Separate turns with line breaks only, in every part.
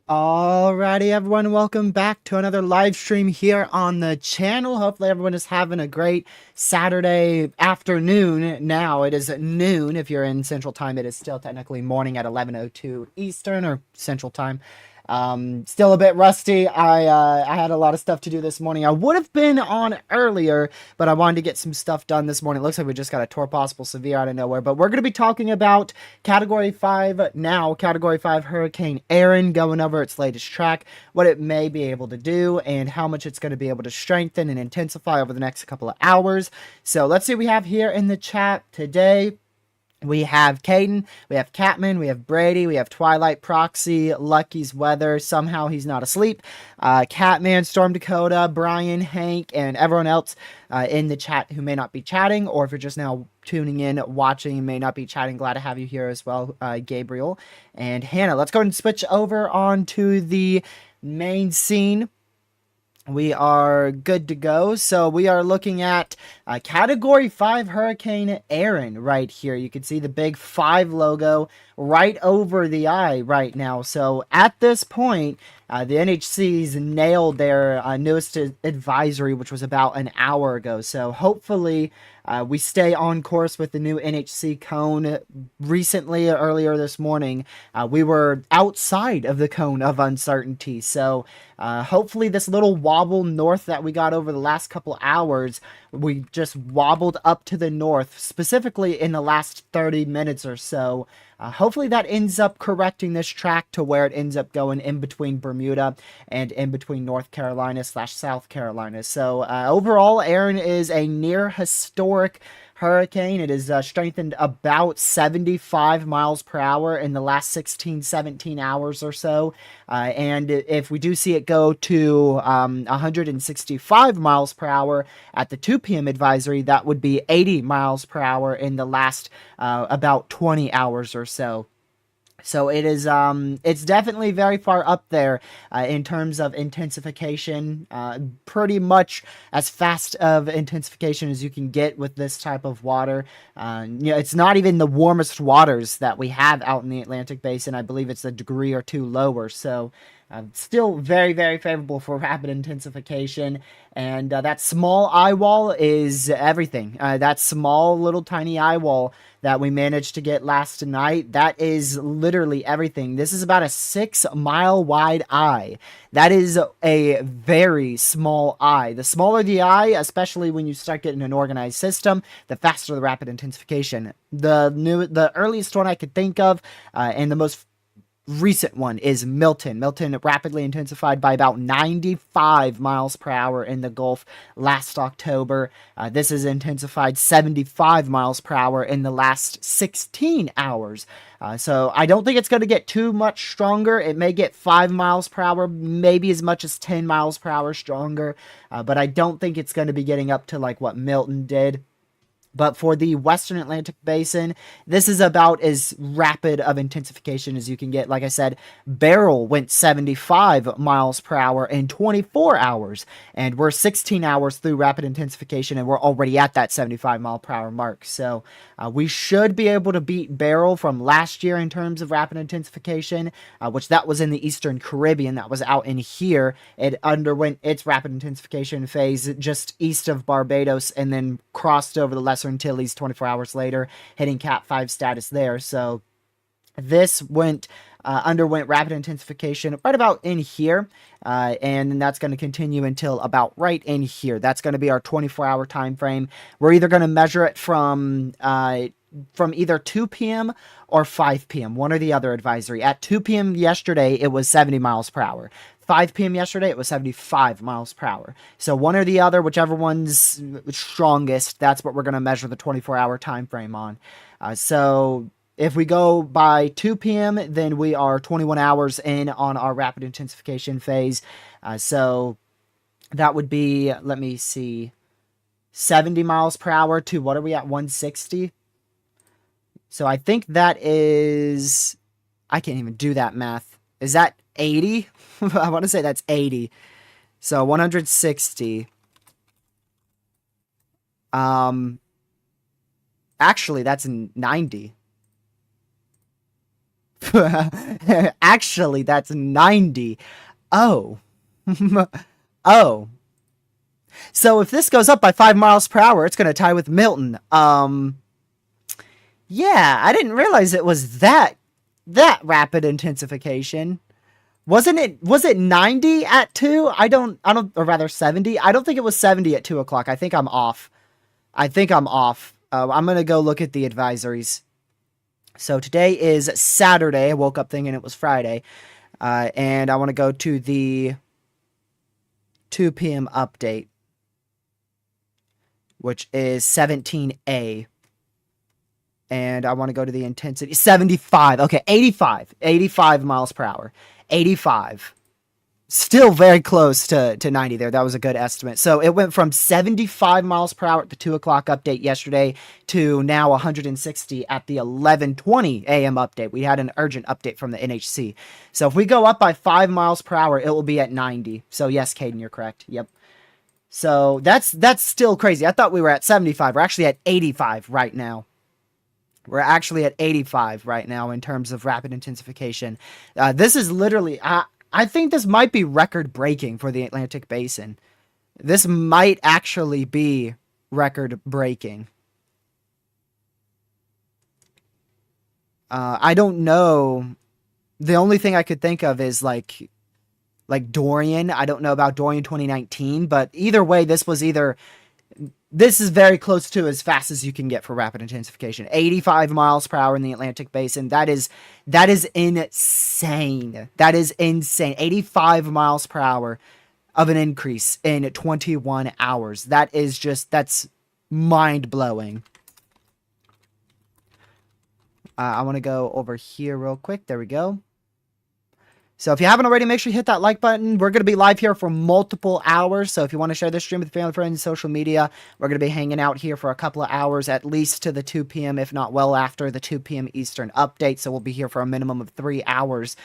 Alrighty, everyone, welcome back to another live stream here on the channel. Hopefully everyone is having a great Saturday afternoon. Now it is noon. If you're in Central Time, it is still technically morning at 11:02 Eastern or Central Time. Still a bit rusty. I had a lot of stuff to do this morning. I would have been on earlier, but I wanted to get some stuff done this morning. It looks like we just got a Tour Possible Severe out of nowhere, but we're going to be talking about Category 5 now. Category 5 Hurricane Erin, going over its latest track, what it may be able to do, and how much it's going to be able to strengthen and intensify over the next couple of hours. So let's see what we have here in the chat today. We have Caden, we have Catman, we have Brady, we have Twilight Proxy, Lucky's Weather, somehow he's not asleep, Catman, Storm Dakota, Brian, Hank, and everyone else in the chat who may not be chatting, or if you're just now tuning in, watching, may not be chatting, glad to have you here as well, Gabriel and Hannah. Let's go ahead and switch over onto the main scene. We are good to go. So we are looking at Category 5 Hurricane Erin right here. You can see the big 5 logo right over the eye right now. So at this point, the NHC's nailed their newest advisory, which was about an hour ago. So hopefully we stay on course with the new NHC cone. Recently, earlier this morning, we were outside of the cone of uncertainty. So hopefully this little wobble north that we got over the last couple hours, we just wobbled up to the north, specifically in the last 30 minutes or so. Hopefully that ends up correcting this track to where it ends up going in between Bermuda and in between North Carolina / South Carolina. So overall, Erin is a near historic hurricane. It is strengthened about 75 miles per hour in the last 16-17 hours or so. And if we do see it go to 165 miles per hour at the 2 p.m. advisory, that would be 80 miles per hour in the last about 20 hours or so. So it is, it's definitely very far up there in terms of intensification, pretty much as fast of intensification as you can get with this type of water. It's not even the warmest waters that we have out in the Atlantic Basin. I believe it's a degree or two lower. So still very, very favorable for rapid intensification. And that small eye wall is everything. That small little tiny eye wall that we managed to get last night, that is literally everything. This is about a 6-mile wide eye. That is a very small eye. The smaller the eye, especially when you start getting an organized system, the faster the rapid intensification. The earliest one I could think of, and the most recent one is Milton. Milton rapidly intensified by about 95 miles per hour in the Gulf last October. This has intensified 75 miles per hour in the last 16 hours. So I don't think it's going to get too much stronger. It may get 5 miles per hour, maybe as much as 10 miles per hour stronger. But I don't think it's going to be getting up to like what Milton did. But for the Western Atlantic Basin, this is about as rapid of intensification as you can get. Like I said, Beryl went 75 miles per hour in 24 hours. And we're 16 hours through rapid intensification, and we're already at that 75 mile per hour mark. So we should be able to beat Beryl from last year in terms of rapid intensification, which that was in the Eastern Caribbean. That was out in here. It underwent its rapid intensification phase just east of Barbados and then crossed over the Lesser Antilles 24 hours later, hitting Cat 5 status there. So this underwent rapid intensification right about in here, and then that's going to continue until about right in here. That's going to be our 24-hour time frame. We're either going to measure it from either 2 p.m. or 5 p.m., one or the other advisory. At 2 p.m. yesterday, it was 70 miles per hour. 5 p.m. yesterday, it was 75 miles per hour. So one or the other, whichever one's strongest, that's what we're going to measure the 24-hour time frame on. So if we go by 2 p.m., then we are 21 hours in on our rapid intensification phase. So that would be, let me see, 70 miles per hour to what are we at, 160? So I think that is, I can't even do that math. Is that 80? I want to say that's 80. So 160. Actually, that's 90. Actually, that's 90. Oh. Oh. So if this goes up by 5 miles per hour, it's going to tie with Milton. Yeah, I didn't realize it was that rapid intensification. Was it 90 at 2? Or rather 70. I don't think it was 70 at 2 o'clock. I think I'm off. I'm going to go look at the advisories. So today is Saturday. I woke up thinking it was Friday. And I want to go to the 2 p.m. update, which is 17A. And I want to go to the intensity. 75. Okay, 85. 85 miles per hour. 85. Still very close to 90 there. That was a good estimate. So it went from 75 miles per hour at the 2 o'clock update yesterday to now 160 at the 11:20 a.m. update. We had an urgent update from the NHC. So if we go up by 5 miles per hour, it will be at 90. So yes, Caden, you're correct. Yep. So that's still crazy. I thought we were at 75. We're actually at 85 right now. We're actually at 85 right now in terms of rapid intensification. This is literally, I think this might be record breaking for the Atlantic Basin. This might actually be record breaking. I don't know. The only thing I could think of is like Dorian. I don't know about Dorian 2019, but either way, this is very close to as fast as you can get for rapid intensification. 85 miles per hour in the Atlantic Basin. That is insane. That is insane. 85 miles per hour of an increase in 21 hours. That's mind-blowing. I want to go over here real quick. There we go. So if you haven't already, make sure you hit that like button. We're going to be live here for multiple hours. So if you want to share this stream with family, friends, social media, we're going to be hanging out here for a couple of hours, at least to the 2 p.m., if not well after the 2 p.m. Eastern update. So we'll be here for a minimum of 3 hours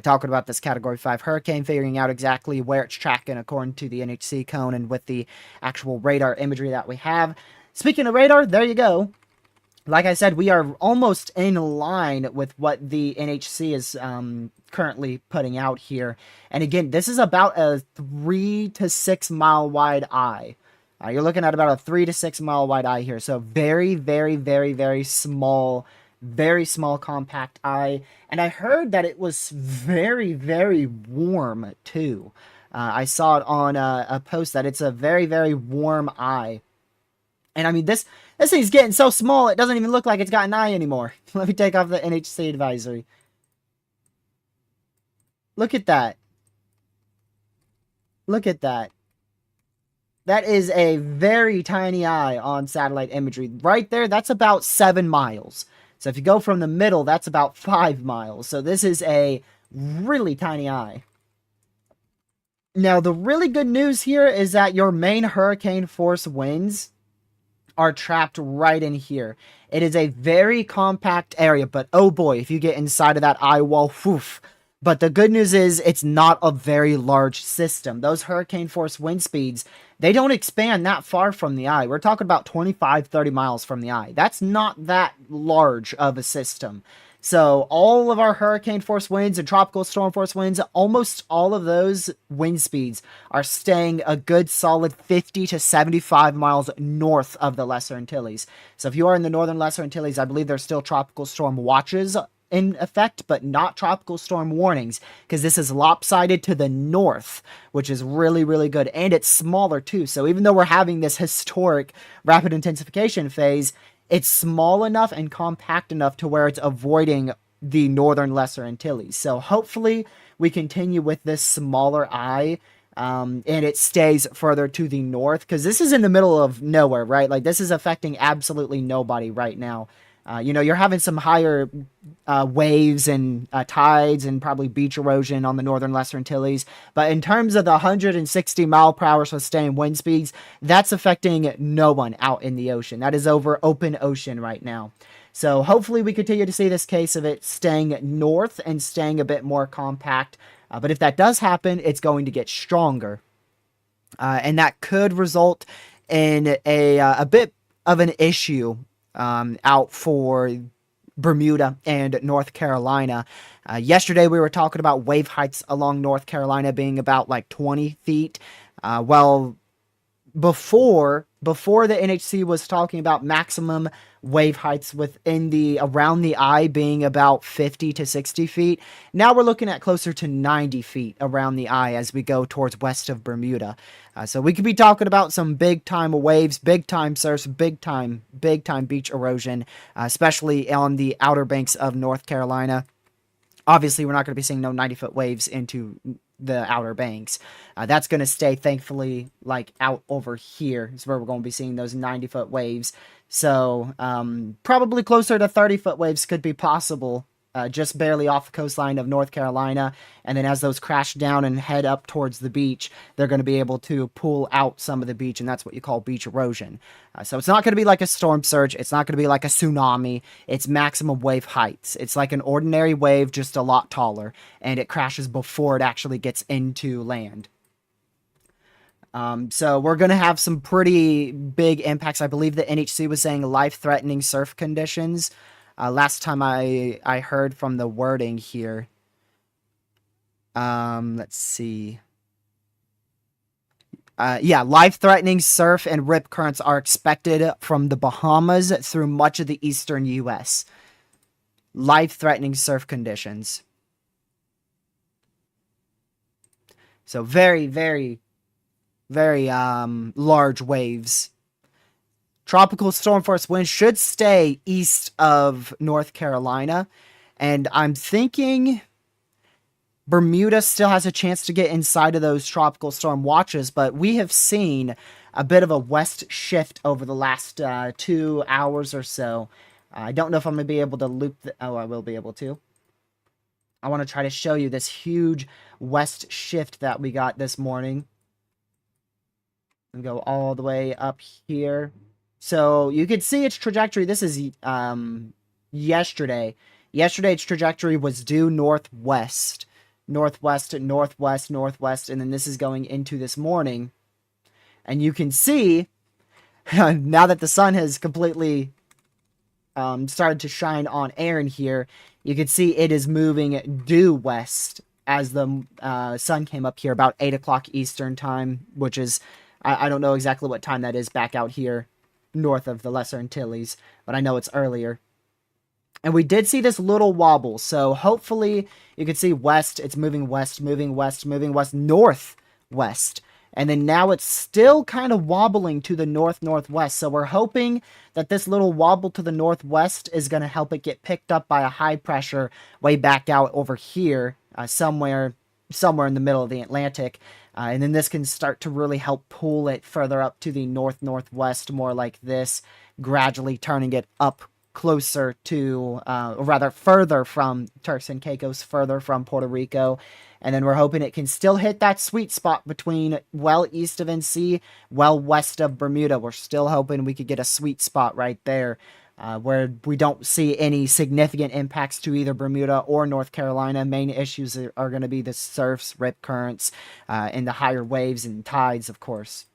talking about this Category 5 hurricane, figuring out exactly where it's tracking according to the NHC cone and with the actual radar imagery that we have. Speaking of radar, there you go. Like I said, we are almost in line with what the NHC is currently putting out here. And again, this is about a 3 to 6 mile wide eye. You're looking at about a 3 to 6 mile wide eye here. So very, very, very, very small compact eye. And I heard that it was very, very warm too. I saw it on a post that it's a very, very warm eye. And I mean, this thing's getting so small, it doesn't even look like it's got an eye anymore. Let me take off the NHC advisory. Look at that. Look at that. That is a very tiny eye on satellite imagery. Right there, that's about 7 miles. So if you go from the middle, that's about 5 miles. So this is a really tiny eye. Now, the really good news here is that your main hurricane force winds are trapped right in here. It is a very compact area, but oh boy, if you get inside of that eye wall, whoof. But the good news is it's not a very large system. Those hurricane force wind speeds, they don't expand that far from the eye. We're talking about 25, 30 miles from the eye. That's not that large of a system. So all of our hurricane force winds and tropical storm force winds, almost all of those wind speeds are staying a good solid 50 to 75 miles north of the Lesser Antilles. So if you are in the northern Lesser Antilles, I believe there's still tropical storm watches in effect, but not tropical storm warnings, because this is lopsided to the north, which is really, really good. And it's smaller too. So even though we're having this historic rapid intensification phase, it's small enough and compact enough to where it's avoiding the northern Lesser Antilles. So hopefully we continue with this smaller eye, and it stays further to the north, because this is in the middle of nowhere, right? Like, this is affecting absolutely nobody right now. You're having some higher waves and tides and probably beach erosion on the northern Lesser Antilles. But in terms of the 160 mile per hour sustained wind speeds, that's affecting no one out in the ocean. That is over open ocean right now. So hopefully we continue to see this case of it staying north and staying a bit more compact. But if that does happen, it's going to get stronger. And that could result in a bit of an issue out for Bermuda and North Carolina. Yesterday we were talking about wave heights along North Carolina being about like 20 feet. Before the NHC was talking about maximum wave heights within around the eye being about 50 to 60 feet. Now we're looking at closer to 90 feet around the eye as we go towards west of Bermuda. So we could be talking about some big time waves, big time surfs, big time beach erosion, especially on the outer banks of North Carolina. Obviously, we're not going to be seeing no 90-foot waves into the outer banks. That's going to stay, thankfully, like out over here is where we're going to be seeing those 90-foot waves. So probably closer to 30-foot waves could be possible, just barely off the coastline of North Carolina. And then as those crash down and head up towards the beach, they're going to be able to pull out some of the beach, and that's what you call beach erosion. So it's not going to be like a storm surge. It's not going to be like a tsunami. It's maximum wave heights. It's like an ordinary wave, just a lot taller, and it crashes before it actually gets into land. So we're going to have some pretty big impacts. I believe the NHC was saying life-threatening surf conditions. Last time I heard from the wording here. Let's see. Life-threatening surf and rip currents are expected from the Bahamas through much of the eastern U.S. Life-threatening surf conditions. So very, very, very large waves. Tropical storm force winds should stay east of North Carolina. And I'm thinking Bermuda still has a chance to get inside of those tropical storm watches, but we have seen a bit of a west shift over the last 2 hours or so. I don't know if I'm going to be able to loop oh, I will be able to. I want to try to show you this huge west shift that we got this morning. And go all the way up here. So you could see its trajectory. This is yesterday. Yesterday its trajectory was due northwest. Northwest, northwest, northwest. And then this is going into this morning. And you can see, now that the sun has completely started to shine on Erin here, you can see it is moving due west as the sun came up here about 8 o'clock Eastern time, which is, I don't know exactly what time that is back out here north of the Lesser Antilles, but I know it's earlier. And we did see this little wobble, so hopefully you can see west, it's moving west, moving west, moving west, northwest. And then now it's still kind of wobbling to the north-northwest, so we're hoping that this little wobble to the northwest is going to help it get picked up by a high pressure way back out over here, somewhere somewhere in the middle of the Atlantic. And then this can start to really help pull it further up to the north-northwest, more like this, gradually turning it up closer to, or rather further from Turks and Caicos, further from Puerto Rico. And then we're hoping it can still hit that sweet spot between well east of NC, well west of Bermuda. We're still hoping we could get a sweet spot right there, where we don't see any significant impacts to either Bermuda or North Carolina. Main issues are going to be the surfs, rip currents, and the higher waves and tides, of course.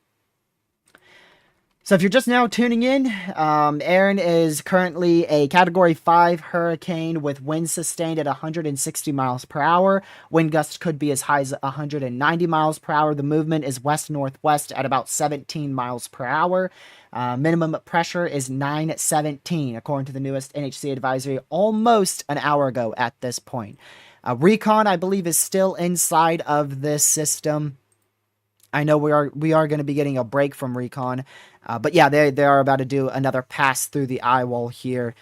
So if you're just now tuning in, Erin is currently a Category 5 hurricane with winds sustained at 160 miles per hour. Wind gusts could be as high as 190 miles per hour. The movement is west-northwest at about 17 miles per hour. Minimum pressure is 917, according to the newest NHC advisory, almost an hour ago at this point. Recon, I believe, is still inside of this system. I know we are going to be getting a break from Recon, but yeah, they are about to do another pass through the eye wall here.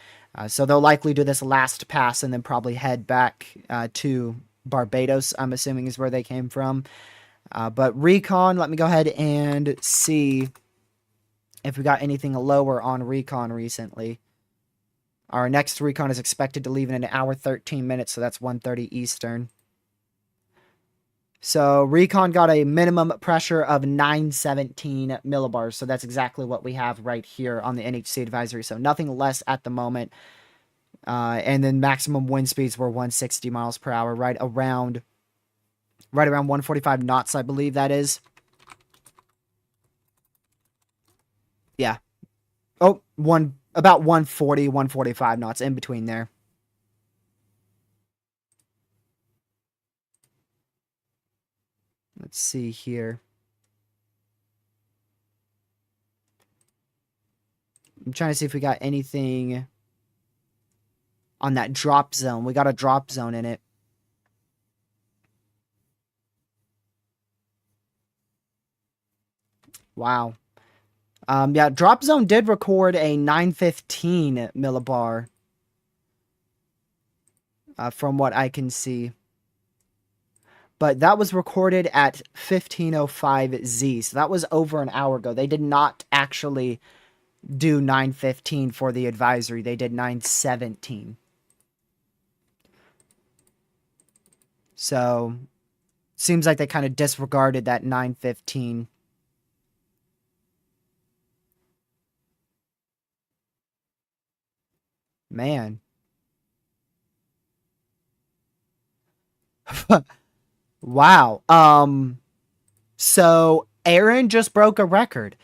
So they'll likely do this last pass and then probably head back to Barbados, I'm assuming is where they came from. But Recon, let me go ahead and see if we got anything lower on Recon recently. Our next Recon is expected to leave in an hour 13 minutes, so that's 1:30 Eastern. So Recon got a minimum pressure of 917 millibars. So that's exactly what we have right here on the NHC advisory. So nothing less at the moment. And then maximum wind speeds were 160 miles per hour, right around 145 knots, I believe that is. Yeah. Oh, about 140, 145 knots in between there. Let's see here. I'm trying to see if we got anything on that drop zone. We got a drop zone in it. Wow. Yeah, drop zone did record a 915 millibar. From what I can see. But that was recorded at 15:05 Z. So that was over an hour ago. They did not actually do 915 for the advisory. They did 917. So seems like they kind of disregarded that 915. Man. Wow. So Erin just broke a record.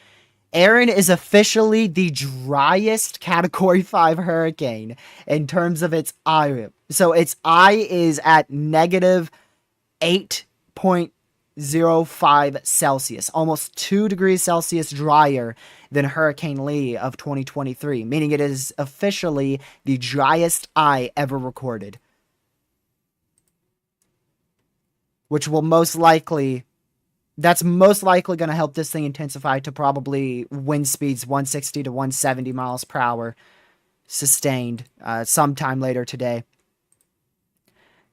Erin is officially the driest Category 5 hurricane in terms of its eye. So its eye is at negative 8.05 Celsius, almost 2 degrees Celsius drier than Hurricane Lee of 2023, meaning it is officially the driest eye ever recorded. Which will most likely, that's most likely going to help this thing intensify to probably wind speeds 160 to 170 miles per hour sustained sometime later today.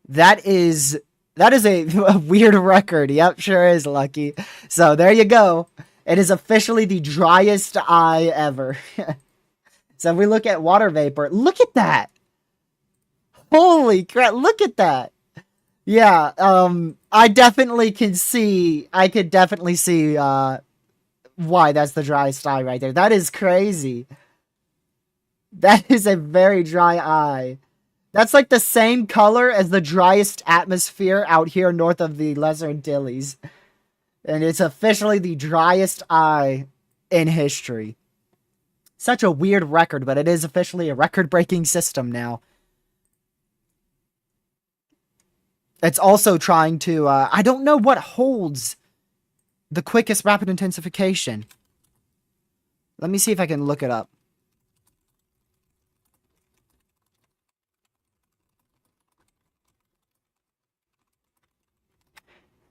That is a weird record. Yep, sure is, Lucky. So there you go. It is officially the driest eye ever. So if we look at water vapor, look at that. Holy crap, look at that. Yeah, I could definitely see why that's the driest eye right there. That is crazy. That is a very dry eye. That's like the same color as the driest atmosphere out here north of the Lesser Antilles. And it's officially the driest eye in history. Such a weird record, but it is officially a record-breaking system now. It's also trying to, I don't know what holds the quickest rapid intensification. Let me see if I can look it up.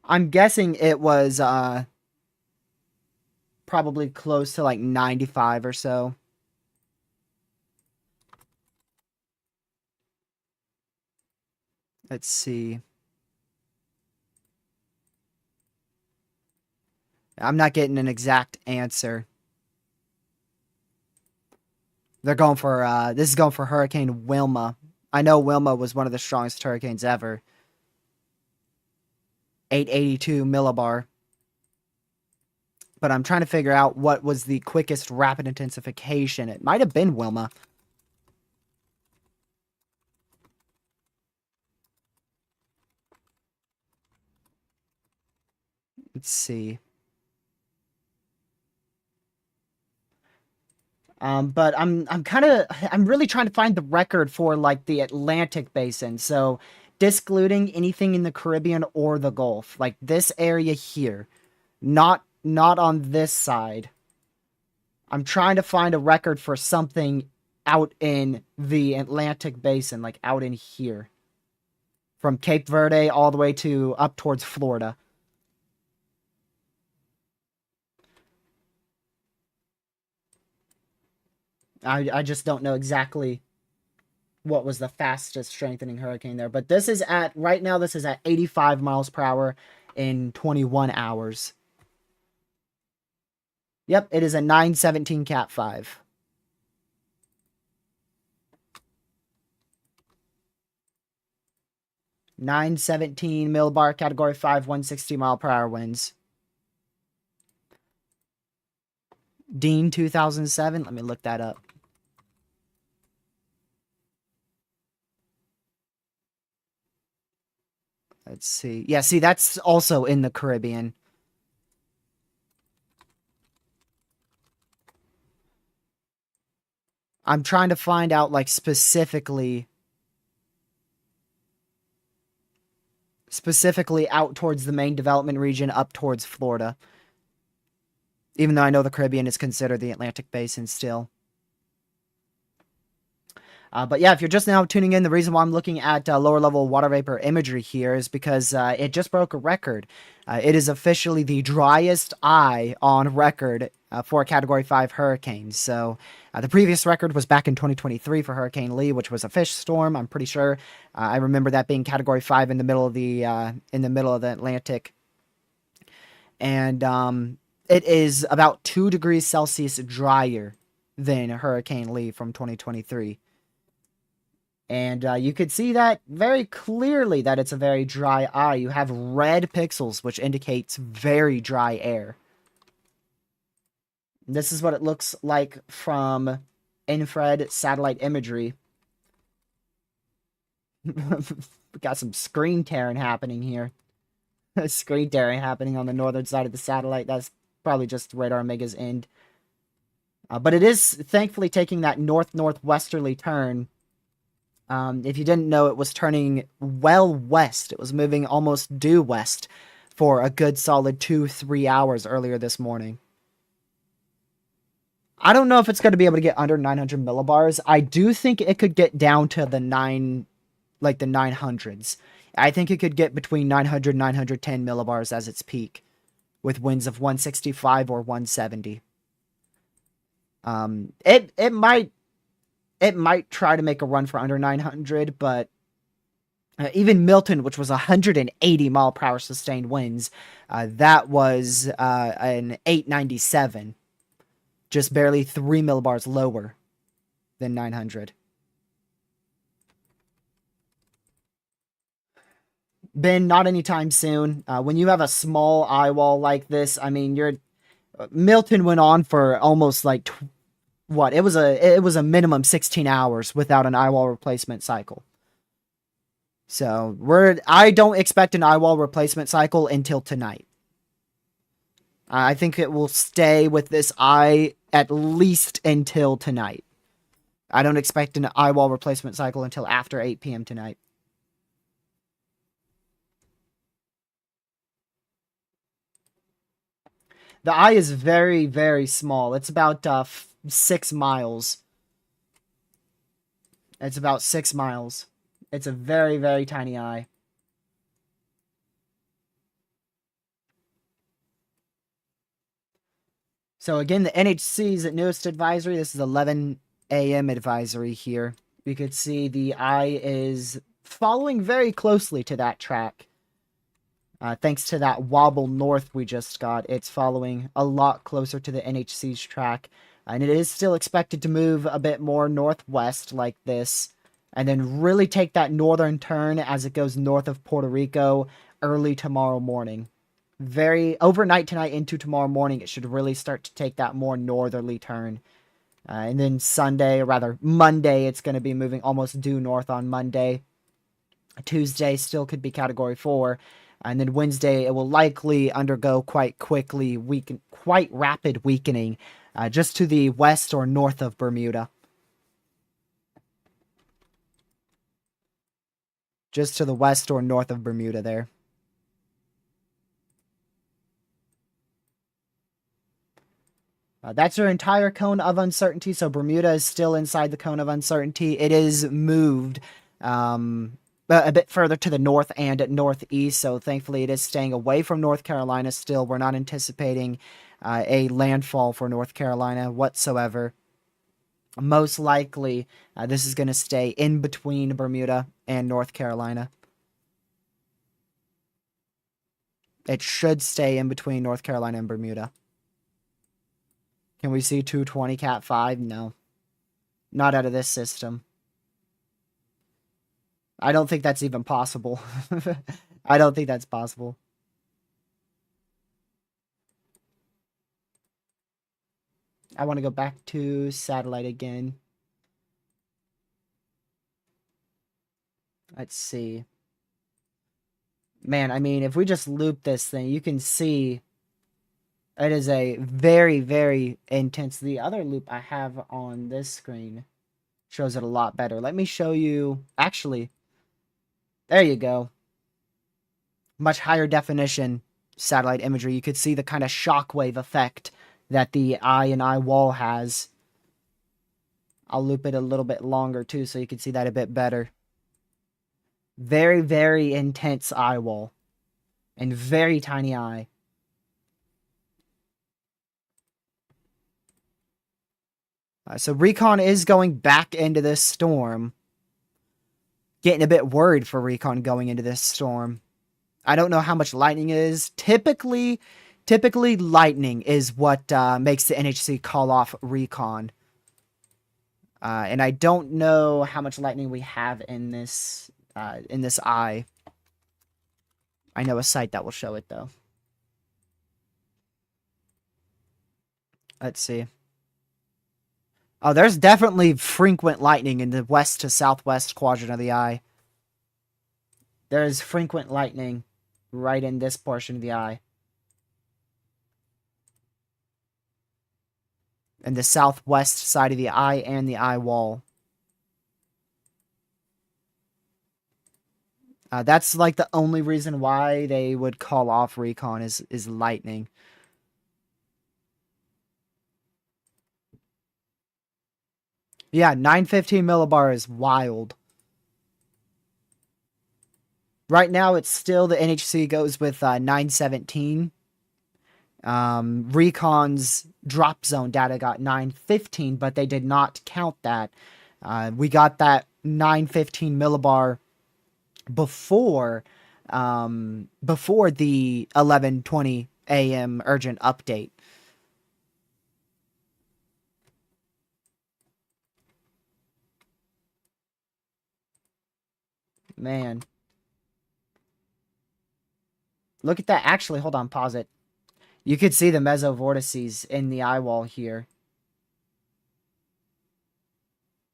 I'm guessing it was, probably close to like 95 or so. Let's see. I'm not getting an exact answer. They're going for, this is going for Hurricane Wilma. I know Wilma was one of the strongest hurricanes ever. 882 millibar. But I'm trying to figure out what was the quickest rapid intensification. It might have been Wilma. Let's see. But I'm really trying to find the record for like the Atlantic basin. So discluding anything in the Caribbean or the Gulf, like this area here, not on this side. I'm trying to find a record for something out in the Atlantic basin, like out in here, from Cape Verde all the way to up towards Florida. I just don't know exactly what was the fastest strengthening hurricane there. But this is at, right now, this is at 85 miles per hour in 21 hours. Yep, it is a 917 Cat 5. (917 millibar, Category 5, 160 mile per hour winds. Dean 2007. Let me look that up. Let's see. Yeah, see, that's also in the Caribbean. I'm trying to find out, like, specifically out towards the main development region, up towards Florida. Even though I know the Caribbean is considered the Atlantic basin still. But yeah, if you're just now tuning in, the reason why I'm looking at lower level water vapor imagery here is because it just broke a record. It is officially the driest eye on record for a Category 5 hurricane. So the previous record was back in 2023 for Hurricane Lee, which was a fish storm. I'm pretty sure. I remember that being Category 5 in the middle of the Atlantic, and it is about 2 degrees Celsius drier than Hurricane Lee from 2023. And you could see that very clearly that it's a very dry eye. You have red pixels, which indicates very dry air. This is what it looks like from infrared satellite imagery. We got some screen tearing happening here. Screen tearing happening on the northern side of the satellite. That's probably just Radar Omega's end. But it is thankfully taking that northwesterly turn. If you didn't know, it was turning well west. It was moving almost due west for a good solid 2-3 hours earlier this morning. I don't know if it's going to be able to get under 900 millibars. I do think it could get down to the 900s. I think it could get between 900 910 millibars as its peak, with winds of 165 or 170. It might try to make a run for under 900, but even Milton, which was 180 mile per hour sustained winds, that was an 897, just barely 3 millibars lower than 900. Ben, not anytime soon. When you have a small eye wall like this, I mean, Milton went on for almost like it was a minimum 16 hours without an eye wall replacement cycle. So I don't expect an eye wall replacement cycle until tonight. I think it will stay with this eye at least until tonight. I don't expect an eye wall replacement cycle until after 8 p.m. tonight. The eye is very, very small. It's about 6 miles. It's about 6 miles. It's a very, very tiny eye. So again, the NHC's newest advisory, this is 11 a.m. advisory here. You could see the eye is following very closely to that track. Thanks to that wobble north we just got, it's following a lot closer to the NHC's track. And it is still expected to move a bit more northwest like this, and then really take that northern turn as it goes north of Puerto Rico early tomorrow morning. Very overnight tonight into tomorrow morning, it should really start to take that more northerly turn. And then Sunday, or rather Monday, it's going to be moving almost due north on Monday. Tuesday still could be Category 4. And then Wednesday, it will likely undergo quite rapid weakening just to the west or north of Bermuda. Just to the west or north of Bermuda there. That's your entire cone of uncertainty. So Bermuda is still inside the cone of uncertainty. It is moved a bit further to the north and northeast. So thankfully it is staying away from North Carolina still. We're not anticipating a landfall for North Carolina whatsoever. Most likely, this is going to stay in between Bermuda and North Carolina. It should stay in between North Carolina and Bermuda. Can we see 220 Cat 5? No. Not out of this system. I don't think that's even possible. I don't think that's possible. I want to go back to satellite again. Let's see. Man, I mean, if we just loop this thing, you can see it is a very, very intense. The other loop I have on this screen shows it a lot better. Let me show you. Actually, there you go. Much higher definition satellite imagery. You could see the kind of shockwave effect that the eye and eye wall has. I'll loop it a little bit longer too so you can see that a bit better. Very, very intense eye wall. And very tiny eye. So Recon is going back into this storm. Getting a bit worried for Recon going into this storm. I don't know how much lightning is. Typically lightning is what makes the NHC call off Recon. And I don't know how much lightning we have in this eye. I know a site that will show it though. Let's see. Oh, there's definitely frequent lightning in the west to southwest quadrant of the eye. There is frequent lightning right in this portion of the eye. And the southwest side of the eye and the eye wall. That's like the only reason why they would call off Recon is lightning. Yeah, 915 millibar is wild. Right now, it's still the NHC goes with 917. Recon's drop zone data got 915, but they did not count that. We got that 915 millibar before the 11:20 a.m. urgent update. Man. Look at that. Actually, hold on, pause it. You could see the mesovortices in the eye wall here.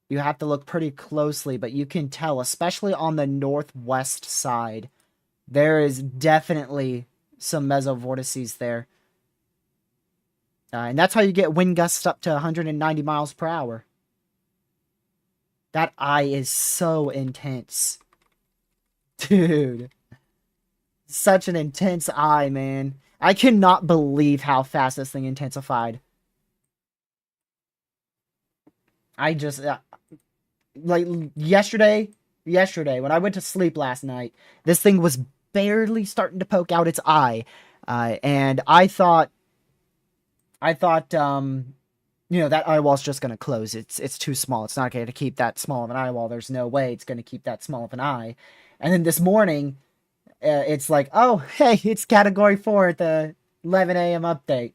You have to look pretty closely, but you can tell, especially on the northwest side, there is definitely some mesovortices there. And that's how you get wind gusts up to 190 miles per hour. That eye is so intense. Dude. Such an intense eye, man. I cannot believe how fast this thing intensified. I just... like, yesterday, when I went to sleep last night, this thing was barely starting to poke out its eye. And I thought, you know, that eye wall's just going to close. It's too small. It's not going to keep that small of an eye wall. There's no way it's going to keep that small of an eye. And then this morning, It's like, oh, hey, it's Category 4 at the 11 a.m. update.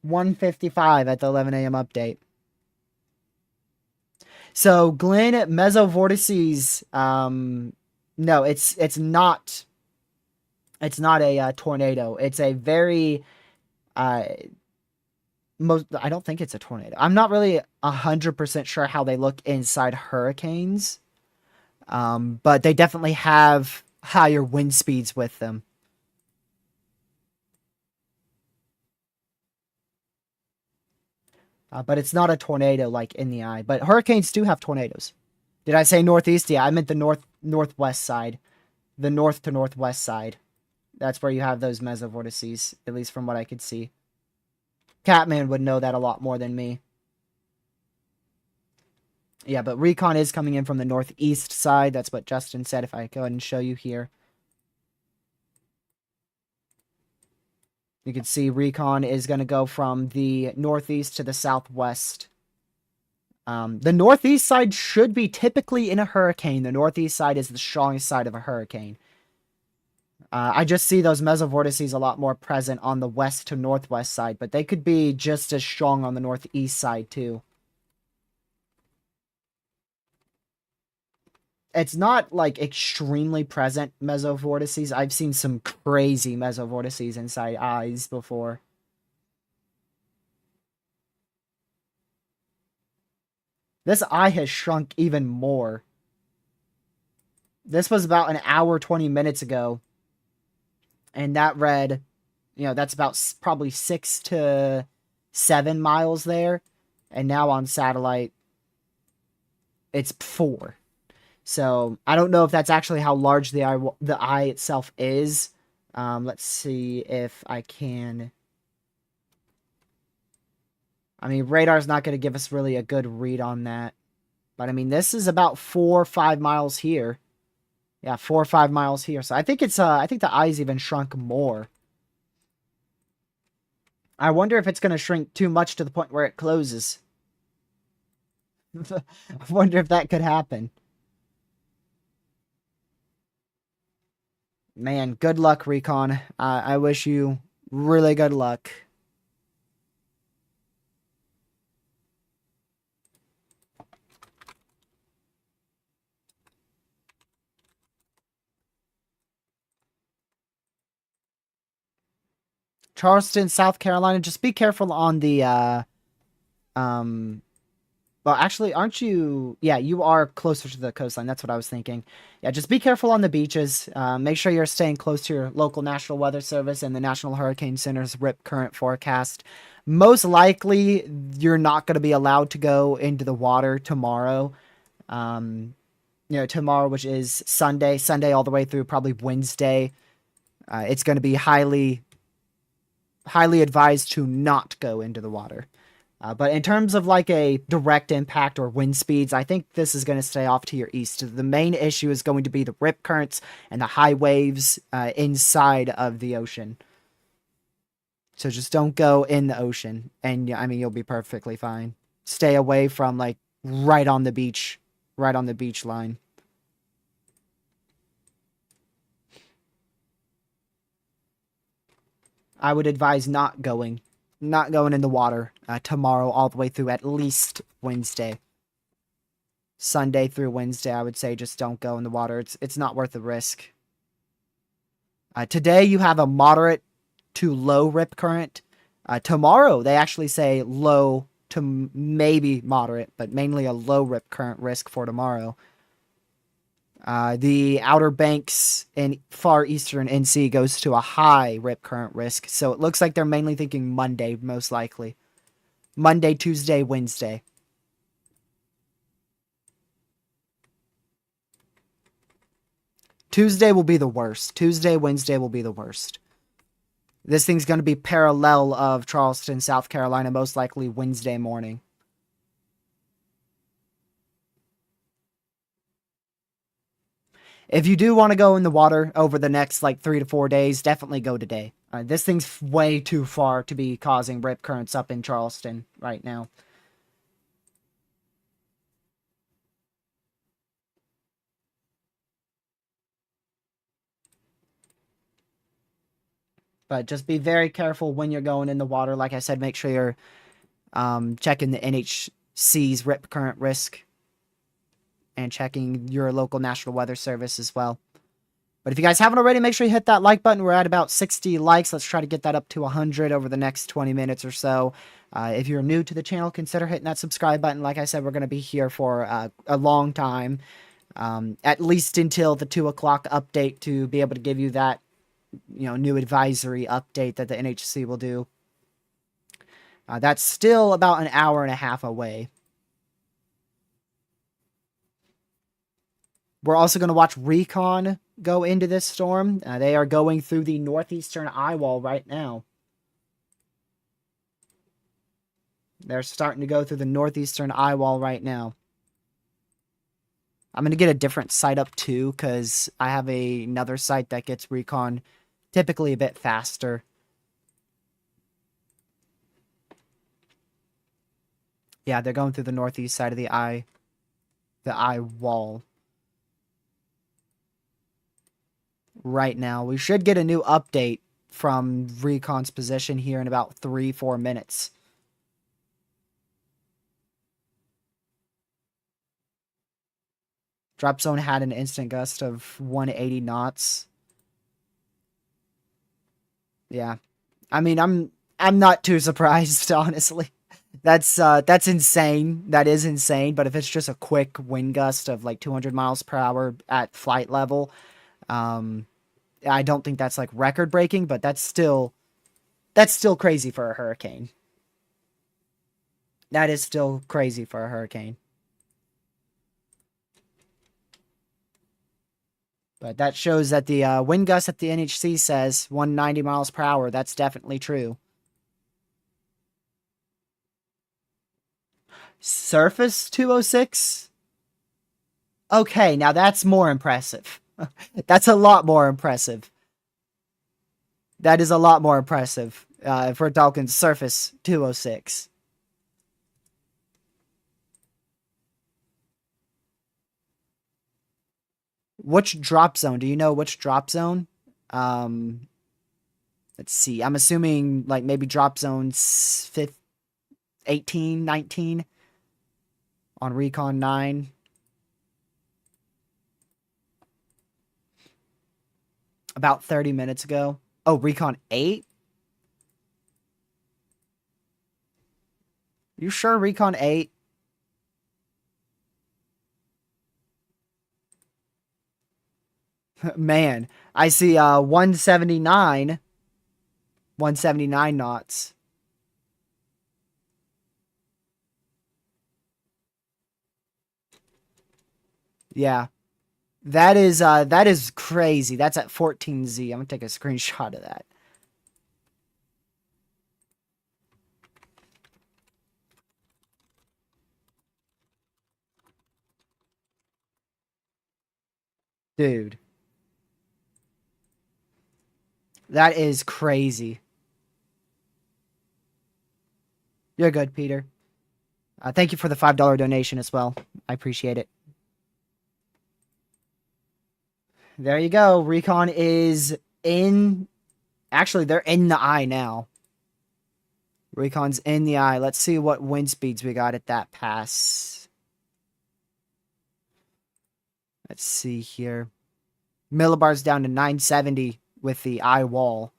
1:55 at the 11 a.m. update. So Glenn mesovortices. No, it's not a tornado. It's a very uh I don't think it's a tornado. I'm not really 100% sure how they look inside hurricanes. But they definitely have higher wind speeds with them. But it's not a tornado like in the eye. But hurricanes do have tornadoes. Did I say northeast? Yeah, I meant the northwest side, the north to northwest side. That's where you have those mesovortices, at least from what I could see. Catman would know that a lot more than me. Yeah, but Recon is coming in from the northeast side. That's what Justin said. If I go ahead and show you here. You can see Recon is going to go from the northeast to the southwest. The northeast side should be typically in a hurricane. The northeast side is the strongest side of a hurricane. I just see those mesovortices a lot more present on the west to northwest side, but they could be just as strong on the northeast side too. It's not like extremely present mesovortices. I've seen some crazy mesovortices inside eyes before. This eye has shrunk even more. This was about an hour, 20 minutes ago. And that read, that's about probably 6 to 7 miles there. And now on satellite, it's 4. So I don't know if that's actually how large the eye itself is. Let's see if I can. I mean, radar's not going to give us really a good read on that. But I mean, this is about 4 or 5 miles here. Yeah, 4 or 5 miles here. So I think I think the eye's even shrunk more. I wonder if it's going to shrink too much to the point where it closes. I wonder if that could happen. Man, good luck, Recon. I wish you really good luck. Charleston, South Carolina. Just be careful on the well, actually, aren't you? Yeah, you are closer to the coastline. That's what I was thinking. Yeah, just be careful on the beaches. Make sure you're staying close to your local National Weather Service and the National Hurricane Center's RIP current forecast. Most likely, you're not going to be allowed to go into the water tomorrow. Tomorrow, which is Sunday all the way through probably Wednesday. It's going to be highly advised to not go into the water. But in terms of like a direct impact or wind speeds, I think this is going to stay off to your east. The main issue is going to be the rip currents and the high waves inside of the ocean. So just don't go in the ocean, and I mean, you'll be perfectly fine. Stay away from like right on the beach line. I would advise not going in the water tomorrow all the way through at least Wednesday. Sunday through Wednesday, I would say just don't go in the water. It's not worth the risk. Today you have a moderate to low rip current. Tomorrow they actually say low to maybe moderate, but mainly a low rip current risk for tomorrow. The Outer Banks in far eastern NC goes to a high rip current risk, so it looks like they're mainly thinking Monday, most likely. Monday, Tuesday, Wednesday. Tuesday will be the worst. Tuesday, Wednesday will be the worst. This thing's going to be parallel of Charleston, South Carolina, most likely Wednesday morning. If you do want to go in the water over the next like 3 to 4 days, definitely go today. This thing's way too far to be causing rip currents up in Charleston right now. But just be very careful when you're going in the water. Like I said, make sure you're checking the NHC's rip current risk and checking your local National Weather Service as well. But if you guys haven't already, make sure you hit that like button. We're at about 60 likes. Let's try to get that up to 100 over the next 20 minutes or so. If you're new to the channel, consider hitting that subscribe button. Like I said, we're going to be here for a long time, at least until the 2 o'clock update to be able to give you that, new advisory update that the NHC will do. That's still about an hour and a half away. We're also going to watch Recon go into this storm. They are going through the northeastern eye wall right now. They're starting to go through the northeastern eye wall right now. I'm going to get a different site up too, because I have another site that gets Recon typically a bit faster. Yeah, they're going through the northeast side of the eye wall. Right now. We should get a new update from Recon's position here in about 3-4 minutes. Drop zone had an instant gust of 180 knots. Yeah. I mean, I'm not too surprised, honestly. That's insane. That is insane, but if it's just a quick wind gust of like 200 miles per hour at flight level, I don't think that's like record breaking, but that's still crazy for a hurricane. That is still crazy for a hurricane. But that shows that the wind gust that the NHC says 190 miles per hour, that's definitely true. Surface 206? Okay, now that's more impressive. That's a lot more impressive. That is a lot more impressive if we're talking surface 206. Which drop zone? Do you know which drop zone? Let's see. I'm assuming like maybe drop zone 18, 19 on Recon 9. About 30 minutes ago. Oh, Recon 8? You sure Recon 8? Man, I see 179 knots. Yeah. That is crazy. That's at 14Z. I'm gonna take a screenshot of that. Dude. That is crazy. You're good, Peter. Thank you for the $5 donation as well. I appreciate it. There you go. Recon is in... Actually, they're in the eye now. Recon's in the eye. Let's see what wind speeds we got at that pass. Let's see here. Millibar's down to 970 with the eye wall.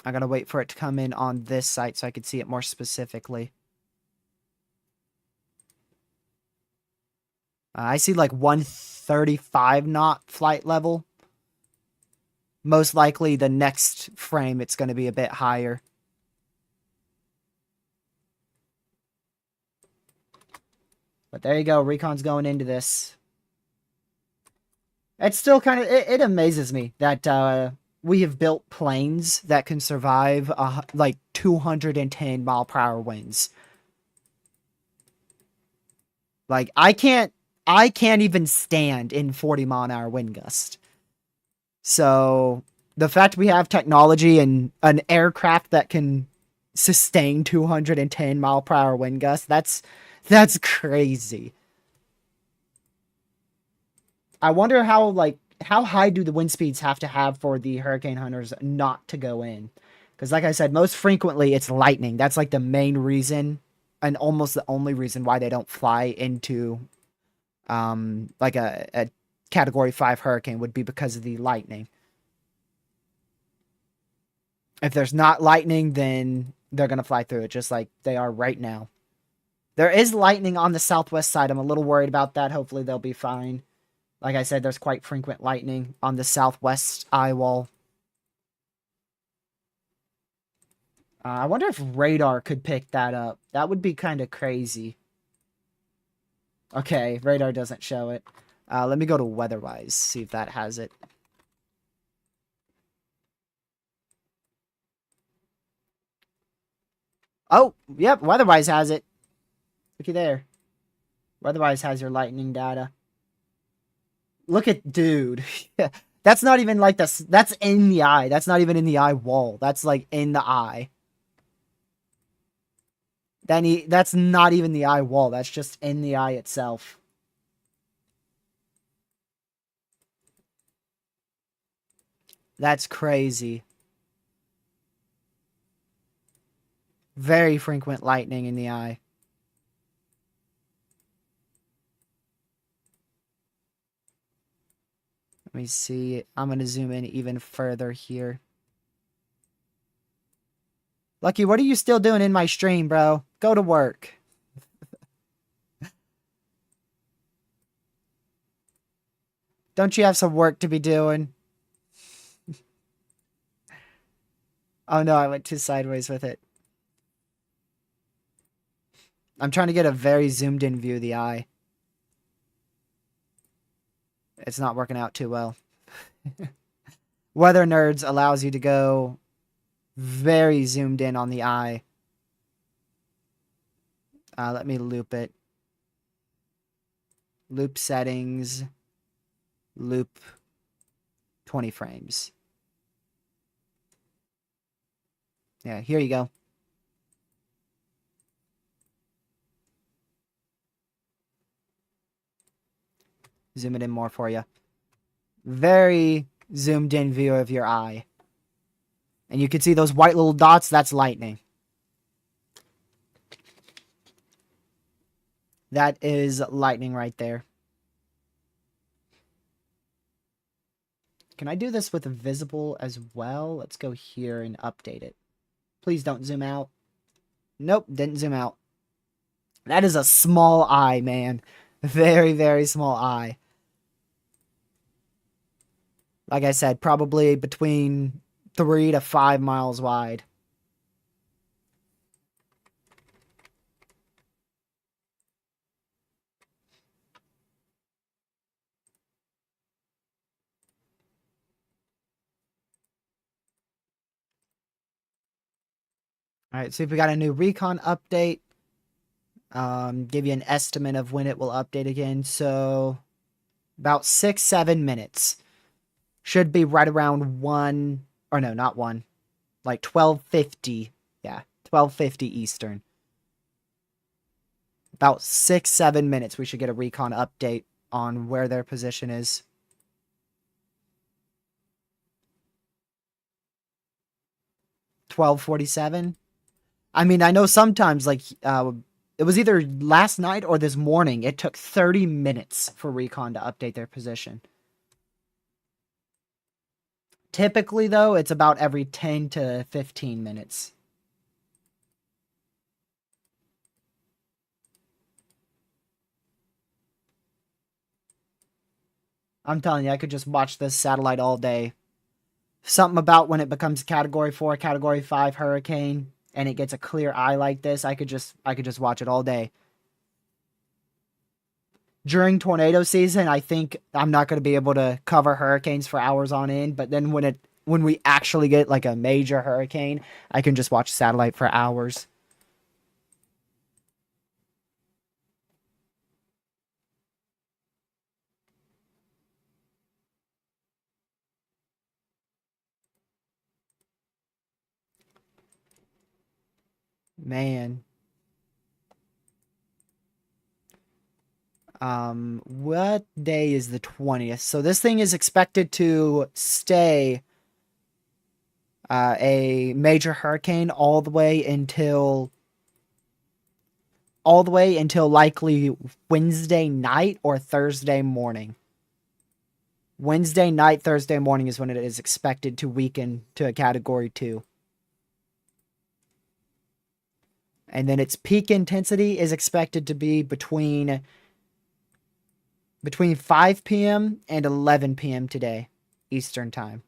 I gotta wait for it to come in on this site so I can see it more specifically. I see like 135 knot flight level. Most likely the next frame it's going to be a bit higher. But there you go. Recon's going into this. It's still kind of... It amazes me that we have built planes that can survive like 210 mile per hour winds. Like, I can't even stand in 40 mile an hour wind gust. So the fact we have technology and an aircraft that can sustain 210 mile per hour wind gusts, that's crazy. I wonder how, like, how high do the wind speeds have to have for the hurricane hunters not to go in? Because like I said, most frequently it's lightning. That's like the main reason and almost the only reason why they don't fly into like a category 5 hurricane would be because of the lightning. If there's not lightning, then they're going to fly through it just like they are right now. There is lightning on the southwest side. I'm a little worried about that. Hopefully they'll be fine. Like I said, there's quite frequent lightning on the southwest eye wall. I wonder if radar could pick that up. That would be kind of crazy. Okay, radar doesn't show it. Let me go to Weatherwise, see if that has it. Oh, yep, Weatherwise has it. Looky there. Weatherwise has your lightning data. Look at, dude. That's not even like this. That's in the eye. That's not even in the eye wall. That's like in the eye. That's not even the eye wall. That's just in the eye itself. That's crazy. Very frequent lightning in the eye. Let me see. I'm going to zoom in even further here. Lucky, what are you still doing in my stream, bro? Go to work. Don't you have some work to be doing? Oh no, I went too sideways with it. I'm trying to get a very zoomed in view of the eye. It's not working out too well. Weather Nerds allows you to go very zoomed in on the eye. Let me loop it. Loop settings. Loop 20 frames. Yeah, here you go. Zoom it in more for you. Very zoomed in view of your eye. And you can see those white little dots, that's lightning. That is lightning right there. Can I do this with visible as well? Let's go here and update it. Please don't zoom out. Nope, didn't zoom out. That is a small eye, man. Very, very small eye. Like I said, probably between 3 to 5 miles wide. All right, see if we got a new Recon update. Give you an estimate of when it will update again. So about 6-7 minutes. Should be right around 1, or no, not 1. Like 12:50. Yeah, 12:50 Eastern. About 6-7 minutes we should get a Recon update on where their position is. 12:47. I mean, I know sometimes like it was either last night or this morning. It took 30 minutes for Recon to update their position. Typically, though, it's about every 10 to 15 minutes. I'm telling you, I could just watch this satellite all day. Something about when it becomes Category 4, Category 5 hurricane, and it gets a clear eye like this, I could just watch it all day. During tornado season, I think I'm not going to be able to cover hurricanes for hours on end, but then when we actually get like a major hurricane, I can just watch satellite for hours. Man. What day is the 20th? So this thing is expected to stay a major hurricane all the way until likely Wednesday night or Thursday morning. Wednesday night, Thursday morning is when it is expected to weaken to a category 2. And then its peak intensity is expected to be between 5 p.m. and 11 p.m. today, Eastern Time.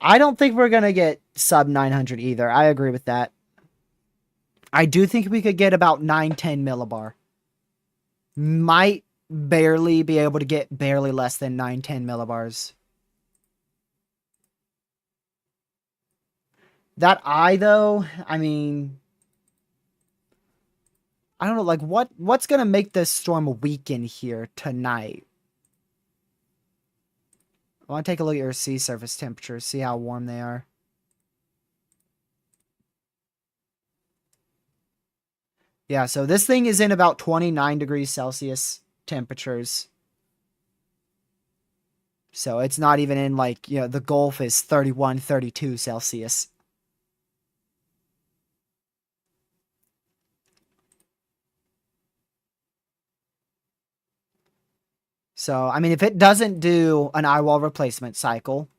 I don't think we're going to get sub 900 either. I agree with that. I do think we could get about 910 millibar. Might barely be able to get barely less than 910 millibars. That eye, though, I mean, I don't know, like, what's going to make this storm weaken here tonight? I want to take a look at your sea surface temperatures, see how warm they are. Yeah, so this thing is in about 29 degrees Celsius temperatures. So it's not even in, like, you know, the Gulf is 31, 32 Celsius. So, I mean, if it doesn't do an eye wall replacement cycle,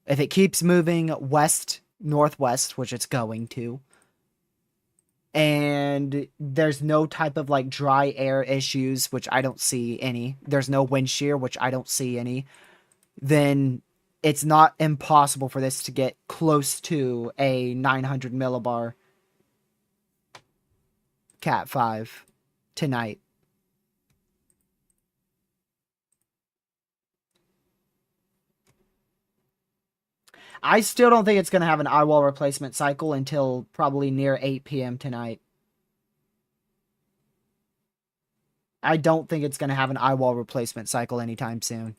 if it keeps moving west, northwest, which it's going to, and there's no type of like dry air issues, which I don't see any, there's no wind shear, which I don't see any, then it's not impossible for this to get close to a 900 millibar Cat 5 tonight. I still don't think it's going to have an eye wall replacement cycle until probably near 8 p.m. tonight. I don't think it's going to have an eye wall replacement cycle anytime soon.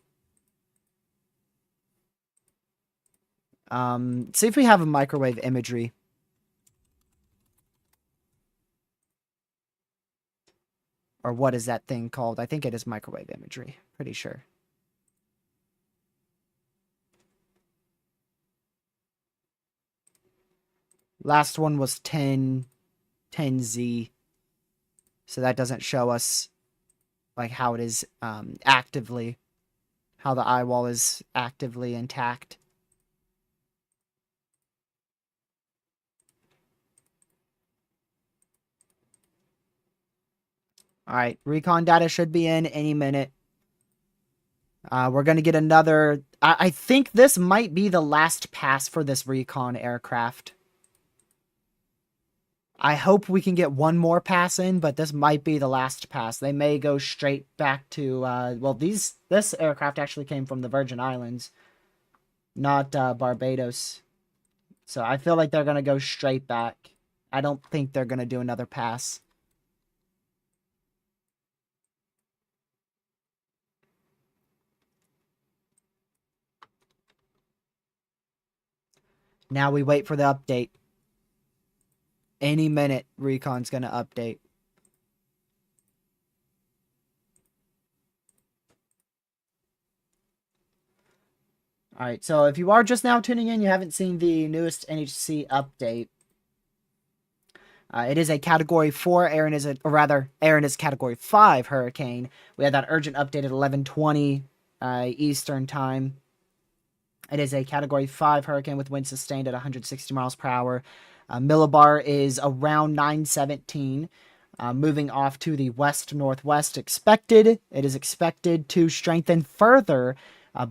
See if we have a microwave imagery. Or what is that thing called? I think it is microwave imagery. Pretty sure. Last one was 10Z. So that doesn't show us like how it is actively, how the eye wall is actively intact. All right, recon data should be in any minute. We're going to get another... I think this might be the last pass for this recon aircraft. I hope we can get one more pass in, but this might be the last pass. They may go straight back to... well, this aircraft actually came from the Virgin Islands, not Barbados. So I feel like they're going to go straight back. I don't think they're going to do another pass. Now we wait for the update. Any minute, Recon's going to update. Alright, so if you are just now tuning in, you haven't seen the newest NHC update. It is a Category 4. Erin is Category 5 hurricane. We had that urgent update at 11:20 Eastern Time. It is a Category 5 hurricane with winds sustained at 160 miles per hour. Millibar is around 917, moving off to the west-northwest expected. It is expected to strengthen further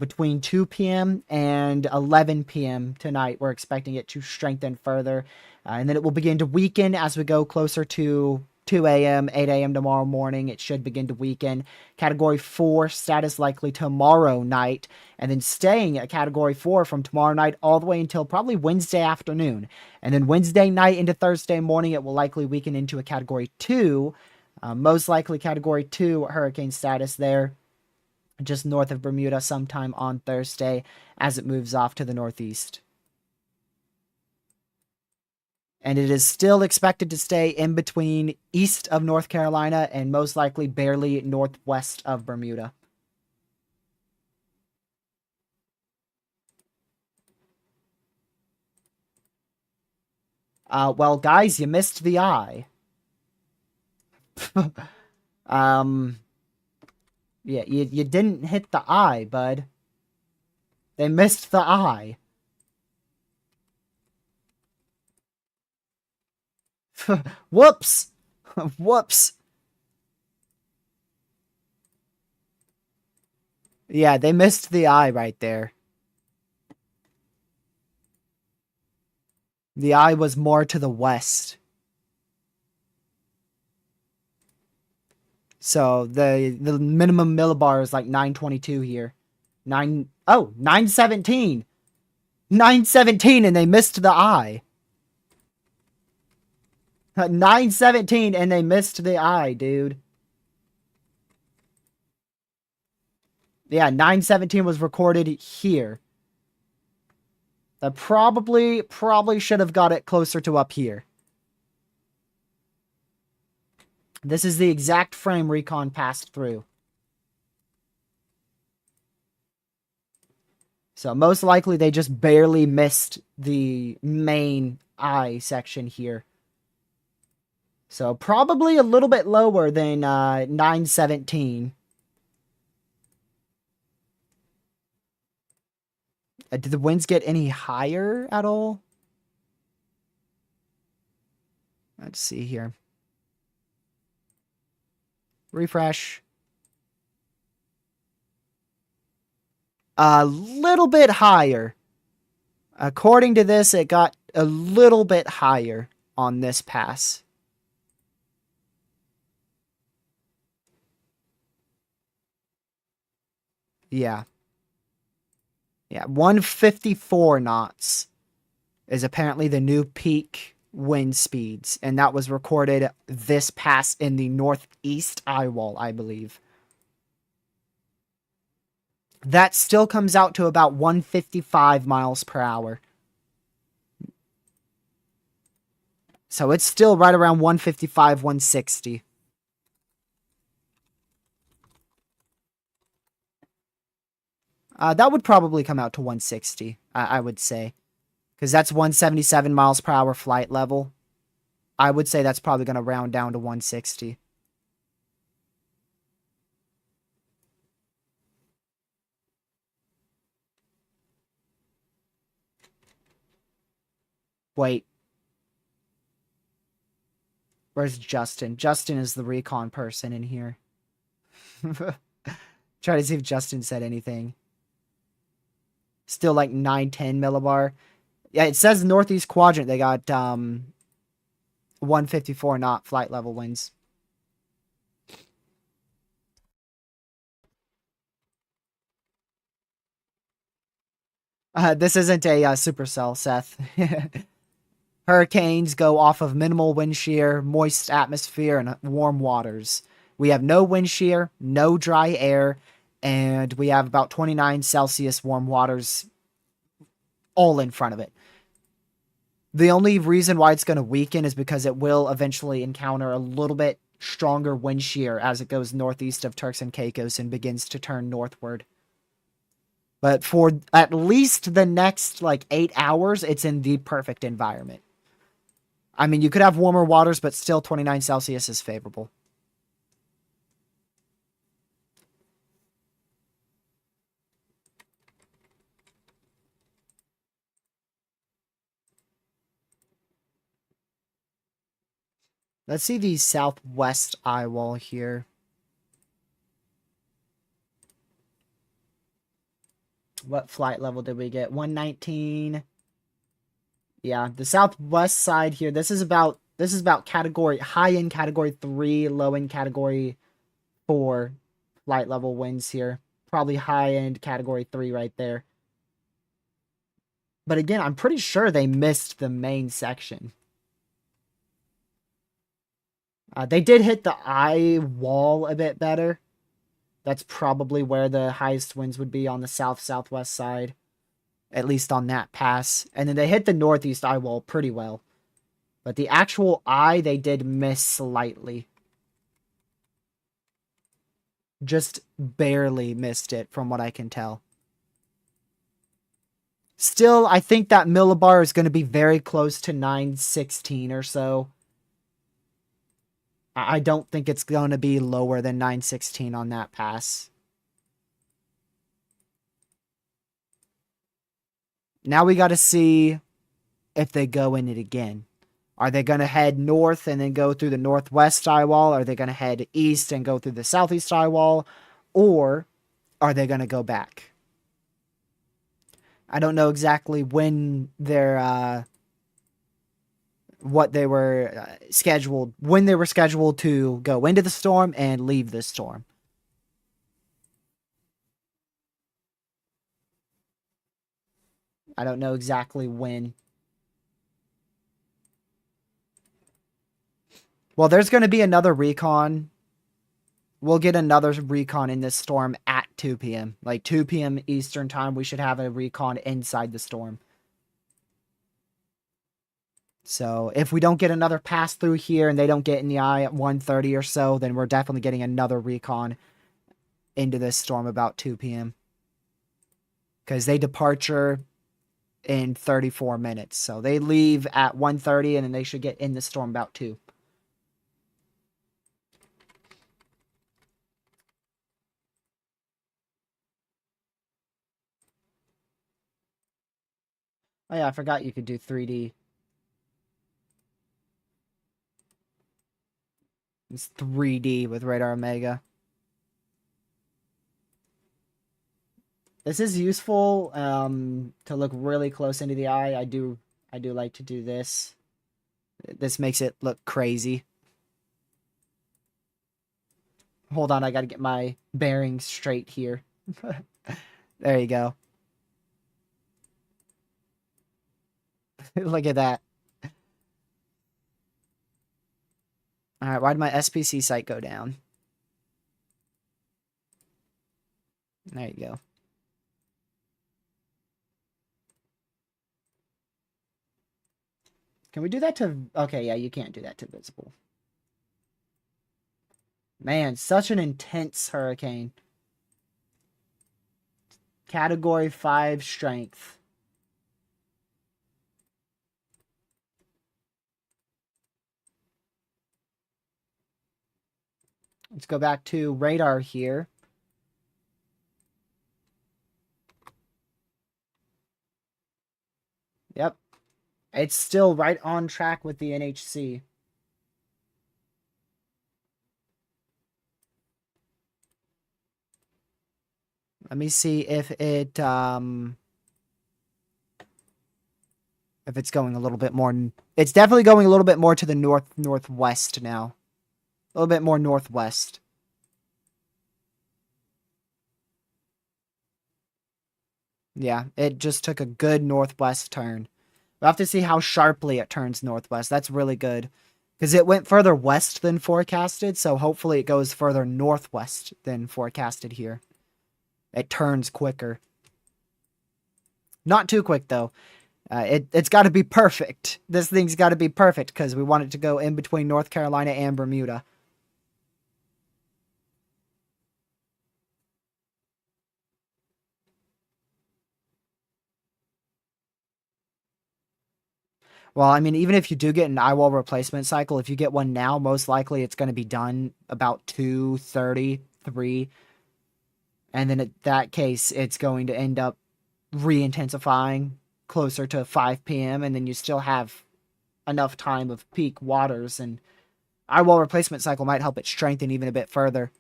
between 2 p.m. and 11 p.m. tonight. We're expecting it to strengthen further, and then it will begin to weaken as we go closer to 2 a.m., 8 a.m. tomorrow morning. It should begin to weaken. Category 4 status likely tomorrow night, and then staying at Category 4 from tomorrow night all the way until probably Wednesday afternoon. And then Wednesday night into Thursday morning, it will likely weaken into a Category 2, most likely Category 2 hurricane status there, just north of Bermuda sometime on Thursday as it moves off to the northeast. And it is still expected to stay in between east of North Carolina and most likely barely northwest of Bermuda. Well, guys, you missed the eye. Yeah, you didn't hit the eye, bud. They missed the eye. Whoops! Whoops! Yeah, they missed the eye right there. The eye was more to the west. So the minimum millibar is like 922 here. 917. 917 and they missed the eye. 917 and they missed the eye, dude. Yeah, 917 was recorded here. I probably should have got it closer to up here. This is the exact frame Recon passed through. So most likely they just barely missed the main eye section here. So probably a little bit lower than 917. Did the winds get any higher at all? Let's see here. Refresh. A little bit higher. According to this, it got a little bit higher on this pass. Yeah. Yeah, 154 knots is apparently the new peak wind speeds, and that was recorded this pass in the northeast eye wall, I believe. That still comes out to about 155 miles per hour. So it's still right around 155, 160. That would probably come out to 160, I would say. Because that's 177 miles per hour flight level. I would say that's probably going to round down to 160. Wait. Where's Justin? Justin is the recon person in here. Try to see if Justin said anything. Still like 910 millibar. Yeah, it says northeast quadrant. They got 154 knot flight level winds. This isn't a supercell, Seth. Hurricanes go off of minimal wind shear, moist atmosphere, and warm waters. We have no wind shear, no dry air, and we have about 29 Celsius warm waters all in front of it. The only reason why it's going to weaken is because it will eventually encounter a little bit stronger wind shear as it goes northeast of Turks and Caicos and begins to turn northward. But for at least the next, 8 hours, it's in the perfect environment. I mean, you could have warmer waters, but still 29 Celsius is favorable. Let's see the southwest eye wall here. What flight level did we get? 119. Yeah, the southwest side here. This is about category high in category 3, low in category 4 flight level winds here. Probably high end category 3 right there. But again, I'm pretty sure they missed the main section. They did hit the eye wall a bit better. That's probably where the highest winds would be on the southwest side. At least on that pass. And then they hit the northeast eye wall pretty well. But the actual eye, they did miss slightly. Just barely missed it from what I can tell. Still, I think that millibar is going to be very close to 916 or so. I don't think it's going to be lower than 916 on that pass. Now we got to see if they go in it again. Are they going to head north and then go through the northwest eye wall? Are they going to head east and go through the southeast eye wall? Or are they going to go back? I don't know exactly when they're what they were scheduled, when they were scheduled to go into the storm and leave the storm. I don't know exactly when. Well, there's going to be another recon. We'll get another recon in this storm at 2 p.m. Like 2 p.m. Eastern time, we should have a recon inside the storm. So if we don't get another pass through here and they don't get in the eye at 1:30 or so, then we're definitely getting another recon into this storm about 2 p.m. Because they departure in 34 minutes. So they leave at 1:30 and then they should get in the storm about 2. Oh yeah, I forgot you could do 3D. It's 3D with Radar Omega. This is useful to look really close into the eye. I do like to do this. This makes it look crazy. Hold on, I gotta get my bearings straight here. There you go. Look at that. Alright, why did my SPC site go down? There you go. Can we do that to... Okay, yeah, you can't do that to visible. Man, such an intense hurricane. Category 5 strength. Let's go back to radar here. Yep. It's still right on track with the NHC. Let me see if it's going a little bit more. It's definitely going a little bit more to the northwest now. A little bit more northwest. Yeah, it just took a good northwest turn. We'll have to see how sharply it turns northwest. That's really good. Because it went further west than forecasted, so hopefully it goes further northwest than forecasted here. It turns quicker. Not too quick, though. It's got to be perfect. This thing's got to be perfect, because we want it to go in between North Carolina and Bermuda. Well, I mean, even if you do get an eye wall replacement cycle, if you get one now, most likely it's going to be done about 2:30, 3. And then in that case, it's going to end up re-intensifying closer to 5 p.m. And then you still have enough time of peak waters. And eye wall replacement cycle might help it strengthen even a bit further.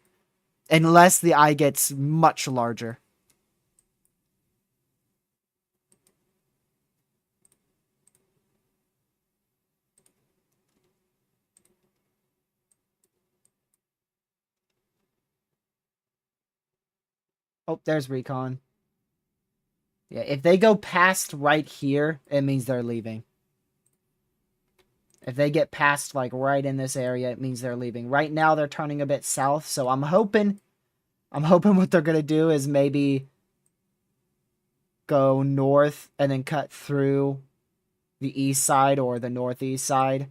Unless the eye gets much larger. Oh, there's Recon. Yeah, if they go past right here, it means they're leaving. If they get past, like, right in this area, it means they're leaving. Right now, they're turning a bit south, so I'm hoping what they're going to do is maybe go north and then cut through the east side or the northeast side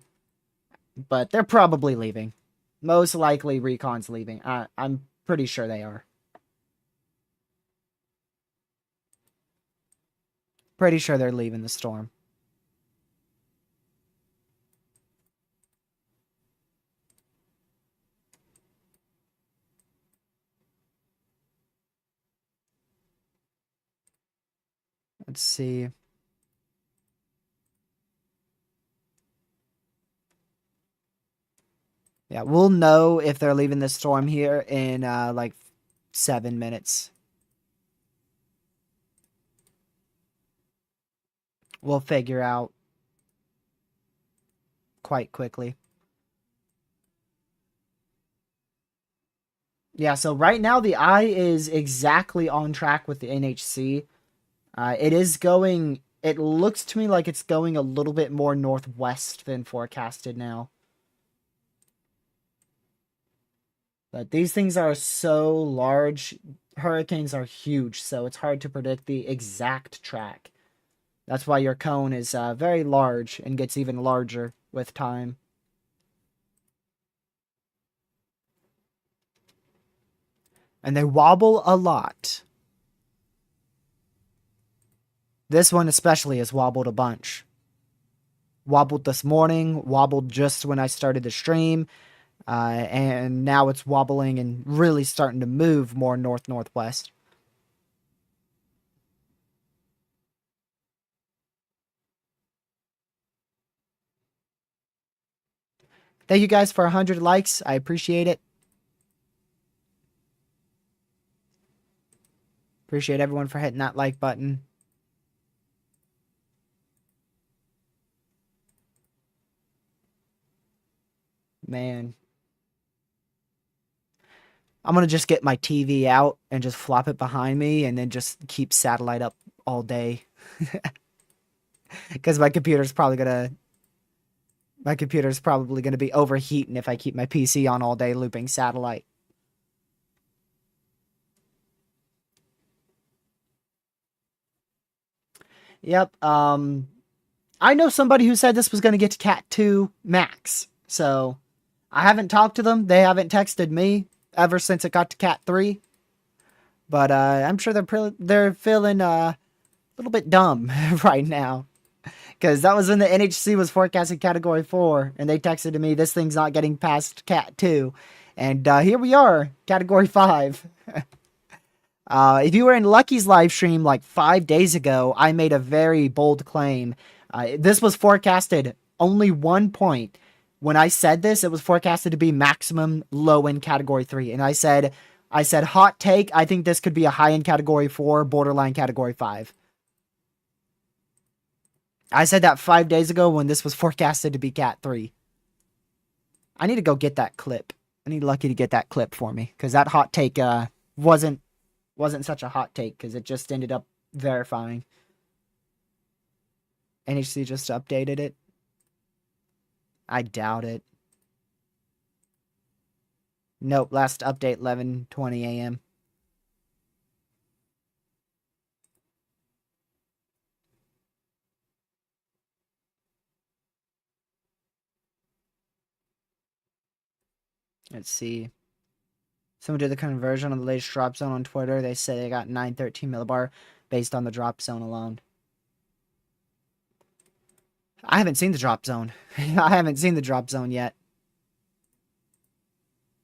But they're probably leaving. Most likely Recon's leaving. I'm pretty sure they are. Pretty sure they're leaving the storm. Let's see. Yeah, we'll know if they're leaving the storm here in like 7 minutes. We'll figure out quite quickly. Yeah, so right now the eye is exactly on track with the NHC. It is going, it looks to me like it's going a little bit more northwest than forecasted now. But these things are so large. Hurricanes are huge, so it's hard to predict the exact track. That's why your cone is very large and gets even larger with time. And they wobble a lot. This one especially has wobbled a bunch. Wobbled this morning, wobbled just when I started the stream, and now it's wobbling and really starting to move more north-northwest. Thank you guys for 100 likes. I appreciate it. Appreciate everyone for hitting that like button. Man. I'm going to just get my TV out and just flop it behind me and then just keep satellite up all day. Because my computer's probably going to be overheating if I keep my PC on all day looping satellite. Yep. I know somebody who said this was going to get to Cat 2 Max. So I haven't talked to them. They haven't texted me ever since it got to Cat 3. But I'm sure they're feeling a little bit dumb right now. Because that was when the NHC was forecasting Category 4. And they texted to me, this thing's not getting past Cat 2. And here we are, Category 5. If you were in Lucky's live stream like 5 days ago, I made a very bold claim. This was forecasted only 1 point. When I said this, it was forecasted to be maximum low in Category 3. And I said, hot take, I think this could be a high in Category 4, borderline Category 5. I said that 5 days ago when this was forecasted to be Cat 3. I need to go get that clip. I need Lucky to get that clip for me. Because that hot take wasn't such a hot take. Because it just ended up verifying. NHC just updated it. I doubt it. Nope, last update 11:20 a.m. Let's see. Someone did the conversion on the latest drop zone on Twitter. They say they got 913 millibar based on the drop zone alone. I haven't seen the drop zone. I haven't seen the drop zone yet.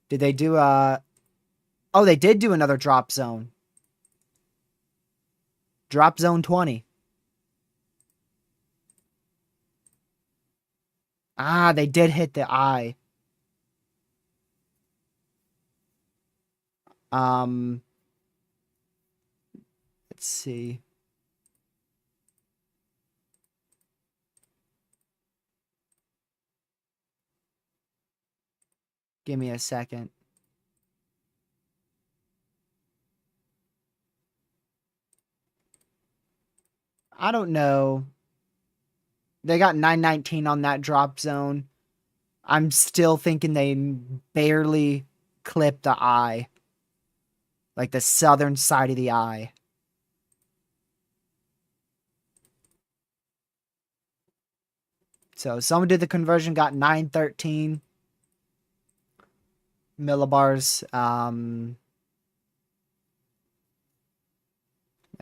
Did they do oh, they did do another drop zone. Drop zone 20. Ah, they did hit the eye. Let's see. Give me a second. I don't know. They got 919 on that drop zone. I'm still thinking they barely clipped the eye. Like the southern side of the eye. So someone did the conversion, got 913 millibars.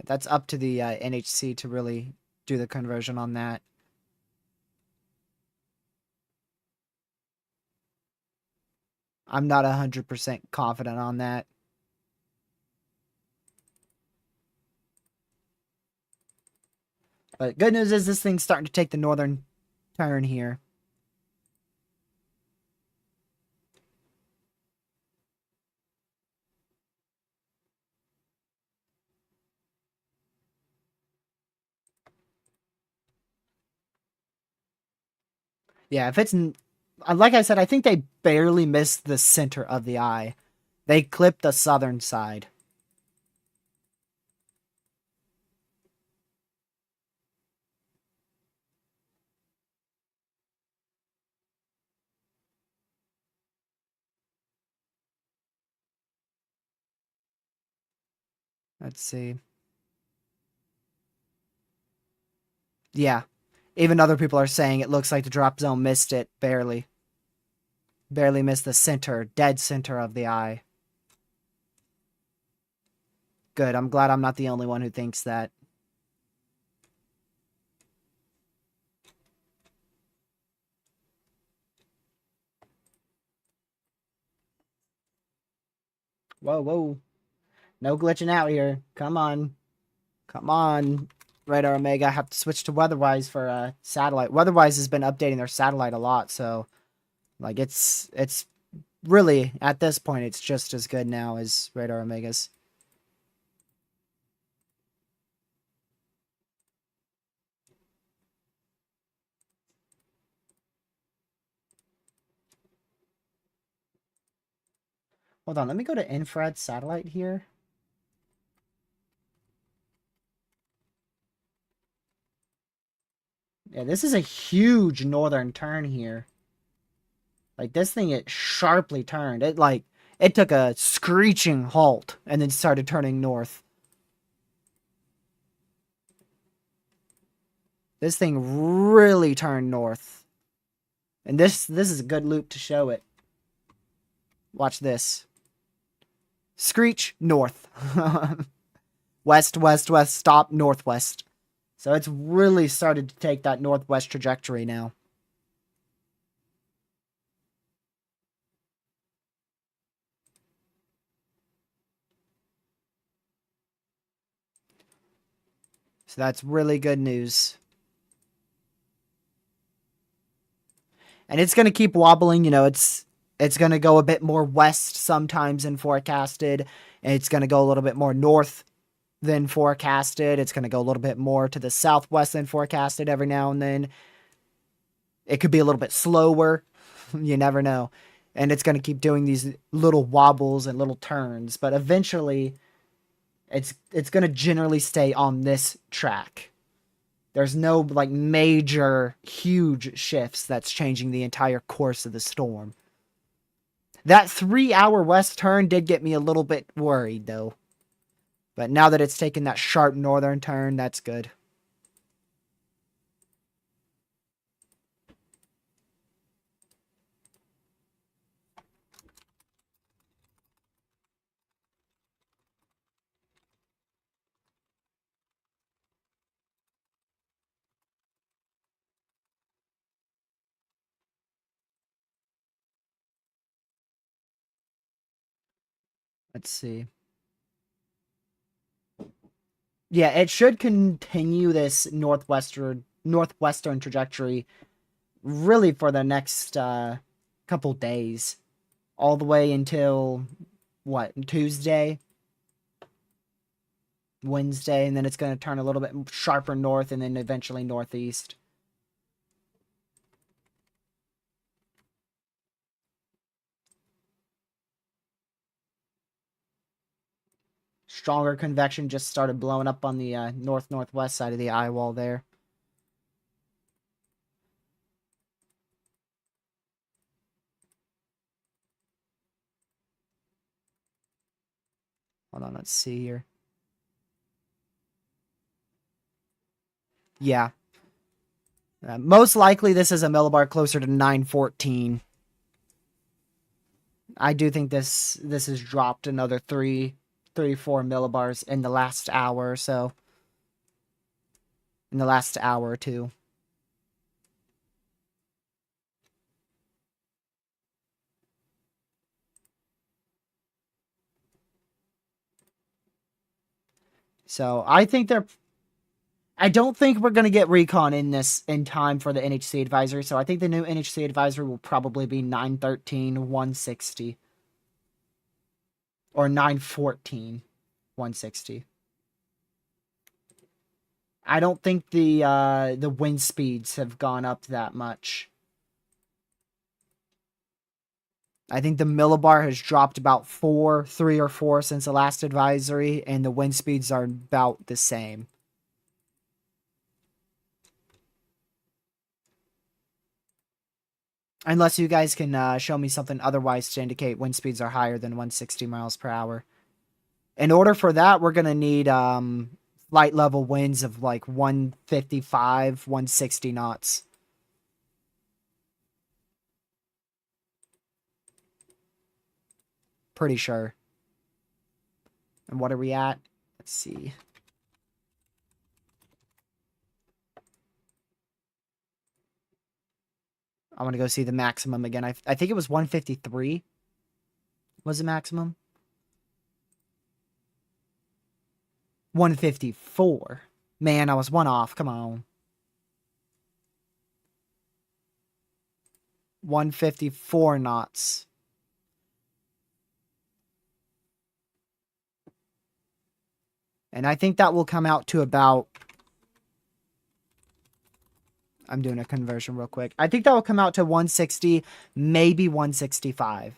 That's up to the NHC to really do the conversion on that. I'm not 100% confident on that. But good news is this thing's starting to take the northern turn here. Yeah, if it's... Like I said, I think they barely missed the center of the eye. They clipped the southern side. Let's see. Yeah. Even other people are saying it looks like the drop zone missed it. Barely. Barely missed the center, dead center of the eye. Good. I'm glad I'm not the only one who thinks that. Whoa, whoa. No glitching out here. Come on. Come on. Radar Omega. I have to switch to Weatherwise for satellite. Weatherwise has been updating their satellite a lot, so like it's really at this point it's just as good now as Radar Omega's. Hold on, let me go to infrared satellite here. Yeah, this is a huge northern turn here. Like this thing, it sharply turned. It took a screeching halt and then started turning north. This thing really turned north. And this is a good loop to show it. Watch this. Screech, north. West, west, west, stop, northwest. So it's really started to take that northwest trajectory now. So that's really good news. And it's going to keep wobbling, you know, it's going to go a bit more west sometimes than forecasted. And it's going to go a little bit more north than forecasted. It's going to go a little bit more to the southwest than forecasted every now and then. It could be a little bit slower. You never know. And it's going to keep doing these little wobbles and little turns. But eventually, it's going to generally stay on this track. There's no like major, huge shifts that's changing the entire course of the storm. That 3-hour west turn did get me a little bit worried, though. But now that it's taken that sharp northern turn, that's good. Let's see. Yeah, it should continue this northwestern trajectory really for the next couple days. All the way until, what, Tuesday? Wednesday, and then it's going to turn a little bit sharper north and then eventually northeast. Stronger convection just started blowing up on the north-northwest side of the eye wall there. Hold on, let's see here. Yeah. Most likely this is a millibar closer to 914. I do think this has dropped another 4 millibars in the last hour or so. In the last hour or two. So I think I don't think we're going to get Recon in this in time for the NHC advisory. So I think the new NHC advisory will probably be 913, 160. Or 914, 160. I don't think the wind speeds have gone up that much. I think the millibar has dropped about 3 or 4 since the last advisory, and the wind speeds are about the same. Unless you guys can show me something otherwise to indicate wind speeds are higher than 160 miles per hour. In order for that, we're going to need flight level winds of like 155, 160 knots. Pretty sure. And what are we at? Let's see. I want to go see the maximum again. I think it was 153 was the maximum. 154. Man, I was 1 off. Come on. 154 knots. And I think that will come out to about... I'm doing a conversion real quick. I think that will come out to 160, maybe 165.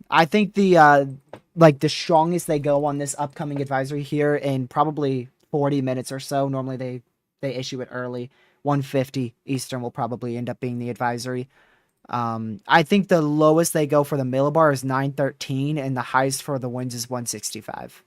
I think the strongest they go on this upcoming advisory here in probably 40 minutes or so. Normally they issue it early. 150 Eastern will probably end up being the advisory. I think the lowest they go for the millibar is 913, and the highest for the winds is 165.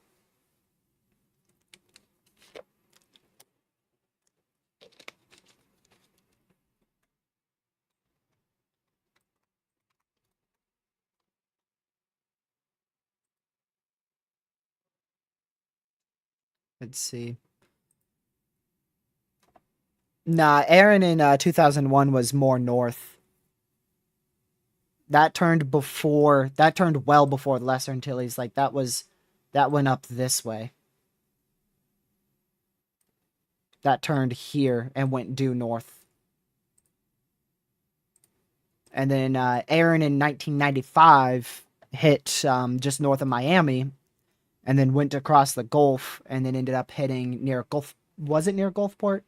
Let's see. Nah, Erin in 2001 was more north. That turned well before the Lesser Antilles. Like that went up this way. That turned here and went due north. And then Erin in 1995 hit just north of Miami, and then went across the Gulf, and then ended up hitting near Gulf. Was it near Gulfport?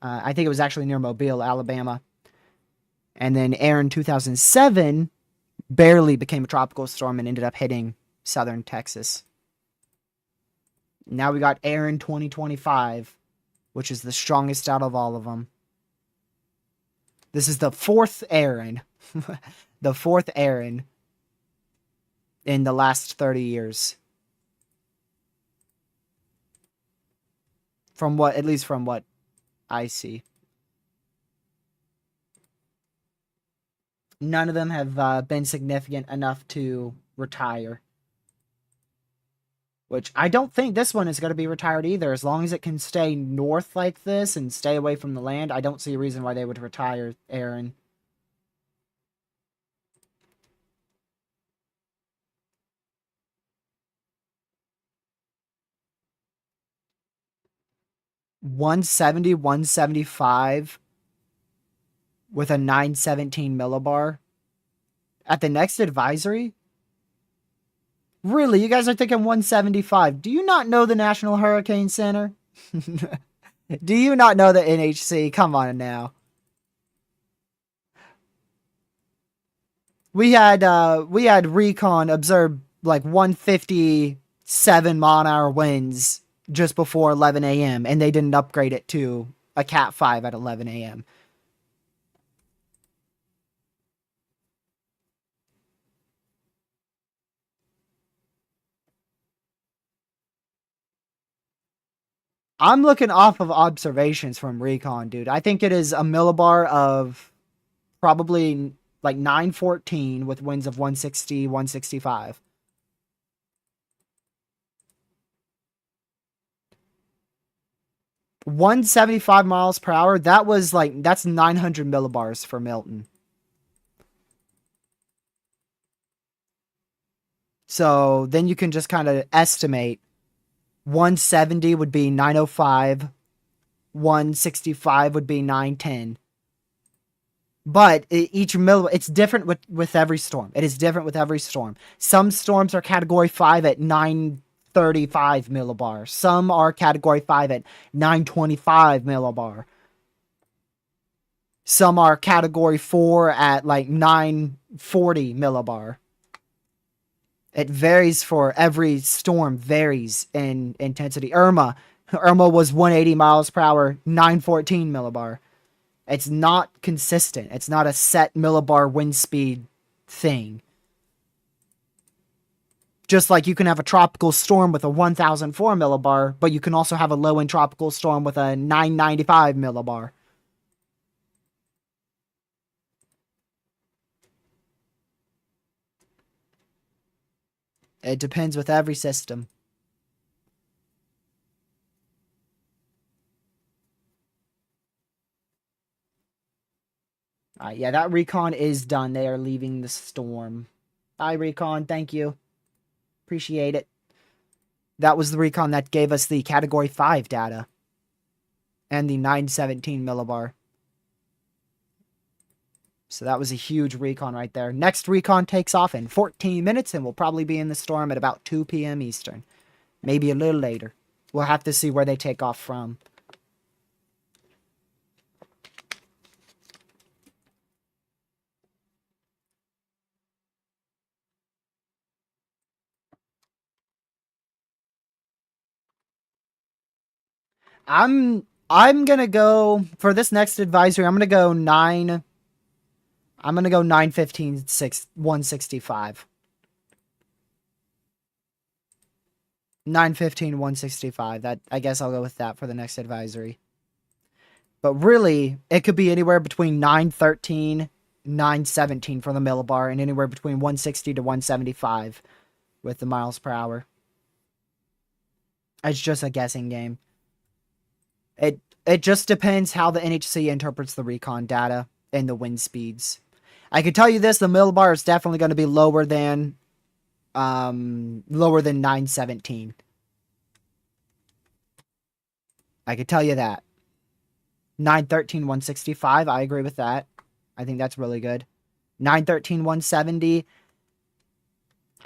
I think it was actually near Mobile, Alabama. And then Erin 2007 barely became a tropical storm and ended up hitting southern Texas. Now we got Erin 2025, which is the strongest out of all of them. This is the 4th Erin. The 4th Erin in the last 30 years. At least from what I see. None of them have been significant enough to retire. Which I don't think this one is going to be retired either. As long as it can stay north like this and stay away from the land, I don't see a reason why they would retire Erin. $170, 175 with a 917 millibar at the next advisory? Really? You guys are thinking 175. Do you not know the National Hurricane Center? Do you not know the NHC? Come on now. We had Recon observe like 157 mile an hour winds just before 11 a.m. and they didn't upgrade it to a Cat 5 at 11 a.m. I'm looking off of observations from Recon, dude. I think it is a millibar of probably like 914 with winds of 160, 165. $175 miles per hour. That's 900 millibars for Milton. So then you can just kind of estimate 170 would be 905, 165 would be 910. But it's different with every storm. It is different with every storm. Some storms are category 5 at 935 millibar. Some are category 5 at 925 millibar. Some are category 4 at like 940 millibar. It varies for every storm, varies in intensity. Irma was 180 miles per hour, 914 millibar. It's not consistent. It's not a set millibar wind speed thing. Just like you can have a tropical storm with a 1004 millibar, but you can also have a low-end tropical storm with a 995 millibar. It depends with every system. Yeah, that recon is done. They are leaving the storm. Bye, recon. Thank you. Appreciate it. That was the recon that gave us the category 5 data. And the 917 millibar. So that was a huge recon right there. Next recon takes off in 14 minutes and we'll probably be in the storm at about 2 p.m. Eastern. Maybe a little later. We'll have to see where they take off from. I'm gonna go for this next advisory. I'm gonna go 915 165. 915 165. That I guess I'll go with that for the next advisory. But really, it could be anywhere between 913, 917 for the millibar, and anywhere between 160 to 175 with the miles per hour. It's just a guessing game. It just depends how the NHC interprets the recon data and the wind speeds. I can tell you this: the millibar is definitely going to be lower than 917. I could tell you that. 913 165. I agree with that. I think that's really good. 913 170.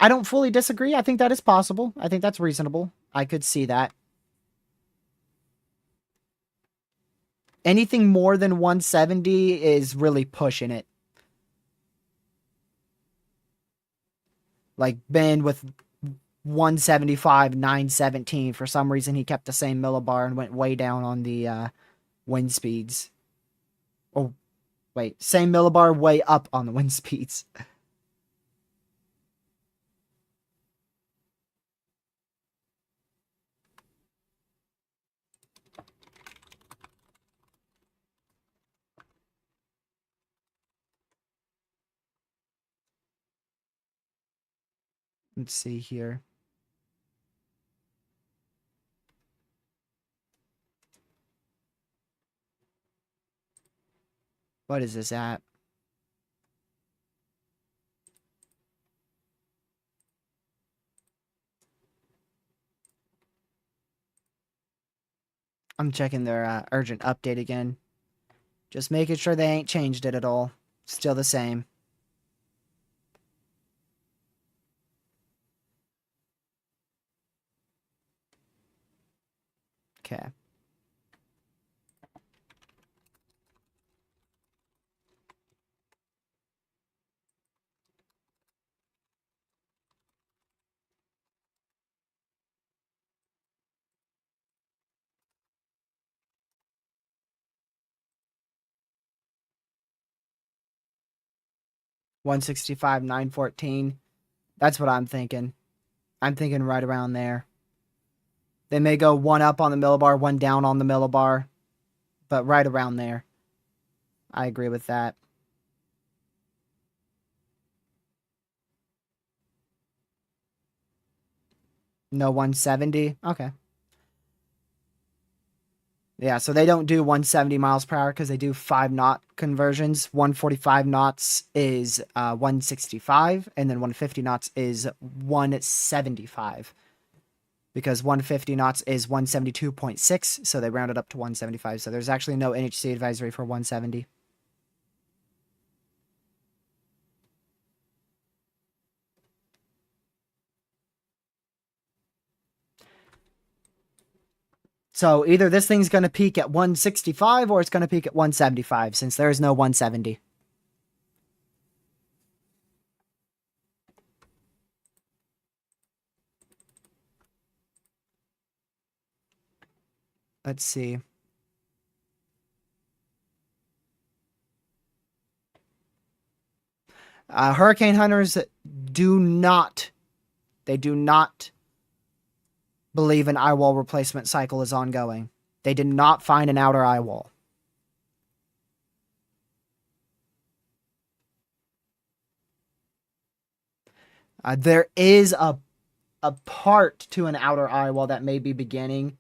I don't fully disagree. I think that is possible. I think that's reasonable. I could see that. Anything more than 170 is really pushing it. Like Ben with 175, 917. For some reason, he kept the same millibar and went way down on the wind speeds. Oh, wait. Same millibar, way up on the wind speeds. Let's see here. What is this at? I'm checking their urgent update again. Just making sure they ain't changed it at all. Still the same. Okay. $165, $914. That's what I'm thinking. I'm thinking right around there. They may go one up on the millibar, one down on the millibar, but right around there. I agree with that. No 170? Okay. Yeah, so they don't do 170 miles per hour because they do 5-knot conversions. 145 knots is 165, and then 150 knots is 175. Because 150 knots is 172.6, so they round it up to 175. So there's actually no NHC advisory for 170. So either this thing's going to peak at 165 or it's going to peak at 175 since there is no 170. Let's see. Hurricane hunters do not believe an eye wall replacement cycle is ongoing. They did not find an outer eye wall. There is a part to an outer eye wall that may be beginning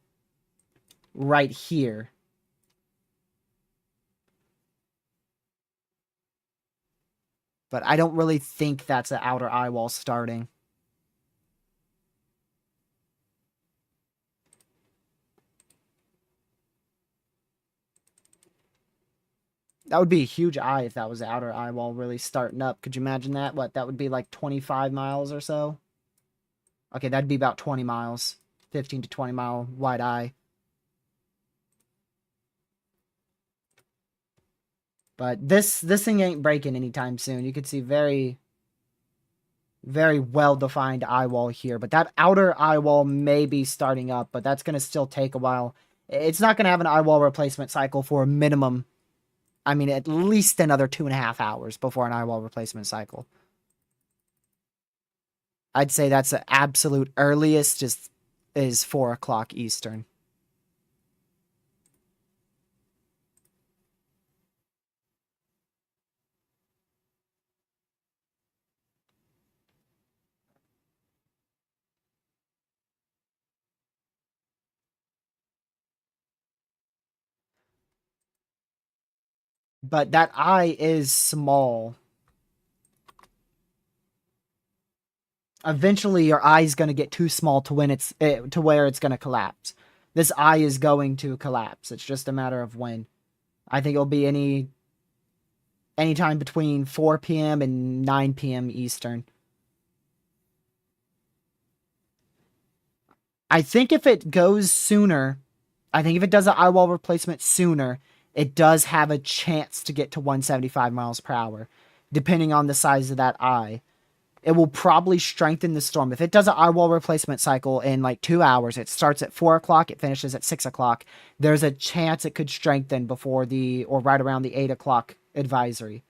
right here. But I don't really think that's an outer eye wall starting. That would be a huge eye if that was the outer eye wall really starting up. Could you imagine that? What, that would be like 25 miles or so? Okay, that'd be about 20 miles. 15 to 20 mile wide eye. But this thing ain't breaking anytime soon. You could see very, very well-defined eye wall here. But that outer eye wall may be starting up, but that's going to still take a while. It's not going to have an eye wall replacement cycle for a minimum, I mean, at least another 2.5 hours before an eye wall replacement cycle. I'd say that's the absolute earliest is 4 o'clock Eastern. But that eye is small. Eventually, your eye is going to get too small to to where it's going to collapse. This eye is going to collapse. It's just a matter of when. I think it'll be anytime between 4 p.m. and 9 p.m. Eastern. I think if it goes sooner, I think if it does an eye wall replacement sooner, it does have a chance to get to 175 miles per hour, depending on the size of that eye. It will probably strengthen the storm. If it does an eye wall replacement cycle in like 2 hours, it starts at 4 o'clock, it finishes at 6 o'clock, there's a chance it could strengthen before or right around the 8 o'clock advisory.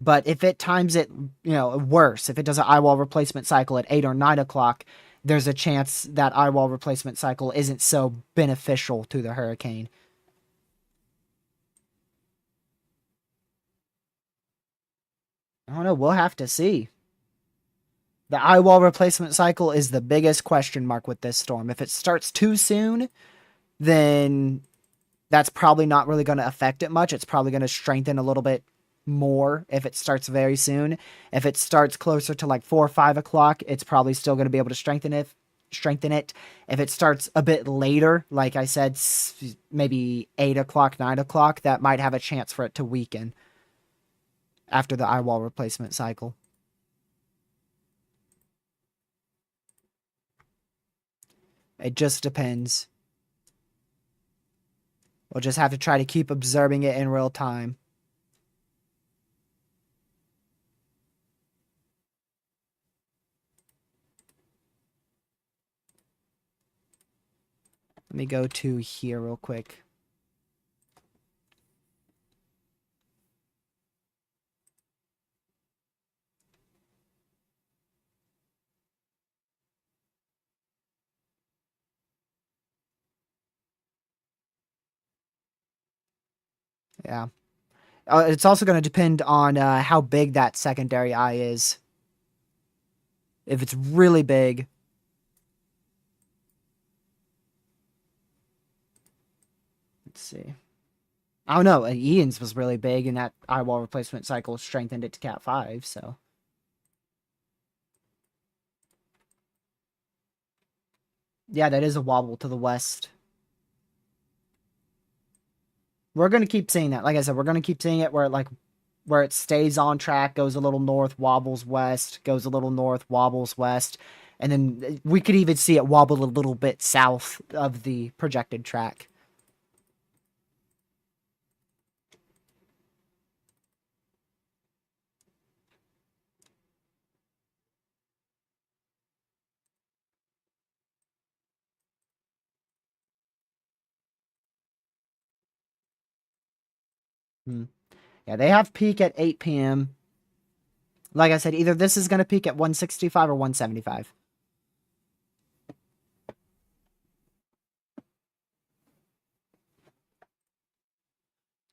But if it times it, worse, if it does an eye wall replacement cycle at 8 or 9 o'clock, there's a chance that eye wall replacement cycle isn't so beneficial to the hurricane. I don't know. We'll have to see. The eye wall replacement cycle is the biggest question mark with this storm. If it starts too soon, then that's probably not really going to affect it much. It's probably going to strengthen a little bit more if it starts very soon. If it starts closer to like 4 or 5 o'clock, it's probably still going to be able to strengthen it. If it starts a bit later, like I said, maybe 8 o'clock, 9 o'clock, that might have a chance for it to weaken after the eye wall replacement cycle. It just depends. We'll just have to try to keep observing it in real time. Let me go to here real quick. Yeah. It's also going to depend on how big that secondary eye is. If it's really big. Let's see. I don't know. Ian's was really big, and that eye wall replacement cycle strengthened it to Cat 5, so. Yeah, that is a wobble to the west. We're going to keep seeing that. Like I said, we're going to keep seeing it where it stays on track, goes a little north, wobbles west, goes a little north, wobbles west, and then we could even see it wobble a little bit south of the projected track. Hmm. Yeah, they have peak at 8 p.m. Like I said, either this is going to peak at 165 or 175.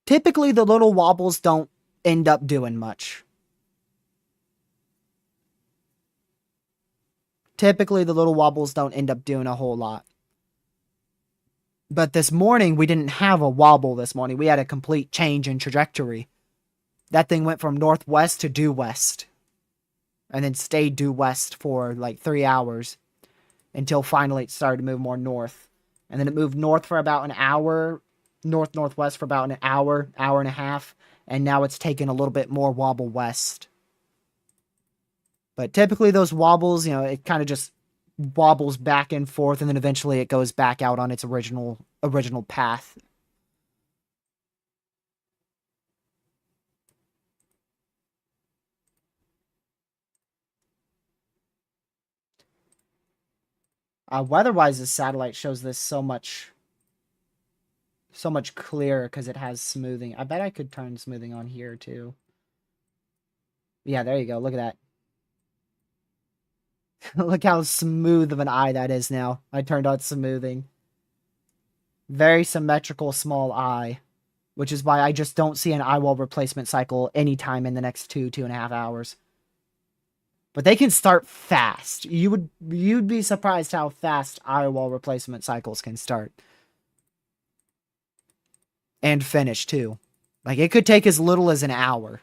Typically, the little wobbles don't end up doing much. Typically, the little wobbles don't end up doing a whole lot. But this morning, we didn't have a wobble this morning. We had a complete change in trajectory. That thing went from northwest to due west. And then stayed due west for like 3 hours until finally it started to move more north. And then it moved north for about an hour, north-northwest for about an hour, hour and a half. And now it's taken a little bit more wobble west. But typically those wobbles, it kind of just wobbles back and forth, and then eventually it goes back out on its original path. Weather-wise, this satellite shows this so much clearer because it has smoothing. I bet I could turn smoothing on here too. Yeah, there you go. Look at that. Look how smooth of an eye that is now. I turned on smoothing. Very symmetrical small eye, which is why I just don't see an eye wall replacement cycle anytime in the next 2.5 hours. But they can start fast. You'd be surprised how fast eye wall replacement cycles can start. And finish too. Like it could take as little as an hour.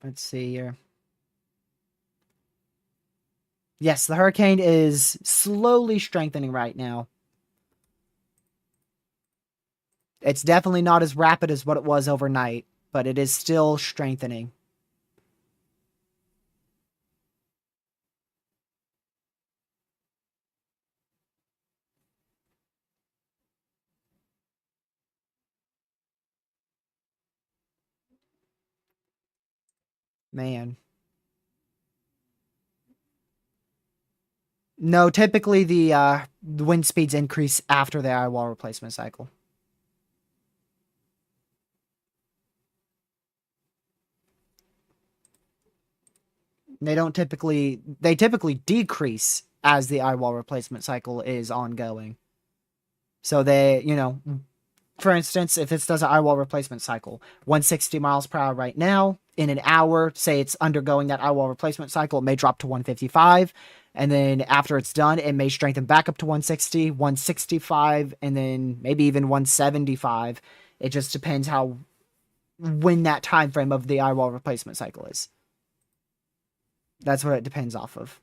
Let's see here. Yes, the hurricane is slowly strengthening right now. It's definitely not as rapid as what it was overnight, but it is still strengthening. Man. No, typically the wind speeds increase after the eye wall replacement cycle. They typically decrease as the eye wall replacement cycle is ongoing. So for instance, if this does an eye wall replacement cycle, 160 miles per hour right now, in an hour, say it's undergoing that eye wall replacement cycle, it may drop to 155. And then after it's done, it may strengthen back up to 160, 165, and then maybe even 175. It just depends when that time frame of the eye wall replacement cycle is. That's what it depends off of.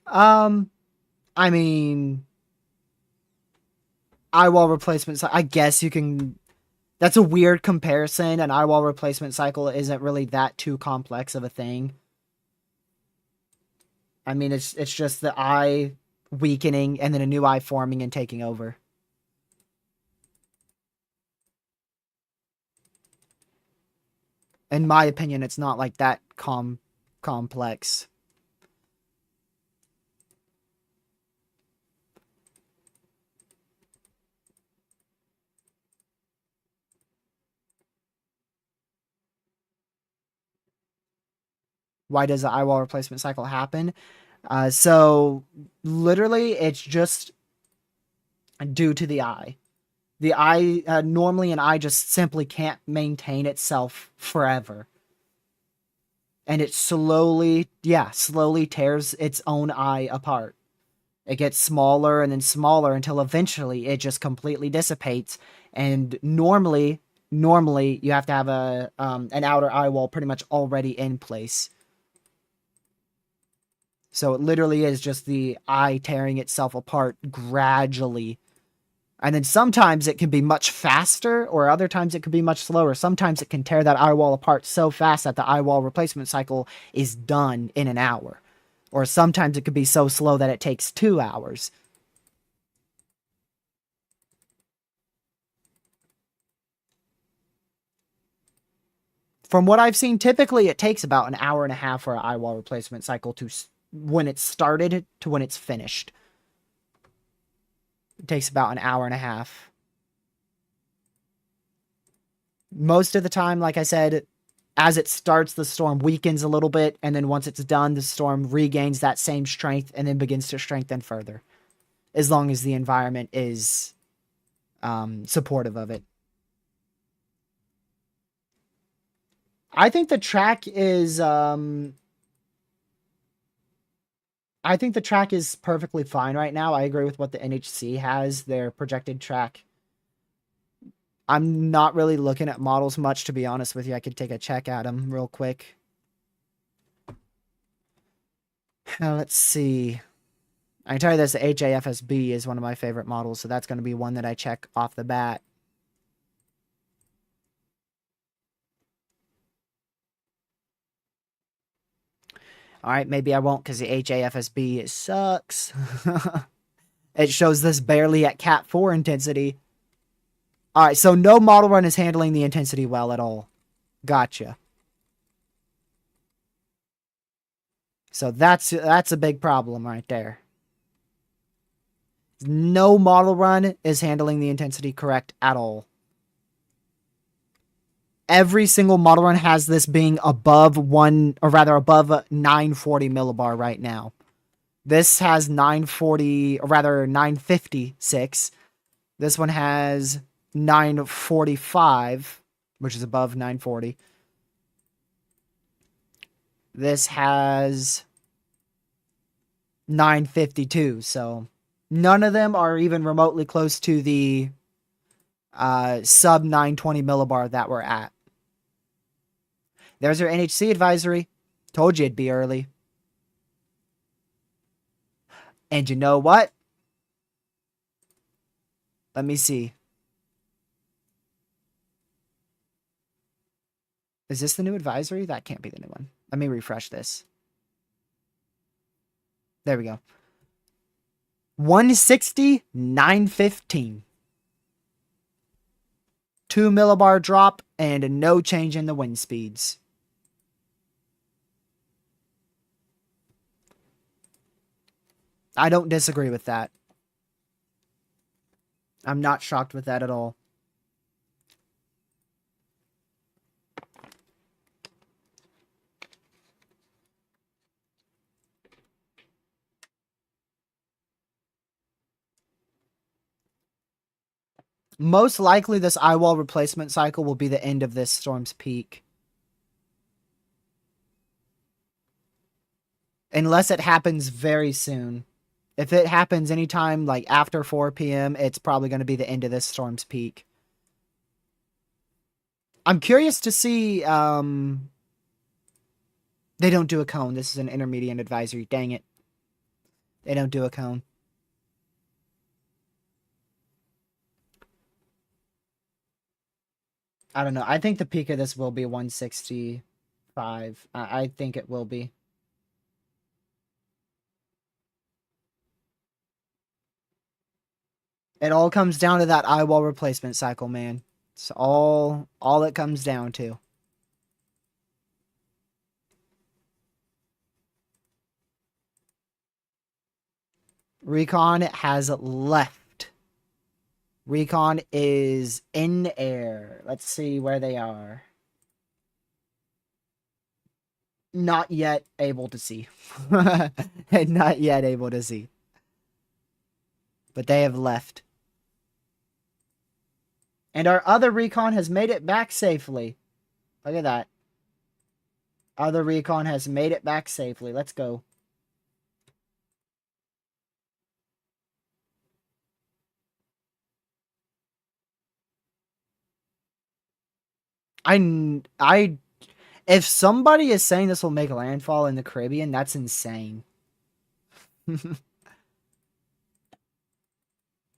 Um, I mean, eye wall replacement. I guess you can. That's a weird comparison. An eye wall replacement cycle isn't really that too complex of a thing. I mean, it's just the eye weakening and then a new eye forming and taking over. In my opinion, it's not like that complex. Why does the eye wall replacement cycle happen? So literally it's just due to the eye. The eye, normally an eye just simply can't maintain itself forever. And it slowly tears its own eye apart. It gets smaller and then smaller until eventually it just completely dissipates. And normally you have to have an outer eye wall pretty much already in place. So it literally is just the eye tearing itself apart gradually. And then sometimes it can be much faster, or other times it could be much slower. Sometimes it can tear that eye wall apart so fast that the eye wall replacement cycle is done in an hour. Or sometimes it could be so slow that it takes 2 hours. From what I've seen, typically it takes about an hour and a half for an eye wall replacement cycle to when it's started to when it's finished. It takes about an hour and a half. Most of the time, like I said, as it starts, the storm weakens a little bit, and then once it's done, the storm regains that same strength and then begins to strengthen further, as long as the environment is supportive of it. I think the track is perfectly fine right now. I agree with what the NHC has, their projected track. I'm not really looking at models much, to be honest with you. I could take a check at them real quick. Let's see. I can tell you this, the HAFSB is one of my favorite models, so that's going to be one that I check off the bat. Alright, maybe I won't because the HAFSB sucks. It shows this barely at Cat 4 intensity. Alright, so no model run is handling the intensity well at all. Gotcha. So that's a big problem right there. No model run is handling the intensity correct at all. Every single model run has this being above 940 millibar right now. This has 956. This one has 945, which is above 940. This has 952, so none of them are even remotely close to the sub 920 millibar that we're at. There's our NHC advisory. Told you it'd be early. And you know what? Let me see. Is this the new advisory? That can't be the new one. Let me refresh this. There we go. 160, 915. 2 millibar drop and no change in the wind speeds. I don't disagree with that. I'm not shocked with that at all. Most likely this eye wall replacement cycle will be the end of this storm's peak. Unless it happens very soon. If it happens anytime like after 4 p.m., it's probably going to be the end of this storm's peak. I'm curious to see, they don't do a cone. This is an intermediate advisory. Dang it. They don't do a cone. I don't know. I think the peak of this will be 165. I think it will be. It all comes down to that eye wall replacement cycle, man. It's all it comes down to. Recon has left. Recon is in air. Let's see where they are. not yet able to see. Not yet able to see. But they have left. And our other recon has made it back safely. Look at that. Other recon has made it back safely. Let's go. If somebody is saying this will make landfall in the Caribbean, that's insane.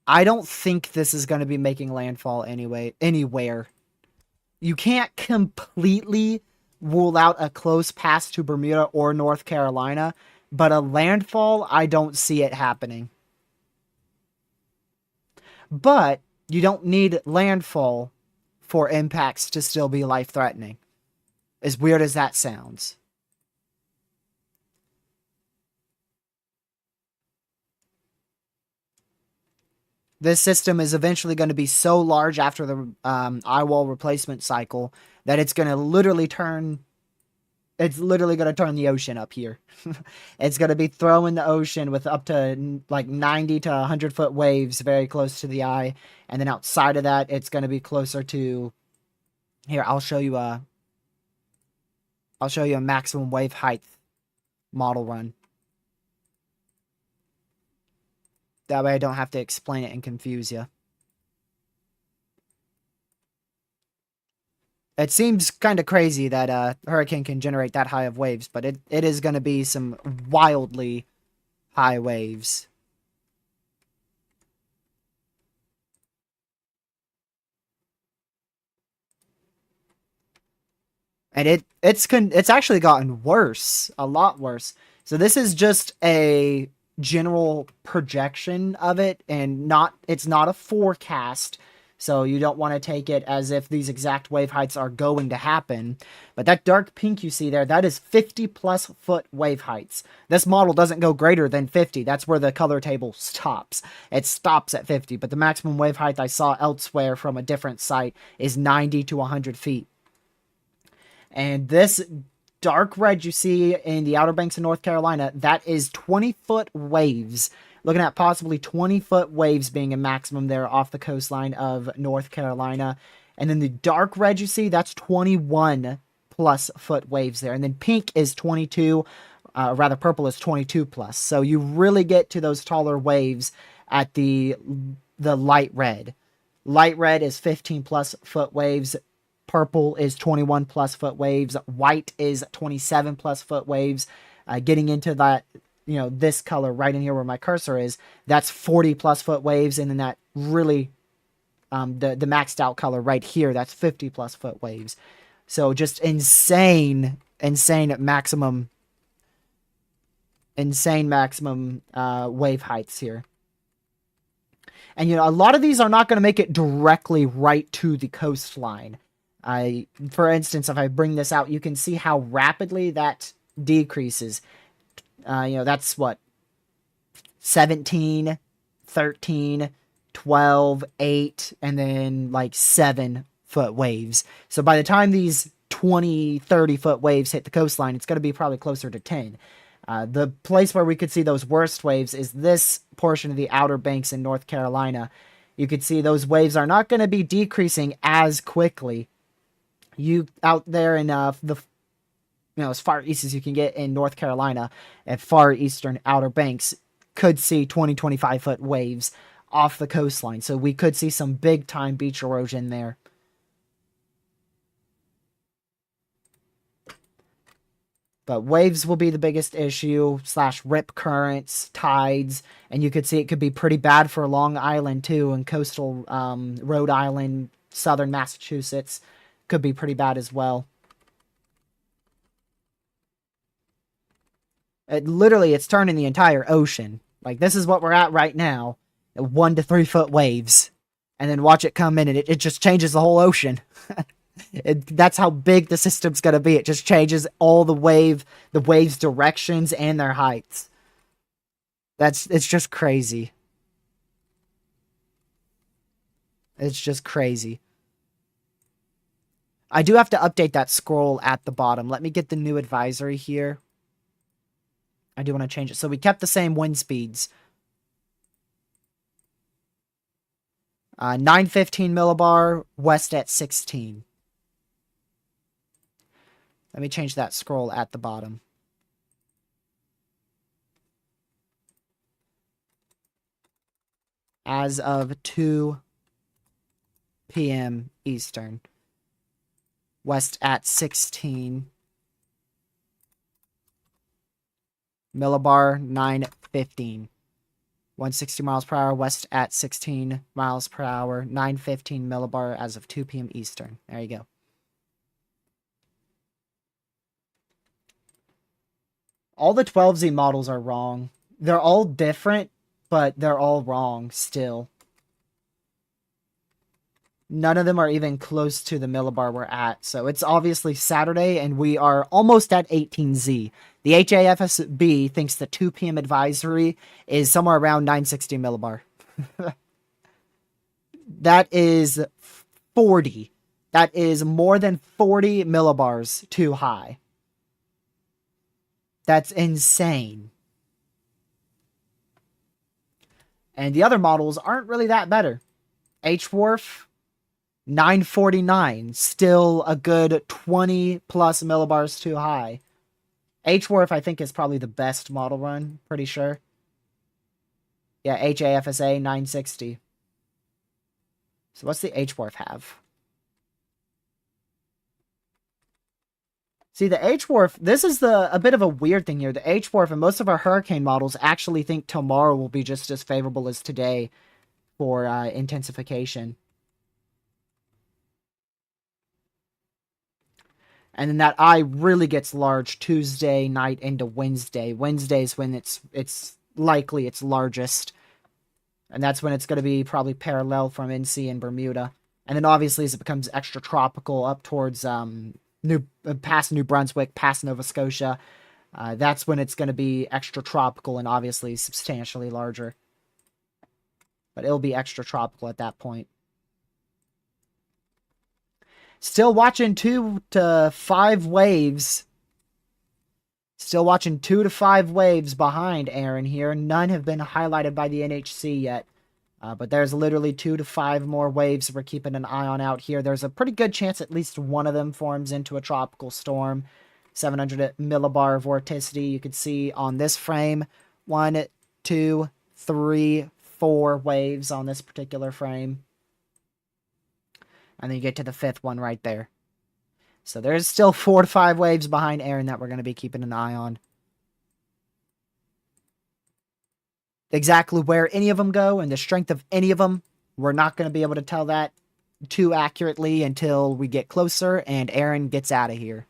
I don't think this is going to be making landfall anywhere. You can't completely rule out a close pass to Bermuda or North Carolina, but a landfall, I don't see it happening. But you don't need landfall for impacts to still be life-threatening. As weird as that sounds. This system is eventually going to be so large after the eyewall replacement cycle that it's going to literally turn... It's literally going to turn the ocean up here. It's going to be throwing the ocean with up to like 90 to 100 foot waves very close to the eye. And then outside of that, it's going to be closer to... Here, I'll show you a maximum wave height model run. That way I don't have to explain it and confuse you. It seems kind of crazy that a hurricane can generate that high of waves, but it is going to be some wildly high waves. And it's actually gotten worse, a lot worse. So this is just a general projection of it, and it's not a forecast. So you don't want to take it as if these exact wave heights are going to happen. But that dark pink you see there, that is 50 plus foot wave heights. This model doesn't go greater than 50. That's where the color table stops. It stops at 50, but the maximum wave height I saw elsewhere from a different site is 90 to 100 feet. And this dark red you see in the Outer Banks of North Carolina, that is 20-foot waves. Looking at possibly 20-foot waves being a maximum there off the coastline of North Carolina. And then the dark red you see, that's 21 plus foot waves there. And then pink is 22, rather purple is 22 plus. So you really get to those taller waves at the light red. Light red is 15 plus foot waves. Purple is 21 plus foot waves. White is 27 plus foot waves. Getting into that, this color right in here where my cursor is, that's 40 plus foot waves. And then that really, the maxed out color right here, that's 50 plus foot waves. So just insane maximum wave heights here. And, a lot of these are not going to make it directly right to the coastline. For instance, if I bring this out, you can see how rapidly that decreases. That's what, 17, 13, 12, 8, and then like 7 foot waves. So by the time these 20, 30 foot waves hit the coastline, it's going to be probably closer to 10. The place where we could see those worst waves is this portion of the Outer Banks in North Carolina. You could see those waves are not going to be decreasing as quickly. You out there in as far east as you can get in North Carolina at far eastern Outer Banks could see 20, 25 foot waves off the coastline. So we could see some big time beach erosion there. But waves will be the biggest issue, / rip currents, tides, and you could see it could be pretty bad for Long Island too, and coastal Rhode Island, southern Massachusetts. Could be pretty bad as well. It's turning the entire ocean. Like, this is what we're at right now. 1 to 3 foot waves. And then watch it come in and it just changes the whole ocean. That's how big the system's going to be. It just changes all the waves' directions and their heights. It's just crazy. It's just crazy. I do have to update that scroll at the bottom. Let me get the new advisory here. I do want to change it. So we kept the same wind speeds. 915 millibar, west at 16. Let me change that scroll at the bottom. As of 2 p.m. Eastern. West at 16. Millibar 915. 160 miles per hour, west at 16 miles per hour, 915 millibar as of 2 p.m. Eastern. There you go. All the 12Z models are wrong. They're all different, but they're all wrong still. None of them are even close to the millibar we're at. So it's obviously Saturday, and we are almost at 18Z. The HAFSB thinks the 2 p.m. advisory is somewhere around 960 millibar. That is 40. That is more than 40 millibars too high. That's insane. And the other models aren't really that better. H-Wharf, 949, still a good 20 plus millibars too high. H-Wharf, I think, is probably the best model run, pretty sure. Yeah, HAFSA, 960. So what's the H-Wharf have? See, the H-Wharf, this is a bit of a weird thing here. The H-Wharf and most of our Hurricane models actually think tomorrow will be just as favorable as today for intensification. And then that eye really gets large Tuesday night into Wednesday. Wednesday's when it's likely its largest. And that's when it's going to be probably parallel from NC and Bermuda. And then obviously as it becomes extra tropical up towards past New Brunswick, past Nova Scotia, that's when it's going to be extra tropical and obviously substantially larger. But it'll be extra tropical at that point. Still watching 2 to 5 waves. Still watching 2 to 5 waves behind Erin here. None have been highlighted by the NHC yet. But there's literally 2 to 5 more waves we're keeping an eye on out here. There's a pretty good chance at least one of them forms into a tropical storm. 700 millibar vorticity. You can see on this frame 1, 2, 3, 4 waves on this particular frame. And then you get to the 5th one right there. So there's still 4 to 5 waves behind Erin that we're going to be keeping an eye on. Exactly where any of them go and the strength of any of them, we're not going to be able to tell that too accurately until we get closer and Erin gets out of here.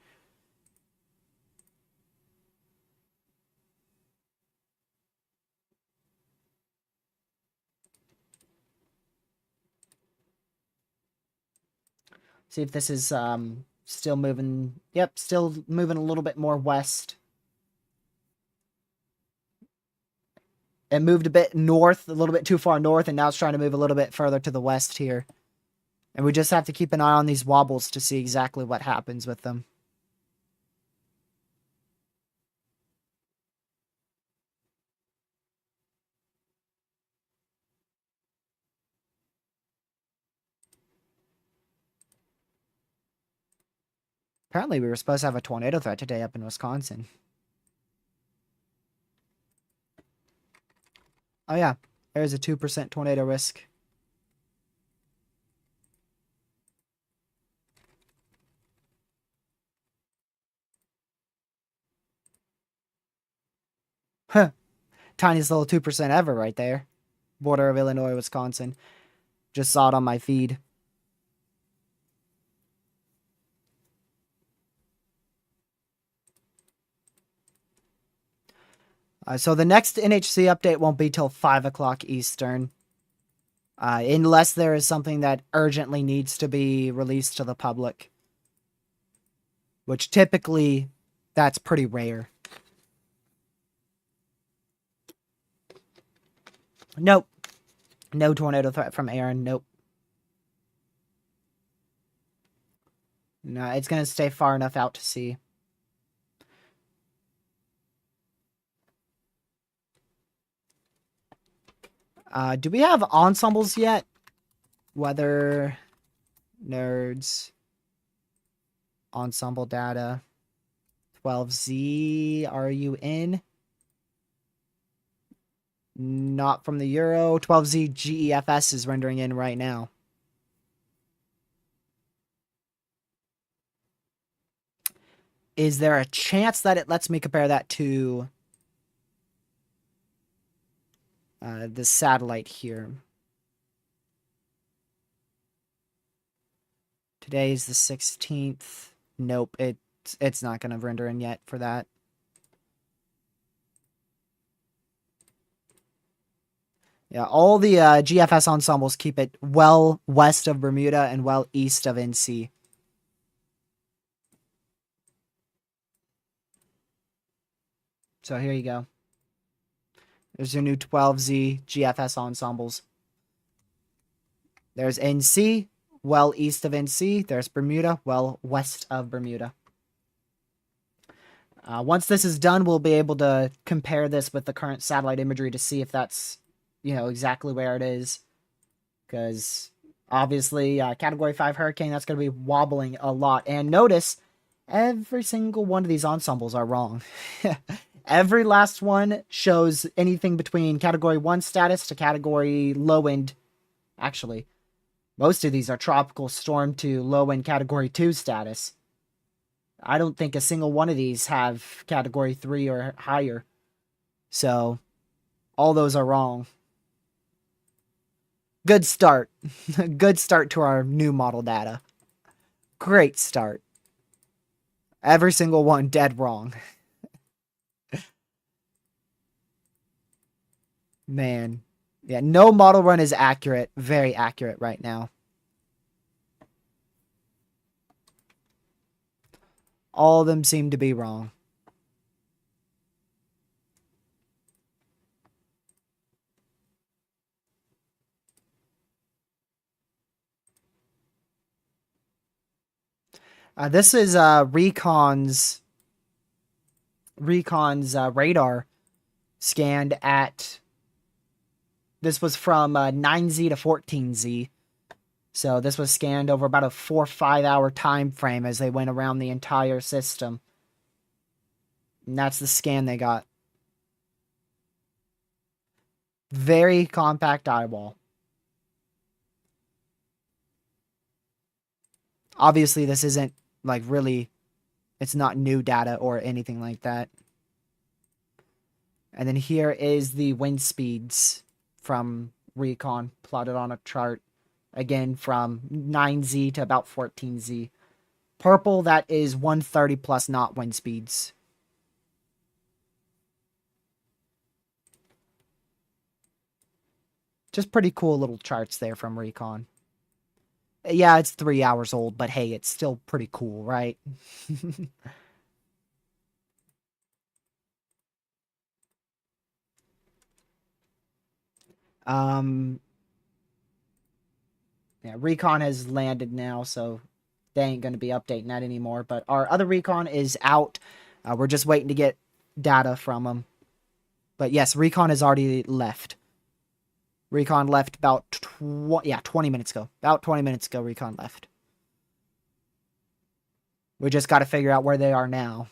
See if this is still moving. Yep, still moving a little bit more west. It moved a bit north, a little bit too far north, and now it's trying to move a little bit further to the west here. And we just have to keep an eye on these wobbles to see exactly what happens with them. Apparently we were supposed to have a tornado threat today up in Wisconsin. Oh yeah, there's a 2% tornado risk. Huh. Tiniest little 2% ever right there. Border of Illinois, Wisconsin. Just saw it on my feed. So the next NHC update won't be till 5 o'clock Eastern. Unless there is something that urgently needs to be released to the public. Which typically, that's pretty rare. Nope. No tornado threat from Erin. Nope. No, it's going to stay far enough out to sea. Do we have ensembles yet? Weather, nerds, ensemble data, 12Z, are you in? Not from the Euro. 12Z GEFS is rendering in right now. Is there a chance that it lets me compare that to the satellite here? Today's the 16th. Nope, it's not going to render in yet for that. Yeah, all the GFS ensembles keep it well west of Bermuda and well east of NC. So here you go. There's your new 12Z GFS ensembles. There's NC, well east of NC. There's Bermuda, well west of Bermuda. Once this is done, we'll be able to compare this with the current satellite imagery to see if that's, exactly where it is. Because obviously, Category 5 hurricane, that's going to be wobbling a lot. And notice, every single one of these ensembles are wrong. Every last one shows anything between Category 1 status to Category low wind. Actually, most of these are tropical storm to low wind Category 2 status. I don't think a single one of these have Category 3 or higher. So, all those are wrong. Good start. Good start to our new model data. Great start. Every single one dead wrong. Man. Yeah, no model run is accurate. Very accurate right now. All of them seem to be wrong. This is Recon's radar scanned at. This was from 9Z to 14Z. So this was scanned over about a 4 or 5 hour time frame as they went around the entire system. And that's the scan they got. Very compact eyeball. Obviously, this isn't like really, it's not new data or anything like that. And then here is the wind speeds from Recon plotted on a chart. Again, from 9Z to about 14Z. Purple, that is 130 plus knot wind speeds. Just pretty cool little charts there from Recon. Yeah, it's 3 hours old, but hey, it's still pretty cool, right? Yeah, Recon has landed now, so they ain't going to be updating that anymore. But our other Recon is out. We're just waiting to get data from them. But yes, Recon has already left. Recon left about 20 minutes ago. About 20 minutes ago, Recon left. We just got to figure out where they are now.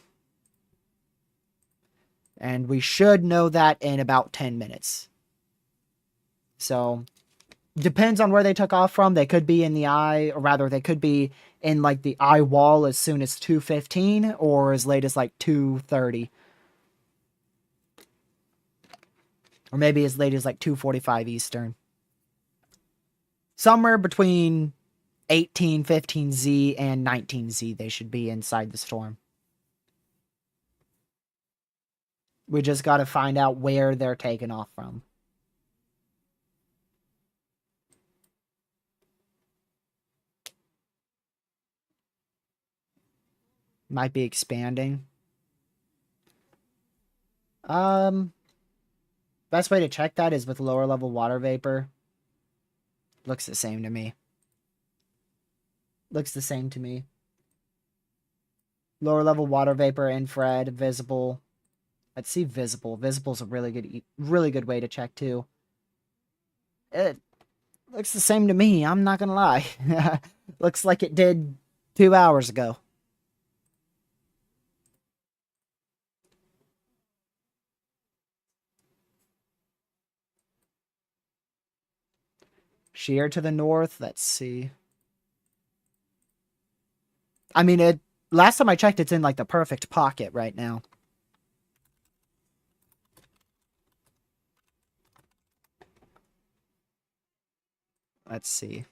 And we should know that in about 10 minutes. So, depends on where they took off from. They could be in the eye, or rather, they could be in like the eye wall as soon as 2:15 or as late as like 2:30. Or maybe as late as like 2:45 Eastern. Somewhere between 18, 15Z and 19Z, they should be inside the storm. We just got to find out where they're taking off from. Might be expanding. Best way to check that is with lower level water vapor. Looks the same to me. Looks the same to me. Lower level water vapor, infrared, visible. Let's see visible. Visible's a really good way to check too. It looks the same to me. I'm not gonna lie. Looks like it did 2 hours ago. Shear to the north. Let's see. I mean, it. Last time I checked, it's in like the perfect pocket right now. Let's see.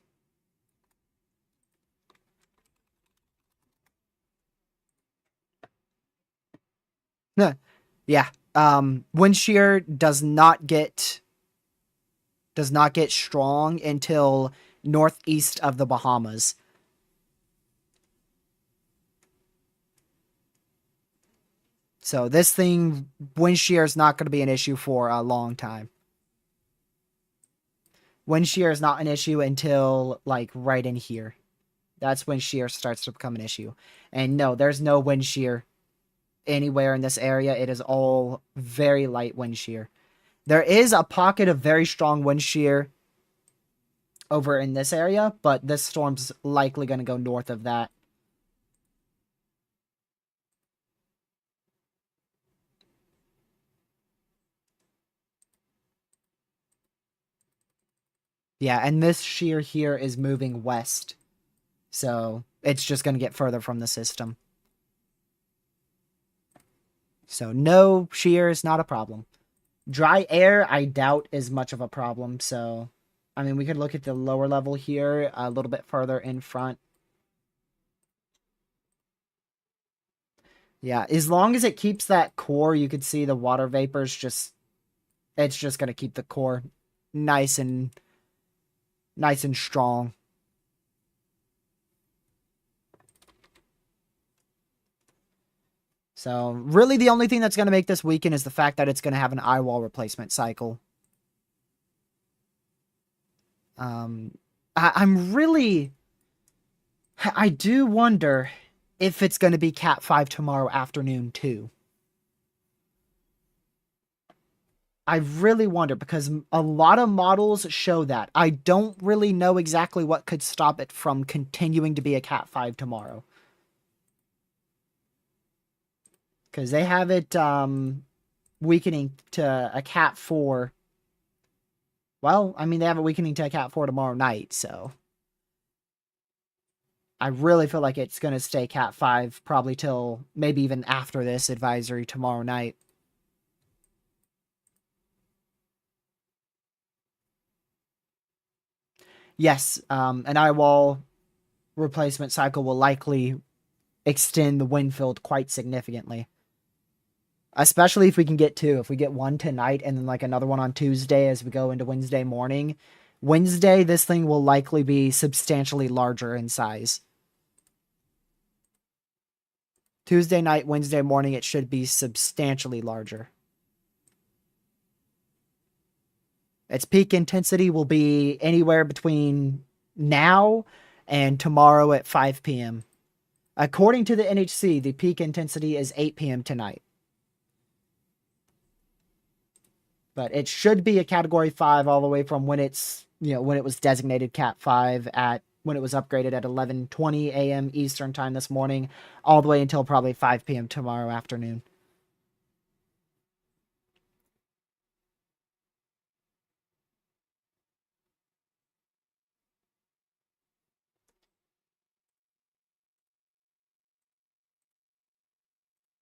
Yeah. Wind shear does not get strong until northeast of the Bahamas. So this thing, wind shear is not going to be an issue for a long time. Wind shear is not an issue until like right in here. That's when shear starts to become an issue. And no, there's no wind shear anywhere in this area. It is all very light wind shear. There is a pocket of very strong wind shear over in this area, but this storm's likely going to go north of that. Yeah, and this shear here is moving west. So it's just going to get further from the system. So no shear is not a problem. Dry air, I doubt is much of a problem. So, I mean, we could look at the lower level here a little bit further in front. Yeah, as long as it keeps that core, you could see the water vapors it's just going to keep the core nice and strong. So really the only thing that's going to make this weaken is the fact that it's going to have an eye wall replacement cycle. I'm really... I do wonder if it's going to be Cat 5 tomorrow afternoon too. I really wonder because a lot of models show that. I don't really know exactly what could stop it from continuing to be a Cat 5 tomorrow. Because they have it weakening to a Cat 4. Well, I mean, they have it weakening to a Cat 4 tomorrow night, so... I really feel like it's going to stay Cat 5 probably till maybe even after this advisory tomorrow night. Yes, an eye wall replacement cycle will likely extend the wind field quite significantly. Especially if we can get two. If we get one tonight and then like another one on Tuesday as we go into Wednesday morning. Wednesday, this thing will likely be substantially larger in size. Tuesday night, Wednesday morning, it should be substantially larger. Its peak intensity will be anywhere between now and tomorrow at 5 p.m. According to the NHC, the peak intensity is 8 p.m. tonight. But it should be a Category 5 all the way from when it's, when it was designated Cat 5 when it was upgraded at 11:20 a.m. Eastern time this morning, all the way until probably 5 p.m. tomorrow afternoon.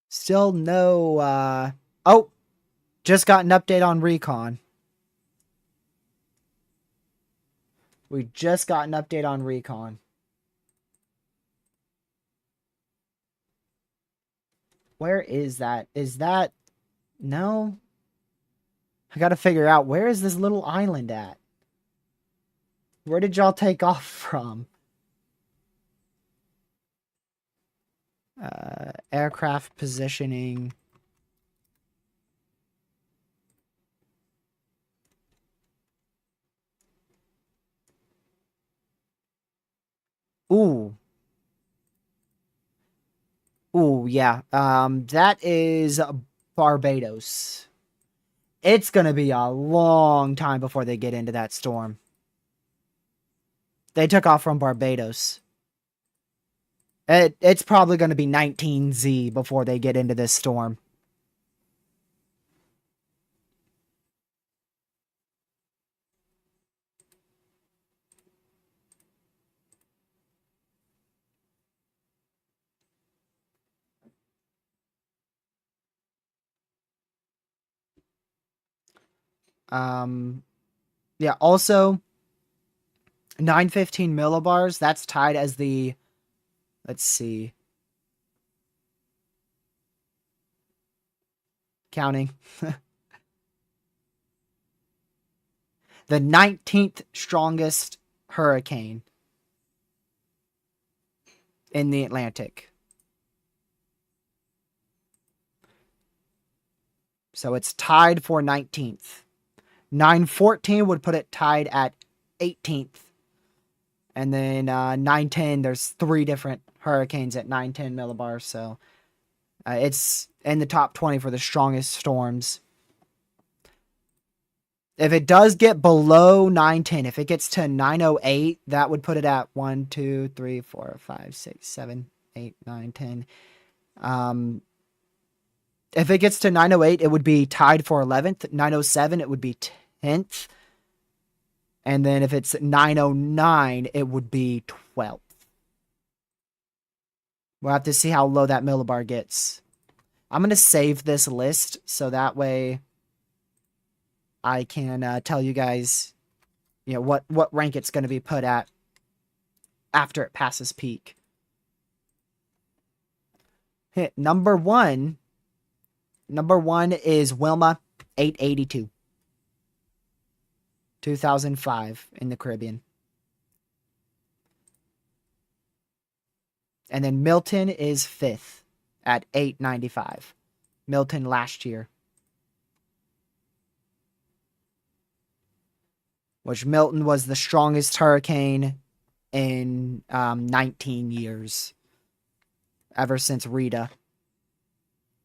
Still no, oh, just got an update on Recon. We just got an update on Recon. Where is that? Is that... No? I gotta figure out, where is this little island at? Where did y'all take off from? Aircraft positioning. Ooh. Ooh, yeah. That is Barbados. It's gonna be a long time before they get into that storm. They took off from Barbados. It's probably gonna be 19Z before they get into this storm. Yeah, also 915 millibars, that's tied as the, let's see, counting, the 19th strongest hurricane in the Atlantic. So it's tied for 19th. 914 would put it tied at 18th. And then 910, there's 3 different hurricanes at 910 millibars. So it's in the top 20 for the strongest storms. If it does get below 910, if it gets to 908, that would put it at 1, 2, 3, 4, 5, 6, 7, 8, 9, 10. If it gets to 908, it would be tied for 11th. 907, it would be 10th. And then if it's 909, it would be 12th. We'll have to see how low that millibar gets. I'm going to save this list so that way I can tell you guys, you know, what rank it's going to be put at after it passes peak. Hit number one is Wilma, 882. 2005 in the Caribbean. And then Milton is 5th at 895. Milton last year. Which Milton was the strongest hurricane in 19 years. Ever since Rita.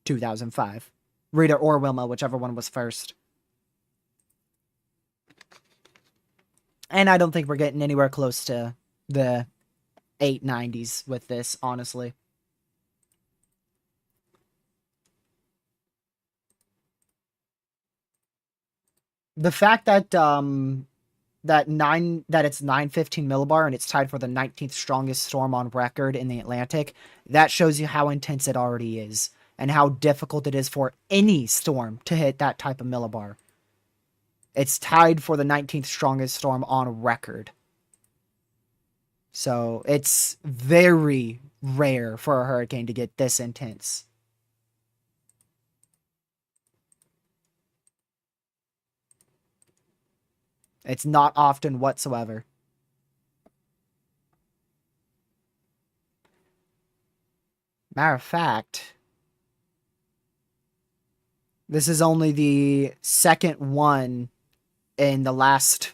2005. Rita or Wilma, whichever one was first. And I don't think we're getting anywhere close to the 890s with this, honestly. The fact that that it's 915 millibar and it's tied for the 19th strongest storm on record in the Atlantic, that shows you how intense it already is and how difficult it is for any storm to hit that type of millibar. It's tied for the 19th strongest storm on record. So it's very rare for a hurricane to get this intense. It's not often whatsoever. Matter of fact, this is only the second one in the last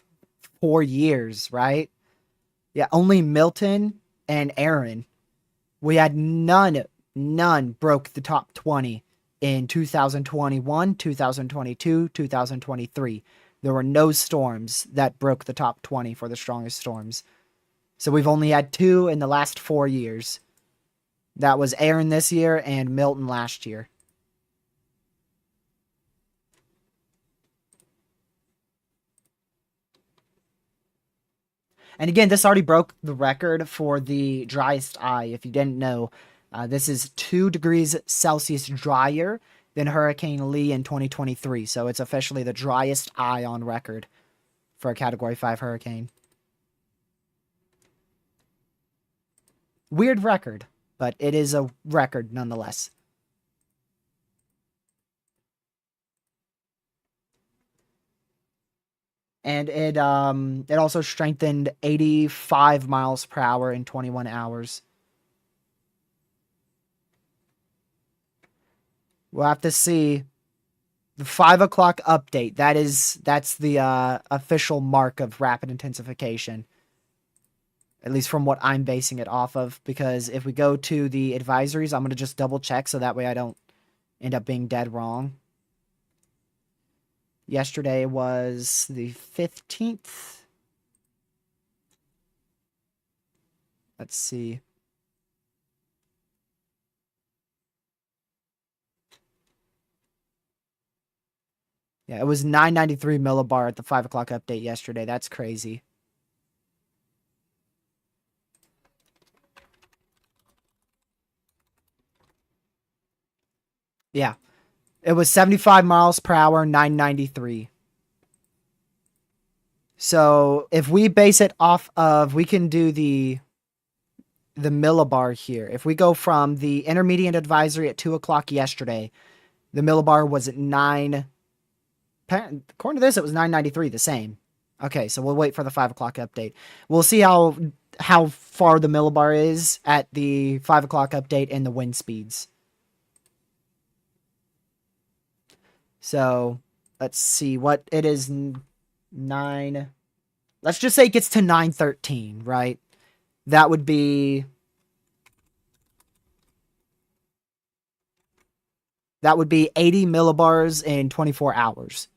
4 years, right? Yeah, only Milton and Erin. We had none broke the top 20 in 2021, 2022, 2023. There were no storms that broke the top 20 for the strongest storms. So we've only had 2 in the last 4 years. That was Erin this year and Milton last year. And again, this already broke the record for the driest eye. If you didn't know, this is 2 degrees Celsius drier than Hurricane Lee in 2023. So it's officially the driest eye on record for a Category 5 hurricane. Weird record, but it is a record nonetheless. And it also strengthened 85 miles per hour in 21 hours. We'll have to see the 5 o'clock update. That's the official mark of rapid intensification. At least from what I'm basing it off of, because if we go to the advisories, I'm going to just double check so that way I don't end up being dead wrong. Yesterday was the 15th. Let's see. Yeah, it was 993 millibar at the 5 o'clock update yesterday. That's crazy. Yeah. It was 75 miles per hour, 993. So if we base it off of, we can do the millibar here. If we go from the intermediate advisory at 2 o'clock yesterday, the millibar was at 9. According to this, it was 993, the same. Okay, so we'll wait for the 5 o'clock update. We'll see how far the millibar is at the 5 o'clock update and the wind speeds. So let's see what it is. 9. Let's just say it gets to 913, right? That would be 80 millibars in 24 hours.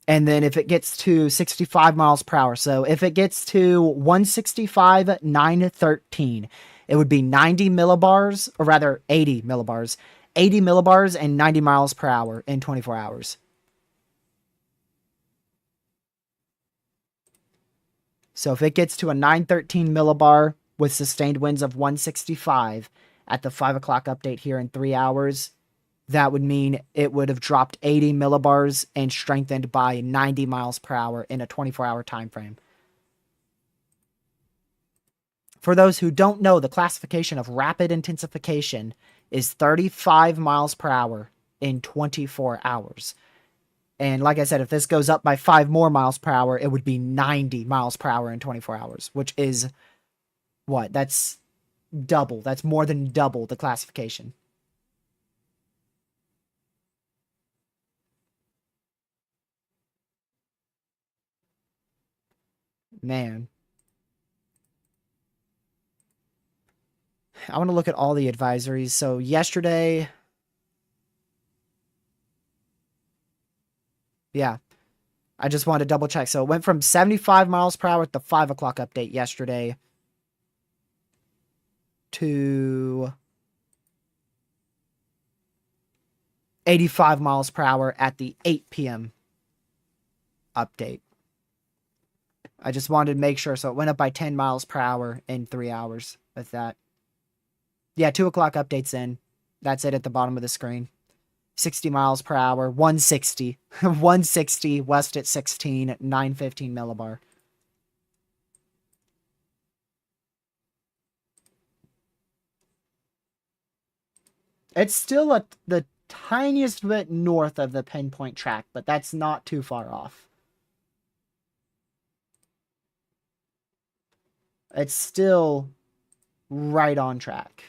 And then if it gets to 65 miles per hour, so if it gets to 165, 913, it would be 90 millibars, or rather 80 millibars. 80 millibars and 90 miles per hour in 24 hours. So if it gets to a 913 millibar with sustained winds of 165 at the 5 o'clock update here in 3 hours, that would mean it would have dropped 80 millibars and strengthened by 90 miles per hour in a 24-hour time frame. For those who don't know, the classification of rapid intensification is 35 miles per hour in 24 hours. And like I said, if this goes up by 5 more miles per hour, it would be 90 miles per hour in 24 hours, which is what? That's double. That's more than double the classification. Man. I want to look at all the advisories. So yesterday, yeah, I just wanted to double check. So it went from 75 miles per hour at the 5 o'clock update yesterday to 85 miles per hour at the 8 p.m. update. I just wanted to make sure. So it went up by 10 miles per hour in 3 hours with that. Yeah, 2 o'clock updates in. That's it at the bottom of the screen. 60 miles per hour, 160. 160, west at 16, 915 millibar. It's still the tiniest bit north of the pinpoint track, but that's not too far off. It's still right on track.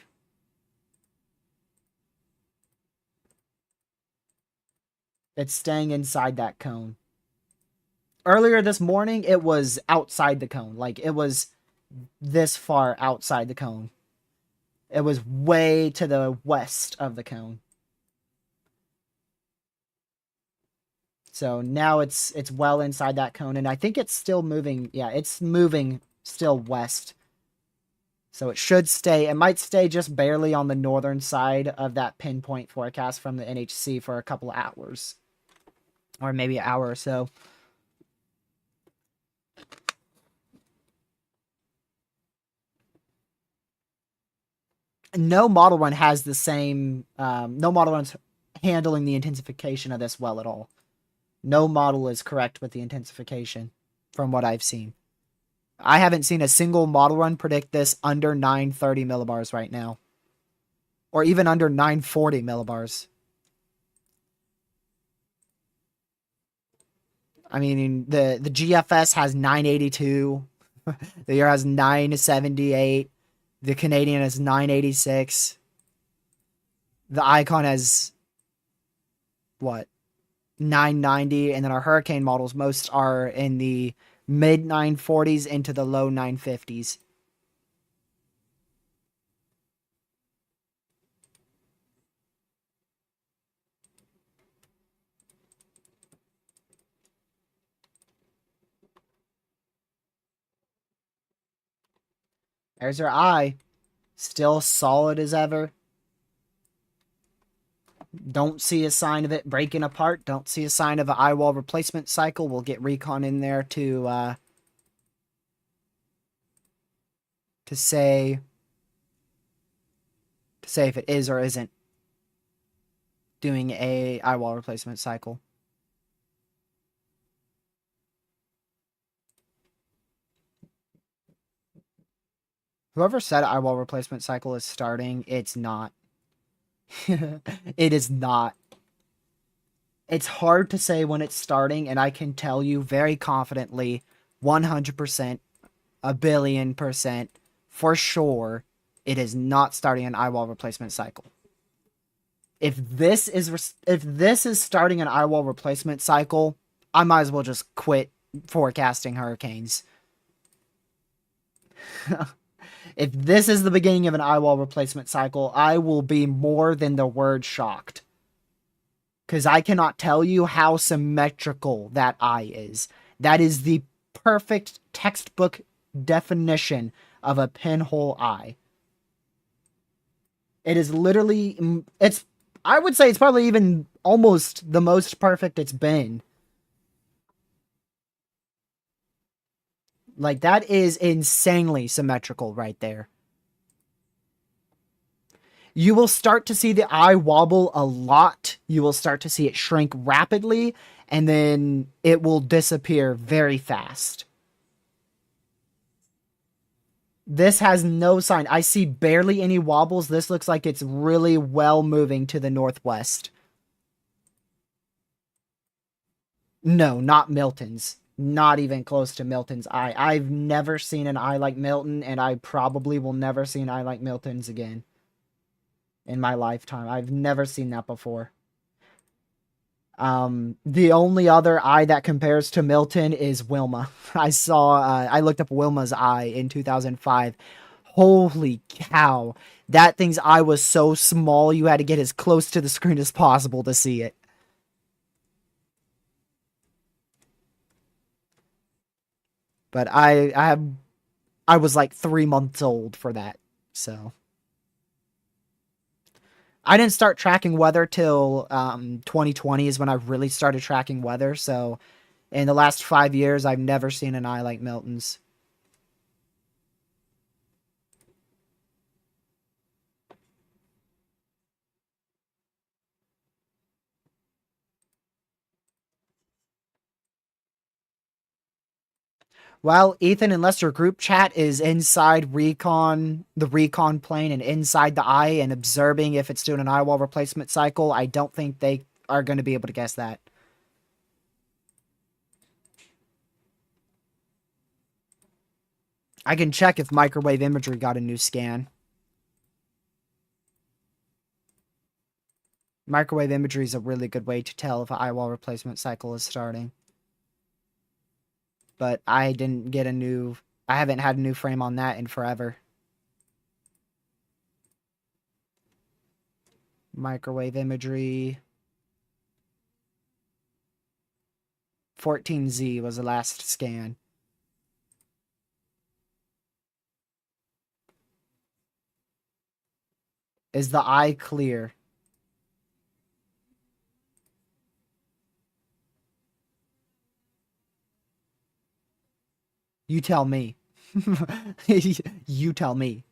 It's staying inside that cone. Earlier this morning, it was outside the cone. Like, it was this far outside the cone. It was way to the west of the cone. So now it's well inside that cone, and I think it's still moving. Yeah, it's moving still west. So it should stay. It might stay just barely on the northern side of that pinpoint forecast from the NHC for a couple of hours. Or maybe an hour or so. No model run has the same. No model run's handling the intensification of this well at all. No model is correct with the intensification from what I've seen. I haven't seen a single model run predict this under 930 millibars right now. Or even under 940 millibars. I mean, the GFS has 982. The year has 978. The Canadian has 986. The Icon has, what, 990. And then our Hurricane models, most are in the Mid 940s into the low 950s. There's her eye. Still solid as ever. Don't see a sign of it breaking apart. Don't see a sign of an eye wall replacement cycle. We'll get Recon in there to say if it is or isn't doing a eye wall replacement cycle. Whoever said eye wall replacement cycle is starting, it's not. It is not. It's hard to say when it's starting, and I can tell you very confidently, 100%, a billion percent, for sure, it is not starting an eye wall replacement cycle. If this is starting an eye wall replacement cycle, I might as well just quit forecasting hurricanes. If this is the beginning of an eye wall replacement cycle, I will be more than the word shocked. Because I cannot tell you how symmetrical that eye is. That is the perfect textbook definition of a pinhole eye. It is literally, I would say it's probably even almost the most perfect it's been. Like, that is insanely symmetrical right there. You will start to see the eye wobble a lot. You will start to see it shrink rapidly, and then it will disappear very fast. This has no sign. I see barely any wobbles. This looks like it's really well moving to the northwest. No, not Milton's. Not even close to Milton's eye. I've never seen an eye like Milton, and I probably will never see an eye like Milton's again in my lifetime. I've never seen that before. The only other eye that compares to Milton is Wilma. I looked up Wilma's eye in 2005. Holy cow. That thing's eye was so small you had to get as close to the screen as possible to see it. But I was like 3 months old for that, so I didn't start tracking weather till 2020 is when I really started tracking weather. So in the last 5 years, I've never seen an eye like Milton's. Well, Ethan, unless your group chat is inside the Recon plane and inside the eye and observing if it's doing an eye wall replacement cycle, I don't think they are going to be able to guess that. I can check if microwave imagery got a new scan. Microwave imagery is a really good way to tell if an eye wall replacement cycle is starting. But I haven't had a new frame on that in forever. Microwave imagery. 14Z was the last scan. Is the eye clear? You tell me. You tell me.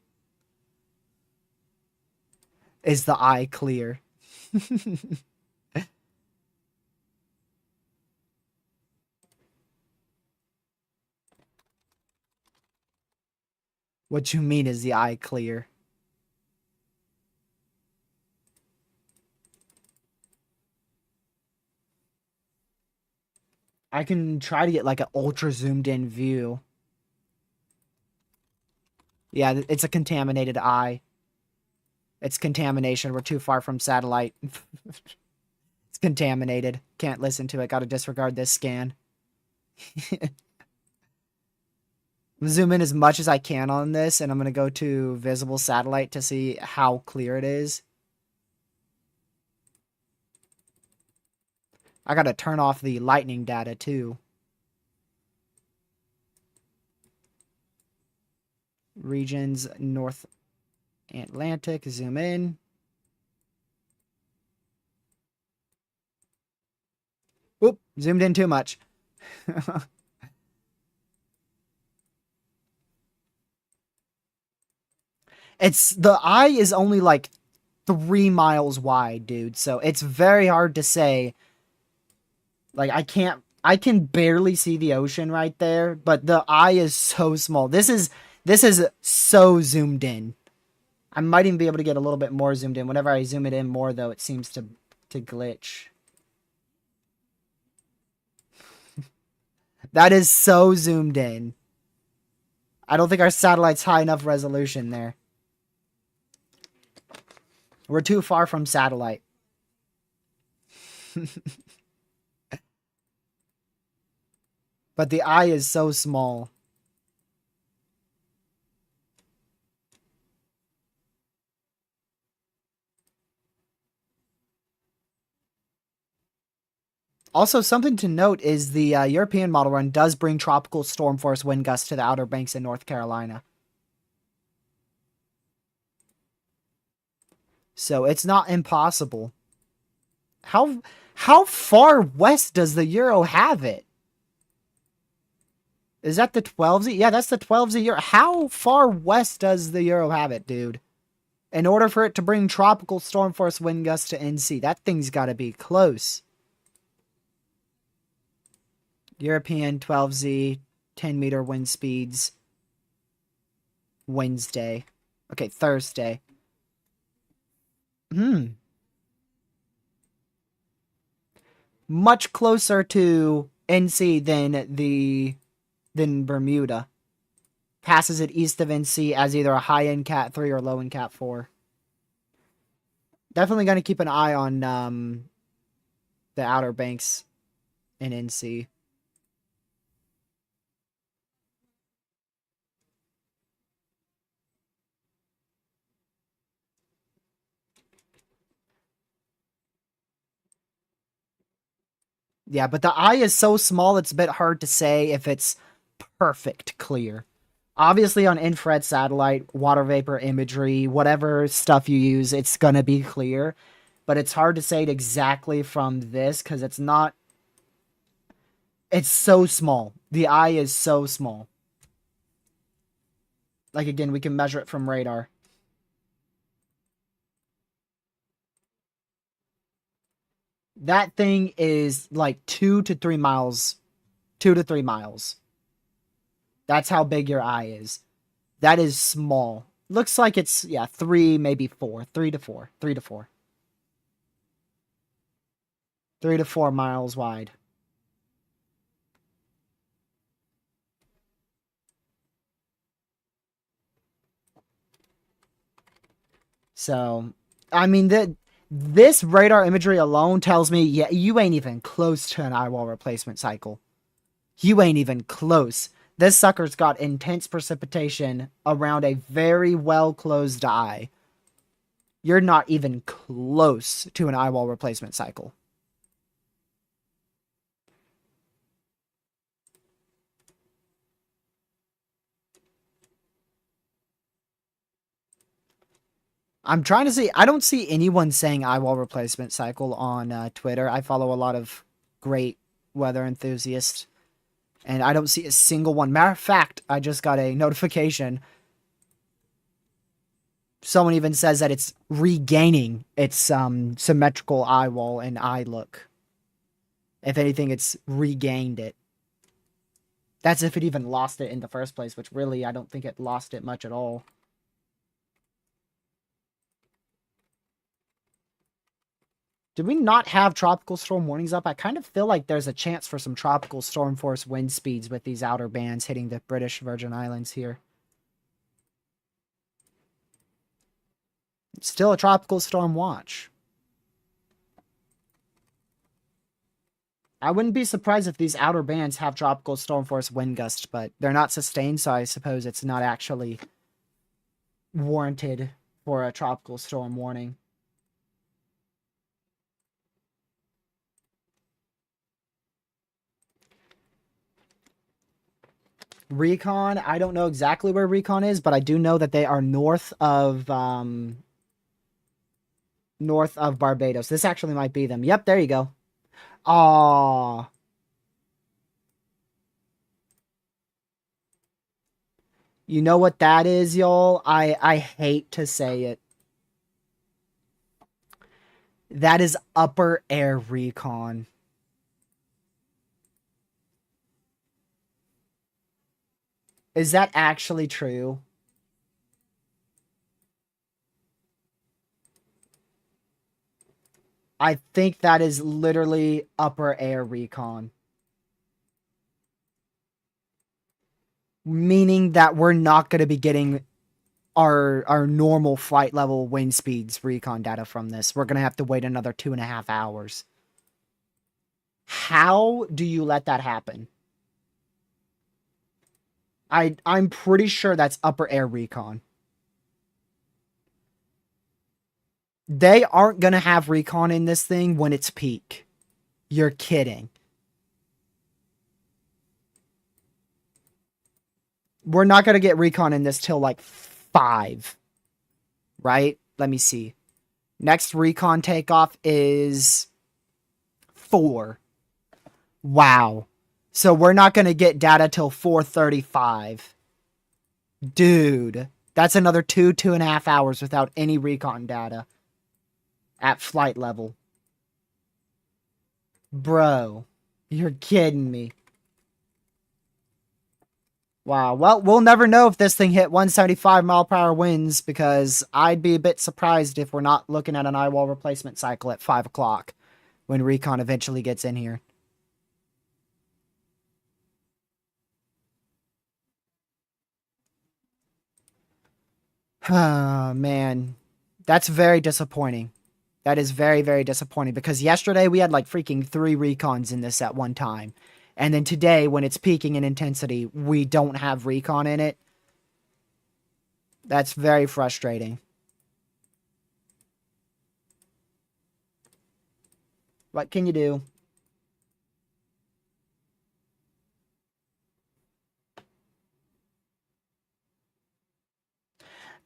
Is the eye clear? What you mean is the eye clear? I can try to get like an ultra zoomed in view. Yeah, it's a contaminated eye. It's contamination. We're too far from satellite. It's contaminated. Can't listen to it. Gotta disregard this scan. Zoom in as much as I can on this, and I'm going to go to visible satellite to see how clear it is. I got to turn off the lightning data too. Regions North Atlantic, zoom in. Oop, zoomed in too much. The eye is only like 3 miles wide, dude. So it's very hard to say. Like I can barely see the ocean right there, but the eye is so small. This is so zoomed in. I might even be able to get a little bit more zoomed in. Whenever I zoom it in more though, it seems to glitch. That is so zoomed in. I don't think our satellite's high enough resolution there. We're too far from satellite. But the eye is so small. Also, something to note is the European model run does bring tropical storm force wind gusts to the Outer Banks in North Carolina. So it's not impossible. How far west does the Euro have it? Is that the 12Z? Yeah, that's the 12Z Euro. How far west does the Euro have it, dude? In order for it to bring tropical storm force wind gusts to NC, that thing's got to be close. European 12Z, 10-meter wind speeds. Wednesday. Okay, Thursday. Much closer to NC than Bermuda. Passes it east of NC as either a high-end Cat 3 or low-end Cat 4. Definitely going to keep an eye on the Outer Banks in NC. Yeah, but the eye is so small, it's a bit hard to say if it's perfect clear. Obviously, on infrared satellite, water vapor imagery, whatever stuff you use, it's going to be clear. But it's hard to say it exactly from this because it's not. It's so small. The eye is so small. Like, again, we can measure it from radar. That thing is like 2 to 3 miles. 2 to 3 miles. That's how big your eye is. That is small. Looks like it's, yeah, 3, maybe 4. 3 to 4. 3 to 4. 3 to 4 miles wide. So, I mean, this radar imagery alone tells me, yeah, you ain't even close to an eyewall replacement cycle. You ain't even close. This sucker's got intense precipitation around a very well-closed eye. You're not even close to an eyewall replacement cycle. I'm trying to see. I don't see anyone saying eyewall replacement cycle on Twitter. I follow a lot of great weather enthusiasts, and I don't see a single one. Matter of fact, I just got a notification. Someone even says that it's regaining its symmetrical eye wall and eye look. If anything, it's regained it. That's if it even lost it in the first place, which really I don't think it lost it much at all. Did we not have tropical storm warnings up? I kind of feel like there's a chance for some tropical storm force wind speeds with these outer bands hitting the British Virgin Islands here. It's still a tropical storm watch. I wouldn't be surprised if these outer bands have tropical storm force wind gusts, but they're not sustained, so I suppose it's not actually warranted for a tropical storm warning. Recon, I don't know exactly where Recon is, but I do know that they are north of Barbados. This actually might be them. Yep, there you go. Aww. You know what that is, y'all? I hate to say it. That is upper air recon. Is that actually true? I think that is literally upper air recon. Meaning that we're not going to be getting our normal flight level wind speeds recon data from this. We're going to have to wait another 2.5 hours. How do you let that happen? I'm pretty sure that's upper air recon. They aren't going to have recon in this thing when it's peak. You're kidding. We're not going to get recon in this till like 5. Right? Let me see. Next recon takeoff is 4. Wow. So we're not going to get data till 4:35. Dude, that's another 2.5 hours without any recon data at flight level. Bro, you're kidding me. Wow. Well, we'll never know if this thing hit 175 mile per hour winds because I'd be a bit surprised if we're not looking at an eyewall replacement cycle at 5 o'clock when Recon eventually gets in here. Oh, man. That's very disappointing. That is very, very disappointing because yesterday we had like freaking 3 recons in this at one time. And then today, when it's peaking in intensity, we don't have recon in it. That's very frustrating. What can you do?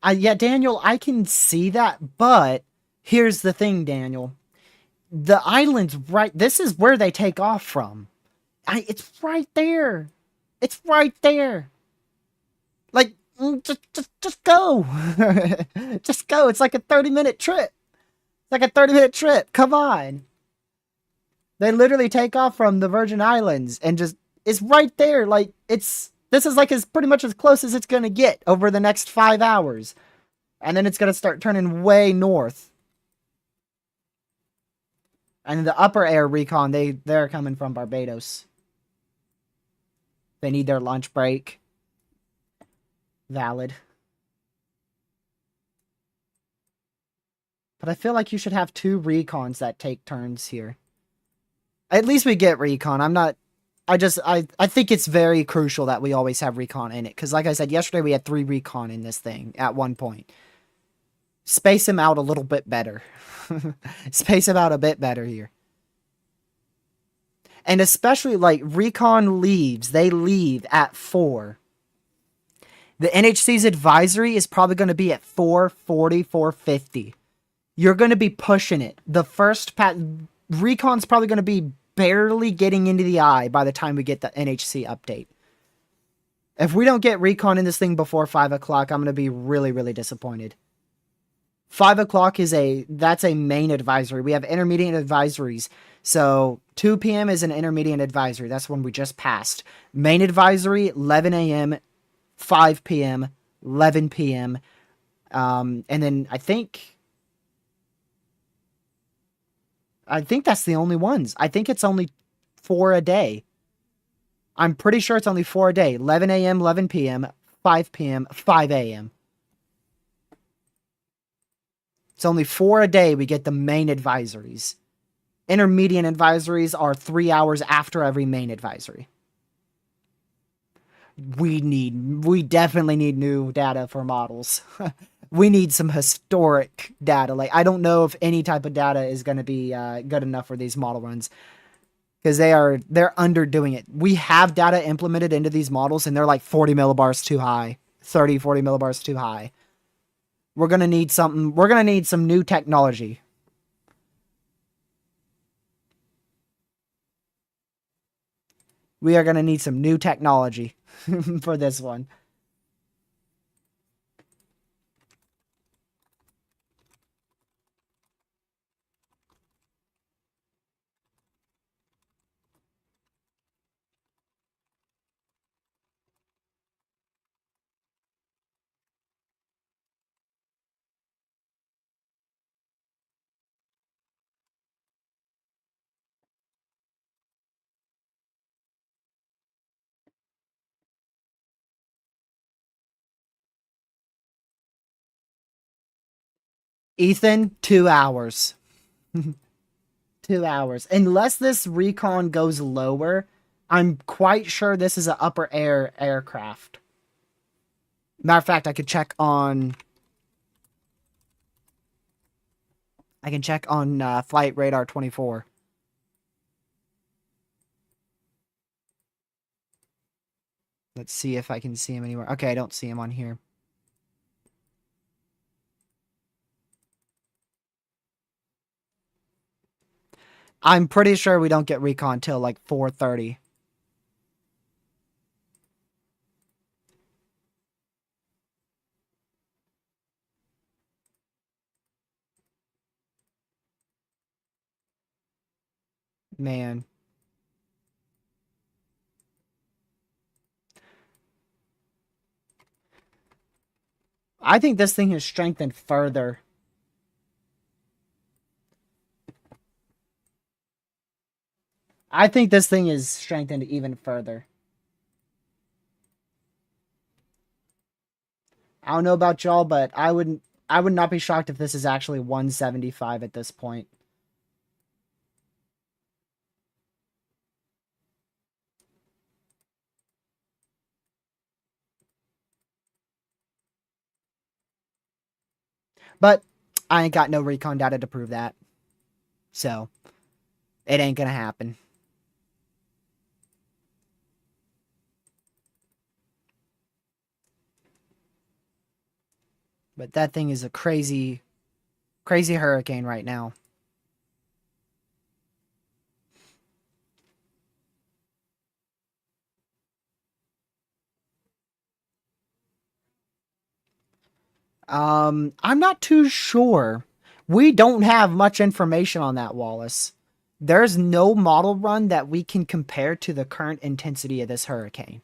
Yeah, Daniel, I can see that, but here's the thing, Daniel. The island's right. This is where they take off from. It's right there. It's right there. Like, just go. Just go. It's like a 30-minute trip. It's like a 30-minute trip. Come on. They literally take off from the Virgin Islands and just, it's right there. Like, this is like as pretty much as close as it's going to get over the next 5 hours. And then it's going to start turning way north. And the upper air recon, they're coming from Barbados. They need their lunch break. Valid. But I feel like you should have 2 recons that take turns here. At least we get recon. I think it's very crucial that we always have recon in it. Because like I said, yesterday we had 3 recon in this thing at one point. Space them out a little bit better. Space them out a bit better here. And especially, like, Recon leaves. They leave at 4. The NHC's advisory is probably going to be at 4:40, 4:50. You're going to be pushing it. The first Recon's probably going to be barely getting into the eye by the time we get the NHC update. If we don't get Recon in this thing before 5 o'clock, I'm going to be really, really disappointed. 5 o'clock that's a main advisory. We have intermediate advisories. So 2 p.m. is an intermediate advisory. That's one we just passed. Main advisory, 11 a.m., 5 p.m., 11 p.m. And then I think that's the only ones. I think it's only 4 a day. I'm pretty sure it's only 4 a day. 11 a.m., 11 p.m., 5 p.m., 5 a.m. It's only 4 a day we get the main advisories. Intermediate advisories are 3 hours after every main advisory. We definitely need new data for models. We need some historic data. Like, I don't know if any type of data is going to be good enough for these model runs, because they're underdoing it. We have data implemented into these models and they're like 40 millibars too high, 30, 40 millibars too high. We're going to need something. We're going to need some new technology. We are going to need some new technology for this one. Ethan, 2 hours. 2 hours. Unless this recon goes lower, I'm quite sure this is an upper air aircraft. Matter of fact, I could check on... I can check on Flight Radar 24. Let's see if I can see him anywhere. Okay, I don't see him on here. I'm pretty sure we don't get recon till like 4:30. Man. I think this thing has strengthened further. I think this thing is strengthened even further. I don't know about y'all, but I would not be shocked if this is actually 175 at this point. But I ain't got no recon data to prove that. So, it ain't gonna happen. But that thing is a crazy, crazy hurricane right now. I'm not too sure. We don't have much information on that, Wallace. There's no model run that we can compare to the current intensity of this hurricane.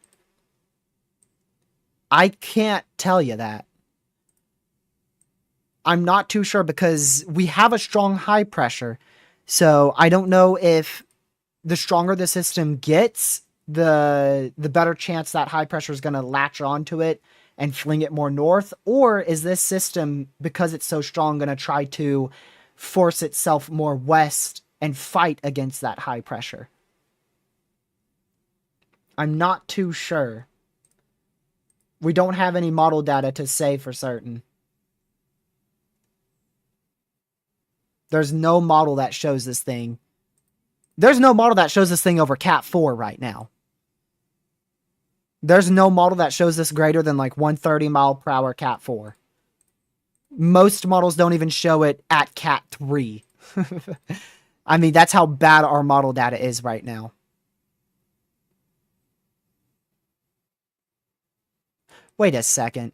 I can't tell you that. I'm not too sure because we have a strong high pressure. So I don't know if the stronger the system gets, the better chance that high pressure is going to latch onto it and fling it more north, or is this system, because it's so strong, going to try to force itself more west and fight against that high pressure? I'm not too sure. We don't have any model data to say for certain. There's no model that shows this thing. There's no model that shows this thing over Cat 4 right now. There's no model that shows this greater than like 130 mile per hour Cat 4. Most models don't even show it at Cat 3. I mean, that's how bad our model data is right now. Wait a second.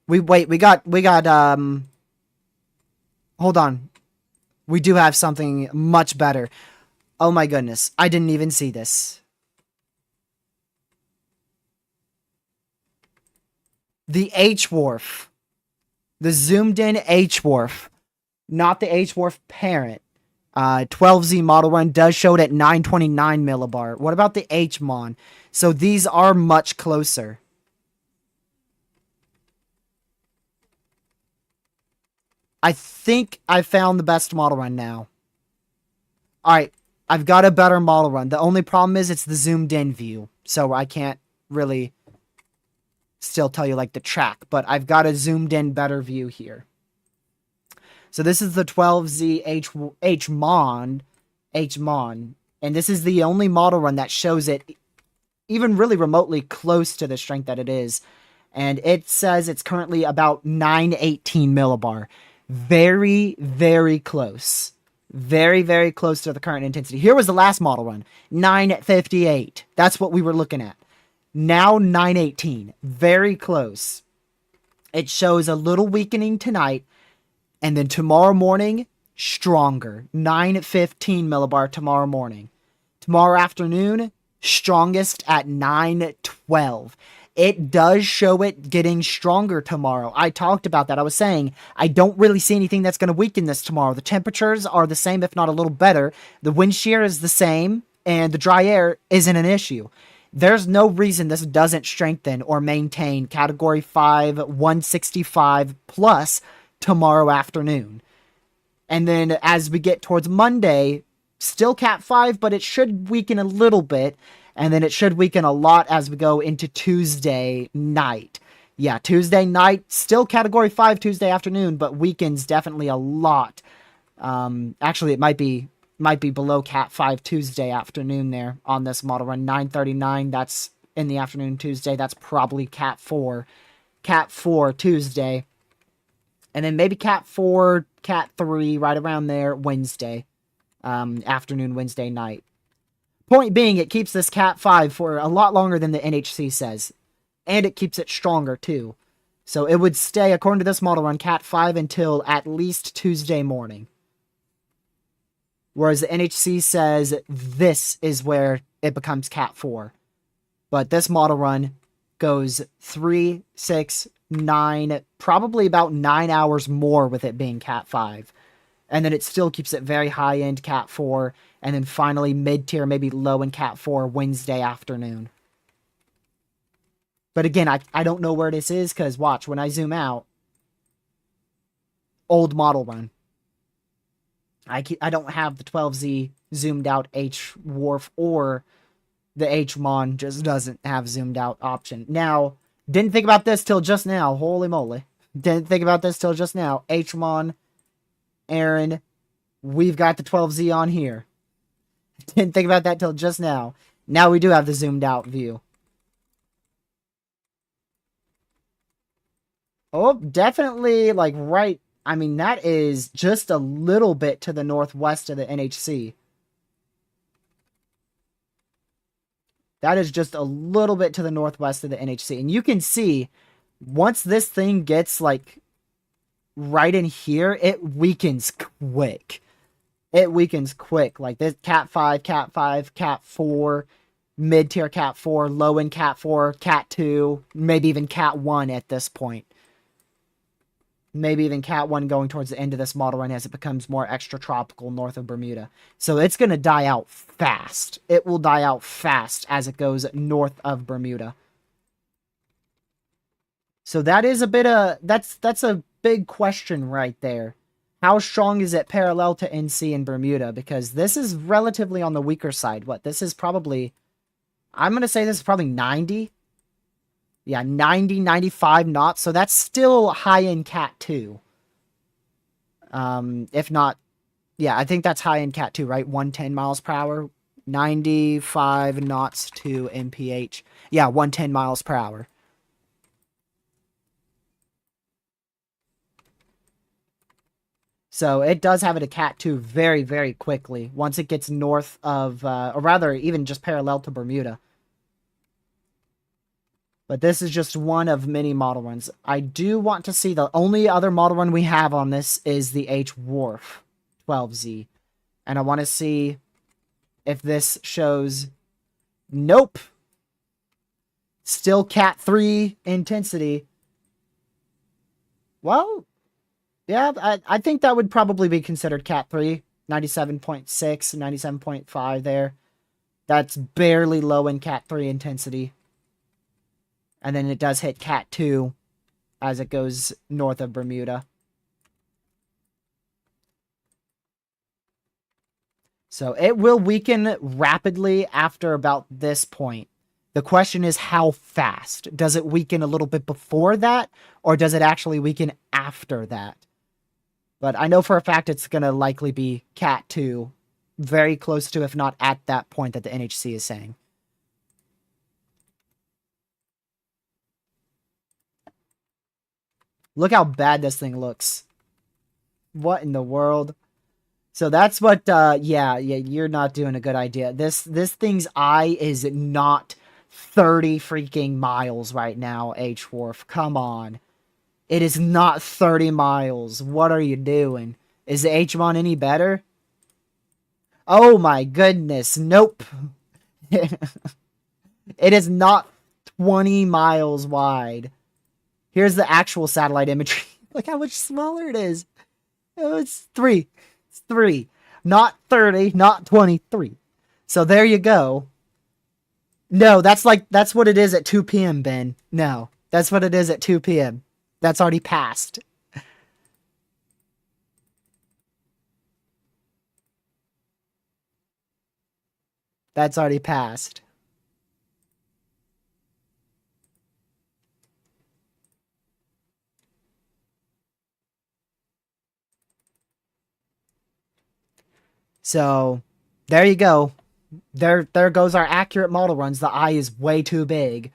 We got hold on. We do have something much better. Oh my goodness. I didn't even see this. The H-Wharf. The zoomed in H-Wharf. Not the H-Wharf parent. 12Z model run does show it at 929 millibar. What about the H-Mon? So these are much closer. I think I found the best model run now. Alright, I've got a better model run. The only problem is it's the zoomed in view. So I can't really still tell you like the track, but I've got a zoomed in better view here. So this is the 12Z H-Mon, and this is the only model run that shows it even really remotely close to the strength that it is. And it says it's currently about 918 millibar. Very, very close. Very, very close to the current intensity. Here was the last model run, 958. That's what we were looking at. Now 918. Very close. It shows a little weakening tonight, and then tomorrow morning, stronger. 915 millibar tomorrow morning. Tomorrow afternoon, strongest at 912. It does show it getting stronger tomorrow. I talked about that. I was saying I don't really see anything that's going to weaken this tomorrow. The temperatures are the same, if not a little better. The wind shear is the same, and the dry air isn't an issue. There's no reason this doesn't strengthen or maintain Category 5, 165 plus tomorrow afternoon. And then as we get towards Monday, still Cat 5, but it should weaken a little bit. And then it should weaken a lot as we go into Tuesday night. Yeah, Tuesday night, still Category 5 Tuesday afternoon, but weakens definitely a lot. Actually, it might be below Cat 5 Tuesday afternoon there on this model run. 939, that's in the afternoon Tuesday. That's probably Cat 4. Cat 4 Tuesday. And then maybe Cat 4, Cat 3, right around there Wednesday. Afternoon, Wednesday night. Point being, it keeps this Cat 5 for a lot longer than the NHC says. And it keeps it stronger, too. So it would stay, according to this model run, Cat 5 until at least Tuesday morning. Whereas the NHC says this is where it becomes Cat 4. But this model run goes 3, 6, 9, probably about 9 hours more with it being Cat 5. And then it still keeps it very high-end Cat 4. And then finally mid-tier, maybe low-end Cat 4 Wednesday afternoon. But again, I don't know where this is because, watch, when I zoom out, old model run. I don't have the 12Z zoomed out H-Wharf, or the H-Mon just doesn't have zoomed out option. Now, didn't think about this till just now. Holy moly. Didn't think about this till just now. H-Mon, Erin, we've got the 12Z on here. Didn't think about that till just now. Now we do have the zoomed out view. Oh, definitely, like, right. I mean, that is just a little bit to the northwest of the NHC. That is just a little bit to the northwest of the NHC. And you can see, once this thing gets, like, right in here, it weakens quick. It weakens quick. Like this Cat 5, Cat 5, Cat 4, mid-tier Cat 4, low-end Cat 4, Cat 2, maybe even Cat 1 at this point. Maybe even Cat 1 going towards the end of this model run as it becomes more extratropical north of Bermuda. So it's going to die out fast. It will die out fast as it goes north of Bermuda. So that is a bit of... That's a big question right there. How strong is it parallel to NC in Bermuda? Because this is relatively on the weaker side. What? This is probably... I'm going to say this is probably 90. Yeah, 90, 95 knots. So that's still high-end Cat 2. If not... Yeah, I think that's high-end Cat 2, right? 110 miles per hour. 95 knots to MPH. Yeah, 110 miles per hour. So it does have it a Cat 2 very, very quickly once it gets north of, or rather even just parallel to Bermuda. But this is just one of many model runs. I do want to see the only other model run we have on this is the H-Wharf 12Z. And I want to see if this shows... Nope. Still Cat 3 intensity. Well... Yeah, I think that would probably be considered Cat 3. 97.6, 97.5 there. That's barely low in Cat 3 intensity. And then it does hit Cat 2 as it goes north of Bermuda. So it will weaken rapidly after about this point. The question is how fast? Does it weaken a little bit before that, or does it actually weaken after that? But I know for a fact it's going to likely be Cat 2, very close to, if not at that point that the NHC is saying. Look how bad this thing looks. What in the world? So that's what, yeah, you're not doing a good idea. This thing's eye is not 30 freaking miles right now, H-Warf. Come on. It is not 30 miles. What are you doing? Is the H-Mon any better? Oh my goodness. Nope. It is not 20 miles wide. Here's the actual satellite imagery. Look how much smaller it is. Oh, it's 3. It's 3. Not 30, not 23. So there you go. No, that's what it is at 2 p.m., Ben. No, that's what it is at 2 p.m. That's already passed. That's already passed. So, there you go. There goes our accurate model runs. The eye is way too big.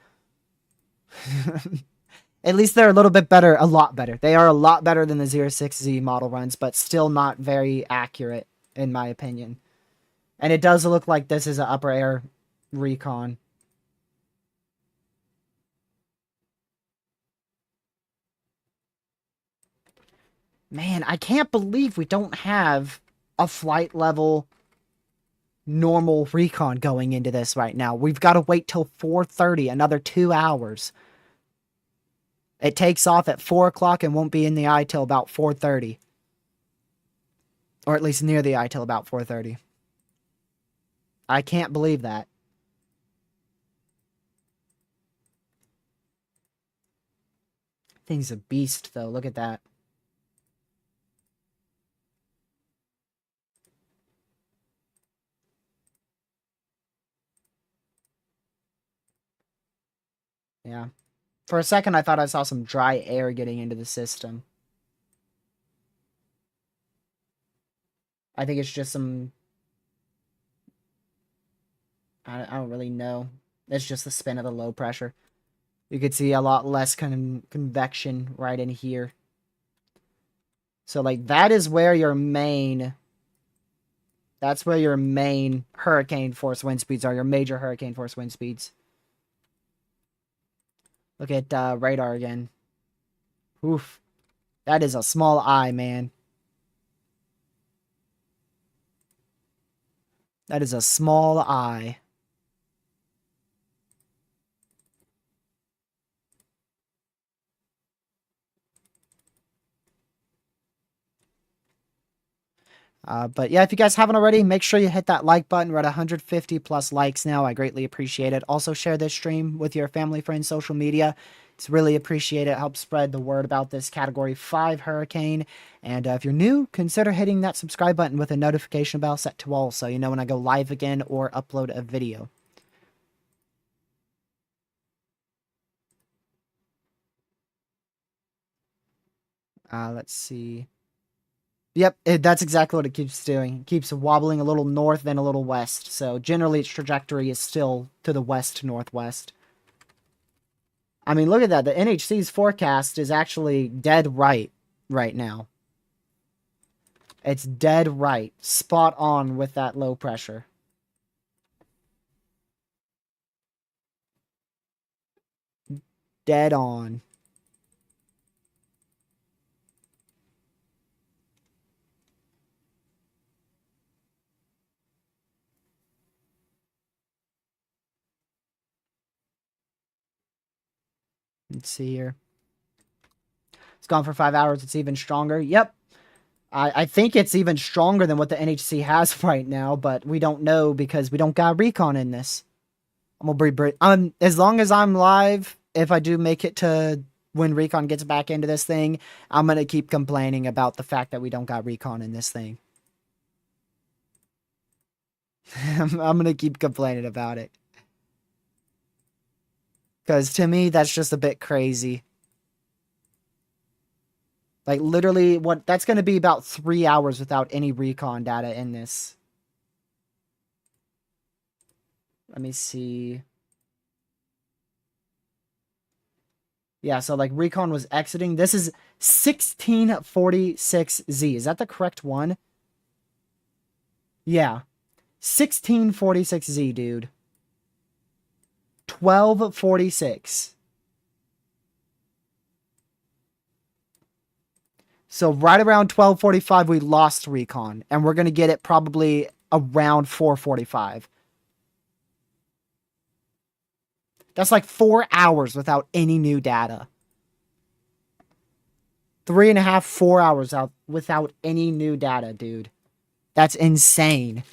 At least they're a little bit better, a lot better. They are a lot better than the 06Z model runs, but still not very accurate, in my opinion. And it does look like this is an upper air Recon. Man, I can't believe we don't have a flight level normal Recon going into this right now. We've got to wait till 4:30, another 2 hours. It takes off at 4 o'clock and won't be in the eye till about 4:30. Or at least near the eye till about 4:30. I can't believe that. Thing's a beast, though. Look at that. Yeah. For a second, I thought I saw some dry air getting into the system. I think it's just some... I don't really know. It's just the spin of the low pressure. You could see a lot less convection right in here. So, like, that is where your main... That's where your main hurricane force wind speeds are. Your major hurricane force wind speeds. Look at radar again. Oof. That is a small eye, man. That is a small eye. But yeah, if you guys haven't already, make sure you hit that like button. We're at 150 plus likes now. I greatly appreciate it. Also, share this stream with your family, friends, social media. It's really appreciated. It helps spread the word about this Category 5 hurricane. And if you're new, consider hitting that subscribe button with a notification bell set to all so you know when I go live again or upload a video. Let's see. Yep, that's exactly what it keeps doing. It keeps wobbling a little north, then a little west. So generally its trajectory is still to the west-northwest. I mean, look at that. The NHC's forecast is actually dead right now. It's dead right. Spot on with that low pressure. Dead on. Let's see here. It's gone for 5 hours. It's even stronger. Yep. I think it's even stronger than what the NHC has right now, but we don't know because we don't got Recon in this. I'm gonna be as long as I'm live, if I do make it to when Recon gets back into this thing, I'm gonna keep complaining about the fact that we don't got Recon in this thing. I'm gonna keep complaining about it. Because to me, that's just a bit crazy. Like, literally, that's gonna be about 3 hours without any recon data in this. Let me see. Yeah, so like Recon was exiting. This is 1646Z. Is that the correct one? Yeah. 1646Z, dude. 1246. So right around 1245 we lost Recon, and we're going to get it probably around 445. That's like 4 hours without any new data. 3.5, 4 hours out without any new data, dude. That's insane.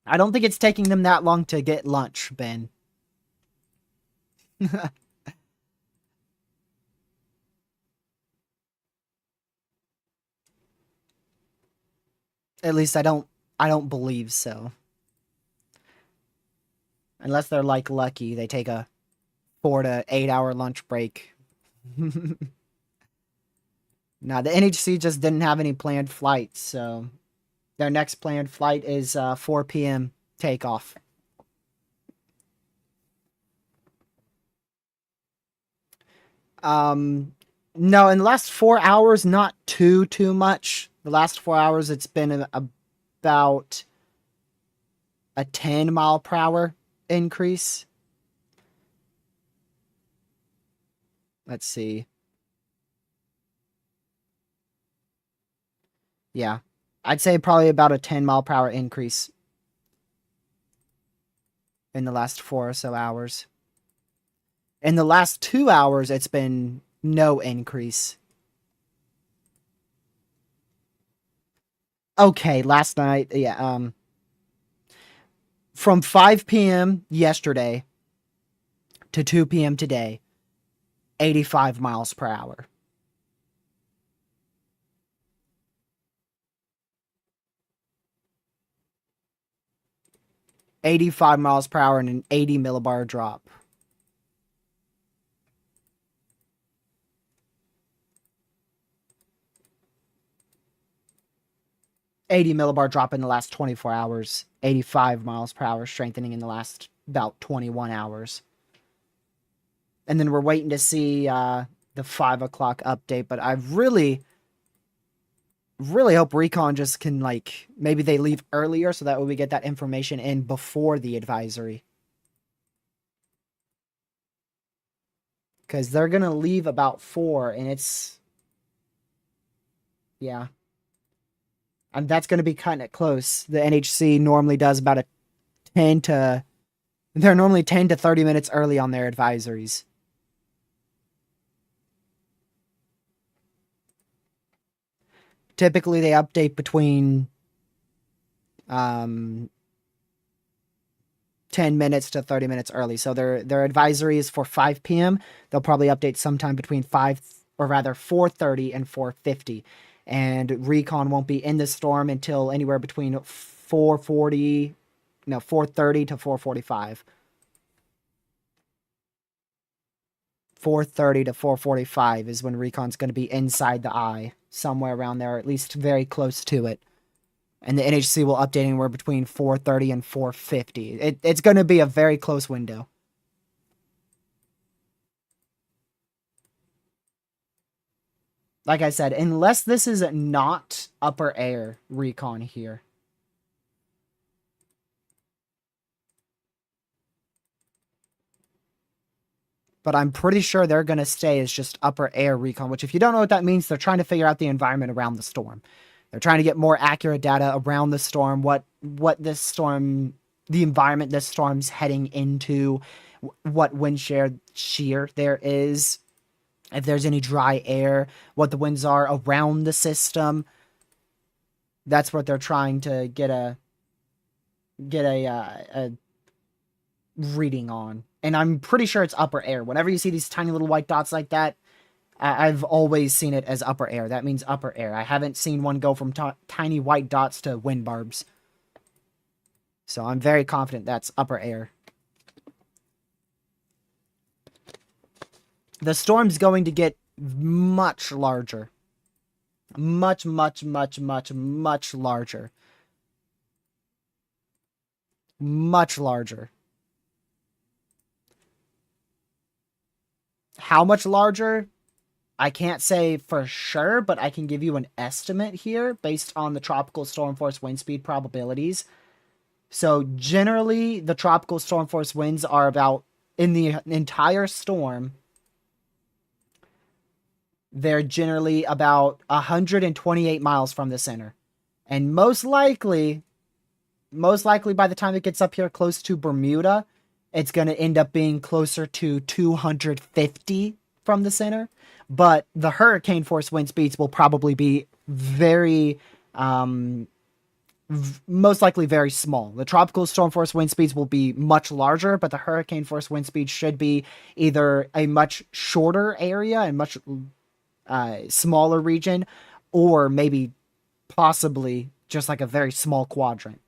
I don't think it's taking them that long to get lunch, Ben. At least I don't believe so. Unless they're like lucky, they take a 4 to 8 hour lunch break. Now, the NHC just didn't have any planned flights, so their next planned flight is 4 p.m. takeoff. No, in the last 4 hours, not too much. The last 4 hours, it's been about a 10 mile per hour increase. Let's see. Yeah, I'd say probably about a 10 mile per hour increase in the last 4 or so hours. In the last 2 hours, it's been no increase. Okay, last night, yeah, from 5 p.m. yesterday to 2 p.m. today, 85 miles per hour. 85 miles per hour and an 80 millibar drop. $80 millibar drop in the last 24 hours, 85 miles per hour strengthening in the last about 21 hours. And then we're waiting to see the 5 o'clock update, but I really hope Recon just can, like, maybe they leave earlier so that way we get that information in before the advisory. Because they're going to leave about 4, and it's... Yeah. And that's going to be cutting it close. The NHC normally does about a 10 to... They're normally 10 to 30 minutes early on their advisories. Typically, they update between 10 minutes to 30 minutes early. So their advisory is for 5 p.m. They'll probably update sometime between 4:30 and 4:50. And Recon won't be in the storm until anywhere between 4:30 to 4:45. 4:30 to 4:45 is when Recon's going to be inside the eye, somewhere around there, or at least very close to it. And the NHC will update anywhere between 4:30 and 4:50. It's going to be a very close window. Like I said, unless this is not upper air Recon here. But I'm pretty sure they're going to stay as just upper air Recon, which if you don't know what that means, they're trying to figure out the environment around the storm. They're trying to get more accurate data around the storm, what this storm, the environment this storm's heading into, what wind shear there is, if there's any dry air, what the winds are around the system. That's what they're trying to get a reading on. And I'm pretty sure it's upper air. Whenever you see these tiny little white dots like that, I've always seen it as upper air. That means upper air. I haven't seen one go from tiny white dots to wind barbs. So I'm very confident that's upper air. The storm's going to get much larger. Much, much, much, much, much larger. Much larger. How much larger? I can't say for sure, but I can give you an estimate here based on the tropical storm force wind speed probabilities. So generally, the tropical storm force winds are about, in the entire storm, they're generally about 128 miles from the center. And most likely by the time it gets up here close to Bermuda, it's going to end up being closer to 250 from the center. But the hurricane force wind speeds will probably be very, most likely very small. The tropical storm force wind speeds will be much larger, but the hurricane force wind speed should be either a much shorter area and much smaller region, or maybe possibly just like a very small quadrant.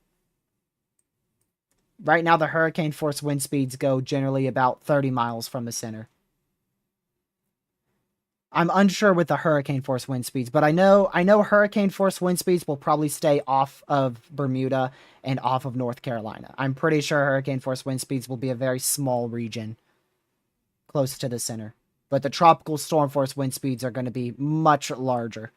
Right now, the hurricane force wind speeds go generally about 30 miles from the center. I'm unsure with the hurricane force wind speeds, but I know hurricane force wind speeds will probably stay off of Bermuda and off of North Carolina. I'm pretty sure hurricane force wind speeds will be a very small region close to the center. But the tropical storm force wind speeds are going to be much larger.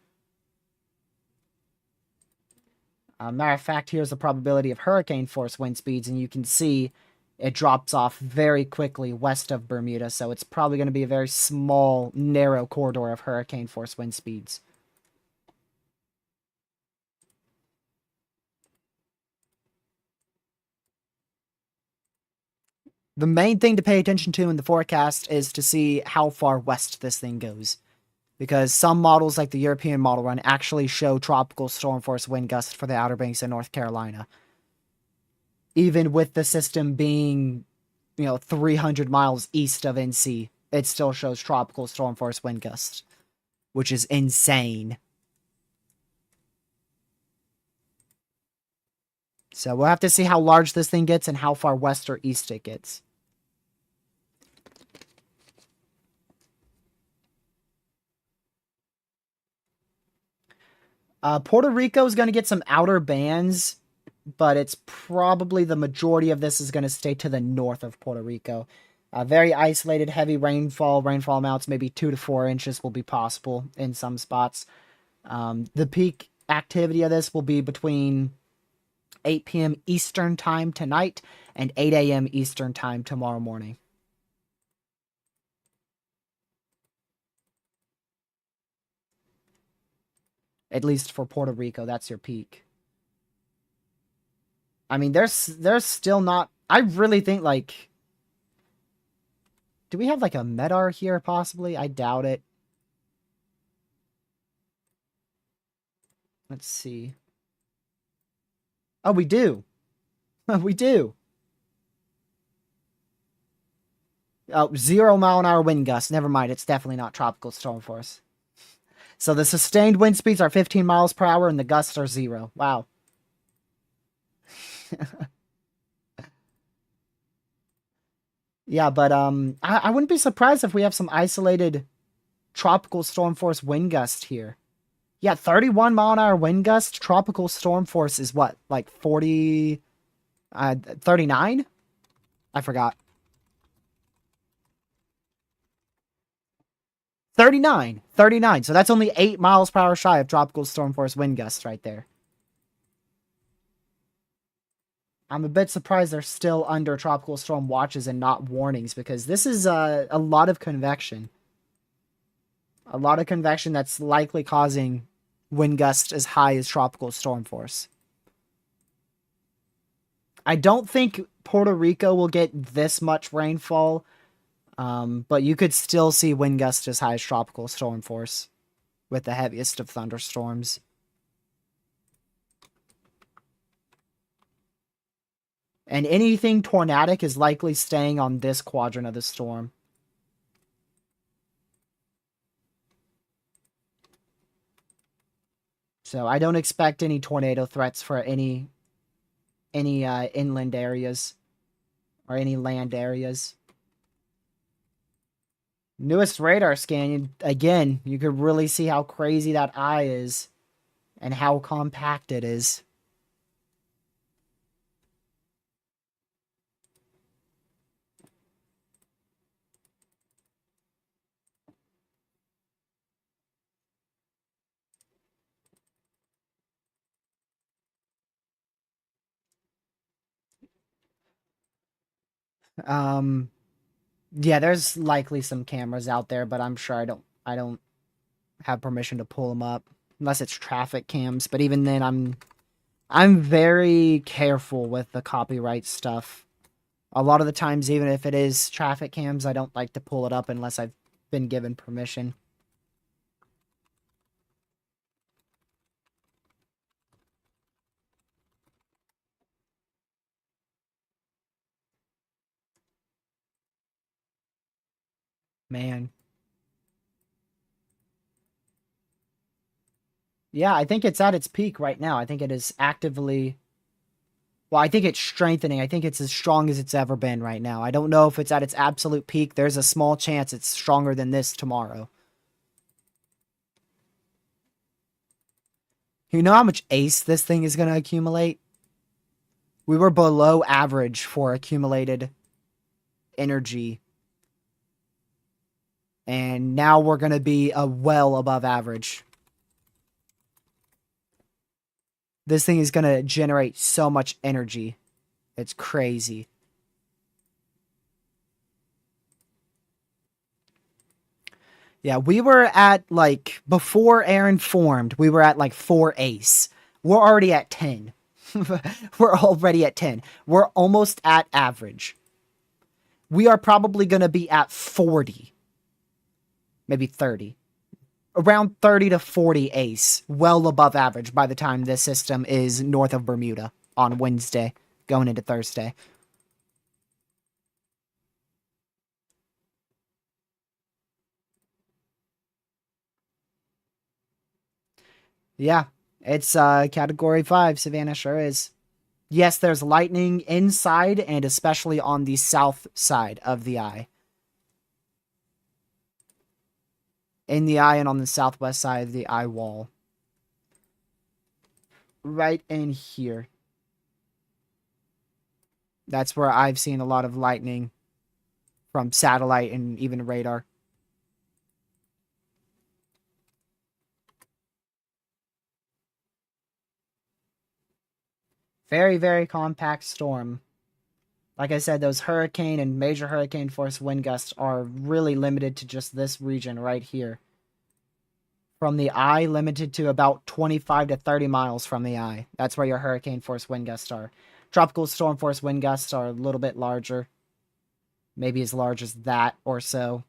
Matter of fact, here's the probability of hurricane force wind speeds, and you can see it drops off very quickly west of Bermuda, so it's probably going to be a very small, narrow corridor of hurricane force wind speeds. The main thing to pay attention to in the forecast is to see how far west this thing goes. Because some models, like the European model run, actually show tropical storm force wind gusts for the Outer Banks of North Carolina. Even with the system being, 300 miles east of NC, it still shows tropical storm force wind gusts, which is insane. So we'll have to see how large this thing gets and how far west or east it gets. Puerto Rico is going to get some outer bands, but it's probably the majority of this is going to stay to the north of Puerto Rico. Very isolated, heavy rainfall. Rainfall amounts maybe 2 to 4 inches will be possible in some spots. The peak activity of this will be between 8 p.m. Eastern time tonight and 8 a.m. Eastern time tomorrow morning. At least for Puerto Rico, that's your peak. I mean, there's still not... I really think, like... Do we have, like, a MEDAR here, possibly? I doubt it. Let's see. Oh, we do. We do. Oh, 0 mile an hour wind gust. Never mind, it's definitely not tropical storm force. So the sustained wind speeds are 15 miles per hour and the gusts are 0. Wow. Yeah, but I wouldn't be surprised if we have some isolated tropical storm force wind gust here. Yeah, 31 mile an hour wind gust. Tropical storm force is what? Like 40... 39? I forgot. 39. 39. So that's only 8 miles per hour shy of tropical storm force wind gusts right there. I'm a bit surprised they're still under tropical storm watches and not warnings, because this is a lot of convection. A lot of convection that's likely causing wind gusts as high as tropical storm force. I don't think Puerto Rico will get this much rainfall, but you could still see wind gusts as high as tropical storm force with the heaviest of thunderstorms. And anything tornadic is likely staying on this quadrant of the storm. So I don't expect any tornado threats for any inland areas or any land areas. Newest radar scan, again, you could really see how crazy that eye is and how compact it is. Um, yeah, there's likely some cameras out there, but I'm sure I don't have permission to pull them up unless it's traffic cams. But even then, I'm very careful with the copyright stuff. A lot of the times, even if it is traffic cams, I don't like to pull it up unless I've been given permission. Man. Yeah, I think it's at its peak right now. I think it is actively. Well, I think it's strengthening. I think it's as strong as it's ever been right now. I don't know if it's at its absolute peak. There's a small chance it's stronger than this tomorrow. You know how much ace this thing is going to accumulate? We were below average for accumulated energy. And now we're going to be well above average. This thing is going to generate so much energy. It's crazy. Yeah, we were at, like, before Erin formed, we were at, like, 4 ace. We're already at 10. We're already at 10. We're almost at average. We are probably going to be at 40. Maybe 30. Around 30 to 40 ace. Well above average by the time this system is north of Bermuda on Wednesday, going into Thursday. Yeah, it's category 5, Savannah sure is. Yes, there's lightning inside and especially on the south side of the eye. In the eye and on the southwest side of the eye wall. Right in here. That's where I've seen a lot of lightning from satellite and even radar. Very, very compact storm. Like I said, those hurricane and major hurricane force wind gusts are really limited to just this region right here. From the eye, limited to about 25 to 30 miles from the eye. That's where your hurricane force wind gusts are. Tropical storm force wind gusts are a little bit larger. Maybe as large as that or so.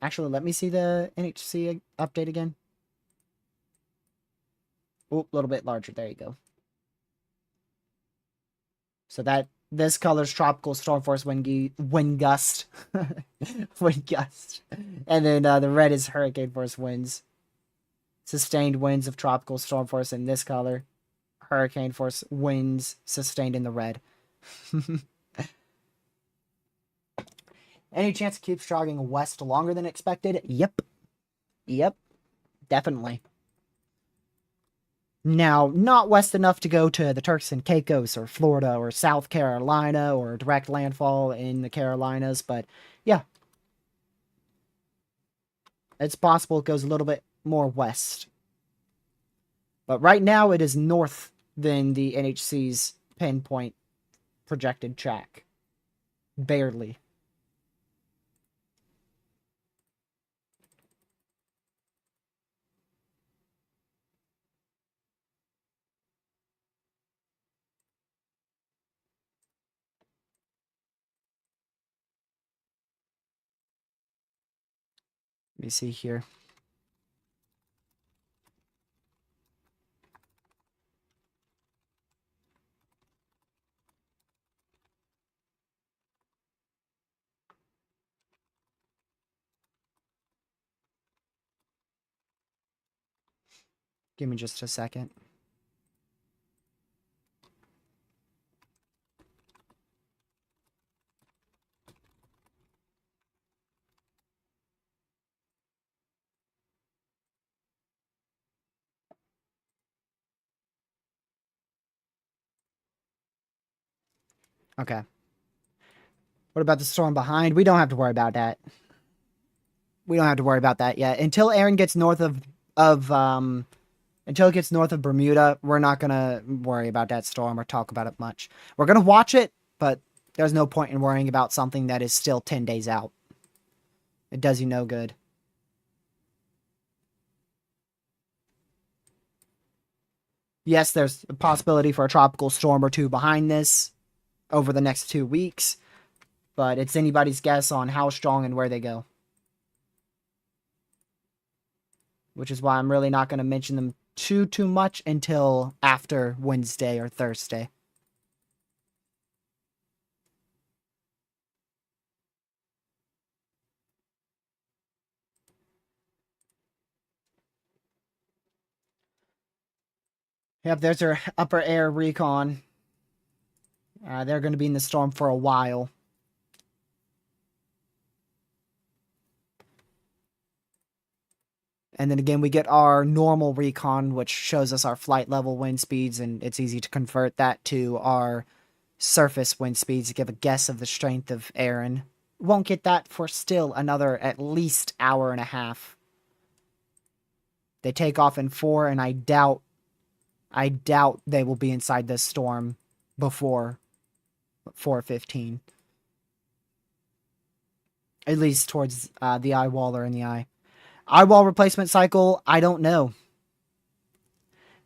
Actually, let me see the NHC update again. Oh, a little bit larger. There you go. So that this color's tropical storm force wind gust, wind gust, and then the red is hurricane force winds. Sustained winds of tropical storm force in this color. Hurricane force winds sustained in the red. Any chance it keeps jogging west longer than expected? Yep. Yep. Definitely. Now, not west enough to go to the Turks and Caicos or Florida or South Carolina or direct landfall in the Carolinas, but yeah. It's possible it goes a little bit more west. But right now it is north than the NHC's pinpoint projected track. Barely. Let me see here. Give me just a second. Okay. What about the storm behind? We don't have to worry about that. We don't have to worry about that yet. Until Erin gets north of until it gets north of Bermuda, we're not gonna worry about that storm or talk about it much. We're gonna watch it, but there's no point in worrying about something that is still 10 days out. It does you no good. Yes, there's a possibility for a tropical storm or two behind this over the next 2 weeks, but it's anybody's guess on how strong and where they go. Which is why I'm really not going to mention them too much until after Wednesday or Thursday. Yep, there's our upper air recon. They're going to be in the storm for a while. And then again, we get our normal recon, which shows us our flight level wind speeds, and it's easy to convert that to our surface wind speeds to give a guess of the strength of Erin. Won't get that for still another at least hour and a half. They take off in 4, and I doubt they will be inside this storm before 4:15. At least towards the eye wall or in the eye. Eyewall replacement cycle, I don't know.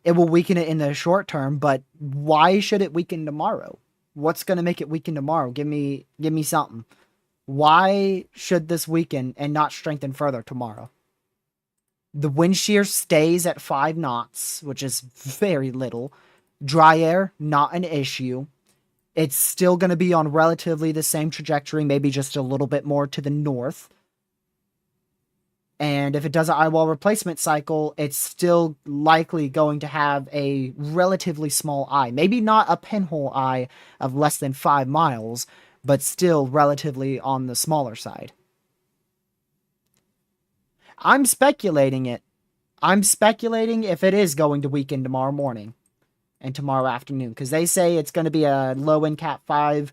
It will weaken it in the short term, but why should it weaken tomorrow? What's going to make it weaken tomorrow? Give me something. Why should this weaken and not strengthen further tomorrow? The wind shear stays at 5 knots, which is very little. Dry air, not an issue. It's still going to be on relatively the same trajectory, maybe just a little bit more to the north. And if it does an eyewall replacement cycle, it's still likely going to have a relatively small eye. Maybe not a pinhole eye of less than 5 miles, but still relatively on the smaller side. I'm speculating if it is going to weaken tomorrow morning and tomorrow afternoon, because they say it's going to be a low wind Cat 5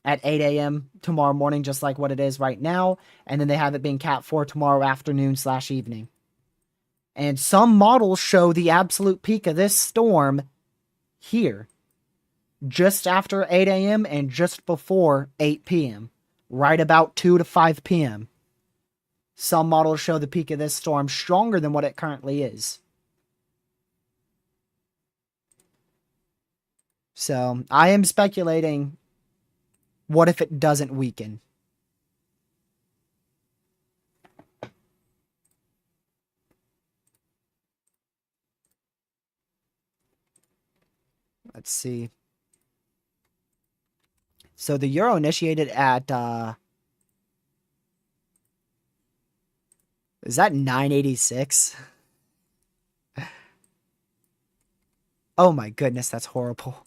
at 8 a.m. tomorrow morning, just like what it is right now. And then they have it being Cat 4 tomorrow afternoon/evening. And some models show the absolute peak of this storm here, just after 8 a.m. and just before 8 p.m., right about 2 to 5 p.m. Some models show the peak of this storm stronger than what it currently is. So I am speculating, what if it doesn't weaken? Let's see. So the Euro initiated at, is that 986? Oh my goodness, that's horrible.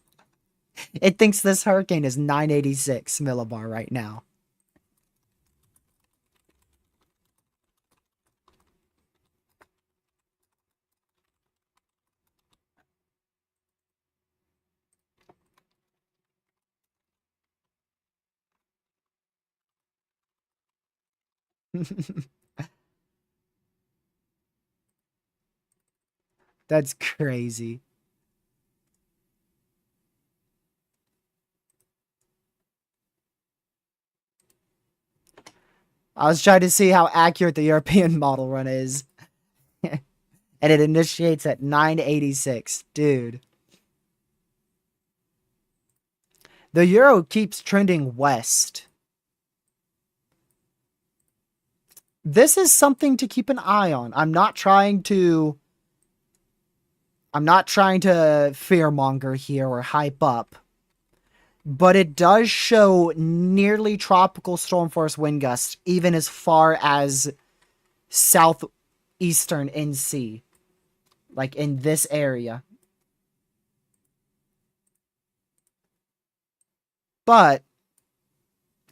It thinks this hurricane is 986 millibar right now. That's crazy. I was trying to see how accurate the European model run is. And it initiates at 986. Dude. The Euro keeps trending west. This is something to keep an eye on. I'm not trying to fearmonger here or hype up, but it does show nearly tropical storm force wind gusts, even as far as northeastern NC, like in this area. But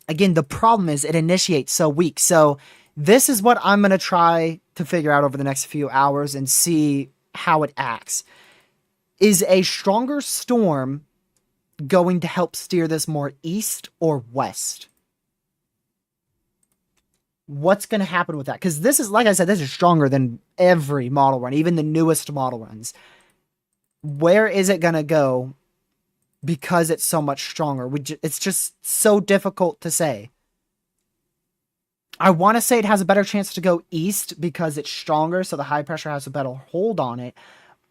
again, the problem is it initiates so weak. So this is what I'm going to try to figure out over the next few hours and see how it acts. Is a stronger storm going to help steer this more east or west? What's going to happen with that? Because this is, like I said, this is stronger than every model run, even the newest model runs. Where is it going to go because it's so much stronger? It's just so difficult to say. I want to say it has a better chance to go east because it's stronger, so the high pressure has a better hold on it.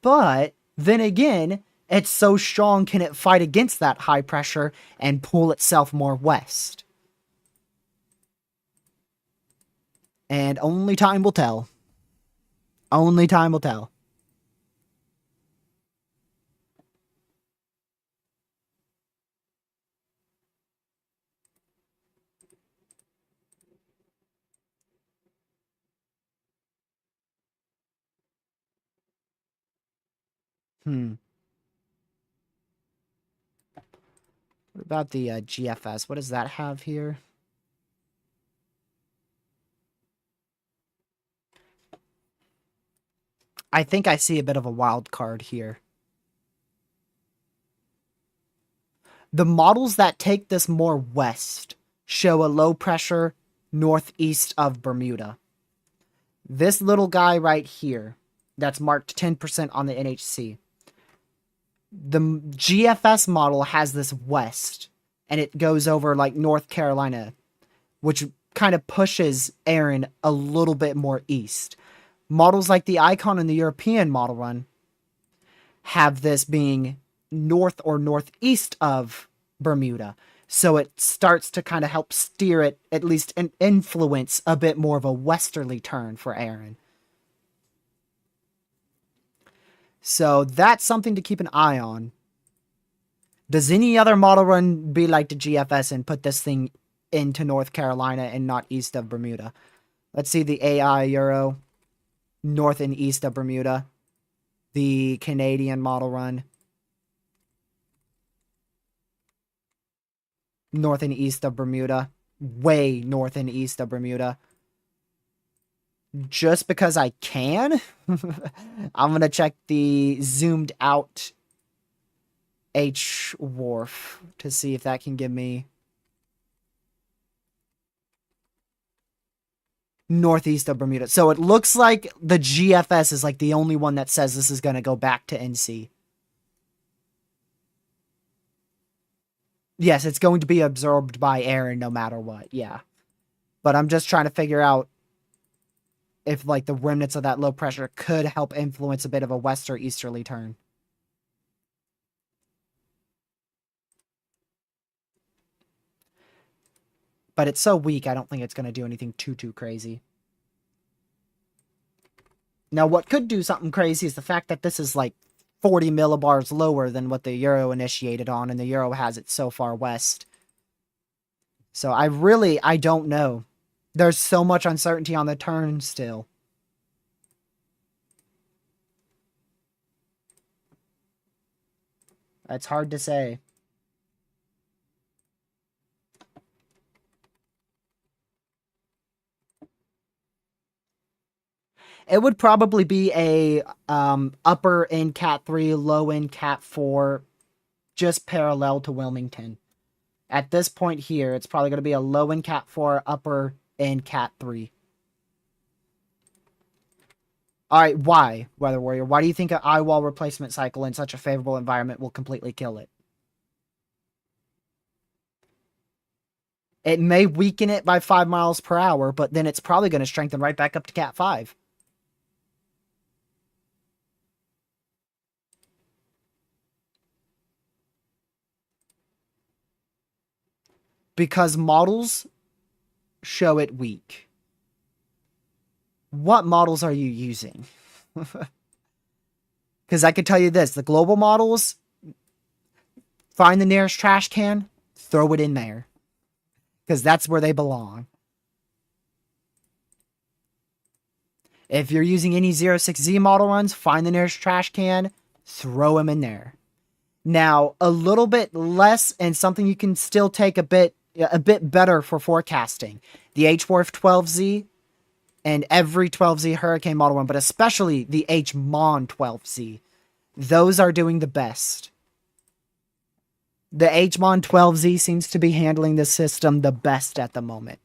But then again, it's so strong, can it fight against that high pressure and pull itself more west? And only time will tell. Only time will tell. What about the GFS? What does that have here? I think I see a bit of a wild card here. The models that take this more west show a low pressure northeast of Bermuda. This little guy right here, that's marked 10% on the NHC. The GFS model has this west, and it goes over like North Carolina, which kind of pushes Erin a little bit more east. Models like the Icon and the European model run have this being north or northeast of Bermuda. So it starts to kind of help steer it, at least influence a bit more of a westerly turn for Erin. So that's something to keep an eye on. Does any other model run be like the GFS and put this thing into North Carolina and not east of Bermuda? Let's see the AI Euro, north and east of Bermuda. The Canadian model run, north and east of Bermuda. Way north and east of Bermuda. Just because I can, I'm going to check the zoomed out H wharf to see if that can give me northeast of Bermuda. So it looks like the GFS is like the only one that says this is going to go back to NC. Yes, it's going to be absorbed by Erin no matter what. Yeah. But I'm just trying to figure out if like the remnants of that low pressure could help influence a bit of a west or easterly turn. But it's so weak, I don't think it's going to do anything too crazy. Now, what could do something crazy is the fact that this is like 40 millibars lower than what the Euro initiated on, and the Euro has it so far west. So I don't know. There's so much uncertainty on the turn still. It's hard to say. It would probably be a upper in Cat 3, low in Cat 4, just parallel to Wilmington. At this point here, it's probably going to be a low in Cat 4, upper in Cat 3. Alright, why, Weather Warrior? Why do you think an eye wall replacement cycle in such a favorable environment will completely kill it? It may weaken it by 5 miles per hour, but then it's probably going to strengthen right back up to Cat 5. Because models show it weak. What models are you using? Because I can tell you this, the global models, find the nearest trash can, throw it in there. Because that's where they belong. If you're using any 06Z model runs, find the nearest trash can, throw them in there. Now, a little bit less and something you can still take a bit better for forecasting. The H-Warf 12Z and every 12Z Hurricane model run, but especially the H-Mon 12Z. Those are doing the best. The H-Mon 12Z seems to be handling the system the best at the moment.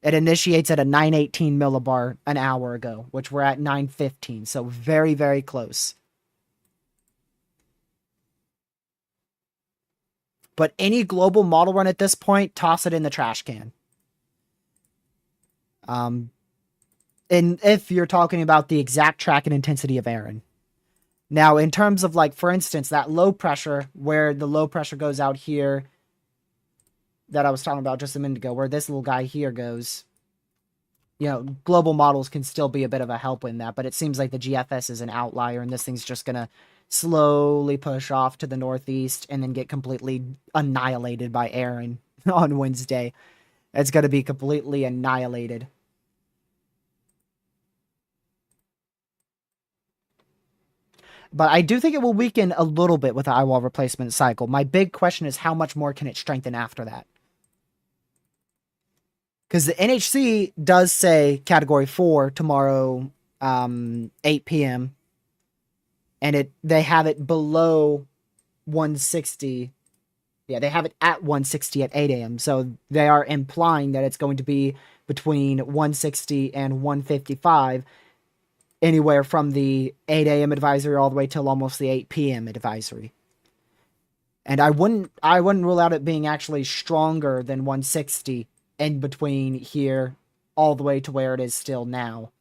It initiates at a 918 millibar an hour ago, which we're at 915, so very, very close. But any global model run at this point, toss it in the trash can. And if you're talking about the exact track and intensity of Erin. Now, in terms of, like, for instance, that low pressure, where the low pressure goes out here, that I was talking about just a minute ago, where this little guy here goes, you know, global models can still be a bit of a help in that, but it seems like the GFS is an outlier, and this thing's just going to slowly push off to the northeast and then get completely annihilated by Erin on Wednesday. It's going to be completely annihilated. But I do think it will weaken a little bit with the eyewall replacement cycle. My big question is how much more can it strengthen after that? Because the NHC does say Category 4 tomorrow, 8 p.m. And they have it below 160. Yeah, they have it at 160 at 8 a.m. So they are implying that it's going to be between 160 and 155, anywhere from the 8 a.m. advisory all the way till almost the 8 p.m. advisory. And I wouldn't rule out it being actually stronger than 160 in between here all the way to where it is still now.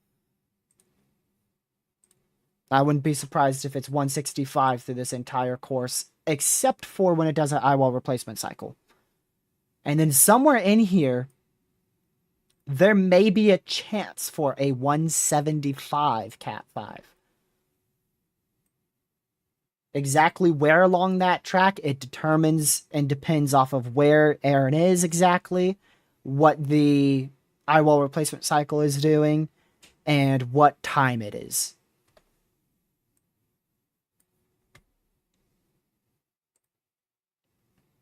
I wouldn't be surprised if it's 165 through this entire course, except for when it does an eyewall replacement cycle. And then somewhere in here, there may be a chance for a 175 Cat 5. Exactly where along that track, it determines and depends off of where Erin is exactly, what the eyewall replacement cycle is doing, and what time it is.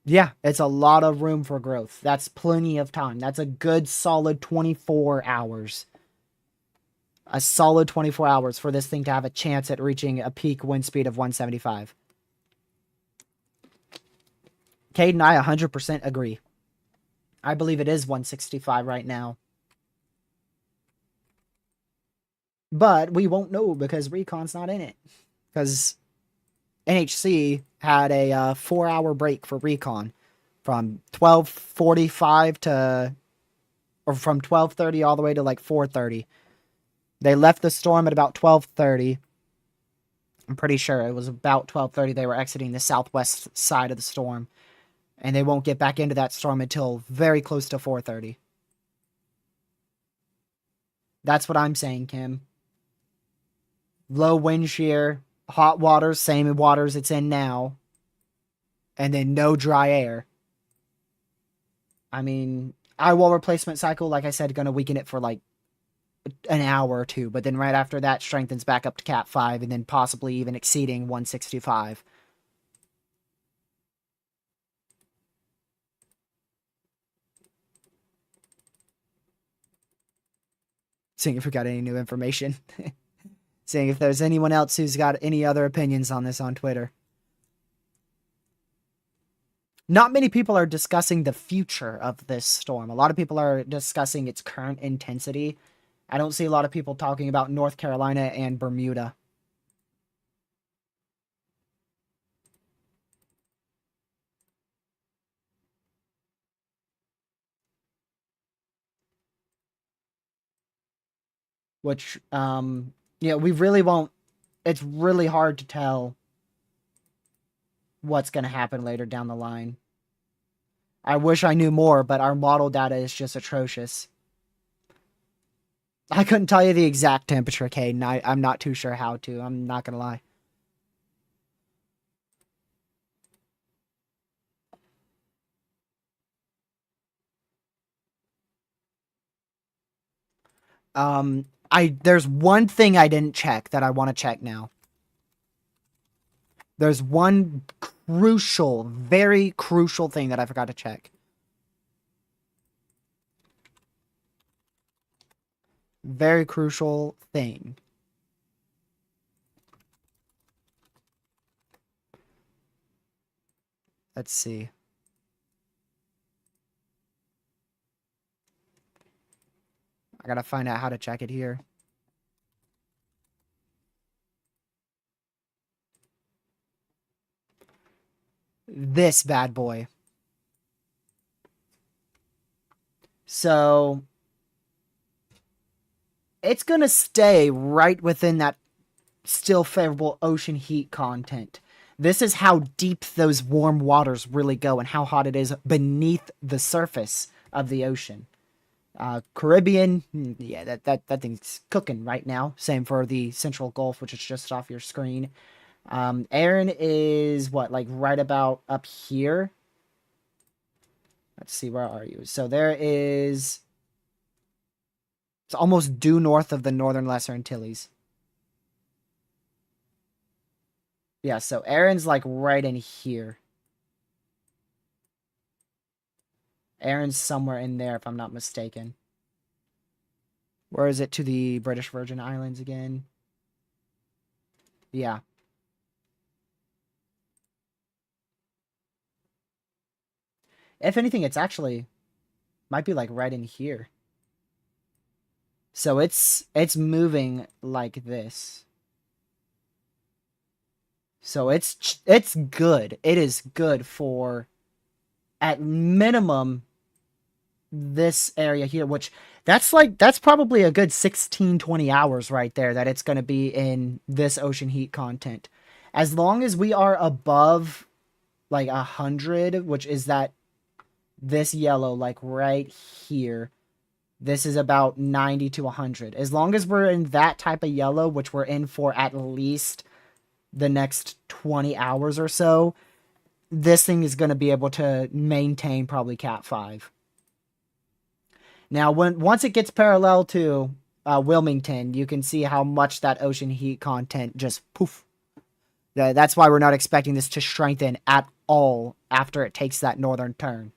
Yeah, it's a lot of room for growth. That's plenty of time. That's a good solid 24 hours. A solid 24 hours for this thing to have a chance at reaching a peak wind speed of 175. Cade and I 100% agree. I believe it is 165 right now. But we won't know because Recon's not in it. Because NHC had a 4-hour break for Recon from 12:45 to, or from 12:30 all the way to like 4:30. They left the storm at about 12:30. I'm pretty sure it was about 12:30 they were exiting the southwest side of the storm. And they won't get back into that storm until very close to 4:30. That's what I'm saying, Kim. Low wind shear, hot waters, same waters it's in now, and then no dry air. I mean, eyewall replacement cycle, like I said, going to weaken it for like an hour or two, but then right after that strengthens back up to Cat 5 and then possibly even exceeding 165. Seeing if we got any new information. Seeing if there's anyone else who's got any other opinions on this on Twitter. Not many people are discussing the future of this storm. A lot of people are discussing its current intensity. I don't see a lot of people talking about North Carolina and Bermuda. Which, we really won't. It's really hard to tell what's going to happen later down the line. I wish I knew more, but our model data is just atrocious. I couldn't tell you the exact temperature, Caden. I'm not too sure how to. I'm not going to lie. There's one thing I didn't check that I want to check now. There's one crucial, very crucial thing that I forgot to check. Very crucial thing. Let's see. I gotta find out how to check it here. This bad boy. So it's gonna stay right within that still favorable ocean heat content. This is how deep those warm waters really go and how hot it is beneath the surface of the ocean. Caribbean, yeah, that thing's cooking right now. Same for the Central Gulf, which is just off your screen. Erin is what, like right about up here? Let's see, where are you? So there is... It's almost due north of the Northern Lesser Antilles. Yeah, so Erin's like right in here. Erin's somewhere in there, if I'm not mistaken. Where is it to the British Virgin Islands again? Yeah. If anything, it's actually... Might be like right in here. So it's moving like this. So it's good. It is good for, at minimum, this area here, which that's probably a good 16-20 hours right there that it's going to be in this ocean heat content. As long as we are above like 100, which is this yellow, like right here, this is about 90 to 100. As long as we're in that type of yellow, which we're in for at least the next 20 hours or so, this thing is going to be able to maintain probably Cat 5. Now, once it gets parallel to Wilmington, you can see how much that ocean heat content just poof. That's why we're not expecting this to strengthen at all after it takes that northern turn.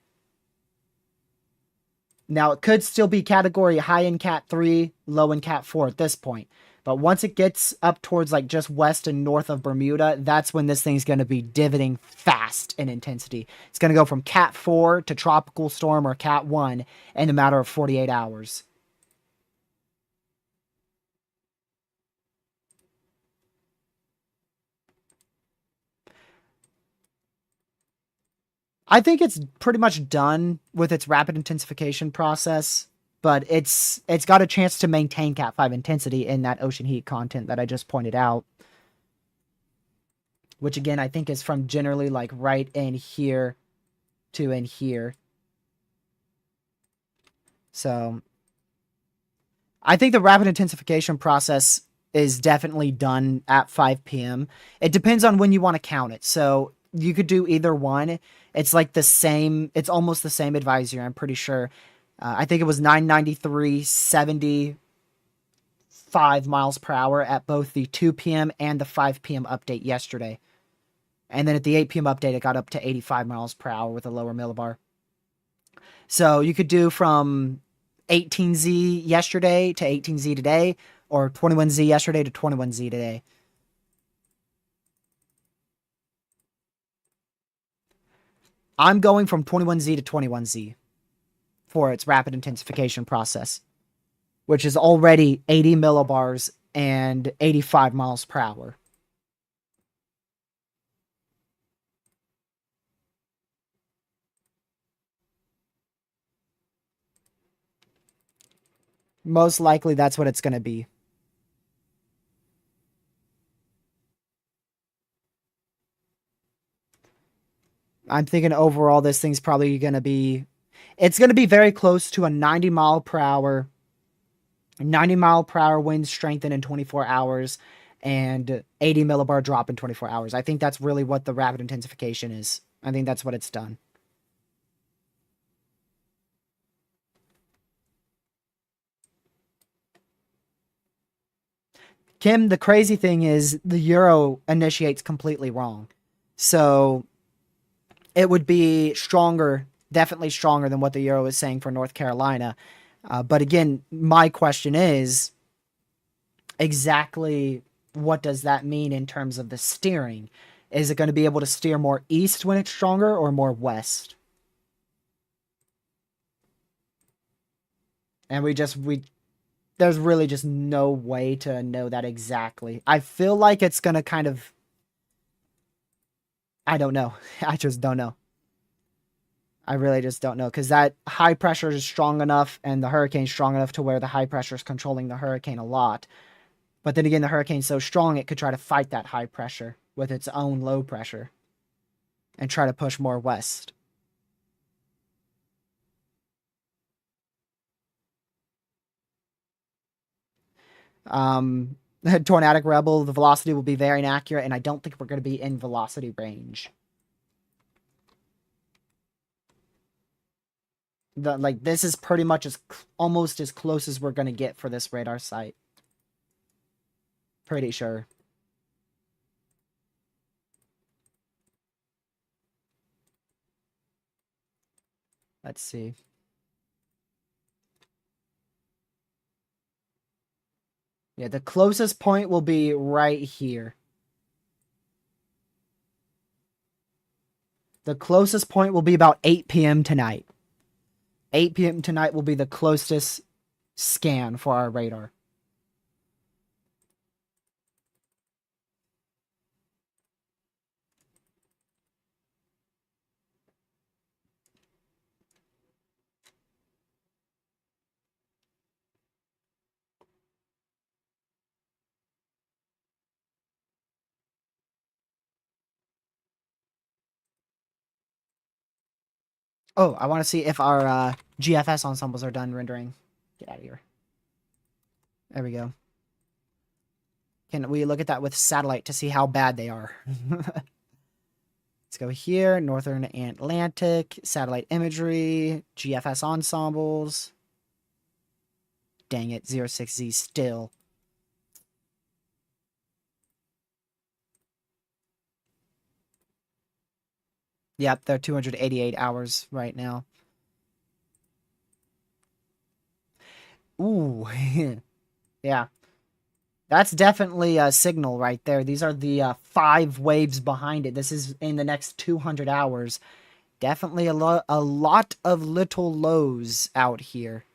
Now, it could still be category high in Cat 3, low in Cat 4 at this point. But once it gets up towards like just west and north of Bermuda, that's when this thing's going to be divoting fast in intensity. It's going to go from Cat 4 to Tropical Storm or Cat 1 in a matter of 48 hours. I think it's pretty much done with its rapid intensification process, but it's got a chance to maintain Cat 5 intensity in that ocean heat content that I just pointed out. Which again, I think is from generally like right in here to in here. So I think the rapid intensification process is definitely done at 5 p.m. It depends on when you want to count it. So you could do either one. It's like the same. It's almost the same advisory, I'm pretty sure. I think it was 993, 75 miles per hour at both the 2 p.m. and the 5 p.m. update yesterday. And then at the 8 p.m. update, it got up to 85 miles per hour with a lower millibar. So you could do from 18Z yesterday to 18Z today, or 21Z yesterday to 21Z today. I'm going from 21Z to 21Z for its rapid intensification process, which is already 80 millibars and 85 miles per hour. Most likely that's what it's going to be. I'm thinking overall this thing's probably going to be... It's going to be very close to a 90 mile per hour wind strengthen in 24 hours and 80 millibar drop in 24 hours. I think that's really what the rapid intensification is. I think that's what it's done. Kim, the crazy thing is the Euro initiates completely wrong. So it would be stronger, definitely stronger than what the Euro is saying for North Carolina. But again, my question is exactly what does that mean in terms of the steering? Is it going to be able to steer more east when it's stronger or more west? And there's really just no way to know that exactly. I feel like it's going to kind of, I don't know. I just don't know. I really just don't know because that high pressure is strong enough and the hurricane's strong enough to where the high pressure is controlling the hurricane a lot. But then again, the hurricane's so strong it could try to fight that high pressure with its own low pressure and try to push more west. Tornadic Rebel, the velocity will be very inaccurate, and I don't think we're going to be in velocity range. This is pretty much almost as close as we're going to get for this radar site. Pretty sure. Let's see. Yeah, the closest point will be right here. The closest point will be about 8 p.m. tonight. 8 p.m. tonight will be the closest scan for our radar. Oh, I want to see if our GFS ensembles are done rendering. Get out of here. There we go. Can we look at that with satellite to see how bad they are? Let's go here. Northern Atlantic, satellite imagery, GFS ensembles. Dang it, 06Z still. Yep, they're 288 hours right now. Ooh, yeah. That's definitely a signal right there. These are the 5 waves behind it. This is in the next 200 hours. Definitely a lot of little lows out here.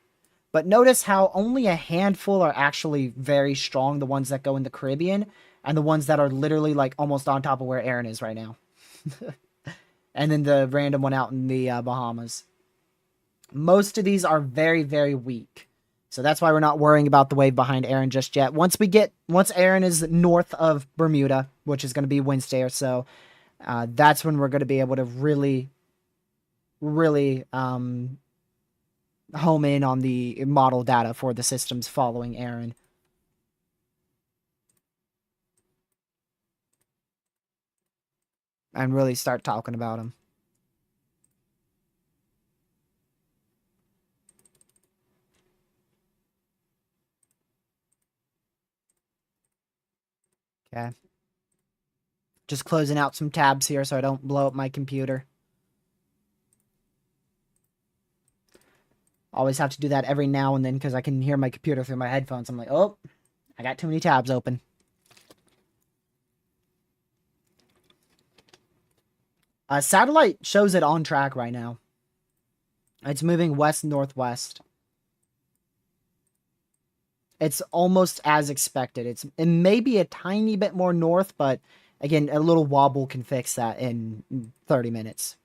But notice how only a handful are actually very strong, the ones that go in the Caribbean, and the ones that are literally like almost on top of where Erin is right now. And then the random one out in the Bahamas. Most of these are very, very weak. So that's why we're not worrying about the wave behind Erin just yet. Once Erin is north of Bermuda, which is going to be Wednesday or so, that's when we're going to be able to really, really home in on the model data for the systems following Erin. And really start talking about them. Okay. Just closing out some tabs here so I don't blow up my computer. Always have to do that every now and then because I can hear my computer through my headphones. I'm like, oh, I got too many tabs open. Satellite shows it on track right now. It's moving west-northwest. It's almost as expected. It may be a tiny bit more north, but again, a little wobble can fix that in 30 minutes.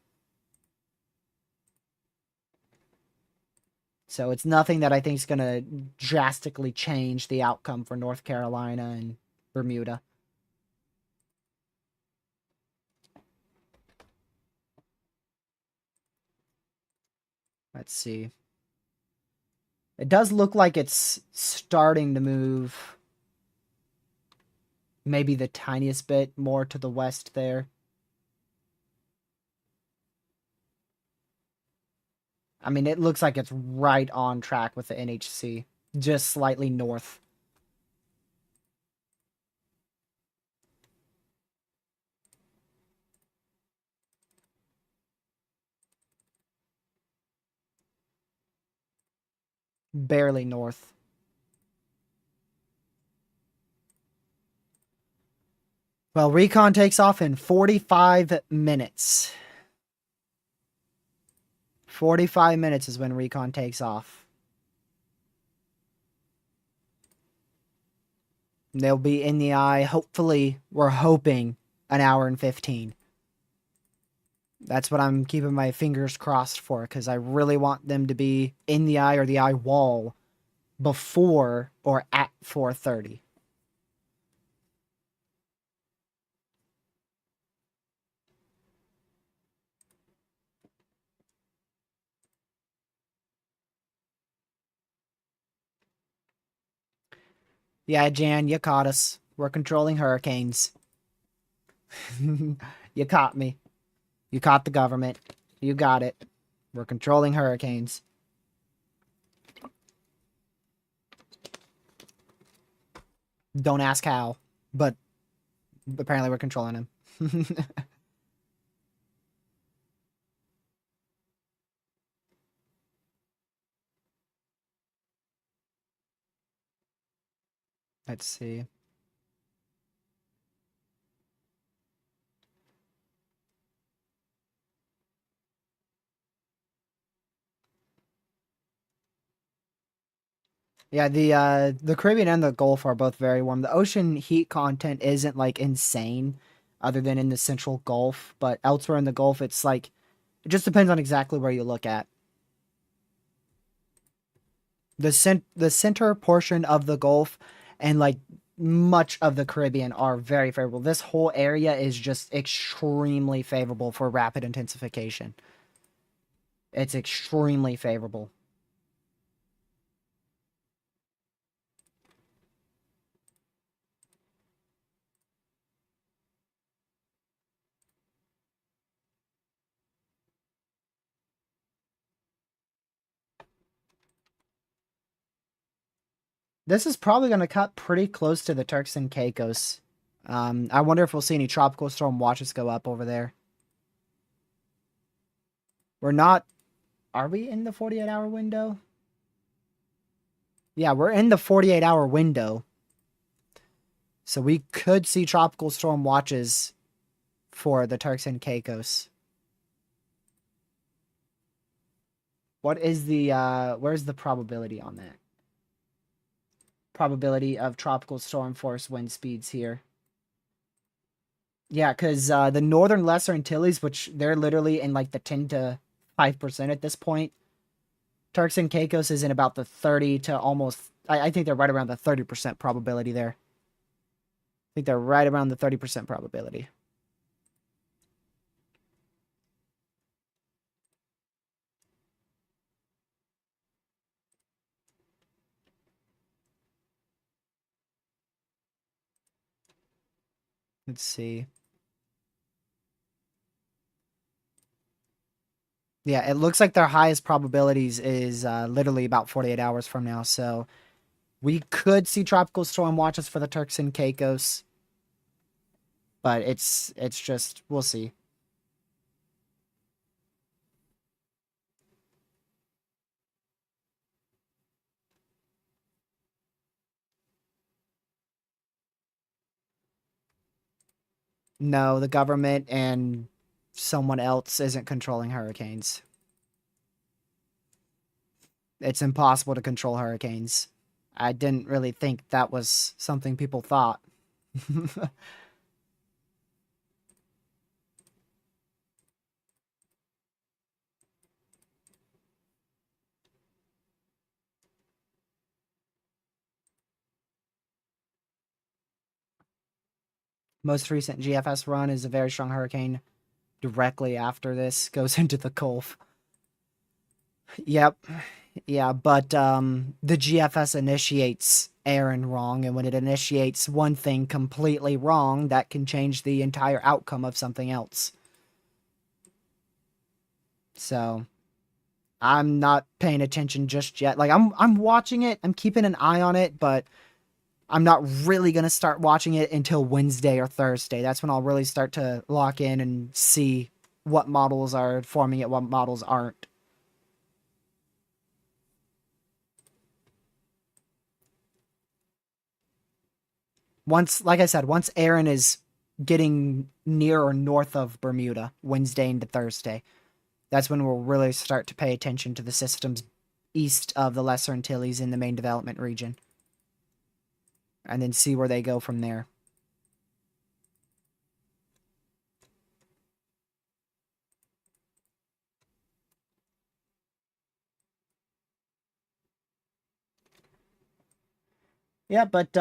So it's nothing that I think is going to drastically change the outcome for North Carolina and Bermuda. Let's see. It does look like it's starting to move maybe the tiniest bit more to the west there. I mean, it looks like it's right on track with the NHC, just slightly north. Barely north. Well, Recon takes off in 45 minutes. 45 minutes is when Recon takes off. They'll be in the eye, hopefully, we're hoping, an hour and 15. That's what I'm keeping my fingers crossed for, because I really want them to be in the eye or the eye wall before or at 4:30. Yeah, Jan, you caught us. We're controlling hurricanes. You caught me. You caught the government. You got it. We're controlling hurricanes. Don't ask how, but apparently we're controlling him. Let's see. Yeah, the Caribbean and the Gulf are both very warm. The ocean heat content isn't like insane, other than in the central Gulf, but elsewhere in the Gulf, it's like it just depends on exactly where you look at. The center portion of the Gulf and like much of the Caribbean are very favorable. This whole area is just extremely favorable for rapid intensification. It's extremely favorable. This is probably going to cut pretty close to the Turks and Caicos. I wonder if we'll see any tropical storm watches go up over there. We're not. Are we in the 48-hour window? Yeah, we're in the 48-hour window. So we could see tropical storm watches for the Turks and Caicos. What is the, where's the probability on that? Probability of tropical storm force wind speeds here. Yeah, because the Northern Lesser Antilles, which they're literally in like the 10 to 5% at this point. Turks and Caicos is in about the 30 to almost, I think they're right around the 30% probability there. I think they're right around the 30% probability. Let's see. Yeah, it looks like their highest probabilities is literally about 48 hours from now. So we could see tropical storm watches for the Turks and Caicos, but it's just we'll see. No, the government and someone else isn't controlling hurricanes. It's impossible to control hurricanes. I didn't really think that was something people thought. Most recent GFS run is a very strong hurricane. Directly after this goes into the Gulf. Yep. Yeah, but the GFS initiates Erin wrong, and when it initiates one thing completely wrong, that can change the entire outcome of something else. So I'm not paying attention just yet. Like I'm watching it, I'm keeping an eye on it, but I'm not really gonna start watching it until Wednesday or Thursday. That's when I'll really start to lock in and see what models are forming it, what models aren't. Once, like I said, once Erin is getting near or north of Bermuda, Wednesday into Thursday, that's when we'll really start to pay attention to the systems east of the Lesser Antilles in the main development region. And then see where they go from there. Yeah, but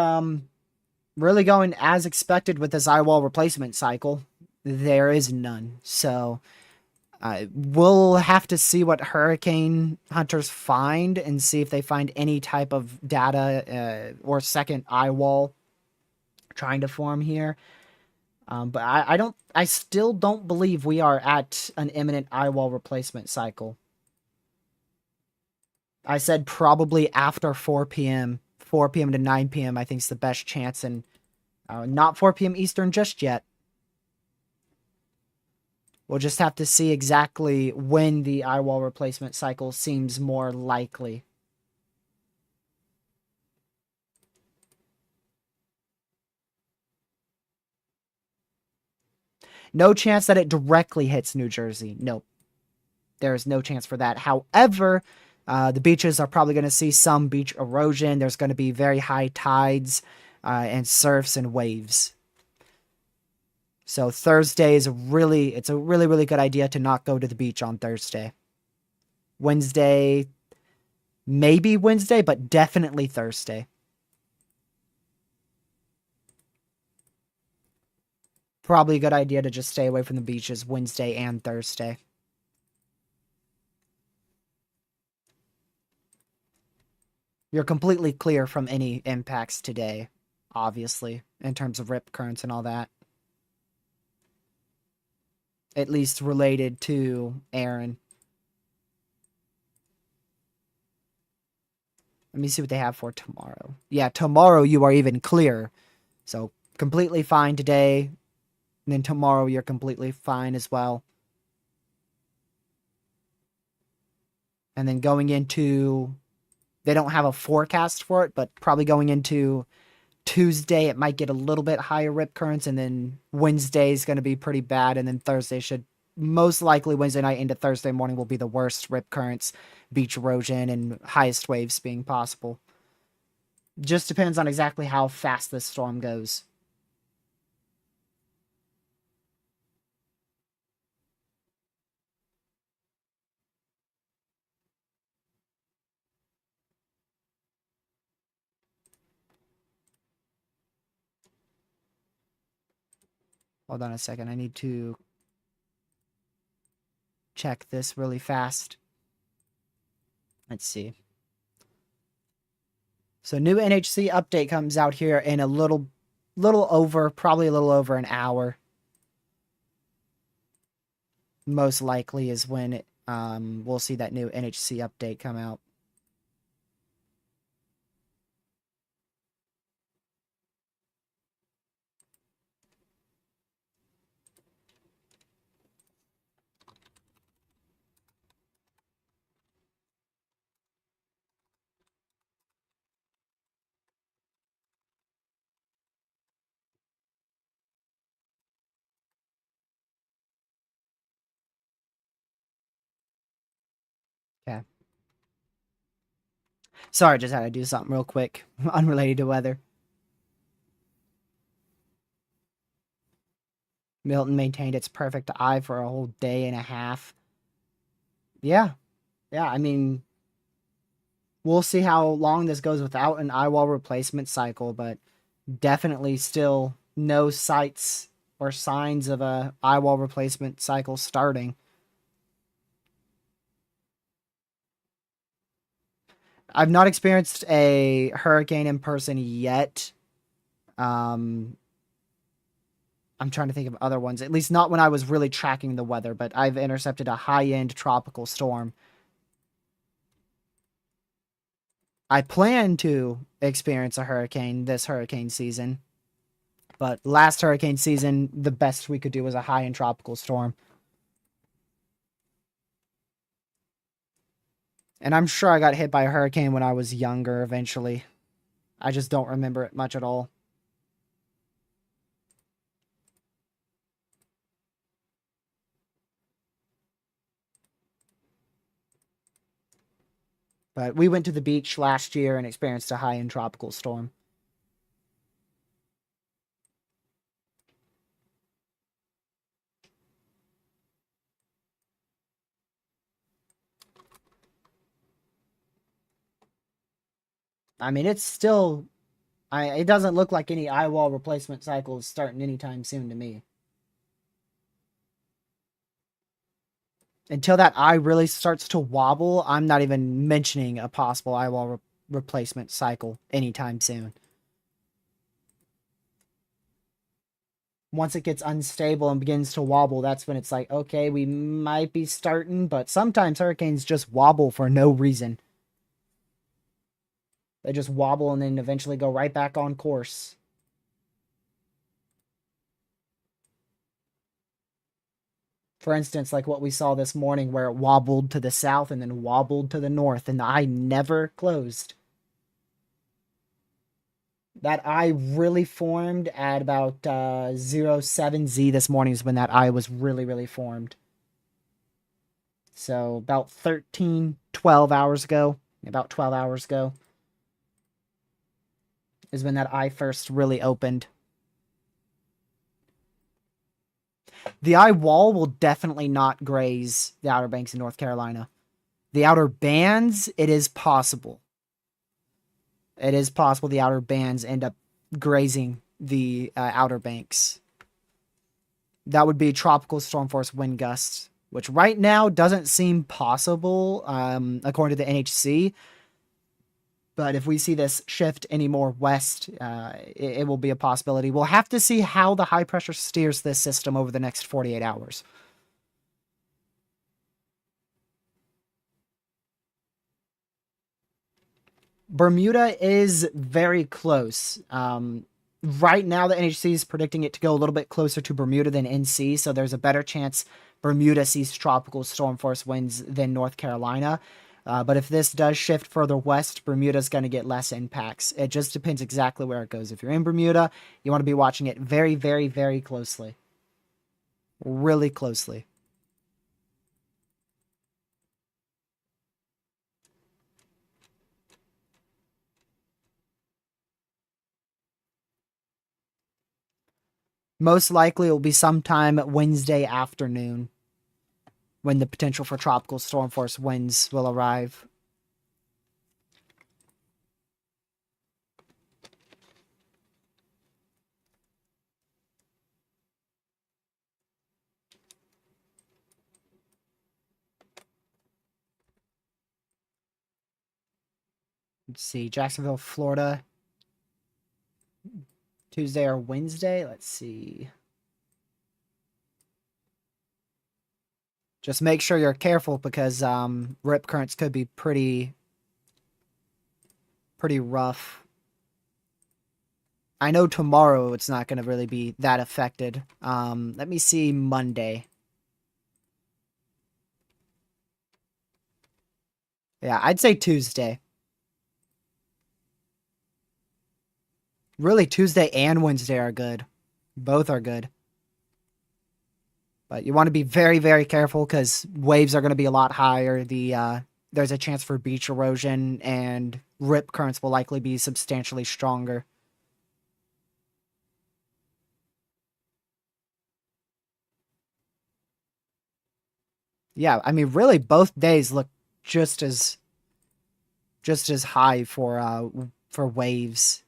really going as expected with this eyewall replacement cycle, there is none. So we'll have to see what hurricane hunters find and see if they find any type of data or second eyewall trying to form here. But I still don't believe we are at an imminent eyewall replacement cycle. I said probably after 4 p.m. 4 p.m. to 9 p.m. I think is the best chance, and not 4 p.m. Eastern just yet. We'll just have to see exactly when the eyewall replacement cycle seems more likely. No chance that it directly hits New Jersey. Nope. There is no chance for that. However, the beaches are probably going to see some beach erosion. There's going to be very high tides and surfs and waves. So Thursday is it's a really, really good idea to not go to the beach on Thursday. Wednesday, maybe Wednesday, but definitely Thursday. Probably a good idea to just stay away from the beaches Wednesday and Thursday. You're completely clear from any impacts today, obviously, in terms of rip currents and all that. At least related to Erin. Let me see what they have for tomorrow. Yeah, tomorrow you are even clear. So completely fine today. And then tomorrow you're completely fine as well. And then going into... They don't have a forecast for it, but probably going into Tuesday, it might get a little bit higher rip currents. And then Wednesday is going to be pretty bad. And then Thursday should... Most likely Wednesday night into Thursday morning will be the worst rip currents, beach erosion, and highest waves being possible. Just depends on exactly how fast this storm goes. Hold on a second. I need to check this really fast. Let's see. So new NHC update comes out here in probably a little over an hour. Most likely is when we'll see that new NHC update come out. Okay. Sorry, just had to do something real quick, unrelated to weather. Milton maintained its perfect eye for a whole day and a half. Yeah. Yeah, I mean, we'll see how long this goes without an eyewall replacement cycle, but definitely still no sights or signs of a eyewall replacement cycle starting. I've not experienced a hurricane in person yet. I'm trying to think of other ones, at least not when I was really tracking the weather, but I've intercepted a high-end tropical storm. I plan to experience a hurricane this hurricane season, but last hurricane season, the best we could do was a high-end tropical storm. And I'm sure I got hit by a hurricane when I was younger eventually. I just don't remember it much at all. But we went to the beach last year and experienced a high-end tropical storm. I mean, it's still... it doesn't look like any eye wall replacement cycle is starting anytime soon to me. Until that eye really starts to wobble, I'm not even mentioning a possible eye wall replacement cycle anytime soon. Once it gets unstable and begins to wobble, that's when it's like, okay, we might be starting, but sometimes hurricanes just wobble for no reason. They just wobble and then eventually go right back on course. For instance, like what we saw this morning where it wobbled to the south and then wobbled to the north and the eye never closed. That eye really formed at about 07Z this morning is when that eye was really formed. So about 12 hours ago, about 12 hours ago, is when that eye first really opened. The eye wall will definitely not graze the Outer Banks in North Carolina. The outer bands, it is possible. It is possible the outer bands end up grazing the Outer Banks. That would be tropical storm force wind gusts, which right now doesn't seem possible, according to the NHC. But if we see this shift any more west, it will be a possibility. We'll have to see how the high pressure steers this system over the next 48 hours. Bermuda is very close. Right now, the NHC is predicting it to go a little bit closer to Bermuda than NC, so there's a better chance Bermuda sees tropical storm force winds than North Carolina. But if this does shift further west, Bermuda's going to get less impacts. It just depends exactly where it goes. If you're in Bermuda, you want to be watching it very closely. Really closely. Most likely it will be sometime Wednesday afternoon when the potential for tropical storm force winds will arrive. Let's see, Jacksonville, Florida. Tuesday or Wednesday? Let's see. Just make sure you're careful because rip currents could be pretty rough. I know tomorrow it's not going to really be that affected. Let me see Monday. Yeah, I'd say Tuesday. Really, Tuesday and Wednesday are good. Both are good. But you want to be very careful because waves are going to be a lot higher. There's a chance for beach erosion, and rip currents will likely be substantially stronger. Yeah, I mean, really, both days look just as high for waves.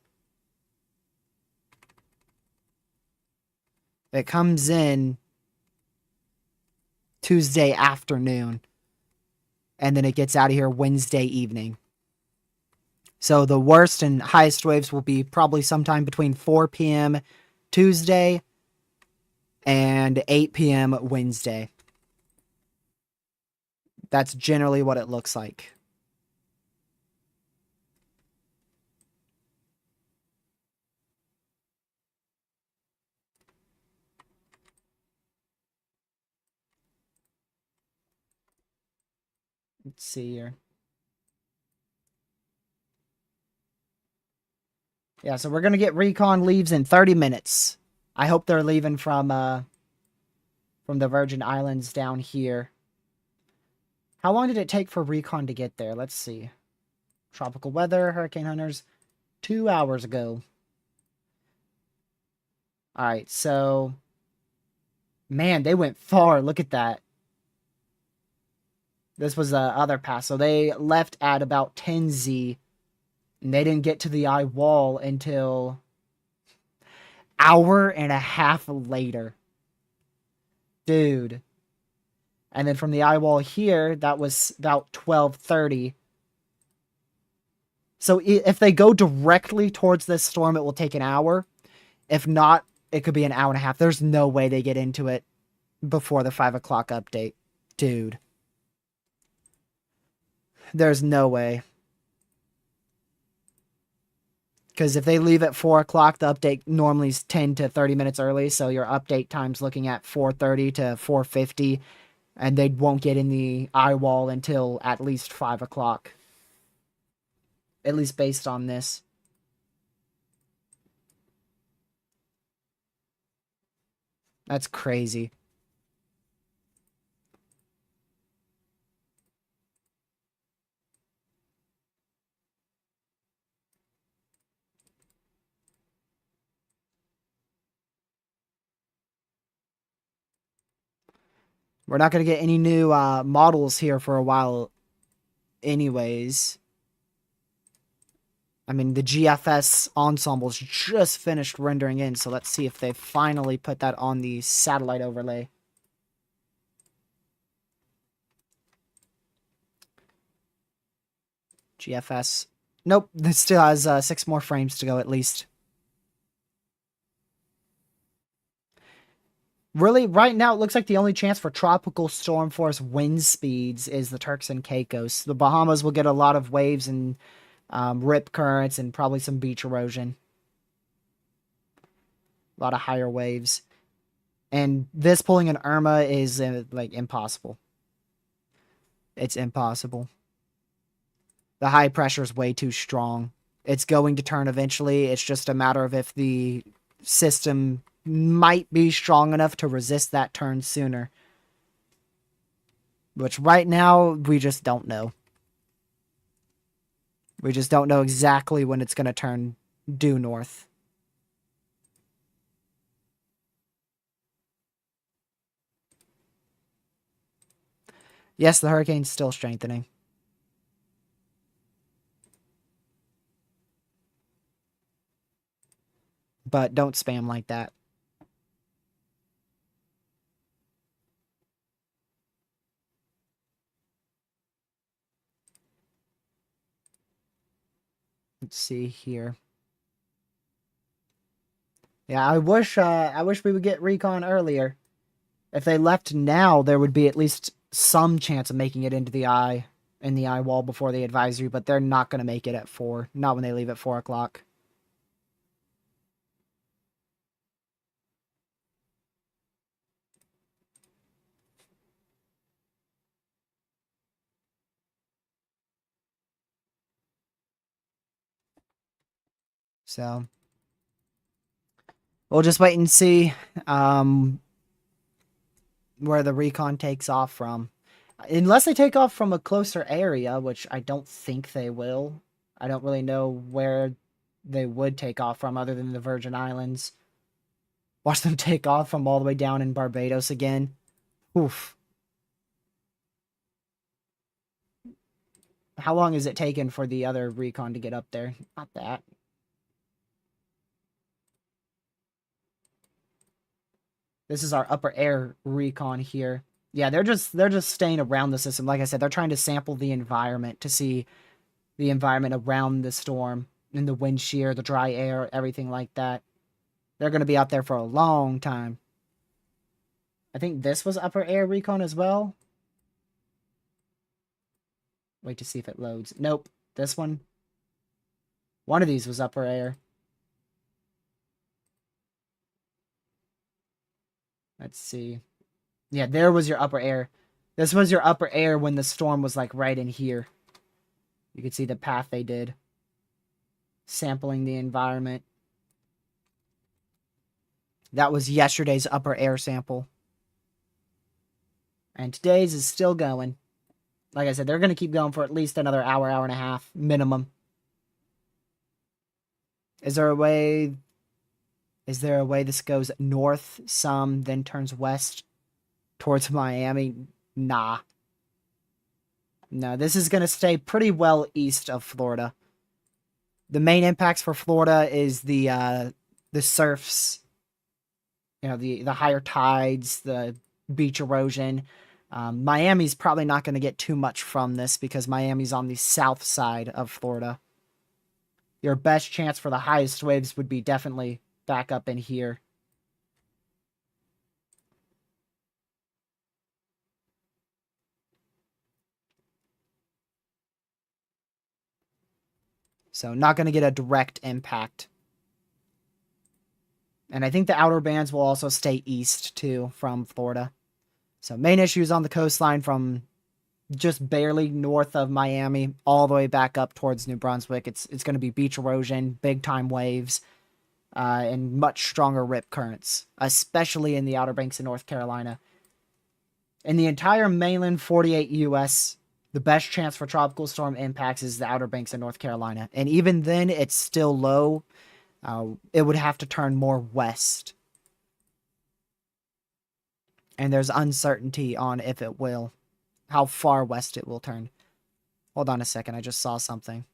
It comes in Tuesday afternoon, and then it gets out of here Wednesday evening. So the worst and highest waves will be probably sometime between 4 p.m. Tuesday and 8 p.m. Wednesday. That's generally what it looks like. Let's see here. Yeah, so we're going to get Recon leaves in 30 minutes. I hope they're leaving from the Virgin Islands down here. How long did it take for Recon to get there? Let's see. Tropical weather, hurricane hunters, 2 hours ago. Alright, so... Man, they went far. Look at that. This was the other pass. So they left at about 10Z. And they didn't get to the eye wall until... hour and a half later. Dude. And then from the eye wall here, that was about 12:30. So if they go directly towards this storm, it will take an hour. If not, it could be an hour and a half. There's no way they get into it before the 5 o'clock update. Dude. There's no way. Because if they leave at 4 o'clock, the update normally is 10 to 30 minutes early. So your update time's looking at 4:30 to 4:50. And they won't get in the eye wall until at least 5 o'clock. At least based on this. That's crazy. We're not going to get any new models here for a while anyways. I mean, the GFS ensembles just finished rendering in, so let's see if they finally put that on the satellite overlay. GFS. Nope, this still has 6 more frames to go at least. Really, right now, it looks like the only chance for tropical storm force wind speeds is the Turks and Caicos. The Bahamas will get a lot of waves and rip currents and probably some beach erosion. A lot of higher waves. And this pulling an Irma is, like, impossible. It's impossible. The high pressure is way too strong. It's going to turn eventually. It's just a matter of if the system might be strong enough to resist that turn sooner. Which right now, we just don't know. We just don't know exactly when it's going to turn due north. Yes, the hurricane's still strengthening. But don't spam like that. Let's see here. Yeah, I wish we would get Recon earlier. If they left now, there would be at least some chance of making it into the eye wall before the advisory, but they're not going to make it at 4. Not when they leave at 4 o'clock. So we'll just wait and see where the Recon takes off from. Unless they take off from a closer area, which I don't think they will. I don't really know where they would take off from other than the Virgin Islands. Watch them take off from all the way down in Barbados again. Oof. How long is it taken for the other Recon to get up there? Not that. This is our upper air Recon here. Yeah, they're just staying around the system. Like I said, they're trying to sample the environment to see the environment around the storm and the wind shear, the dry air, everything like that. They're going to be out there for a long time. I think this was upper air Recon as well. Wait to see if it loads. Nope. This one. One of these was upper air. Let's see. Yeah, there was your upper air. This was your upper air when the storm was like right in here. You could see the path they did. Sampling the environment. That was yesterday's upper air sample. And today's is still going. Like I said, they're going to keep going for at least another hour, hour and a half minimum. Is there a way this goes north some, then turns west towards Miami? Nah. No, this is going to stay pretty well east of Florida. The main impacts for Florida is the surfs, the higher tides, the beach erosion. Miami's probably not going to get too much from this because Miami's on the south side of Florida. Your best chance for the highest waves would be definitely back up in here. So not going to get a direct impact. And I think the outer bands will also stay east, too, from Florida. So main issues on the coastline from just barely north of Miami all the way back up towards New Brunswick. It's going to be beach erosion, big-time waves, and much stronger rip currents, especially in the Outer Banks of North Carolina. In the entire mainland 48 U.S., the best chance for tropical storm impacts is the Outer Banks of North Carolina. And even then, it's still low. It would have to turn more west. And there's uncertainty on if it will. How far west it will turn. Hold on a second, I just saw something.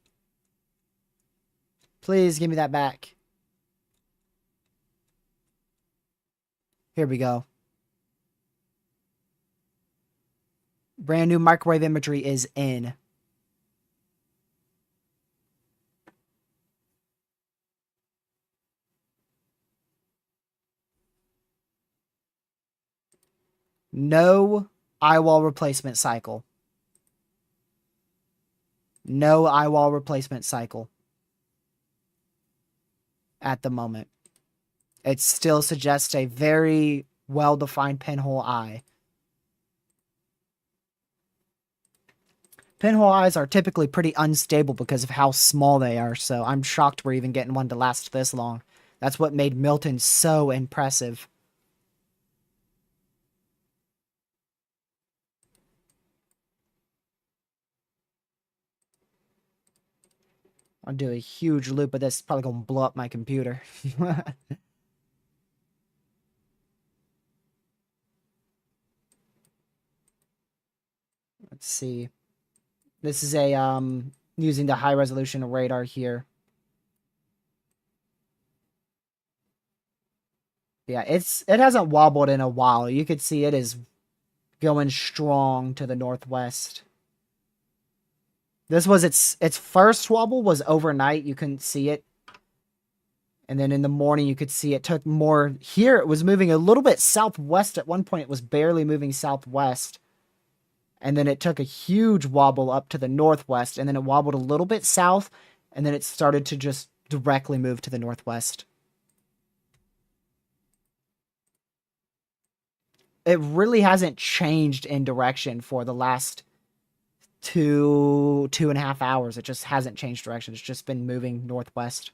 Please give me that back. Here we go. Brand new microwave imagery is in. No eyewall replacement cycle. No eyewall replacement cycle. At the moment. It still suggests a very well-defined pinhole eye. Pinhole eyes are typically pretty unstable because of how small they are, so I'm shocked we're even getting one to last this long. That's what made Milton so impressive. I'll do a huge loop of this. It's probably going to blow up my computer. Let's see. This is a using the high resolution radar here. Yeah, it hasn't wobbled in a while. You could see it is going strong to the northwest. This was its first wobble was overnight. You couldn't see it. And then in the morning, you could see it took more. Here, it was moving a little bit southwest. At one point, it was barely moving southwest. And then it took a huge wobble up to the northwest. And then it wobbled a little bit south. And then it started to just directly move to the northwest. It really hasn't changed in direction for the last 2.5 hours. It just hasn't changed direction. It's just been moving northwest.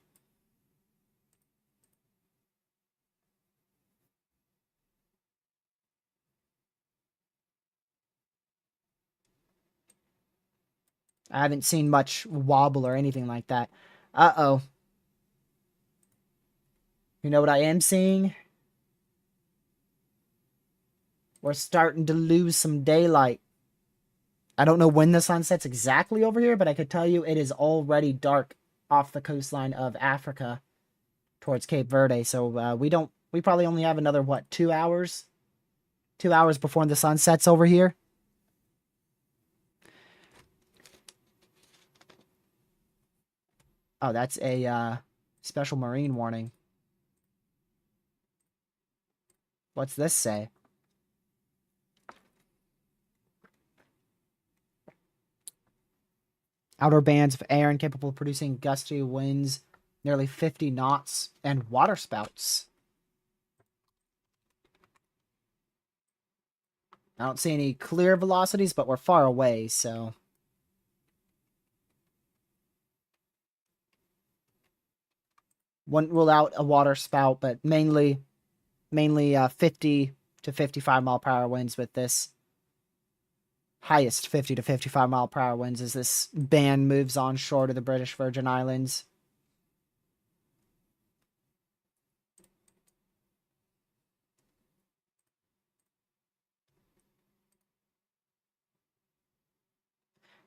I haven't seen much wobble or anything like that. Uh-oh. You know what I am seeing? We're starting to lose some daylight. I don't know when the sun sets exactly over here, but I could tell you it is already dark off the coastline of Africa towards Cape Verde. So we probably only have another, 2 hours? 2 hours before the sun sets over here. Oh, that's a special marine warning. What's this say? Outer bands of Erin capable of producing gusty winds nearly 50 knots and waterspouts. I don't see any clear velocities, but we're far away, so... Wouldn't rule out a water spout, but mainly 50 to 55 mile per hour winds with this. highest 50 to 55 mile per hour winds as this band moves on shore to the British Virgin Islands.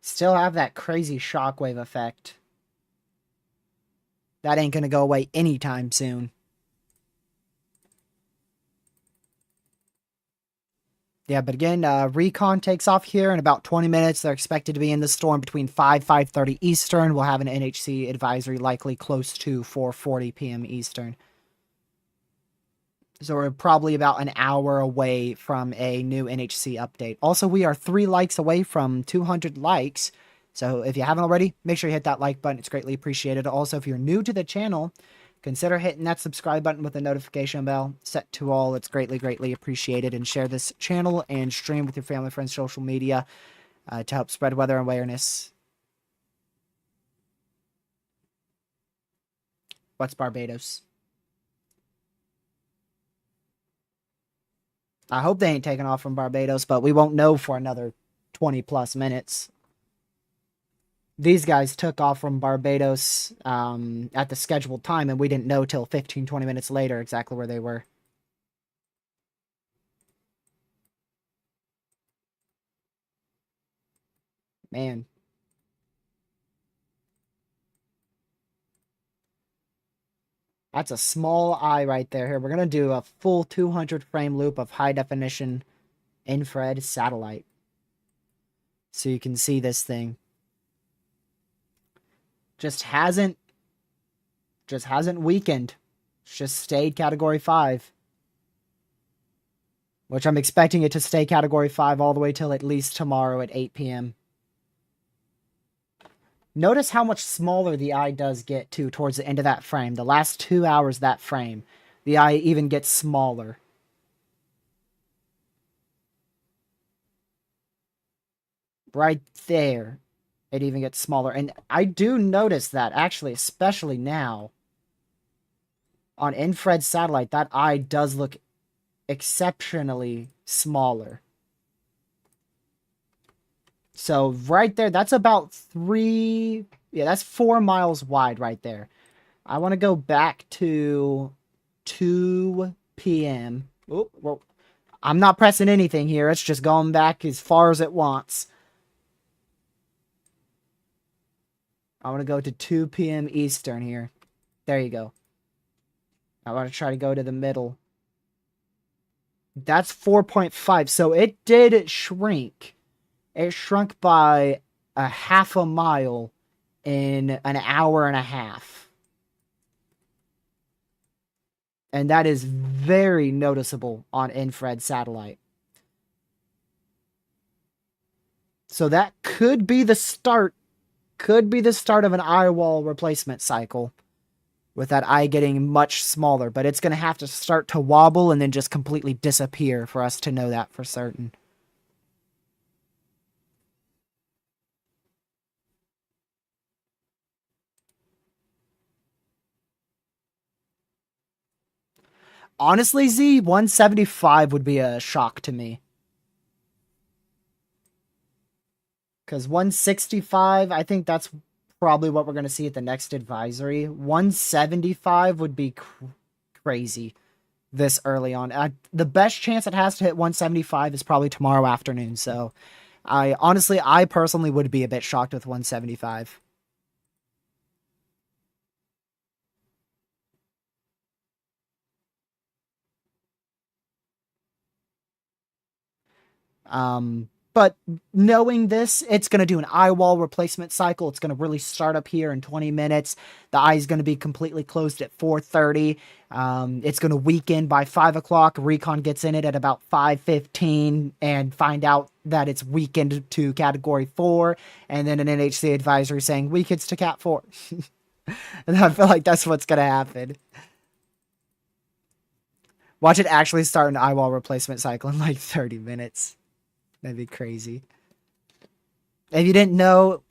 Still have that crazy shockwave effect. That ain't gonna go away anytime soon. Yeah, but again, Recon takes off here in about 20 minutes. They're expected to be in the storm between 5:30 Eastern. We'll have an NHC advisory likely close to 4:40 p.m. Eastern. So we're probably about an hour away from a new NHC update. Also, we are 3 likes away from 200 likes. So if you haven't already, make sure you hit that like button. It's greatly appreciated. Also, if you're new to the channel, consider hitting that subscribe button with the notification bell set to all. It's greatly, greatly appreciated. And share this channel and stream with your family, friends, social media to help spread weather awareness. What's Barbados? I hope they ain't taking off from Barbados, but we won't know for another 20 plus minutes. These guys took off from Barbados at the scheduled time, and we didn't know till 15-20 minutes later exactly where they were. Man. That's a small eye right there. Here, we're going to do a full 200 frame loop of high definition infrared satellite. So you can see this thing. Just hasn't weakened. It's just stayed category 5. Which I'm expecting it to stay category 5 all the way till at least tomorrow at 8 p.m. Notice how much smaller the eye does get to towards the end of that frame. The last 2 hours of that frame, the eye even gets smaller. Right there, it even gets smaller. And I do notice that, actually, especially now, on infrared satellite, that eye does look exceptionally smaller. So right there, that's about 4 miles wide right there. I want to go back to 2 p.m. Oh, well, I'm not pressing anything here. It's just going back as far as it wants. I want to go to 2 p.m. Eastern here. There you go. I want to try to go to the middle. That's 4.5. So it did shrink. It shrunk by a half a mile in an hour and a half. And that is very noticeable on infrared satellite. So that could be the start of an eye wall replacement cycle, with that eye getting much smaller, but it's going to have to start to wobble and then just completely disappear for us to know that for certain. Honestly, Z, 175 would be a shock to me. Because 165, I think that's probably what we're going to see at the next advisory. 175 would be crazy this early on. The best chance it has to hit 175 is probably tomorrow afternoon. So I personally would be a bit shocked with 175. But knowing this, it's going to do an eye wall replacement cycle. It's going to really start up here in 20 minutes. The eye is going to be completely closed at 4:30. It's going to weaken by 5 o'clock. Recon gets in it at about 5:15 and find out that it's weakened to category 4. And then an NHC advisory saying weakens to cat 4. And I feel like that's what's going to happen. Watch it actually start an eye wall replacement cycle in like 30 minutes. That'd be crazy. If you didn't know,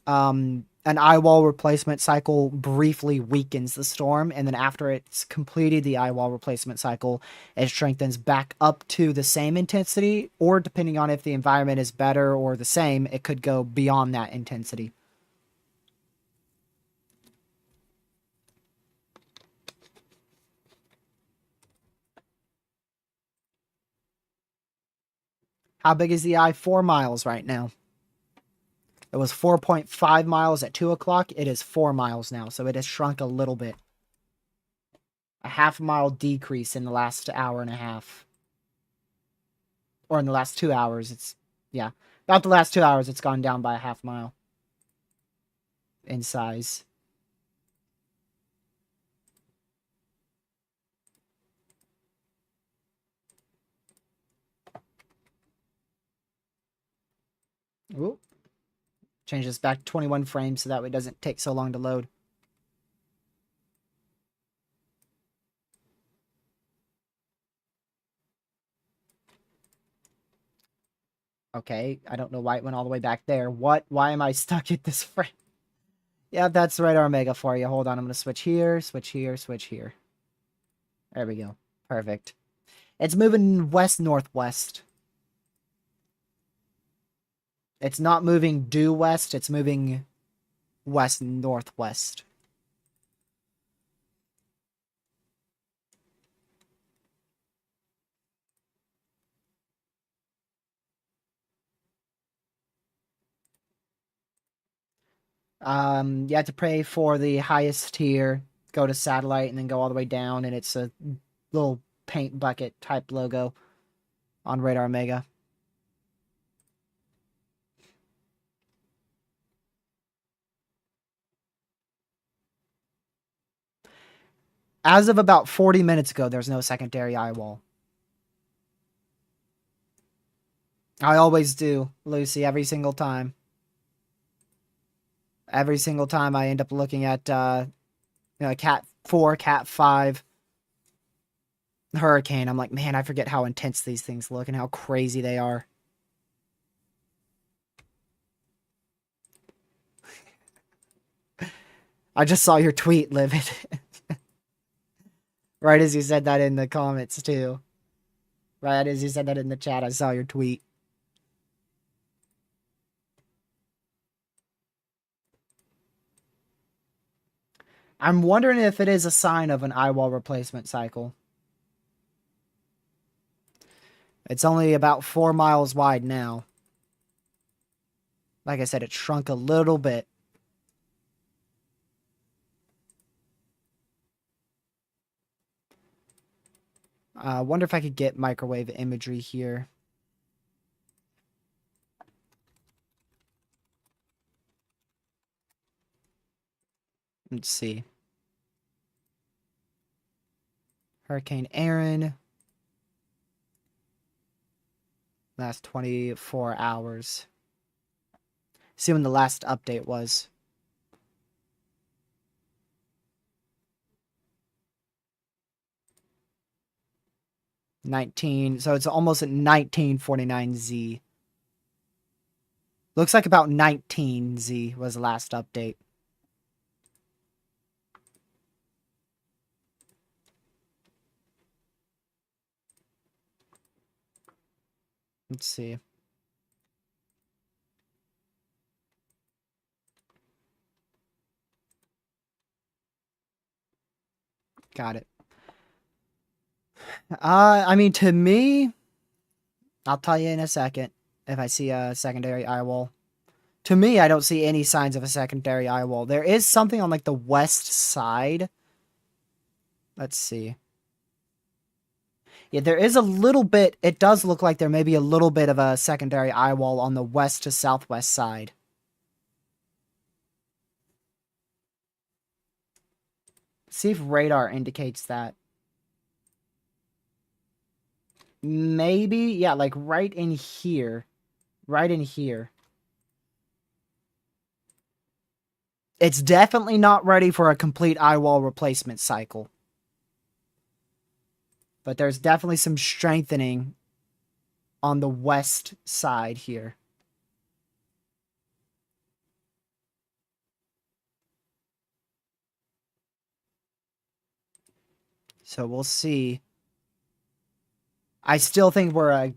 an eye wall replacement cycle briefly weakens the storm, and then after it's completed the eye wall replacement cycle, it strengthens back up to the same intensity, or depending on if the environment is better or the same, it could go beyond that intensity. How big is the eye? 4 miles right now. It was 4.5 miles at 2 o'clock. It is 4 miles now, so it has shrunk a little bit. A half-mile decrease in the last hour and a half. Or in the last 2 hours. It's, yeah. About the last 2 hours, it's gone down by a half mile. In size. Ooh. Change this back to 21 frames so that way it doesn't take so long to load. Okay, I don't know why it went all the way back there. What? Why am I stuck at this frame? Yeah, that's Radar Omega for you. Hold on, I'm going to switch here, switch here, switch here. There we go. Perfect. It's moving west-northwest. It's not moving due west, it's moving west-northwest. You have to pray for the highest tier, go to satellite, and then go all the way down, and it's a little paint bucket type logo on Radar Omega. As of about 40 minutes ago, there's no secondary eye wall. I always do, Lucy, every single time. Every single time I end up looking at, Cat 4, Cat 5, Hurricane. I'm like, man, I forget how intense these things look and how crazy they are. I just saw your tweet, Livid. Right as you said that in the comments, too. Right as you said that in the chat, I saw your tweet. I'm wondering if it is a sign of an eye wall replacement cycle. It's only about 4 miles wide now. Like I said, it shrunk a little bit. I wonder if I could get microwave imagery here. Let's see. Hurricane Erin. Last 24 hours. See when the last update was. So it's almost at 1949Z. Looks like about 19Z was the last update. Let's see. Got it. I mean, to me, I'll tell you in a second if I see a secondary eye wall. To me, I don't see any signs of a secondary eye wall. There is something on, like, the west side. Let's see. Yeah, there is a little bit. It does look like there may be a little bit of a secondary eye wall on the west to southwest side. See if radar indicates that. Maybe, yeah, like right in here. Right in here. It's definitely not ready for a complete eye wall replacement cycle. But there's definitely some strengthening on the west side here. So we'll see. I still think we're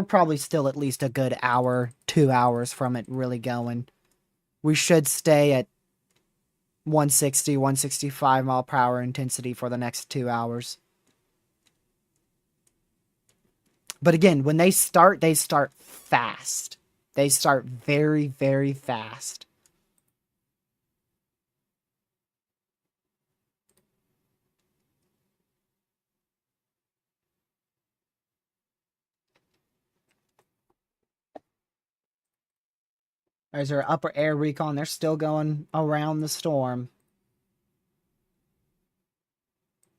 probably still at least a good hour, 2 hours from it really going. We should stay at 160, 165 mile per hour intensity for the next 2 hours. But again, when they start fast. They start very, very fast. There's our upper air recon. They're still going around the storm.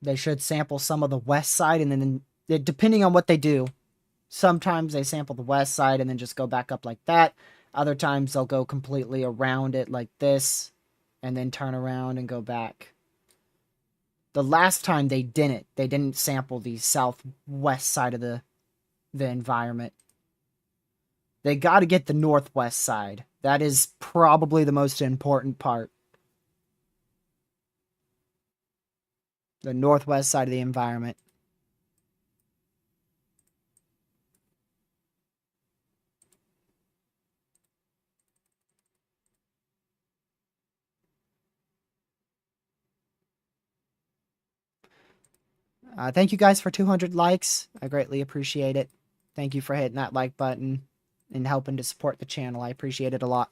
They should sample some of the west side, and then depending on what they do, sometimes they sample the west side and then just go back up like that. Other times they'll go completely around it like this and then turn around and go back. The last time they didn't sample the southwest side of the environment. They got to get the northwest side. That is probably the most important part. The northwest side of the environment. Thank you guys for 200 likes. I greatly appreciate it. Thank you for hitting that like button and helping to support the channel. I appreciate it a lot.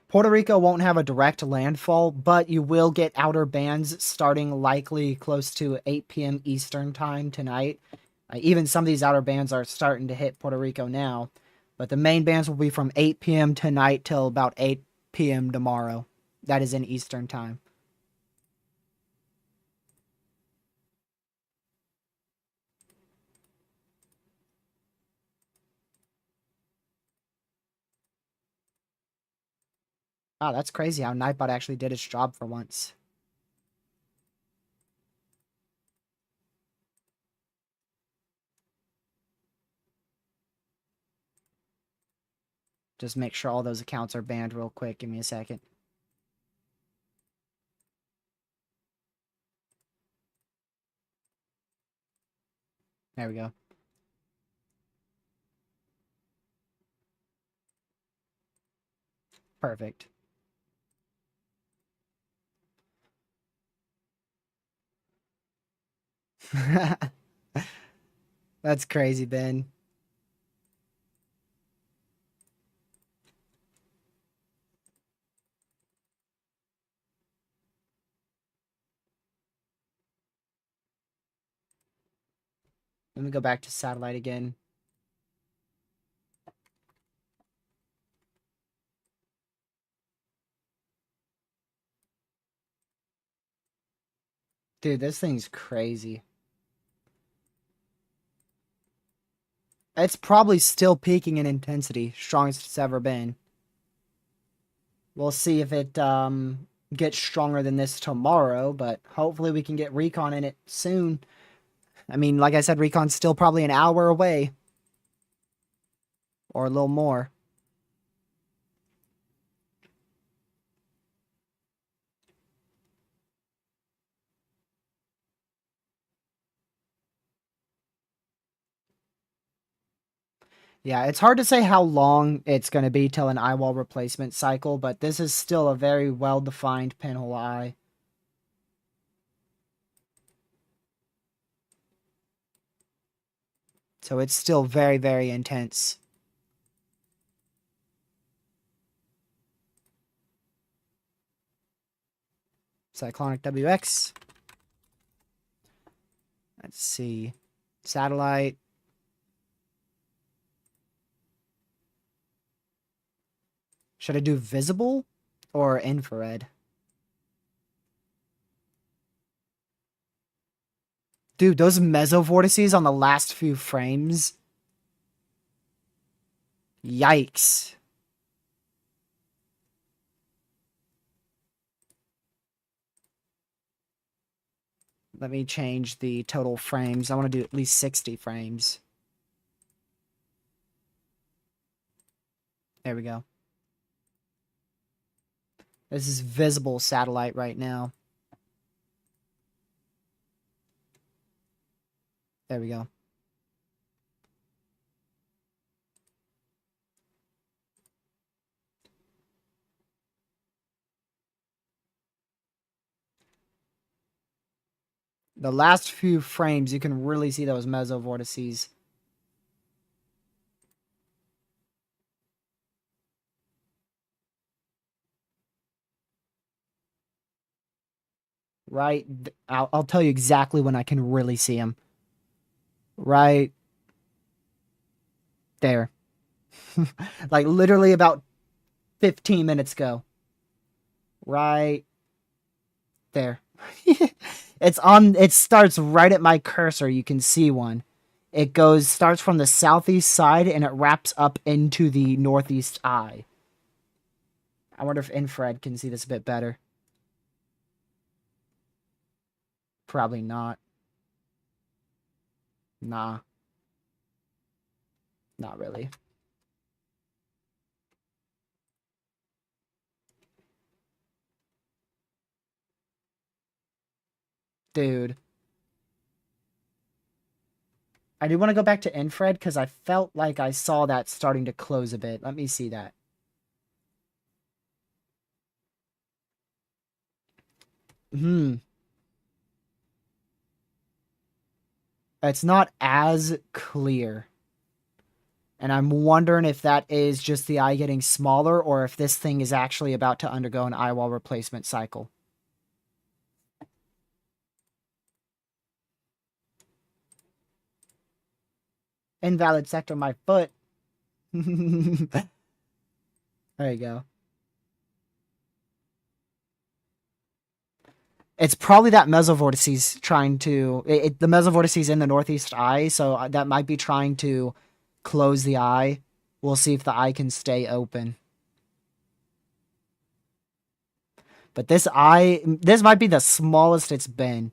Puerto Rico won't have a direct landfall, but you will get outer bands starting likely close to 8 p.m. Eastern time tonight. Even some of these outer bands are starting to hit Puerto Rico now, but the main bands will be from 8 p.m. tonight till about 8 p.m. tomorrow. That is in Eastern time. Wow, that's crazy how Nightbot actually did its job for once. Just make sure all those accounts are banned real quick. Give me a second. There we go. Perfect. That's crazy, Ben. Let me go back to satellite again. Dude, this thing's crazy. It's probably still peaking in intensity. Strongest it's ever been. We'll see if it gets stronger than this tomorrow, but hopefully we can get Recon in it soon. I mean, like I said, Recon's still probably an hour away. Or a little more. Yeah, it's hard to say how long it's going to be till an eyewall replacement cycle, but this is still a very well-defined pinhole eye. So it's still very, very intense. Cyclonic WX. Let's see. Satellite. Should I do visible or infrared? Dude, those mesovortices on the last few frames. Yikes. Let me change the total frames. I want to do at least 60 frames. There we go. This is visible satellite right now. There we go. The last few frames, you can really see those mesovortices. Right, I'll tell you exactly when I can really see them. Right there. Like literally about 15 minutes ago. Right there. It starts right at my cursor. You can see one. It starts from the southeast side and it wraps up into the northeast eye. I wonder if infrared can see this a bit better. Probably not. Nah. Not really. Dude. I do want to go back to infrared because I felt like I saw that starting to close a bit. Let me see that. It's not as clear. And I'm wondering if that is just the eye getting smaller or if this thing is actually about to undergo an eye wall replacement cycle. Invalid sector on my foot. There you go. It's probably that mesovortices trying to... the mesovortices in the northeast eye, so that might be trying to close the eye. We'll see if the eye can stay open. But this might be the smallest it's been.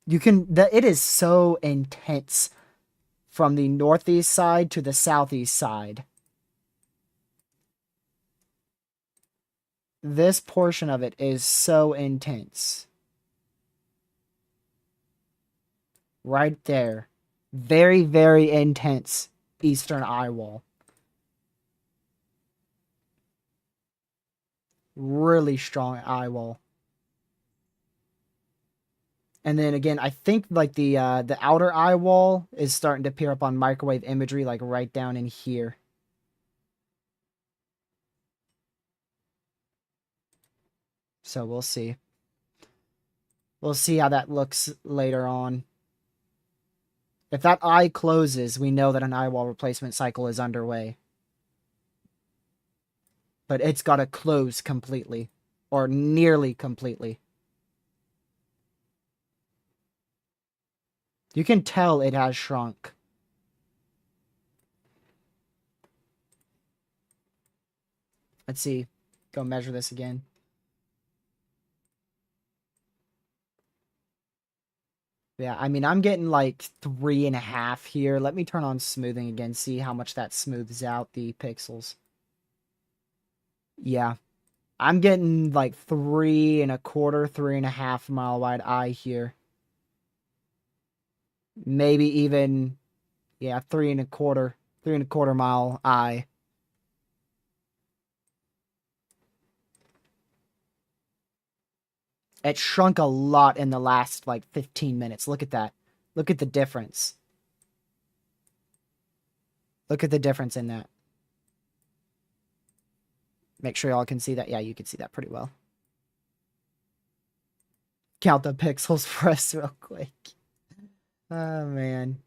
It is so intense from the northeast side to the southeast side. This portion of it is so intense. Right there. Very, very intense eastern eye wall. Really strong eye wall. And then again, I think like the outer eye wall is starting to appear up on microwave imagery, like right down in here. So we'll see. We'll see how that looks later on. If that eye closes, we know that an eye wall replacement cycle is underway. But it's got to close completely. Or nearly completely. You can tell it has shrunk. Let's see. Go measure this again. Yeah, I mean, I'm getting like 3.5 here. Let me turn on smoothing again, see how much that smooths out the pixels. Yeah. I'm getting like 3.25, 3.5 mile wide eye here. Maybe even, yeah, 3.25 mile eye. It shrunk a lot in the last, like, 15 minutes. Look at that. Look at the difference. Look at the difference in that. Make sure y'all can see that. Yeah, you can see that pretty well. Count the pixels for us real quick. Oh, man.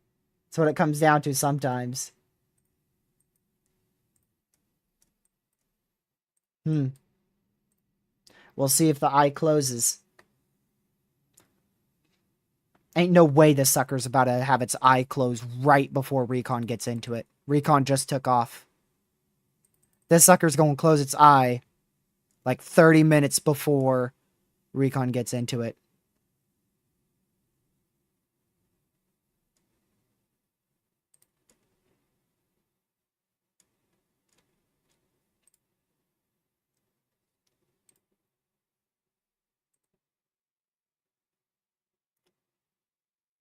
That's what it comes down to sometimes. We'll see if the eye closes. Ain't no way this sucker's about to have its eye close right before Recon gets into it. Recon just took off. This sucker's going to close its eye like 30 minutes before Recon gets into it.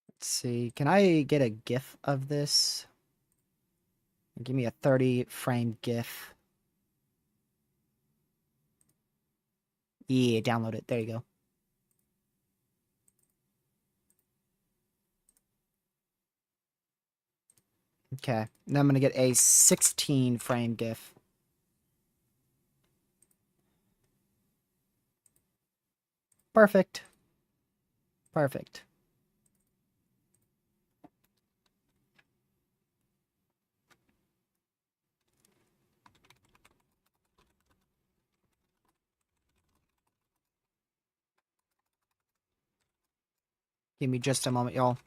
Let's see. Can I get a GIF of this? Give me a 30 frame GIF. Yeah, download it. There you go. Okay. Now I'm going to get a 16 frame GIF. Perfect. Perfect. Give me just a moment, y'all.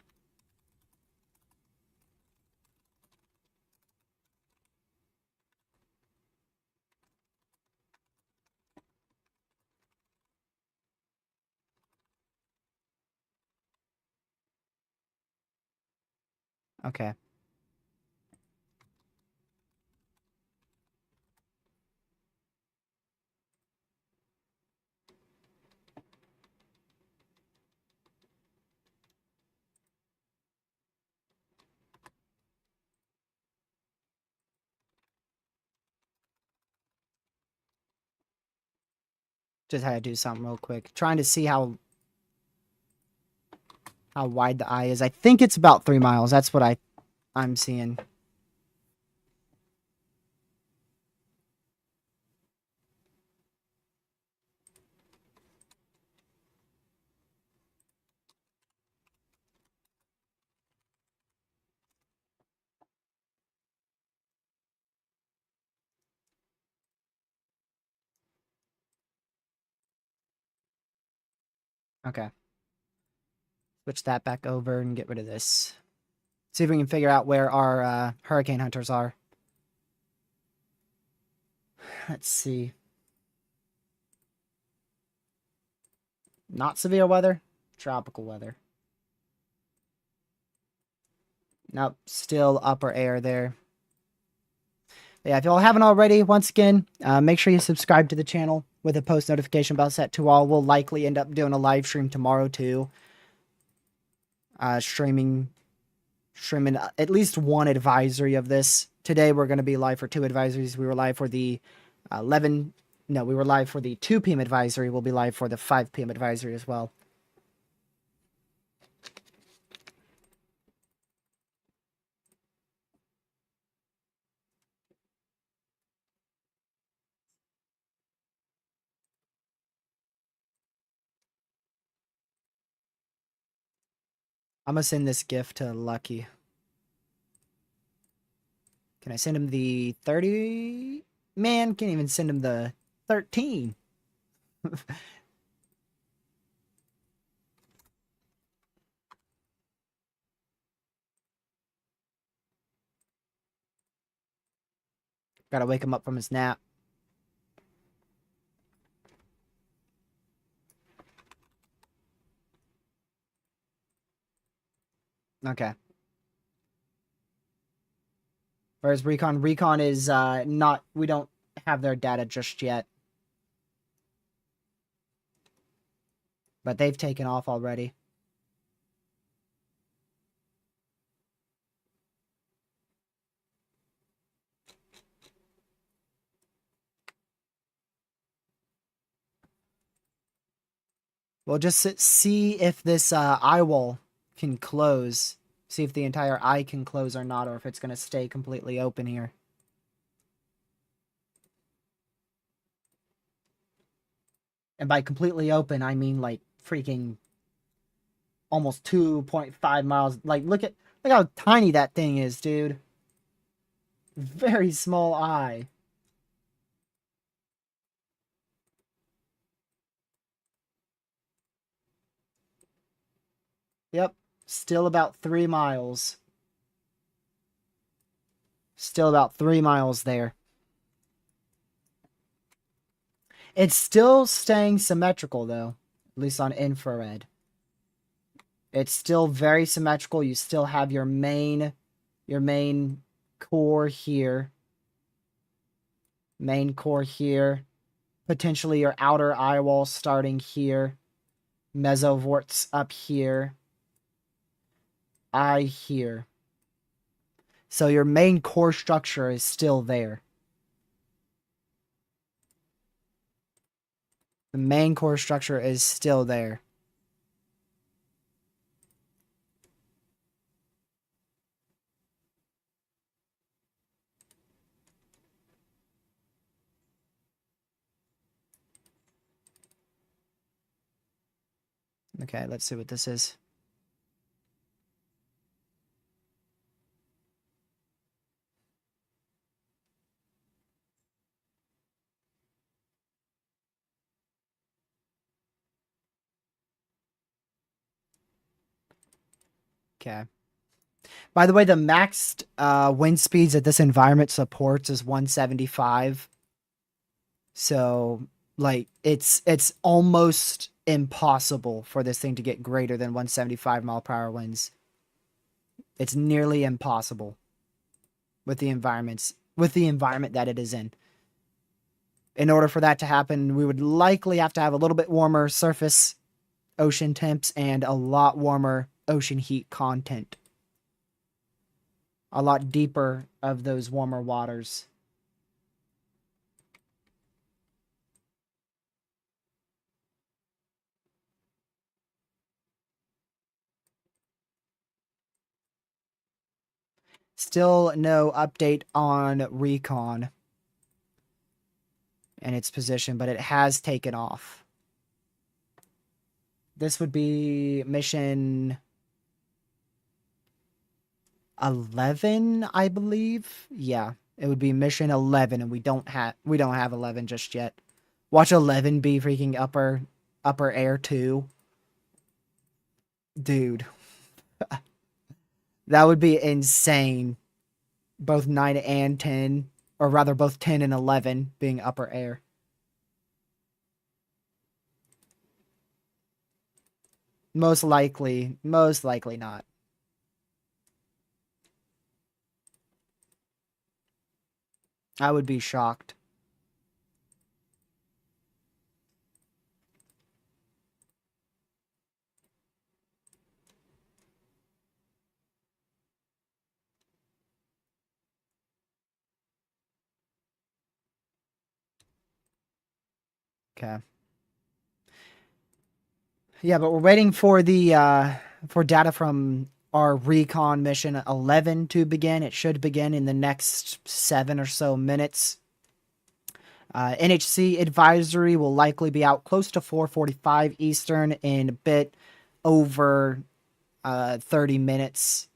Okay. Just had to do something real quick. Trying to see how wide the eye is. I think it's about 3 miles. That's what I'm seeing. Okay. Switch that back over and get rid of this. See if we can figure out where our hurricane hunters are. Let's see. Not severe weather. Tropical weather. Nope. Still upper air there. Yeah, if y'all haven't already, once again, make sure you subscribe to the channel with a post notification bell set to all. We'll likely end up doing a live stream tomorrow too. Streaming at least one advisory of this. Today we're going to be live for 2 advisories. We were live for the we were live for the 2 p.m. advisory. We'll be live for the 5 p.m. advisory as well. I'm going to send this gift to Lucky. Can I send him the 30? Man, can't even send him the 13. Gotta wake him up from his nap. Okay. Whereas Recon is not, we don't have their data just yet. But they've taken off already. We'll just see if this eye wall can close. See if the entire eye can close or not, or if it's going to stay completely open here. And by completely open, I mean like freaking almost 2.5 miles. Like, look how tiny that thing is, dude. Very small eye. Yep. Still about 3 miles. Still about 3 miles there. It's still staying symmetrical, though. at least on infrared. It's still very symmetrical. You still have your main core here. Main core here. Potentially your outer eye wall starting here. Mesovorts up here. Eye here. So your main core structure is still there. The main core structure is still there. Okay, let's see what this is. Okay. By the way, the maxed wind speeds that this environment supports is 175. So, like, it's almost impossible for this thing to get greater than 175 mile per hour winds. It's nearly impossible with the environment that it is in. In order for that to happen, we would likely have to have a little bit warmer surface ocean temps and a lot warmer ocean heat content. A lot deeper of those warmer waters. Still no update on Recon and its position, but it has taken off. This would be mission 11, I believe. Yeah, it would be mission 11, and we don't have 11 just yet. Watch 11 be freaking upper air 2. Dude. That would be insane. Both 9 and 10, or rather both 10 and 11 being upper air. Most likely not. I would be shocked. Okay. Yeah, but we're waiting for the for data from our Recon mission 11 to begin. It should begin in the next 7 or so minutes. NHC advisory will likely be out close to 4:45 Eastern in a bit over 30 minutes.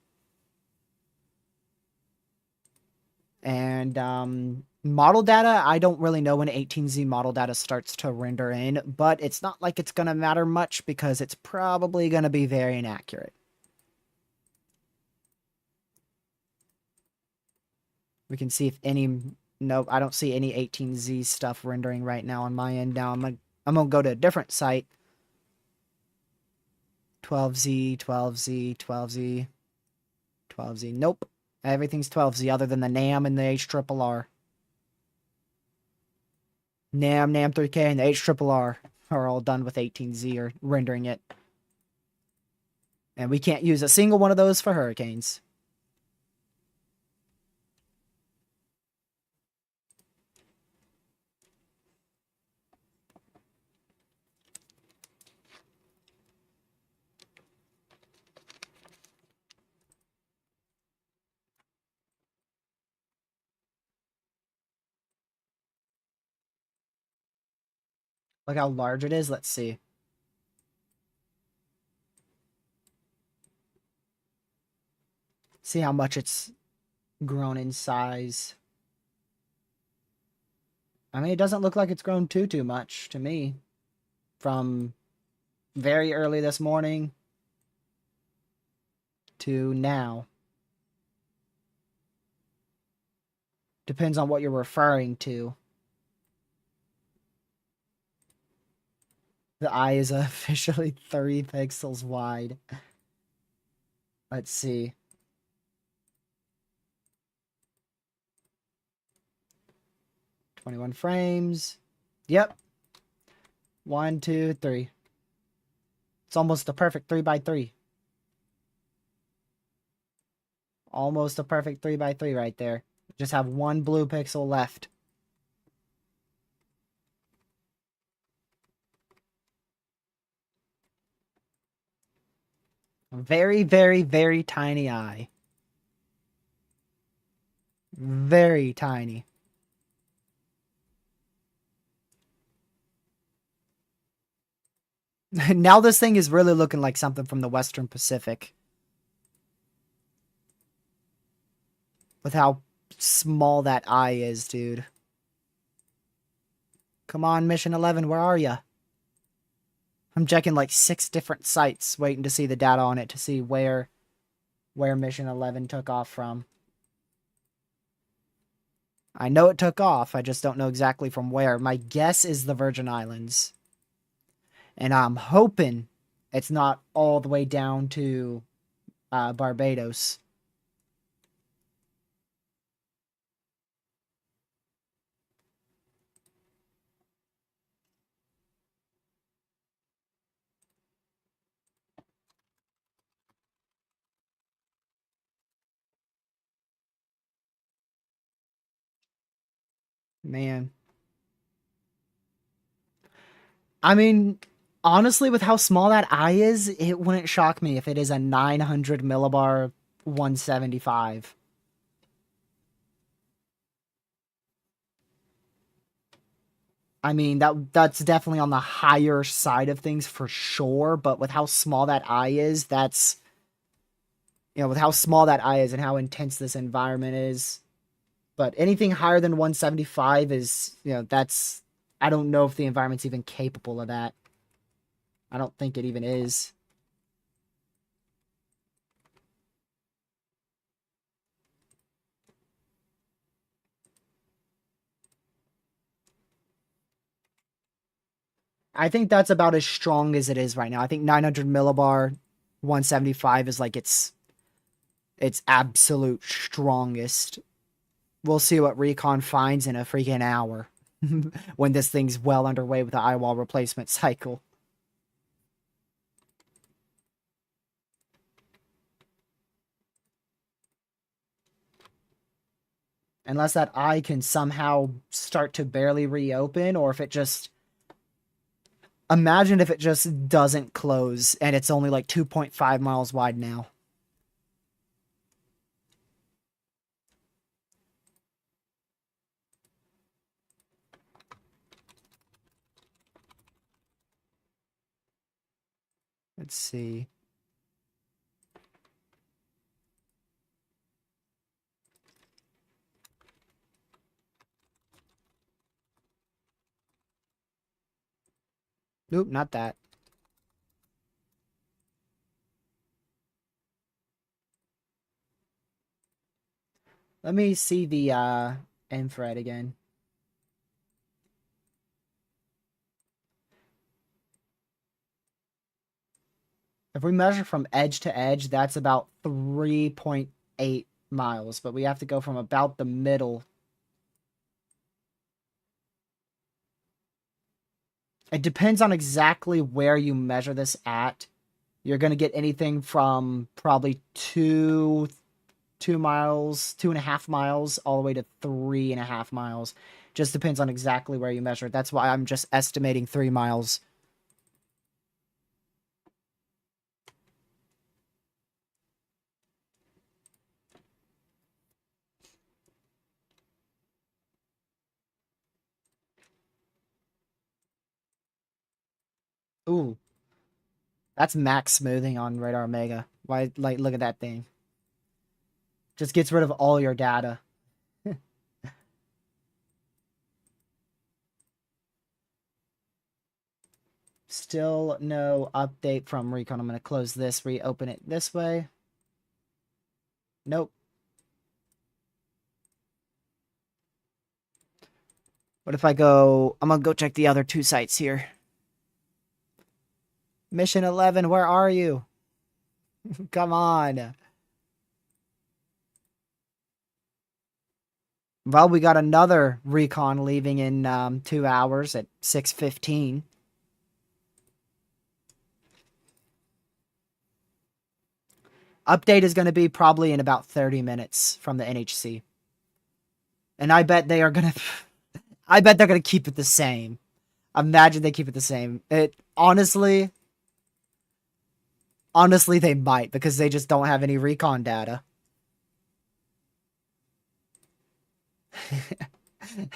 And model data, I don't really know when 18Z model data starts to render in, but it's not like it's going to matter much because it's probably going to be very inaccurate. We can see if any... Nope, I don't see any 18Z stuff rendering right now on my end. Now I'm gonna go to a different site. 12Z, 12Z, 12Z, 12Z. Nope. Everything's 12Z other than the NAM and the HRRR. NAM, NAM3K, and the HRRR are all done with 18Z or rendering it. And we can't use a single one of those for hurricanes. Look how large it is. Let's see. See how much it's grown in size. I mean, it doesn't look like it's grown too much to me. From very early this morning to now. Depends on what you're referring to. The eye is officially 3 pixels wide. Let's see. "21 frames. Yep. 1, 2, 3. It's almost a perfect 3x3. Almost a perfect 3x3 right there. Just have 1 blue pixel left. Very, very, very tiny eye. Very tiny. Now this thing is really looking like something from the Western Pacific. With how small that eye is, dude. Come on, Mission 11, where are ya? I'm checking like 6 different sites, waiting to see the data on it to see where Mission 11 took off from. I know it took off, I just don't know exactly from where. My guess is the Virgin Islands. And I'm hoping it's not all the way down to Barbados. Man. I mean, honestly, with how small that eye is, it wouldn't shock me if it is a 900 millibar 175. I mean, that's definitely on the higher side of things for sure, but with how small that eye is, that's, with how small that eye is and how intense this environment is. But anything higher than 175 is, that's, I don't know if the environment's even capable of that. I don't think it even is. I think that's about as strong as it is right now. I think 900 millibar 175 is like its absolute strongest. We'll see what Recon finds in a freaking hour when this thing's well underway with the eyewall replacement cycle. Unless that eye can somehow start to barely reopen, or if it just... Imagine if it just doesn't close and it's only like 2.5 miles wide now. Let's see. Nope, not that. Let me see the infrared again. If we measure from edge to edge, that's about 3.8 miles, but we have to go from about the middle. It depends on exactly where you measure this at. You're going to get anything from probably 2 miles, 2.5 miles, all the way to 3.5 miles. Just depends on exactly where you measure. That's why I'm just estimating 3 miles. Ooh, that's max smoothing on Radar Omega. Why, like, look at that thing. Just gets rid of all your data. Still no update from Recon. I'm going to close this, reopen it this way. Nope. What if I go... I'm going to go check the other 2 sites here. Mission 11, where are you? Come on. Well, we got another recon leaving in 2 hours at 6:15. Update is going to be probably in about 30 minutes from the NHC. And I bet they are going to... I bet they're going to keep it the same. Imagine they keep it the same. Honestly, they might, because they just don't have any recon data.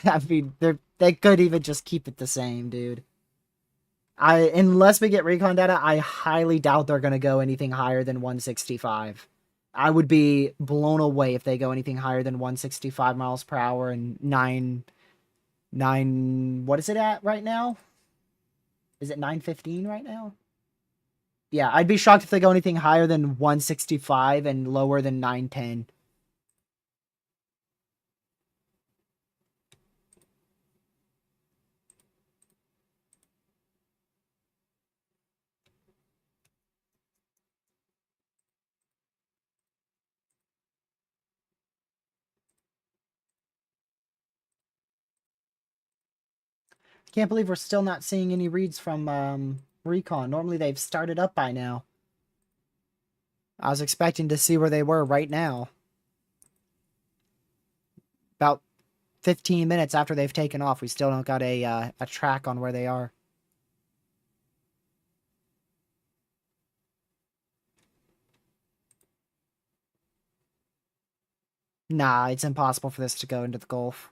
I mean, they could even just keep it the same, dude. Unless we get recon data, I highly doubt they're going to go anything higher than 165. I would be blown away if they go anything higher than 165 miles per hour and 9, what is it at right now? Is it 915 right now? Yeah, I'd be shocked if they go anything higher than 165 and lower than 910. Can't believe we're still not seeing any reads from Recon. Normally they've started up by now. I was expecting to see where they were right now. About 15 minutes after they've taken off, we still don't got a track on where they are. Nah, it's impossible for this to go into the Gulf.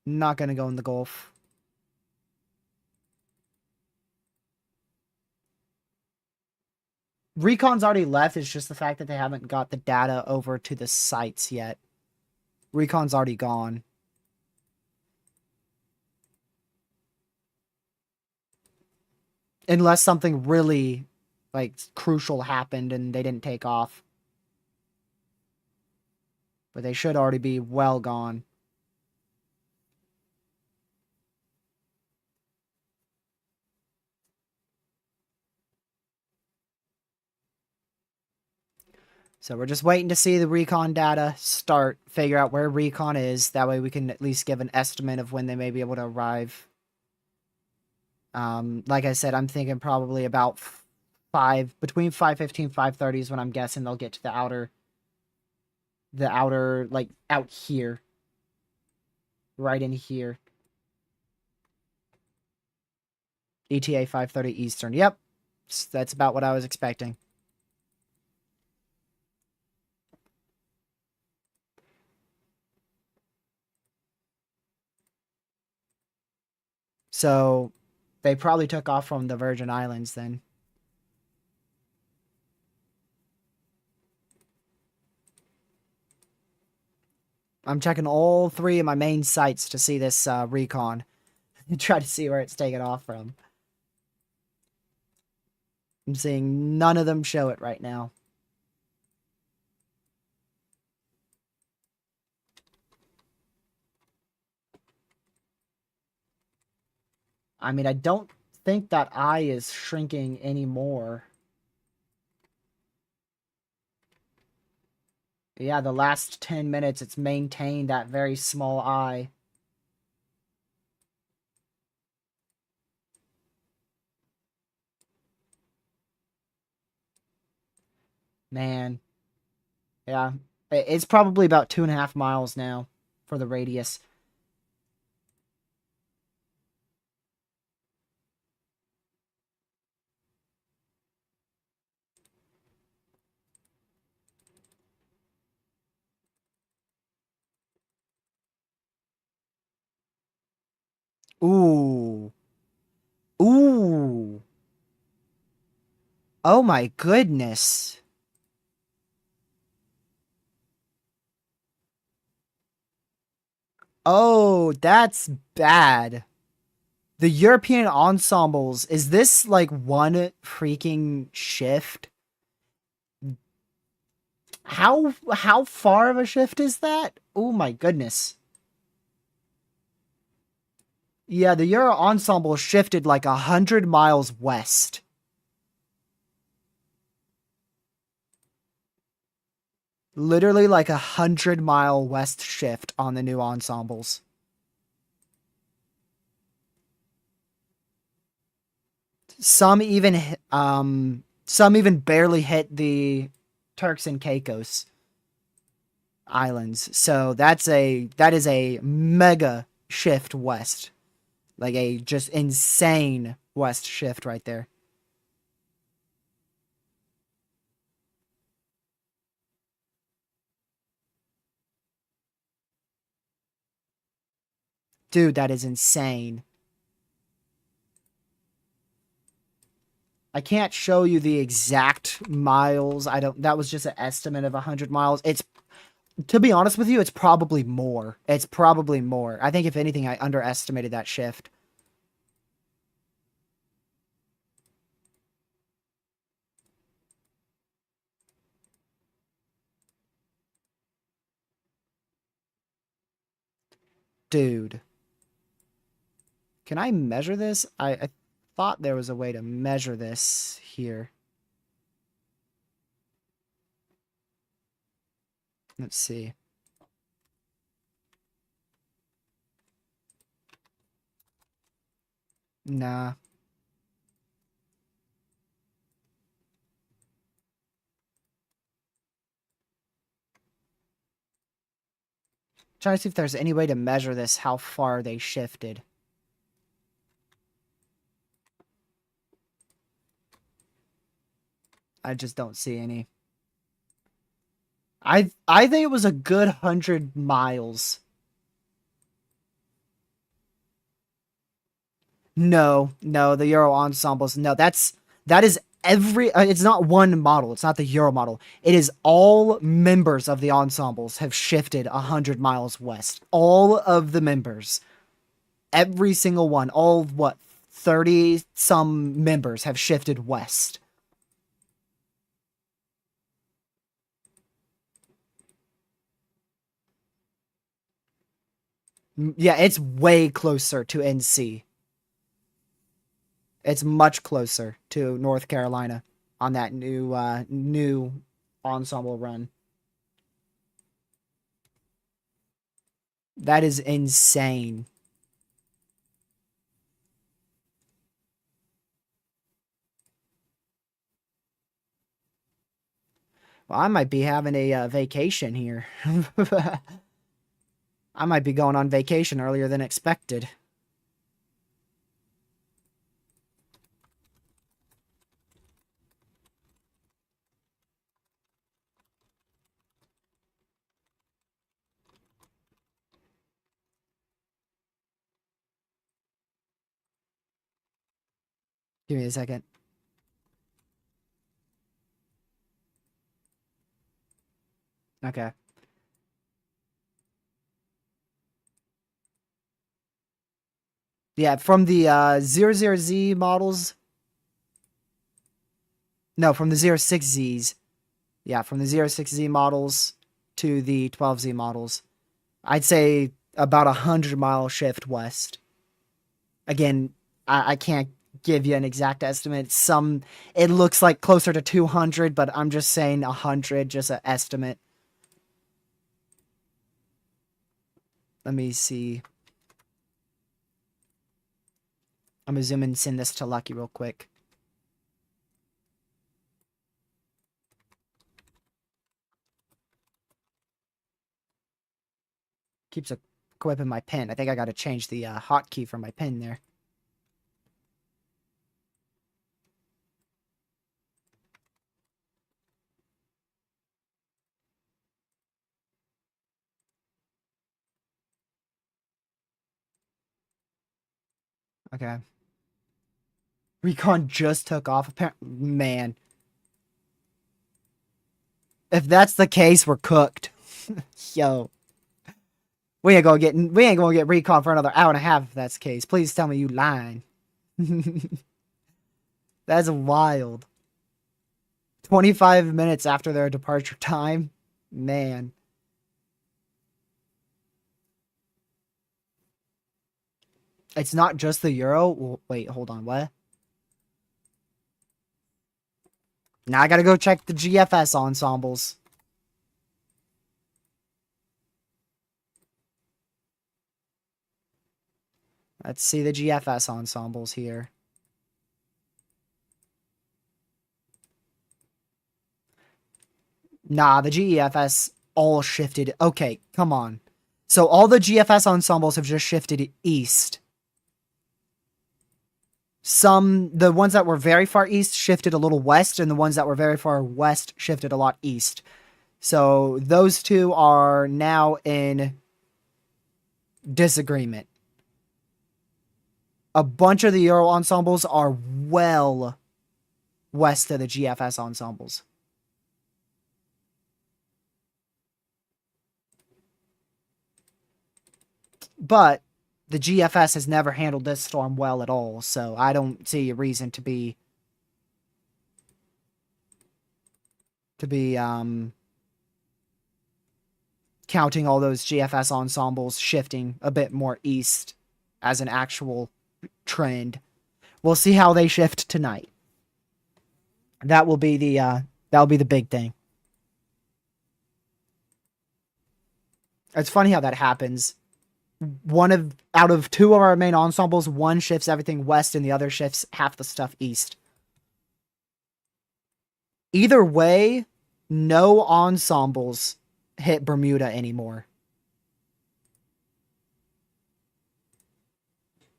Not gonna go in the Gulf. Recon's already left. It's just the fact that they haven't got the data over to the sites yet. Recon's already gone. Unless something really, like, crucial happened and they didn't take off. But they should already be well gone. So we're just waiting to see the recon data start, figure out where recon is. That way we can at least give an estimate of when they may be able to arrive. Like I said, I'm thinking probably about between 5:15, 5:30 is when I'm guessing they'll get to the outer, like, out here. Right in here. ETA 5:30 Eastern. Yep. That's about what I was expecting. So they probably took off from the Virgin Islands then. I'm checking all 3 of my main sites to see this recon. Try to see where it's taken off from. I'm seeing none of them show it right now. I mean, I don't think that eye is shrinking anymore. Yeah, the last 10 minutes, it's maintained that very small eye. Man. Yeah. It's probably about 2.5 miles now for the radius. Ooh. Ooh. Oh my goodness. Oh, that's bad. The European ensembles, is this like one freaking shift? How far of a shift is that? Oh my goodness. Yeah, the Euro ensemble shifted like 100 miles west. Literally like 100-mile west shift on the new ensembles. Some even barely hit the Turks and Caicos Islands. So that is a mega shift west. Like a just insane west shift right there. Dude, that is insane. I can't show you the exact miles. I don't that was just an estimate of 100 miles. It's to be honest with you, it's probably more. It's probably more. I think if anything I underestimated that shift. Dude. Can I measure this? I thought there was a way to measure this here. Let's see. Nah. Trying to see if there's any way to measure this, how far they shifted. I just don't see any. I think it was a good 100 miles. No, the Euro ensembles. No, that is every. It's not one model. It's not the Euro model. It is all members of the ensembles have shifted 100 miles west. All of the members, every single one, all what 30 some members have shifted west. Yeah, it's way closer to NC. It's much closer to North Carolina on that new ensemble run. That is insane. Well, I might be having a vacation here. I might be going on vacation earlier than expected. Give me a second. Okay. Yeah, from the 00Z models. No, from the 06Zs. Yeah, from the 06Z models to the 12Z models. I'd say about 100-mile shift west. Again, I can't give you an exact estimate. It looks like closer to 200, but I'm just saying 100, just an estimate. Let me see. I'm gonna zoom in and send this to Lucky real quick. Keeps equipping my pen. I think I gotta change the hotkey for my pen there. Okay. Recon just took off. Man. If that's the case, we're cooked. Yo. We ain't gonna get Recon for another hour and a half if that's the case. Please tell me you lying. That's wild. 25 minutes after their departure time. Man. It's not just the Euro. Well, wait, hold on. What? Now I gotta go check the GFS ensembles. Let's see the GFS ensembles here. Nah, the GEFS all shifted. Okay, come on. So all the GFS ensembles have just shifted east. The ones that were very far east shifted a little west, and the ones that were very far west shifted a lot east. So those two are now in disagreement. A bunch of the Euro ensembles are well west of the GFS ensembles. But the GFS has never handled this storm well at all, so I don't see a reason to be counting all those GFS ensembles shifting a bit more east as an actual trend. We'll see how they shift tonight. That will be the big thing. It's funny how that happens. Out of two of our main ensembles, one shifts everything west and the other shifts half the stuff east. Either way, no ensembles hit Bermuda anymore.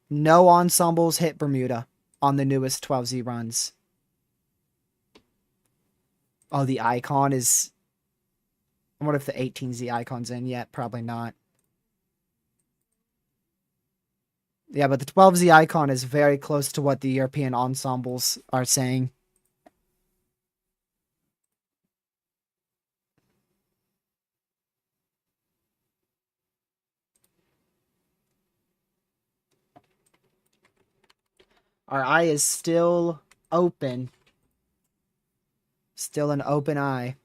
No ensembles hit Bermuda on the newest 12Z runs. Oh, the icon is... I wonder if the 18Z icon's in yet. Probably not. Yeah, but the 12Z icon is very close to what the European ensembles are saying. Our eye is still open. Still an open eye.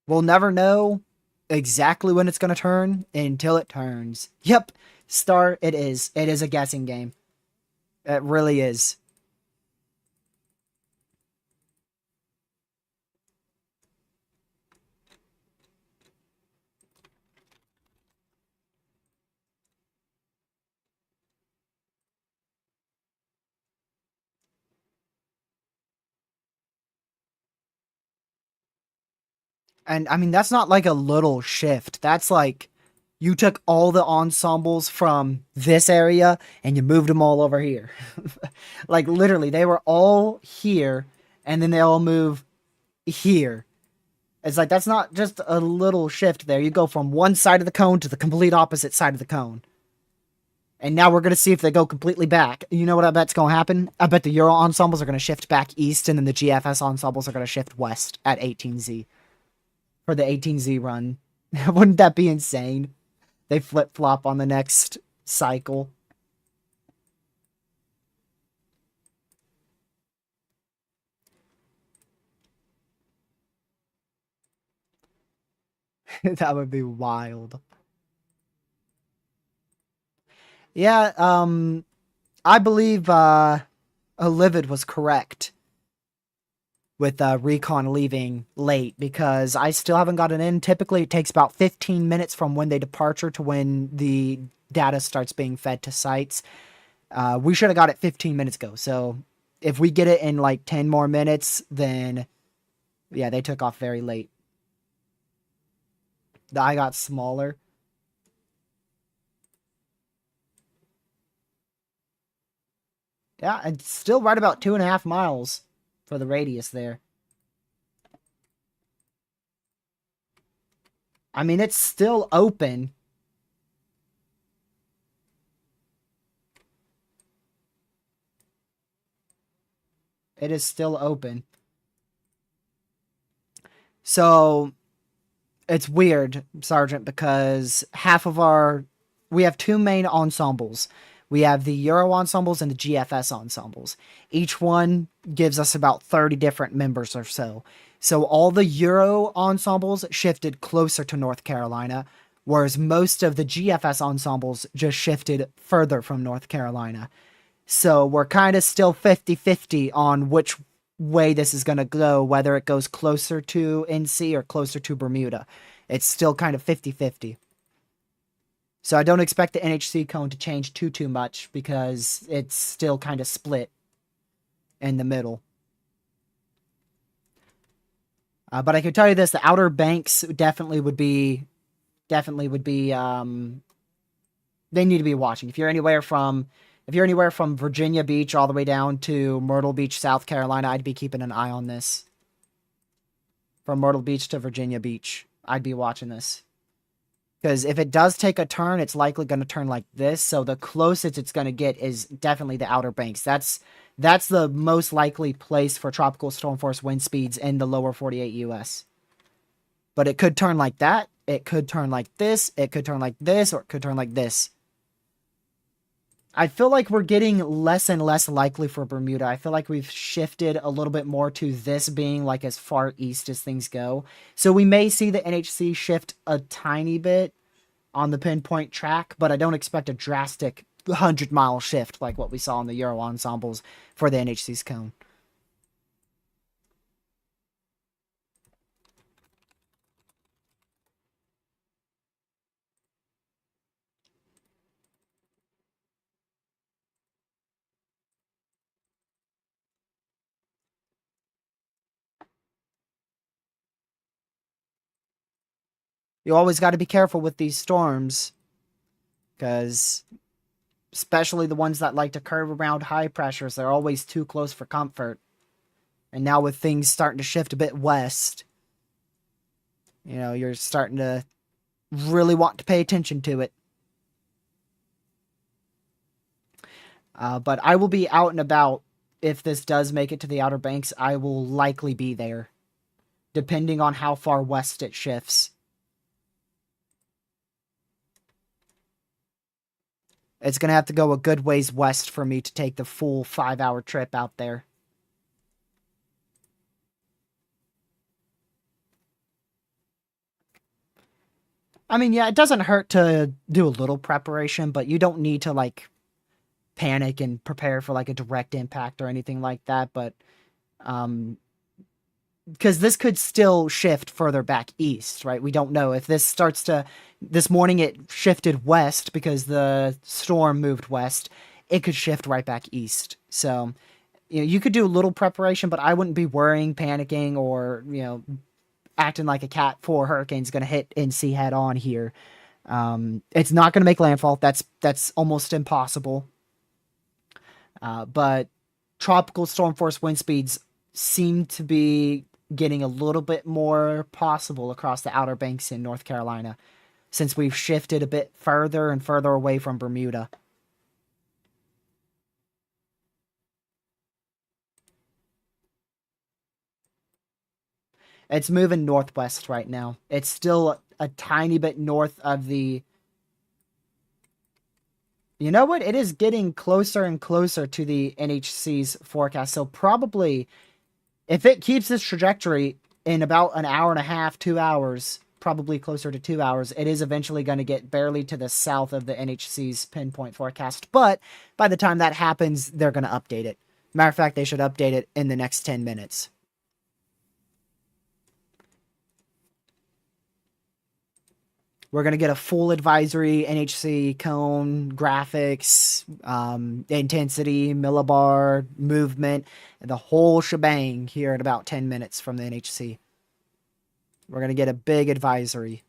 We'll never know exactly when it's going to turn until it turns. Yep, Star, it is. It is a guessing game. It really is. And I mean, that's not like a little shift. That's like you took all the ensembles from this area and you moved them all over here. Like literally, they were all here and then they all move here. It's like that's not just a little shift there. You go from one side of the cone to the complete opposite side of the cone. And now we're going to see if they go completely back. You know what I bet's going to happen? I bet the Euro ensembles are going to shift back east and then the GFS ensembles are going to shift west at 18Z. For the 18Z run. Wouldn't that be insane? They flip-flop on the next cycle. That would be wild. Yeah, I believe Livid was correct with Recon leaving late because I still haven't gotten in. Typically, it takes about 15 minutes from when they departure to when the data starts being fed to sites. We should have got it 15 minutes ago. So if we get it in like 10 more minutes, then yeah, they took off very late. The eye got smaller. Yeah, it's still right about 2.5 miles for the radius there. I mean, it's still open. It is still open. So, it's weird, Sergeant, because we have two main ensembles. We have the Euro ensembles and the GFS ensembles. Each one gives us about 30 different members or so. So all the Euro ensembles shifted closer to North Carolina, whereas most of the GFS ensembles just shifted further from North Carolina. So we're kind of still 50-50 on which way this is going to go, whether it goes closer to NC or closer to Bermuda. It's still kind of 50-50. So I don't expect the NHC cone to change too much because it's still kind of split in the middle. But I can tell you this, the Outer Banks definitely would be, they need to be watching. If you're anywhere from Virginia Beach all the way down to Myrtle Beach, South Carolina, I'd be keeping an eye on this. From Myrtle Beach to Virginia Beach, I'd be watching this. Because if it does take a turn, it's likely going to turn like this. So the closest it's going to get is definitely the Outer Banks. That's the most likely place for tropical storm force wind speeds in the lower 48 U.S. But it could turn like that. It could turn like this. It could turn like this. Or it could turn like this. I feel like we're getting less and less likely for Bermuda. I feel like we've shifted a little bit more to this being like as far east as things go. So we may see the NHC shift a tiny bit on the pinpoint track, but I don't expect a drastic 100-mile shift like what we saw in the Euro ensembles for the NHC's cone. You always got to be careful with these storms, because especially the ones that like to curve around high pressures, they're always too close for comfort. And now with things starting to shift a bit west, you know, you're starting to really want to pay attention to it. But I will be out and about. If this does make it to the Outer Banks, I will likely be there, depending on how far west it shifts. It's going to have to go a good ways west for me to take the full 5-hour trip out there. I mean, yeah, it doesn't hurt to do a little preparation, but you don't need to, like, panic and prepare for, like, a direct impact or anything like that. But, because this could still shift further back east, right? We don't know if this starts to, this morning it shifted west because the storm moved west. It could shift right back east. So, you know, you could do a little preparation, but I wouldn't be worrying, panicking, or, you know, acting like a Cat 4 hurricane's going to hit NC head on here. It's not going to make landfall. That's almost impossible. But tropical storm force wind speeds seem to be getting a little bit more possible across the Outer Banks in North Carolina, since we've shifted a bit further and further away from Bermuda. It's moving northwest right now. It's still a tiny bit north of the... You know what? It is getting closer and closer to the NHC's forecast. So probably, if it keeps this trajectory in about an hour and a half, 2 hours, probably closer to 2 hours, it is eventually going to get barely to the south of the NHC's pinpoint forecast. But by the time that happens, they're going to update it. Matter of fact, they should update it in the next 10 minutes. We're going to get a full advisory, NHC cone, graphics, intensity, millibar, movement, the whole shebang here in about 10 minutes from the NHC. We're going to get a big advisory.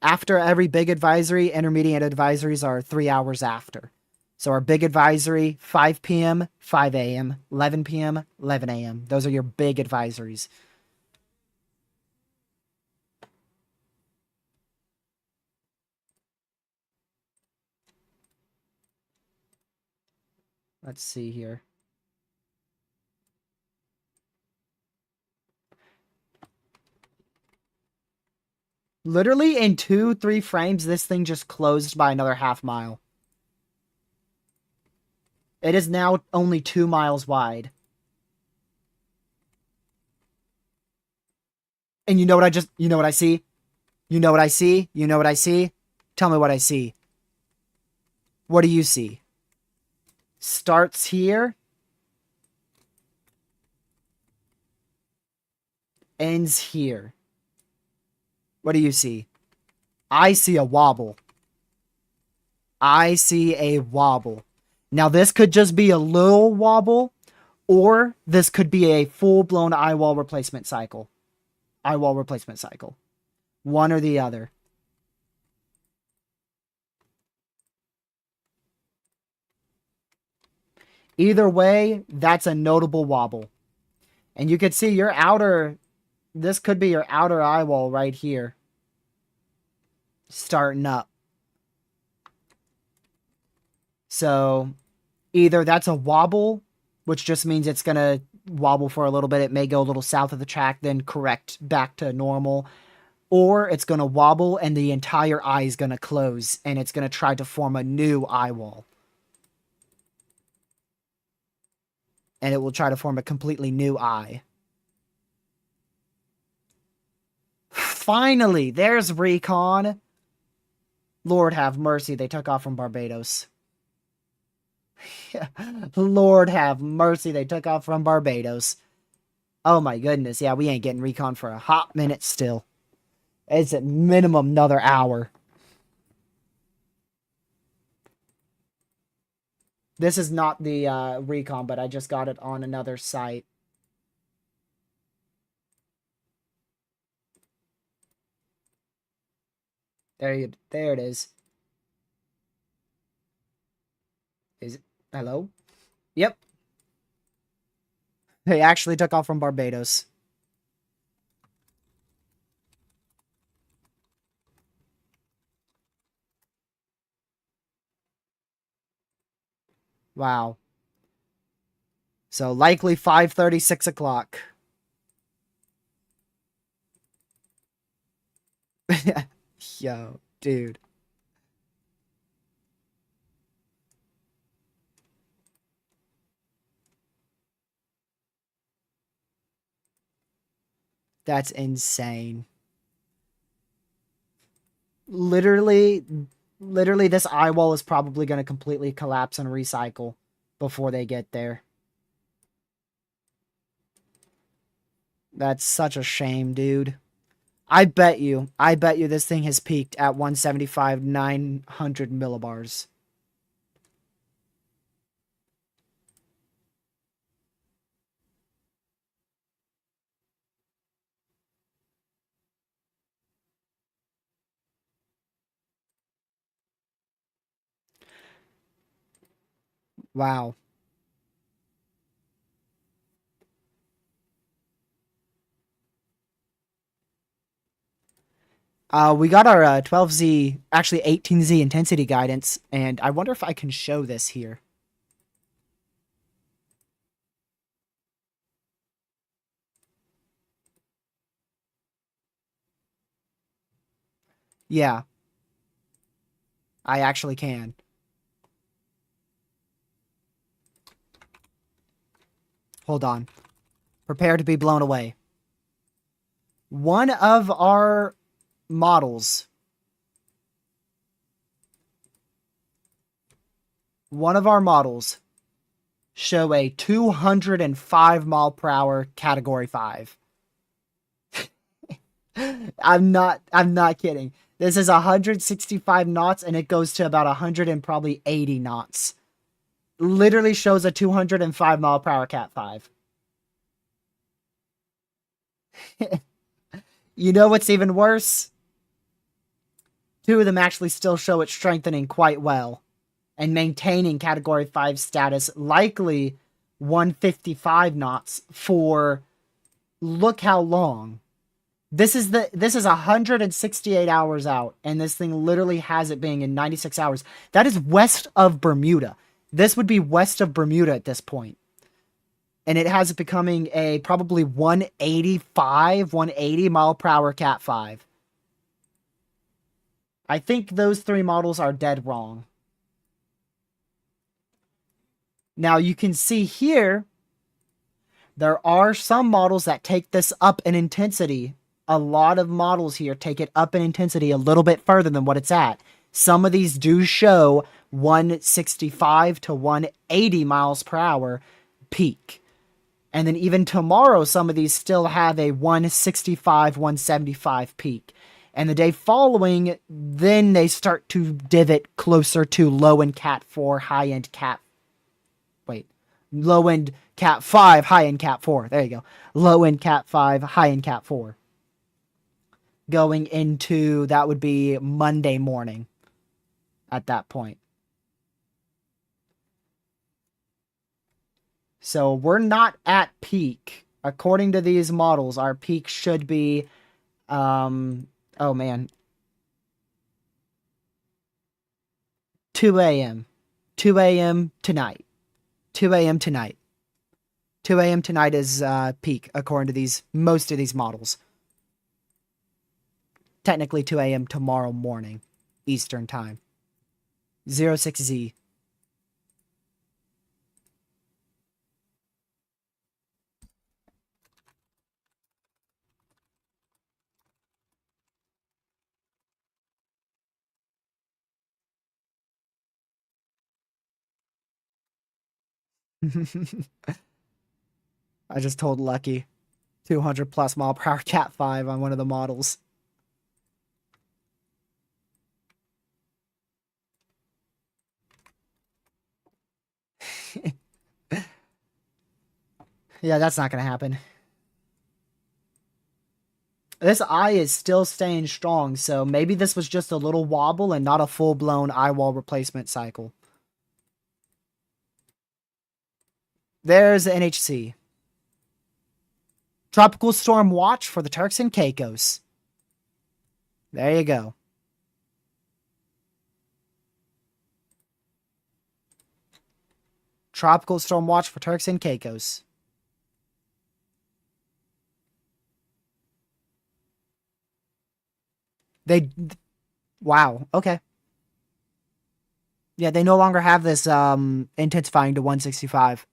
After every big advisory, intermediate advisories are 3 hours after. So our big advisory, 5 p.m., 5 a.m., 11 p.m., 11 a.m. Those are your big advisories. Let's see here. Literally in 2-3 frames, this thing just closed by another half mile. It is now only 2 miles wide. And you know what you know what I see? You know what I see? You know what I see? Tell me what I see. What do you see? Starts here. Ends here. What do you see? I see a wobble. I see a wobble. Now, this could just be a little wobble, or this could be a full-blown eyewall replacement cycle. Eyewall replacement cycle. One or the other. Either way, that's a notable wobble. And you could see your outer... This could be your outer eyewall right here. Starting up. So, either that's a wobble, which just means it's going to wobble for a little bit. It may go a little south of the track, then correct back to normal. Or it's going to wobble and the entire eye is going to close and it's going to try to form a new eye wall. And it will try to form a completely new eye. Finally, there's Recon. Lord have mercy, they took off from Barbados. Lord have mercy, they took off from Barbados. Oh my goodness, yeah, we ain't getting Recon for a hot minute still. It's at minimum another hour. This is not the Recon, but I just got it on another site. There it is. Is it? Hello? Yep. They actually took off from Barbados. Wow. So likely 5:30, 6 o'clock. Yo, dude. That's insane. Literally, this eye wall is probably going to completely collapse and recycle before they get there. That's such a shame, dude. I bet you this thing has peaked at 175, 900 millibars. Wow. We got our 12Z, actually 18Z intensity guidance, and I wonder if I can show this here. Yeah. I actually can. Hold on. Prepare to be blown away. One of our models. Show a 205 mile per hour category 5. I'm not kidding. This is 165 knots and it goes to about 100 and probably 80 knots. Literally shows a 205 mile per hour cat 5. You know what's even worse? 2 of them actually still show it strengthening quite well and maintaining category 5 status, likely 155 knots for look how long. This is 168 hours out, and this thing literally has it being in 96 hours. That is west of Bermuda. This would be west of Bermuda at this point. And it has it becoming a probably 180 mile per hour cat 5. I think those 3 models are dead wrong. Now you can see here, there are some models that take this up in intensity. A lot of models here take it up in intensity a little bit further than what it's at. Some of these do show 165 to 180 miles per hour peak. And then even tomorrow, some of these still have a 165, 175 peak. And the day following, then they start to divot closer to low-end Cat 4, high-end Cat... Wait. Low-end Cat 5, high-end Cat 4. There you go. Low-end Cat 5, high-end Cat 4. Going into, that would be Monday morning at that point. So we're not at peak. According to these models, our peak should be, oh man, 2 a.m. 2 a.m. tonight. 2 a.m. tonight. 2 a.m. tonight is peak, according to most of these models. Technically 2 a.m. tomorrow morning, Eastern time. 06Z. I just told Lucky 200 plus mile per hour Cat 5 on one of the models. Yeah, that's not going to happen. This eye is still staying strong, so maybe this was just a little wobble and not a full-blown eye wall replacement cycle. There's the NHC. Tropical Storm Watch for the Turks and Caicos. There you go. Tropical Storm Watch for Turks and Caicos. Wow, okay. Yeah, they no longer have this intensifying to 165.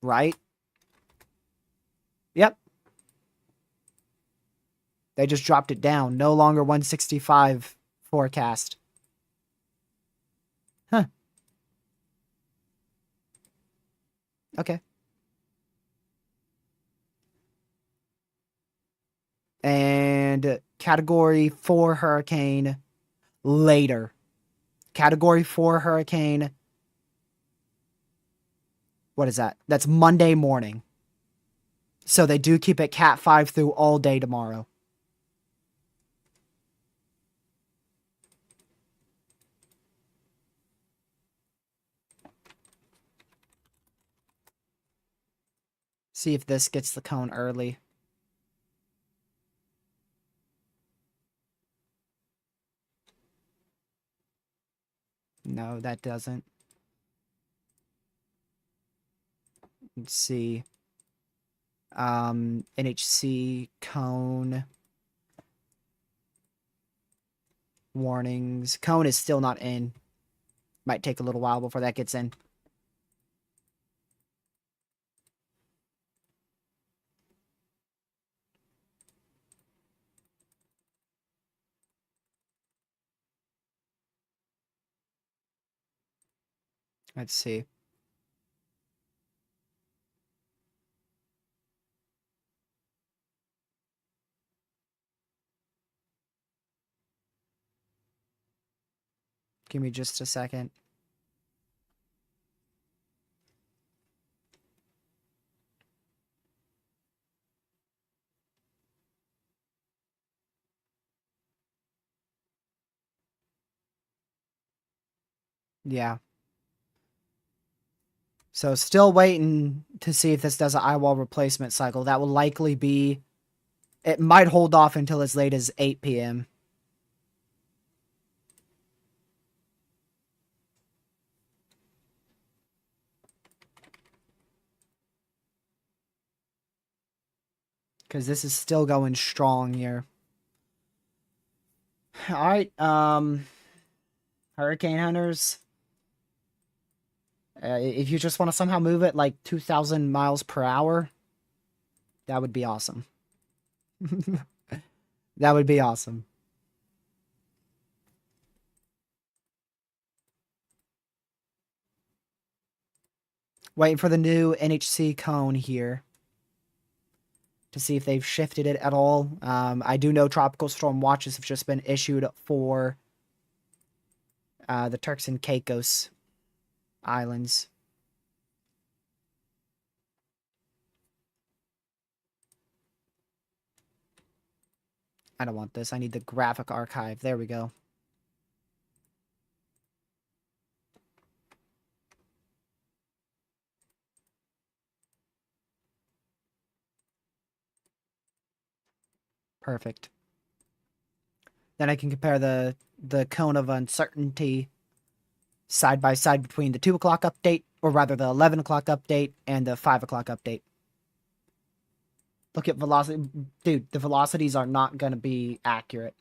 Right? Yep. They just dropped it down. No longer 165 forecast. Huh. Okay. And Category 4 hurricane later. Category 4 hurricane. What is that? That's Monday morning. So they do keep it Cat 5 through all day tomorrow. See if this gets the cone early. No, that doesn't. Let's see. NHC cone warnings. Cone is still not in. Might take a little while before that gets in. Let's see. Give me just a second. Yeah. So still waiting to see if this does an eye wall replacement cycle. That will likely be... It might hold off until as late as 8 p.m. because this is still going strong here. All right, hurricane hunters. If you just want to somehow move it like 2,000 miles per hour, that would be awesome. That would be awesome. Waiting for the new NHC cone here to see if they've shifted it at all. I do know tropical storm watches have just been issued for the Turks and Caicos Islands. I don't want this. I need the graphic archive. There we go. Perfect. Then I can compare the cone of uncertainty side by side between the 2 o'clock update, or rather the 11 o'clock update, and the 5 o'clock update. Look at velocity. Dude, the velocities are not going to be accurate.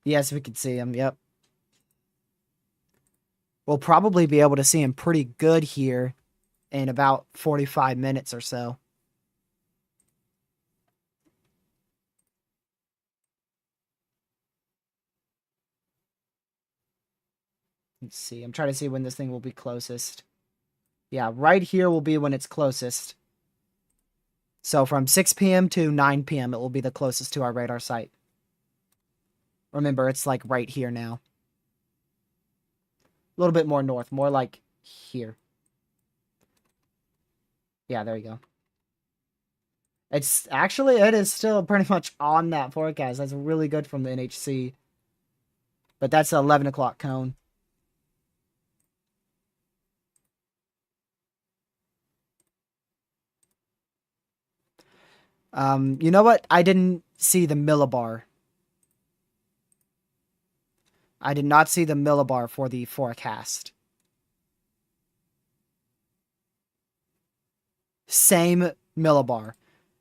Yes, we can see them. Yep. We'll probably be able to see them pretty good here in about 45 minutes or so. Let's see. I'm trying to see when this thing will be closest. Yeah, right here will be when it's closest. So from 6 p.m. to 9 p.m. it will be the closest to our radar site. Remember, it's like right here now. A little bit more north, more like here. Yeah, there you go. It's actually, it is still pretty much on that forecast. That's really good from the NHC. But that's the 11 o'clock cone. You know what? I didn't see the millibar. I did not see the millibar for the forecast. Same millibar.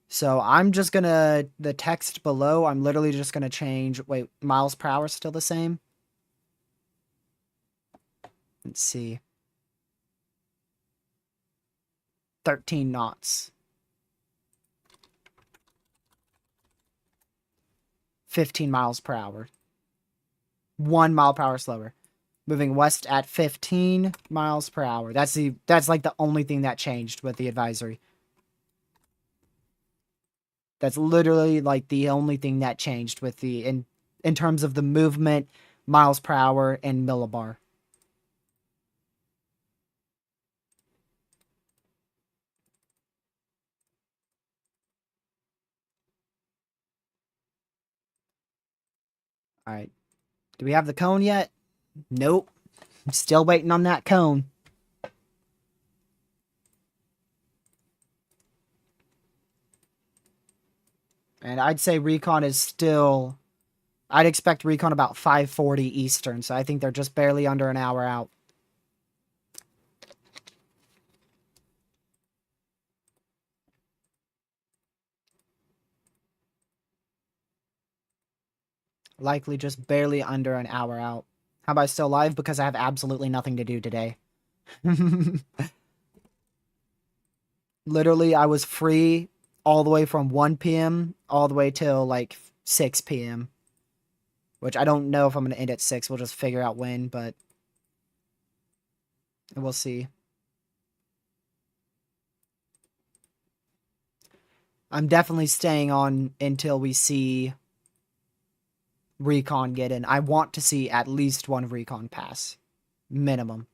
So I'm just gonna, the text below, I'm literally just gonna change, wait, miles per hour is still the same? Let's see. 13 knots. 15 miles per hour. 1 mile per hour slower. Moving west at 15 miles per hour. That's like the only thing that changed with the advisory. That's literally like the only thing that changed with the in terms of the movement, miles per hour, and millibar. All right. Do we have the cone yet? Nope. I'm still waiting on that cone. And I'd say Recon is still... I'd expect Recon about 5:40 Eastern, so I think they're just barely under an hour out. Likely just barely under an hour out. How about still live? Because I have absolutely nothing to do today. Literally, I was free all the way from 1 p.m. all the way till like 6 p.m. Which I don't know if I'm going to end at 6. We'll just figure out when, but we'll see. I'm definitely staying on until we see Recon get in. I want to see at least one Recon pass. Minimum.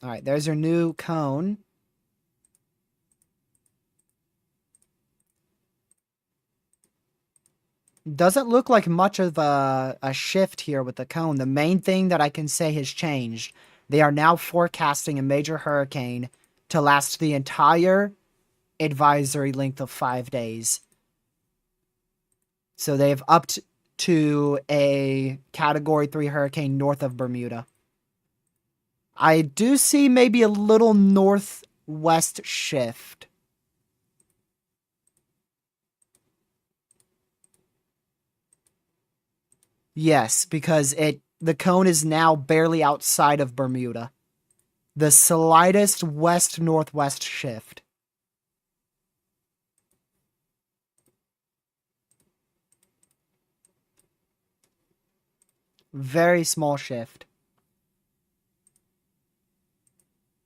Alright, there's your new cone. Doesn't look like much of a shift here with the cone. The main thing that I can say has changed. They are now forecasting a major hurricane to last the entire advisory length of 5 days. So they've upped to a Category 3 hurricane north of Bermuda. I do see maybe a little northwest shift. Yes, because the cone is now barely outside of Bermuda. The slightest west-northwest shift. Very small shift.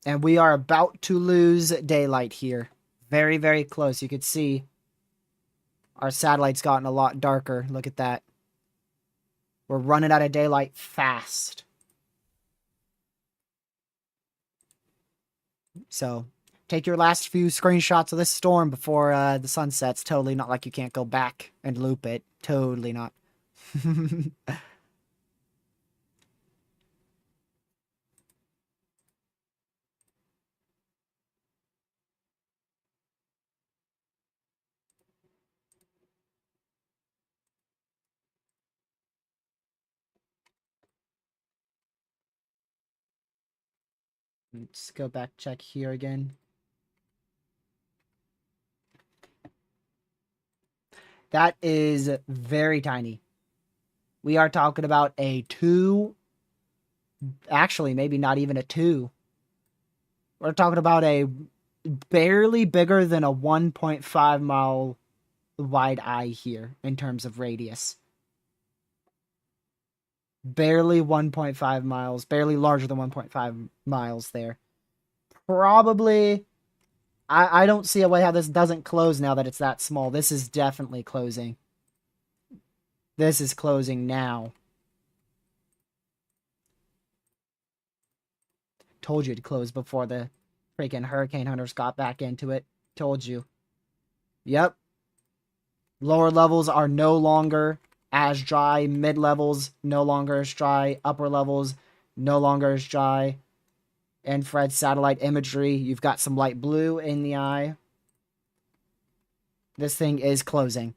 And we are about to lose daylight here. Very, very close. You could see our satellite's gotten a lot darker. Look at that. We're running out of daylight fast. So, take your last few screenshots of this storm before the sun sets. Totally not like you can't go back and loop it. Totally not. Let's go back, check here again. That is very tiny. We are talking about a 2, actually, maybe not even a 2. We're talking about a barely bigger than a 1.5 mile wide eye here in terms of radius. Barely 1.5 miles, barely larger than 1.5 miles there. Probably, I don't see a way how this doesn't close now that it's that small. This is definitely closing. This is closing now. Told you it'd close before the freaking hurricane hunters got back into it. Told you. Yep. Lower levels are no longer as dry. Mid levels no longer as dry. Upper levels no longer as dry. Infrared satellite imagery. You've got some light blue in the eye. This thing is closing.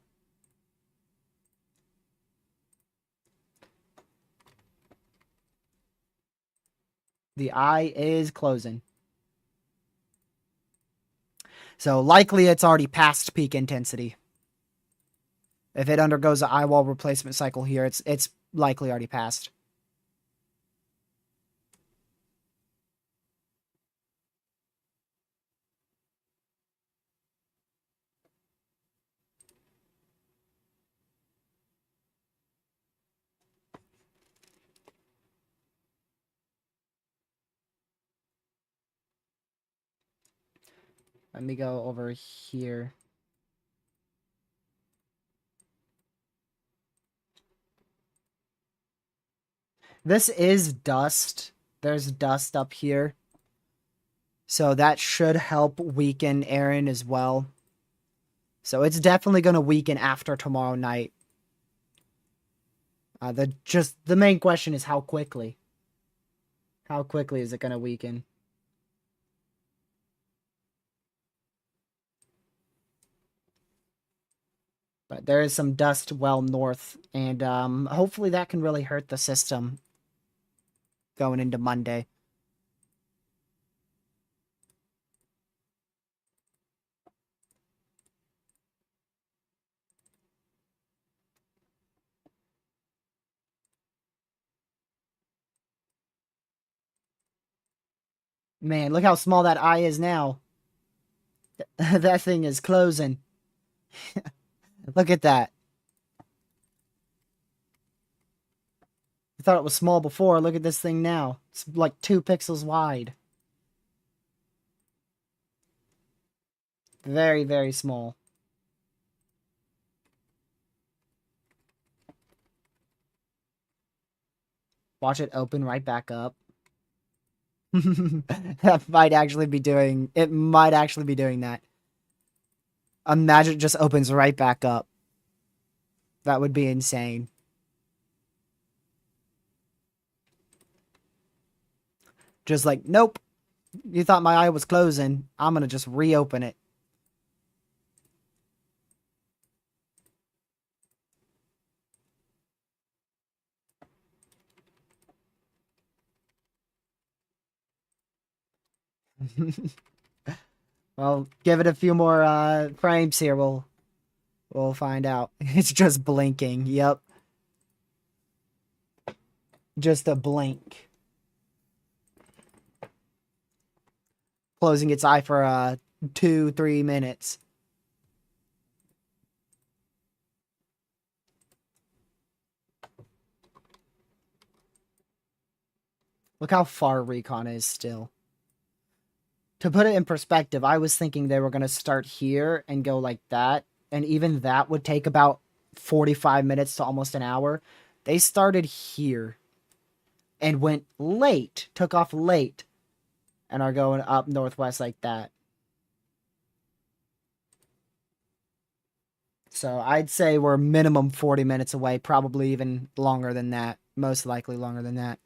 The eye is closing. So likely it's already past peak intensity. If it undergoes an eye wall replacement cycle here, it's likely already passed. Let me go over here. This is dust. There's dust up here. So that should help weaken Erin as well. So it's definitely going to weaken after tomorrow night. The main question is how quickly. How quickly is it going to weaken? But there is some dust well north, and hopefully that can really hurt the system going into Monday. Man, look how small that eye is now. That thing is closing. Look at that. I thought it was small before. Look at this thing now. It's like 2 pixels wide. Very, very small. Watch it open right back up. That might actually be doing... It might actually be doing that. Imagine it just opens right back up. That would be insane. Just like, nope. You thought my eye was closing. I'm gonna just reopen it. Well, give it a few more frames here. We'll find out. It's just blinking. Yep. Just a blink. Closing its eye for 2-3 minutes. Look how far Recon is still. To put it in perspective, I was thinking they were going to start here and go like that. And even that would take about 45 minutes to almost an hour. They started here and went late, took off late, and are going up northwest like that. So I'd say we're minimum 40 minutes away, probably even longer than that. Most likely longer than that.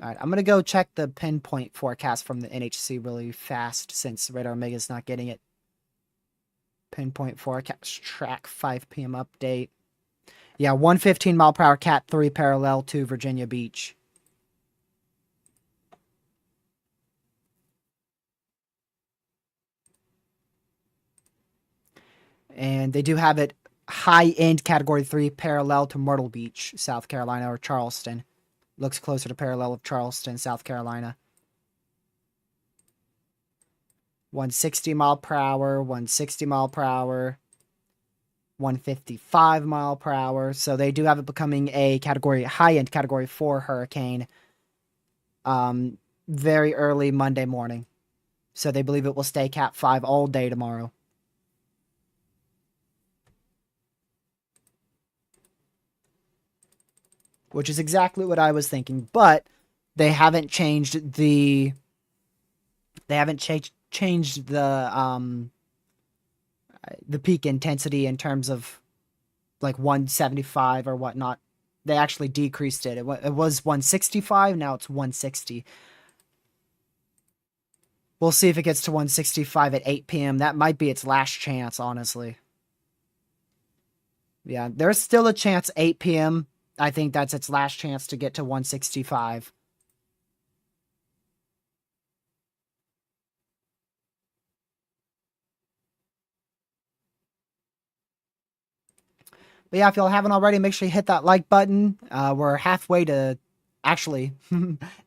All right, I'm going to go check the pinpoint forecast from the NHC really fast since Radar Omega's not getting it. Pinpoint forecast track 5 p.m. update. Yeah, 115 mile per hour Cat 3 parallel to Virginia Beach. And they do have it high-end Category 3 parallel to Myrtle Beach, South Carolina, or Charleston. Looks closer to parallel of Charleston, South Carolina. 160 mile per hour, 160 mile per hour, 155 mile per hour. So they do have it becoming a high-end Category 4 hurricane very early Monday morning. So they believe it will stay Cat 5 all day tomorrow. Which is exactly what I was thinking, but they haven't changed the changed the peak intensity in terms of like 175 or whatnot. They actually decreased it. It was 165, now it's 160. We'll see if it gets to 165 at 8 p.m. That might be its last chance, honestly. Yeah, there's still a chance 8 p.m. I think that's its last chance to get to 165. But yeah, if y'all haven't already, make sure you hit that like button. We're halfway to... Actually,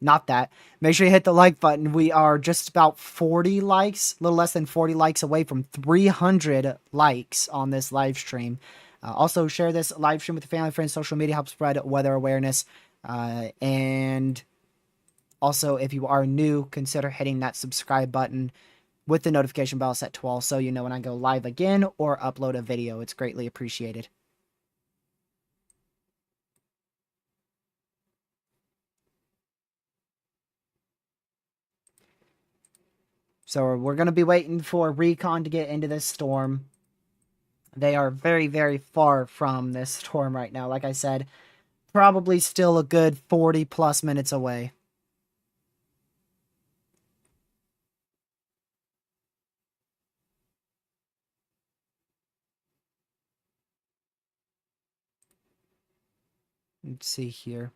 not that. Make sure you hit the like button. We are just about 40 likes, a little less than 40 likes away from 300 likes on this live stream. Also, share this live stream with your family, friends, social media, help spread weather awareness. And also, if you are new, consider hitting that subscribe button with the notification bell set to all so you know when I go live again or upload a video. It's greatly appreciated. So we're going to be waiting for Recon to get into this storm. They are very, very far from this storm right now. Like I said, probably still a good 40 plus minutes away. Let's see here.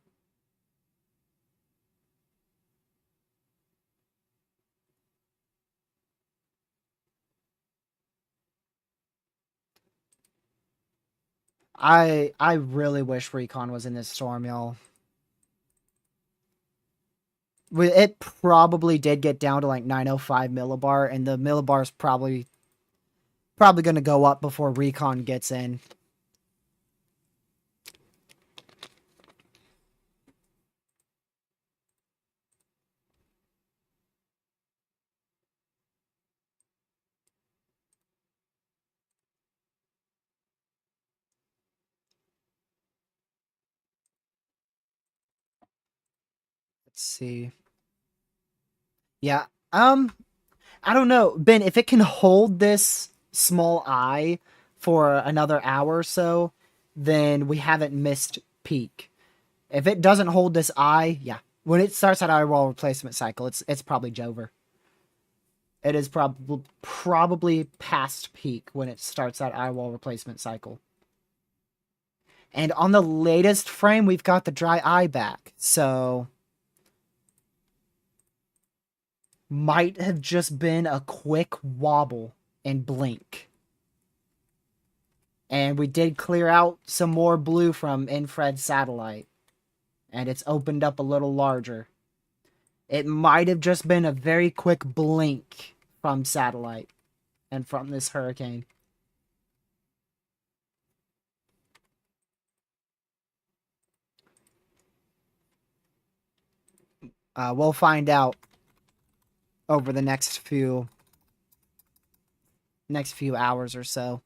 I really wish Recon was in this storm, y'all. It probably did get down to like 905 millibar, and the millibar is probably going to go up before Recon gets in. Let's see. Yeah, I don't know, Ben, if it can hold this small eye for another hour or so, then we haven't missed peak. If it doesn't hold this eye, yeah. When it starts that eye wall replacement cycle, it's probably Jover. It is probably past peak when it starts that eyewall replacement cycle. And on the latest frame, we've got the dry eye back. So might have just been a quick wobble and blink. And we did clear out some more blue from infrared satellite. And it's opened up a little larger. It might have just been a very quick blink from satellite and from this hurricane. We'll find out over the next few hours or so.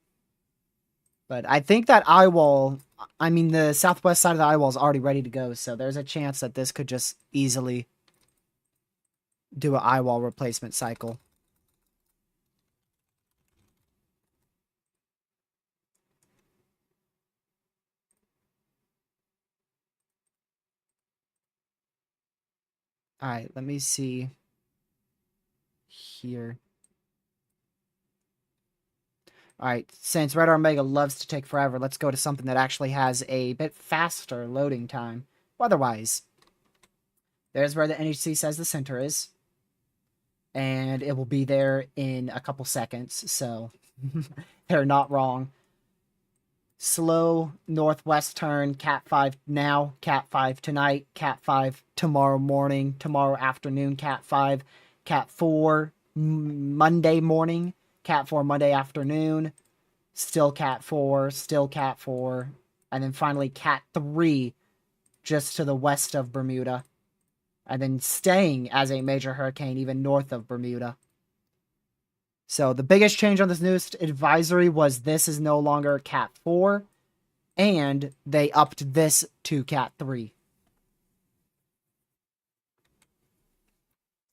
But I think that eyewall, I mean, the southwest side of the eyewall is already ready to go, so there's a chance that this could just easily do an eyewall replacement cycle. Alright, let me see here. Alright, since Red Omega loves to take forever, let's go to something that actually has a bit faster loading time. Weather-wise, there's where the NHC says the center is. And it will be there in a couple seconds, so they're not wrong. Slow northwest turn, Cat 5 now, Cat 5 tonight, Cat 5 tomorrow morning, tomorrow afternoon, Cat 5, Cat 4 Monday morning, Cat 4 Monday afternoon, still Cat 4, and then finally Cat 3 just to the west of Bermuda, and then staying as a major hurricane even north of Bermuda. So the biggest change on this newest advisory was this is no longer Cat 4, and they upped this to Cat 3.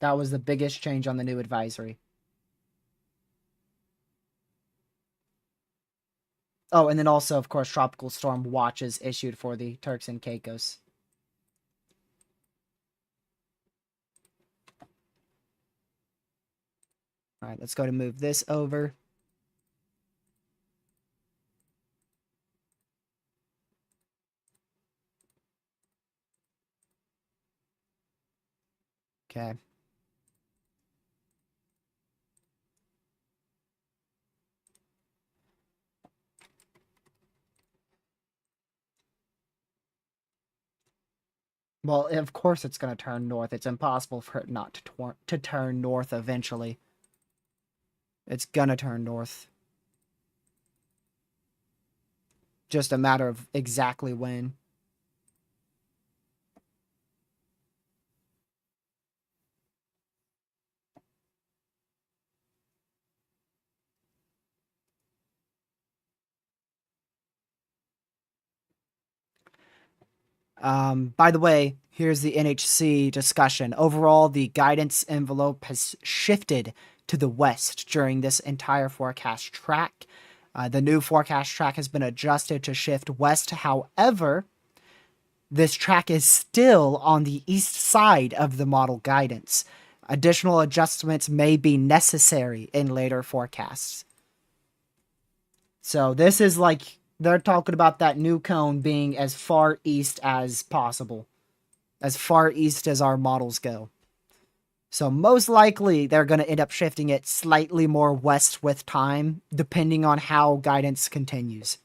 That was the biggest change on the new advisory. Oh, and then also, of course, tropical storm watches issued for the Turks and Caicos. All right, let's go to move this over. Okay. Well, of course it's going to turn north. It's impossible for it not to turn north eventually. It's going to turn north. Just a matter of exactly when. By the way, here's the NHC discussion. Overall, the guidance envelope has shifted to the west during this entire forecast track. The new forecast track has been adjusted to shift west. However, this track is still on the east side of the model guidance. Additional adjustments may be necessary in later forecasts. So this is like, they're talking about that new cone being as far east as possible. As far east as our models go. So most likely they're going to end up shifting it slightly more west with time, depending on how guidance continues.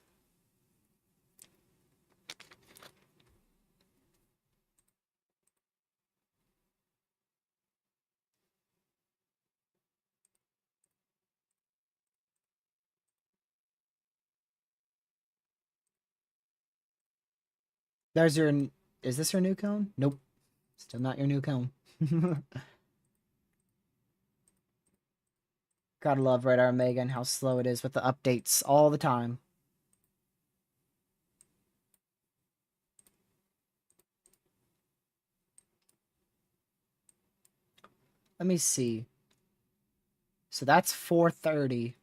There's your... Is this your new cone? Nope. Still not your new cone. Gotta love Radar Omega and how slow it is with the updates all the time. Let me see. So that's 4:30.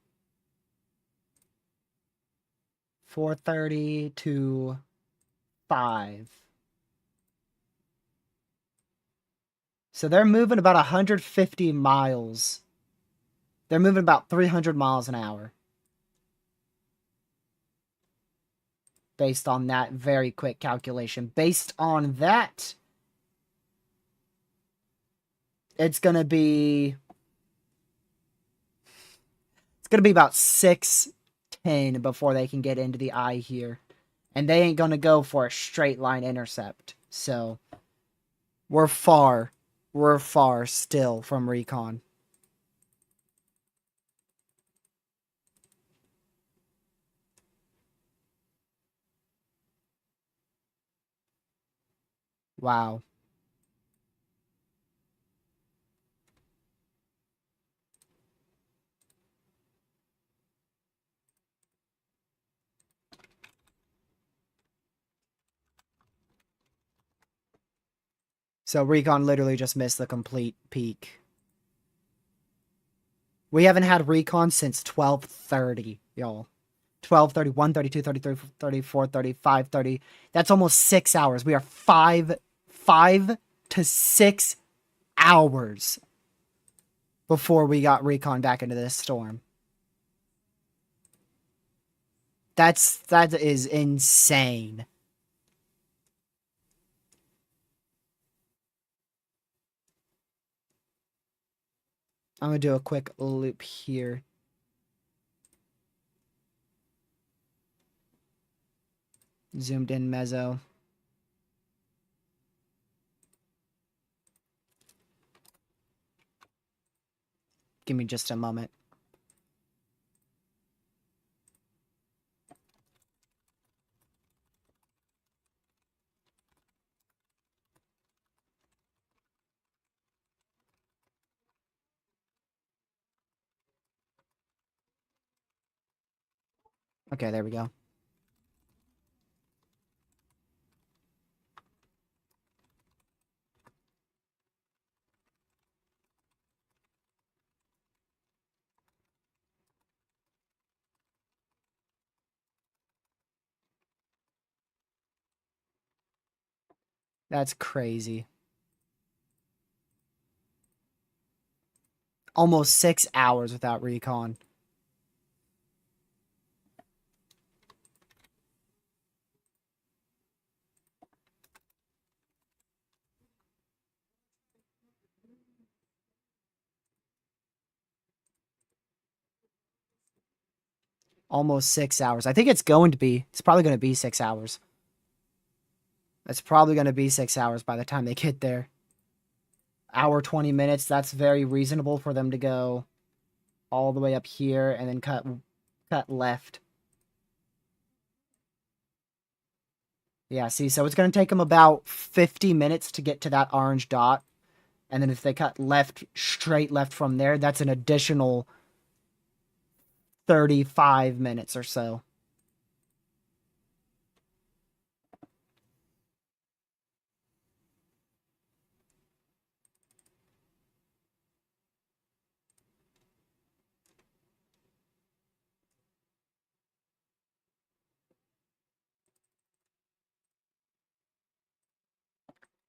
4:30 to 5. So they're moving about 150 miles They're moving about 300 miles an hour. Based on that very quick calculation. Based on that, it's going to be about 6:10 before they can get into the eye here. And they ain't going to go for a straight line intercept. So we're far still from Recon. Wow. So Recon literally just missed the complete peak. We haven't had Recon since 12:30, y'all. 12:30, 1:30, 2:30, 3:30, 34, 35, 30. That's almost 6 hours. We are 5 to 6 hours before we got Recon back into this storm. That is insane. I'm going to do a quick loop here. Zoomed in mezzo. Give me just a moment. Okay, there we go. That's crazy. Almost 6 hours without Recon. Almost 6 hours. I think it's going to be. It's probably going to be 6 hours. It's probably going to be 6 hours by the time they get there. Hour 20 minutes. That's very reasonable for them to go all the way up here and then cut left. Yeah, see, so it's going to take them about 50 minutes to get to that orange dot. And then if they cut left, straight left from there, that's an additional 35 minutes or so.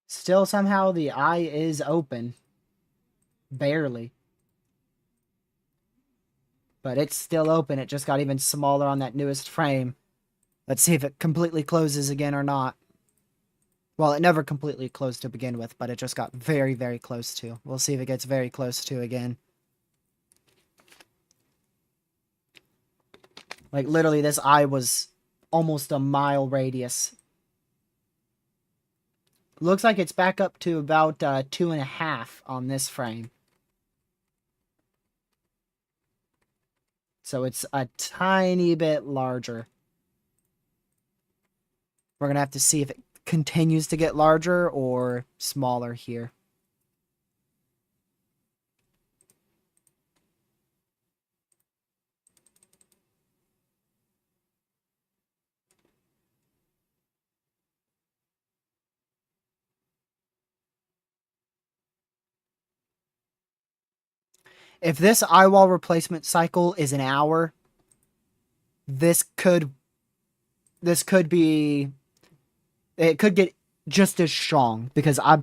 Still, somehow, the eye is open. Barely. But it's still open. It just got even smaller on that newest frame. Let's see if it completely closes again or not. Well, it never completely closed to begin with, but it just got very, very close to. We'll see if it gets very close to again. Like, literally, this eye was almost a mile radius. Looks like it's back up to about 2.5 on this frame. So it's a tiny bit larger. We're going to have to see if it continues to get larger or smaller here. If this eyewall replacement cycle is an hour, this could be, it could get just as strong, because I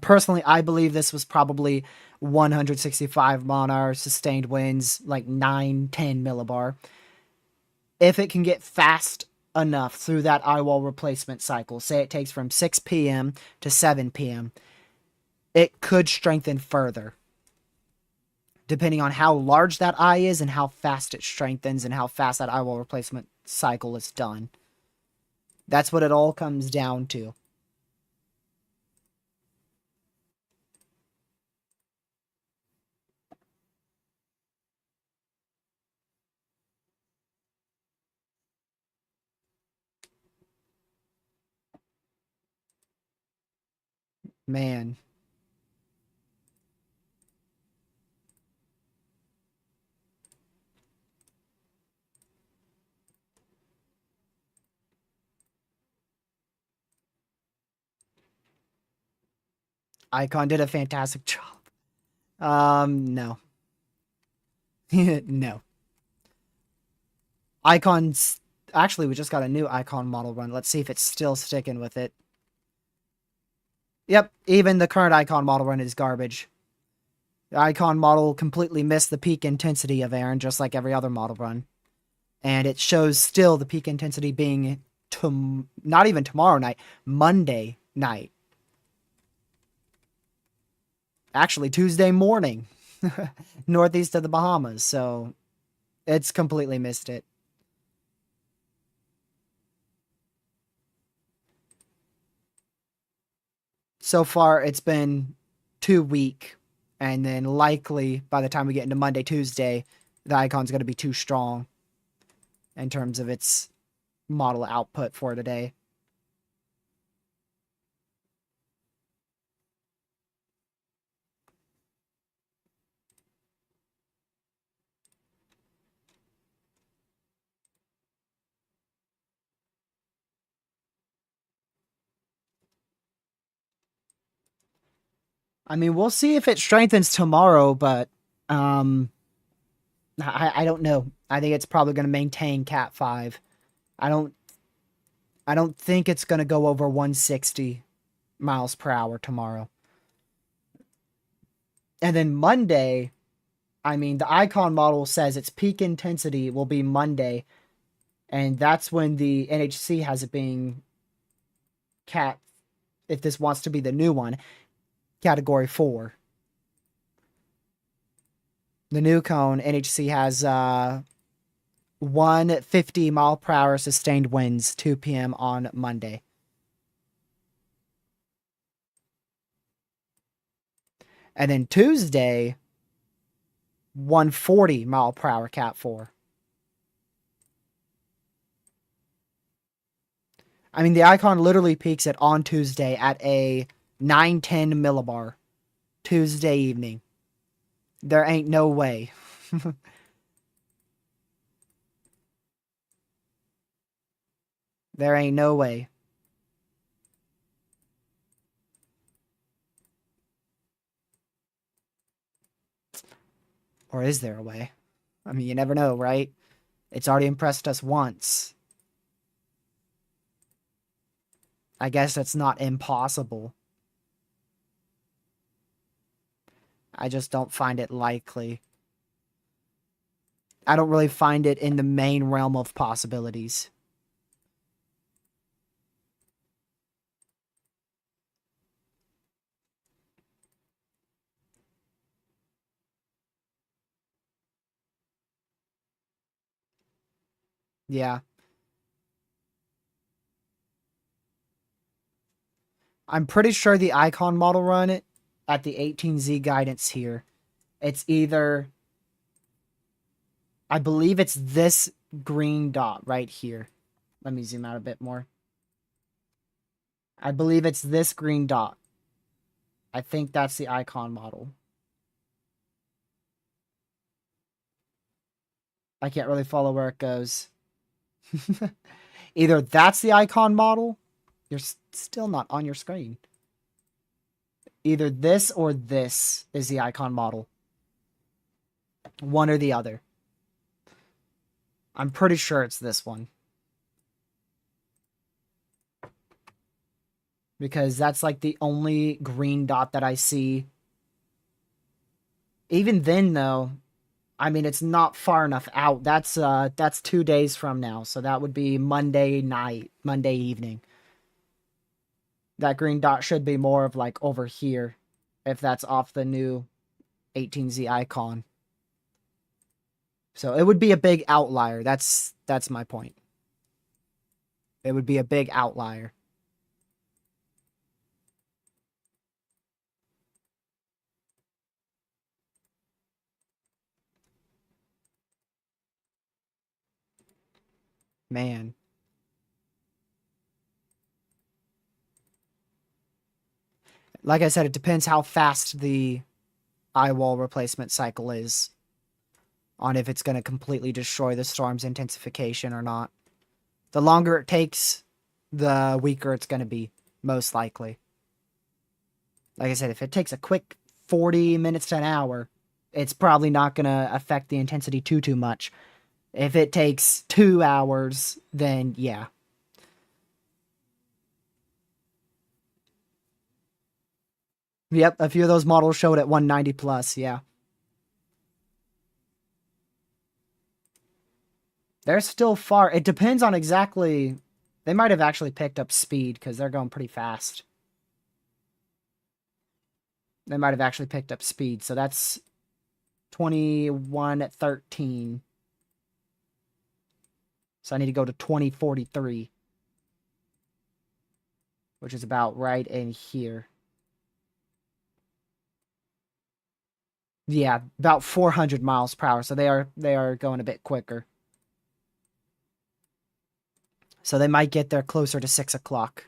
believe this was probably 165 mile an hour sustained winds, like 9-10 millibar. If it can get fast enough through that eyewall replacement cycle, say it takes from 6 p.m. to 7 p.m., it could strengthen further, depending on how large that eye is and how fast it strengthens and how fast that eyewall replacement cycle is done. That's what it all comes down to. Man. Icon did a fantastic job. No. No. Icons. Actually, we just got a new icon model run. Let's see if it's still sticking with it. Yep, even the current icon model run is garbage. The icon model completely missed the peak intensity of Erin, just like every other model run. And it shows still the peak intensity being not even tomorrow night, Monday night. Actually, Tuesday morning, northeast of the Bahamas. So it's completely missed it. So far, it's been too weak. And then likely by the time we get into Monday, Tuesday, the icon's going to be too strong in terms of its model output for today. I mean, we'll see if it strengthens tomorrow, but I don't know. I think it's probably going to maintain Cat 5. I don't I don't think it's going to go over 160 miles per hour tomorrow. And then Monday, I mean, the icon model says its peak intensity will be Monday, and that's when the NHC has it being cat, if this wants to be the new one, category 4. The new cone, NHC has 150 mile per hour sustained winds, 2 p.m. on Monday. And then Tuesday, 140 mile per hour cat 4. I mean, the icon literally peaks it on Tuesday at a 910 millibar. Tuesday evening. There ain't no way. There ain't no way. Or is there a way? I mean, you never know, right? It's already impressed us once. I guess that's not impossible. I just don't find it likely. I don't really find it in the main realm of possibilities. Yeah. I'm pretty sure the icon model run at the 18Z guidance here, it's either, I believe it's this green dot right here. Let me zoom out a bit more. I believe it's this green dot. I think that's the icon model. I can't really follow where it goes. Either that's the icon model. You're still not on your screen. Either this or this is the icon model. One or the other. I'm pretty sure it's this one. because that's like the only green dot that I see. Even then, though, I mean, it's not far enough out. That's 2 days from now, so that would be Monday night, Monday evening. That green dot should be more of like over here, if that's off the new 18Z icon. So it would be a big outlier. That's my point. It would be a big outlier. Man. Like I said, it depends how fast the eye wall replacement cycle is on if it's going to completely destroy the storm's intensification or not. The longer it takes, the weaker it's going to be, most likely. Like I said, if it takes a quick 40 minutes to an hour, it's probably not going to affect the intensity too much. If it takes 2 hours, then yeah. Yep, a few of those models showed at 190 plus, yeah. They're still far. It depends on exactly... They might have actually picked up speed, because they're going pretty fast. They might have actually picked up speed, so that's 21 at 13. So I need to go to 2043. Which is about right in here. Yeah, about 400 miles per hour. So they are going a bit quicker. So they might get there closer to 6 o'clock.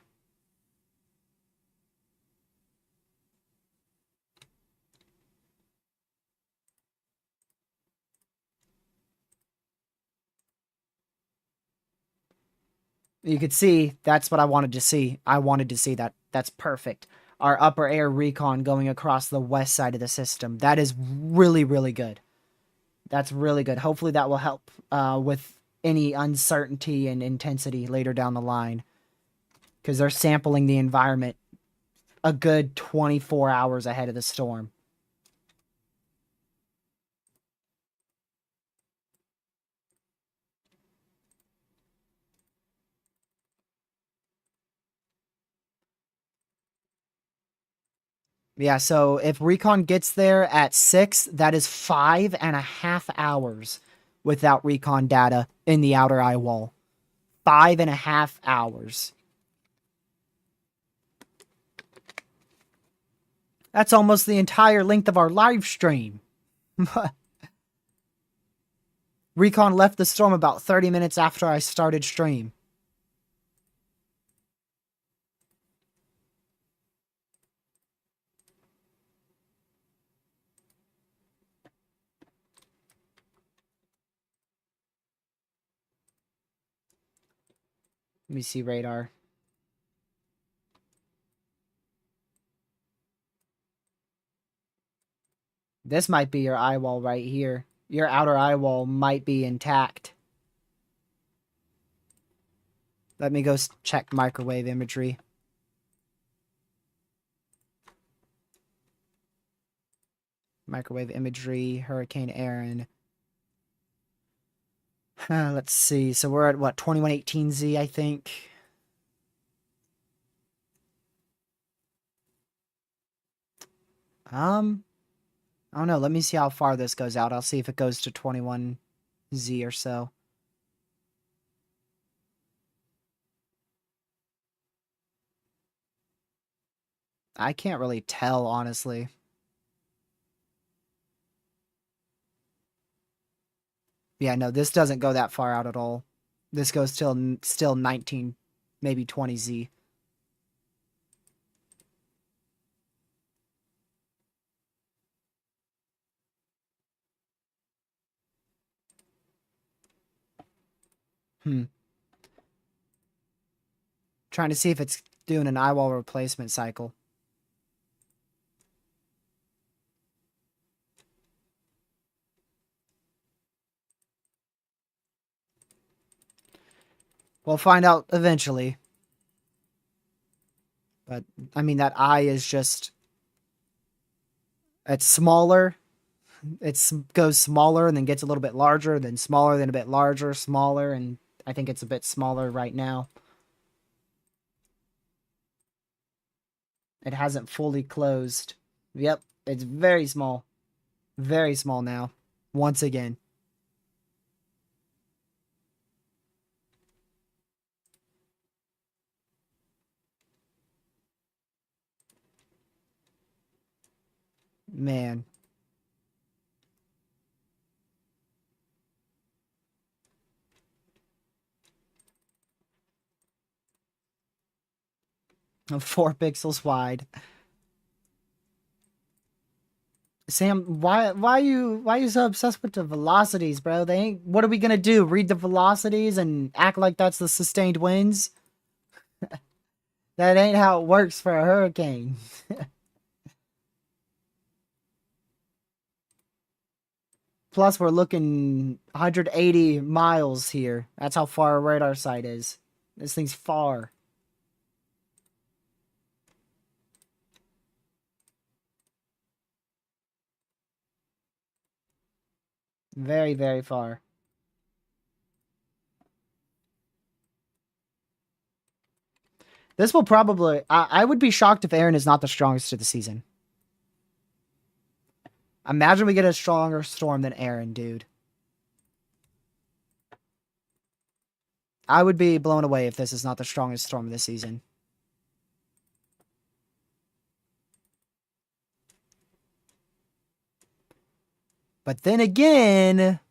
You could see that's what I wanted to see. I wanted to see that. That's perfect. Our upper air recon going across the west side of the system. That is really, really good. That's really good. Hopefully that will help with any uncertainty and intensity later down the line. Because they're sampling the environment a good 24 hours ahead of the storm. Yeah, so if Recon gets there at 6, that is 5.5 hours without Recon data in the outer eye wall. 5.5 hours. That's almost the entire length of our live stream. Recon left the storm about 30 minutes after I started stream. Let me see radar. This might be your eye wall right here. Your outer eye wall might be intact. Let me go check microwave imagery. Microwave imagery, Hurricane Erin. Let's see. So we're at what, 2118Z, I think. I don't know. Let me see how far this goes out. I'll see if it goes to 21Z or so. I can't really tell, honestly. Yeah, no, this doesn't go that far out at all. This goes till still 19, maybe 20Z. Trying to see if it's doing an eyewall replacement cycle. We'll find out eventually. But, I mean, that eye is just... It's smaller. It goes smaller and then gets a little bit larger, then smaller, then a bit larger, smaller, and I think it's a bit smaller right now. It hasn't fully closed. Yep, it's very small. Very small now. Once again. Man. 4 pixels wide. Sam, why you so obsessed with the velocities, bro? They ain't. What are we gonna do? Read the velocities and act like that's the sustained winds? That ain't how it works for a hurricane. Plus, we're looking 180 miles here. That's how far our radar site is. This thing's far. Very, very far. This will probably... I would be shocked if Erin is not the strongest of the season. Imagine we get a stronger storm than Erin, dude. I would be blown away if this is not the strongest storm of the season. But then again...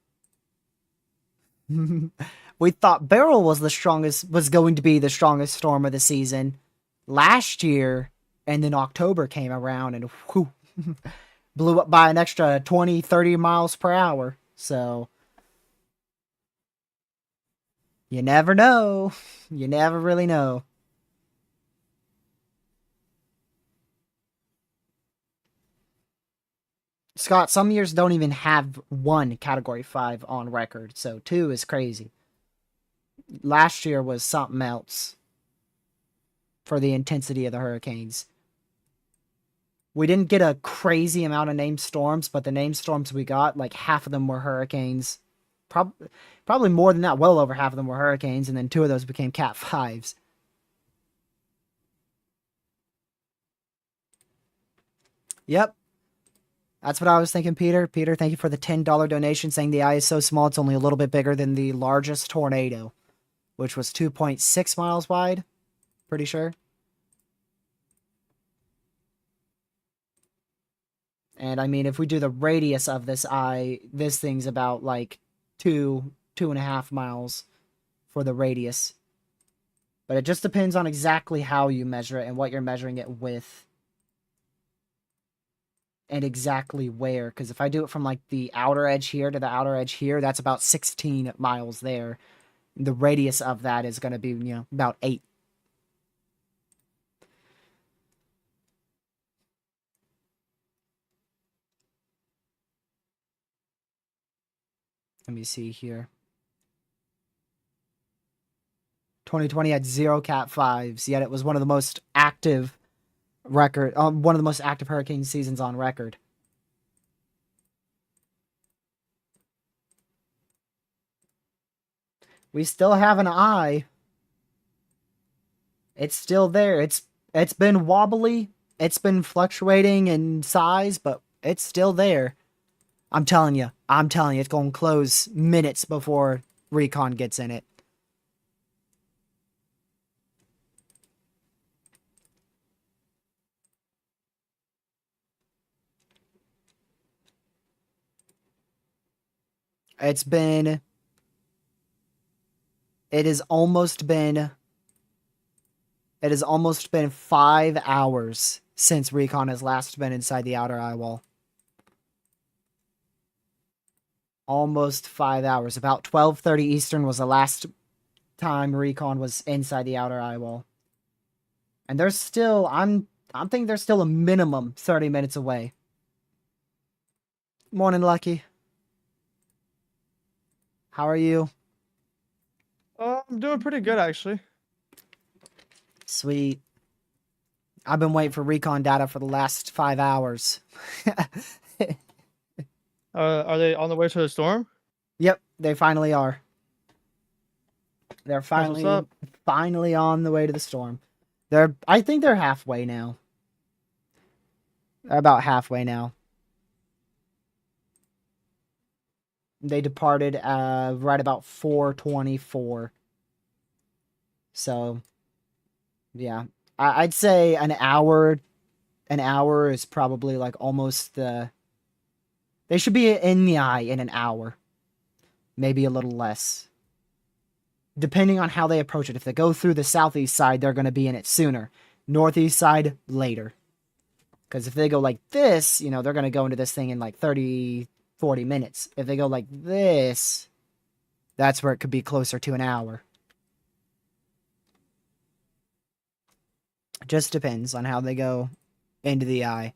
we thought Beryl was going to be the strongest storm of the season last year, and then October came around and whew, blew up by an extra 20, 30 miles per hour. So you never know. You never really know. Scott, some years don't even have one Category 5 on record, so 2 is crazy. Last year was something else for the intensity of the hurricanes. We didn't get a crazy amount of named storms, but the named storms we got, like half of them were hurricanes. Probably more than that, well over half of them were hurricanes, and then 2 of those became Cat 5s. Yep. That's what I was thinking, Peter. Peter, thank you for the $10 donation, saying the eye is so small it's only a little bit bigger than the largest tornado, which was 2.6 miles wide. Pretty sure. And I mean, if we do the radius of this eye, this thing's about like 2.5 miles for the radius. But it just depends on exactly how you measure it and what you're measuring it with. And exactly where. Because if I do it from like the outer edge here to the outer edge here, that's about 16 miles there. The radius of that is going to be, about 8. Let me see here. 2020 had 0 Cat 5s, yet it was one of the most active one of the most active hurricane seasons on record. We still have an eye. It's still there. It's been wobbly. It's been fluctuating in size, but it's still there. I'm telling you, it's going to close minutes before Recon gets in it. It has almost been 5 hours since Recon has last been inside the outer eye wall. Almost 5 hours. About 12:30 Eastern was the last time Recon was inside the outer eye wall. And there's still, I'm thinking there's still a minimum 30 minutes away. Morning, Lucky. How are you?
I'm doing pretty good, actually.
Sweet. I've been waiting for recon data for the last 5 hours.
Are they on the way to the storm?
Yep, they finally are. They're
That's what's up.
finally on the way to the storm. I think they're halfway now. They're about halfway now. They departed right about 4:24. So, yeah. I'd say an hour is probably like almost they should be in the eye in an hour. Maybe a little less. Depending on how they approach it. If they go through the southeast side, they're going to be in it sooner. Northeast side, later. Because if they go like this, they're going to go into this thing in like 30, 40 minutes. If they go like this, that's where it could be closer to an hour. Just depends on how they go into the eye.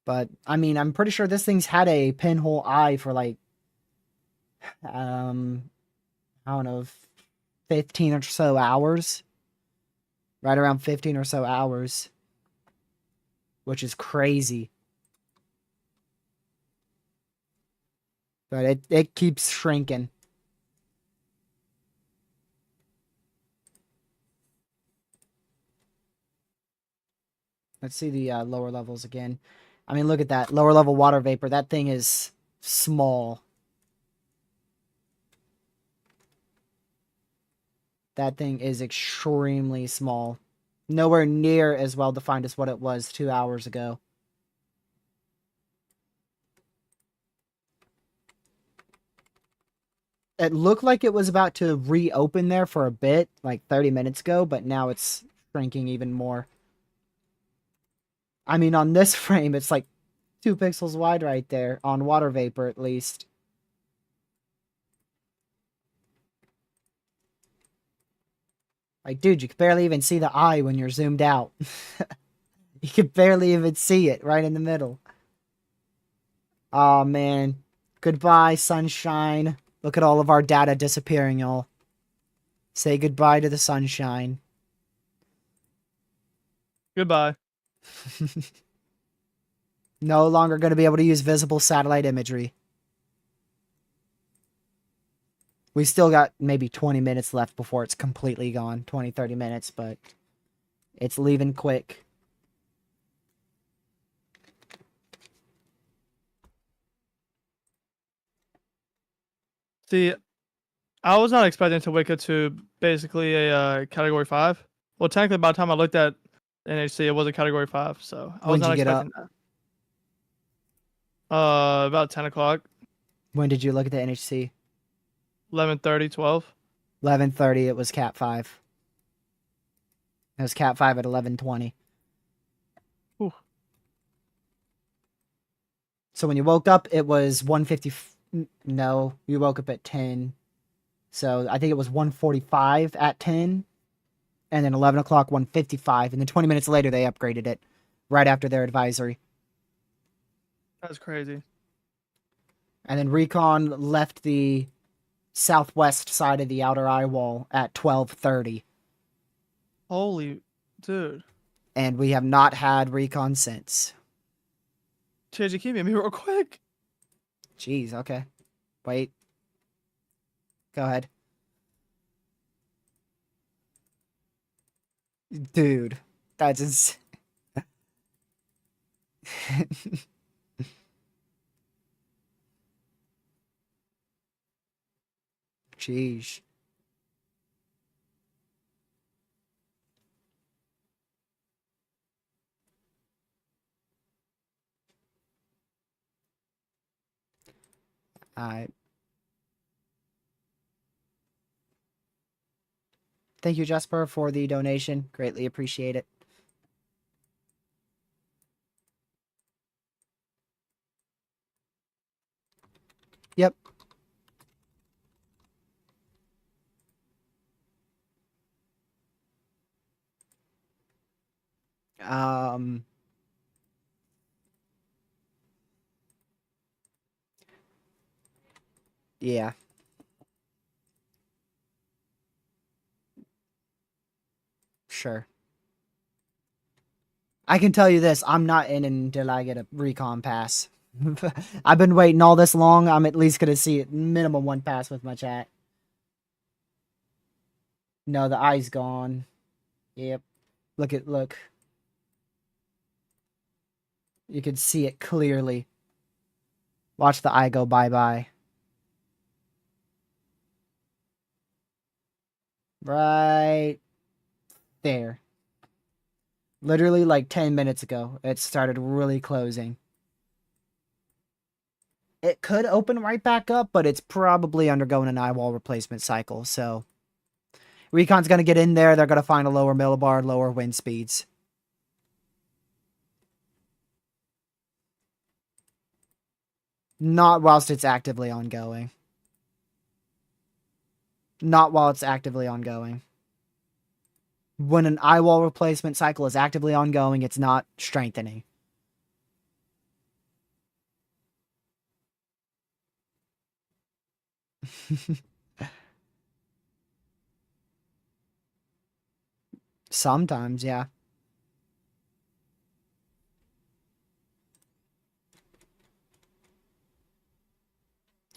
But, I mean, I'm pretty sure this thing's had a pinhole eye for like, I don't know, 15 or so hours. Right around 15 or so hours. Which is crazy. But it keeps shrinking. Let's see the lower levels again. I mean, look at that. Lower level water vapor. That thing is small. That thing is extremely small. Nowhere near as well defined as what it was 2 hours ago. It looked like it was about to reopen there for a bit, like 30 minutes ago, but now it's shrinking even more. I mean, on this frame, it's like 2 pixels wide right there, on water vapor at least. Like, dude, you can barely even see the eye when you're zoomed out. You can barely even see it right in the middle. Oh man. Goodbye, sunshine. Look at all of our data disappearing, y'all. Say goodbye to the sunshine.
Goodbye.
No longer going to be able to use visible satellite imagery. We still got maybe 20 minutes left before it's completely gone. 20, 30 minutes, but it's leaving quick.
See, I was not expecting to wake up to basically a Category 5. Well, technically, by the time I looked at NHC, it was a Category 5, so I was
When did
not
you get up?
expecting that. About 10 o'clock,
When did you look at the NHC?
11:30, 12.
11:30, it was Cat 5. It was Cat 5 at 11:20.
Whew.
So when you woke up, it was 1:50. No, you woke up at 10. So I think it was 1:45 at 10. And then 11 o'clock, 1:55. And then 20 minutes later, they upgraded it right after their advisory.
That's crazy.
And then Recon left the southwest side of the outer eye wall at 12:30.
Holy dude.
And we have not had Recon since.
TJ, keep me real quick.
Jeez, okay. Wait. Go ahead. Dude, that's insane. Jeez. Alright. Thank you, Jasper, for the donation. Greatly appreciate it. Yep. Um... Yeah. sure. I can tell you this, I'm not in until I get a recon pass. I've been waiting all this long, I'm at least going to see it minimum one pass with my chat. No, the eye's gone. Yep. Look. You can see it clearly. Watch the eye go bye-bye. Right there. Literally like 10 minutes ago, it started really closing. It could open right back up, but it's probably undergoing an eye wall replacement cycle, so... Recon's going to get in there, they're going to find a lower millibar, lower wind speeds. Not whilst it's actively ongoing. Not while it's actively ongoing. When an eye wall replacement cycle is actively ongoing, it's not strengthening. Sometimes, yeah.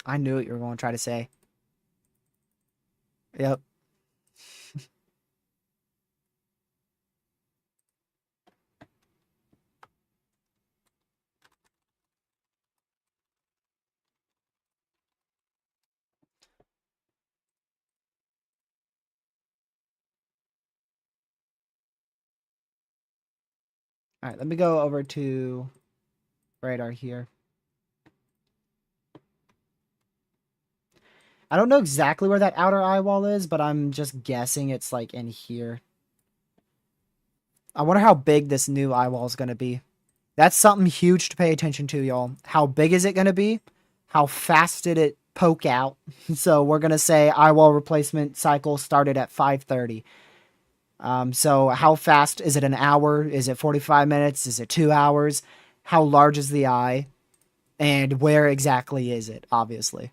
I knew what you were going to try to say. Yep. All right, let me go over to radar here. I don't know exactly where that outer eye wall is, but I'm just guessing it's like in here. I wonder how big this new eye wall is going to be. That's something huge to pay attention to, y'all. How big is it going to be? How fast did it poke out? So we're going to say eye wall replacement cycle started at 5:30. So how fast? Is it an hour? Is it 45 minutes? Is it 2 hours? How large is the eye? And where exactly is it, obviously?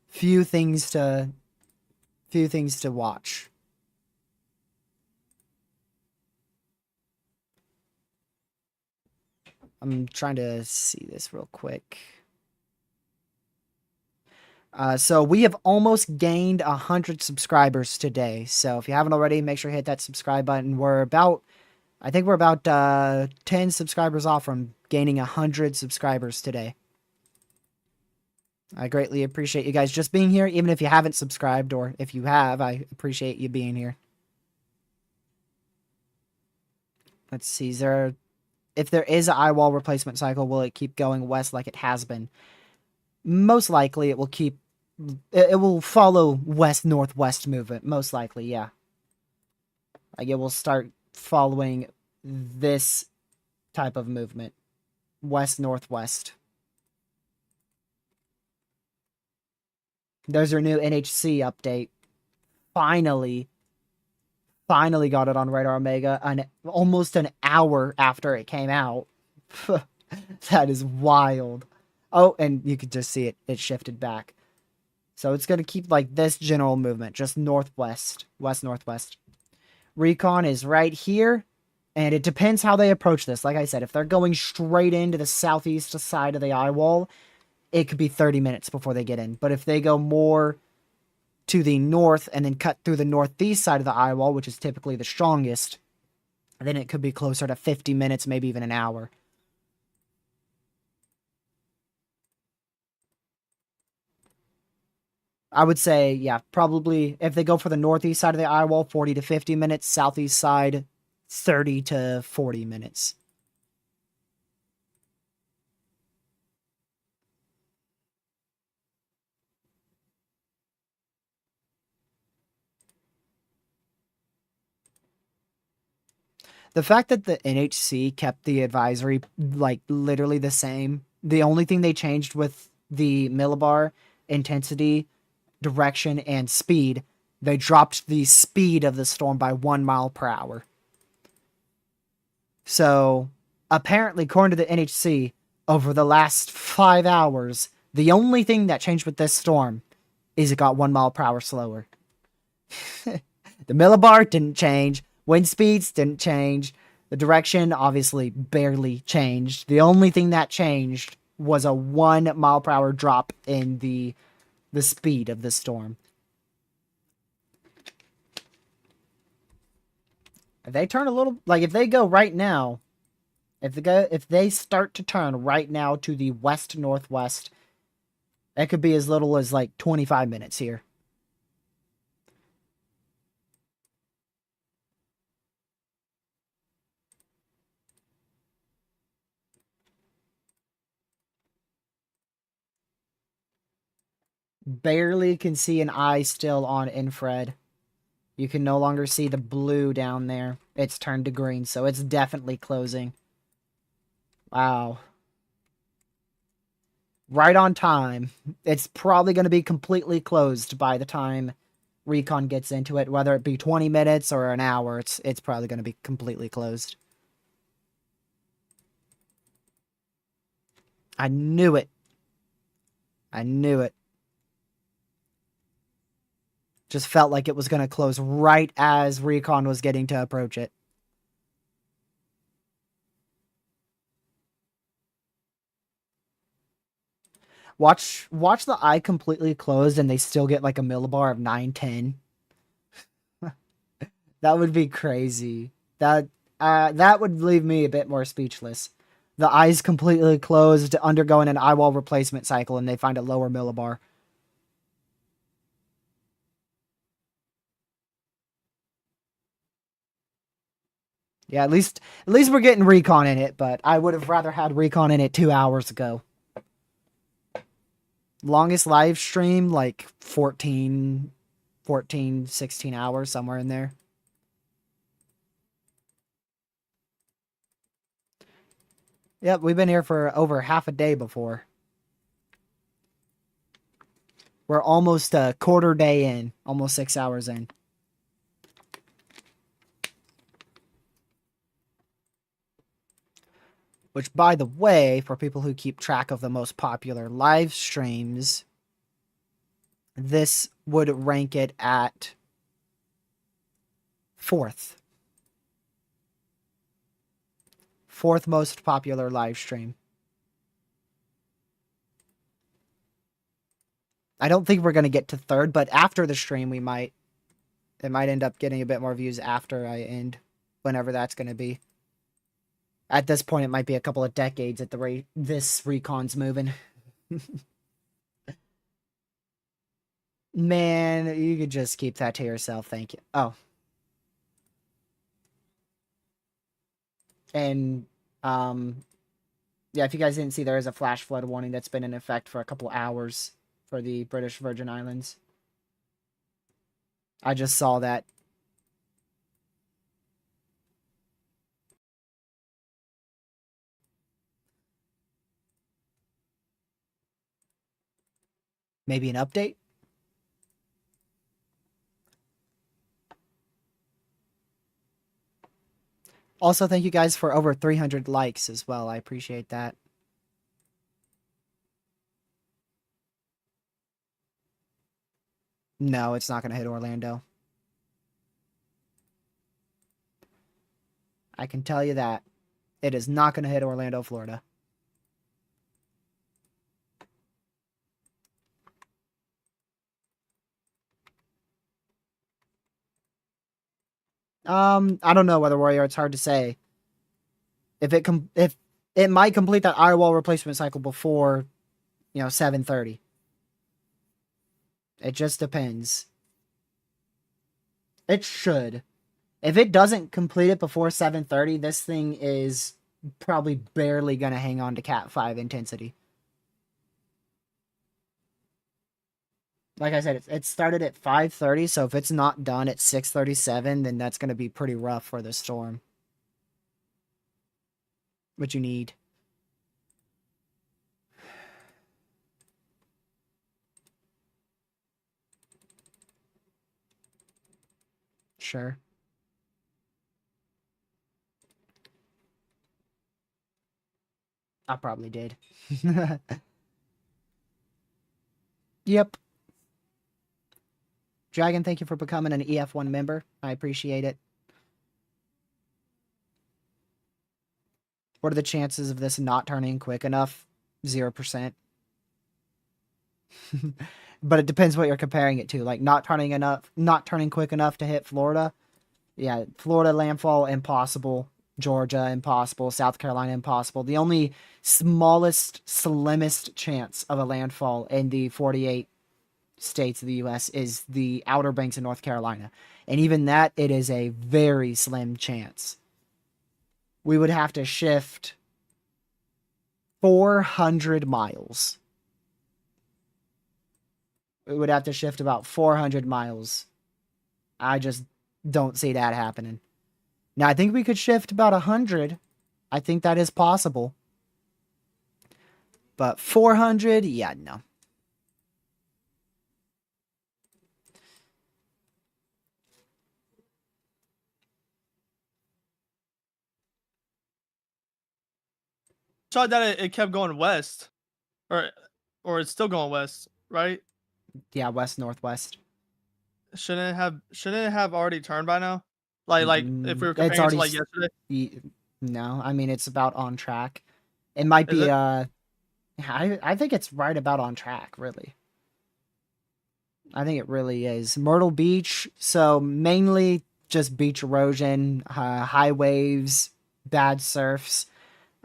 Few things to watch. I'm trying to see this real quick. So we have almost gained 100 subscribers today. So if you haven't already, make sure you hit that subscribe button. I think we're about 10 subscribers off from gaining 100 subscribers today. I greatly appreciate you guys just being here, even if you haven't subscribed, or if you have, I appreciate you being here. Let's see, if there is an eye wall replacement cycle, will it keep going west like it has been? Most likely it will follow west-northwest movement, most likely, yeah. Like it will start following this type of movement, west-northwest. There's our new NHC update. Finally got it on Radar Omega, almost an hour after it came out. That is wild. Oh, and you could just see it shifted back. So it's going to keep like this general movement, just northwest, west-northwest. Recon is right here, and it depends how they approach this. Like I said, if they're going straight into the southeast side of the eye wall, it could be 30 minutes before they get in. But if they go more to the north and then cut through the northeast side of the eye wall, which is typically the strongest, then it could be closer to 50 minutes, maybe even an hour. I would say, yeah, probably if they go for the northeast side of the eye wall, 40 to 50 minutes, southeast side, 30 to 40 minutes. The fact that the NHC kept the advisory, like, literally the same, the only thing they changed with the millibar, intensity, direction, and speed, they dropped the speed of the storm by 1 mile per hour. So, apparently, according to the NHC, over the last 5 hours, the only thing that changed with this storm is it got 1 mile per hour slower. The millibar didn't change. Wind speeds didn't change. The direction obviously barely changed. The only thing that changed was a 1 mile per hour drop in the speed of the storm. If they turn a little, like if they go right now, if they start to turn right now to the west northwest, it could be as little as like 25 minutes here. Barely can see an eye still on infrared. You can no longer see the blue down there. It's turned to green, so it's definitely closing. Wow. Right on time. It's probably going to be completely closed by the time Recon gets into it, whether it be 20 minutes or an hour. It's probably going to be completely closed. I knew it. I knew it. Just felt like it was going to close right as Recon was getting to approach it. Watch the eye completely closed and they still get like a millibar of 910. That would be crazy. That would leave me a bit more speechless. The eye's completely closed, undergoing an eye wall replacement cycle, and they find a lower millibar. Yeah, at least we're getting Recon in it, but I would have rather had Recon in it 2 hours ago. Longest live stream, like 14, 16 hours, somewhere in there. Yep, we've been here for over half a day before. We're almost a quarter day in, almost 6 hours in. Which, by the way, for people who keep track of the most popular live streams, this would rank it at 4th. 4th most popular live stream. I don't think we're going to get to 3rd, but after the stream we might. It might end up getting a bit more views after I end, whenever that's going to be. At this point, it might be a couple of decades at the rate this Recon's moving. Man, you could just keep that to yourself, thank you. Oh. And, yeah, if you guys didn't see, there is a flash flood warning that's been in effect for a couple hours for the British Virgin Islands. I just saw that. Maybe an update? Also, thank you guys for over 300 likes as well. I appreciate that. No, it's not going to hit Orlando. I can tell you that. It is not going to hit Orlando, Florida. I don't know whether Warrior. It's hard to say. If it might complete that firewall replacement cycle before, 7:30. It just depends. It should. If it doesn't complete it before 7:30, this thing is probably barely gonna hang on to Cat 5 intensity. Like I said, it started at 5:30, so if it's not done at 6:37, then that's gonna be pretty rough for the storm. What you need. Sure. I probably did. Yep. Dragon, thank you for becoming an EF1 member. I appreciate it. What are the chances of this not turning quick enough? 0%. But it depends what you're comparing it to. Like not turning quick enough to hit Florida. Yeah, Florida landfall impossible. Georgia impossible. South Carolina impossible. The only smallest, slimmest chance of a landfall in the 48 states of the U.S. is the Outer Banks of North Carolina. And even that, it is a very slim chance. We would have to shift 400 miles. We would have to shift about 400 miles. I just don't see that happening. Now, I think we could shift about 100. I think that is possible. But 400, yeah, no.
Saw that it kept going west, or it's still going west, right?
Yeah, west-northwest.
Shouldn't it have already turned by now? Like if we were
It's
comparing it to
already
like yesterday.
no, I mean it's about on track. It might
Is
be
it?
I think it's right about on track, really. I think it really is. Myrtle Beach, so mainly just beach erosion, high waves, bad surfs.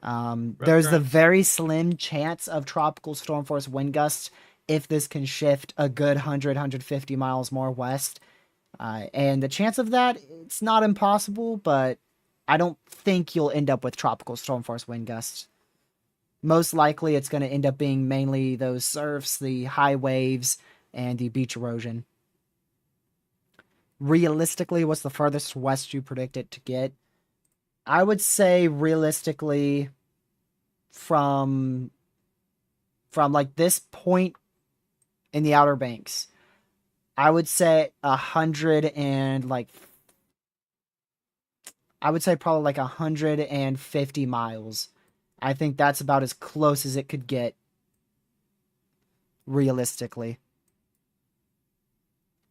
Rip
There's the
currents.
very slim chance of tropical storm force wind gusts if this can shift a good 150 miles more west. And the chance of that, it's not impossible, but I don't think you'll end up with tropical storm force wind gusts. Most likely, it's going to end up being mainly those surfs, the high waves, and the beach erosion. Realistically, what's the furthest west you predict it to get? I would say realistically from like this point in the Outer Banks, I would say 100 and like I would say probably like 150 miles. I think that's about as close as it could get realistically.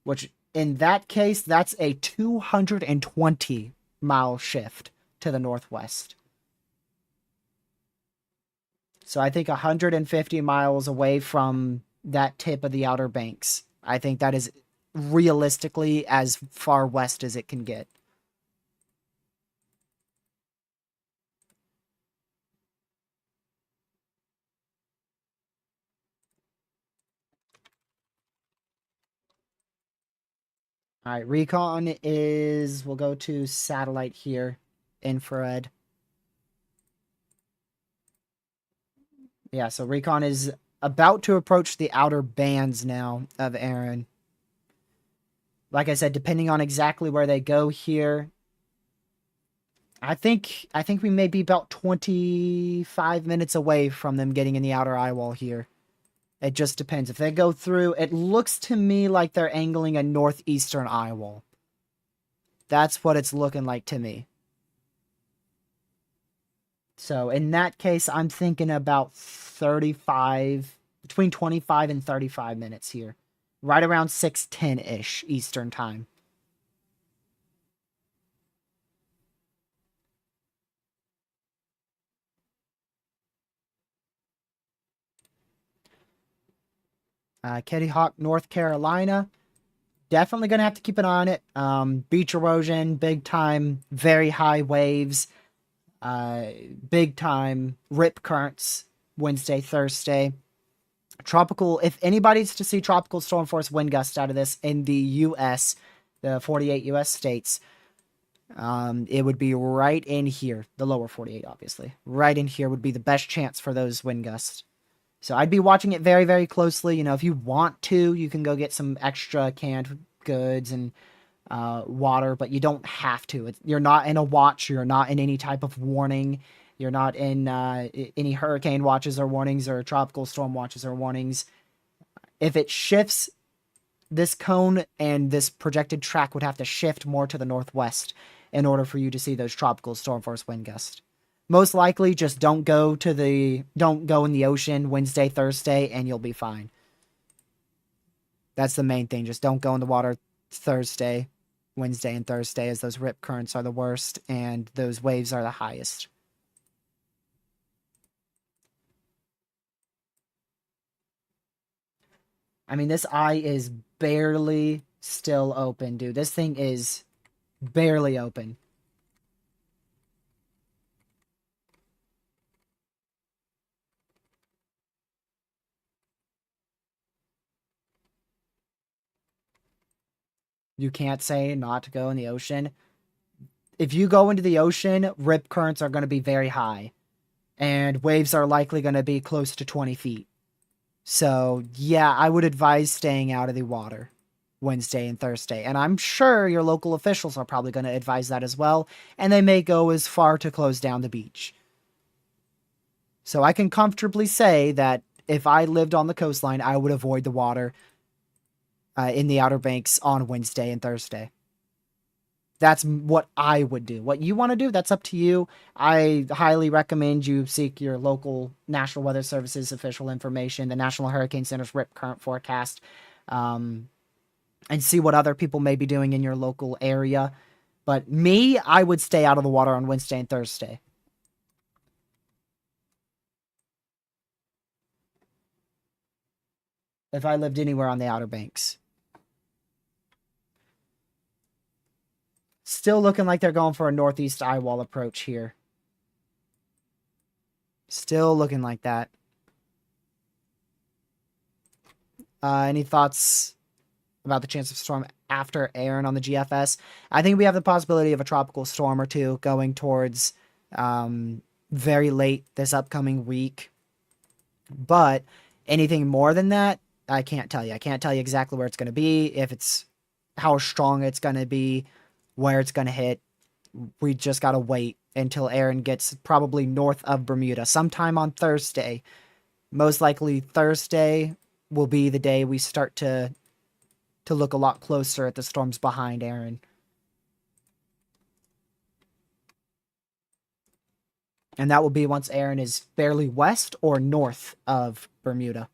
Which in that case, that's a 220-mile shift to the northwest. So I think 150 miles away from that tip of the Outer Banks. I think that is realistically as far west as it can get. All right, Recon is, we'll go to satellite here, infrared. Yeah, so Recon is about to approach the outer bands now of Erin. Like I said, depending on exactly where they go here, I think we may be about 25 minutes away from them getting in the outer eye wall here. It just depends. If they go through, it looks to me like they're angling a northeastern eye wall. That's what it's looking like to me. So in that case, I'm thinking about 35, between 25 and 35 minutes here. Right around 6:10-ish Eastern time. Kitty Hawk, North Carolina. Definitely going to have to keep an eye on it. Beach erosion, big time, very high waves, big time rip currents Wednesday, Thursday. Tropical, if anybody's to see tropical storm force wind gusts out of this in the U.S., the 48 U.S. states, it would be right in here, the lower 48, obviously. Right in here would be the best chance for those wind gusts. So I'd be watching it very, very closely. You know, if you want to, you can go get some extra canned goods and water, but you don't have to. You're not in a watch. You're not in any type of warning. You're not in any hurricane watches or warnings or tropical storm watches or warnings. If it shifts, this cone and this projected track would have to shift more to the northwest in order for you to see those tropical storm force wind gusts. Most likely, just don't go in the ocean Wednesday, Thursday, and you'll be fine. That's the main thing. Just don't go in the water Thursday, Wednesday, and Thursday, as those rip currents are the worst and those waves are the highest. I mean, this eye is barely still open, dude. This thing is barely open. You can't say not to go in the ocean. If you go into the ocean, rip currents are going to be very high, and waves are likely going to be close to 20 feet. So, yeah, I would advise staying out of the water Wednesday and Thursday. And I'm sure your local officials are probably going to advise that as well, and they may go as far to close down the beach. So I can comfortably say that if I lived on the coastline, I would avoid the water in the Outer Banks on Wednesday and Thursday. That's what I would do. What you want to do, that's up to you. I highly recommend you seek your local National Weather Service's official information, the National Hurricane Center's rip current forecast, and see what other people may be doing in your local area. But me, I would stay out of the water on Wednesday and Thursday. If I lived anywhere on the Outer Banks. Still looking like they're going for a northeast eye wall approach here. Still looking like that. Any thoughts about the chance of storm after Erin on the GFS? I think we have the possibility of a tropical storm or two going towards very late this upcoming week. But anything more than that, I can't tell you. I can't tell you exactly where it's going to be, if it's how strong it's going to be, where it's going to hit. We just got to wait until Erin gets probably north of Bermuda sometime on Thursday. Most likely Thursday will be the day we start to look a lot closer at the storms behind Erin. And that will be once Erin is barely west or north of Bermuda.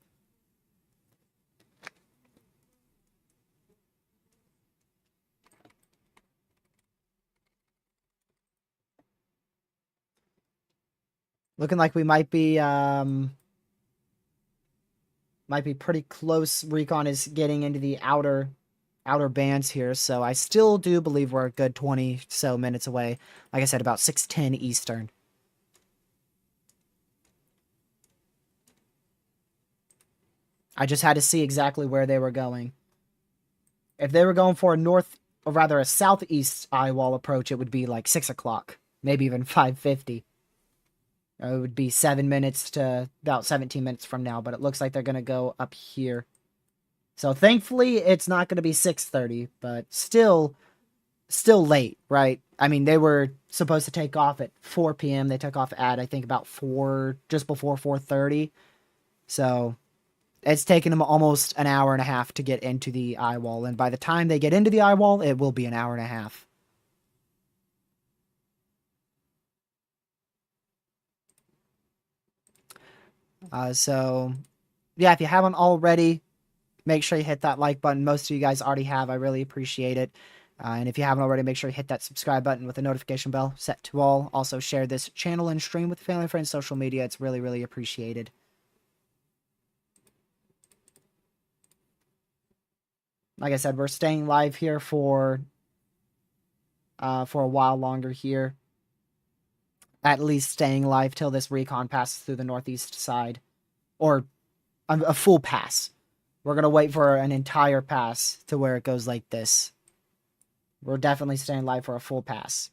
Looking like we might be pretty close. Recon is getting into the outer bands here, so I still do believe we're a good 20 so minutes away. Like I said, about 6:10 Eastern. I just had to see exactly where they were going. If they were going for a north, or rather a southeast eye wall approach, it would be like 6 o'clock, maybe even 5:50. It would be 7 minutes to about 17 minutes from now, but it looks like they're going to go up here. So thankfully, it's not going to be 6:30, but still late, right? I mean, they were supposed to take off at 4 p.m. They took off at, I think, about 4, just before 4:30. So it's taken them almost an hour and a half to get into the eye wall, and by the time they get into the eye wall, it will be an hour and a half. So, yeah, if you haven't already, make sure you hit that like button. Most of you guys already have. I really appreciate it. And if you haven't already, make sure you hit that subscribe button with the notification bell set to all. Also, share this channel and stream with family, friends, social media. It's really, really appreciated. Like I said, we're staying live here for a while longer here. At least staying live till this recon passes through the northeast side. Or a full pass. We're going to wait for an entire pass to where it goes like this. We're definitely staying live for a full pass.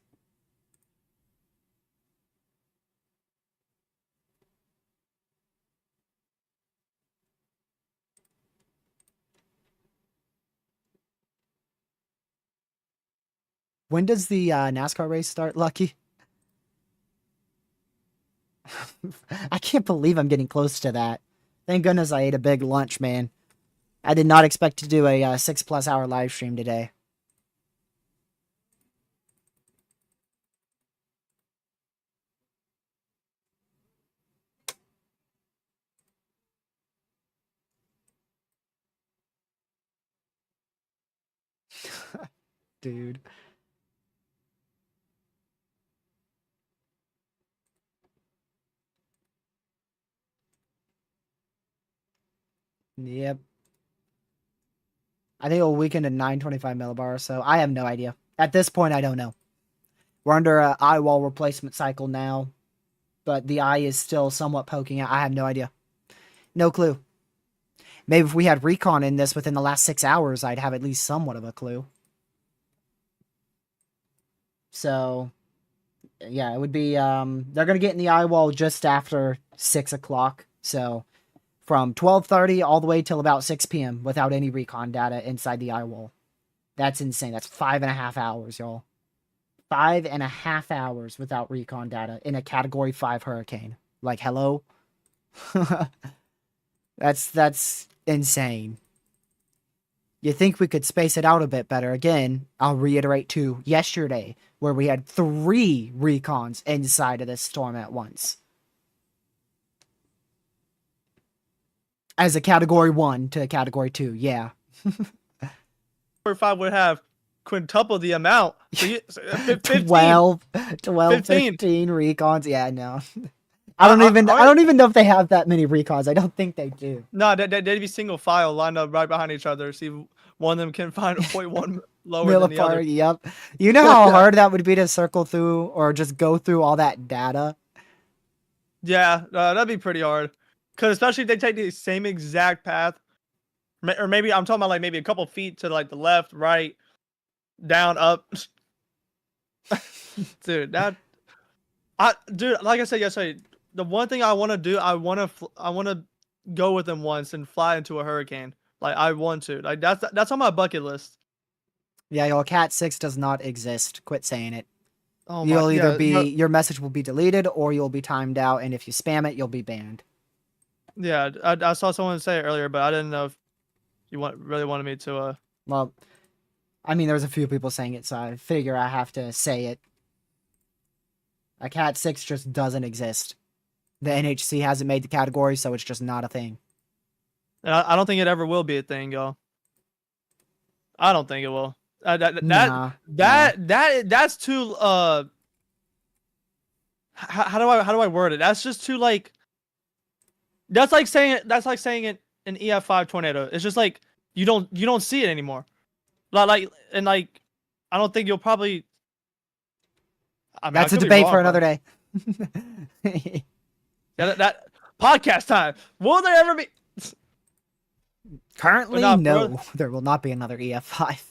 When does the NASCAR race start, Lucky? I can't believe I'm getting close to that. Thank goodness I ate a big lunch, man. I did not expect to do a 6+ hour live stream today. Dude. Yep. I think it'll weaken to 925 millibar, so I have no idea. At this point, I don't know. We're under a eye wall replacement cycle now, but the eye is still somewhat poking out. I have no idea. No clue. Maybe if we had Recon in this within the last 6 hours, I'd have at least somewhat of a clue. So, yeah, it would be, they're going to get in the eye wall just after 6 o'clock. So, from 12:30 all the way till about 6 p.m. without any Recon data inside the eye wall. That's insane. That's 5.5 hours, y'all. 5.5 hours without Recon data in a Category 5 hurricane. Like, hello? That's insane. You think we could space it out a bit better. Again, I'll reiterate to yesterday, where we had 3 recons inside of this storm at once. As a Category 1 to a Category 2, yeah.
Category 5 would have quintuple the amount. So 15,
12,
15.
15 recons. Yeah, no. I don't even know if they have that many recons. I don't think they do.
No, they'd be single file lined up right behind each other. See if one of them can find a 0.1 lower than the other.
Yep. You know how hard that would be to circle through or just go through all that data?
Yeah, that'd be pretty hard. Because especially if they take the same exact path, or maybe I'm talking about like maybe a couple feet to like the left, right, down, up. Dude, dude, like I said yesterday, the one thing I want to do, I want to go with them once and fly into a hurricane. Like I want to. Like that's on my bucket list.
Yeah, your Cat 6 does not exist. Quit saying it.
Oh
You'll either your message will be deleted or you'll be timed out, and if you spam it, you'll be banned.
Yeah, I saw someone say it earlier, but I didn't know if you really wanted me to.
Well, I mean, there's a few people saying it, so I figure I have to say it. A Cat 6 just doesn't exist. The NHC hasn't made the category, so it's just not a thing.
And I don't think it ever will be a thing, y'all. I don't think it will. That's too how do I word it? That's just too like that's like saying an EF5 tornado. It's just like you don't see it anymore. Like I don't think you'll probably. I mean,
that's a debate for another day.
that podcast time. Will there ever be?
Currently, no. There will not be another EF5.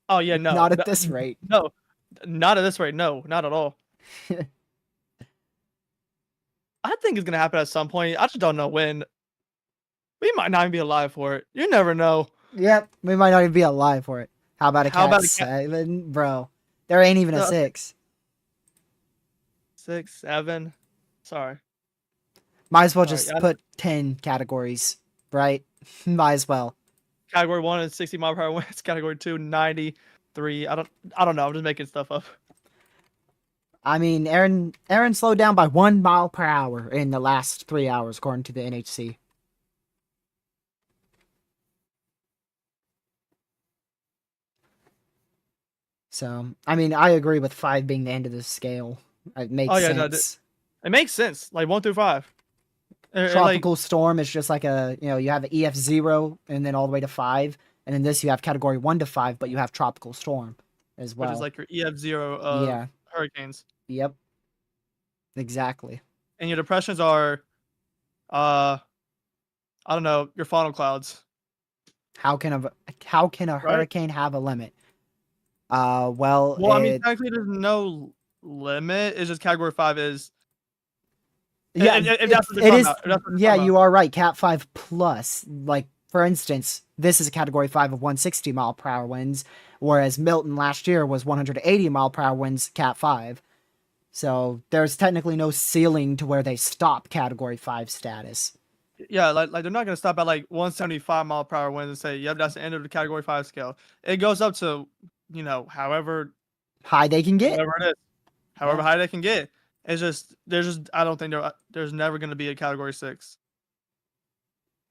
Oh yeah, no.
Not at this rate.
No, not at this rate. No, not at all. I think it's gonna happen at some point. I just don't know when. We might not even be alive for it. You never know.
Yep, we might not even be alive for it. How about a Cat 7, bro? There ain't even a 6.
6, 7. Sorry.
Might as well just put 10 categories, right? Might as well.
Category 1 is 60 mile per hour winds. Category 2, 93. I don't know. I'm just making stuff up.
I mean, Erin slowed down by 1 mile per hour in the last 3 hours, according to the NHC. So, I mean, I agree with 5 being the end of the scale. It makes sense.
It makes sense. Like 1 through 5.
Tropical storm is just like you have an EF0 and then all the way to 5. And then this you have category 1 to 5, but you have tropical storm as well.
Which is like your EF0 of hurricanes.
Yep. Exactly.
And your depressions are, I don't know, your funnel clouds.
How can a hurricane have a limit? I
mean, technically there's no limit. It's just category 5 is.
Yeah, it is. Yeah, you are right. Cat 5 plus, like for instance, this is a category 5 of 160 mile per hour winds, whereas Milton last year was 180 mile per hour winds, Cat 5. So there's technically no ceiling to where they stop category 5 status.
Yeah, like they're not gonna stop at like 175 mile per hour winds and say, "Yep, that's the end of the category 5 scale." It goes up to however
high they can get.
Whatever it is, however high they can get. It's just I don't think there's never going to be a category 6.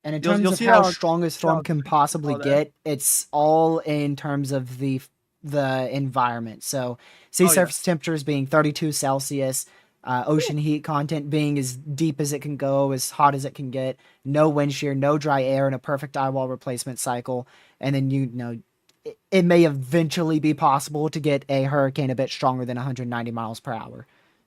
And in terms of how strong a storm can possibly get, it's all in terms of the the environment. So sea
Oh yeah.
surface temperatures being 32 Celsius, ocean heat content being as deep as it can go, as hot as it can get, no wind shear, no dry air, and a perfect eye wall replacement cycle. And then it may eventually be possible to get a hurricane a bit stronger than 190 miles per hour,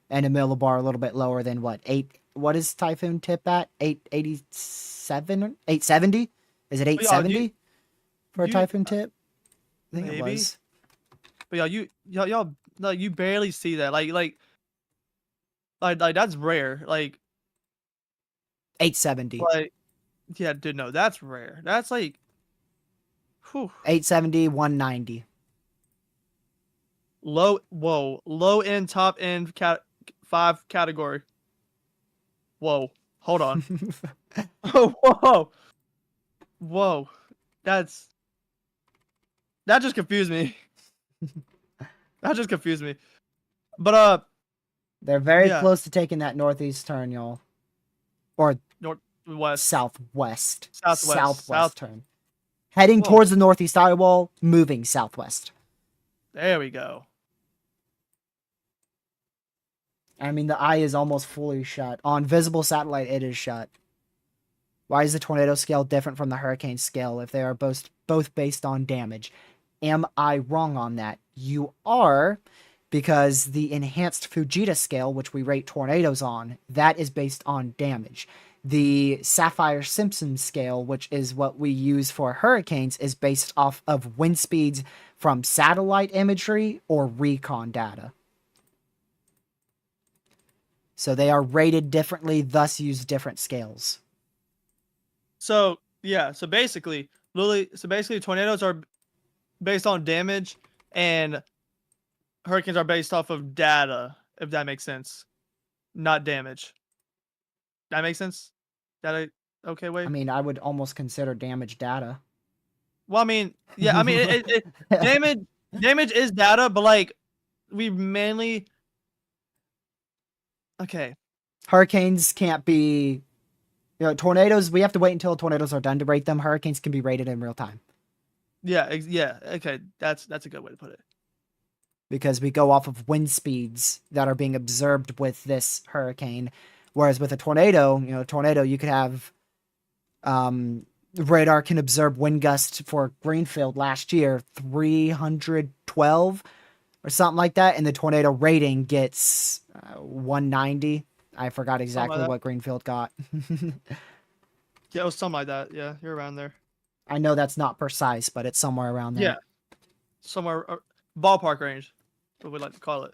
and a millibar a little bit lower than what eight. What is typhoon tip at? 887, 870? Is it
But y'all, you
870 for a
you
typhoon tip? I think it
maybe.
was
But y'all no, you barely see that. Like that's rare.
$870.
Like yeah, dude, no, that's rare. That's like, whew,
870, 190.
low end, top end, 5 category. Whoa, hold on. Oh, whoa, whoa, that's that just confused me. That just confused me. But
They're very
yeah,
close to taking that northeast turn, y'all. Or
northwest,
southwest.
southwest,
Southwest turn. Heading
Whoa,
towards the northeast eye wall, moving southwest.
there we go.
I mean, the eye is almost fully shut. On visible satellite, it is shut. Why is the tornado scale different from the hurricane scale if they are both based on damage? Am I wrong on that? You are, because the enhanced Fujita scale, which we rate tornadoes on, that is based on damage. The Saffir-Simpson scale, which is what we use for hurricanes, is based off of wind speeds from satellite imagery or recon data. So they are rated differently, thus use different scales.
So yeah, so basically, tornadoes are based on damage, and hurricanes are based off of data. If that makes sense, not damage. That makes sense. That okay
I
way.
mean, I would almost consider damage data.
Well, I mean, yeah, I mean, damage is data, but like we mainly okay.
Hurricanes can't be, tornadoes, we have to wait until tornadoes are done to rate them. Hurricanes can be rated in real time
Yeah, yeah, okay. That's a good way to put it.
because we go off of wind speeds that are being observed with this hurricane. Whereas with a tornado, you could have, radar can observe wind gusts for Greenfield last year, 312 or something like that. And the tornado rating gets 190. I forgot
Something like
exactly
that.
what Greenfield got.
Yeah, it was something like that. Yeah, you're around there.
I know that's not precise, but it's somewhere around
Yeah,
there.
somewhere ballpark range, what we like to call it.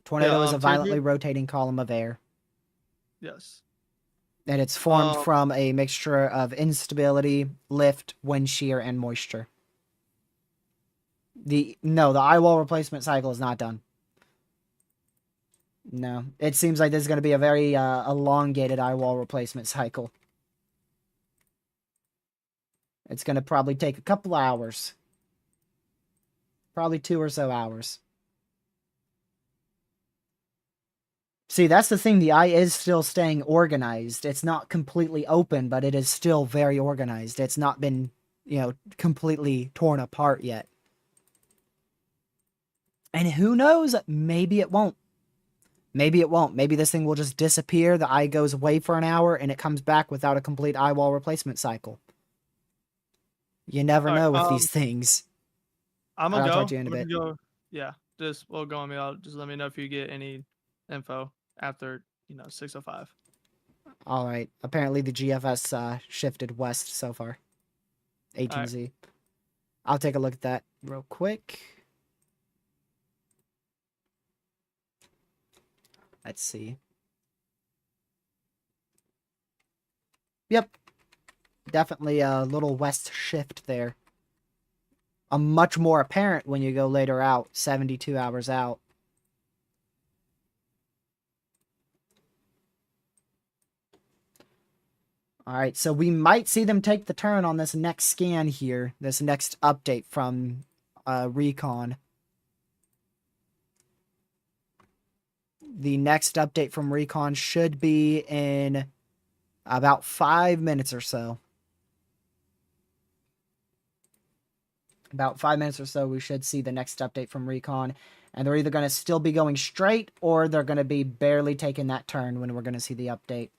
Tornado is
Yeah.
a
Tier
violently
two.
rotating column of air,
Yes.
and it's formed
Um.
from a mixture of instability, lift, wind shear, and moisture. The eye wall replacement cycle is not done. No, it seems like this is going to be a very elongated eye wall replacement cycle. It's going to probably take a couple hours, probably 2 or so hours. See, that's the thing. The eye is still staying organized. It's not completely open, but it is still very organized. It's not been, completely torn apart yet. And who knows? Maybe it won't. Maybe it won't. Maybe this thing will just disappear. The eye goes away for an hour and it comes back without a complete eye wall replacement cycle. You never
All right.
know with these things.
I'm
All
gonna
right, I'll
go.
talk to you in a
I'm gonna
bit.
go. Yeah. Just we'll go on me. I'll just let me know if you get any info after 6:05.
All right. Apparently the GFS shifted west so far.
All right.
HNZ. I'll take a look at that real quick. Let's see. Yep. Definitely a little west shift there. A much more apparent when you go later out, 72 hours out. All right, so we might see them take the turn on this next scan here, this next update from Recon. The next update from Recon should be in about 5 minutes or so. About 5 minutes or so, we should see the next update from Recon. And they're either going to still be going straight, or they're going to be barely taking that turn when we're going to see the update.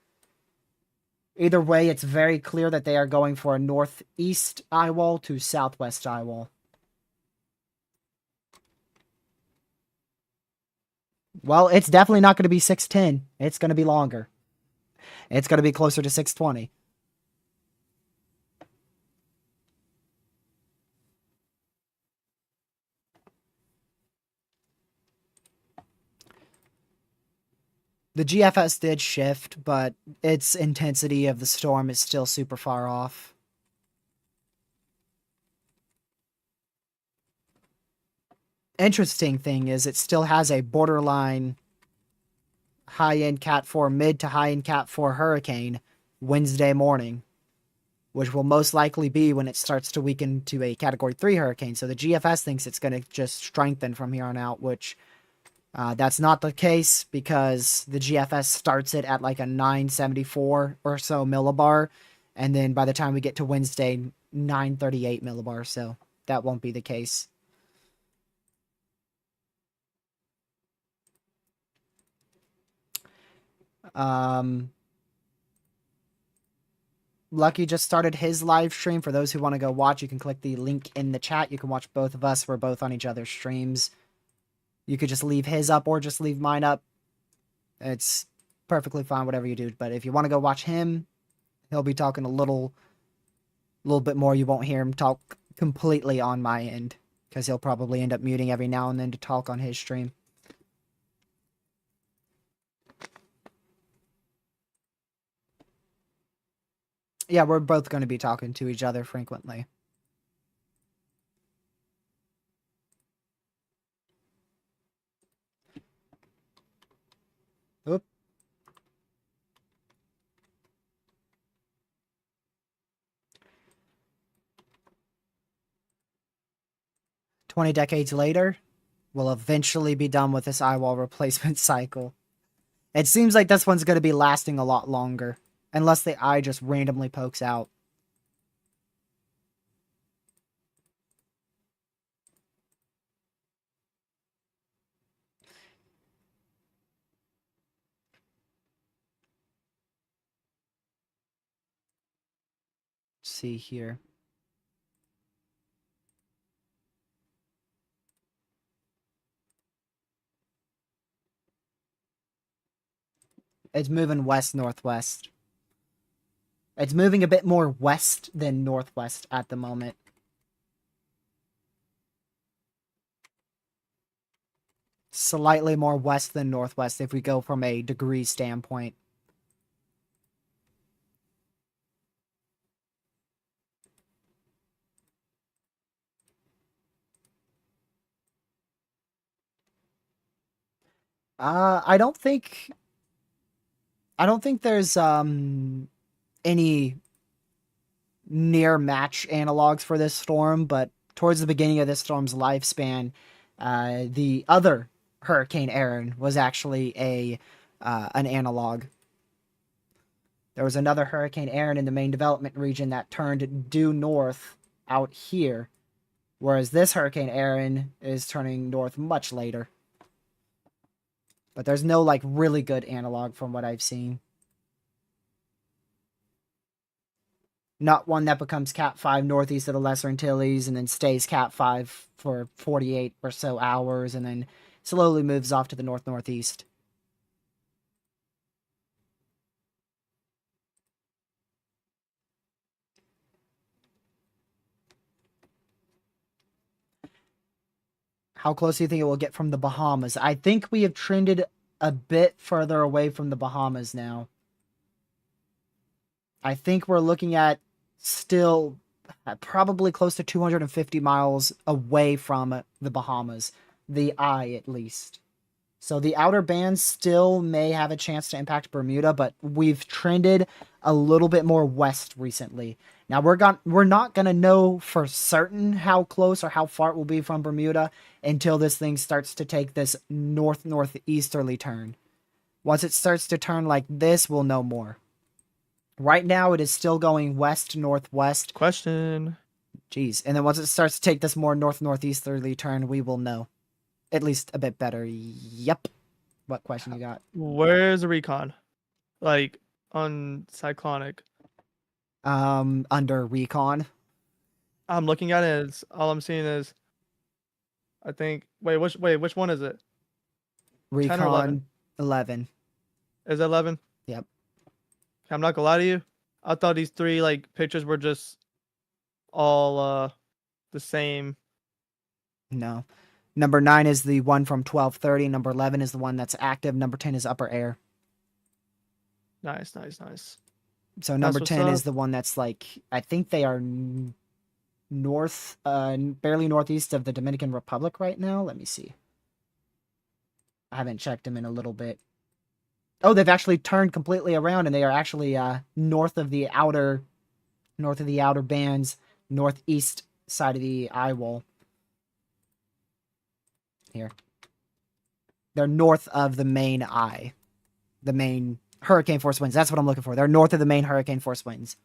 Either way, it's very clear that they are going for a northeast eye wall to southwest eye wall. Well, it's definitely not going to be 610. It's going to be longer. It's going to be closer to 620. The GFS did shift, but its intensity of the storm is still super far off. Interesting thing is it still has a borderline high-end Cat 4, mid to high-end Cat 4 hurricane Wednesday morning, which will most likely be when it starts to weaken to a Category 3 hurricane. So the GFS thinks it's going to just strengthen from here on out, which that's not the case because the GFS starts it at like a 974 or so millibar, and then by the time we get to Wednesday, 938 millibar, so that won't be the case. Lucky just started his live stream. For those who want to go watch, you can click the link in the chat. You can watch both of us. We're both on each other's streams. You could just leave his up or just leave mine up. It's perfectly fine, whatever you do. But if you want to go watch him, he'll be talking a little bit more. You won't hear him talk completely on my end because he'll probably end up muting every now and then to talk on his stream. Yeah, we're both going to be talking to each other frequently. Oop. "20 decades later, we'll eventually be done with this eye wall replacement cycle. It seems like this one's going to be lasting a lot longer, unless the eye just randomly pokes out. Let's see here. It's moving west-northwest. It's moving a bit more west than northwest at the moment. Slightly more west than northwest if we go from a degree standpoint. I don't think there's any near match analogs for this storm, but towards the beginning of this storm's lifespan, the other Hurricane Erin was actually an analog. There was another Hurricane Erin in the main development region that turned due north out here, whereas this Hurricane Erin is turning north much later. But there's no like really good analog from what I've seen. Not one that becomes Cat 5 northeast of the Lesser Antilles and then stays Cat 5 for 48 or so hours and then slowly moves off to the north-northeast. How close do you think it will get from the Bahamas? I think we have trended a bit further away from the Bahamas now. I think we're looking at still probably close to 250 miles away from the Bahamas. The eye, at least. So the outer bands still may have a chance to impact Bermuda, but we've trended a little bit more west recently. Now we're not gonna know for certain how close or how far it will be from Bermuda until this thing starts to take this northeasterly turn. Once it starts to turn like this, we'll know more. Right now, it is still going west-northwest.
Question.
Jeez. And then once it starts to take this more northeasterly turn, we will know. At least a bit better. Yep. What question you got?
Where's the recon? Like on cyclonic.
Under Recon.
I'm looking at it. All I'm seeing is, I think. Which one is it? 10 or 11?
Recon 11.
Is it 11?
Yep.
I'm not gonna lie to you. I thought these three like pictures were just all the same.
No. Number 9 is the one from 1230. Number 11 is the one that's active. Number 10 is upper air.
Nice.
So number
what's
10 is
up.
the one that's like, I think they are north, barely northeast of the Dominican Republic right now. Let me see. I haven't checked them in a little bit. Oh, they've actually turned completely around, and they are actually north of the outer bands, northeast side of the eye wall. Here. They're north of the main eye. The main hurricane force winds. That's what I'm looking for. They're north of the main hurricane force winds.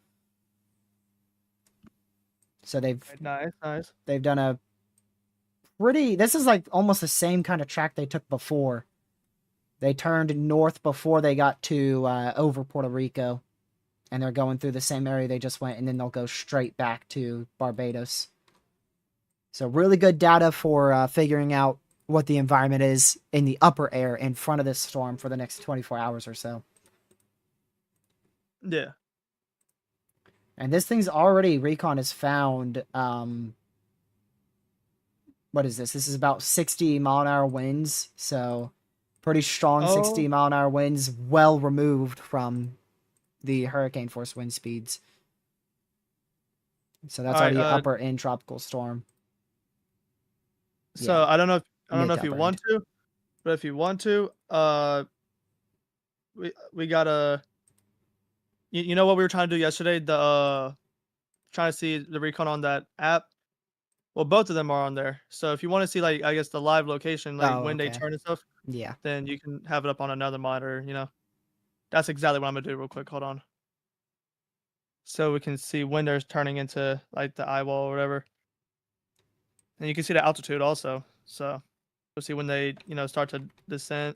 So
Nice.
they've done a pretty, this is like almost the same kind of track they took before. They turned north before they got to over Puerto Rico, and they're going through the same area they just went, and then they'll go straight back to Barbados. So really good data for figuring out what the environment is in the upper air in front of this storm for the next 24 hours or so.
Yeah.
And this thing's already, Recon has found, what is this? This is about 60 mile an hour winds, so pretty strong 60 mile an hour winds, well removed from the hurricane force wind speeds. So that's already upper in tropical storm.
So
Yeah.
I don't know if you
Mid-to-upper
want to, but if you want to, we gotta. You know what we were trying to do yesterday? Trying to see the recon on that app. Well, both of them are on there. So if you want to see, like, I guess the live location, like when they turn and stuff,
Yeah.
then you can have it up on another monitor. That's exactly what I'm gonna do real quick. Hold on. So we can see when they're turning into like the eyeball or whatever, and you can see the altitude also. So we'll see when they start to descend.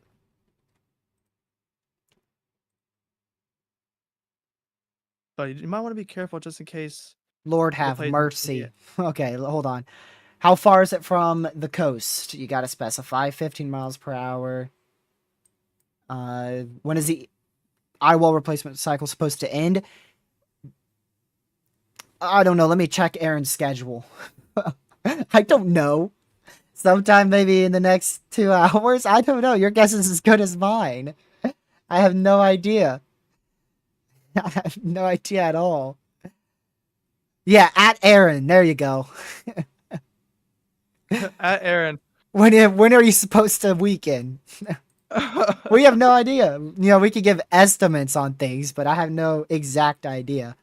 But you might want to be careful just in case.
Lord have mercy. Okay, hold on. How far is it from the coast? You got to specify 15 miles per hour. When is the eye wall replacement cycle supposed to end? I don't know. Let me check Erin's schedule. I don't know. Sometime maybe in the next 2 hours? I don't know. Your guess is as good as mine. I have no idea. I have no idea at all. Yeah, at Erin. There you go.
At Erin.
When are you supposed to weaken? We have no idea. We could give estimates on things, but I have no exact idea.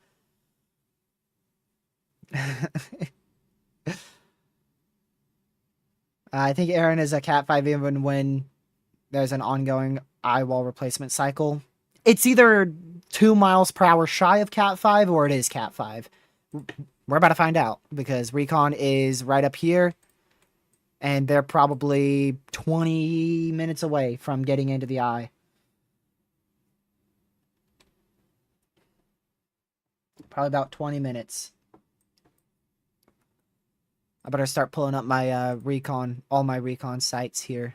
I think Erin is a Cat 5 even when there's an ongoing eye wall replacement cycle. It's either 2 miles per hour shy of Cat 5 or it is Cat 5. We're about to find out because Recon is right up here and they're probably 20 minutes away from getting into the eye. Probably about 20 minutes. I better start pulling up my all my Recon sites here.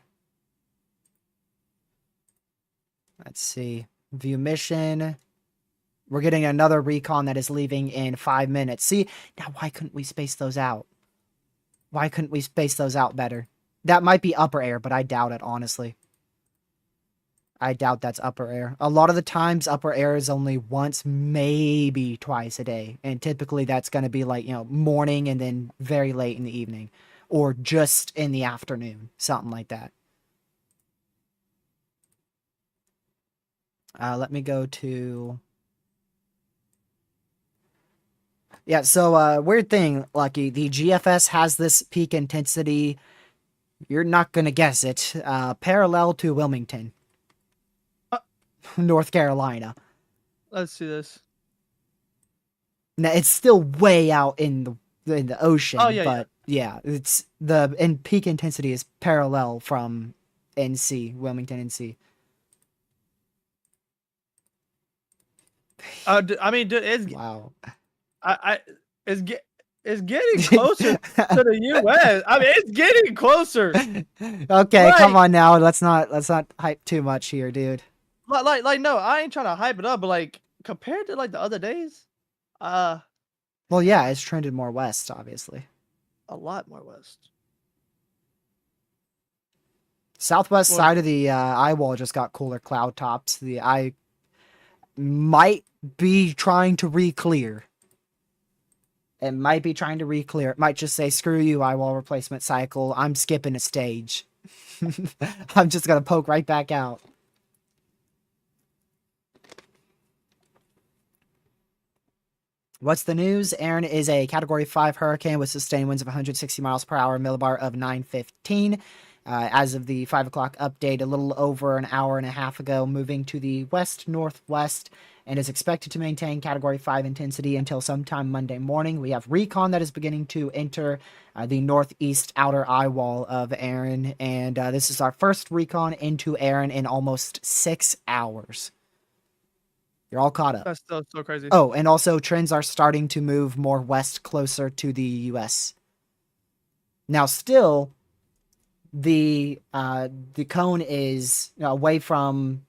Let's see. View mission. We're getting another Recon that is leaving in 5 minutes. See, now why couldn't we space those out? Why couldn't we space those out better? That might be upper air, but I doubt it, honestly. I doubt that's upper air. A lot of the times, upper air is only once, maybe twice a day. And typically that's going to be like, morning and then very late in the evening. Or just in the afternoon. Something like that. Let me go to... Yeah, so weird thing, Lucky. The GFS has this peak intensity. You're not going to guess it. Parallel to Wilmington. North Carolina.
Let's see this.
Now, it's still way out in in the ocean.
Oh yeah, yeah.
But yeah, it's the and peak intensity is parallel from NC, Wilmington, NC.
I mean, dude,
Wow.
I it's get it's getting closer to the U.S. I mean, it's getting closer.
Okay, come
Like,
on now. Let's not hype too much here, dude.
no, I ain't trying to hype it up, but like compared to like the other days, uh,
Well, yeah, it's trended more west, obviously.
a lot more west.
Southwest
Well,
side of the eye wall just got cooler cloud tops. The eye might be trying to re-clear. It might be trying to re-clear. It might just say, screw you, eye wall replacement cycle. I'm skipping a stage. I'm just going to poke right back out. What's the news? Erin is a Category 5 hurricane with sustained winds of 160 miles per hour, millibar of 915. As of the 5 o'clock update, a little over an hour and a half ago, moving to the west-northwest, and is expected to maintain Category 5 intensity until sometime Monday morning. We have Recon that is beginning to enter the northeast outer eye wall of Erin, and this is our first Recon into Erin in almost 6 hours. You're all caught up.
that's still so crazy.
Oh, and also trends are starting to move more west, closer to the U.S. Now, still, the cone is away from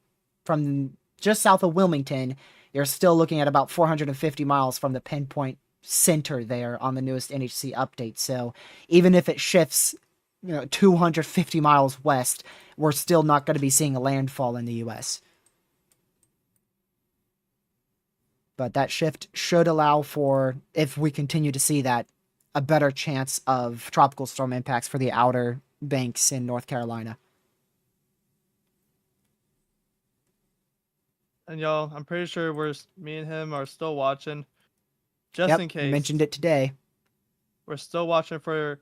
just south of Wilmington. You're still looking at about 450 miles from the pinpoint center there on the newest NHC update. So even if it shifts, 250 miles west, we're still not going to be seeing a landfall in the U.S. But that shift should allow for, if we continue to see that, a better chance of tropical storm impacts for the outer banks in North Carolina.
And y'all, I'm pretty sure me and him are still watching, just
Yep,
in case.
mentioned it today.
We're still watching for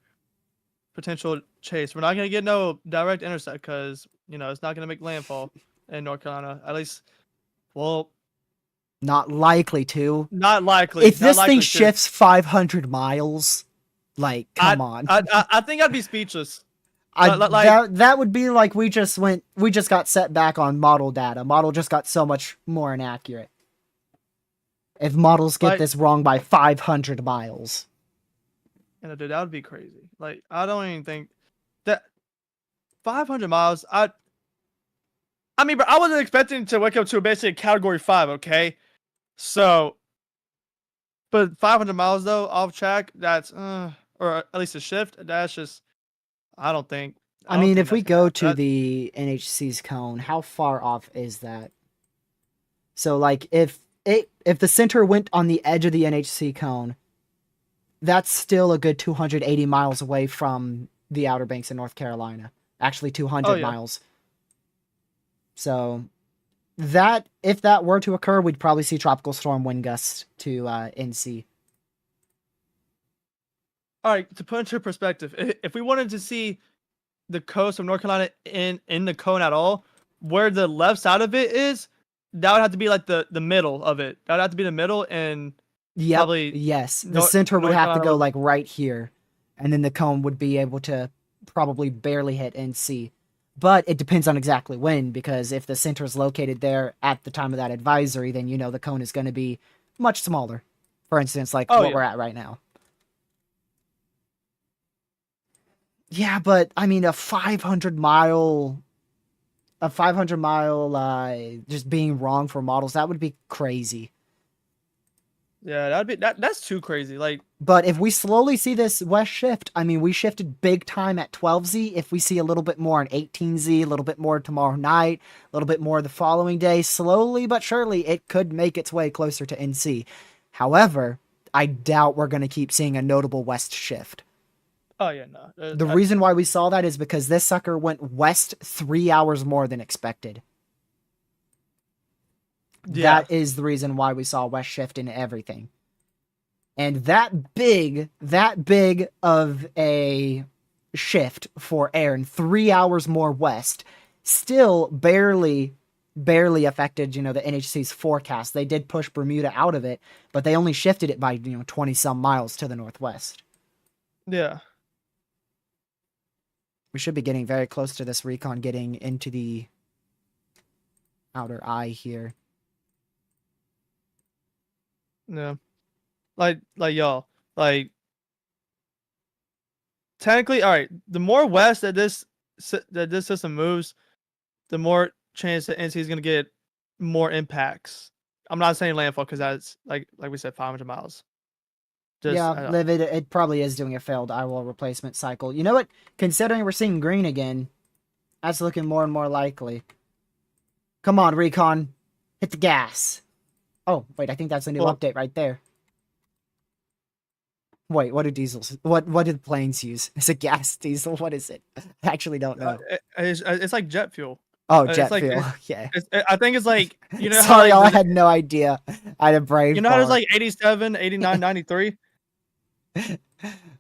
potential chase. We're not gonna get no direct intercept because it's not gonna make landfall in North Carolina. At least, well,
Not likely to.
not likely.
If
Not
this
likely
thing
to.
shifts 500 miles, like, come on.
I think I'd be speechless.
That would be like we just got set back on model data. Model just got so much more inaccurate. If models get this wrong by 500 miles.
Dude, that would be crazy. Like, I don't even think that 500 miles. I mean, bro, I wasn't expecting to wake up to basically a Category 5, okay? So, but 500 miles though off track, that's or at least a shift. That's just, I don't think.
I mean, if we go to the NHC's cone, how far off is that? So, like, if the center went on the edge of the NHC cone, that's still a good 280 miles away from the Outer Banks of North Carolina. Actually, 200 miles. So, if that were to occur, we'd probably see tropical storm wind gusts to NC.
All right, to put into perspective, if we wanted to see the coast of North Carolina in the cone at all, where the left side of it is, that would have to be like the middle of it. That would have to be the middle, and probably
yes, the center would have to go like right here, and then the cone would be able to probably barely hit NC. But it depends on exactly when, because if the center is located there at the time of that advisory, then the cone is going to be much smaller. For instance, like what we're at right now. Yeah, but I mean, a 500 mile just being wrong for models, that would be crazy.
Yeah, that's too crazy. Like,
but if we slowly see this west shift, I mean, we shifted big time at 12Z. If we see a little bit more on 18Z, a little bit more tomorrow night, a little bit more the following day, slowly but surely, it could make its way closer to NC. However, I doubt we're going to keep seeing a notable west shift.
Oh yeah, no.
The reason why we saw that is because this sucker went west 3 hours more than expected. Yeah. That is the reason why we saw west shift in everything. And that big of a shift for Erin, 3 hours more west, still barely affected, the NHC's forecast. They did push Bermuda out of it, but they only shifted it by, 20 some miles to the northwest.
Yeah.
We should be getting very close to this Recon getting into the outer eye here.
Yeah. Like y'all. Like technically, all right. The more west that this system moves, the more chance that NC is gonna get more impacts. I'm not saying landfall because that's like we said, 500 miles. Just
Yeah, Livid, it probably is doing a failed eyewall replacement cycle. You know what? Considering we're seeing green again, that's looking more and more likely. Come on, Recon. Hit the gas. Oh, wait, I think that's a new update right there. Wait, what do diesels? What do the planes use? Is it gas diesel? What is it? I actually don't know.
It's like jet fuel.
Oh,
It's
jet
like
fuel. Yeah.
I think it's like how
Sorry,
like
I had no idea. I had a brain
how there's
fart.
like 87, 89, 93.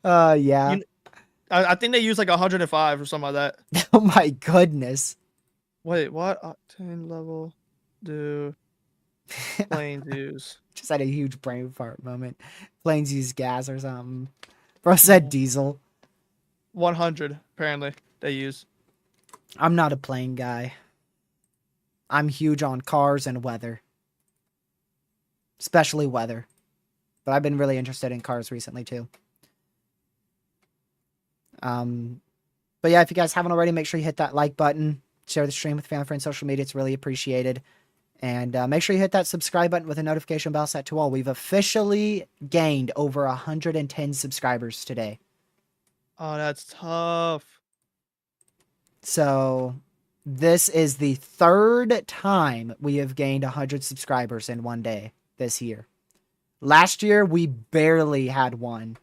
Yeah.
I think they use like 105 or something like that.
Oh my goodness.
Wait, what octane level do planes use?
Just had a huge brain fart moment. Planes use gas or something. Bro said diesel.
100 apparently they use.
I'm not a plane guy. I'm huge on cars and weather. Especially weather. But I've been really interested in cars recently too. But yeah, if you guys haven't already, make sure you hit that like button. Share the stream with family, friends, social media. It's really appreciated. And make sure you hit that subscribe button with a notification bell set to all. We've officially gained over 110 subscribers today.
Oh, that's tough.
So this is the third time we have gained 100 subscribers in one day this year. Last year, we barely had one.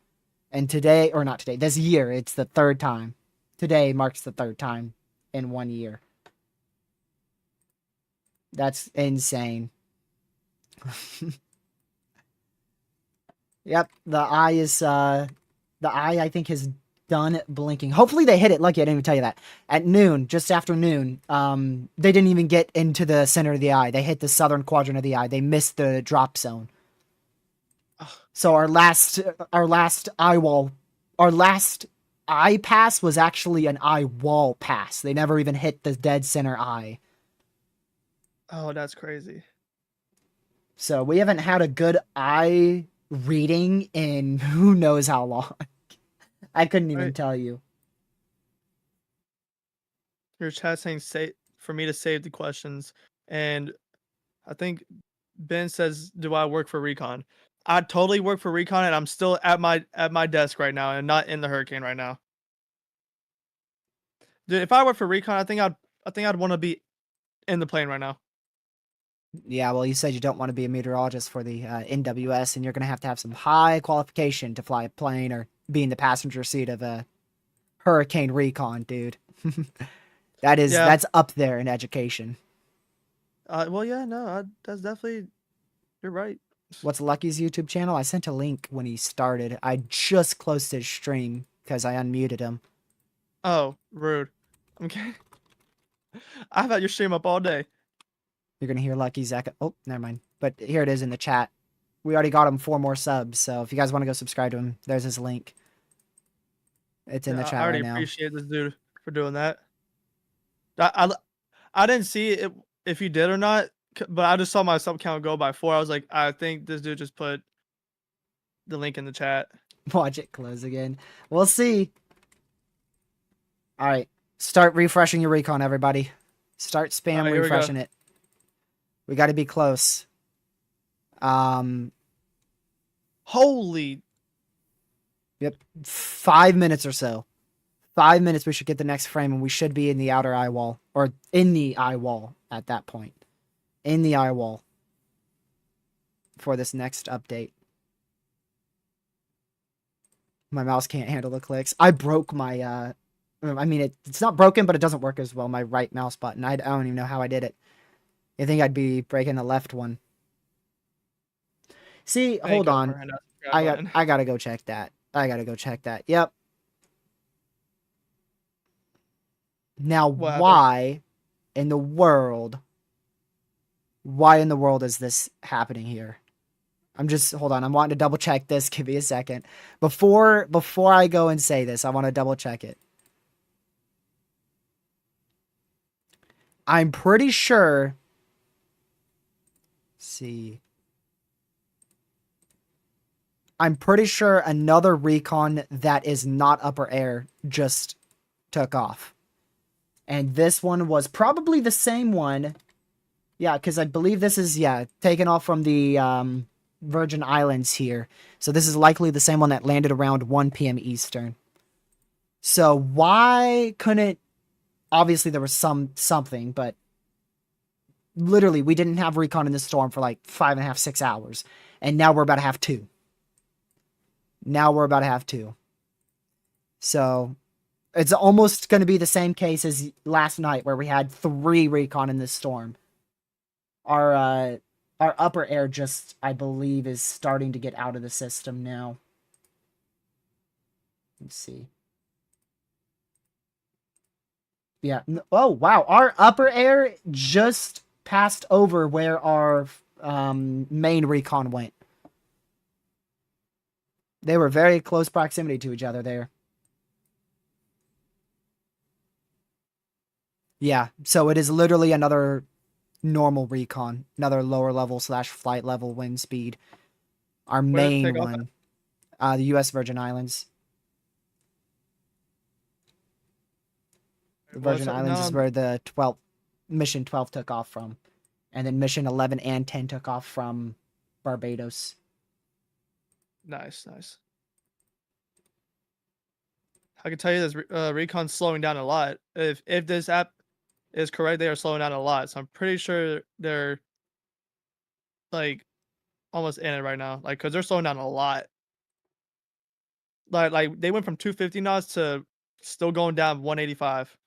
And today, or not today, this year, it's the third time. Today marks the third time in 1 year. That's insane. Yep, the eye is, I think, has done blinking. Hopefully they hit it. Lucky I didn't even tell you that. At noon, just after noon, they didn't even get into the center of the eye. They hit the southern quadrant of the eye. They missed the drop zone. So our last eye pass was actually an eye wall pass. They never even hit the dead center eye.
Oh, that's crazy.
So we haven't had a good eye reading in who knows how long. I couldn't even tell you.
Your chat saying for me to save the questions, and I think Ben says, "Do I work for Recon?" I totally work for Recon, and I'm still at my desk right now, and not in the hurricane right now. Dude, if I work for Recon, I think I'd want to be in the plane right now.
Yeah, well, you said you don't want to be a meteorologist for the NWS, and you're going to have some high qualification to fly a plane or be in the passenger seat of a Hurricane Recon, dude. That's up there in education.
Well, yeah, no, that's definitely, you're right.
What's Lucky's YouTube channel? I sent a link when he started. I just closed his stream because I unmuted him.
Oh, rude. Okay. I've had your stream up all day.
You're going to hear Lucky's echo. Oh, never mind. But here it is in the chat. We already got him 4 more subs, so if you guys want to go subscribe to him, there's his link. It's in the chat right now. I already
appreciate this dude for doing that. I didn't see it if you did or not, but I just saw my sub count go by 4. I was like, I think this dude just put the link in the chat.
Watch it close again. We'll see. All right. Start refreshing your Recon, everybody. Start spam refreshing it. We got to be close.
Holy.
Yep. 5 minutes or so. 5 minutes, we should get the next frame, and we should be in the outer eye wall. Or in the eye wall at that point. In the eye wall. For this next update. My mouse can't handle the clicks. I broke my, I mean, it's not broken, but it doesn't work as well, my right mouse button. I don't even know how I did it. You think I'd be breaking the left one. See, hold on. I gotta go check that. Yep. Now, why in the world is this happening here? I'm just hold on. I'm wanting to double check this. Give me a second. Before I go and say this, I want to double check it. I'm pretty sure. Let's see. I'm pretty sure another recon that is not upper air just took off. And this one was probably the same one. Yeah, because I believe this is, taken off from the Virgin Islands here. So this is likely the same one that landed around 1 p.m. Eastern. So why couldn't... Obviously there was something, but literally we didn't have recon in the storm for like 5.5, 6 hours. And now we're about to have 2. So it's almost going to be the same case as last night where we had 3 recon in this storm. Our upper air just, I believe, is starting to get out of the system now. Let's see. Yeah. Oh, wow. Our upper air just passed over where our main recon went. They were very close proximity to each other there. Yeah, so it is literally another normal recon, another lower level / flight level wind speed. Our main one, the U.S. Virgin Islands. The Virgin Islands is where the Mission 12 took off from. And then Mission 11 and 10 took off from Barbados.
Nice. I can tell you this Recon's slowing down a lot. If this app is correct, they are slowing down a lot. So I'm pretty sure they're like almost in it right now. Like, cause they're slowing down a lot. Like they went from 250 knots to still going down 185.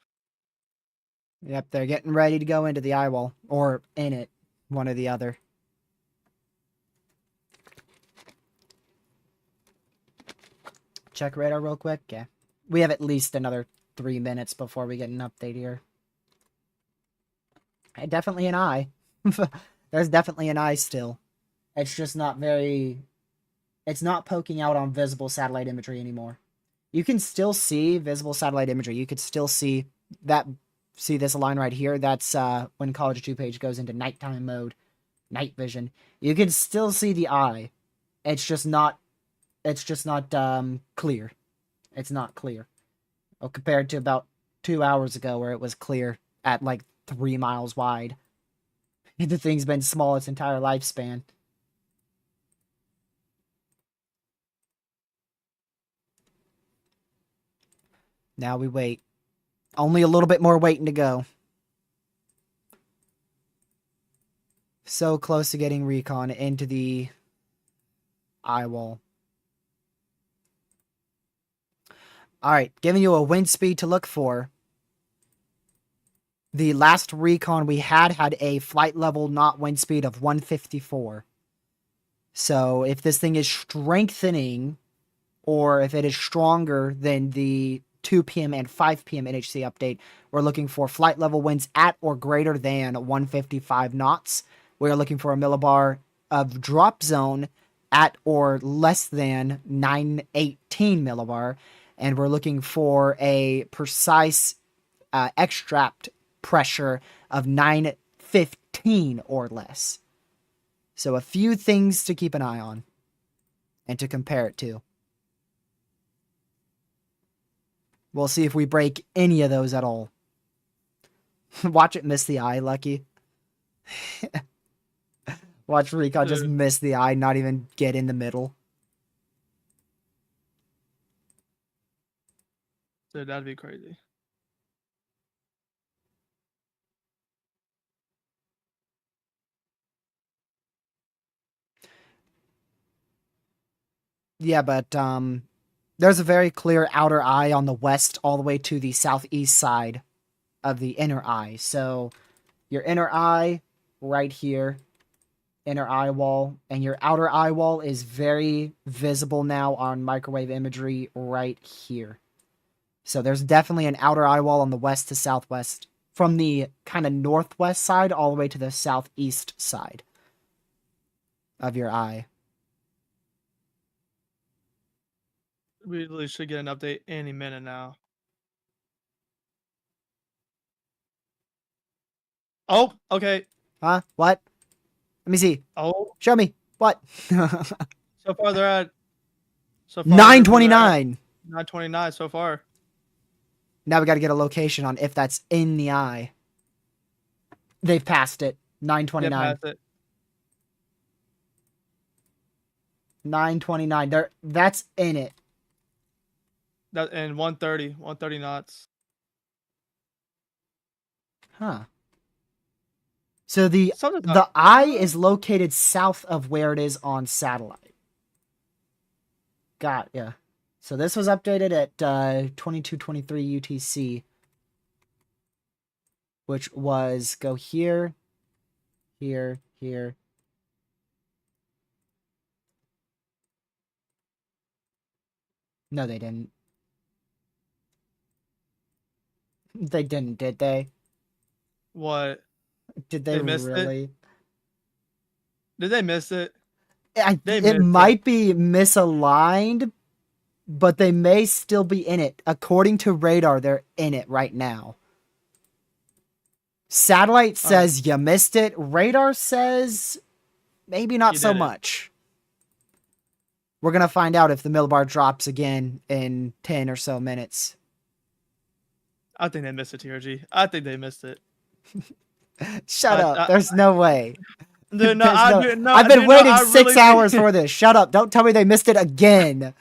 Yep, they're getting ready to go into the eye wall. Or in it. One or the other. Check radar real quick. Yeah. We have at least another 3 minutes before we get an update here. Definitely an eye. There's definitely an eye still. It's just not very... It's not poking out on visible satellite imagery anymore. You can still see visible satellite imagery. You could still see that... See this line right here? That's when College 2 page goes into nighttime mode. Night vision. You can still see the eye. It's just not... It's just not clear. It's not clear. Well, compared to about 2 hours ago where it was clear at like 3 miles wide. The thing's been small its entire lifespan. Now we wait. Only a little bit more waiting to go. So close to getting recon into the eye wall. Alright, giving you a wind speed to look for. The last recon we had a flight level knot wind speed of 154. So if this thing is strengthening, or if it is stronger than the 2 p.m. and 5 p.m. NHC update, we're looking for flight level winds at or greater than 155 knots. We're looking for a millibar of drop zone at or less than 918 millibar. And we're looking for a precise extract pressure of 915 or less. So a few things to keep an eye on and to compare it to. We'll see if we break any of those at all. Watch it miss the eye, Lucky. Watch Recon just miss the eye, not even get in the middle.
Dude, that'd be crazy.
Yeah, but there's a very clear outer eye on the west all the way to the southeast side of the inner eye. So your inner eye right here, inner eye wall, and your outer eye wall is very visible now on microwave imagery right here. So there's definitely an outer eye wall on the west to southwest from the kind of northwest side all the way to the southeast side of your eye.
We literally should get an update any minute now. Oh, okay.
Huh? What? Let me see.
Oh,
Show me. What?
so far they're at. So far they're at
929.
929 so far.
Now we got to get a location on if that's in the eye. They've passed it.
Get
929.
past it.
929. That's in it.
That and 130 knots.
Huh. So the
Something's
the
not.
eye is located south of where it is on satellite. Got ya. So this was updated at 22:23 UTC, which was go here, here, here. No, they didn't. They didn't, did they?
What?
Did they
missed it?
really?
Did they miss it? They
It
missed
might be misaligned, but they may still be in it. According to radar, they're in it right now. Satellite says you missed it. Radar says maybe not
You
so
did it.
much. We're going to find out if the millibar drops again in 10 or so minutes.
I think they missed it, TRG. I think they missed it.
Shut up. There's no way.
Dude, no,
There's I've been waiting 6 hours for this. Shut up. Don't tell me they missed it again.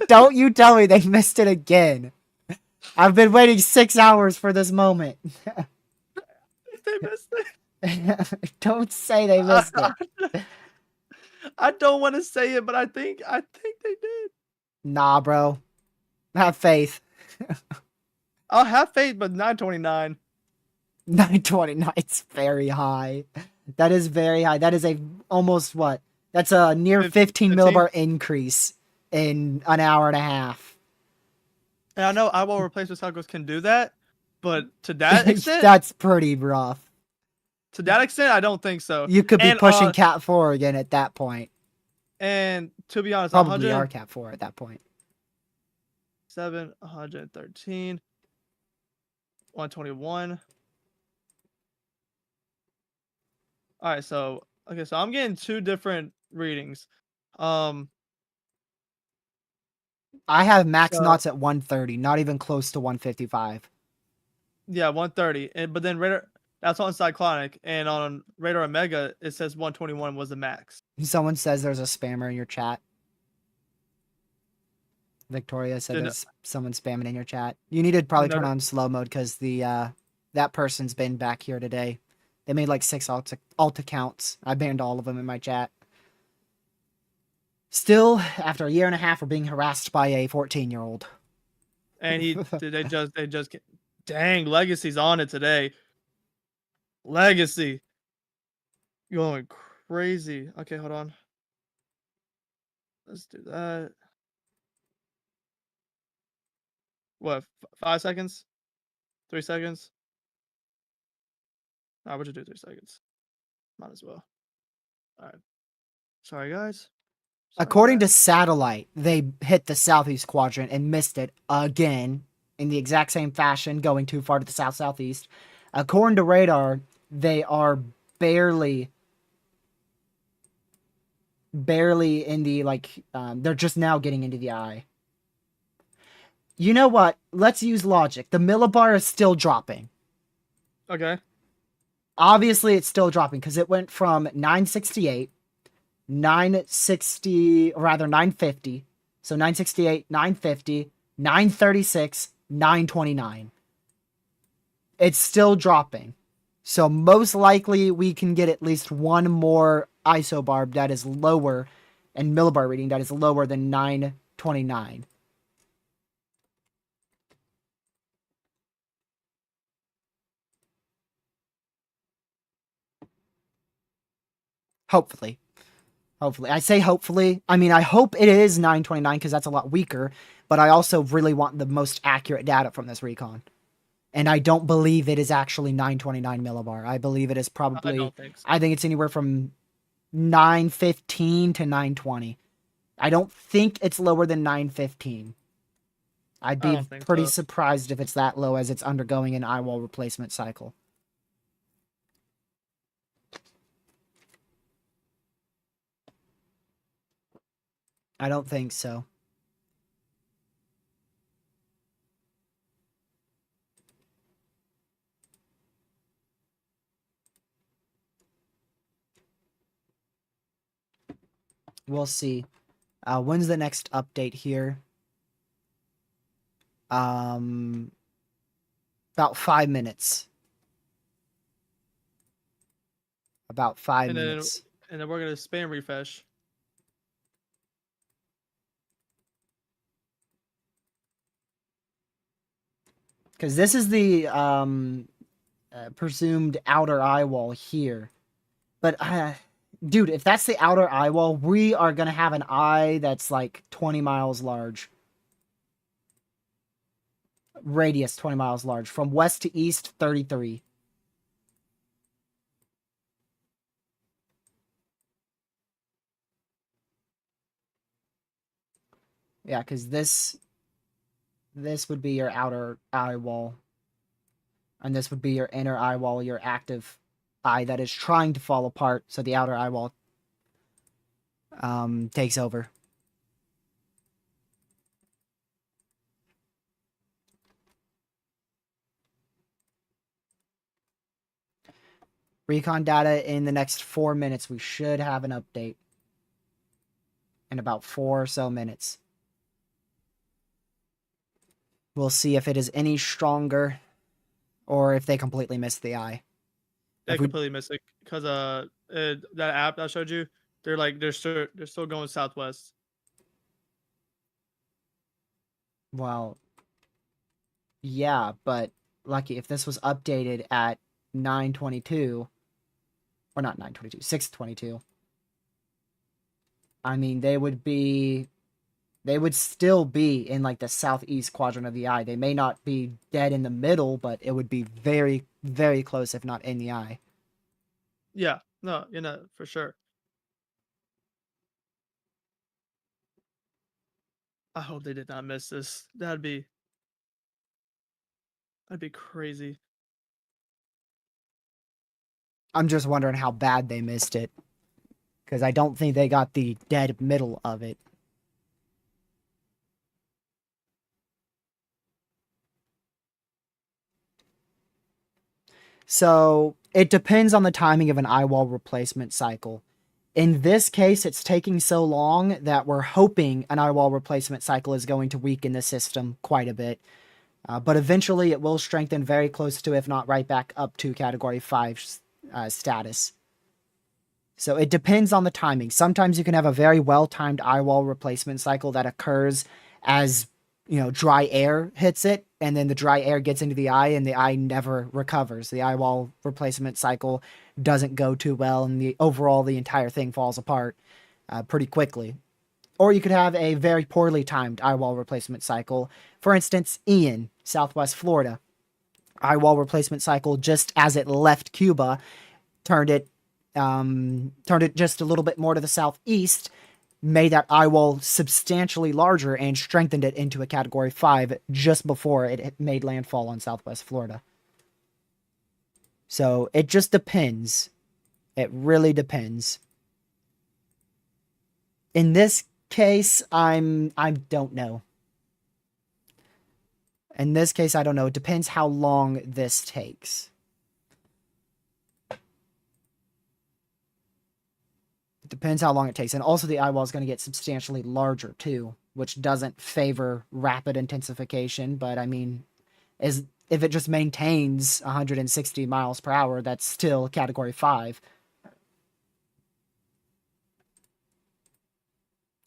Don't you tell me they missed it again. I've been waiting 6 hours for this moment.
They missed it.
Don't say they missed it.
I don't want to say it, but I think they did.
Nah, bro. Have faith.
I'll have faith, but 929.
929 is very high. That is very high. That is a almost what? That's a near 15 millibar increase in an hour and a half.
And I know eyeball replacement cycles can do that, but to that extent,
that's pretty rough.
to that extent, I don't think so.
You could be pushing Cat 4 again at that point.
And to be honest,
Probably are Cat 4 at that point.
113, 121. All right, so I'm getting two different readings.
I have max knots at 130, not even close to 155.
Yeah, 130. But then radar, that's on Cyclonic, and on Radar Omega it says 121 was the max.
Someone says there's a spammer in your chat. Victoria said there's someone spamming in your chat. You need to probably turn on slow mode because the that person's been back here today. They made like 6 alt accounts. I banned all of them in my chat. Still, after a year and a half, we're being harassed by a 14-year-old.
And they just get, dang, Legacy's on it today. Legacy going crazy. Okay, hold on. Let's do that. What? 5 seconds? 3 seconds? I would just do 3 seconds. Might as well. All right. Sorry, guys.
According to satellite, they hit the southeast quadrant and missed it again in the exact same fashion, going too far to the south-southeast. According to radar, they are barely in the, they're just now getting into the eye. You know what? Let's use logic. The millibar is still dropping.
Okay.
Obviously, it's still dropping because it went from 968, 950, so 968, 950, 936, 929. It's still dropping. So most likely we can get at least one more isobarb that is lower and millibar reading that is lower than 929. Hopefully. I say hopefully. I mean, I hope it is 929 because that's a lot weaker, but I also really want the most accurate data from this recon. And I don't believe it is actually 929 millibar. I believe it is probably,
I don't think so.
I think it's anywhere from 915 to 920. I don't think it's lower than 915. I'd
I
be
don't think
pretty
so.
surprised if it's that low as it's undergoing an eye wall replacement cycle. I don't think so. We'll see. When's the next update here? About 5 minutes. About 5
And then
minutes.
we're gonna spam refresh.
Because this is the presumed outer eye wall here. But, dude, if that's the outer eye wall, we are going to have an eye that's like 20 miles large. Radius 20 miles large. From west to east, 33. Yeah, because this would be your outer eye wall. And this would be your inner eye wall, your active eye that is trying to fall apart. So the outer eye wall takes over. Recon data in the next 4 minutes. We should have an update in about 4 or so minutes. We'll see if it is any stronger or if they completely missed the eye.
They completely missed it because that app I showed you, they're still going southwest.
Well, yeah, but lucky if this was updated at 9:22 or not 9:22, 6:22. I mean, they would still be in like the southeast quadrant of the eye. They may not be dead in the middle, but it would be very, very close, if not in the eye.
Yeah, no, for sure. I hope they did not miss this. That'd be crazy.
I'm just wondering how bad they missed it, because I don't think they got the dead middle of it. So it depends on the timing of an eye wall replacement cycle. In this case, it's taking so long that we're hoping an eye wall replacement cycle is going to weaken the system quite a bit. But eventually it will strengthen very close to, if not right back up to, Category 5 status. So it depends on the timing. Sometimes you can have a very well-timed eye wall replacement cycle that occurs as, dry air hits it, and then the dry air gets into the eye and the eye never recovers. The eye wall replacement cycle doesn't go too well, and the entire thing falls apart pretty quickly. Or you could have a very poorly timed eye wall replacement cycle. For instance, Ian, Southwest Florida. Eye wall replacement cycle just as it left Cuba, turned it just a little bit more to the southeast, made that eye wall substantially larger and strengthened it into a Category 5 just before it made landfall on Southwest Florida. So it just depends. It really depends. In this case, I don't know. In this case, I don't know. It depends how long this takes. It depends how long it takes. And also the eye wall is going to get substantially larger too, which doesn't favor rapid intensification. But I mean, if it just maintains 160 miles per hour, that's still Category 5.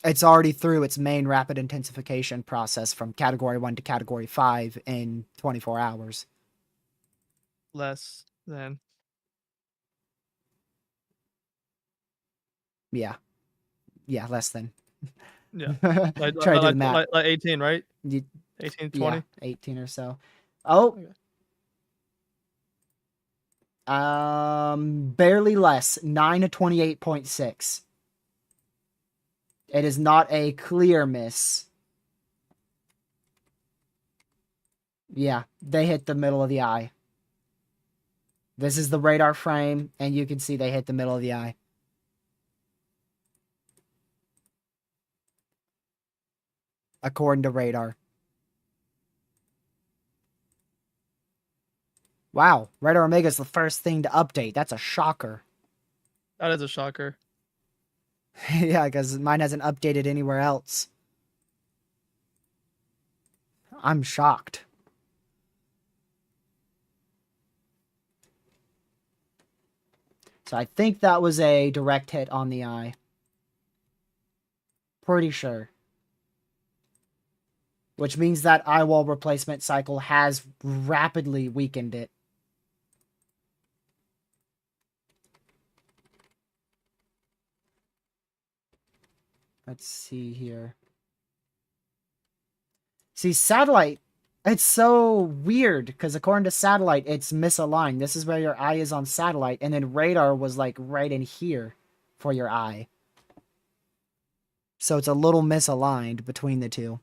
It's already through its main rapid intensification process from Category 1 to Category 5 in 24 hours.
Less than.
Yeah. Yeah, less than.
Yeah.
Try to do the math.
Like 18, right?
You,
18, 20?
yeah, 18 or so. Oh.
Okay.
Barely less. 9 to 28.6. It is not a clear miss. Yeah, they hit the middle of the eye. This is the radar frame, and you can see they hit the middle of the eye. According to radar. Wow, Radar Omega is the first thing to update. That's a shocker.
That is a shocker.
Yeah, because mine hasn't updated anywhere else. I'm shocked. So I think that was a direct hit on the eye. Pretty sure. Which means that eye wall replacement cycle has rapidly weakened it. Let's see here. See, satellite, it's so weird because according to satellite, it's misaligned. This is where your eye is on satellite, and then radar was like right in here for your eye. So it's a little misaligned between the two.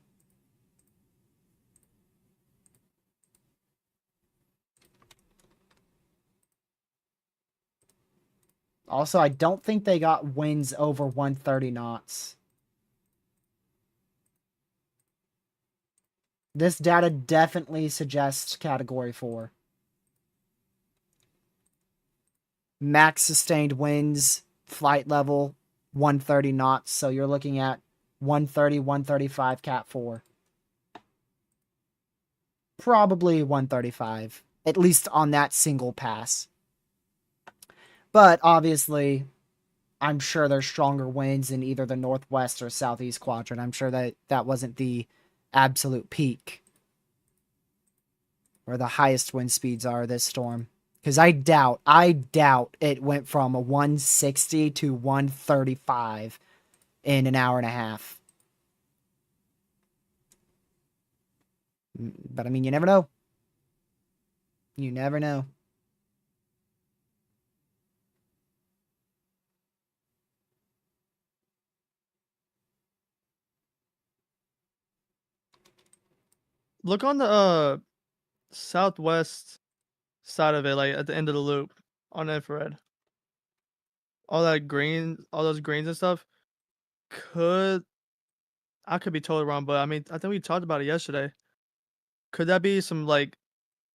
Also, I don't think they got winds over 130 knots. This data definitely suggests Category 4. Max sustained winds, flight level, 130 knots. So you're looking at 130, 135 Cat 4. Probably 135, at least on that single pass. But obviously, I'm sure there's stronger winds in either the northwest or southeast quadrant. I'm sure that that wasn't the absolute peak where the highest wind speeds are this storm. Because I doubt it went from a 160 to 135 in an hour and a half. But I mean, you never know. You never know.
Look on the southwest side of it, like at the end of the loop on infrared. All that green, all those greens and stuff. I could be totally wrong, but I mean, I think we talked about it yesterday. Could that be some like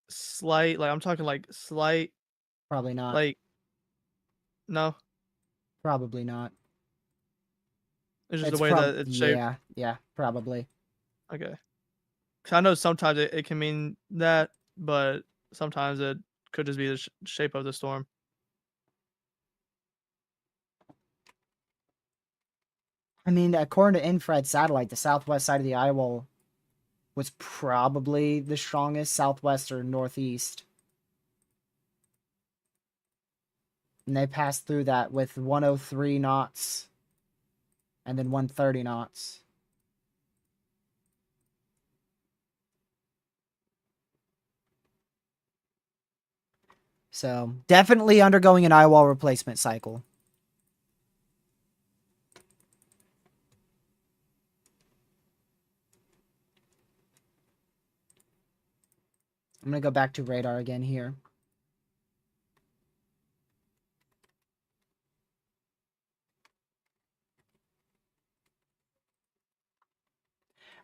slight, like I'm talking like slight,
Probably not.
like no,
Probably not.
it's just
It's
the way that it's shaped.
yeah, probably.
Okay, 'cause I know sometimes it can mean that, but sometimes it could just be the shape of the storm.
I mean, according to infrared satellite, the southwest side of the eye wall was probably the strongest, southwest or northeast. And they passed through that with 103 knots and then 130 knots. So definitely undergoing an eye wall replacement cycle. I'm going to go back to radar again here.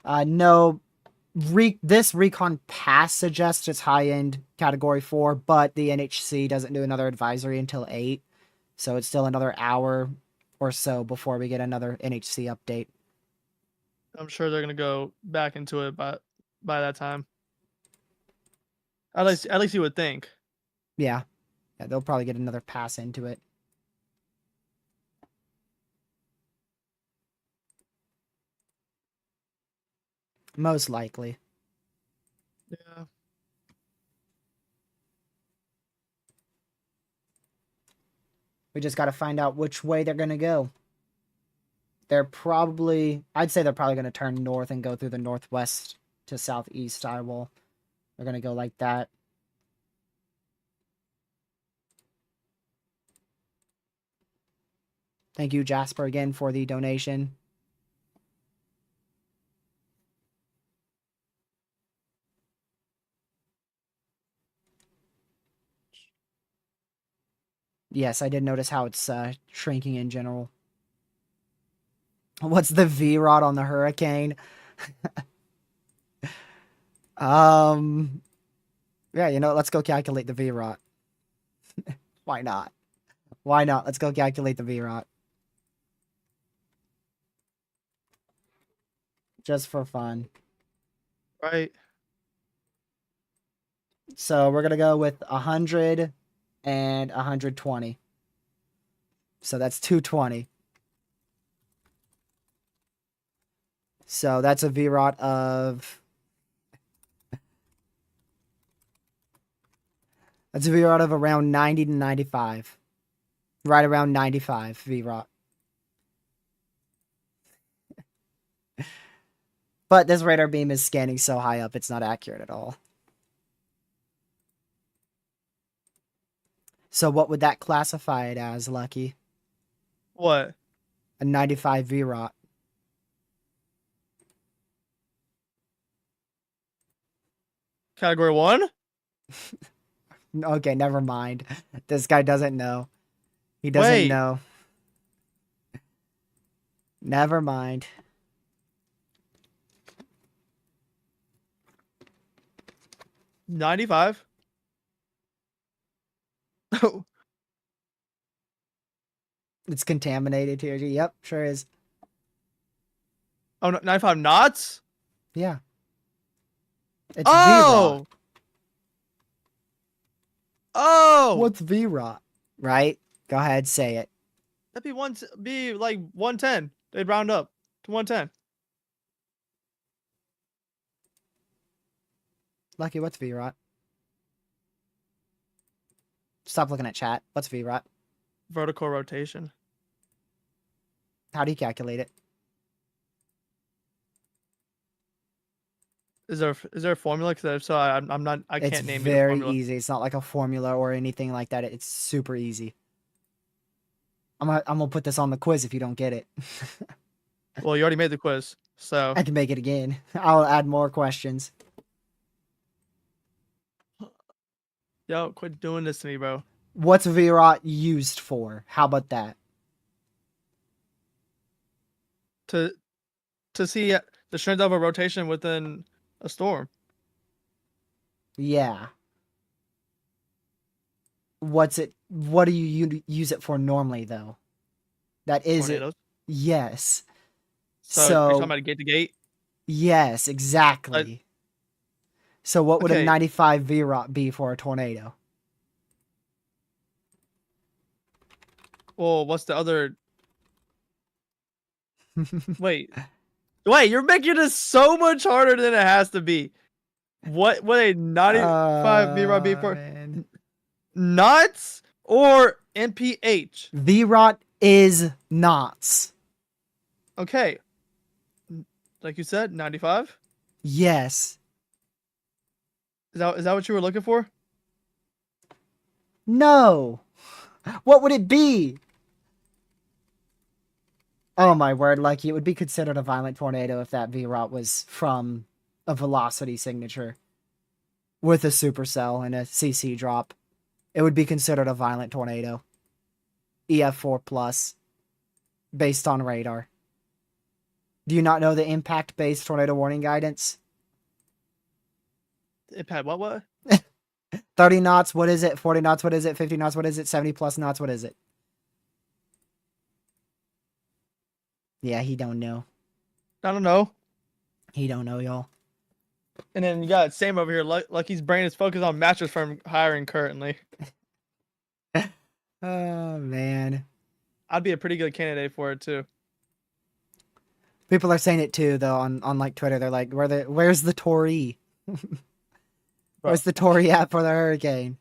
No, this Recon pass suggests it's high-end Category 4, but the NHC doesn't do another advisory until 8. So it's still another hour or so before we get another NHC update.
I'm sure they're gonna go back into it by that time. At least you would think.
Yeah, they'll probably get another pass into it. Most likely.
Yeah.
We just got to find out which way they're going to go. I'd say they're probably going to turn north and go through the northwest to southeast eye wall. They're going to go like that. Thank you, Jasper, again for the donation. yes, I did notice how it's shrinking in general. What's the V-rod on the Hurricane? Yeah, you know, let's go calculate the V-rod. Why not? Why not? Let's go calculate the V-rod. Just for fun.
Right.
So we're gonna go with 100 and 120. So that's 220. So that's a V-rod of... That's a V-rod of around 90 to 95. Right around 95 V-rod. But this radar beam is scanning so high up, it's not accurate at all. So what would that classify it as, Lucky?
What?
A 95 V-rod.
Category 1?
Okay, never mind. This guy doesn't know. He doesn't
Wait.
know. Never mind.
$95? Oh,
It's contaminated here. Yep, sure is.
oh, 95 knots?
Yeah. It's
Oh! Oh!
What's V-rot? Right? Go ahead, say it.
That'd be like 110. They'd round up to 110.
Lucky, what's V-rot? Stop looking at chat. What's V-rot?
Vertical rotation.
How do you calculate it?
Is there a formula? Because if so, I'm not. I
It's
can't name you the
very
formula.
easy. It's not like a formula or anything like that. It's super easy. I'm gonna put this on the quiz if you don't get it.
Well, you already made the quiz, so
I can make it again. I'll add more questions.
yo, quit doing this to me, bro.
What's V-rot used for? How about that?
To see the strength of a rotation within a storm.
Yeah. What do you use it for normally, though? That is
Tornadoes.
it. Yes.
So you're talking about gate to gate.
Yes, exactly. So what would a
okay.
95 V-rot be for a tornado?
Well, what's the other? Wait, you're making this so much harder than it has to be. What a 95 V-rod be for?
Man.
Knots or MPH?
V-rot is knots.
Okay. Like you said, 95?
Yes.
Is that what you were looking for?
No. What would it be? Oh my word, Lucky, it would be considered a violent tornado if that V-rot was from a velocity signature with a supercell and a CC drop. It would be considered a violent tornado. EF4 plus, based on radar. Do you not know the impact-based tornado warning guidance?
Impact what?
30 knots, what is it? 40 knots, what is it? 50 knots, what is it? 70 plus knots, what is it? Yeah, he don't know.
I don't know.
He don't know, y'all.
And then you got Sam over here. Lucky's brain is focused on mattress firm hiring currently.
Oh, man.
I'd be a pretty good candidate for it too.
People are saying it too, though, on like Twitter. They're like, where's the Torii? Where's the Torii at for the hurricane?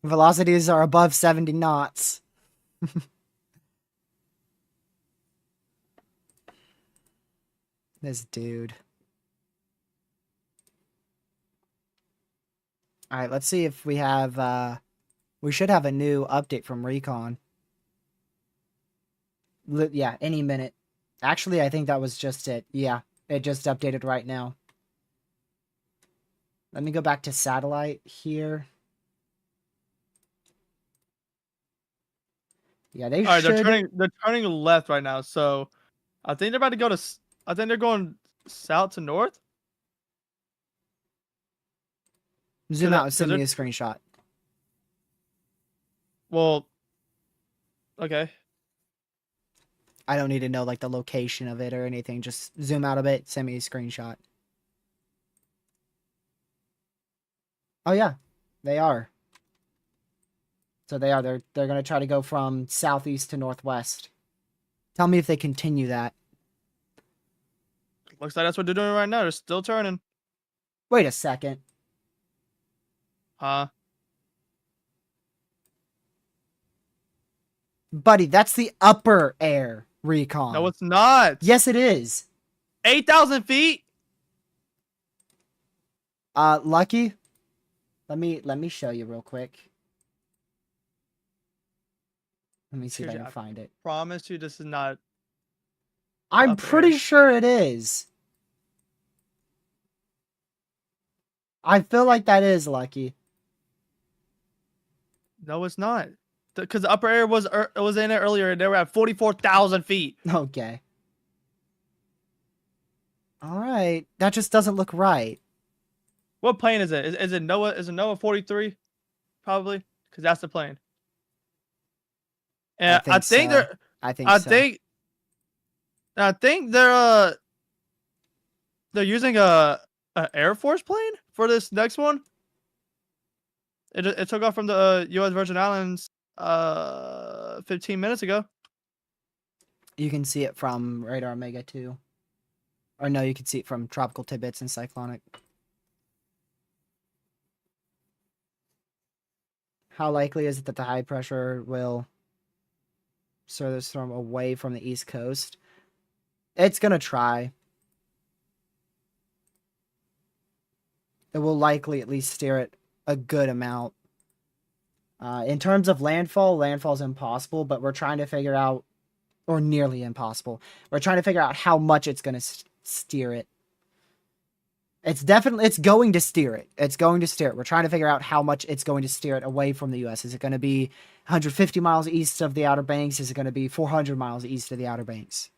Velocities are above 70 knots. This dude. All right, let's see if we have, we should have a new update from Recon. Yeah, any minute. Actually, I think that was just it. Yeah, it just updated right now. Let me go back to satellite here. Yeah, they
All right,
should.
they're turning left right now. So I think they're about to go to. I think they're going south to north.
Zoom out and
Cause
send me
they're
a screenshot.
well. Okay.
I don't need to know like the location of it or anything. Just zoom out a bit, send me a screenshot. Oh yeah, they are. So they are. They're gonna try to go from southeast to northwest. Tell me if they continue that.
Looks like that's what they're doing right now. They're still turning.
Wait a second.
Huh?
Buddy, that's the upper air recon.
No, it's not.
Yes, it is.
8,000 feet.
Lucky. Let me show you real quick. Let me see if I can find it.
Promise you, this is not.
I'm pretty sure it is. I feel like that is Lucky.
No, it's not. Because the upper air was in it earlier, and they were at 44,000 feet.
Okay. All right. That just doesn't look right.
What plane is it? Is it Noah? Is it Noah 43? Probably, because that's the plane. And I think
so.
they're.
I think
they're using a Air Force plane for this next one. It took off from the U.S. Virgin Islands 15 minutes ago.
You can see it from Radar Omega 2. Or no, you can see it from Tropical Tidbits and Cyclonic. How likely is it that the high pressure will steer this storm away from the east coast? It's going to try. It will likely at least steer it a good amount. In terms of landfall is impossible, but we're trying to figure out, or nearly impossible. We're trying to figure out how much it's going to steer it. It's going to steer it. It's going to steer it. We're trying to figure out how much it's going to steer it away from the U.S. Is it going to be 150 miles east of the Outer Banks? Is it going to be 400 miles east of the Outer Banks?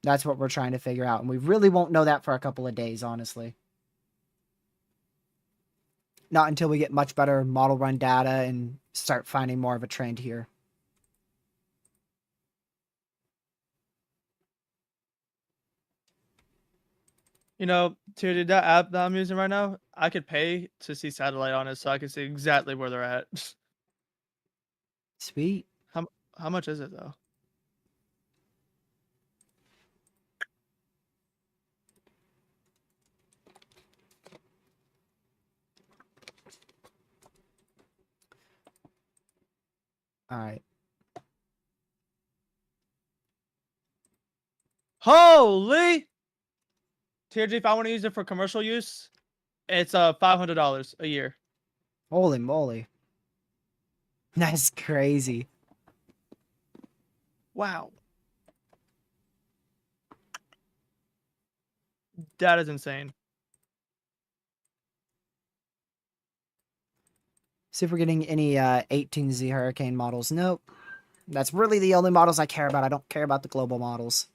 That's what we're trying to figure out. And we really won't know that for a couple of days, honestly. Not until we get much better model run data and start finding more of a trend here.
You know, dude, that app that I'm using right now, I could pay to see satellite on it so I can see exactly where they're at.
Sweet.
How much is it though?
All right.
Holy! TRG, if I want to use it for commercial use, it's $500 a year.
Holy moly. That's crazy.
Wow. That is insane.
See if we're getting any 18Z Hurricane models. Nope. That's really the only models I care about. I don't care about the global models.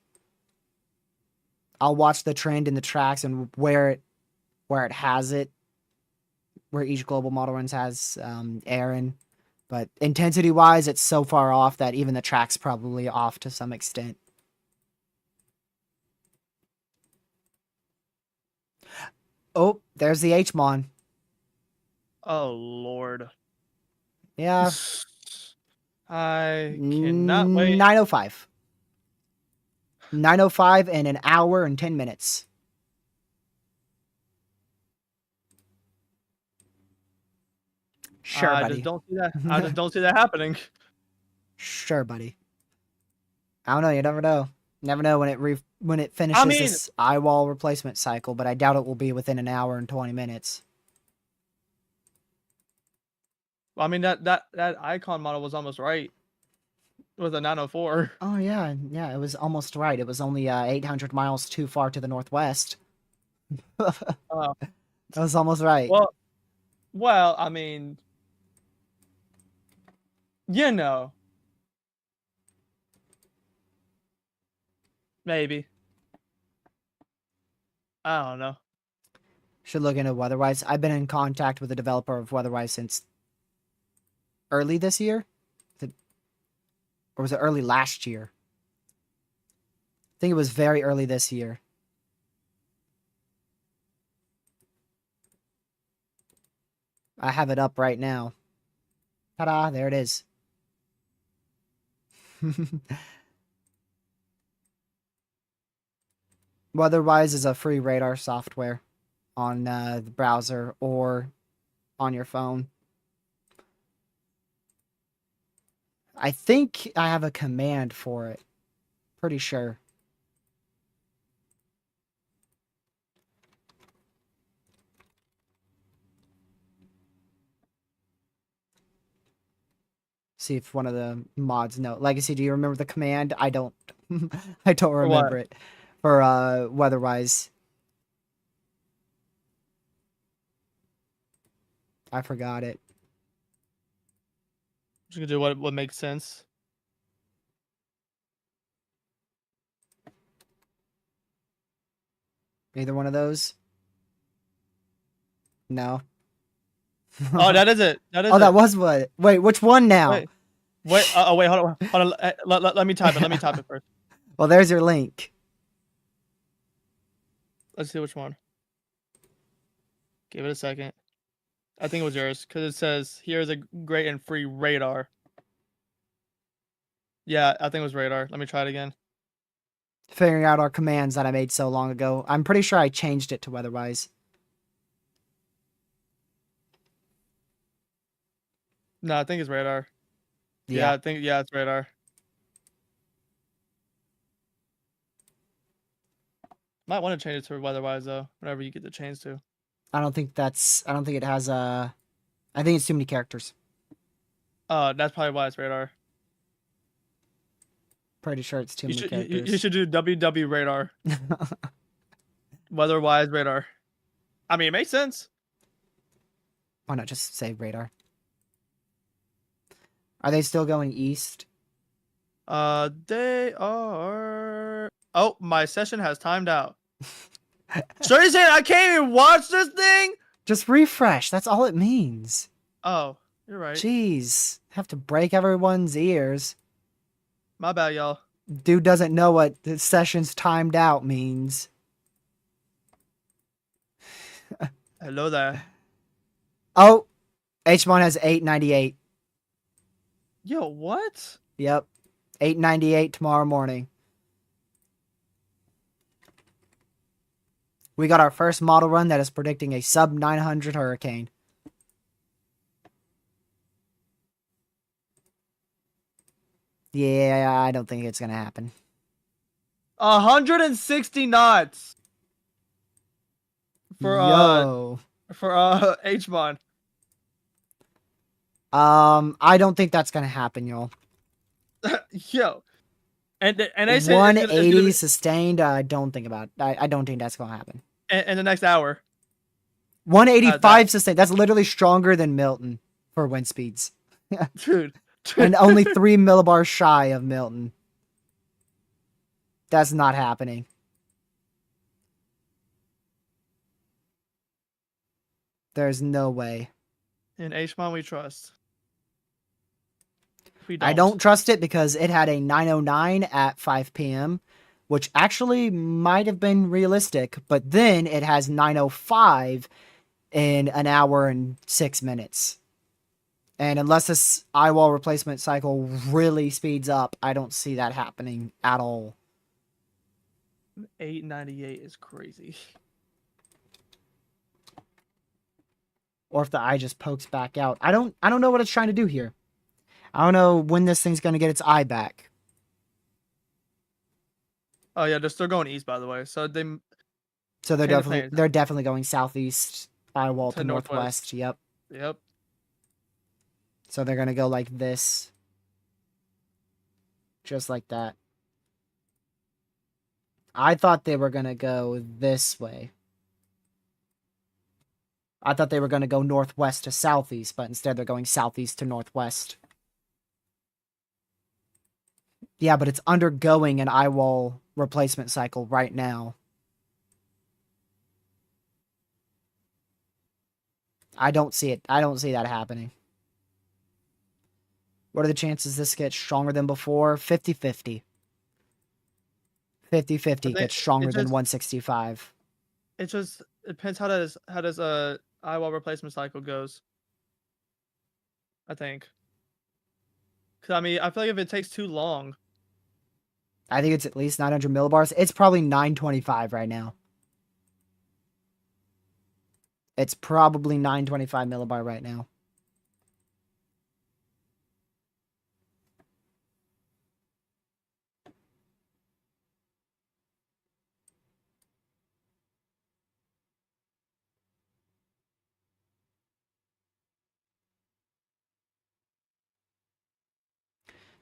I'll watch the trend in the tracks and where it has it. Where each global model runs has Erin. But intensity-wise, it's so far off that even the track's probably off to some extent. Oh, there's the HMON.
Oh, Lord.
Yeah.
I cannot wait.
9:05. 9:05 in an hour and 10 minutes. Sure, buddy.
I just don't see that. I just don't see that happening.
Sure, buddy. I don't know. You never know. Never know when it finishes this eye wall replacement cycle, but I doubt it will be within an hour and 20 minutes.
Well, I mean that icon model was almost right. It was a 904.
Oh yeah, it was almost right. It was only 800 miles too far to the northwest. That was almost right.
Well, I mean, you know, maybe. I don't know.
Should look into Weatherwise. I've been in contact with the developer of Weatherwise since early this year. Or was it early last year? I think it was very early this year. I have it up right now. Ta-da, there it is. Weatherwise is a free radar software on the browser or on your phone. I think I have a command for it. Pretty sure. See if one of the mods know. Legacy, do you remember the command? I don't. I don't
For what?
remember it. For Weatherwise. I forgot it.
Just gonna do what makes sense.
Either one of those? No.
Oh, that is it. That is
Oh,
it.
that was what? Wait, which one now?
Wait. Wait. Wait. Hold on. Let me type it. Let me type it first.
Well, there's your link.
Let's see which one. Give it a second. I think it was yours because it says here's a great and free radar. Yeah, I think it was radar. Let me try it again.
Figuring out our commands that I made so long ago. I'm pretty sure I changed it to Weatherwise.
No, I think it's radar.
Yeah.
I think it's radar. Might want to change it to weatherwise though. Whenever you get the chance to.
I don't think it has a. I think it's too many characters.
That's probably why it's radar.
Pretty sure it's too many characters.
You should do WW radar. Weatherwise radar. I mean, it makes sense.
Why not just say radar? Are they still going east?
They are. Oh, my session has timed out. So you're saying I can't even watch this thing?
Just refresh. That's all it means.
Oh, you're right.
Jeez. Have to break everyone's ears.
My bad, y'all.
Dude doesn't know what the session's timed out means.
Hello there.
Oh, H1 has 898.
Yo, what?
Yep. 898 tomorrow morning. We got our first model run that is predicting a sub 900 hurricane. Yeah, I don't think it's going to happen.
160 knots. For H-Bond.
I don't think that's going to happen, y'all.
Yo. And they say
180 sustained. I don't think I don't think that's going to happen.
In the next hour.
185 sustained. That's literally stronger than Milton for wind speeds.
Dude.
And only 3 millibars shy of Milton. That's not happening. There's no way.
In H-Mon we trust.
I don't trust it because it had a 909 at 5 p.m., which actually might have been realistic, but then it has 905 in an hour and 6 minutes. And unless this eyewall replacement cycle really speeds up, I don't see that happening at all.
898 is crazy.
Or if the eye just pokes back out. I don't know what it's trying to do here. I don't know when this thing's going to get its eye back.
Oh yeah, they're still going east, by the way. So they're
definitely going southeast, eyewall to northwest. Yep. So they're going to go like this. Just like that. I thought they were going to go this way. I thought they were going to go northwest to southeast, but instead they're going southeast to northwest. Yeah, but it's undergoing an eyewall replacement cycle right now. I don't see it. I don't see that happening. What are the chances this gets stronger than before? 50-50. 50-50 gets stronger than 165.
It just depends how does eyewall replacement cycle goes. I think. Cause I mean, I feel like if it takes too long.
I think it's at least 900 millibars. It's probably 925 right now. It's probably 925 millibar right now.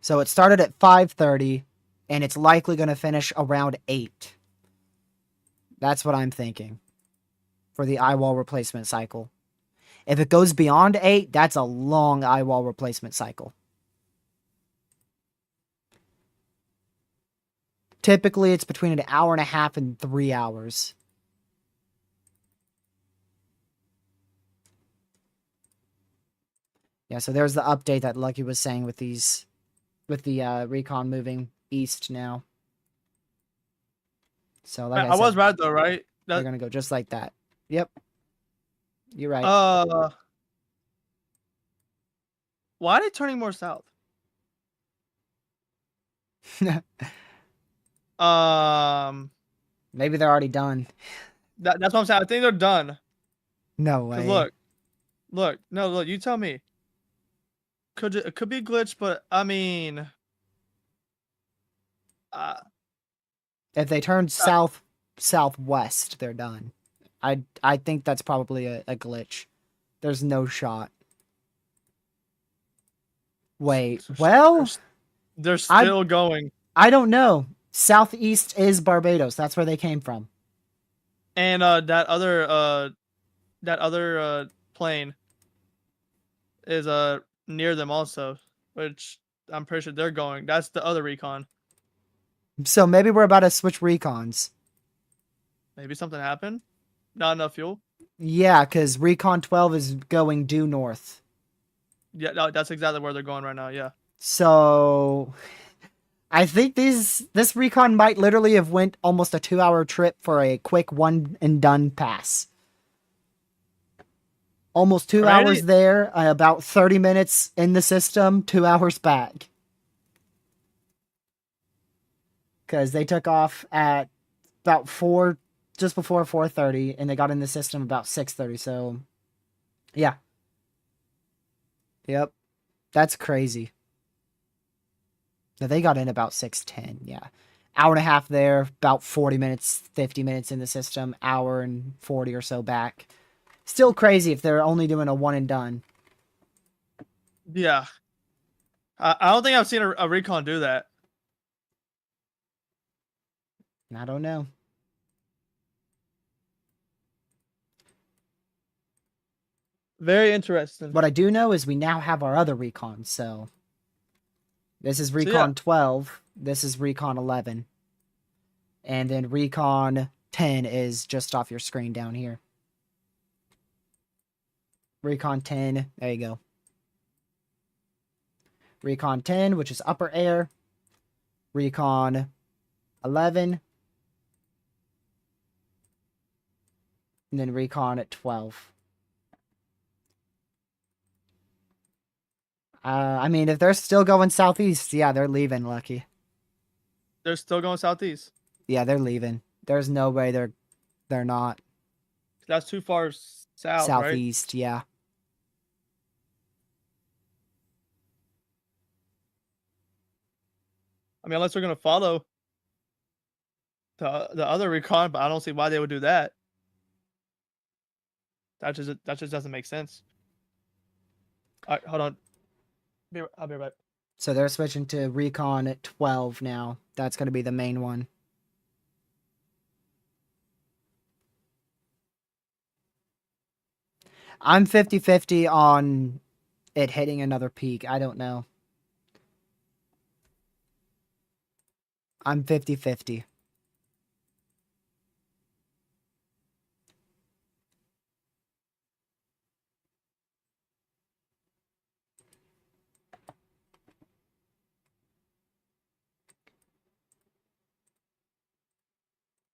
So it started at 5:30, and it's likely going to finish around 8. That's what I'm thinking for the eyewall replacement cycle. If it goes beyond 8, that's a long eyewall replacement cycle. Typically, it's between an hour and a half and 3 hours. Yeah, so there's the update that Lucky was saying with these, with the Recon moving east now. So like I said,
was right though, right?
They're gonna go just like that. Yep, you're right.
Why are they turning more south?
Maybe they're already done.
That's what I'm saying. I think they're done.
No way.
Look, you tell me. It could be a glitch, but I mean,
if they turn southwest, they're done. I think that's probably a glitch. There's no shot. Wait, well,
they're still going.
I don't know. Southeast is Barbados. That's where they came from.
And that other plane is near them also, which I'm pretty sure they're going. That's the other recon.
So maybe we're about to switch recons.
Maybe something happened. Not enough fuel.
Yeah, because Recon 12 is going due north.
Yeah, no, that's exactly where they're going right now. Yeah.
So I think this Recon might literally have went almost a 2-hour trip for a quick one and done pass. Almost 2 hours there, about 30 minutes in the system, 2 hours back. Because they took off at about 4, just before 4:30, and they got in the system about 6:30. So, yeah. Yep. That's crazy. Now, they got in about 6:10. Yeah. Hour and a half there, about 40 minutes, 50 minutes in the system, hour and 40 or so back. Still crazy if they're only doing a one and done.
Yeah. I don't think I've seen a recon do that.
I don't know.
Very interesting.
What I do know is we now have our other recon, so this is Recon 12, this is Recon 11, and then Recon 10 is just off your screen down here. Recon 10, there you go. Recon 10, which is upper air. Recon 11. And then Recon at 12. I mean, if they're still going southeast, yeah, they're leaving, Lucky.
They're still going southeast?
Yeah, they're leaving. There's no way they're not.
That's too far south,
southeast,
right?
Yeah.
I mean, unless they're going to follow the other recon, but I don't see why they would do that. That just doesn't make sense. All right, hold on. I'll be right back.
So they're switching to Recon at 12 now. That's going to be the main one. I'm 50-50 on it hitting another peak. I don't know. I'm 50-50.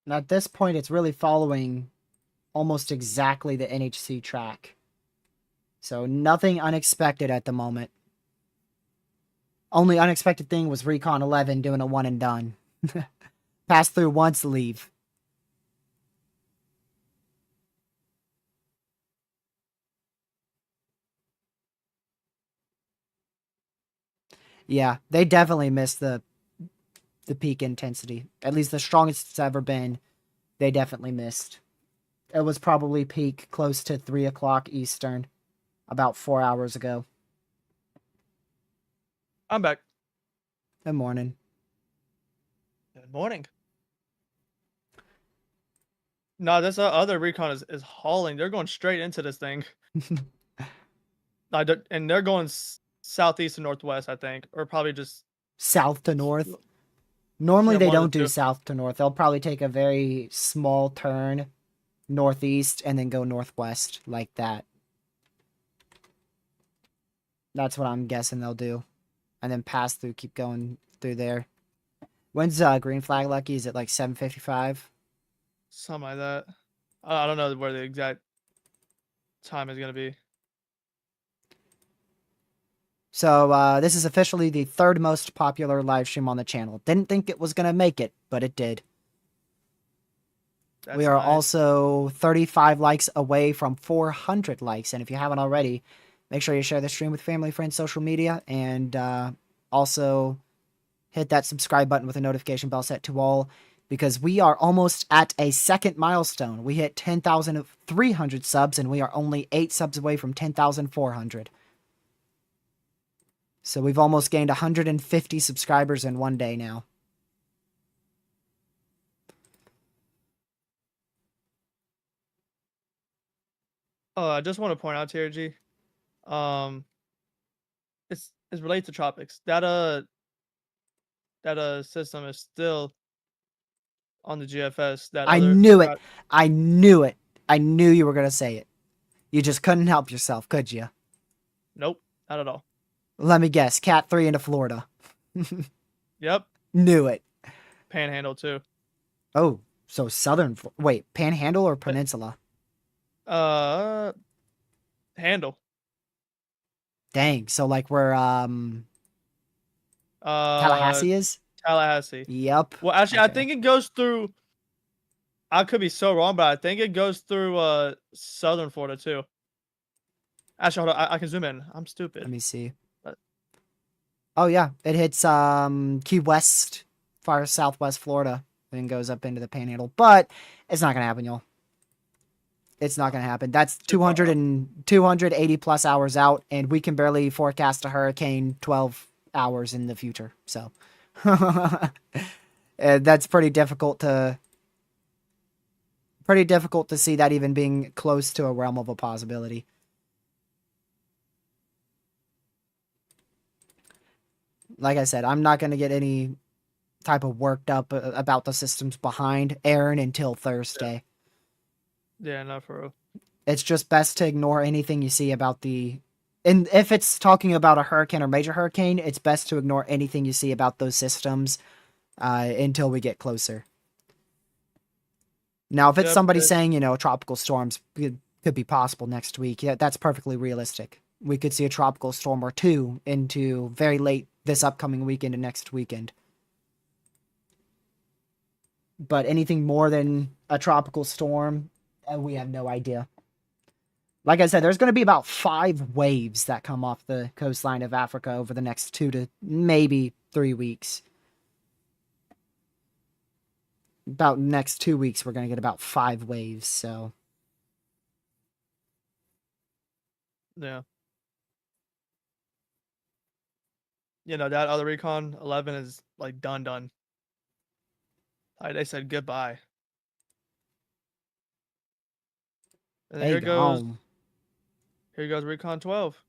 And at this point, it's really following almost exactly the NHC track. So nothing unexpected at the moment. Only unexpected thing was Recon 11 doing a one and done. Pass through once, leave. Yeah, they definitely missed the peak intensity. At least the strongest it's ever been. They definitely missed. It was probably peak close to 3 o'clock Eastern, about 4 hours ago.
I'm back.
Good morning.
Good morning. No, this other recon is hauling. They're going straight into this thing. And they're going southeast and northwest, I think, or probably just
South to north. Normally
yeah,
they
one of
don't
the
do
two.
south to north. They'll probably take a very small turn northeast and then go northwest like that. That's what I'm guessing they'll do. And then pass through, keep going through there. When's green flag lucky? Is it like 7:55?
Something like that. I don't know where the exact time is gonna be.
So this is officially the third most popular live stream on the channel. Didn't think it was gonna make it, but it did.
That's
We are
nice.
also 35 likes away from 400 likes, and if you haven't already, make sure you share the stream with family, friends, social media, and also hit that subscribe button with a notification bell set to all, because we are almost at a second milestone. We hit 10,300 subs, and we are only 8 subs away from 10,400. So we've almost gained 150 subscribers in one day now.
Oh, I just want to point out here, G. Um, it's related to tropics. That system is still on the GFS. That
I
other
knew it. I knew it. I knew you were going to say it. You just couldn't help yourself, could you?
Nope, not at all.
Let me guess. Cat 3 into Florida.
Yep,
Knew it.
Panhandle too.
Oh, so southern. Wait, Panhandle or
But,
Peninsula?
handle.
Dang. So like where
Uh,
Tallahassee is?
Tallahassee.
Yep.
Well, actually, I
Okay.
think it goes through. I could be so wrong, but I think it goes through southern Florida too. Actually, hold on, I can zoom in. I'm stupid.
Let me see.
But
Oh yeah, it hits Key West, far southwest Florida, then goes up into the Panhandle. But it's not gonna happen, y'all. It's not gonna happen. That's
too far up.
280 plus hours out, and we can barely forecast a hurricane 12 hours in the future. So that's pretty difficult to see that even being close to a realm of a possibility. Like I said, I'm not gonna get any type of worked up about the systems behind Erin until
Yeah,
Thursday.
yeah, not for real.
It's just best to ignore anything you see about the. And if it's talking about a hurricane or major hurricane, it's best to ignore anything you see about those systems until we get closer. Now, if it's
Yep.
somebody saying, tropical storms could be possible next week, yeah, that's perfectly realistic. We could see a tropical storm or two into very late this upcoming weekend and next weekend. But anything more than a tropical storm, we have no idea. Like I said, there's going to be about 5 waves that come off the coastline of Africa over the next 2 to maybe 3 weeks. About next 2 weeks, we're going to get about 5 waves. So
Yeah. That other Recon 11 is like done. They said goodbye. And then
they
here
go
goes
home.
Here goes Recon 12.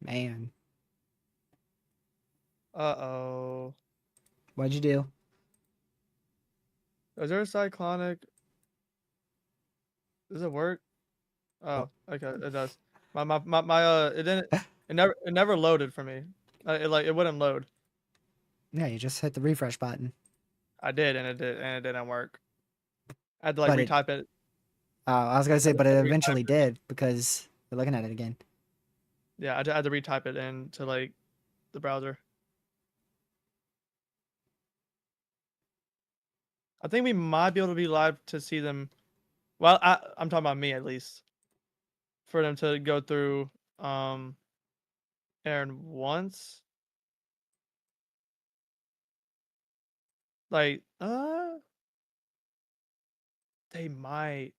Man,
Uh-oh.
what'd you do?
Is there a cyclonic? Does it work?
What?
Oh, okay, it does. It didn't. It never loaded for me. It wouldn't load.
Yeah, you just hit the refresh button.
I did, and it didn't work. I had to like
But it,
retype it.
I was gonna
I
say,
had
but
to
it
retype
eventually
it.
did because you're looking at it again.
Yeah, I had to retype it into like the browser. I think we might be able to be live to see them. Well, I'm talking about me at least. For them to go through Erin once. Like, they might.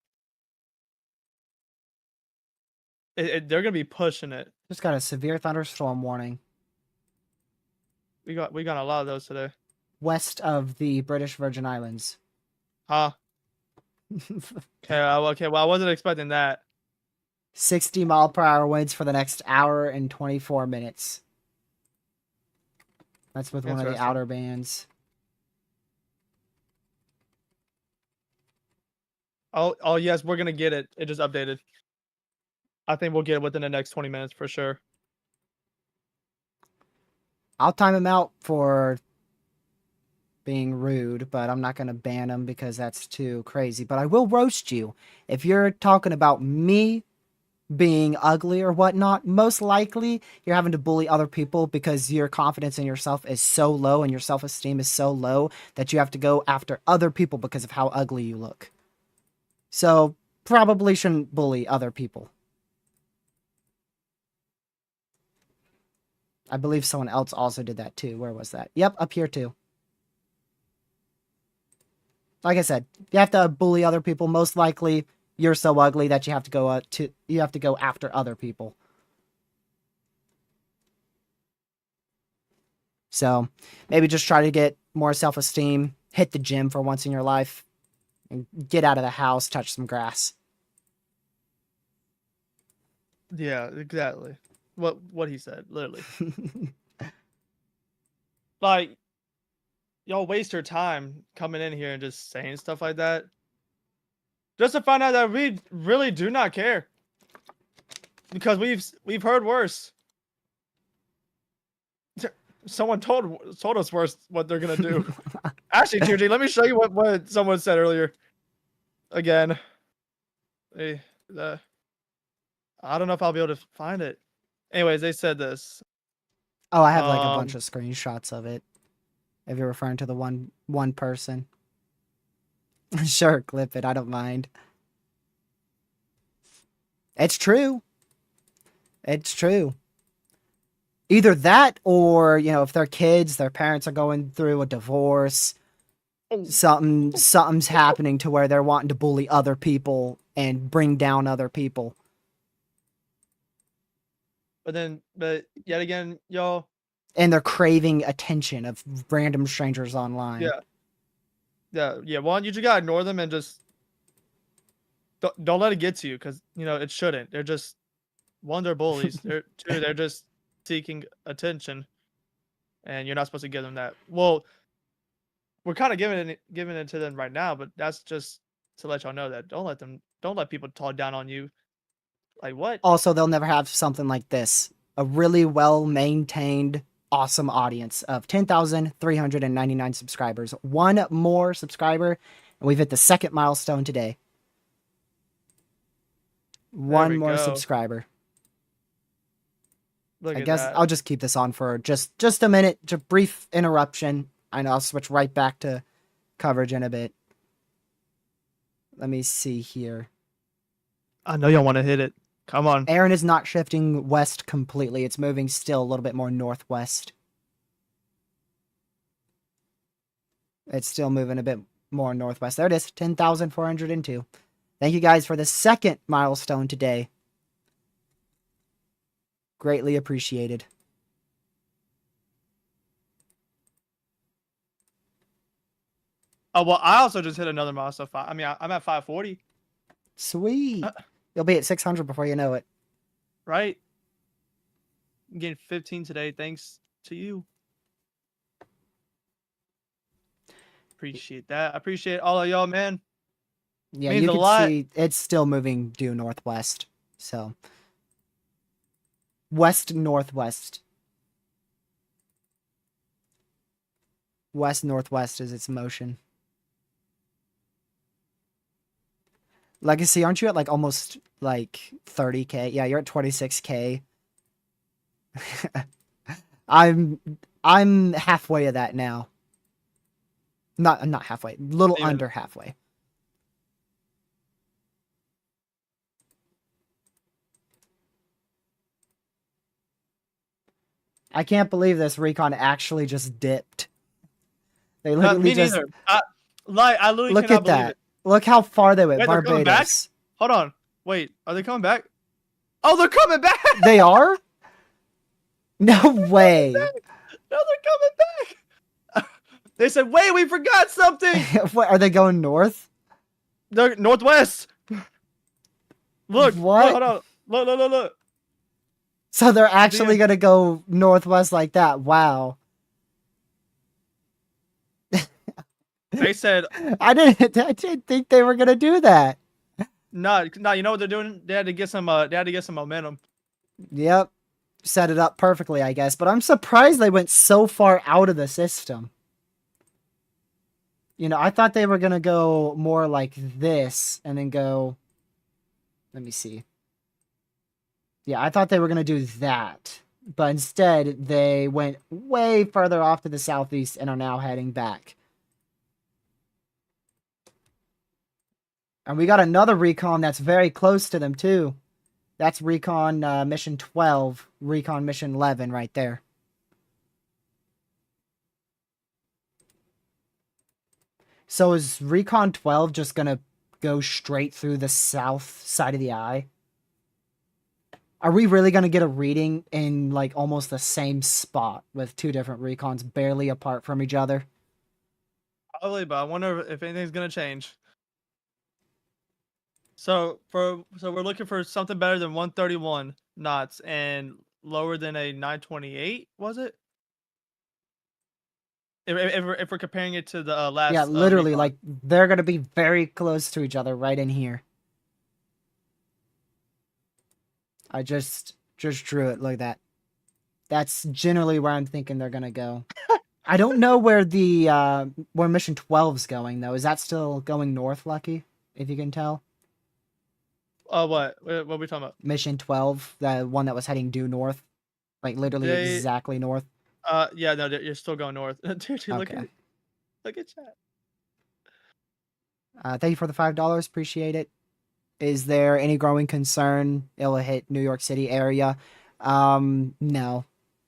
They're gonna be pushing it.
Just got a severe thunderstorm warning
We got a lot of those today.
west of the British Virgin Islands.
Huh? Okay. Well, I wasn't expecting that.
60-mile-per-hour winds for the next hour and 24 minutes. That's with one of the
Interesting.
outer bands.
Oh yes, we're gonna get it. It just updated. I think we'll get it within the next 20 minutes for sure.
I'll time him out for being rude, but I'm not going to ban him because that's too crazy. But I will roast you. If you're talking about me being ugly or whatnot, most likely you're having to bully other people because your confidence in yourself is so low and your self-esteem is so low that you have to go after other people because of how ugly you look. So probably shouldn't bully other people. I believe someone else also did that too. Where was that? Yep, up here too. Like I said, you have to bully other people. Most likely, you're so ugly that you have to go after other people. So maybe just try to get more self-esteem. Hit the gym for once in your life, and get out of the house. Touch some grass.
Yeah, exactly. What he said, literally. Like, y'all waste your time coming in here and just saying stuff like that, just to find out that we really do not care. Because we've heard worse. Someone told us worse what they're gonna do. Actually, TG, let me show you what someone said earlier. Again, hey, I don't know if I'll be able to find it. Anyways, they said this.
Oh, I have like a bunch of screenshots of it. If you're referring to the one person. Sure, clip it. I don't mind. It's true. It's true. Either that or, if their kids, their parents are going through a divorce, something's happening to where they're wanting to bully other people and bring down other people.
But yet again, y'all.
And they're craving attention of random strangers online.
Yeah. Why don't you just gotta ignore them and just don't let it get to you, because it shouldn't. They're just, one, they're bullies. They're just seeking attention, and you're not supposed to give them that. Well, we're kind of giving it to them right now, but that's just to let y'all know that don't let people talk down on you. Like, what?
Also, they'll never have something like this. A really well-maintained, awesome audience of 10,399 subscribers. One more subscriber, and we've hit the second milestone today. One more subscriber. I guess I'll just keep this on for just a minute, just brief interruption, and I'll switch right back to coverage in a bit. Let me see here.
I know y'all want to hit it. Come on.
Erin is not shifting west completely. It's moving still a little bit more northwest. It's still moving a bit more northwest. There it is, 10,402. Thank you guys for the second milestone today. Greatly appreciated.
Oh well, I also just hit another milestone. I mean, I'm at 540.
Sweet. You'll be at 600 before you know it.
Right. I'm getting 15 today, thanks to you. Appreciate that. I appreciate all of y'all, man.
Yeah,
Means
you
a
can
lot.
see it's still moving due northwest. So west northwest. West northwest is its motion. Legacy, aren't you at like almost like 30K? Yeah, you're at 26K. I'm halfway of that now. Not halfway. A little
Even.
under halfway. I can't believe this Recon actually just dipped. They literally
Me
just
neither. I literally
look
cannot
at
believe
that.
it.
Look how far they went.
Wait, they're coming back?
Barbados.
Hold on. Wait, are they coming back? Oh, they're coming back.
They are? No way.
No, they're coming back. They said, "Wait, we forgot something."
What, are they going north?
They're northwest. Look,
What?
hold on. Look.
So they're actually gonna go northwest like that. Wow.
They said,
I didn't think they were gonna do that.
no. You know what they're doing? They had to get some. They had to get some momentum.
Yep. Set it up perfectly, I guess. But I'm surprised they went so far out of the system. You know, I thought they were gonna go more like this and then go. Let me see. Yeah, I thought they were gonna do that. But instead, they went way further off to the southeast and are now heading back. And we got another recon that's very close to them, too. That's Recon Mission 12, Recon Mission 11 right there. So is Recon 12 just going to go straight through the south side of the eye? Are we really going to get a reading in like almost the same spot with two different recons barely apart from each other?
Probably, but I wonder if anything's gonna change. So we're looking for something better than 131 knots and lower than a 928. Was it? If we're comparing it to the last.
Yeah, literally,
Recon.
like they're going to be very close to each other right in here. I just drew it. Look at that. That's generally where I'm thinking they're gonna go. I don't know where the where Mission 12's going though. Is that still going north, Lucky? If you can tell.
What are we talking about?
Mission 12, the one that was heading due north, like literally exactly north.
Yeah, no, you're still going north. Dude,
Okay.
Look at chat.
Thank you for the $5. Appreciate it. Is there any growing concern it'll hit New York City area? No.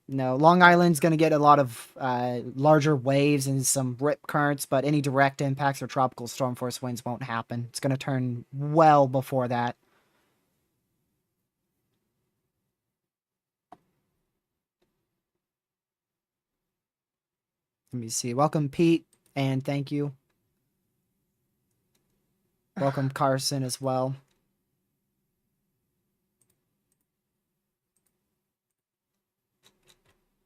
Long Island's going to get a lot of larger waves and some rip currents, but any direct impacts or tropical storm force winds won't happen. It's going to turn well before that. Let me see. Welcome, Pete, and thank you. Welcome, Carson, as well.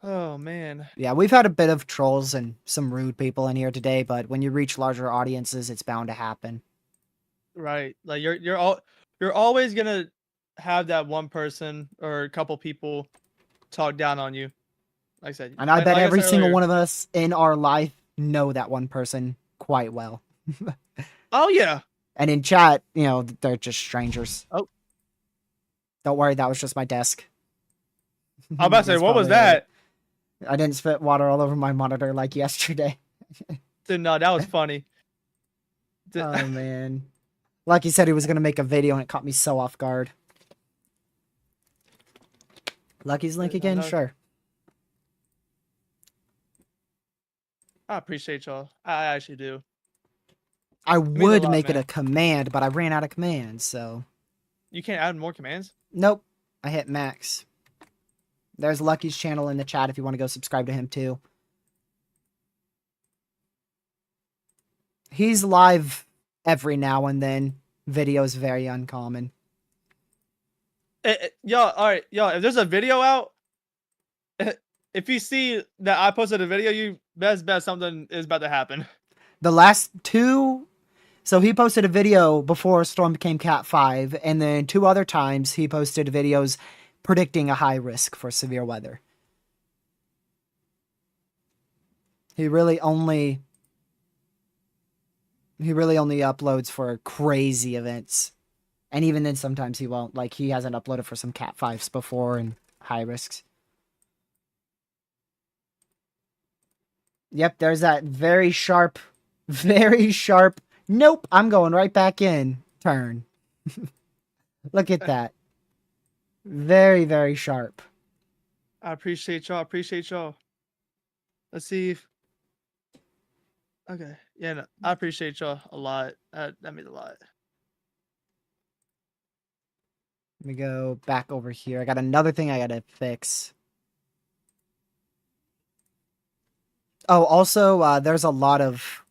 Oh man.
Yeah, we've had a bit of trolls and some rude people in here today, but when you reach larger audiences, it's bound to happen.
Right. Like you're always gonna have that one person or a couple people talk down on you. Like I said,
And I bet
like
every
said
single
earlier.
one of us in our life know that one person quite well.
Oh yeah.
And in chat, you know, they're just strangers.
Oh.
Don't worry, that was just my desk.
I was about to say, what was that?
I didn't spit water all over my monitor like yesterday.
Dude, no, that was funny.
Oh man. Like he said he was gonna make a video and it caught me so off guard. Lucky's link again? Sure.
I appreciate y'all. I actually do.
I would
lot,
make it
man.
a command, but I ran out of commands, so.
You can't add more commands?
Nope. I hit max. There's Lucky's channel in the chat if you want to go subscribe to him too. He's live every now and then. Video is very uncommon.
Yo, all right, yo. If there's a video out, if you see that I posted a video, you best bet something is about to happen.
The last two. So he posted a video before Storm became Cat 5, and then 2 other times he posted videos predicting a high risk for severe weather. He really only uploads for crazy events. And even then sometimes he won't. Like he hasn't uploaded for some Cat 5s before and high risks. Yep, there's that very sharp, nope, I'm going right back in turn. Look at that. Very, very sharp.
I appreciate y'all. Let's see if. Okay. Yeah, no, I appreciate y'all a lot. That means a lot.
Let me go back over here. I got another thing I gotta fix. Oh, also, there's a lot of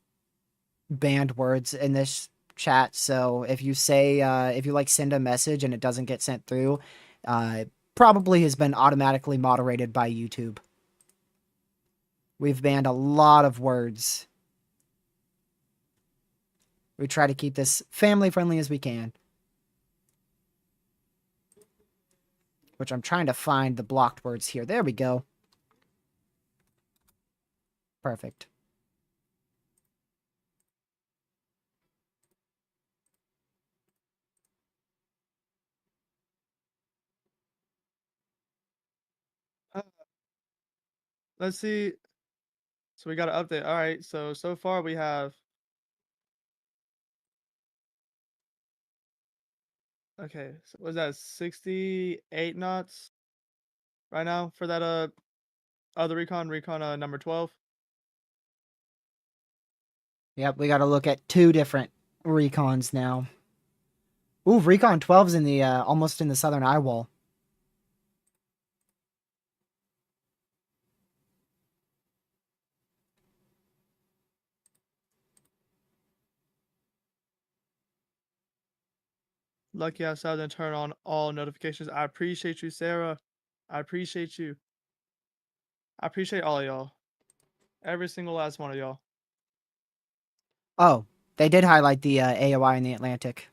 banned words in this chat. So if you say, if you like send a message and it doesn't get sent through, probably has been automatically moderated by YouTube. We've banned a lot of words. We try to keep this family friendly as we can. Which I'm trying to find the blocked words here. There we go. Perfect.
Let's see. So we got an update. All right. So far we have. Okay. So was that 68 knots right now for that other recon number 12?
Yep, we got to look at 2 different recons now. Ooh, Recon 12's in the almost in the southern eye wall.
Lucky I saw them turn on all notifications. I appreciate you, Sarah. I appreciate you. I appreciate all of y'all. Every single last one of y'all.
Oh, they did highlight the AOI in the Atlantic.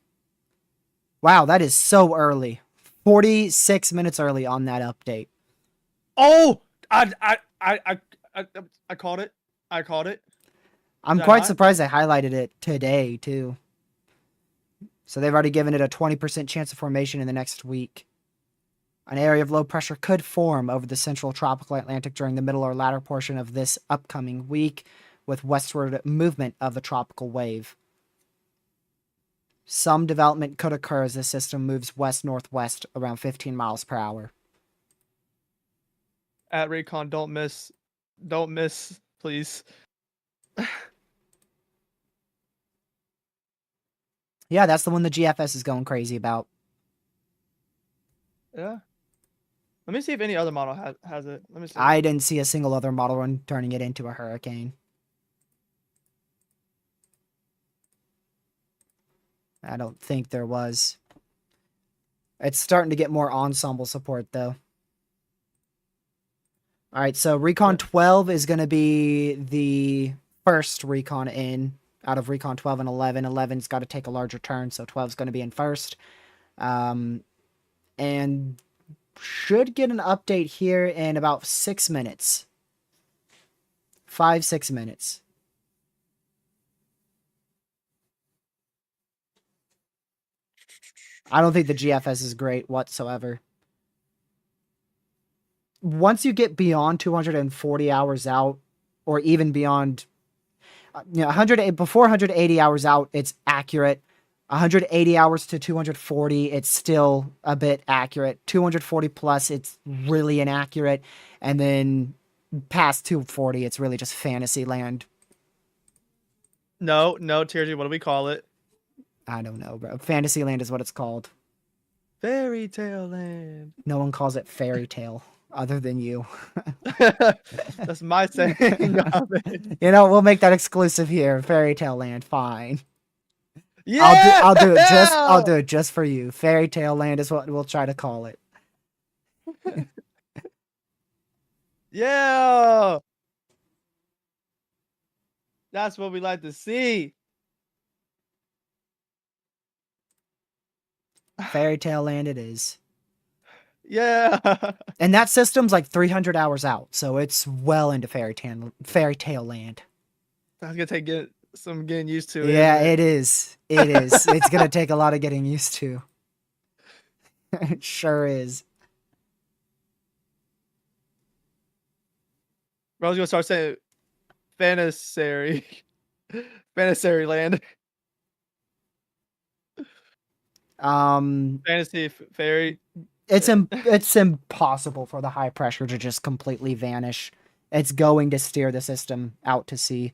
Wow, that is so early. 46 minutes early on that update.
Oh, I called it. I called it.
I'm quite surprised they highlighted it today, too. So they've already given it a 20% chance of formation in the next week. An area of low pressure could form over the central tropical Atlantic during the middle or latter portion of this upcoming week, with westward movement of the tropical wave. Some development could occur as the system moves west-northwest around 15 miles per hour.
At Recon, don't miss, please.
Yeah, that's the one the GFS is going crazy about.
Yeah. Let me see if any other model has it. Let me see.
I didn't see a single other model run turning it into a hurricane. I don't think there was. It's starting to get more ensemble support, though. All right, so Recon 12 is going to be the first Recon in out of Recon 12 and 11. 11's got to take a larger turn, so 12's going to be in first. And should get an update here in about 6 minutes. 5-6 minutes. I don't think the GFS is great whatsoever. Once you get beyond 240 hours out, or even beyond, 100 before 180 hours out, it's accurate. 180 hours to 240, it's still a bit accurate. 240 plus, it's really inaccurate. And then past 240, it's really just fantasy land.
No, TRG, what do we call it?
I don't know, bro. Fantasy land is what it's called.
Fairy tale land.
No one calls it fairy tale. other than you.
That's my saying of it.
You know, we'll make that exclusive here. Fairy Tale Land, fine.
Yeah!
I'll do it just for you. Fairy Tale Land is what we'll try to call it.
Yeah! That's what we like to see.
Fairy Tale Land it is.
Yeah.
And that system's like 300 hours out, so it's well into Fairy Tale Land.
That's gonna take some getting used to.
Yeah,
isn't it?
it is. It is. It's gonna take a lot of getting used to. It sure is.
Bro, I was gonna start saying fantasy. Fantasy land. Fantasy fairy.
It's impossible for the high pressure to just completely vanish. It's going to steer the system out to sea.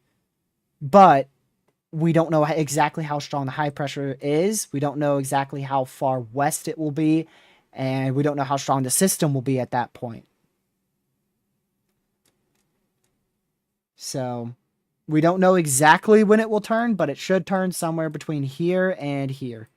But we don't know exactly how strong the high pressure is. We don't know exactly how far west it will be, and we don't know how strong the system will be at that point. So, we don't know exactly when it will turn, but it should turn somewhere between here and here.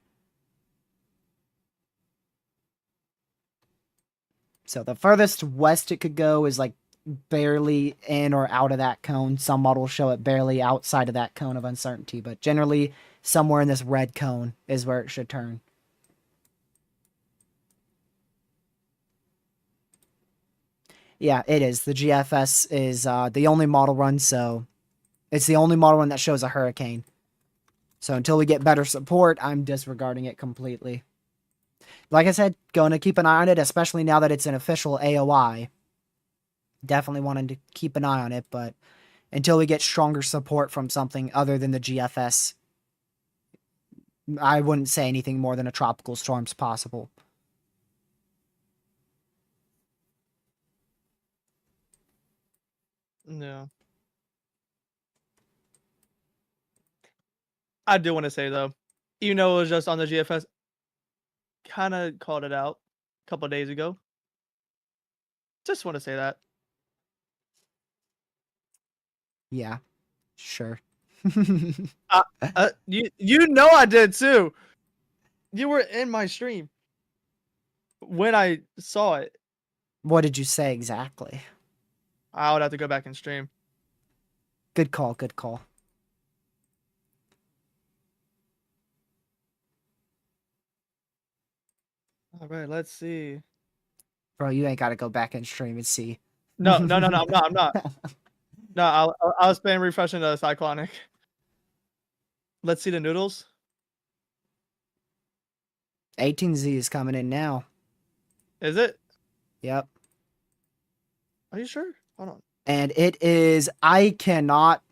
So the furthest west it could go is like barely in or out of that cone. Some models show it barely outside of that cone of uncertainty, but generally somewhere in this red cone is where it should turn. Yeah, it is. The GFS is the only model run, so it's the only model run that shows a hurricane. So until we get better support, I'm disregarding it completely. Like I said, going to keep an eye on it, especially now that it's an official AOI. Definitely wanting to keep an eye on it, but until we get stronger support from something other than the GFS, I wouldn't say anything more than a tropical storm's possible.
No. I do want to say though, even though it was just on the GFS, kind of called it out a couple days ago. Just want to say that.
Yeah, sure.
You know I did too. You were in my stream when I saw it.
What did you say exactly?
I would have to go back and stream.
Good call, good call.
All right, let's see.
Bro, you ain't got to go back and stream and see.
No, I'm not. No, I was playing refreshing the cyclonic. Let's see the noodles.
18Z is coming in now.
Is it?
Yep.
Are you sure? Hold on.
And it is, I cannot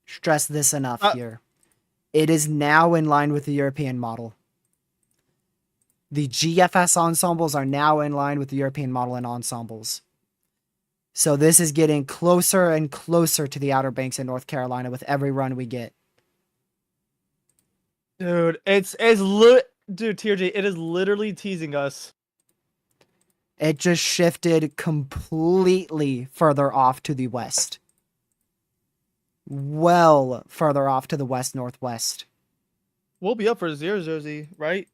stress this enough here. It is now in line with the European model. The GFS ensembles are now in line with the European model in ensembles. So this is getting closer and closer to the Outer Banks in North Carolina with every run we get.
Dude, dude, TRG, it is literally teasing us.
It just shifted completely further off to the west. Well, further off to the west-northwest.
We'll be up for 0-0Z, right?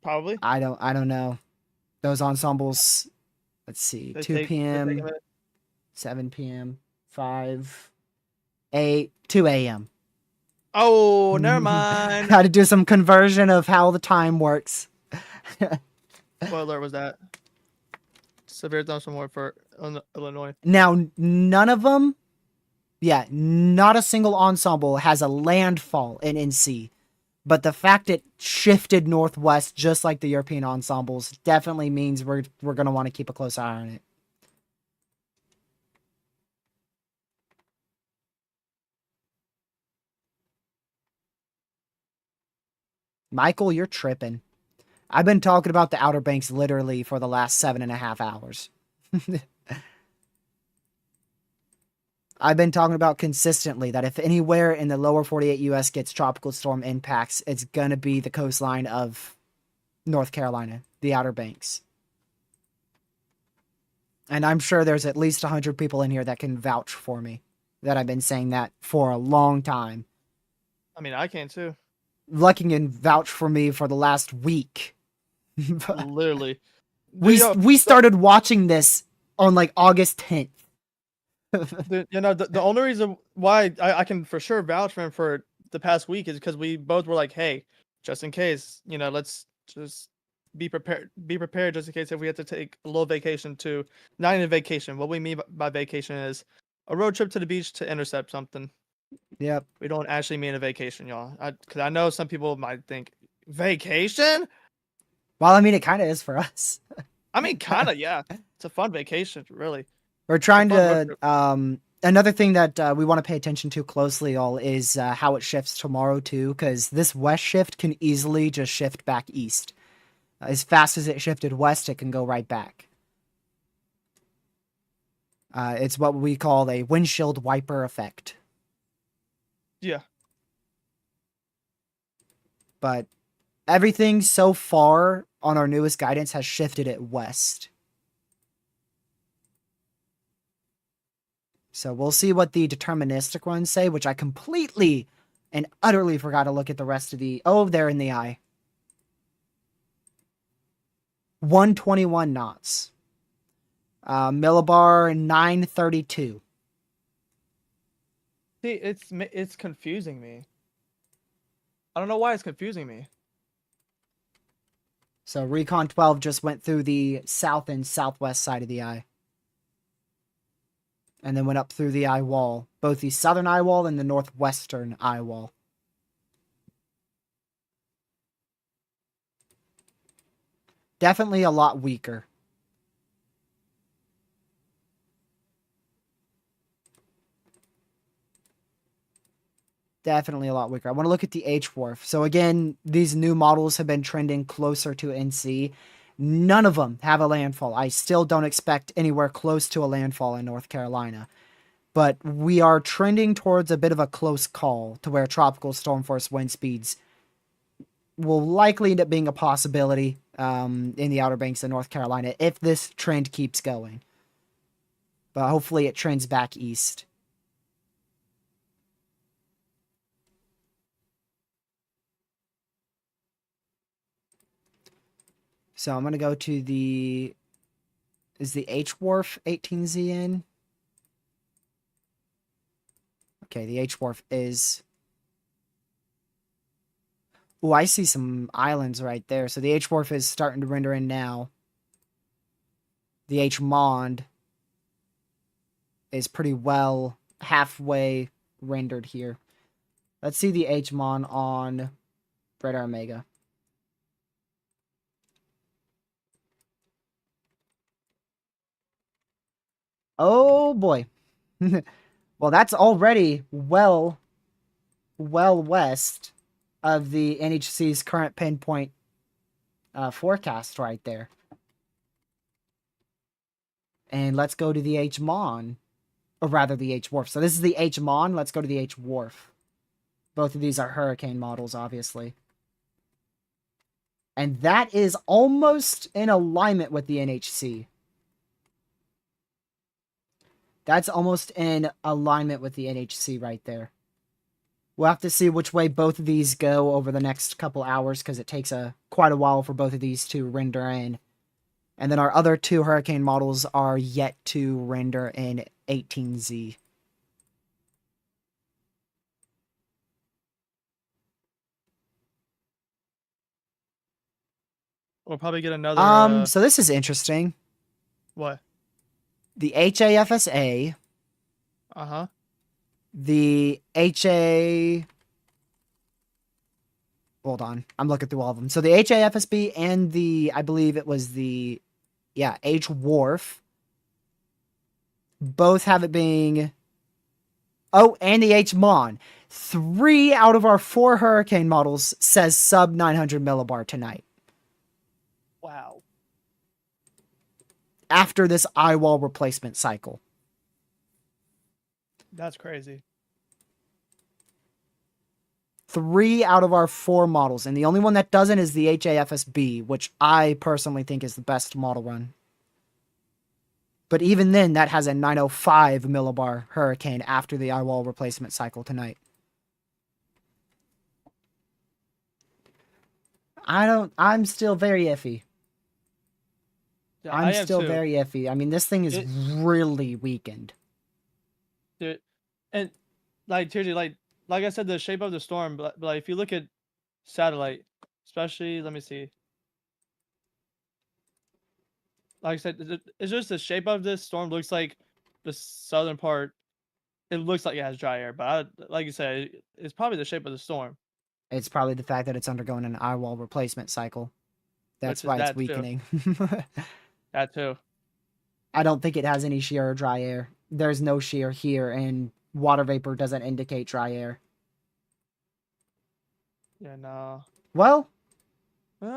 Probably.
I don't know. Those ensembles, let's see, 2 p.m., 7 p.m., 5, 8, 2 a.m.
Oh, never mind.
Had to do some conversion of how the time works.
What alert was that? Severe thunderstorm for Illinois.
Now, none of them, not a single ensemble has a landfall in NC. But the fact it shifted northwest, just like the European ensembles, definitely means we're going to want to keep a close eye on it. Michael, you're tripping. I've been talking about the Outer Banks literally for the last 7.5 hours. I've been talking about consistently that if anywhere in the lower 48 US gets tropical storm impacts, it's going to be the coastline of North Carolina, the Outer Banks. And I'm sure there's at least 100 people in here that can vouch for me that I've been saying that for a long time.
I mean, I can too.
Lucky and vouch for me for the last week.
Literally.
we
Dude, yo,
we started watching this on like August 10th.
the only reason why I can for sure vouch for him for the past week is because we both were like, hey, just in case, let's just be prepared just in case if we have to take a little vacation to, not even a vacation. What we mean by vacation is a road trip to the beach to intercept something.
Yep.
We don't actually mean a vacation, y'all. Because I know some people might think vacation.
Well, I mean, it kind of is for us.
I mean, kind of, yeah. It's a fun vacation, really.
We're trying
fun road
to.
trip.
Another thing that we want to pay attention to closely, all, is how it shifts tomorrow too, because this west shift can easily just shift back east. As fast as it shifted west, it can go right back. It's what we call a windshield wiper effect.
Yeah.
But everything so far on our newest guidance has shifted it west. So we'll see what the deterministic ones say, which I completely and utterly forgot to look at the rest of the... Oh, they're in the eye. 121 knots. Millibar 932.
See, it's confusing me. I don't know why it's confusing me.
So Recon 12 just went through the south and southwest side of the eye. And then went up through the eye wall. Both the southern eye wall and the northwestern eye wall. Definitely a lot weaker. Definitely a lot weaker. I want to look at the H-Wharf. So again, these new models have been trending closer to NC. None of them have a landfall. I still don't expect anywhere close to a landfall in North Carolina. But we are trending towards a bit of a close call to where tropical storm force wind speeds will likely end up being a possibility in the Outer Banks of North Carolina if this trend keeps going. But hopefully it trends back east. So I'm going to go to the... Is the H-Wharf 18Z in? Okay, the H-Wharf is... Oh, I see some islands right there. So the H-Wharf is starting to render in now. The H-Mond is pretty well halfway rendered here. Let's see the H-Mon on Radar Omega. Oh boy. Well, that's already well west of the NHC's current pinpoint forecast right there. And let's go to the H-Mon. Or rather, the H-Wharf. So this is the H-Mon. Let's go to the H-Wharf. Both of these are hurricane models, obviously. And that is almost in alignment with the NHC. That's almost in alignment with the NHC right there. We'll have to see which way both of these go over the next couple hours because it takes quite a while for both of these to render in. And then our other two hurricane models are yet to render in 18Z.
We'll probably get another.
So this is interesting.
What?
The HAFSA.
Uh-huh.
The HA... Hold on. I'm looking through all of them. So the HAFSB and the... I believe it was the... Yeah, H-Wharf. Both have it being... Oh, and the H-Mon. 3 out of our 4 hurricane models says sub 900 millibar tonight.
Wow.
After this eye wall replacement cycle.
That's crazy.
3 out of our 4 models. And the only one that doesn't is the HAFSB, which I personally think is the best model run. But even then, that has a 905 millibar hurricane after the eye wall replacement cycle tonight. I'm still very iffy.
Yeah,
I'm
I am
still
too.
very iffy. I mean, this thing is
It,
really weakened.
it, and like seriously, like I said, the shape of the storm. But like, if you look at satellite, especially, let me see. Like I said, it's just the shape of this storm looks like the southern part. It looks like it has dry air, but like you said, it's probably the shape of the storm,
It's probably the fact that it's undergoing an eye wall replacement cycle.
which
That's
is
why it's
that too.
weakening.
That too.
I don't think it has any shear or dry air. There's no shear here, and water vapor doesn't indicate dry air.
Yeah, no.
Well, I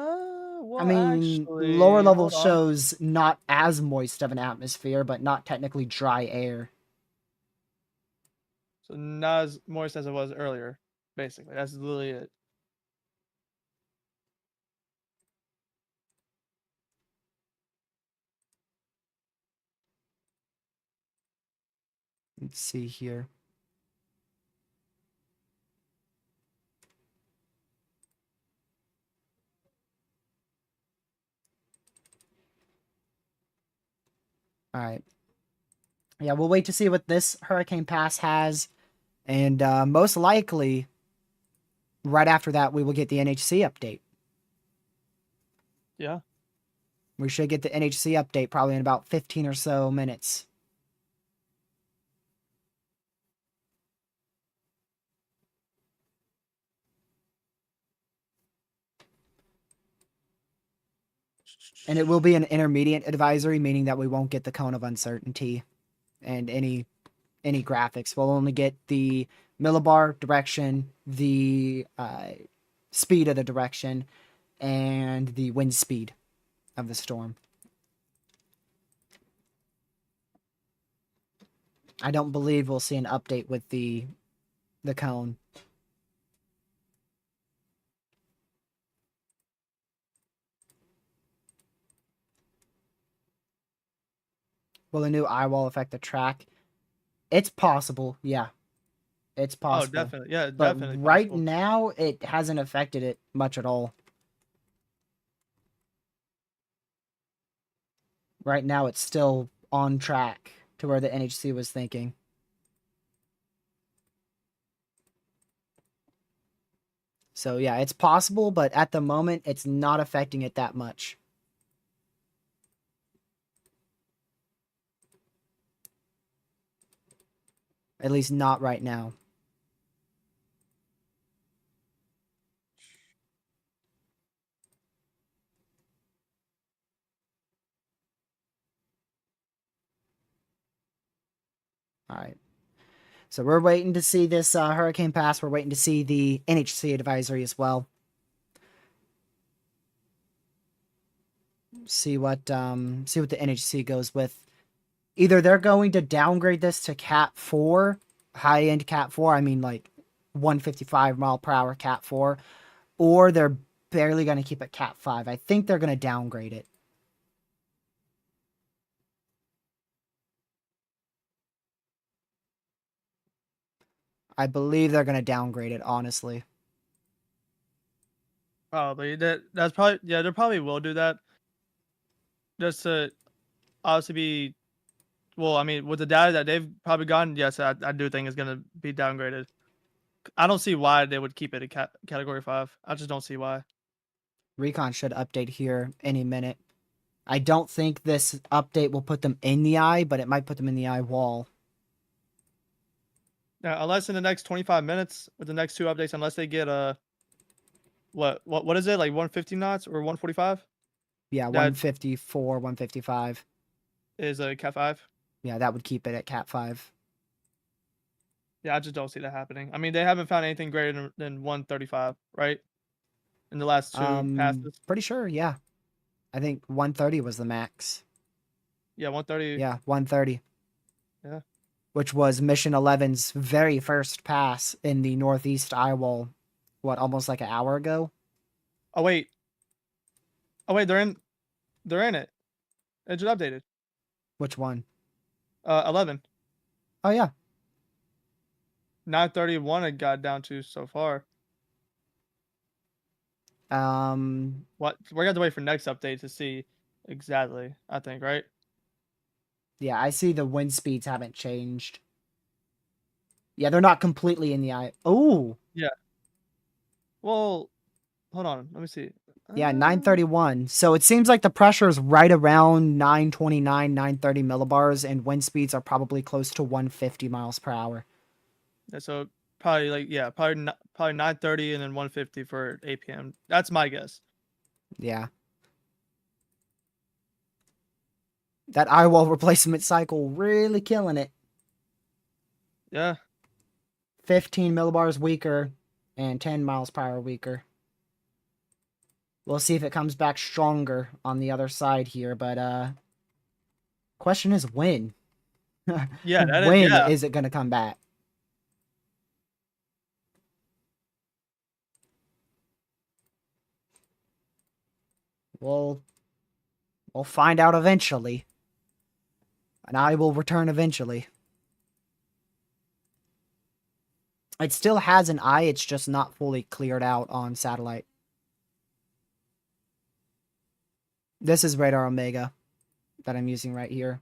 Well,
mean, lower
actually,
level
hold on.
shows not as moist of an atmosphere, but not technically dry air.
So not as moist as it was earlier. Basically, that's literally it.
Let's see here. All right. Yeah, we'll wait to see what this hurricane pass has, and most likely, right after that, we will get the NHC update.
Yeah.
We should get the NHC update probably in about 15 or so minutes. And it will be an intermediate advisory, meaning that we won't get the cone of uncertainty and any graphics. We'll only get the millibar direction, the speed of the direction, and the wind speed of the storm. I don't believe we'll see an update with the cone. Will the new eye wall affect the track? It's possible, yeah. It's
Oh,
possible.
definitely. Yeah,
But
definitely
right
possible.
now, it hasn't affected it much at all. Right now, it's still on track to where the NHC was thinking. So yeah, it's possible, but at the moment, it's not affecting it that much. At least not right now. All right. So we're waiting to see this hurricane pass. We're waiting to see the NHC advisory as well. See what the NHC goes with. Either they're going to downgrade this to Cat 4, high end Cat 4. I mean like 155 mile per hour Cat 4, or they're barely going to keep it Cat 5. I think they're going to downgrade it. I believe they're going to downgrade it, honestly.
Probably. That's probably, yeah, they probably will do that. Just to obviously be, well, I mean, with the data that they've probably gotten, yes, I do think it's gonna be downgraded. I don't see why they would keep it a category 5. I just don't see why.
Recon should update here any minute. I don't think this update will put them in the eye, but it might put them in the eye wall.
Now, unless in the next 25 minutes with the next two updates, unless they get a what is it, like 150 knots or 145?
Yeah,
That
154, 155.
is a Cat 5.
Yeah, that would keep it at Cat 5.
Yeah, I just don't see that happening. I mean, they haven't found anything greater than 135, right? In the last two passes.
Pretty sure, yeah. I think 130 was the max.
Yeah, 130.
Yeah, 130.
Yeah.
Which was Mission 11's very first pass in the northeast eye wall, what, almost like an hour ago?
Oh wait. Oh wait, they're in it. It just updated.
Which one?
11.
Oh yeah.
931 it got down to so far. What we're gonna have to wait for next update to see exactly, I think, right?
Yeah, I see the wind speeds haven't changed. Yeah, they're not completely in the eye. Oh,
Yeah. Well, hold on. Let me see.
yeah,
Uh,
931. So it seems like the pressure is right around 929, 930 millibars, and wind speeds are probably close to 150 miles per hour.
yeah, so probably like probably 930 and then 150 for APM. That's my guess.
Yeah. That eye wall replacement cycle really killing it.
Yeah.
15 millibars weaker and 10 miles per hour weaker. We'll see if it comes back stronger on the other side here, but question is when?
Yeah, that is
When
yeah.
is it going to come back? We'll we'll find out eventually. And I will return eventually. It still has an eye, it's just not fully cleared out on satellite. This is Radar Omega that I'm using right here.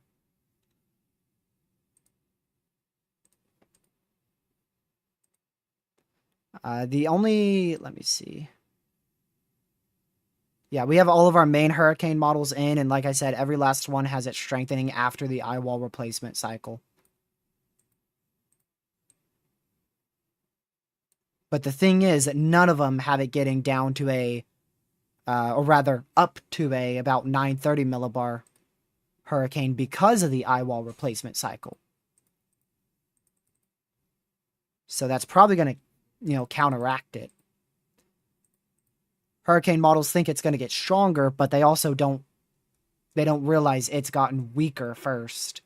Let me see. Yeah, we have all of our main hurricane models in, and like I said, every last one has it strengthening after the eye wall replacement cycle. But the thing is that none of them have it getting down to or rather up to about 930 millibar hurricane because of the eye wall replacement cycle. So that's probably going to, counteract it. Hurricane models think it's going to get stronger, but they also don't realize it's gotten weaker first.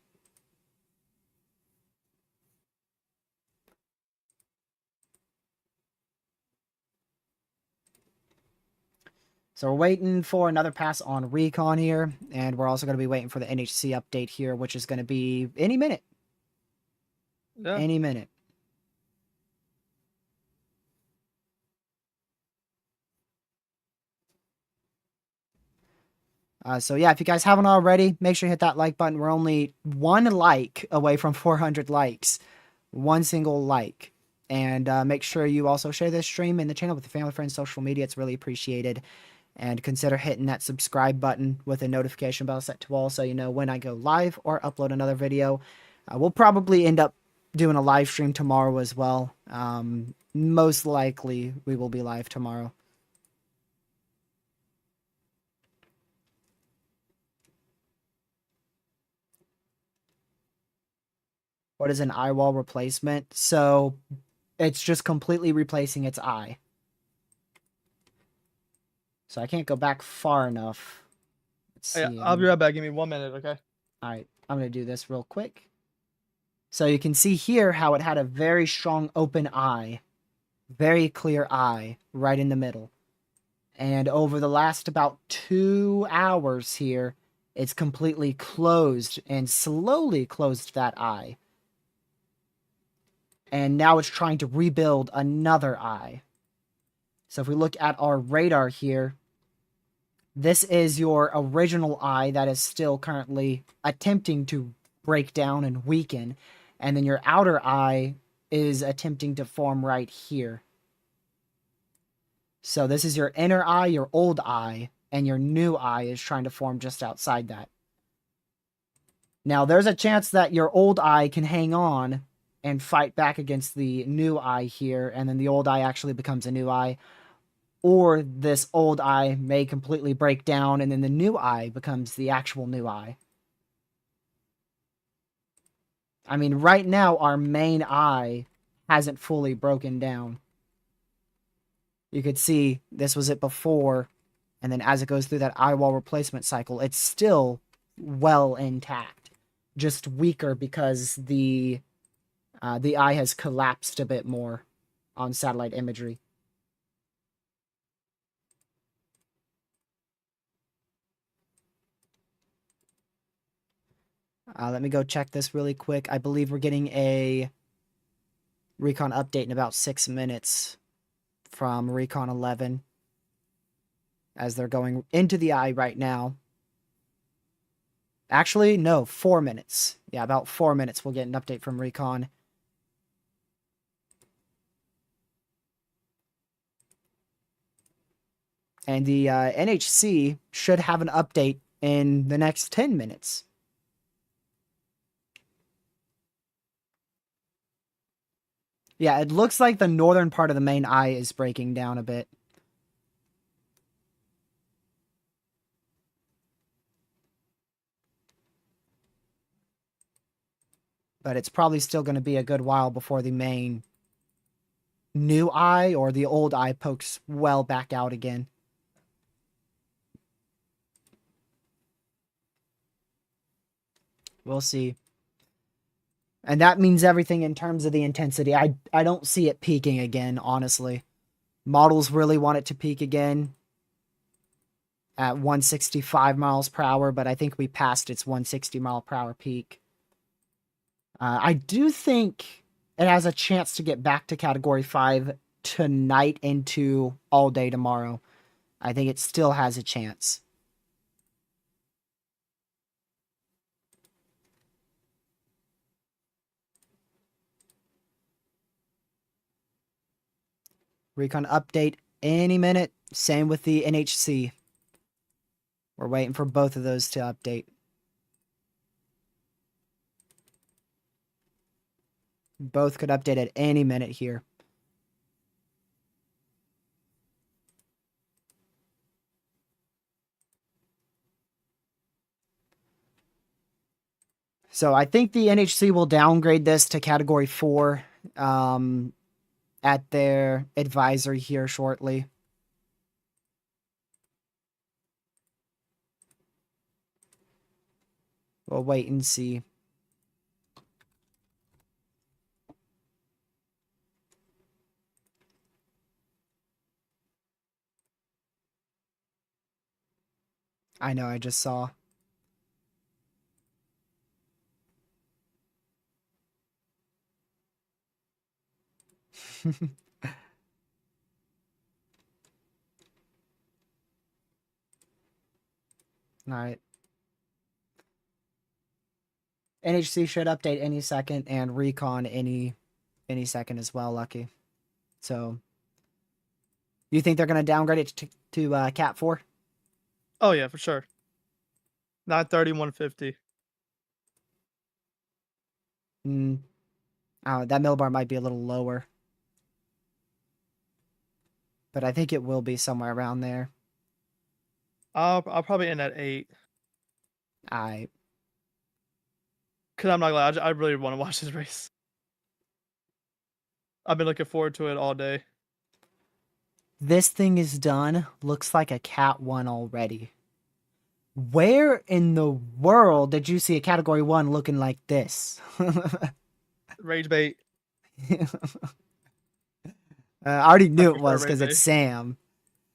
So we're waiting for another pass on Recon here, and we're also going to be waiting for the NHC update here, which is going to be any minute.
Yeah.
Any minute. So yeah, if you guys haven't already, make sure you hit that like button. We're only one like away from 400 likes. One single like. And make sure you also share this stream and the channel with your family, friends, social media. It's really appreciated. And consider hitting that subscribe button with a notification bell set to all so you know when I go live or upload another video. We'll probably end up doing a live stream tomorrow as well. Most likely we will be live tomorrow. What is an eye wall replacement? So it's just completely replacing its eye. So I can't go back far enough. Let's see.
Yeah, I'll be right back. Give me 1 minute, okay?
All right, I'm going to do this real quick. So you can see here how it had a very strong open eye, very clear eye right in the middle. And over the last about 2 hours here, it's completely closed and slowly closed that eye. And now it's trying to rebuild another eye. So if we look at our radar here, this is your original eye that is still currently attempting to break down and weaken. And then your outer eye is attempting to form right here. So this is your inner eye, your old eye, and your new eye is trying to form just outside that. Now, there's a chance that your old eye can hang on and fight back against the new eye here, and then the old eye actually becomes a new eye. Or this old eye may completely break down, and then the new eye becomes the actual new eye. I mean, right now, our main eye hasn't fully broken down. You could see this was it before, and then as it goes through that eye wall replacement cycle, it's still well intact. Just weaker because the eye has collapsed a bit more on satellite imagery. Let me go check this really quick. I believe we're getting a Recon update in about 6 minutes from Recon 11 as they're going into the eye right now. Actually, no, 4 minutes. Yeah, about 4 minutes we'll get an update from Recon. And the NHC should have an update in the next 10 minutes. Yeah, it looks like the northern part of the main eye is breaking down a bit. But it's probably still going to be a good while before the main new eye or the old eye pokes well back out again. We'll see. And that means everything in terms of the intensity. I don't see it peaking again, honestly. Models really want it to peak again at 165 miles per hour, but I think we passed its 160 mile per hour peak. I do think it has a chance to get back to Category 5 tonight into all day tomorrow. I think it still has a chance. Recon update any minute. Same with the NHC. We're waiting for both of those to update. Both could update at any minute here. So I think the NHC will downgrade this to Category 4 at their advisory here shortly. We'll wait and see. I know, I just saw. All right. NHC should update any second, and Recon any second as well, Lucky. So, you think they're going to downgrade it to Cat 4?
Oh yeah, for sure. 930, 150.
That millibar might be a little lower. But I think it will be somewhere around there.
I'll probably end at 8.
I
Cause I'm not gonna lie, I really want to watch this race. I've been looking forward to it all day.
This thing is done. Looks like a Cat 1 already. Where in the world did you see a Category 1 looking like this?
Rage bait.
I already knew it
prefer
was because
Rage
it's Sam.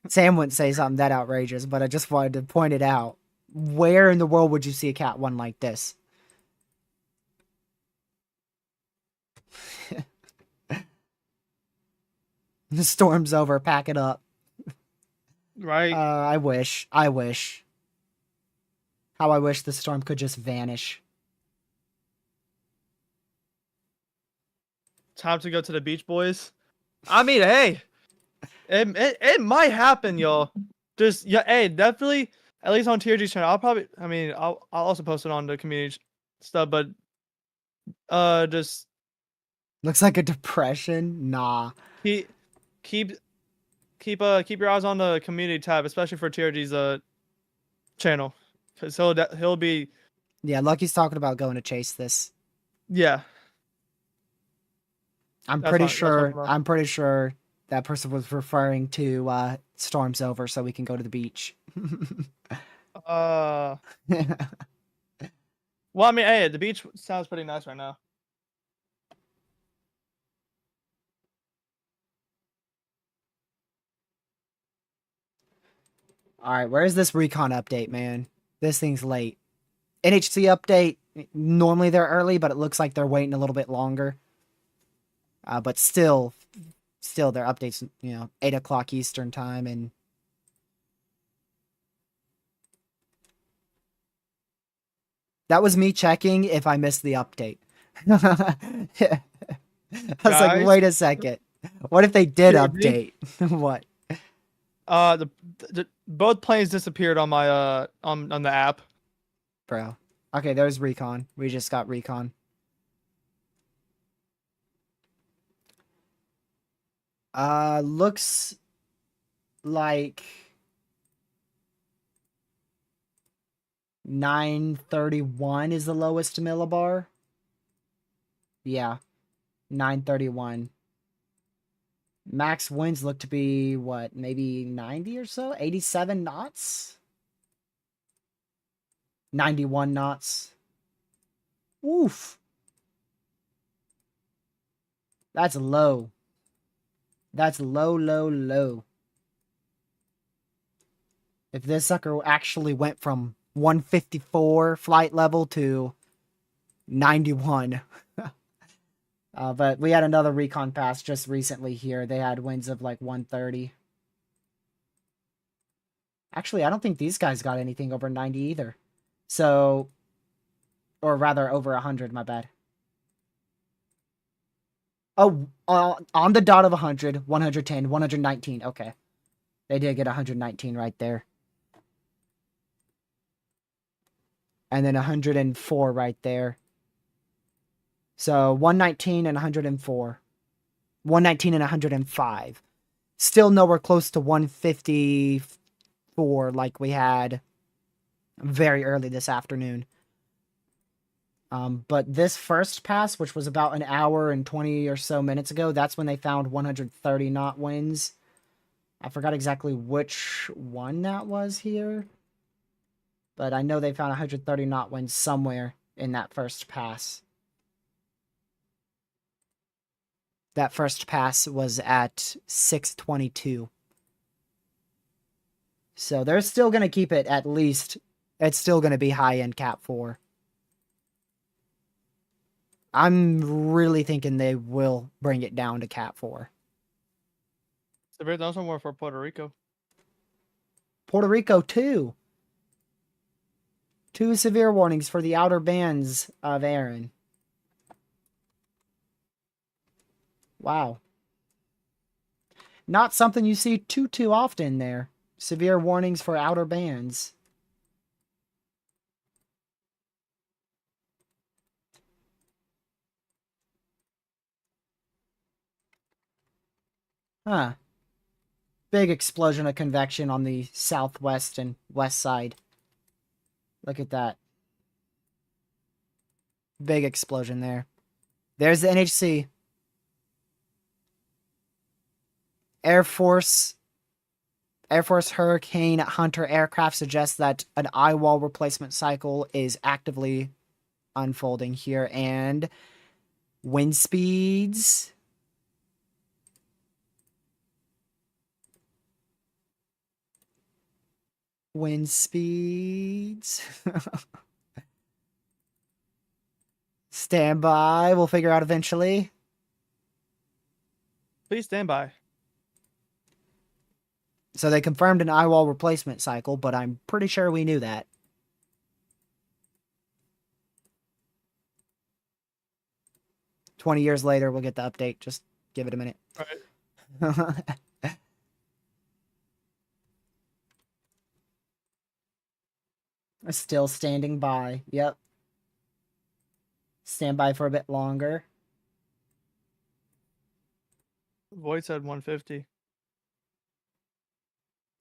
Sam wouldn't say something that outrageous, but I just wanted to point it out. Where in the world would you see a Cat 1 like this? The storm's over. Pack it up.
Right.
I wish. How I wish the storm could just vanish.
Time to go to the beach, boys. I mean, hey, it might happen, y'all. Just yeah, hey, definitely. At least on TRG's channel, I'll also post it on the community stuff, but just
Looks like a depression. Nah.
keep your eyes on the community tab, especially for TRG's channel, because he'll be.
Yeah, Lucky's talking about going to chase this.
Yeah.
I'm pretty sure that person was referring to Storm's over so we can go to the beach.
Well, I mean, hey, the beach sounds pretty nice right now.
All right, where's this Recon update, man? This thing's late. NHC update Normally they're early, but it looks like they're waiting a little bit longer. But still their updates, 8 o'clock Eastern time, and that was me checking if I missed the update. I was like,
Guys,
wait a second. What if they did
POV.
update? What?
The both planes disappeared on my on the app.
Bro. Okay, there's Recon. We just got Recon. Looks like 931 is the lowest millibar. Yeah, 931. Max winds look to be, what, maybe 90 or so? 87 knots? 91 knots. Oof. That's low. That's low, low, low. If this sucker actually went from 154 flight level to 91. But we had another recon pass just recently here. They had winds of like 130. Actually, I don't think these guys got anything over 90 either. So, or rather over 100, my bad. Oh, on the dot of 100, 110, 119. Okay. They did get 119 right there. And then 104 right there. So 119 and 104. 119 and 105. Still nowhere close to 154 like we had very early this afternoon. But this first pass, which was about an hour and 20 or so minutes ago, that's when they found 130 knot winds. I forgot exactly which one that was here. But I know they found 130 knot winds somewhere in that first pass. That first pass was at 622. So they're still going to keep it at least. It's still going to be high-end Cat 4. I'm really thinking they will bring it down to Cat 4.
There's no somewhere for Puerto Rico.
Puerto Rico, too. 2 severe warnings for the outer bands of Erin. Wow. Not something you see too often there. Severe warnings for outer bands. Huh. Big explosion of convection on the southwest and west side. Look at that. Big explosion there. There's the NHC. Air Force Hurricane Hunter aircraft suggests that an eye wall replacement cycle is actively unfolding here. And wind speeds. Wind speeds. Stand by. We'll figure out eventually.
Please stand by.
So they confirmed an eye wall replacement cycle, but I'm pretty sure we knew that. "20 years later, we'll get the update. Just give it a minute."
All right.
Still standing by. Yep. Stand by for a bit longer.
Void said 150.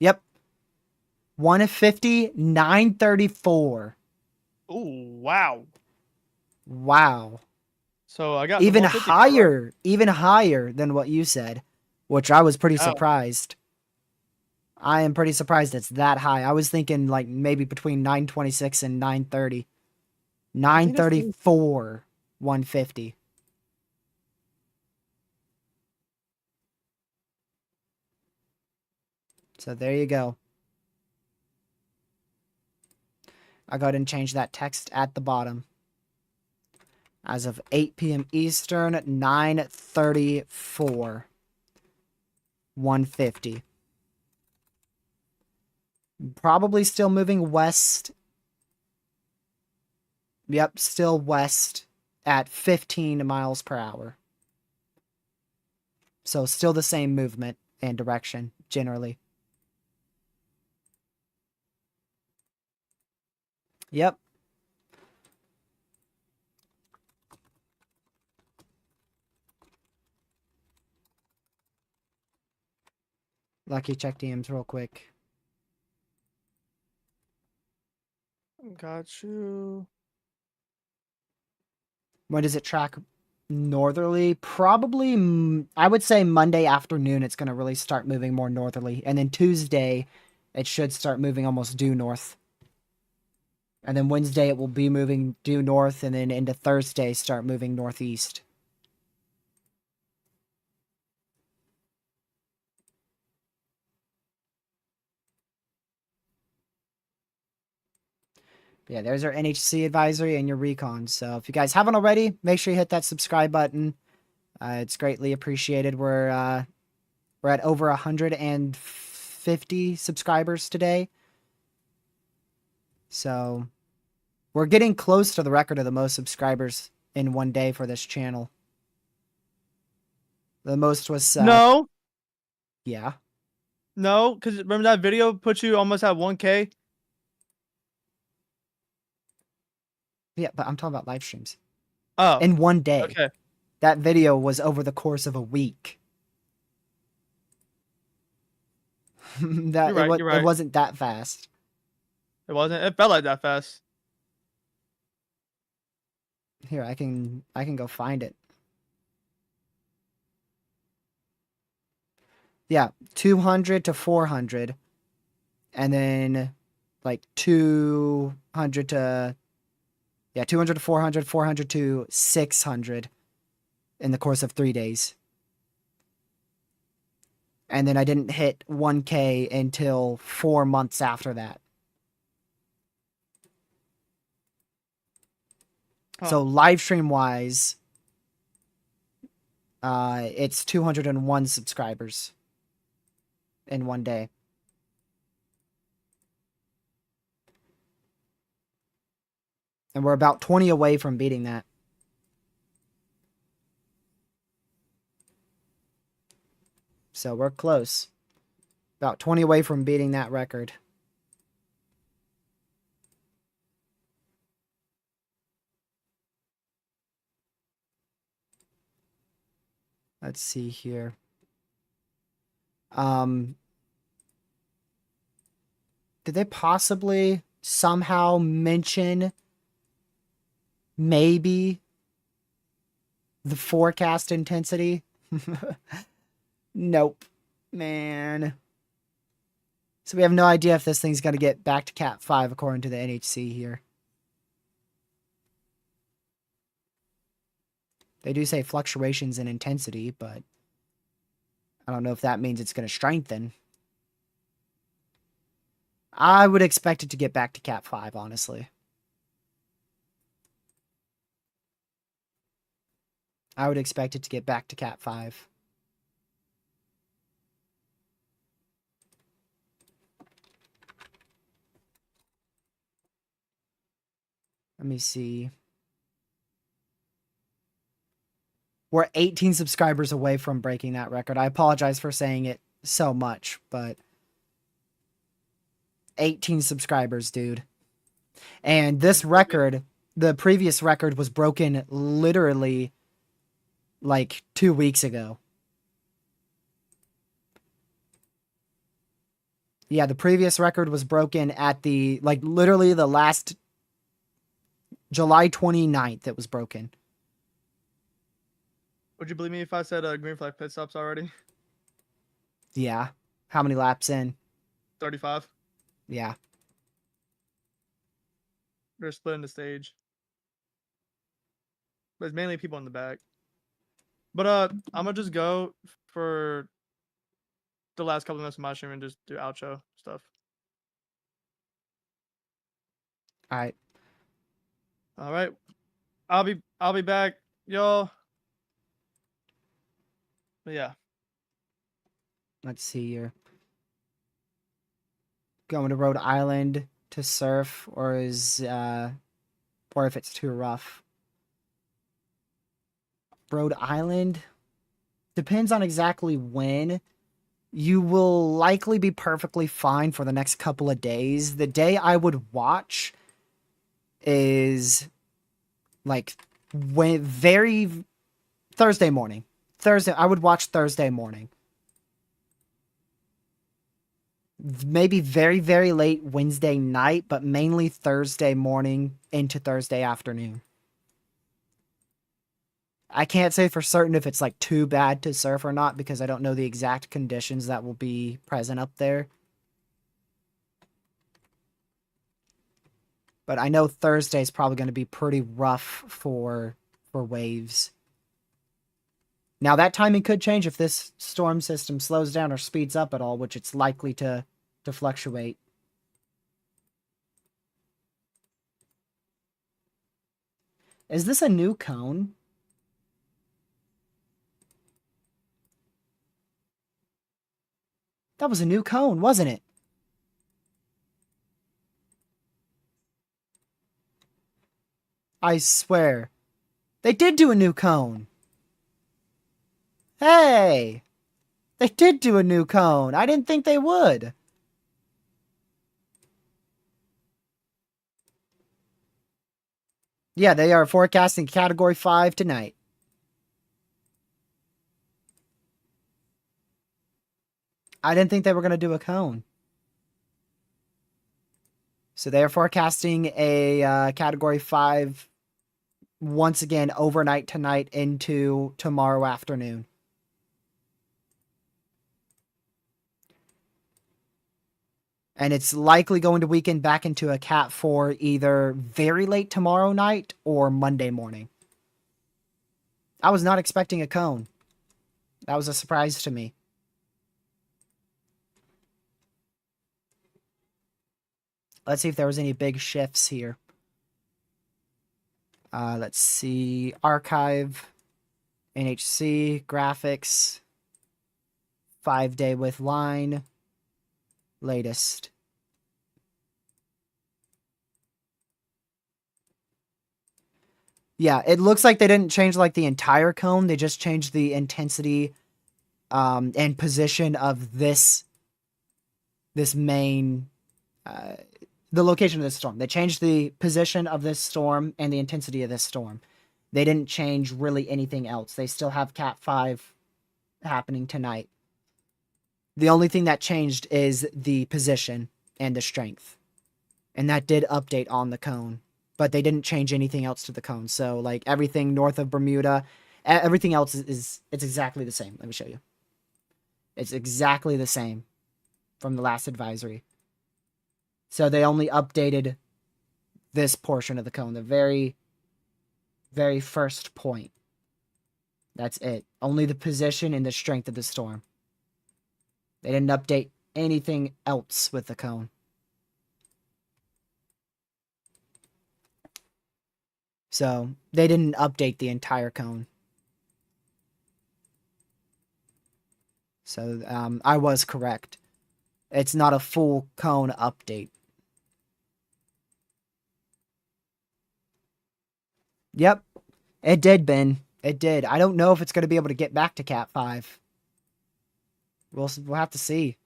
Yep. 150, 934.
Ooh, wow.
Wow.
So I got
Even
150
higher. Even higher than what you said, which I was pretty
Wow.
surprised. I am pretty surprised it's that high. I was thinking like maybe between 926 and 930. 934, 150. So there you go. I'll go ahead and change that text at the bottom. As of 8 p.m. Eastern, 9:34. 150. Probably still moving west. Yep, still west at 15 miles per hour. So still the same movement and direction, generally. Yep. Lucky check DMs real quick.
Got you.
When does it track northerly? Probably, I would say Monday afternoon it's going to really start moving more northerly. And then Tuesday, it should start moving almost due north. And then Wednesday, it will be moving due north. And then into Thursday, start moving northeast. Yeah, there's our NHC advisory and your recon. So if you guys haven't already, make sure you hit that subscribe button. It's greatly appreciated. We're at over 150 subscribers today. So we're getting close to the record of the most subscribers in one day for this channel. The most was
No,
yeah.
no, because remember that video put you almost at 1K.
Yeah, but I'm talking about live streams.
Oh,
In one day.
okay.
That video was over the course of a week.
You're right. You're right.
It wasn't that fast.
It wasn't. It felt like that fast.
Here, I can go find it. Yeah, 200 to 400. And then like 200 to 200 to 400, 400 to 600 in the course of 3 days. And then I didn't hit 1K until 4 months after that.
Huh.
So live stream wise, it's 201 subscribers in one day. And we're about 20 away from beating that. So we're close. About 20 away from beating that record. Let's see here. Did they possibly somehow mention maybe the forecast intensity? Nope, man. So we have no idea if this thing's going to get back to Cat 5 according to the NHC here. They do say fluctuations in intensity, but I don't know if that means it's going to strengthen. I would expect it to get back to Cat 5, honestly. I would expect it to get back to Cat 5. Let me see. We're 18 subscribers away from breaking that record. I apologize for saying it so much, but 18 subscribers, dude. And this record, the previous record was broken literally like 2 weeks ago. Yeah, the previous record was broken at the, like, literally the last July 29th it was broken.
Would you believe me if I said green flag pit stops already?
Yeah. How many laps in?
35.
Yeah.
They're splitting the stage. But it's mainly people in the back. But I'm gonna just go for the last couple minutes of my stream and just do outro stuff.
All right.
All right. I'll be back, yo. But yeah.
Let's see here. Going to Rhode Island to surf, or if it's too rough. Rhode Island depends on exactly when. You will likely be perfectly fine for the next couple of days. The day I would watch is like when very Thursday morning. I would watch Thursday morning. Maybe very, very late Wednesday night, but mainly Thursday morning into Thursday afternoon. I can't say for certain if it's like too bad to surf or not because I don't know the exact conditions that will be present up there. But I know Thursday is probably going to be pretty rough for waves. Now that timing could change if this storm system slows down or speeds up at all, which it's likely to fluctuate. Is this a new cone? That was a new cone, wasn't it? I swear. They did do a new cone. Hey! They did do a new cone. I didn't think they would. Yeah, they are forecasting Category 5 tonight. I didn't think they were going to do a cone. So they are forecasting a Category 5 once again overnight tonight into tomorrow afternoon. And it's likely going to weaken back into a Cat 4 either very late tomorrow night or Monday morning. I was not expecting a cone. That was a surprise to me. Let's see if there was any big shifts here. Let's see. Archive, NHC, graphics, 5-day with line, latest. Yeah, it looks like they didn't change like the entire cone. They just changed the intensity and position of this main the location of this storm. They changed the position of this storm and the intensity of this storm. They didn't change really anything else. They still have Cat 5 happening tonight. The only thing that changed is the position and the strength. And that did update on the cone. But they didn't change anything else to the cone. So, like, everything north of Bermuda, everything else it's exactly the same. Let me show you. It's exactly the same from the last advisory. So they only updated this portion of the cone, the very, very first point. That's it. Only the position and the strength of the storm. They didn't update anything else with the cone. So they didn't update the entire cone. So I was correct. It's not a full cone update. Yep, it did, Ben. It did. I don't know if it's going to be able to get back to Cat 5. We'll have to see.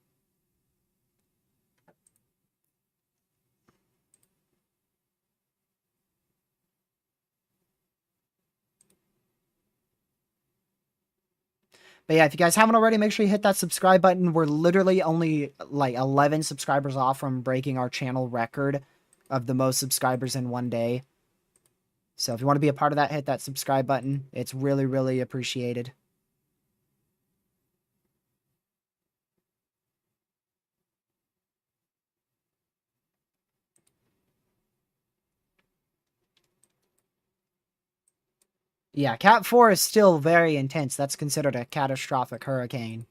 But yeah, if you guys haven't already, make sure you hit that subscribe button. We're literally only like 11 subscribers off from breaking our channel record of the most subscribers in one day. So if you want to be a part of that, hit that subscribe button. It's really, really appreciated. Yeah, Cat 4 is still very intense. That's considered a catastrophic hurricane.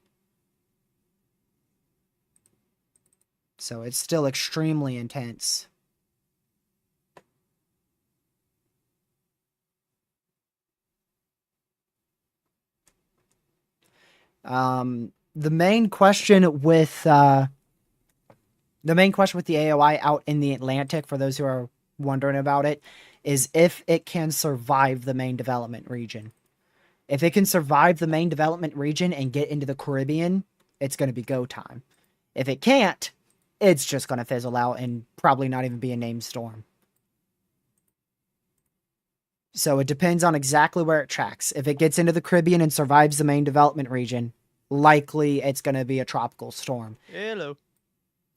So it's still extremely intense. The main question with the AOI out in the Atlantic, for those who are wondering about it, is if it can survive the main development region. If it can survive the main development region and get into the Caribbean, it's going to be go time. If it can't, it's just going to fizzle out and probably not even be a named storm. So it depends on exactly where it tracks. If it gets into the Caribbean and survives the main development region, likely it's going to be a tropical storm.
Hello.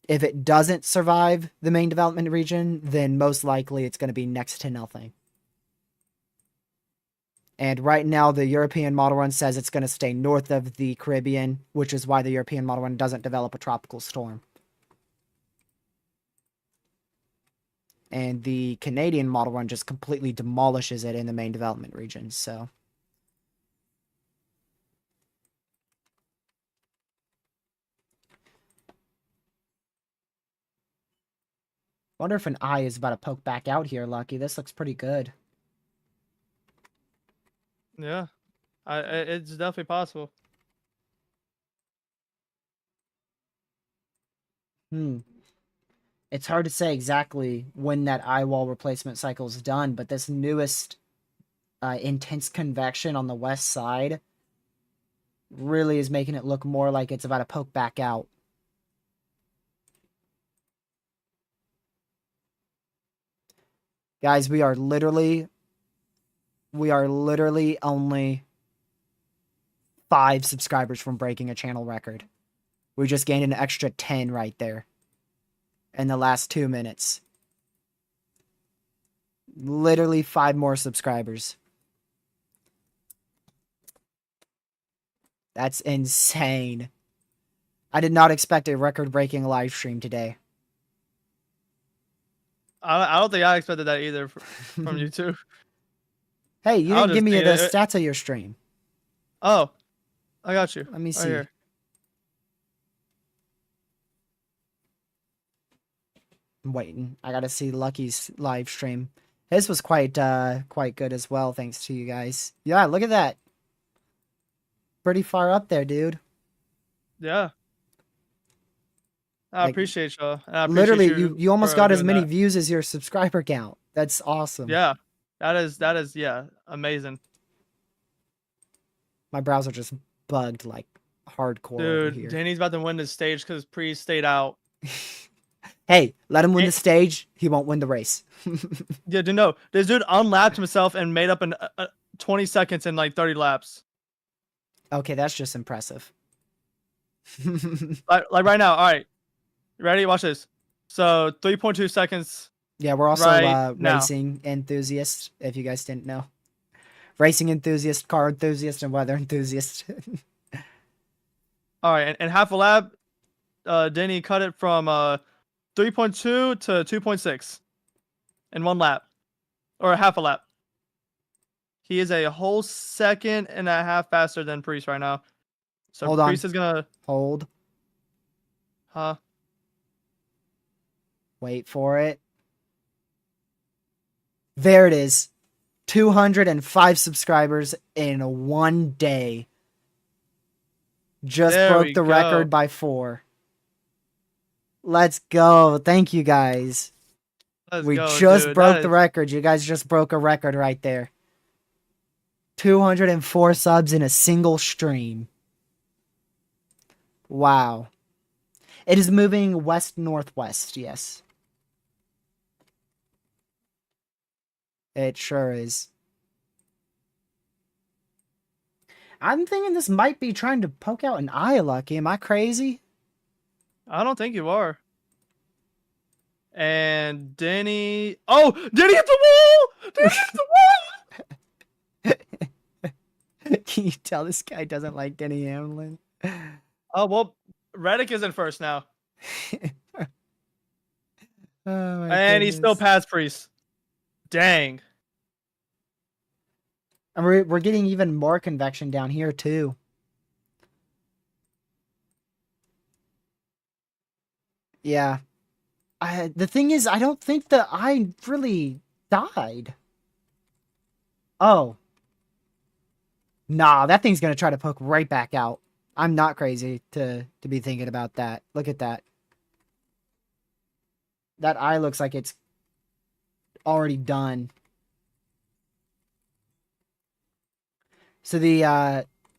If it doesn't survive the main development region, then most likely it's going to be next to nothing. And right now, the European model run says it's going to stay north of the Caribbean, which is why the European model run doesn't develop a tropical storm. And the Canadian model run just completely demolishes it in the main development region, so... Wonder if an eye is about to poke back out here, Lucky. This looks pretty good.
Yeah, it's definitely possible.
It's hard to say exactly when that eye wall replacement cycle is done, but this newest intense convection on the west side really is making it look more like it's about to poke back out. Guys, we are literally only 5 subscribers from breaking a channel record. We just gained an extra 10 right there in the last 2 minutes. Literally 5 more subscribers. That's insane. I did not expect a record-breaking live stream today.
I don't think I expected that either from you too.
Hey, you didn't give me the stats of your stream.
Oh, I got you.
Let me see.
Right here.
I'm waiting. I gotta see Lucky's live stream. His was quite good as well, thanks to you guys. Yeah, look at that. Pretty far up there, dude.
Yeah. I appreciate y'all.
Literally, you almost got as many views as your subscriber count. That's awesome.
Yeah. That is yeah, amazing.
My browser just bugged like hardcore over here.
Dude, Danny's about to win this stage because Priest stayed out.
Hey, let him win the stage. He won't win the race.
Yeah, dude, no. This dude unlapped himself and made up in 20 seconds in like 30 laps.
Okay, that's just impressive.
like right now. All right. Ready? Watch this. So 3.2 seconds.
Yeah, we're also racing enthusiasts, if you guys didn't know. Racing enthusiast, car enthusiast, and weather enthusiast.
All right, and half a lap, Denny cut it from 3.2 to 2.6 in 1 lap, or half a lap. He is a whole second and a half faster than Priest right now. So
Hold
Priest is gonna
hold.
Huh?
Wait for it. There it is. 205 subscribers in 1 day. Just broke the record by 4. Let's go. Thank you, guys. We just broke the record. You guys just broke a record right there. 204 subs in a single stream. Wow. It is moving west-northwest, yes. It sure is. I'm thinking this might be trying to poke out an eye, Lucky. Am I crazy?
I don't think you are. And Denny... Oh! Denny hit the wall! Denny hit the wall!
Can you tell this guy doesn't like Denny Hamlin?
Oh, well, Reddick is in first now. And he still passed Priest. Dang.
And we're getting even more convection down here, too. Yeah. The thing is, I don't think the eye really died. Oh. Nah, that thing's going to try to poke right back out. I'm not crazy to be thinking about that. Look at that. That eye looks like it's already done. So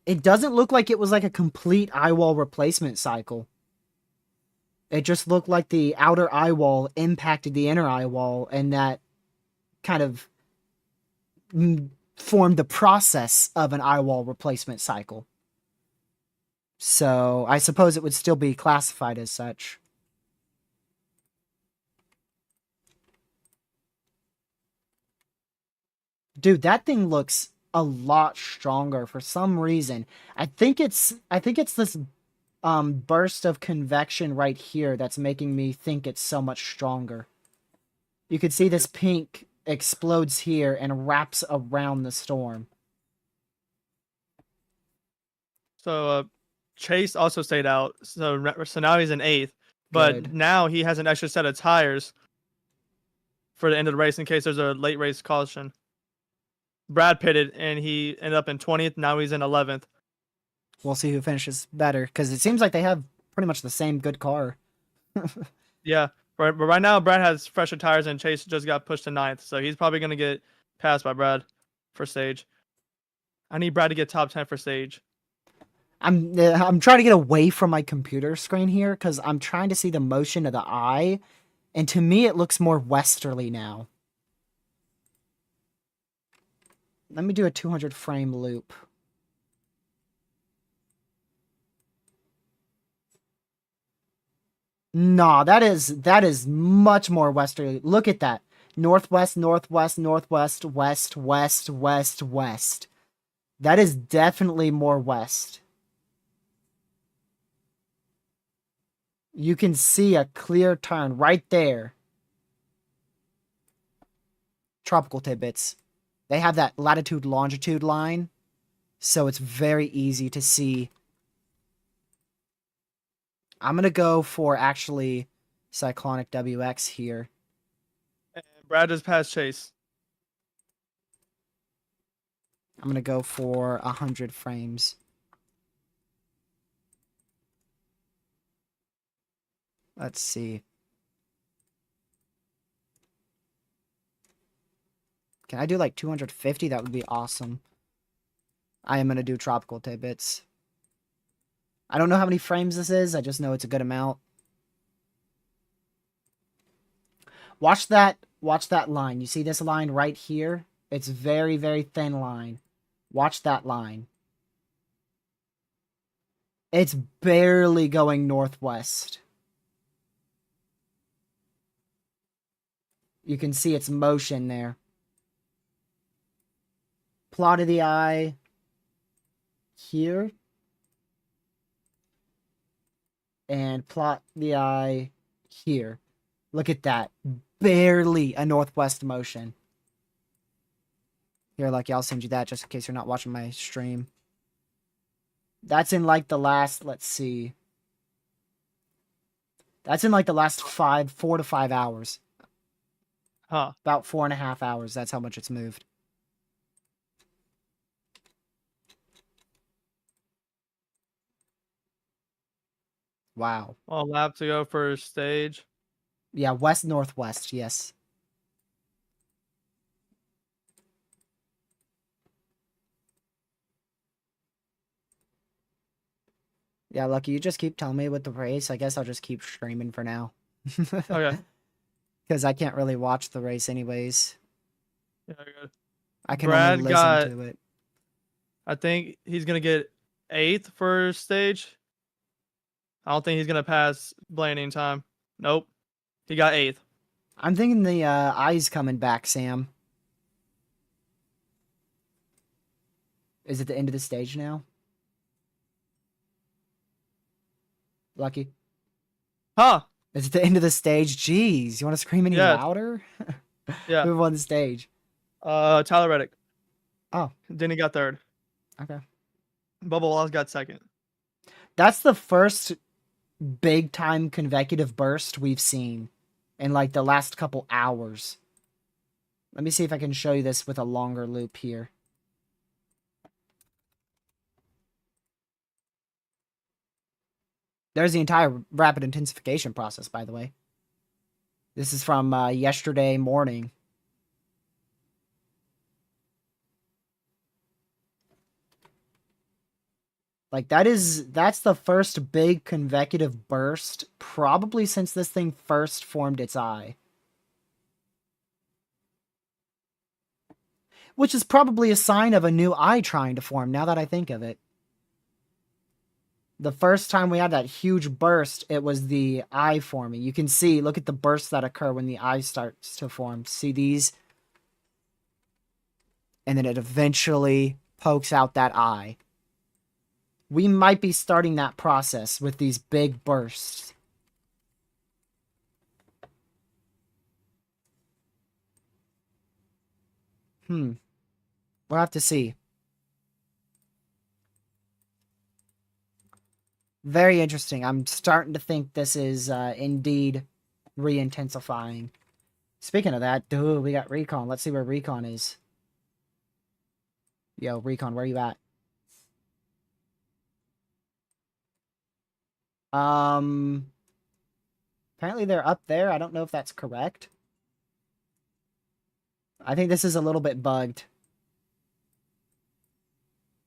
it doesn't look like it was like a complete eye wall replacement cycle. It just looked like the outer eye wall impacted the inner eye wall, and that kind of formed the process of an eye wall replacement cycle. So I suppose it would still be classified as such. Dude, that thing looks a lot stronger for some reason. I think it's this burst of convection right here that's making me think it's so much stronger. You can see this pink explodes here and wraps around the storm.
So Chase also stayed out. So now he's in 8th, but
Good.
now he has an extra set of tires for the end of the race in case there's a late race caution. Brad pitted and he ended up in 20th. Now he's in 11th.
We'll see who finishes better, because it seems like they have pretty much the same good car.
Yeah, right. But right now Brad has fresher tires and Chase just got pushed to 9th, so he's probably gonna get passed by Brad for stage. I need Brad to get top 10 for stage.
I'm trying to get away from my computer screen here because I'm trying to see the motion of the eye, and to me it looks more westerly now. Let me do a 200 frame loop. Nah, that is much more westerly. Look at that. Northwest, northwest, northwest, west, west, west, west. That is definitely more west. You can see a clear turn right there. Tropical tidbits. They have that latitude longitude line, so it's very easy to see. I'm going to go for actually Cyclonic WX here.
And Brad just passed Chase.
I'm going to go for 100 frames. Let's see. Can I do like 250? That would be awesome. I am going to do tropical tidbits. I don't know how many frames this is. I just know it's a good amount. Watch that line. You see this line right here? It's very, very thin line. Watch that line. It's barely going northwest. You can see its motion there. Plot of the eye here. And plot the eye here. Look at that. Barely a northwest motion. Here, Lucky, I'll send you that just in case you're not watching my stream. That's in like the last, let's see. That's in like the last 4 to 5 hours.
Huh.
About 4.5 hours. That's how much it's moved. Wow.
Well, lap to go for stage.
Yeah, west northwest, yes. Yeah, Lucky, you just keep telling me with the race. I guess I'll just keep streaming for now.
Okay.
Because I can't really watch the race anyways.
Yeah, good.
I can
Brad
only listen
got,
to it.
I think he's gonna get 8th for stage. I don't think he's gonna pass Blanding time. Nope. He got 8th.
I'm thinking the eye's coming back, Sam. Is it the end of the stage now? Lucky.
Huh.
Is it the end of the stage? Jeez, you want to scream any
Yeah.
louder?
Yeah.
Who won the stage?
Tyler Reddick.
Oh.
Then he got 3rd.
Okay.
Bubba Wallace got 2nd.
That's the first big time convecutive burst we've seen in like the last couple hours. Let me see if I can show you this with a longer loop here. There's the entire rapid intensification process, by the way. This is from yesterday morning. Like that's the first big convecutive burst probably since this thing first formed its eye. Which is probably a sign of a new eye trying to form, now that I think of it. The first time we had that huge burst, it was the eye forming. You can see, look at the bursts that occur when the eye starts to form. See these? And then it eventually pokes out that eye. We might be starting that process with these big bursts. We'll have to see. Very interesting. I'm starting to think this is indeed re-intensifying. Speaking of that, dude, we got Recon. Let's see where Recon is. Yo, Recon, where you at? Apparently they're up there. I don't know if that's correct. I think this is a little bit bugged.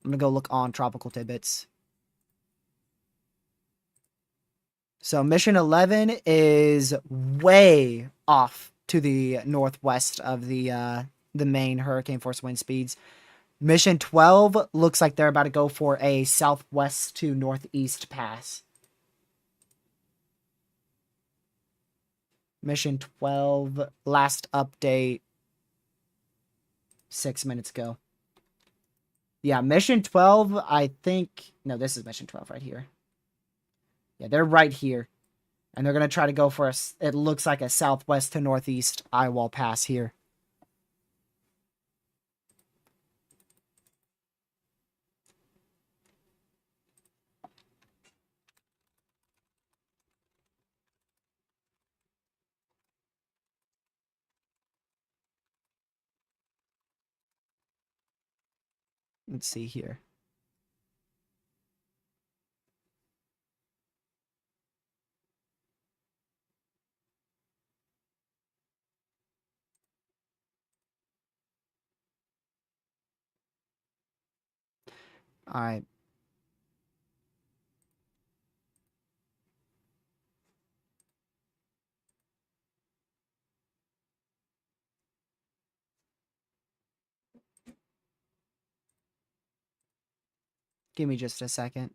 I'm gonna go look on Tropical Tidbits. So mission 11 is way off to the northwest of the main hurricane force wind speeds. Mission 12 looks like they're about to go for a southwest to northeast pass. Mission 12, last update 6 minutes ago. Yeah, mission 12, I think... No, this is mission 12 right here. Yeah, they're right here. And they're going to try to go for it looks like a southwest to northeast eye wall pass here. Let's see here. All right. Give me just a second.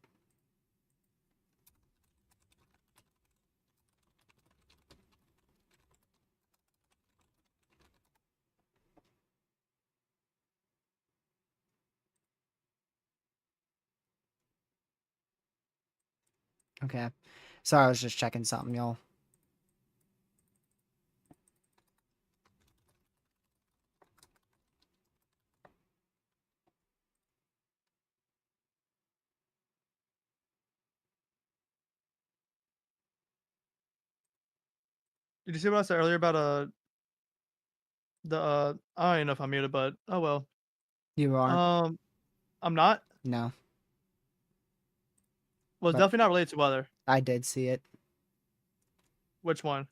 Okay. Sorry, I was just checking something, y'all.
Did you see what I said earlier about I don't even know if I'm muted, but oh well.
You aren't?
I'm not.
No.
Well, it's
But
definitely not related to weather.
I did see it.
Which one?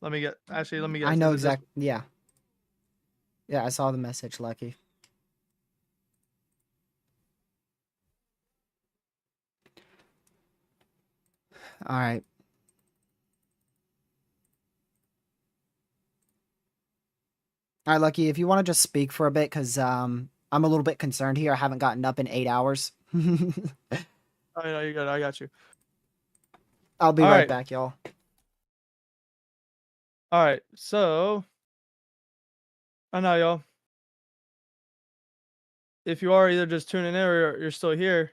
Let me get. Actually, let me
I
guess.
know
Is it this?
exactly. Yeah. Yeah, I saw the message, Lucky. All right. All right, Lucky, if you want to just speak for a bit, because I'm a little bit concerned here. I haven't gotten up in 8 hours.
Oh, no, you got. I got you.
I'll be
All
right
right.
back, y'all.
All right. So, I know, y'all. If you are either just tuning in or you're still here,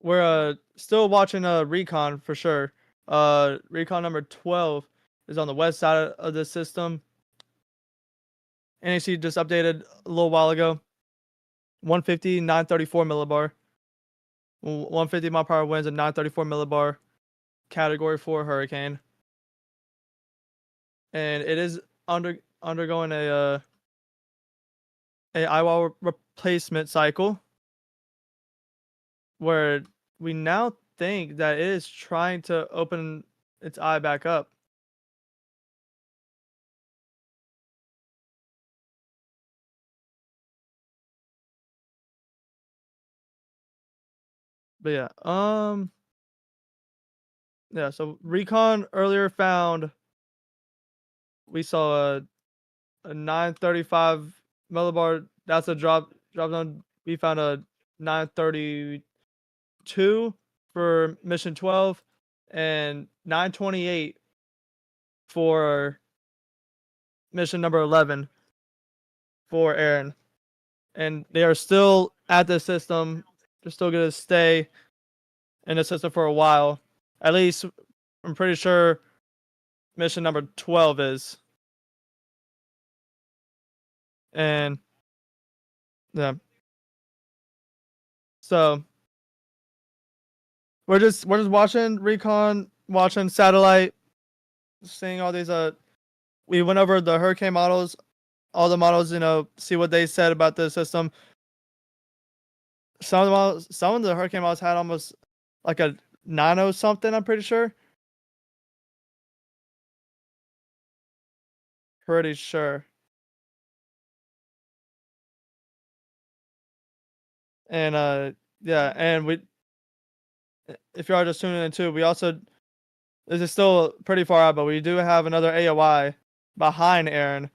we're still watching Recon for sure. Recon number 12 is on the west side of the system. NAC just updated a little while ago. 150, 934 millibar. 150 mile per hour winds and 934 millibar. Category 4 hurricane. And it is undergoing a eyewall replacement cycle, where we now think that it is trying to open its eye back up. But yeah, yeah. So Recon earlier found we saw a 935 millibar. That's a drop zone. We found a 932 for mission 12 and 928 for mission number 11 for Erin. And they are still at the system. They're still going to stay in the system for a while. At least, I'm pretty sure mission number 12 is. And, yeah. So, we're just watching Recon, watching Satellite, seeing all these, we went over the Hurricane models, all the models, see what they said about the system. Some of the Hurricane models had almost like a nano something, I'm pretty sure. Pretty sure. And yeah, and if you are just tuning in too, we also, this is still pretty far out, but we do have another AOI behind Erin,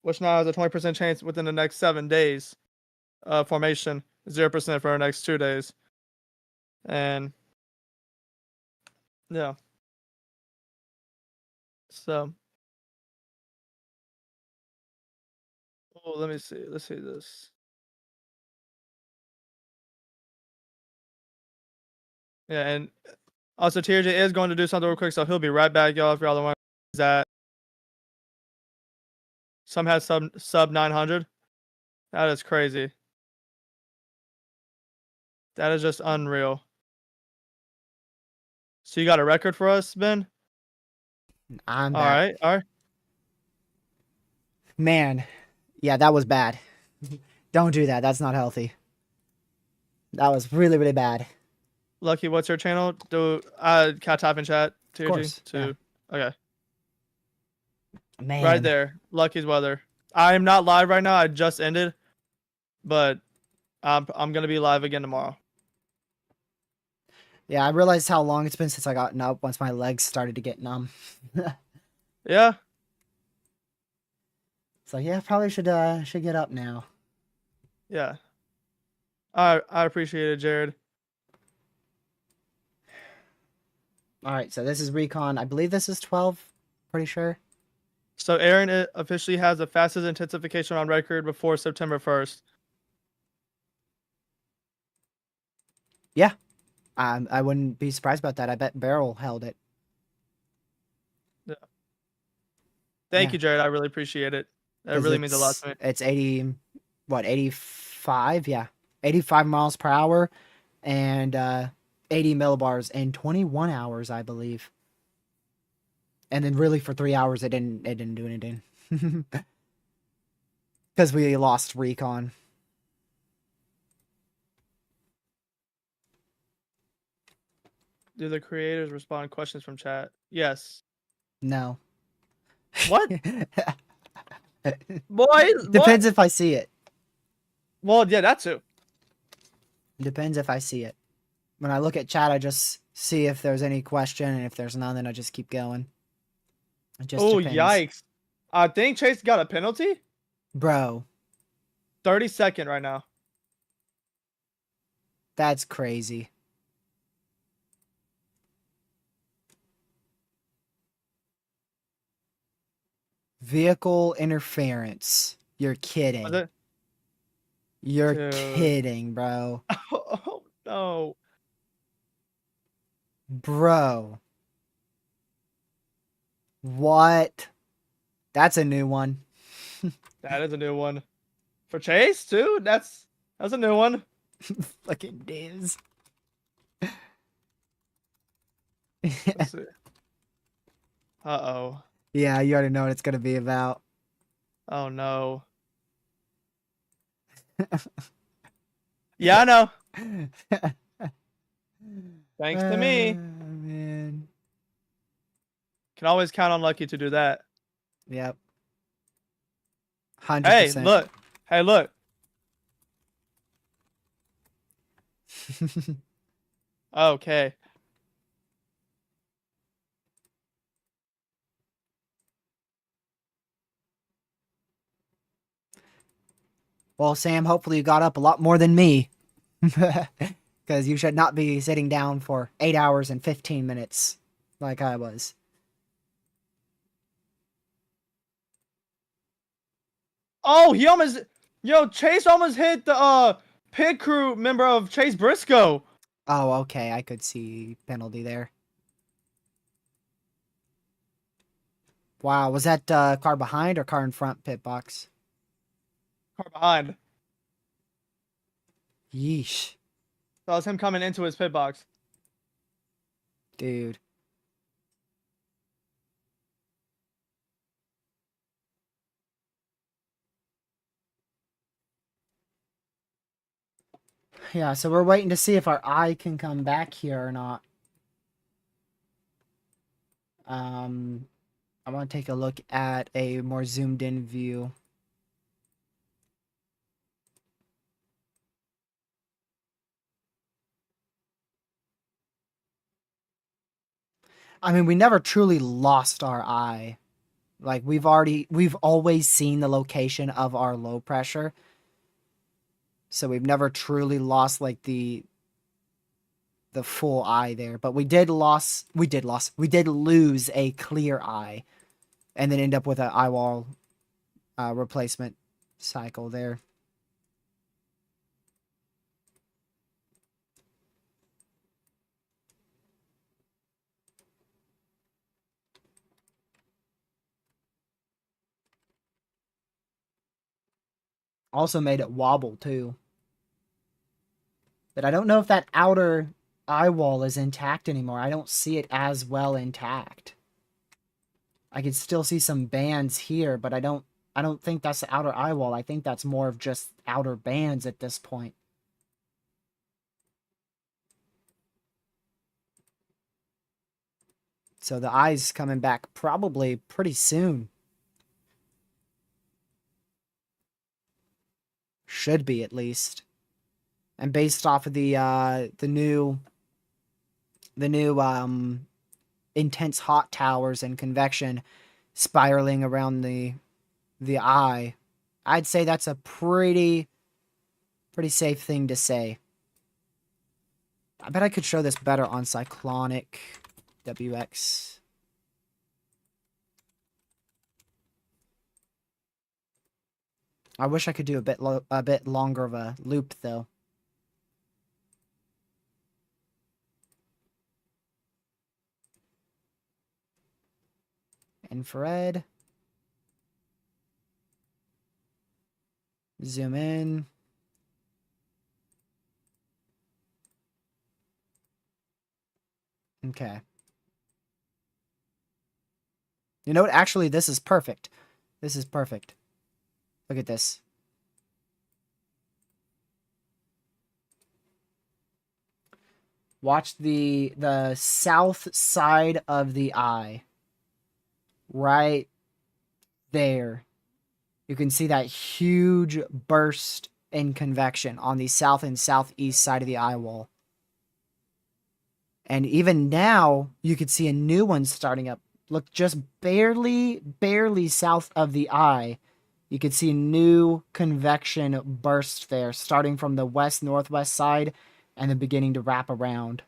which now has a 20% chance within the next 7 days. Formation 0% for the next 2 days. And yeah. So, oh, let me see. Let's see this. Yeah, and also TRJ is going to do something real quick, so he'll be right back, y'all. If y'all don't want that, some has sub 900. That is crazy. That is just unreal. So you got a record for us, Ben?
I'm
All
back.
right, all right.
Man, yeah, that was bad. Don't do that. That's not healthy. That was really, really bad.
Lucky, what's your channel? Do can I type in chat? TRG?
Of course.
To okay.
Man.
Right there. Lucky's weather. I am not live right now. I just ended, but I'm gonna be live again tomorrow.
Yeah, I realized how long it's been since I gotten up once my legs started to get numb.
Yeah.
So yeah, probably should get up now.
Yeah. I appreciate it, Jared.
All right, so this is Recon. I believe this is 12. Pretty sure.
So Erin officially has the fastest intensification on record before September 1st.
Yeah, I wouldn't be surprised about that. I bet Barrel held it.
Yeah. Thank
Yeah.
you, Jared. I really appreciate it. That really means a lot to me.
It's 85? Yeah, 85 miles per hour, and 80 millibars in 21 hours, I believe. And then really for 3 hours, it didn't do anything because we lost Recon.
Do the creators respond to questions from chat? Yes.
No.
What? Boy,
Depends if I see it.
Well, yeah, that too.
Depends if I see it. When I look at chat, I just see if there's any question, and if there's none, then I just keep going. It just
Oh,
depends.
yikes. I think Chase got a penalty.
Bro,
30-second right now.
that's crazy. Vehicle interference. You're kidding.
Was it?
You're
Dude.
kidding, bro.
Oh, no.
Bro. What? That's a new one.
That is a new one. For Chase, too? That's a new one.
Fucking Diz.
Let's see. Uh-oh.
Yeah, you already know what it's gonna be about.
Oh, no. Yeah, I know. Thanks to me.
Man.
Can always count on Lucky to do that.
Yep.
Hey,
100%.
look. Hey, look. Okay.
Well, Sam, hopefully you got up a lot more than me. Because you should not be sitting down for 8 hours and 15 minutes like I was.
Oh, he almost. Yo, Chase almost hit the pit crew member of Chase Briscoe.
Oh, okay. I could see penalty there. Wow. Was that car behind or car in front pit box?
Car behind.
Yeesh.
That was him coming into his pit box.
Dude. Yeah, so we're waiting to see if our eye can come back here or not. I want to take a look at a more zoomed in view. I mean, we never truly lost our eye. Like we've always seen the location of our low pressure. So we've never truly lost like the full eye there, but we did lose a clear eye and then end up with an eye wall replacement cycle there. Also made it wobble too. But I don't know if that outer eye wall is intact anymore. I don't see it as well intact. I can still see some bands here, but I don't think that's the outer eye wall. I think that's more of just outer bands at this point. So the eye's coming back probably pretty soon. Should be at least. And based off of the new intense hot towers and convection spiraling around the eye, I'd say that's a pretty safe thing to say. I bet I could show this better on cyclonic WX. I wish I could do a bit longer of a loop though. Infrared. Zoom in. Okay. You know what? Actually, this is perfect. This is perfect. Look at this. Watch the south side of the eye. Right there. You can see that huge burst in convection on the south and southeast side of the eye wall. And even now, you could see a new one starting up. Look, just barely south of the eye. You could see a new convection burst there, starting from the west-northwest side and then beginning to wrap around.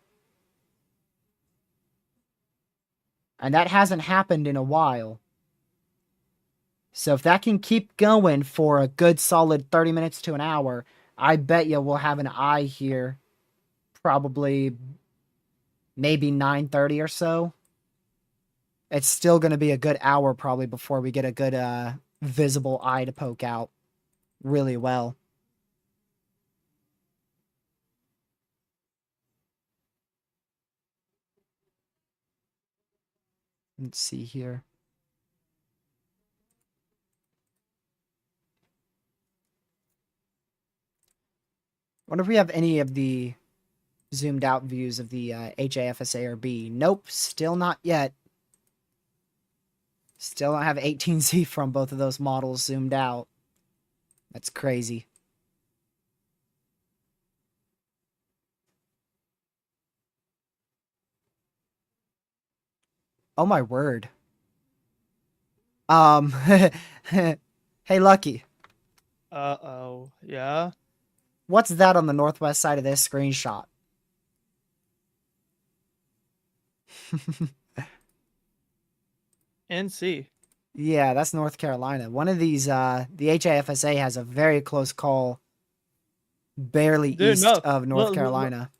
And that hasn't happened in a while. So if that can keep going for a good solid 30 minutes to an hour, I bet you we'll have an eye here probably maybe 9:30 or so. It's still going to be a good hour probably before we get a good visible eye to poke out really well. Let's see here. Wonder if we have any of the zoomed out views of the HAFSARB. Nope, still not yet. Still don't have 18Z from both of those models zoomed out. That's crazy. Oh my word. Hey Lucky,
Uh-oh. Yeah.
what's that on the northwest side of this screenshot?
NC.
Yeah, that's North Carolina. One of these, the HAFSA has a very close call, barely
Dude,
east
no.
of North
Look, look,
Carolina.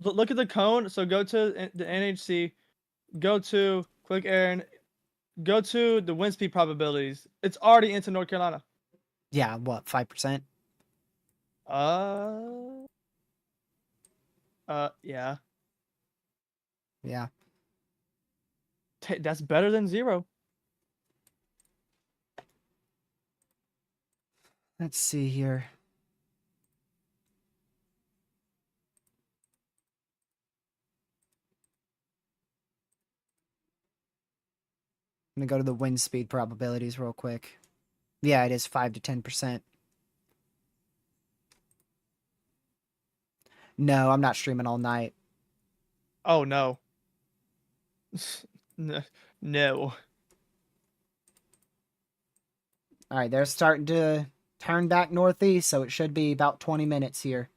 look at the cone. So go to the NHC, click Erin, go to the wind speed probabilities. It's already into North Carolina.
Yeah, what, 5%?
Uh, yeah.
Yeah.
That's better than 0.
Let's see here. I'm gonna go to the wind speed probabilities real quick. Yeah, it is 5 to 10%. No, I'm not streaming all night.
Oh no. No.
All right, they're starting to turn back northeast, so it should be about 20 minutes here.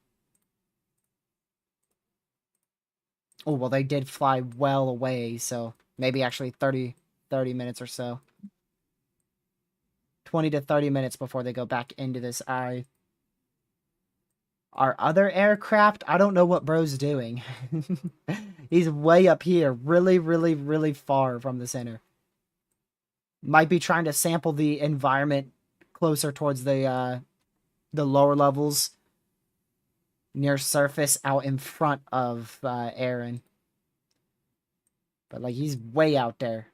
Oh, well, they did fly well away, so maybe actually 30 minutes or so. 20 to 30 minutes before they go back into this eye. Our other aircraft, I don't know what bro's doing. He's way up here, really, really, really far from the center. Might be trying to sample the environment closer towards the lower levels near surface out in front of Erin. But like he's way out there.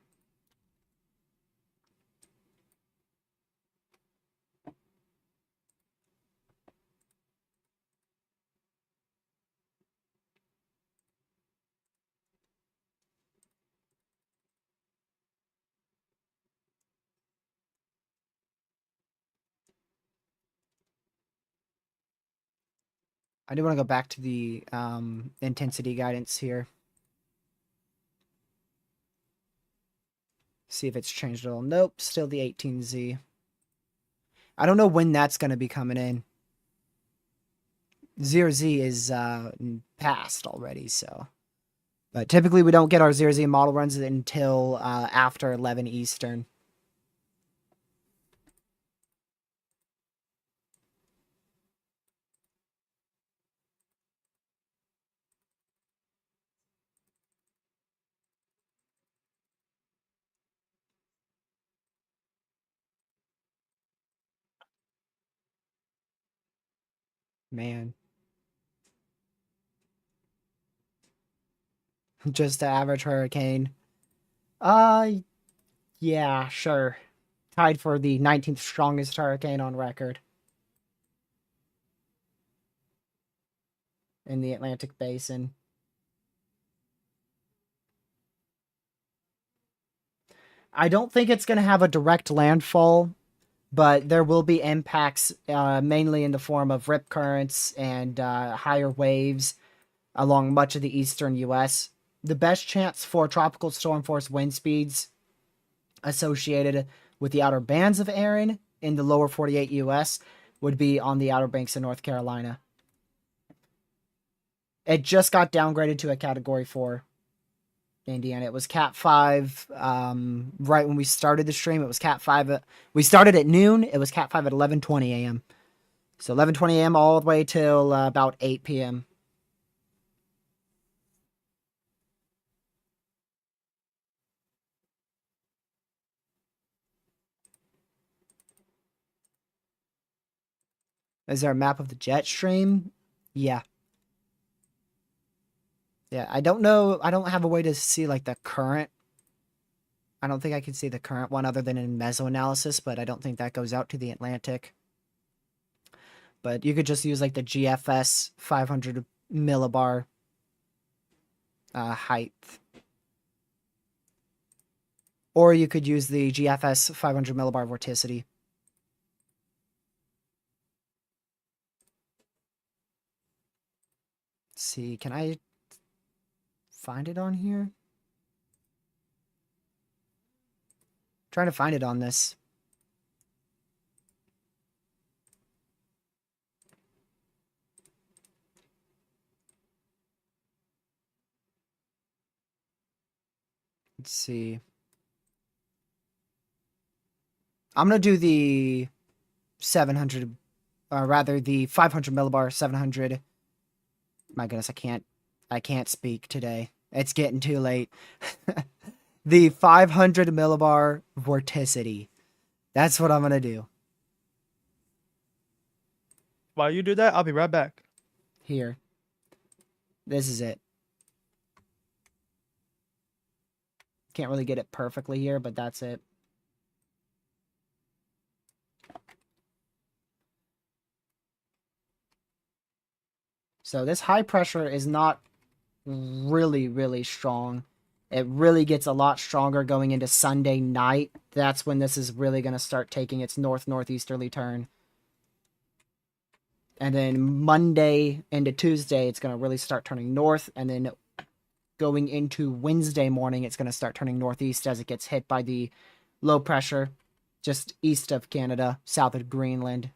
I do want to go back to the intensity guidance here. See if it's changed at all. Nope, still the 18Z. I don't know when that's going to be coming in. 0Z is passed already, so. But typically we don't get our 0Z model runs until after 11 Eastern. Man. Just the average hurricane. Uh, yeah, sure. Tied for the 19th strongest hurricane on record in the Atlantic Basin. I don't think it's going to have a direct landfall, but there will be impacts, mainly in the form of rip currents and higher waves along much of the eastern U.S. The best chance for tropical storm force wind speeds associated with the outer bands of Erin in the lower 48 U.S. would be on the Outer Banks of North Carolina. It just got downgraded to a Category 4. Indiana. It was Cat 5 right when we started the stream. It was Cat 5. We started at noon. It was Cat 5 at 11:20 a.m. So 11:20 a.m. all the way till about 8 p.m. Is there a map of the jet stream? Yeah. Yeah, I don't know. I don't have a way to see like the current. I don't think I can see the current one other than in mesoanalysis, but I don't think that goes out to the Atlantic. But you could just use like the GFS 500 millibar height. Or you could use the GFS 500 millibar vorticity. Let's see, can I find it on here? Trying to find it on this. Let's see. I'm going to do the 700, or rather the 500 millibar 700. My goodness, I can't speak today. It's getting too late. The 500 millibar vorticity. That's what I'm going to do.
While you do that, I'll be right back.
Here. This is it. Can't really get it perfectly here, but that's it. So this high pressure is not really, really strong. It really gets a lot stronger going into Sunday night. That's when this is really going to start taking its north-northeasterly turn. And then Monday into Tuesday, it's going to really start turning north. And then going into Wednesday morning, it's going to start turning northeast as it gets hit by the low pressure just east of Canada, south of Greenland.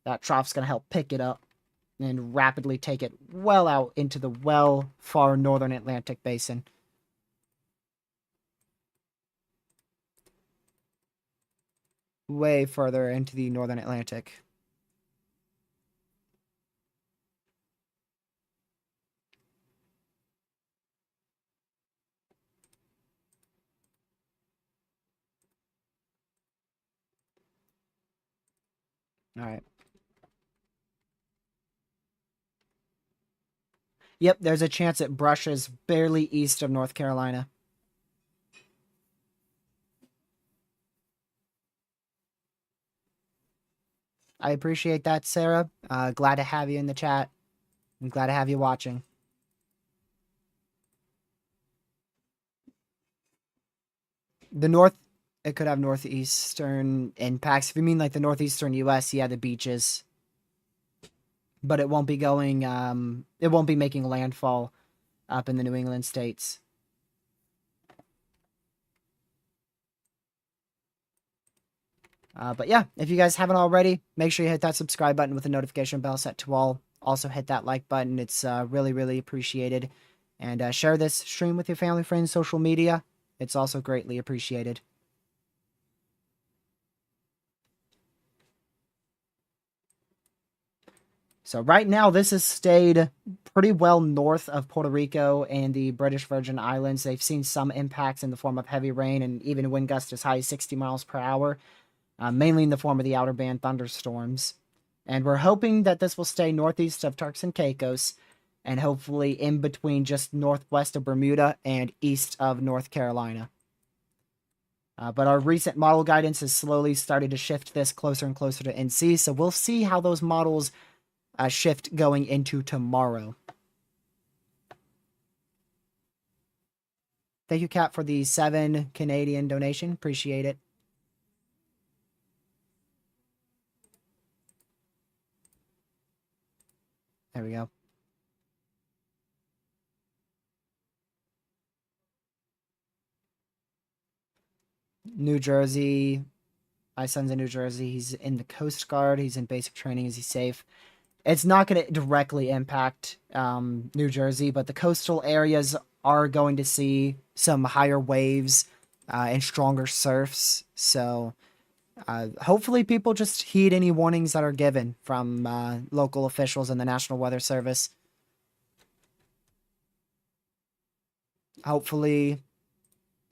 That trough's going to help pick it up and rapidly take it well out into the far northern Atlantic basin. Way further into the northern Atlantic. All right. Yep, there's a chance it brushes barely east of North Carolina. I appreciate that, Sarah. Glad to have you in the chat. I'm glad to have you watching. The north, it could have northeastern impacts. If you mean like the northeastern U.S., yeah, the beaches. But it won't be going, it won't be making landfall up in the New England states. But yeah, if you guys haven't already, make sure you hit that subscribe button with the notification bell set to all. Also hit that like button. It's really, really appreciated. And share this stream with your family, friends, social media. It's also greatly appreciated. So right now, this has stayed pretty well north of Puerto Rico and the British Virgin Islands. They've seen some impacts in the form of heavy rain and even wind gusts as high as 60 miles per hour, mainly in the form of the outer band thunderstorms. And we're hoping that this will stay northeast of Turks and Caicos and hopefully in between just northwest of Bermuda and east of North Carolina. But our recent model guidance has slowly started to shift this closer and closer to NC, so we'll see how those models shift going into tomorrow. Thank you, Kat, for the 7 Canadian donation. Appreciate it. There we go. New Jersey. My son's in New Jersey. He's in the Coast Guard. He's in basic training. Is he safe? It's not going to directly impact New Jersey, but the coastal areas are going to see some higher waves and stronger surfs. So hopefully people just heed any warnings that are given from local officials and the National Weather Service. Hopefully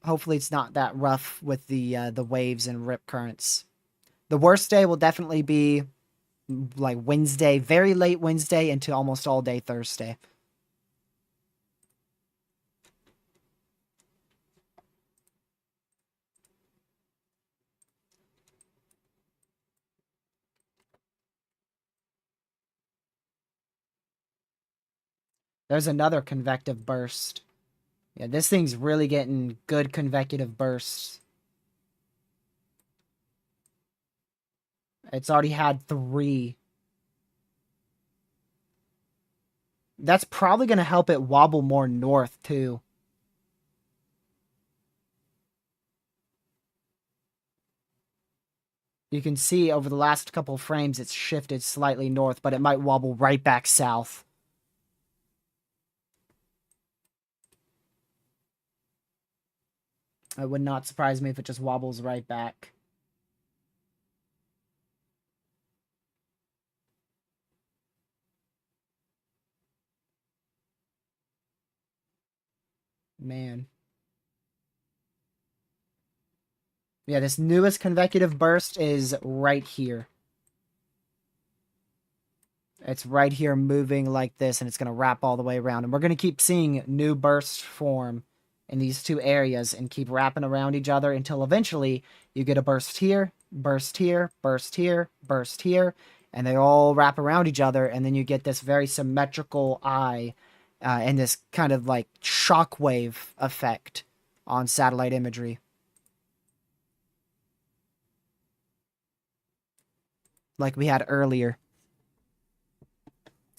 it's not that rough with the waves and rip currents. The worst day will definitely be like Wednesday, very late Wednesday into almost all day Thursday. There's another convective burst Yeah, this thing's really getting good convective bursts. It's already had 3. That's probably going to help it wobble more north, too. You can see over the last couple frames it's shifted slightly north, but it might wobble right back south. It would not surprise me if it just wobbles right back. Man. Yeah, this newest convective burst is right here. It's right here moving like this, and it's going to wrap all the way around. And we're going to keep seeing new bursts form in these 2 areas and keep wrapping around each other until eventually you get a burst here, burst here, burst here, burst here, and they all wrap around each other, and then you get this very symmetrical eye and this kind of like shockwave effect on satellite imagery. Like we had earlier.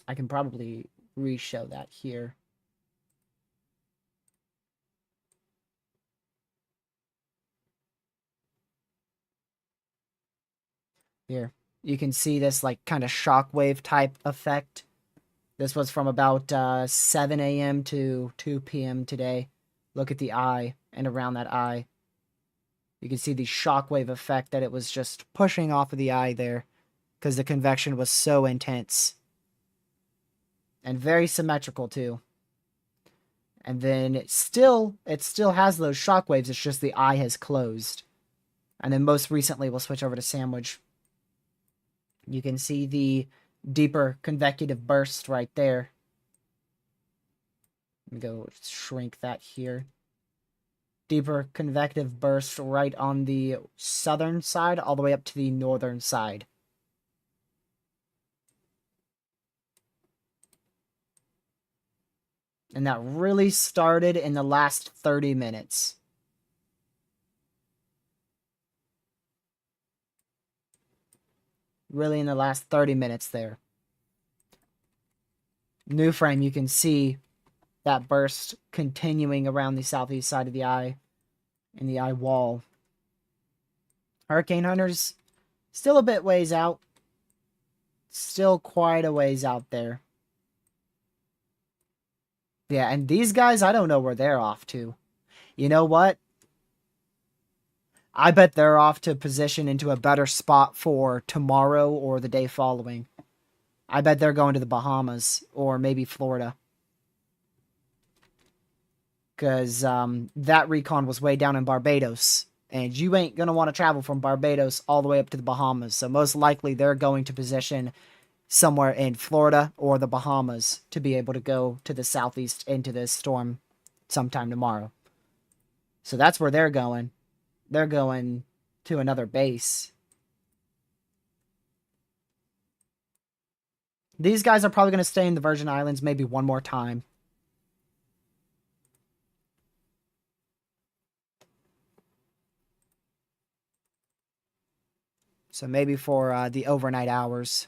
I can probably re-show that here. Here. You can see this like kind of shockwave type effect. This was from about 7 a.m. to 2 p.m. today. Look at the eye and around that eye. You can see the shockwave effect that it was just pushing off of the eye there because the convection was so intense. And very symmetrical too. And then it still has those shockwaves, it's just the eye has closed. And then most recently we'll switch over to sandwich. You can see the deeper convective burst right there. Let me go shrink that here. Deeper convective burst right on the southern side all the way up to the northern side. And that really started in the last 30 minutes. Really in the last 30 minutes there. New frame, you can see that burst continuing around the southeast side of the eye and the eye wall. Hurricane Hunters, still a bit ways out. Still quite a ways out there. Yeah, and these guys, I don't know where they're off to. You know what? I bet they're off to position into a better spot for tomorrow or the day following. I bet they're going to the Bahamas or maybe Florida. Because that recon was way down in Barbados. And you ain't going to want to travel from Barbados all the way up to the Bahamas. So most likely they're going to position somewhere in Florida or the Bahamas to be able to go to the southeast into this storm sometime tomorrow. So that's where they're going. They're going to another base. These guys are probably going to stay in the Virgin Islands maybe one more time. So maybe for the overnight hours.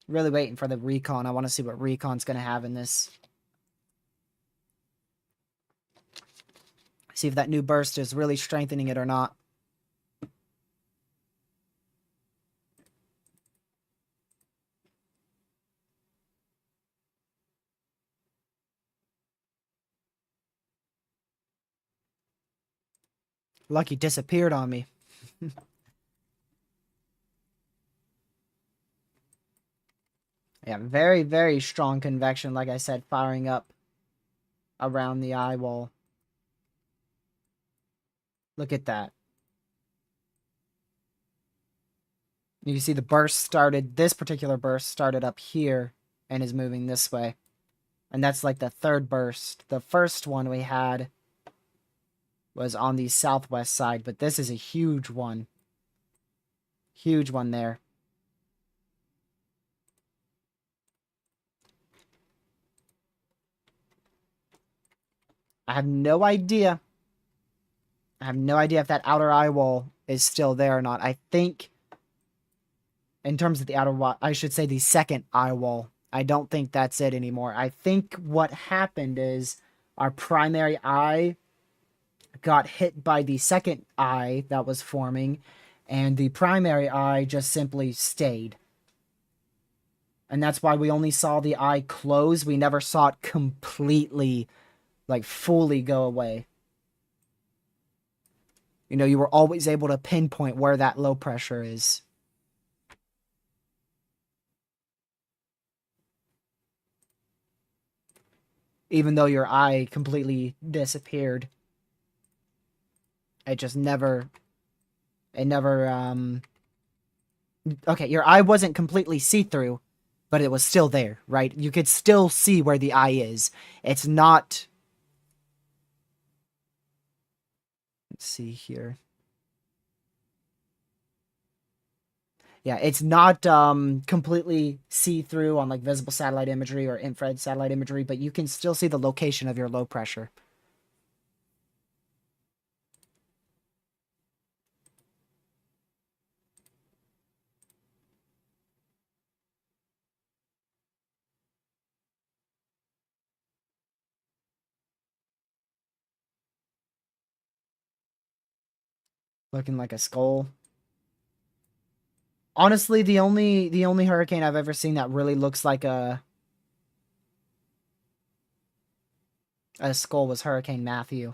Really waiting for the Recon. I want to see what Recon's going to have in this. See if that new burst is really strengthening it or not. Lucky disappeared on me. Yeah, very, very strong convection, like I said, firing up around the eye wall. Look at that. You can see the burst started, this particular burst started up here and is moving this way. And that's like the third burst. The first one we had was on the southwest side, but this is a huge one. Huge one there. I have no idea. I have no idea if that outer eye wall is still there or not. I think, in terms of the outer wall, I should say the second eye wall. I don't think that's it anymore. I think what happened is our primary eye got hit by the second eye that was forming, and the primary eye just simply stayed. And that's why we only saw the eye close. We never saw it completely, like, fully go away. You know, you were always able to pinpoint where that low pressure is. Even though your eye completely disappeared. It just never... Okay, your eye wasn't completely see-through, but it was still there, right? You could still see where the eye is. It's not... Let's see here. Yeah, it's not completely see-through on like visible satellite imagery or infrared satellite imagery, but you can still see the location of your low pressure. Looking like a skull. Honestly, the only hurricane I've ever seen that really looks like a skull was Hurricane Matthew.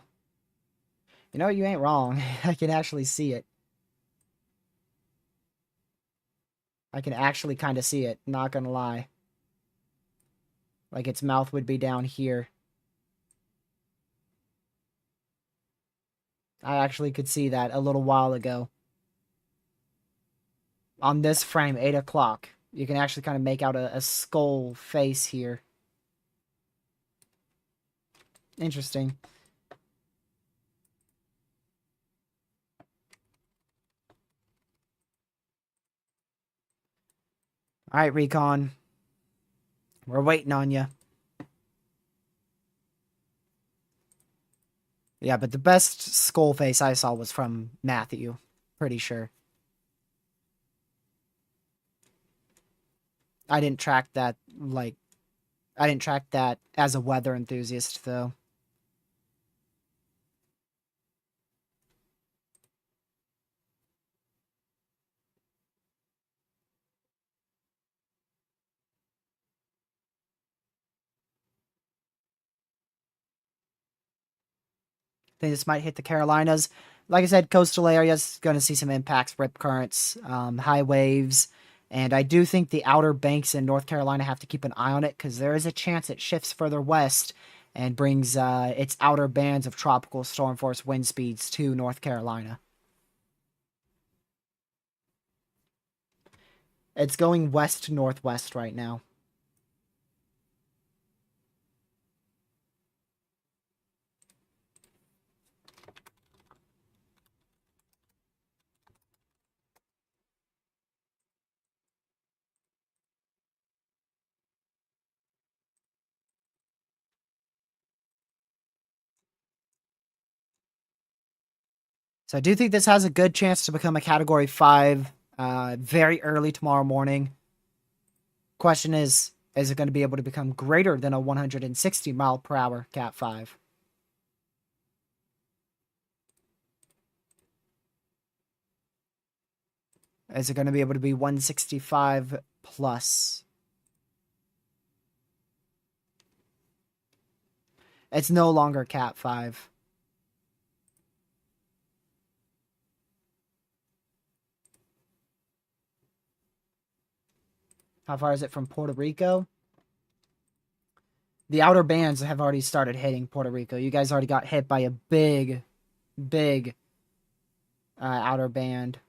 You know, you ain't wrong. I can actually see it. I can actually kind of see it, not gonna lie. Like its mouth would be down here. I actually could see that a little while ago. On this frame, 8 o'clock, you can actually kind of make out a skull face here. Interesting. Alright, Recon. We're waiting on you. Yeah, but the best skull face I saw was from Matthew. Pretty sure. I didn't track that, like... I didn't track that as a weather enthusiast, though. I think this might hit the Carolinas. Like I said, coastal areas going to see some impacts, rip currents, high waves, and I do think the outer banks in North Carolina have to keep an eye on it because there is a chance it shifts further west and brings its outer bands of tropical storm force wind speeds to North Carolina. It's going west-northwest right now. So I do think this has a good chance to become a Category 5 very early tomorrow morning. Question is it going to be able to become greater than a 160 mile per hour Cat 5? Is it going to be able to be 165 plus? It's no longer Cat 5. How far is it from Puerto Rico? The outer bands have already started hitting Puerto Rico. You guys already got hit by a big outer band.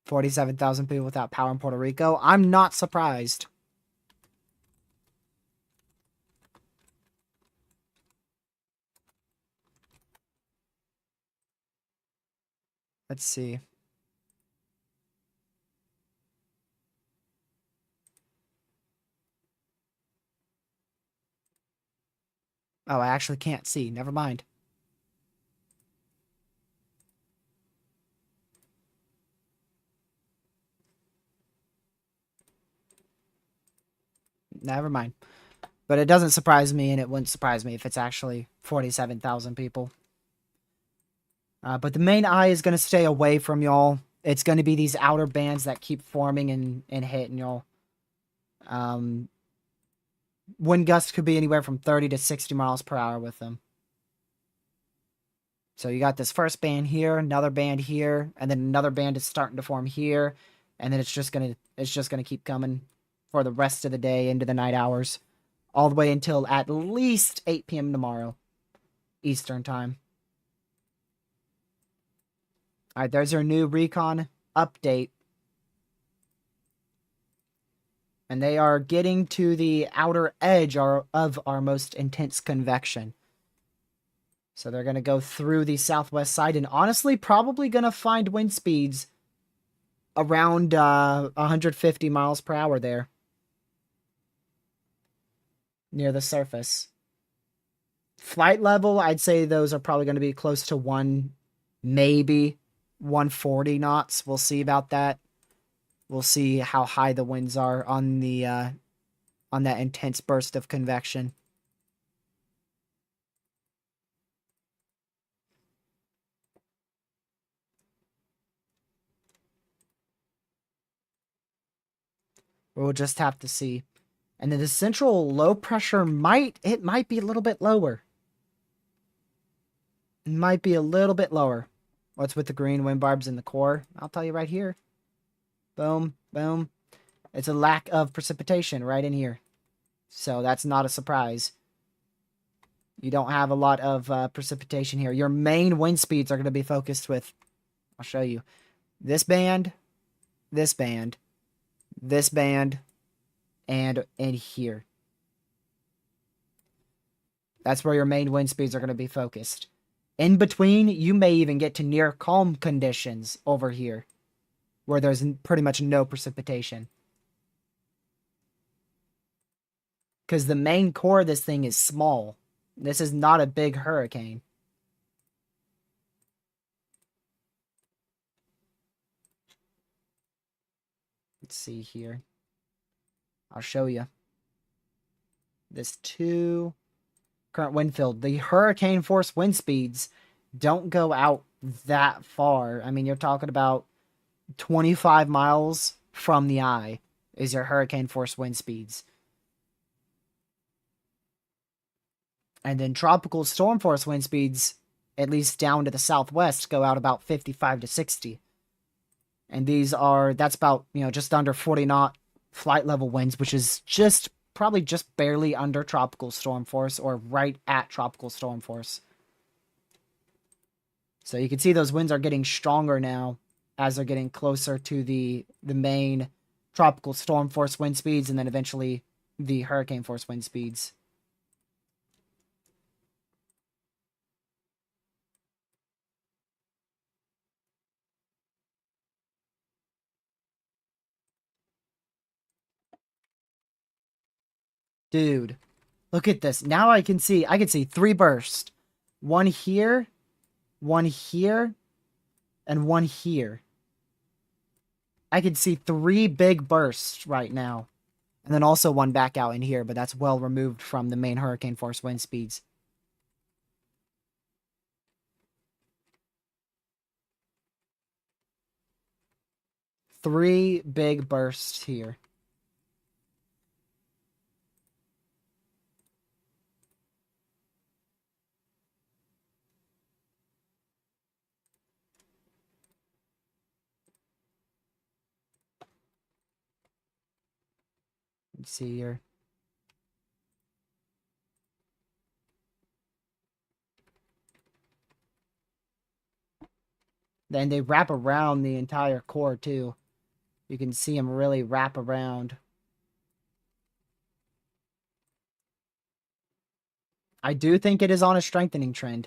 47,000 people without power in Puerto Rico. I'm not surprised. Let's see. Oh, I actually can't see. Never mind. Never mind. But it doesn't surprise me, and it wouldn't surprise me if it's actually 47,000 people. But the main eye is going to stay away from y'all. It's going to be these outer bands that keep forming and hitting y'all. Wind gusts could be anywhere from 30 to 60 miles per hour with them. So you got this first band here, another band here, and then another band is starting to form here, and then it's just gonna keep coming for the rest of the day into the night hours, all the way until at least 8 p.m. tomorrow, Eastern time. All right, there's our new Recon update. And they are getting to the outer edge of our most intense convection. So they're going to go through the southwest side and honestly probably going to find wind speeds around 150 miles per hour there. Near the surface. Flight level, I'd say those are probably going to be close to maybe 140 knots. We'll see about that. We'll see how high the winds are on the on that intense burst of convection. We'll just have to see. And then the central low pressure might be a little bit lower. It might be a little bit lower. What's with the green wind barbs in the core? I'll tell you right here. Boom, boom. It's a lack of precipitation right in here. So that's not a surprise. You don't have a lot of precipitation here. Your main wind speeds are going to be focused with, I'll show you, this band, this band, this band, and in here. That's where your main wind speeds are going to be focused. In between, you may even get to near calm conditions over here, where there's pretty much no precipitation. Because the main core of this thing is small. This is not a big hurricane. Let's see here. I'll show you. This 2 current wind field. The hurricane force wind speeds don't go out that far. I mean, you're talking about 25 miles from the eye is your hurricane force wind speeds. And then tropical storm force wind speeds, at least down to the southwest, go out about 55 to 60. And that's about, just under 40 knot flight level winds, which is probably just barely under tropical storm force or right at tropical storm force. So you can see those winds are getting stronger now as they're getting closer to the main tropical storm force wind speeds and then eventually the hurricane force wind speeds. Dude, look at this. Now I can see 3 bursts. One here, and one here. I can see 3 big bursts right now. And then also one back out in here, but that's well removed from the main hurricane force wind speeds. Three big bursts here. Let's see here. Then they wrap around the entire core too. You can see them really wrap around. I do think it is on a strengthening trend.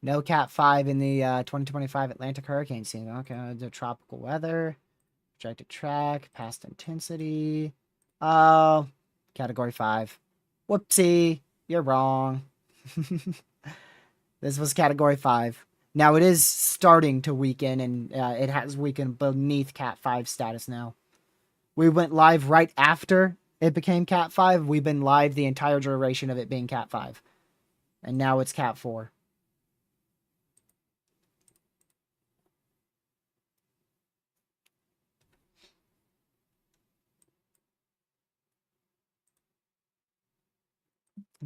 No Cat 5 in the 2025 Atlantic hurricane season. Okay, the tropical weather, projected track, past intensity. Oh, Category 5. Whoopsie, you're wrong. This was Category 5. Now it is starting to weaken, and it has weakened beneath Cat 5 status now. We went live right after it became Cat 5. We've been live the entire duration of it being Cat 5. And now it's Cat 4.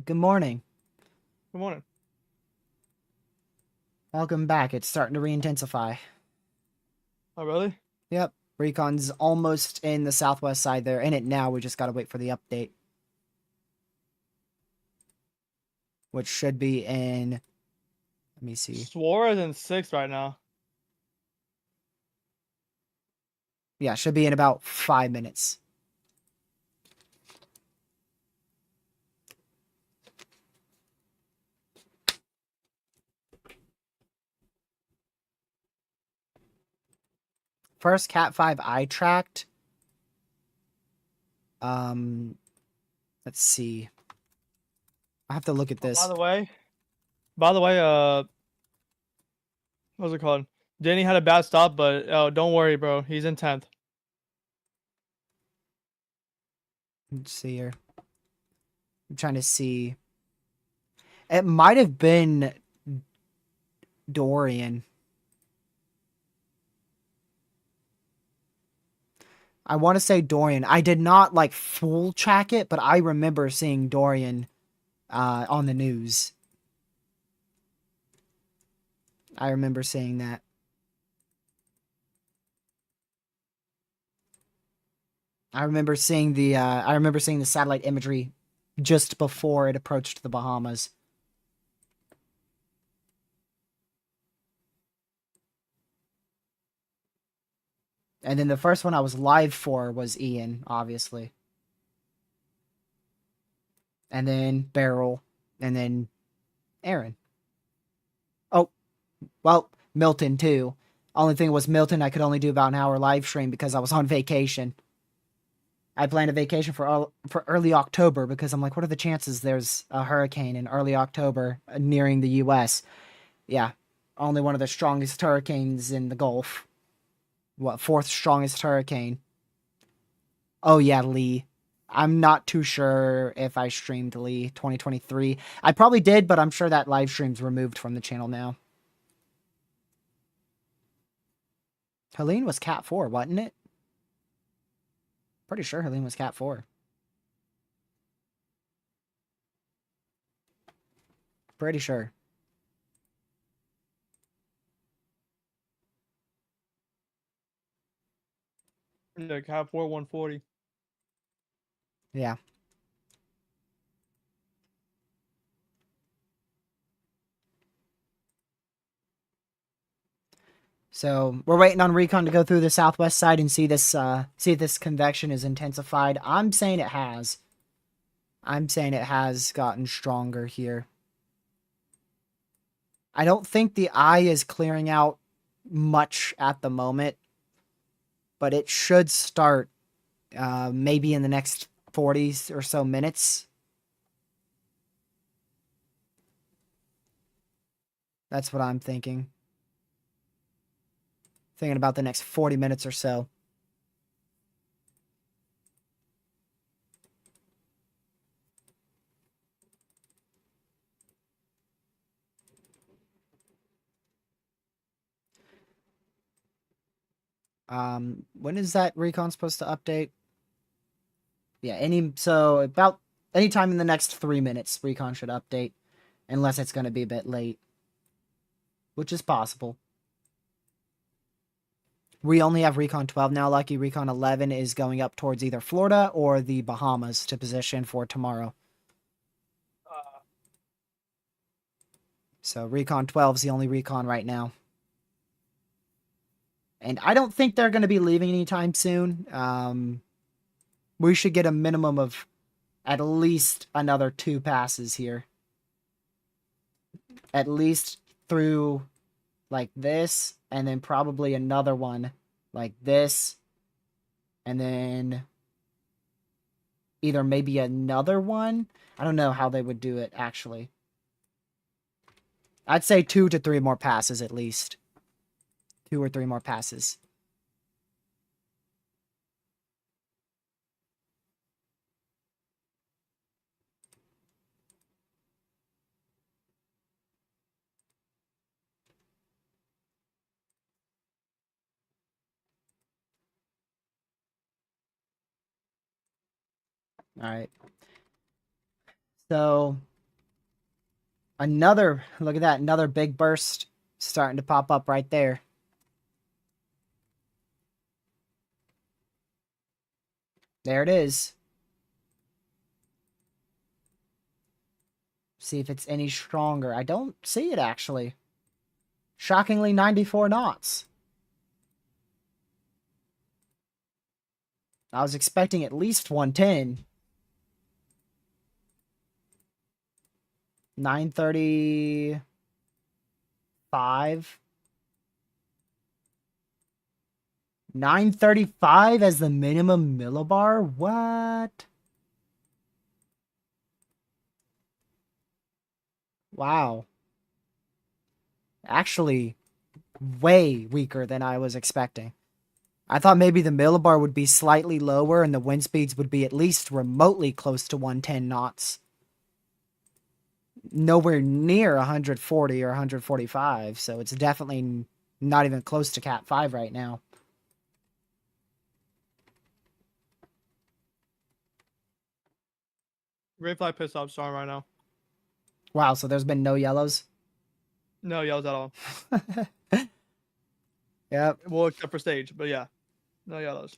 Good morning.
Good morning.
Welcome back. It's starting to re-intensify.
Oh, really?
Yep. Recon's almost in the southwest side there. In it now. We just got to wait for the update. Which should be in... Let me see.
Suarez in 6th right now.
Yeah, should be in about 5 minutes. First Cat 5 I tracked. Let's see. I have to look at this.
By the way, what's it called? Danny had a bad stop, but don't worry, bro. He's in 10th.
Let's see here. I'm trying to see. It might have been Dorian. I want to say Dorian. I did not like full track it, but I remember seeing Dorian on the news. I remember seeing that. I remember seeing the satellite imagery just before it approached the Bahamas. And then the first one I was live for was Ian, obviously. And then Beryl, and then Erin. Oh, well, Milton too. Only thing was Milton, I could only do about an hour live stream because I was on vacation. I planned a vacation for early October because I'm like, what are the chances there's a hurricane in early October nearing the U.S.? Yeah, only one of the strongest hurricanes in the Gulf. What, 4th strongest hurricane? Oh yeah, Lee. I'm not too sure if I streamed Lee 2023. I probably did, but I'm sure that live stream's removed from the channel now. Helene was Cat 4, wasn't it? Pretty sure Helene was Cat 4. Pretty sure.
Yeah, Cat 4 140.
Yeah. So we're waiting on Recon to go through the southwest side and see this see if this convection is intensified. I'm saying it has. I'm saying it has gotten stronger here. I don't think the eye is clearing out much at the moment, but it should start maybe in the next 40 or so minutes. That's what I'm thinking. Thinking about the next 40 minutes or so. When is that Recon supposed to update? Yeah, about anytime in the next 3 minutes, Recon should update, unless it's going to be a bit late, which is possible. We only have Recon 12 now. Lucky Recon 11 is going up towards either Florida or the Bahamas to position for tomorrow. So Recon 12 is the only Recon right now. And I don't think they're going to be leaving anytime soon. We should get a minimum of at least another 2 passes here. At least through like this, and then probably another one like this, and then either maybe another one. I don't know how they would do it, actually. I'd say 2 to 3 more passes at least. 2 or 3 more passes. All right. So another, look at that, another big burst starting to pop up right there. There it is. See if it's any stronger. I don't see it, actually. Shockingly, 94 knots. I was expecting at least 110. 935. 935 as the minimum millibar? What? Wow. Actually, way weaker than I was expecting. I thought maybe the millibar would be slightly lower and the wind speeds would be at least remotely close to 110 knots. Nowhere near 140 or 145, so it's definitely not even close to Cat 5 right now.
Red flag pissed off storm right now.
Wow, so there's been no yellows?
No yellows at all.
Yep.
Well, except for stage, but yeah, no yellows.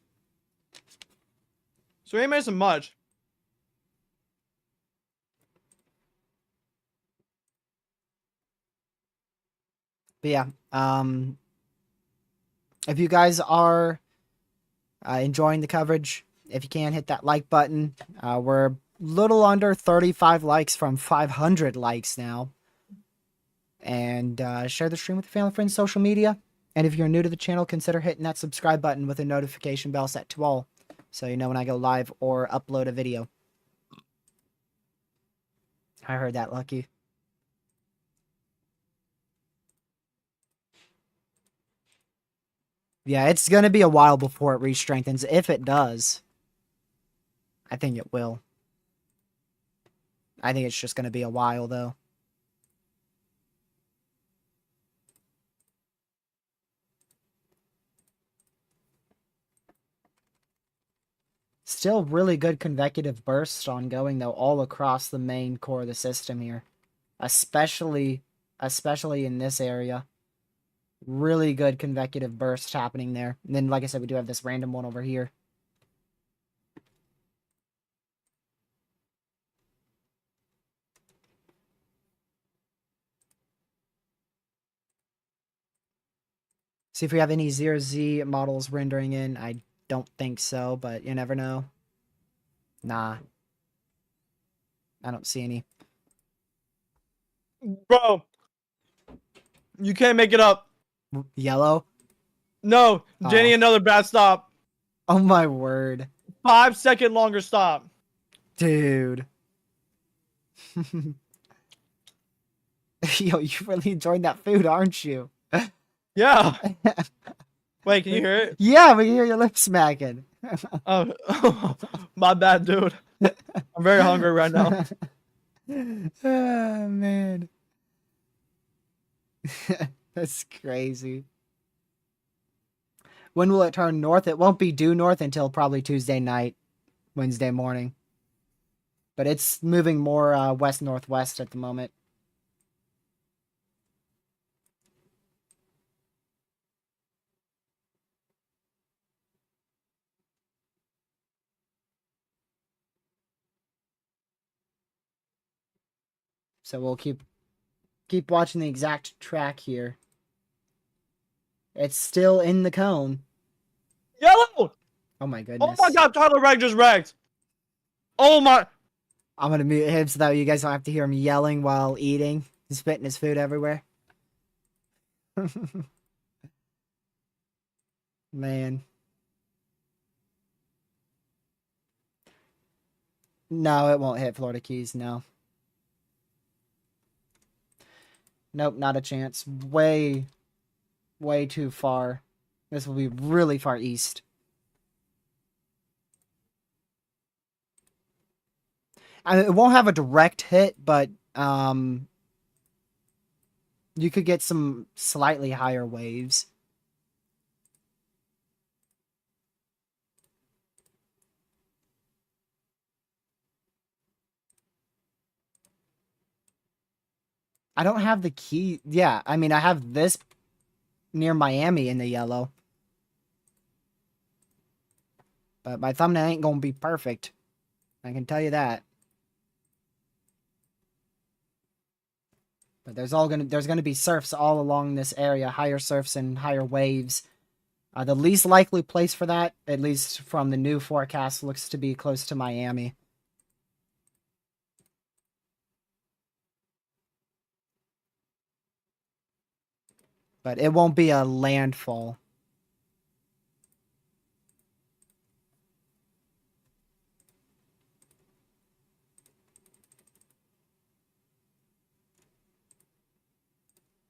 So we ain't missing much.
But yeah, if you guys are enjoying the coverage, if you can, hit that like button. We're a little under 35 likes from 500 likes now. And share the stream with your family, friends, social media. And if you're new to the channel, consider hitting that subscribe button with a notification bell set to all, so you know when I go live or upload a video. I heard that, Lucky. Yeah, it's going to be a while before it re-strengthens. If it does, I think it will. I think it's just going to be a while, though. Still really good convecutive bursts ongoing, though, all across the main core of the system here. Especially in this area. Really good convecutive bursts happening there. And then, like I said, we do have this random one over here. See if we have any 0Z models rendering in. I don't think so, but you never know. Nah. I don't see any.
Bro, you can't make it up.
Yellow?
No, Jenny,
Oh.
another bad stop.
Oh my word.
5-second longer stop.
Dude. Yo, you really enjoyed that food, aren't you?
Yeah. Wait, can you hear it?
Yeah, we can hear your lips smacking.
Oh, my bad, dude. I'm very hungry right now.
Oh, man. That's crazy. When will it turn north? It won't be due north until probably Tuesday night, Wednesday morning. But it's moving more west-northwest at the moment. So we'll keep watching the exact track here. It's still in the cone.
Yellow!
Oh my goodness.
Oh my god, Tyler Rag just wrecked. Oh my.
I'm gonna mute him so that you guys don't have to hear him yelling while eating and spitting his food everywhere. Man. No, it won't hit Florida Keys, no. Nope, not a chance. Way, way too far. This will be really far east. It won't have a direct hit, but you could get some slightly higher waves. I don't have the key. Yeah, I mean, I have this near Miami in the yellow. But my thumbnail ain't gonna be perfect. I can tell you that. But there's gonna be surfs all along this area, higher surfs and higher waves. The least likely place for that, at least from the new forecast, looks to be close to Miami. But it won't be a landfall.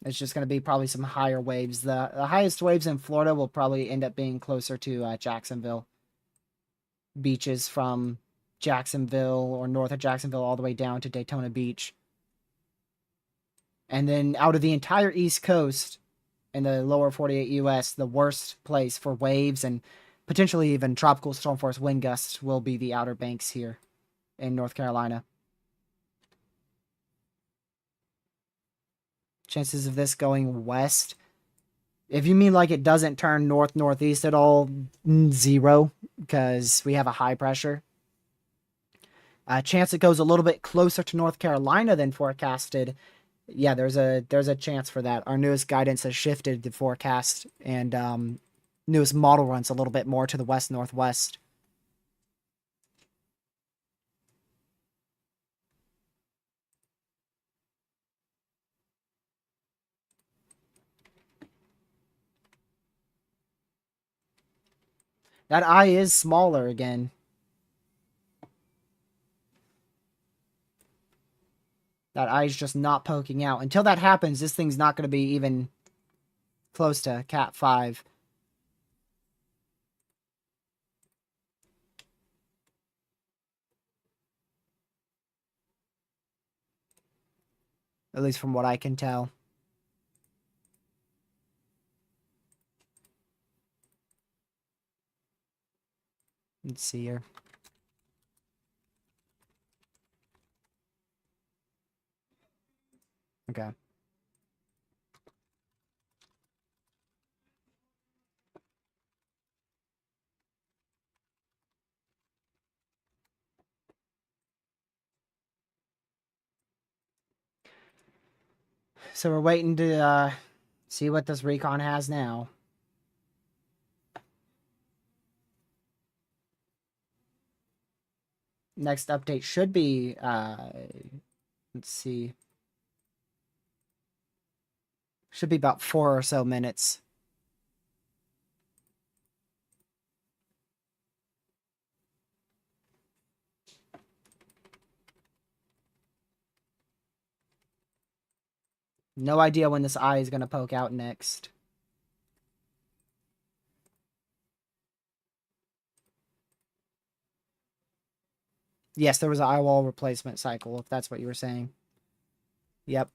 It's just going to be probably some higher waves. The highest waves in Florida will probably end up being closer to Jacksonville. Beaches from Jacksonville or north of Jacksonville all the way down to Daytona Beach. And then out of the entire East Coast in the lower 48 US, the worst place for waves and potentially even tropical storm force wind gusts will be the Outer Banks here in North Carolina. Chances of this going west, if you mean like it doesn't turn north-northeast at all, 0, because we have a high pressure. Chance it goes a little bit closer to North Carolina than forecasted. Yeah, there's a chance for that. Our newest guidance has shifted the forecast, and newest model runs a little bit more to the west-northwest. That eye is smaller again. That eye's just not poking out. Until that happens, this thing's not going to be even close to Cat 5. At least from what I can tell. Let's see here. Okay. So we're waiting to see what this Recon has now. Next update should be, let's see. Should be about 4 or so minutes. No idea when this eye is going to poke out next. Yes, there was an eye wall replacement cycle, if that's what you were saying. Yep.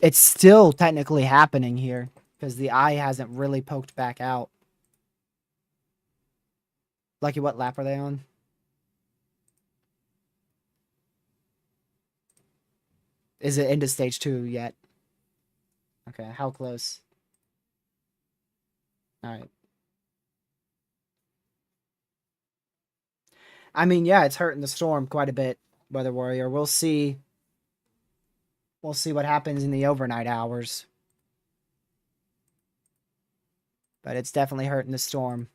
It's still technically happening here, because the eye hasn't really poked back out. Lucky, what lap are they on? Is it into stage 2 yet? Okay, how close? Alright. I mean, yeah, it's hurting the storm quite a bit, Weather Warrior. We'll see. We'll see what happens in the overnight hours. But it's definitely hurting the storm.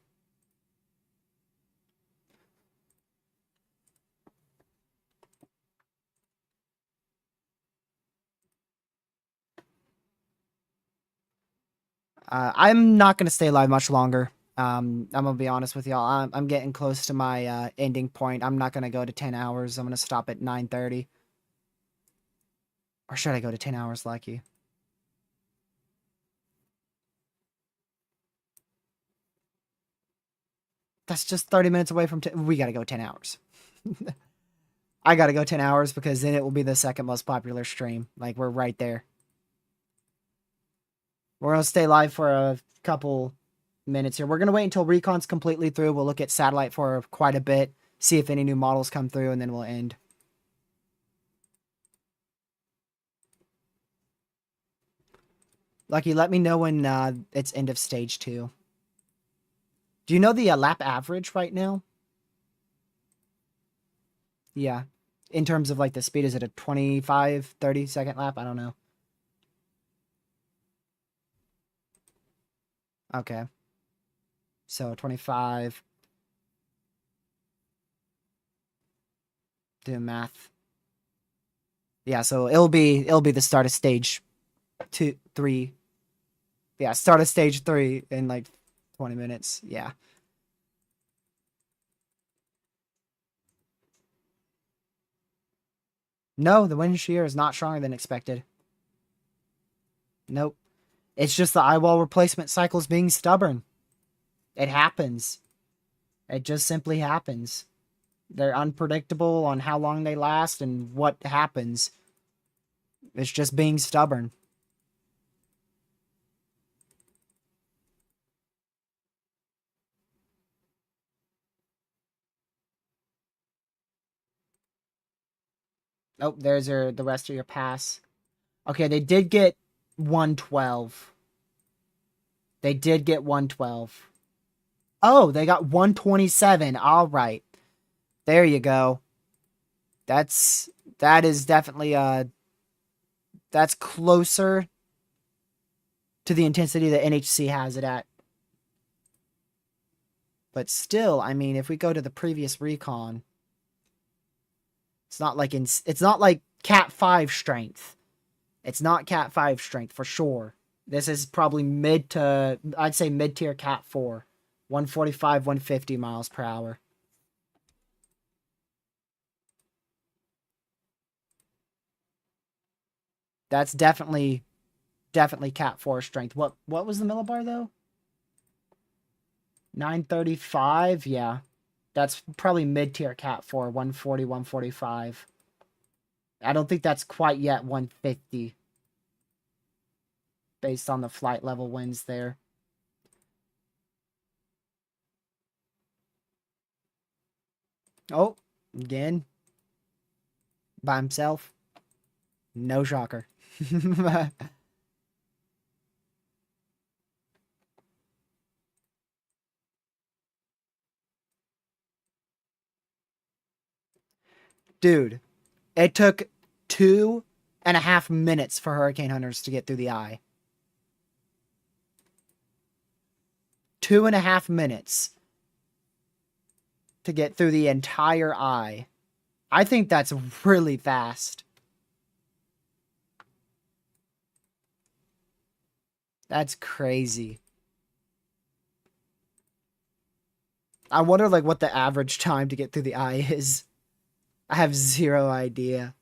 I'm not gonna stay live much longer. I'm gonna be honest with y'all. I'm getting close to my ending point. I'm not gonna go to 10 hours. I'm gonna stop at 9:30. Or should I go to 10 hours, Lucky? That's just 30 minutes away from 10. We gotta go 10 hours. I gotta go 10 hours because then it will be the second most popular stream. Like, we're right there. We're gonna stay live for a couple minutes here. We're gonna wait until Recon's completely through. We'll look at satellite for quite a bit, see if any new models come through, and then we'll end. Lucky, let me know when it's end of stage 2. Do you know the lap average right now? Yeah. In terms of like the speed, is it a 25, 30 second lap? I don't know. Okay. So 25. Do math. Yeah, so it'll be the start of stage 2, 3. Yeah, start of stage 3 in like 20 minutes. Yeah. No, the wind shear is not stronger than expected. Nope. It's just the eyewall replacement cycles being stubborn. It happens. It just simply happens. They're unpredictable on how long they last and what happens. It's just being stubborn. Oh, there's the rest of your pass. Okay, they did get 112. They did get 112. Oh, they got 127. All right. There you go. That is definitely that's closer to the intensity that NHC has it at. But still, I mean, if we go to the previous Recon, it's not like Cat 5 strength. It's not Cat 5 strength for sure. This is probably I'd say mid-tier Cat 4. 145, 150 miles per hour. That's definitely Cat 4 strength. What was the millibar though? 935? Yeah. That's probably mid-tier Cat 4, 140, 145. I don't think that's quite yet 150. Based on the flight level winds there. Oh, again. By himself. No shocker. Dude, it took 2.5 minutes for Hurricane Hunters to get through the eye. 2.5 minutes to get through the entire eye. I think that's really fast. That's crazy. I wonder like what the average time to get through the eye is. I have zero idea.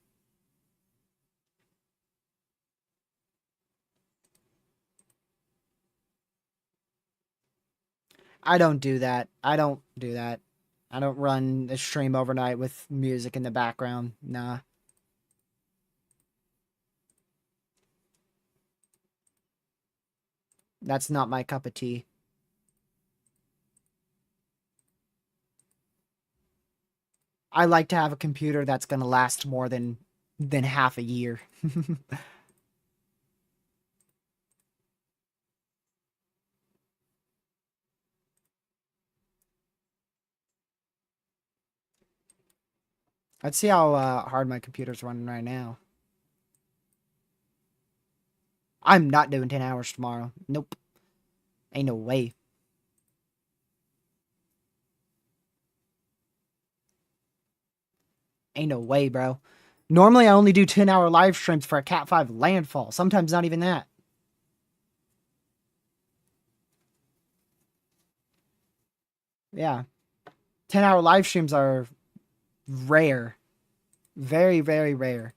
I don't do that. I don't do that. I don't run the stream overnight with music in the background. Nah. That's not my cup of tea. I like to have a computer that's going to last more than half a year. Let's see how hard my computer's running right now. I'm not doing 10 hours tomorrow. Nope. Ain't no way. Ain't no way, bro. Normally, I only do 10-hour live streams for a Cat 5 landfall. Sometimes not even that. Yeah. 10-hour live streams are rare. Very, very rare.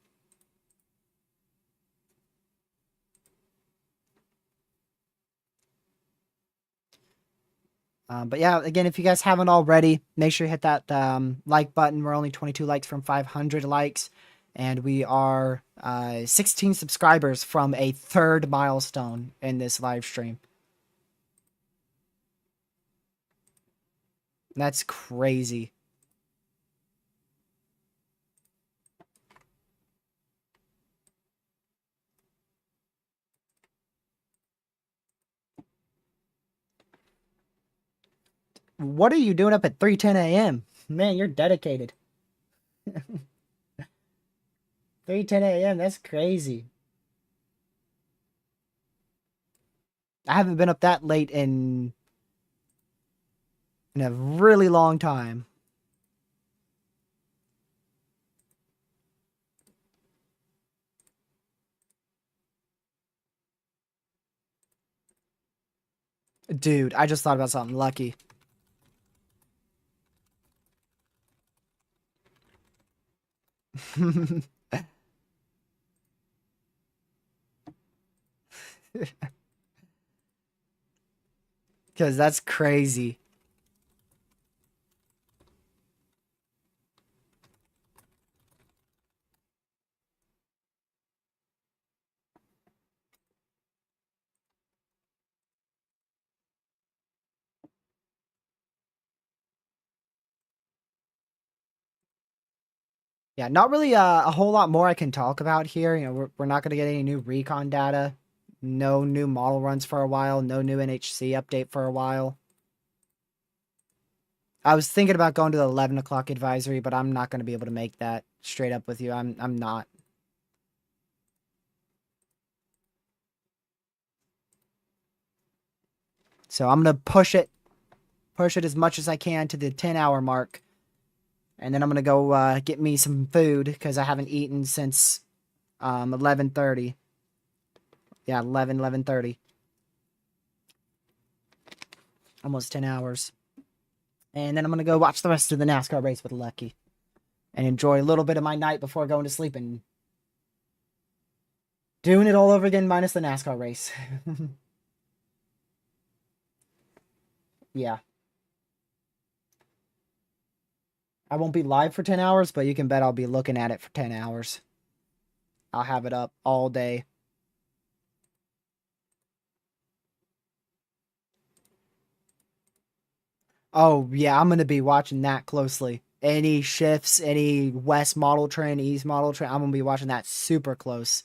But yeah, again, if you guys haven't already, make sure you hit that like button. We're only 22 likes from 500 likes. And we are 16 subscribers from a third milestone in this live stream. That's crazy. What are you doing up at 3:10 a.m.? Man, you're dedicated. 3:10 a.m. That's crazy. I haven't been up that late in a really long time. Dude, I just thought about something lucky. Because that's crazy. Yeah, not really a whole lot more I can talk about here. You know, we're not going to get any new recon data. No new model runs for a while. No new NHC update for a while. I was thinking about going to the 11 o'clock advisory, but I'm not going to be able to make that. Straight up with you, I'm not. So I'm gonna push it as much as I can to the 10-hour mark, and then I'm gonna go get me some food because I haven't eaten since 11:30. Yeah, 11:30. Almost 10 hours. And then I'm gonna go watch the rest of the NASCAR race with Lucky and enjoy a little bit of my night before going to sleep and doing it all over again minus the NASCAR race. Yeah. I won't be live for 10 hours, but you can bet I'll be looking at it for 10 hours. I'll have it up all day. Oh, yeah, I'm going to be watching that closely. Any shifts, any west model train, east model train, I'm going to be watching that super close.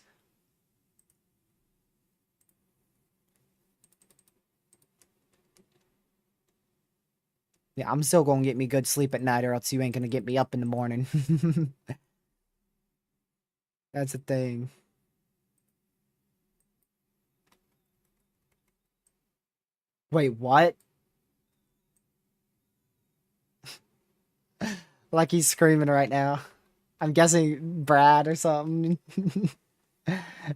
Yeah, I'm still going to get me good sleep at night or else you ain't going to get me up in the morning. That's the thing. Wait, what? Like he's screaming right now. I'm guessing Brad or something.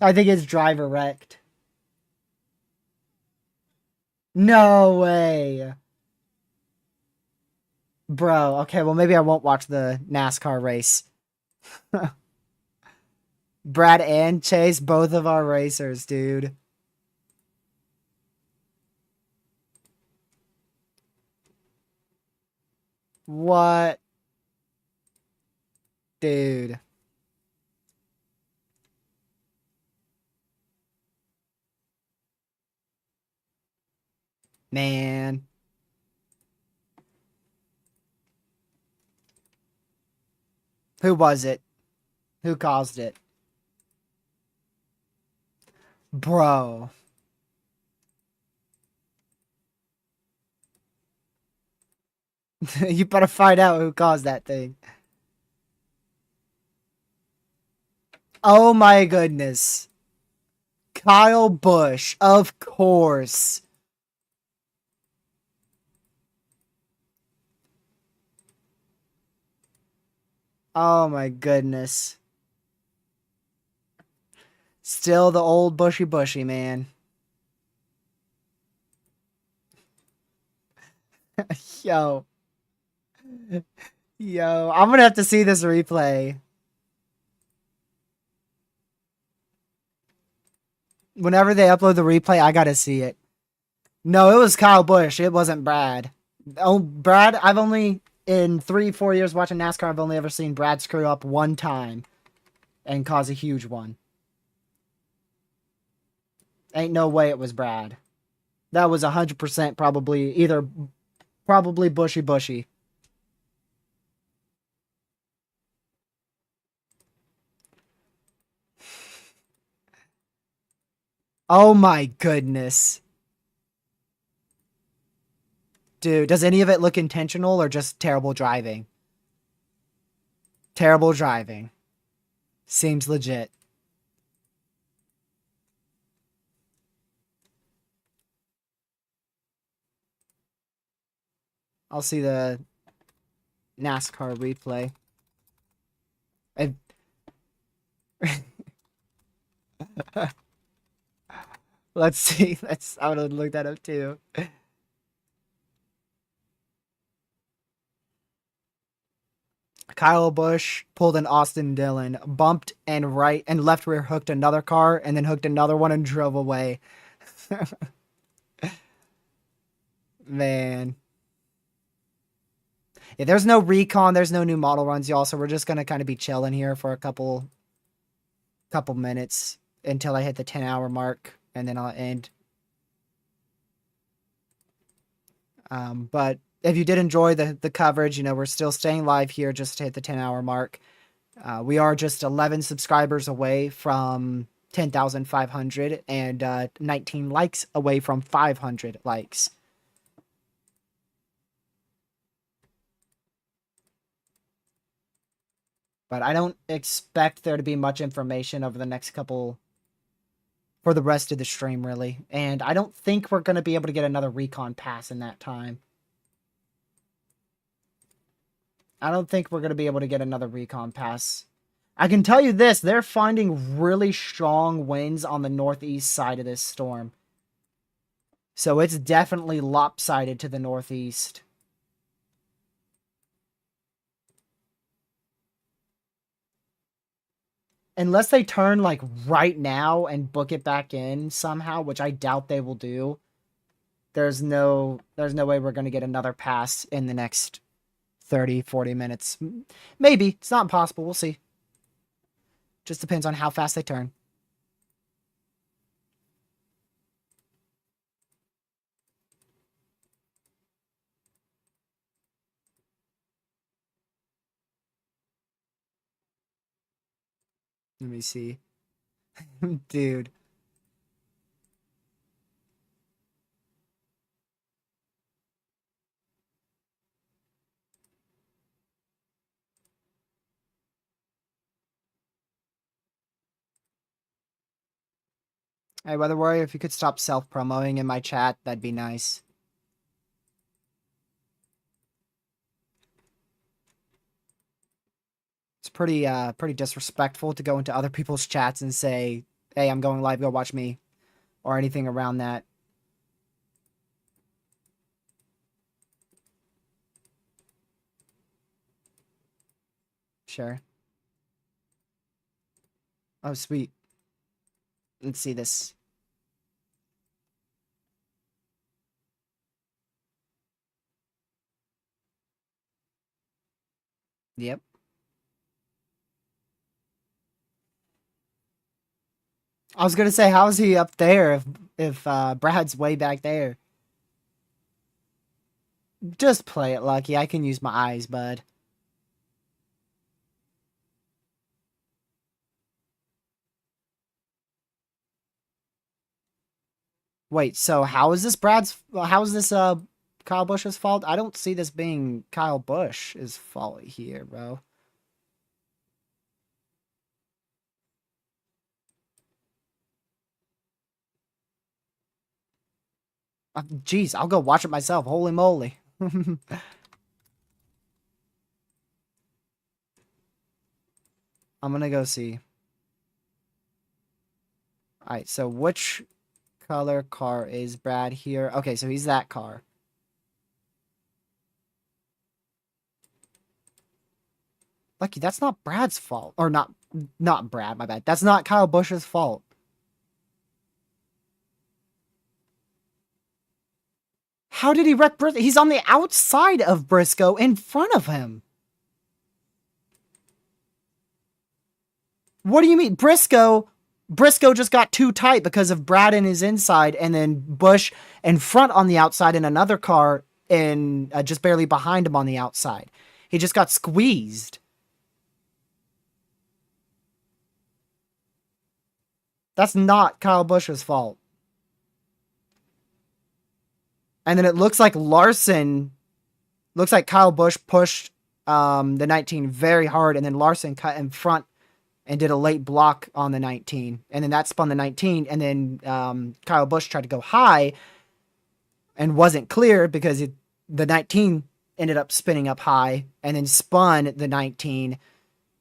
I think his driver wrecked. No way. Bro, okay, well maybe I won't watch the NASCAR race. Brad and Chase, both of our racers, dude. What? Dude. Man. Who was it? Who caused it? Bro. You better find out who caused that thing. Oh my goodness. Kyle Busch, of course. Oh my goodness. Still the old bushy, man. Yo. Yo, I'm gonna have to see this replay. Whenever they upload the replay, I gotta see it. No, it was Kyle Busch. It wasn't Brad. Oh, Brad, I've only, in 3, 4 years watching NASCAR, I've only ever seen Brad screw up one time and cause a huge one. Ain't no way it was Brad. That was 100% probably Bushy. Oh my goodness. Dude, does any of it look intentional or just terrible driving? Terrible driving. Seems legit. I'll see the NASCAR replay. I... Let's see. I would have looked that up too. Kyle Busch pulled an Austin Dillon, bumped and left rear hooked another car, and then hooked another one and drove away. Man. Yeah, there's no recon, there's no new model runs, y'all, so we're just gonna kind of be chilling here for a couple minutes until I hit the 10-hour mark, and then I'll end. But if you did enjoy the coverage, you know, we're still staying live here just to hit the 10-hour mark. We are just 11 subscribers away from 10,500 and 19 likes away from 500 likes. But I don't expect there to be much information over the next couple for the rest of the stream, really. And I don't think we're going to be able to get another recon pass in that time. I don't think we're going to be able to get another recon pass. I can tell you this, they're finding really strong winds on the northeast side of this storm. So it's definitely lopsided to the northeast. Unless they turn like right now and book it back in somehow, which I doubt they will do. There's no way we're going to get another pass in the next 30, 40 minutes. Maybe. It's not impossible. We'll see. Just depends on how fast they turn. Let me see. Dude. Hey, Weather Warrior, if you could stop self-promoting in my chat, that'd be nice. It's pretty disrespectful to go into other people's chats and say, hey, I'm going live, go watch me. Or anything around that. Sure. Oh, sweet. Let's see this. Yep. I was gonna say, how is he up there if Brad's way back there? Just play it lucky. I can use my eyes, bud. Wait, so how is this Kyle Busch's fault? I don't see this being Kyle Busch's fault here, bro. Jeez, I'll go watch it myself. Holy moly. I'm gonna go see. Alright, so which color car is Brad here? Okay, so he's that car. Lucky, that's not Brad's fault. Or not Brad, my bad. That's not Kyle Busch's fault. How did he wreck Briscoe? He's on the outside of Briscoe in front of him. What do you mean? Briscoe just got too tight because of Brad in his inside, and then Busch in front on the outside in another car and just barely behind him on the outside. He just got squeezed. That's not Kyle Busch's fault. And then it looks like Kyle Busch pushed the 19 very hard, and then Larson cut in front and did a late block on the 19. And then that spun the 19, and then Kyle Busch tried to go high and wasn't clear because the 19 ended up spinning up high and then spun the 19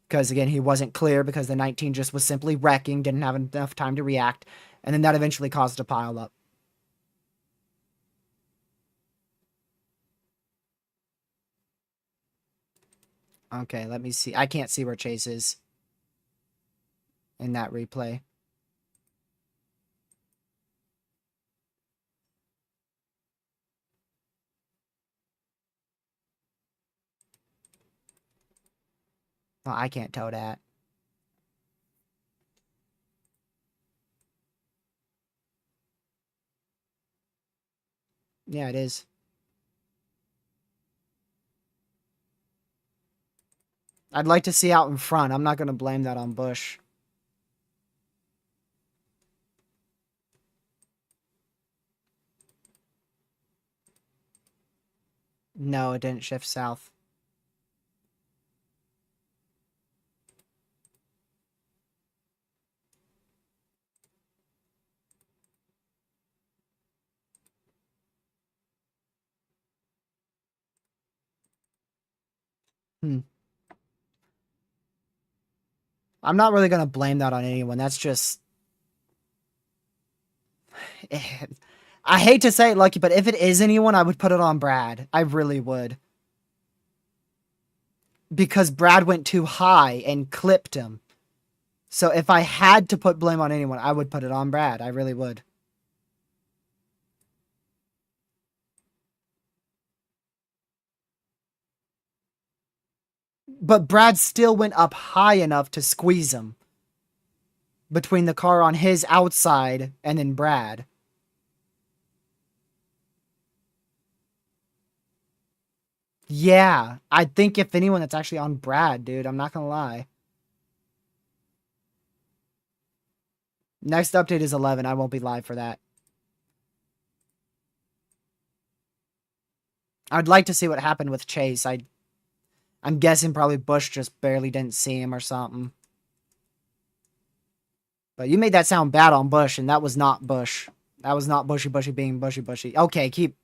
because, again, he wasn't clear because the 19 just was simply wrecking, didn't have enough time to react, and then that eventually caused a pile up. Okay, let me see. I can't see where Chase is in that replay. Well, I can't tell that. Yeah, it is. I'd like to see out in front. I'm not going to blame that on Busch. No, it didn't shift south. I'm not really going to blame that on anyone. That's just... I hate to say it, Lucky, but if it is anyone, I would put it on Brad. I really would. Because Brad went too high and clipped him. So if I had to put blame on anyone, I would put it on Brad. I really would. But Brad still went up high enough to squeeze him. Between the car on his outside and then Brad. Yeah, I think if anyone, that's actually on Brad, dude. I'm not gonna lie. Next update is 11. I won't be live for that. I'd like to see what happened with Chase. I'm guessing probably Busch just barely didn't see him or something. But you made that sound bad on Busch, and that was not Busch. That was not Bushy being Bushy. Okay, keep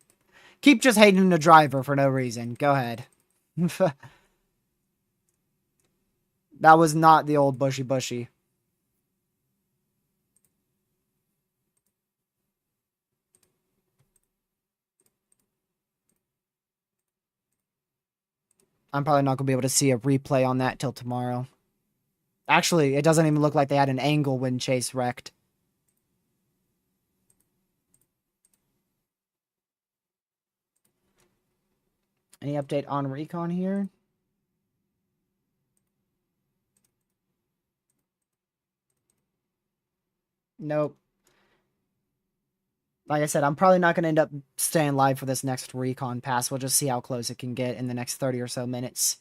just hating the driver for no reason. Go ahead. That was not the old Bushy. I'm probably not going to be able to see a replay on that till tomorrow. Actually, it doesn't even look like they had an angle when Chase wrecked. Any update on Recon here? Nope. Like I said, I'm probably not going to end up staying live for this next Recon pass. We'll just see how close it can get in the next 30 or so minutes.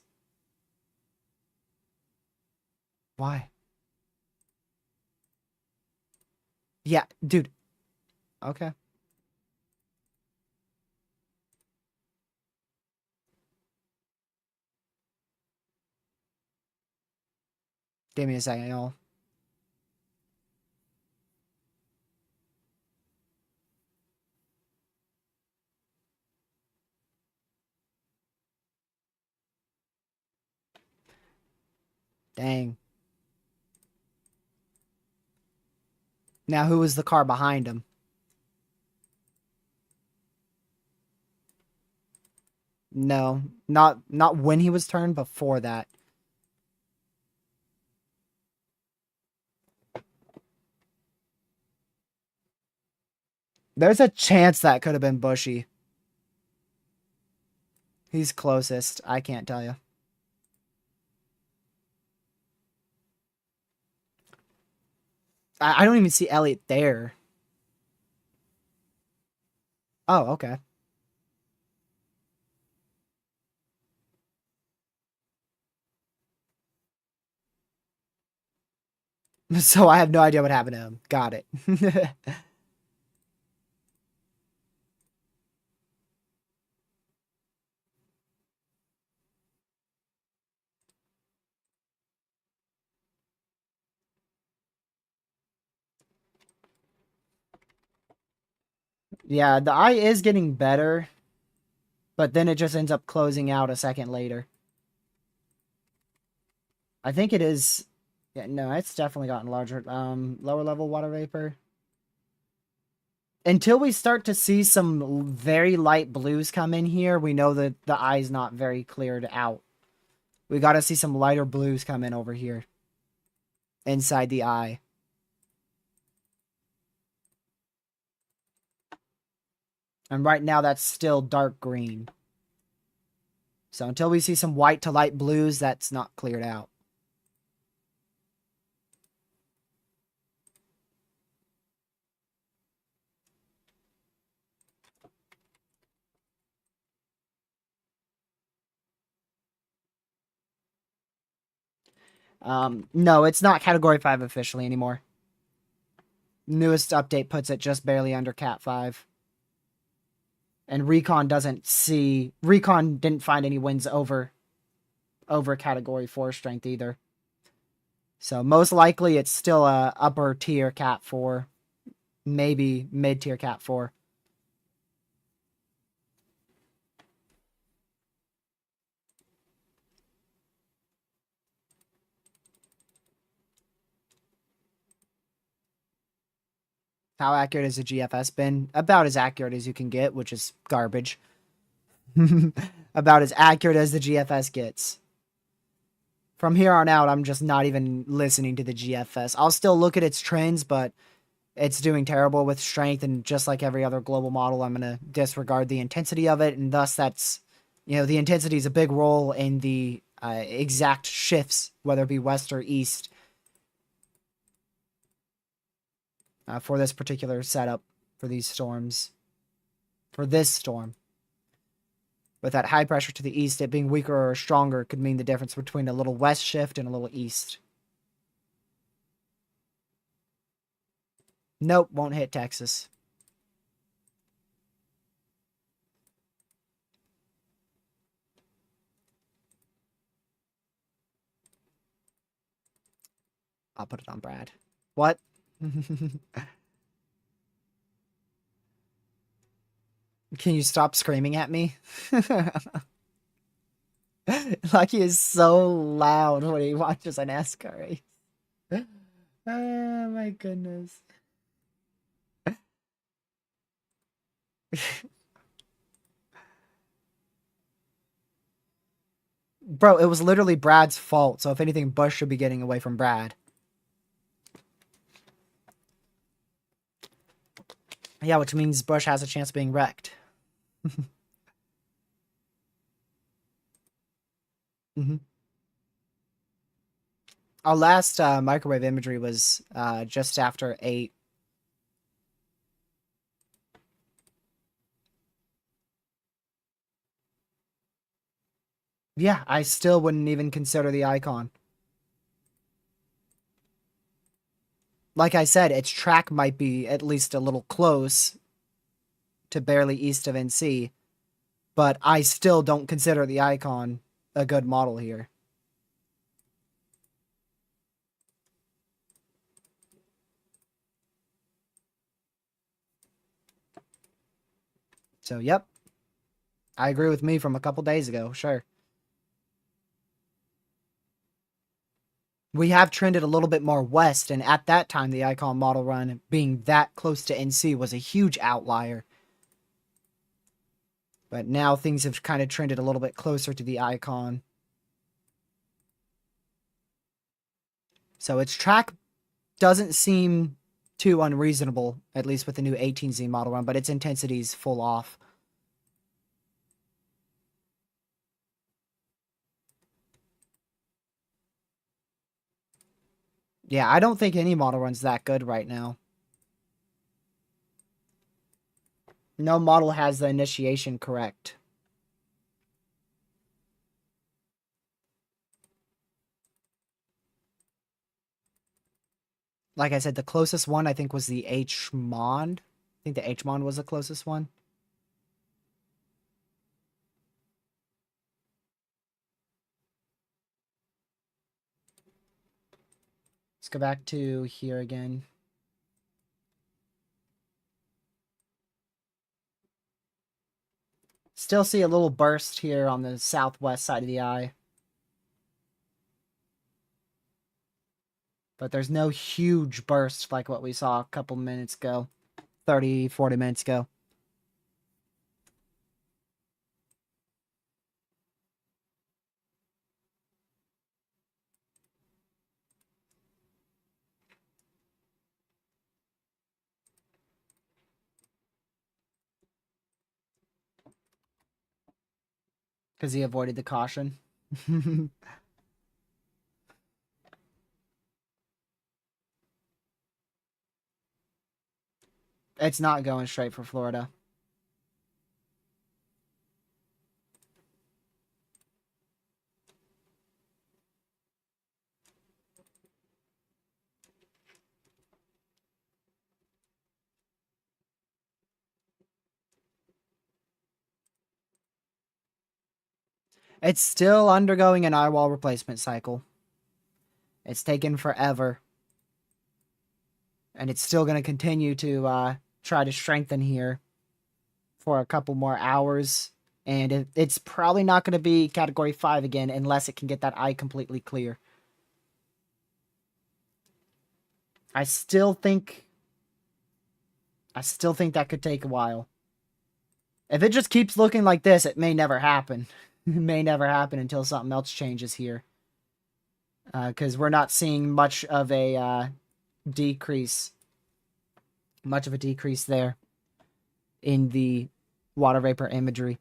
Why? Yeah, dude. Okay. Give me a second, y'all. Dang. Now, who was the car behind him? No, not when he was turned, before that. There's a chance that could have been Bushy. He's closest. I can't tell you. I don't even see Elliot there. Oh, okay. So I have no idea what happened to him. Got it. Yeah, the eye is getting better, but then it just ends up closing out a second later. I think it is. Yeah, no, it's definitely gotten larger. Lower level water vapor. Until we start to see some very light blues come in here, we know that the eye's not very cleared out. We got to see some lighter blues come in over here. Inside the eye. And right now that's still dark green. So until we see some white to light blues, that's not cleared out. No, it's not Category 5 officially anymore. Newest update puts it just barely under Cat 5. And Recon didn't find any wins over Category 4 strength either. So most likely it's still a upper tier Cat 4. Maybe mid tier Cat 4. How accurate has the GFS been? About as accurate as you can get, which is garbage. About as accurate as the GFS gets. From here on out, I'm just not even listening to the GFS. I'll still look at its trends, but it's doing terrible with strength, and just like every other global model, I'm going to disregard the intensity of it, and thus that's, the intensity is a big role in the exact shifts, whether it be west or east, for this particular setup, for these storms, for this storm. With that high pressure to the east, it being weaker or stronger could mean the difference between a little west shift and a little east. Nope, won't hit Texas. I'll put it on Brad. What? Can you stop screaming at me? Like he is so loud when he watches an NASCAR race. Oh my goodness. Bro, it was literally Brad's fault, so if anything, Bush should be getting away from Brad. Yeah, which means Bush has a chance of being wrecked. Mm-hmm. Our last microwave imagery was just after 8. Yeah, I still wouldn't even consider the icon. Like I said, its track might be at least a little close to barely east of NC, but I still don't consider the icon a good model here. So, yep. I agree with me from a couple days ago, sure. We have trended a little bit more west, and at that time, the icon model run being that close to NC was a huge outlier. But now things have kind of trended a little bit closer to the icon. So its track doesn't seem too unreasonable, at least with the new 18Z model run, but its intensity's full off. Yeah, I don't think any model run's that good right now. No model has the initiation correct. Like I said, the closest one I think was the H-Mond. I think the H-Mond was the closest one. Let's go back to here again. Still see a little burst here on the southwest side of the eye. But there's no huge burst like what we saw a couple minutes ago. 30, 40 minutes ago. Because he avoided the caution. It's not going straight for Florida. It's still undergoing an eye wall replacement cycle. It's taken forever. And it's still going to continue to try to strengthen here for a couple more hours. And it's probably not going to be Category 5 again unless it can get that eye completely clear. I still think that could take a while. If it just keeps looking like this, it may never happen. It may never happen until something else changes here. Because we're not seeing much of a decrease. Much of a decrease there in the water vapor imagery.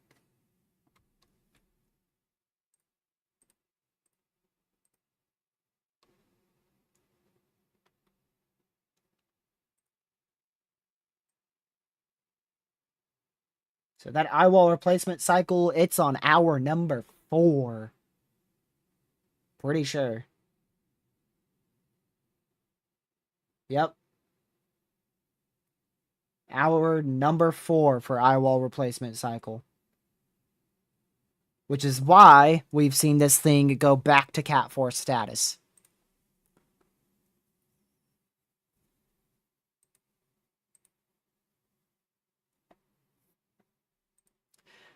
So that eye wall replacement cycle, it's on hour number 4. Pretty sure. Yep. Hour number 4 for eye wall replacement cycle. Which is why we've seen this thing go back to Cat 4 status.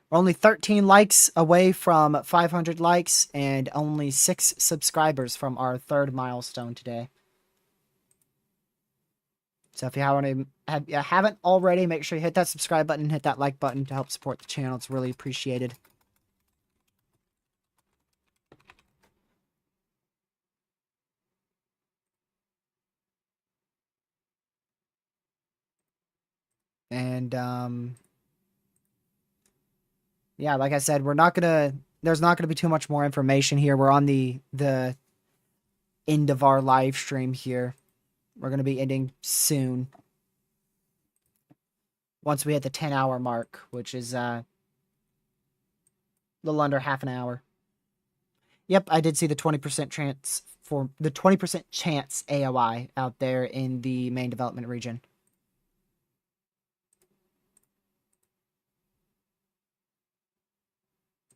We're only 13 likes away from 500 likes and only 6 subscribers from our 3rd milestone today. So if you haven't already, make sure you hit that subscribe button, hit that like button to help support the channel. It's really appreciated. And yeah, like I said, there's not gonna be too much more information here. We're on the end of our live stream here. We're gonna be ending soon. Once we hit the 10-hour mark, which is a little under half an hour. Yep, I did see the 20% chance for the 20% chance AOI out there in the main development region.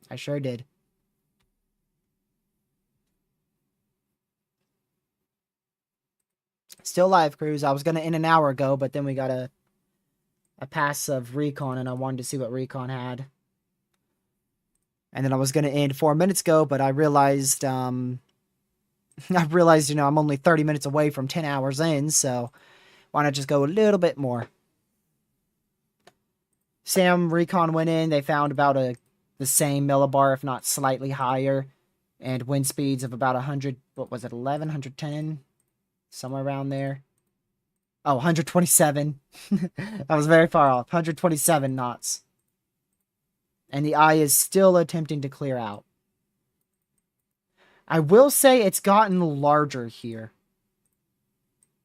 I sure did. Still live, crews. I was going to end an hour ago, but then we got a pass of Recon, and I wanted to see what Recon had. And then I was going to end 4 minutes ago, but I realized, I'm only 30 minutes away from 10 hours in, so why not just go a little bit more? Sam Recon went in. They found about the same millibar, if not slightly higher, and wind speeds of about 100, what was it, 11, 110? Somewhere around there. Oh, 127. That was very far off. 127 knots. And the eye is still attempting to clear out. I will say it's gotten larger here.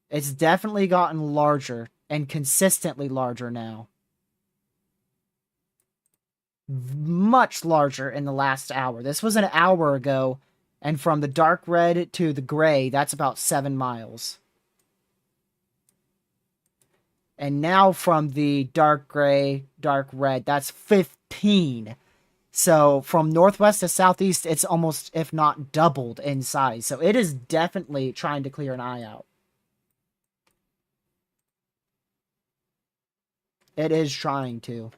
It's definitely gotten larger and consistently larger now. Much larger in the last hour. This was an hour ago, and from the dark red to the gray, that's about 7 miles. And now from the dark gray, dark red, that's 15. So from northwest to southeast, it's almost, if not doubled in size. So it is definitely trying to clear an eye out. It is trying to.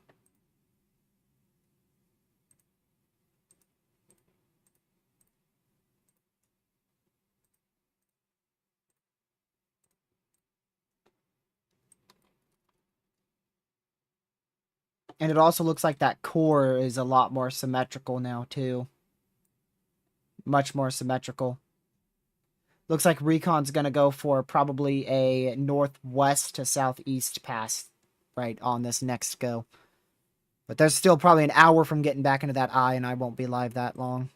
And it also looks like that core is a lot more symmetrical now, too. Much more symmetrical. Looks like Recon's going to go for probably a northwest to southeast pass right on this next go. But there's still probably an hour from getting back into that eye, and I won't be live that long.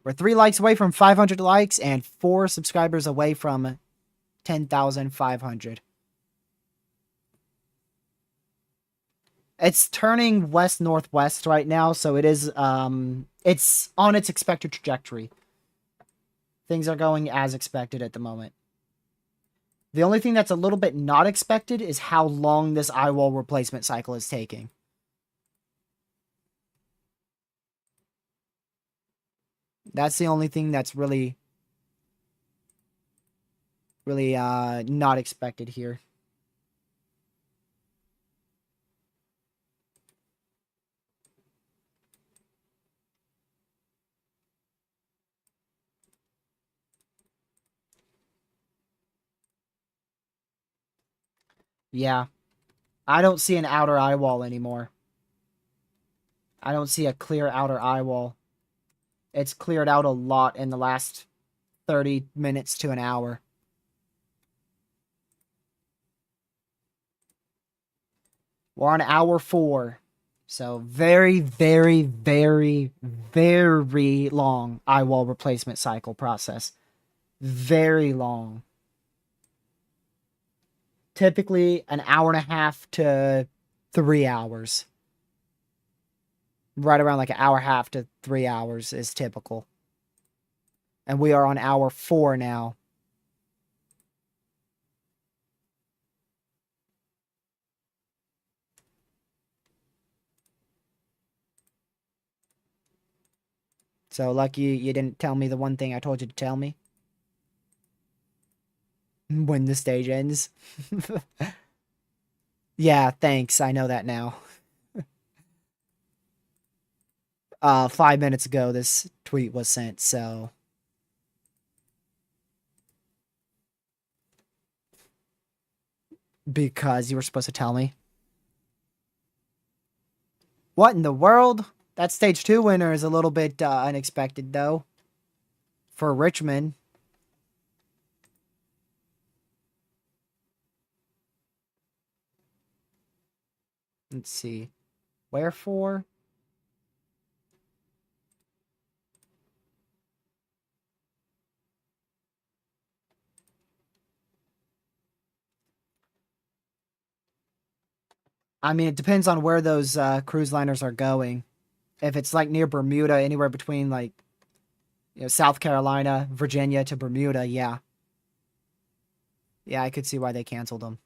We're 3 likes away from 500 likes and 4 subscribers away from 10,500. It's turning west-northwest right now, so it is, it's on its expected trajectory. Things are going as expected at the moment. The only thing that's a little bit not expected is how long this eye wall replacement cycle is taking. That's the only thing that's really not expected here. Yeah. I don't see an outer eye wall anymore. I don't see a clear outer eye wall. It's cleared out a lot in the last 30 minutes to an hour. We're on hour 4. So very, very, very, very long eye wall replacement cycle process. Very long. Typically an hour and a half to 3 hours. Right around like an hour and a half to 3 hours is typical. And we are on hour 4 now. So lucky you didn't tell me the one thing I told you to tell me. When the stage ends. Yeah, thanks. I know that now. 5 minutes ago this tweet was sent, so... Because you were supposed to tell me. What in the world? That stage 2 winner is a little bit unexpected, though. For Richmond. Let's see. Wherefore? I mean, it depends on where those cruise liners are going. If it's like near Bermuda, anywhere between like, South Carolina, Virginia to Bermuda, yeah. Yeah, I could see why they canceled them.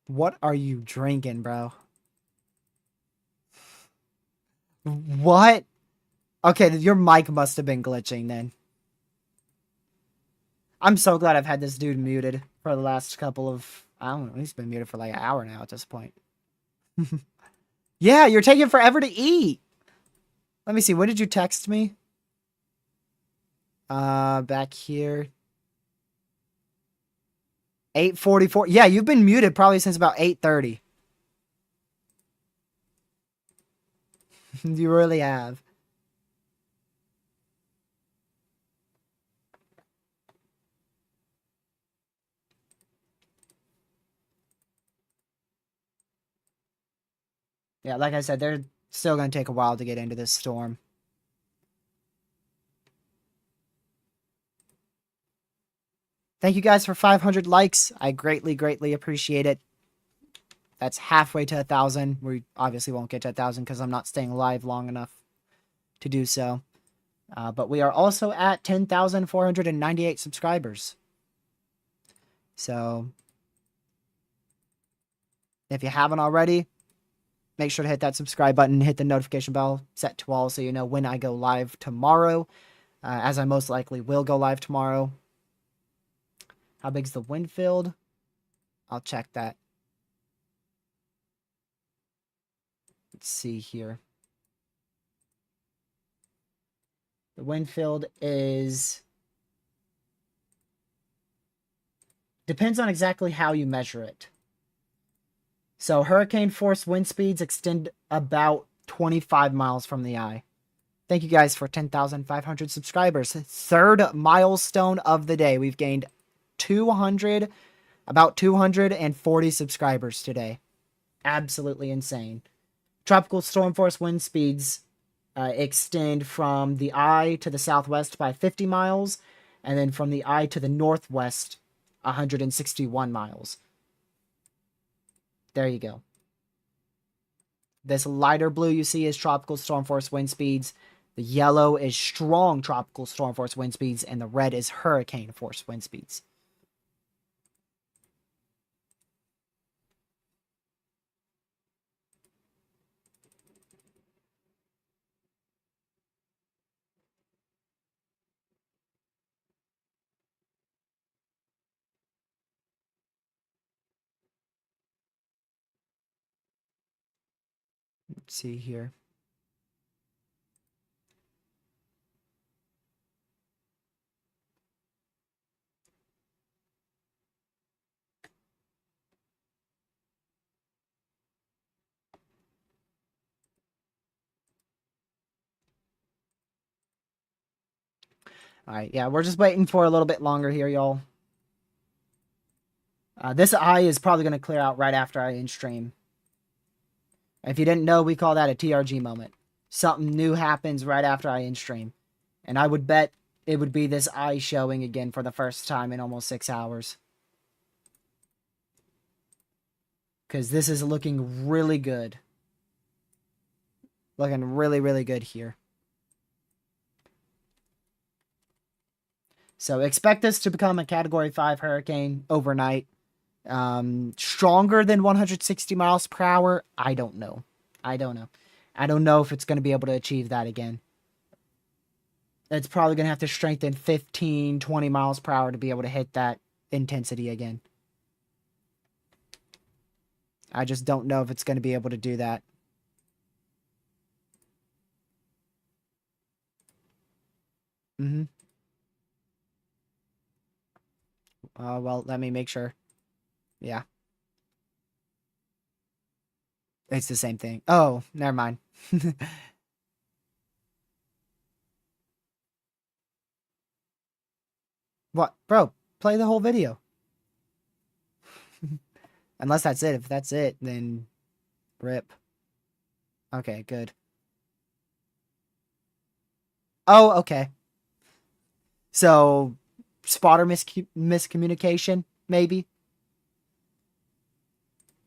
What are you drinking, bro? What? Okay, your mic must have been glitching then. I'm so glad I've had this dude muted for the last couple of... I don't know, he's been muted for like an hour now at this point. Yeah, you're taking forever to eat. Let me see, when did you text me? Back here. 8:44. Yeah, you've been muted probably since about 8:30. You really have. Yeah, like I said, they're still going to take a while to get into this storm. Thank you guys for 500 likes. I greatly, greatly appreciate it. That's halfway to 1,000. We obviously won't get to 1,000 because I'm not staying live long enough to do so. But we are also at 10,498 subscribers. So, if you haven't already, make sure to hit that subscribe button, hit the notification bell, set to all so you know when I go live tomorrow, as I most likely will go live tomorrow. How big's the wind field? I'll check that. Let's see here. The wind field is... depends on exactly how you measure it. So hurricane force wind speeds extend about 25 miles from the eye. Thank you guys for 10,500 subscribers. Third milestone of the day. We've gained about 240 subscribers today. Absolutely insane. Tropical storm force wind speeds extend from the eye to the southwest by 50 miles, and then from the eye to the northwest, 161 miles. There you go. This lighter blue you see is tropical storm force wind speeds. The yellow is strong tropical storm force wind speeds, and the red is hurricane force wind speeds. Let's see here. All right, yeah, we're just waiting for a little bit longer here, y'all. This eye is probably going to clear out right after I end stream. If you didn't know, we call that a TRG moment. Something new happens right after I end stream. And I would bet it would be this eye showing again for the first time in almost 6 hours. Because this is looking really good. Looking really, really good here. So expect this to become a Category 5 hurricane overnight. Stronger than 160 miles per hour? I don't know. I don't know if it's going to be able to achieve that again. It's probably going to have to strengthen 15, 20 miles per hour to be able to hit that intensity again. I just don't know if it's going to be able to do that. Well, let me make sure. Yeah. It's the same thing. Oh, never mind. What? Bro, play the whole video. Unless that's it. If that's it, then rip. Okay, good. Oh, okay. So, spotter miscommunication, maybe?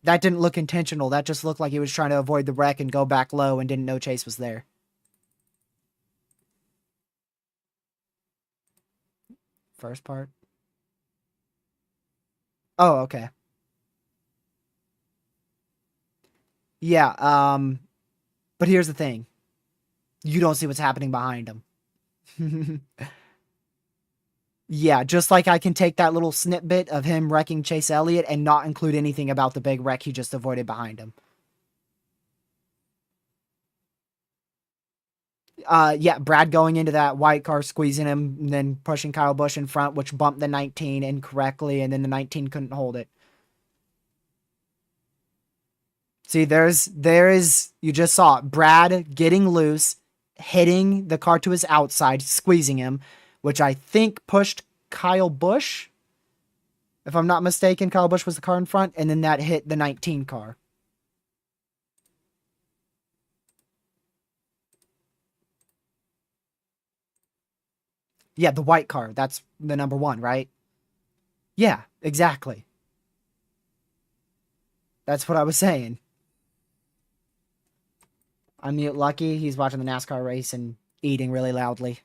That didn't look intentional. That just looked like he was trying to avoid the wreck and go back low and didn't know Chase was there. First part? Oh, okay. Yeah, but here's the thing. You don't see what's happening behind him. Yeah, just like I can take that little snippet of him wrecking Chase Elliott and not include anything about the big wreck he just avoided behind him. Yeah, Brad going into that white car, squeezing him, and then pushing Kyle Busch in front, which bumped the 19 incorrectly, and then the 19 couldn't hold it. See, there is, you just saw it, Brad getting loose, hitting the car to his outside, squeezing him, which I think pushed Kyle Busch. If I'm not mistaken, Kyle Busch was the car in front, and then that hit the 19 car. Yeah, the white car. That's the number one, right? Yeah, exactly. That's what I was saying. Unmute Lucky. He's watching the NASCAR race and eating really loudly.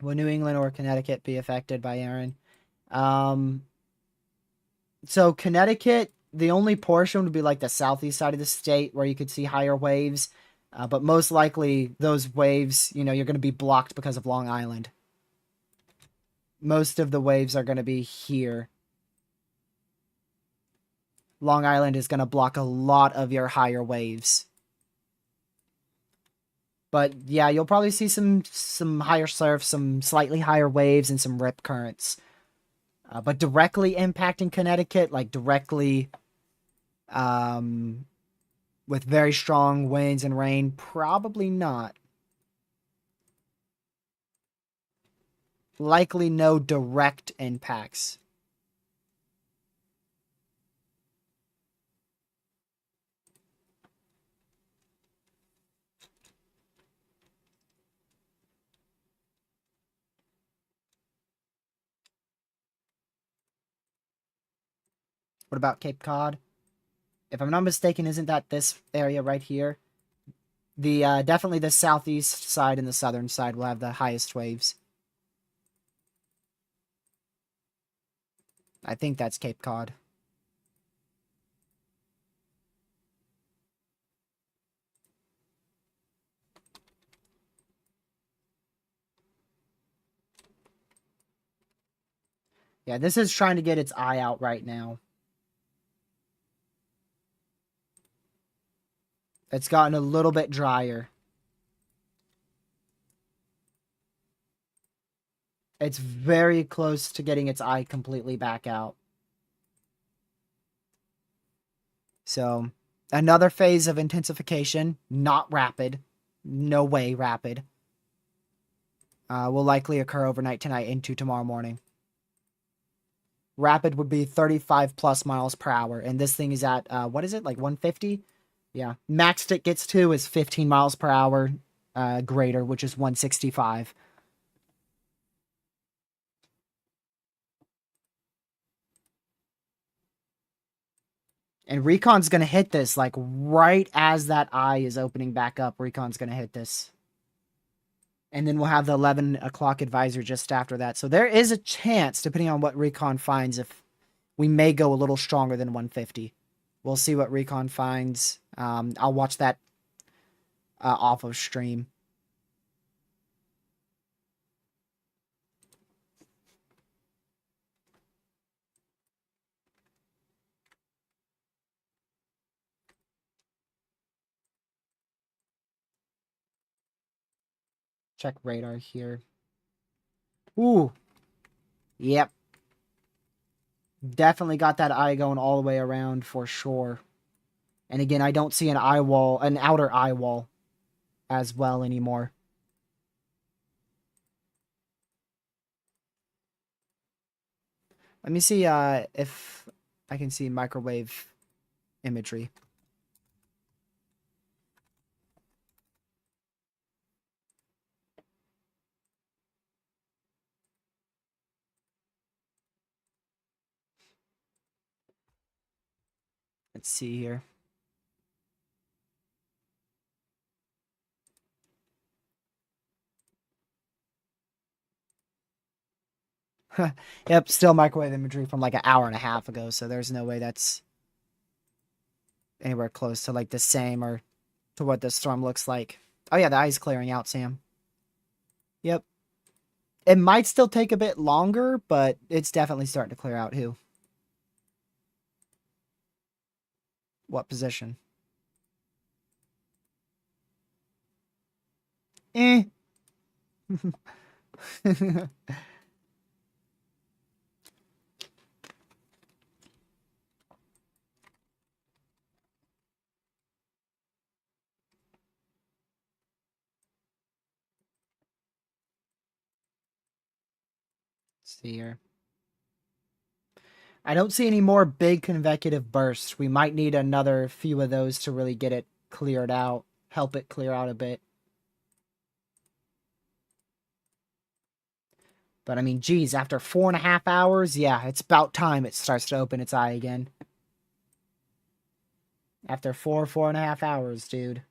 Will New England or Connecticut be affected by Erin? So Connecticut, the only portion would be like the southeast side of the state where you could see higher waves. But most likely those waves, you're going to be blocked because of Long Island. Most of the waves are going to be here. Long Island is going to block a lot of your higher waves. But yeah, you'll probably see some higher surf, some slightly higher waves, and some rip currents. But directly impacting Connecticut, like directly with very strong winds and rain, probably not. Likely no direct impacts. What about Cape Cod? If I'm not mistaken, isn't that this area right here? The definitely the southeast side and the southern side will have the highest waves. I think that's Cape Cod. Yeah, this is trying to get its eye out right now. It's gotten a little bit drier. It's very close to getting its eye completely back out. So, another phase of intensification, not rapid. No way rapid. Will likely occur overnight tonight into tomorrow morning. Rapid would be 35 plus miles per hour. And this thing is at, what is it, like 150? Yeah. Maxed it gets to is 15 miles per hour greater, which is 165. And Recon's going to hit this, like, right as that eye is opening back up. Recon's going to hit this. And then we'll have the 11 o'clock advisor just after that. So there is a chance, depending on what Recon finds, if we may go a little stronger than 150. We'll see what Recon finds. I'll watch that off of stream. Check radar here. Ooh. Yep. Definitely got that eye going all the way around for sure. And again, I don't see an eye wall, an outer eye wall as well anymore. Let me see if I can see microwave imagery. Let's see here. Yep, still microwave imagery from like an hour and a half ago, so there's no way that's anywhere close to like the same or to what the storm looks like. Oh yeah, the eye's clearing out, Sam. Yep. It might still take a bit longer, but it's definitely starting to clear out. Who? What position? Eh. See here. I don't see any more big consecutive bursts. We might need another few of those to really get it cleared out. Help it clear out a bit. But I mean, geez, after 4.5 hours, yeah, it's about time it starts to open its eye again. After 4.5 hours, dude.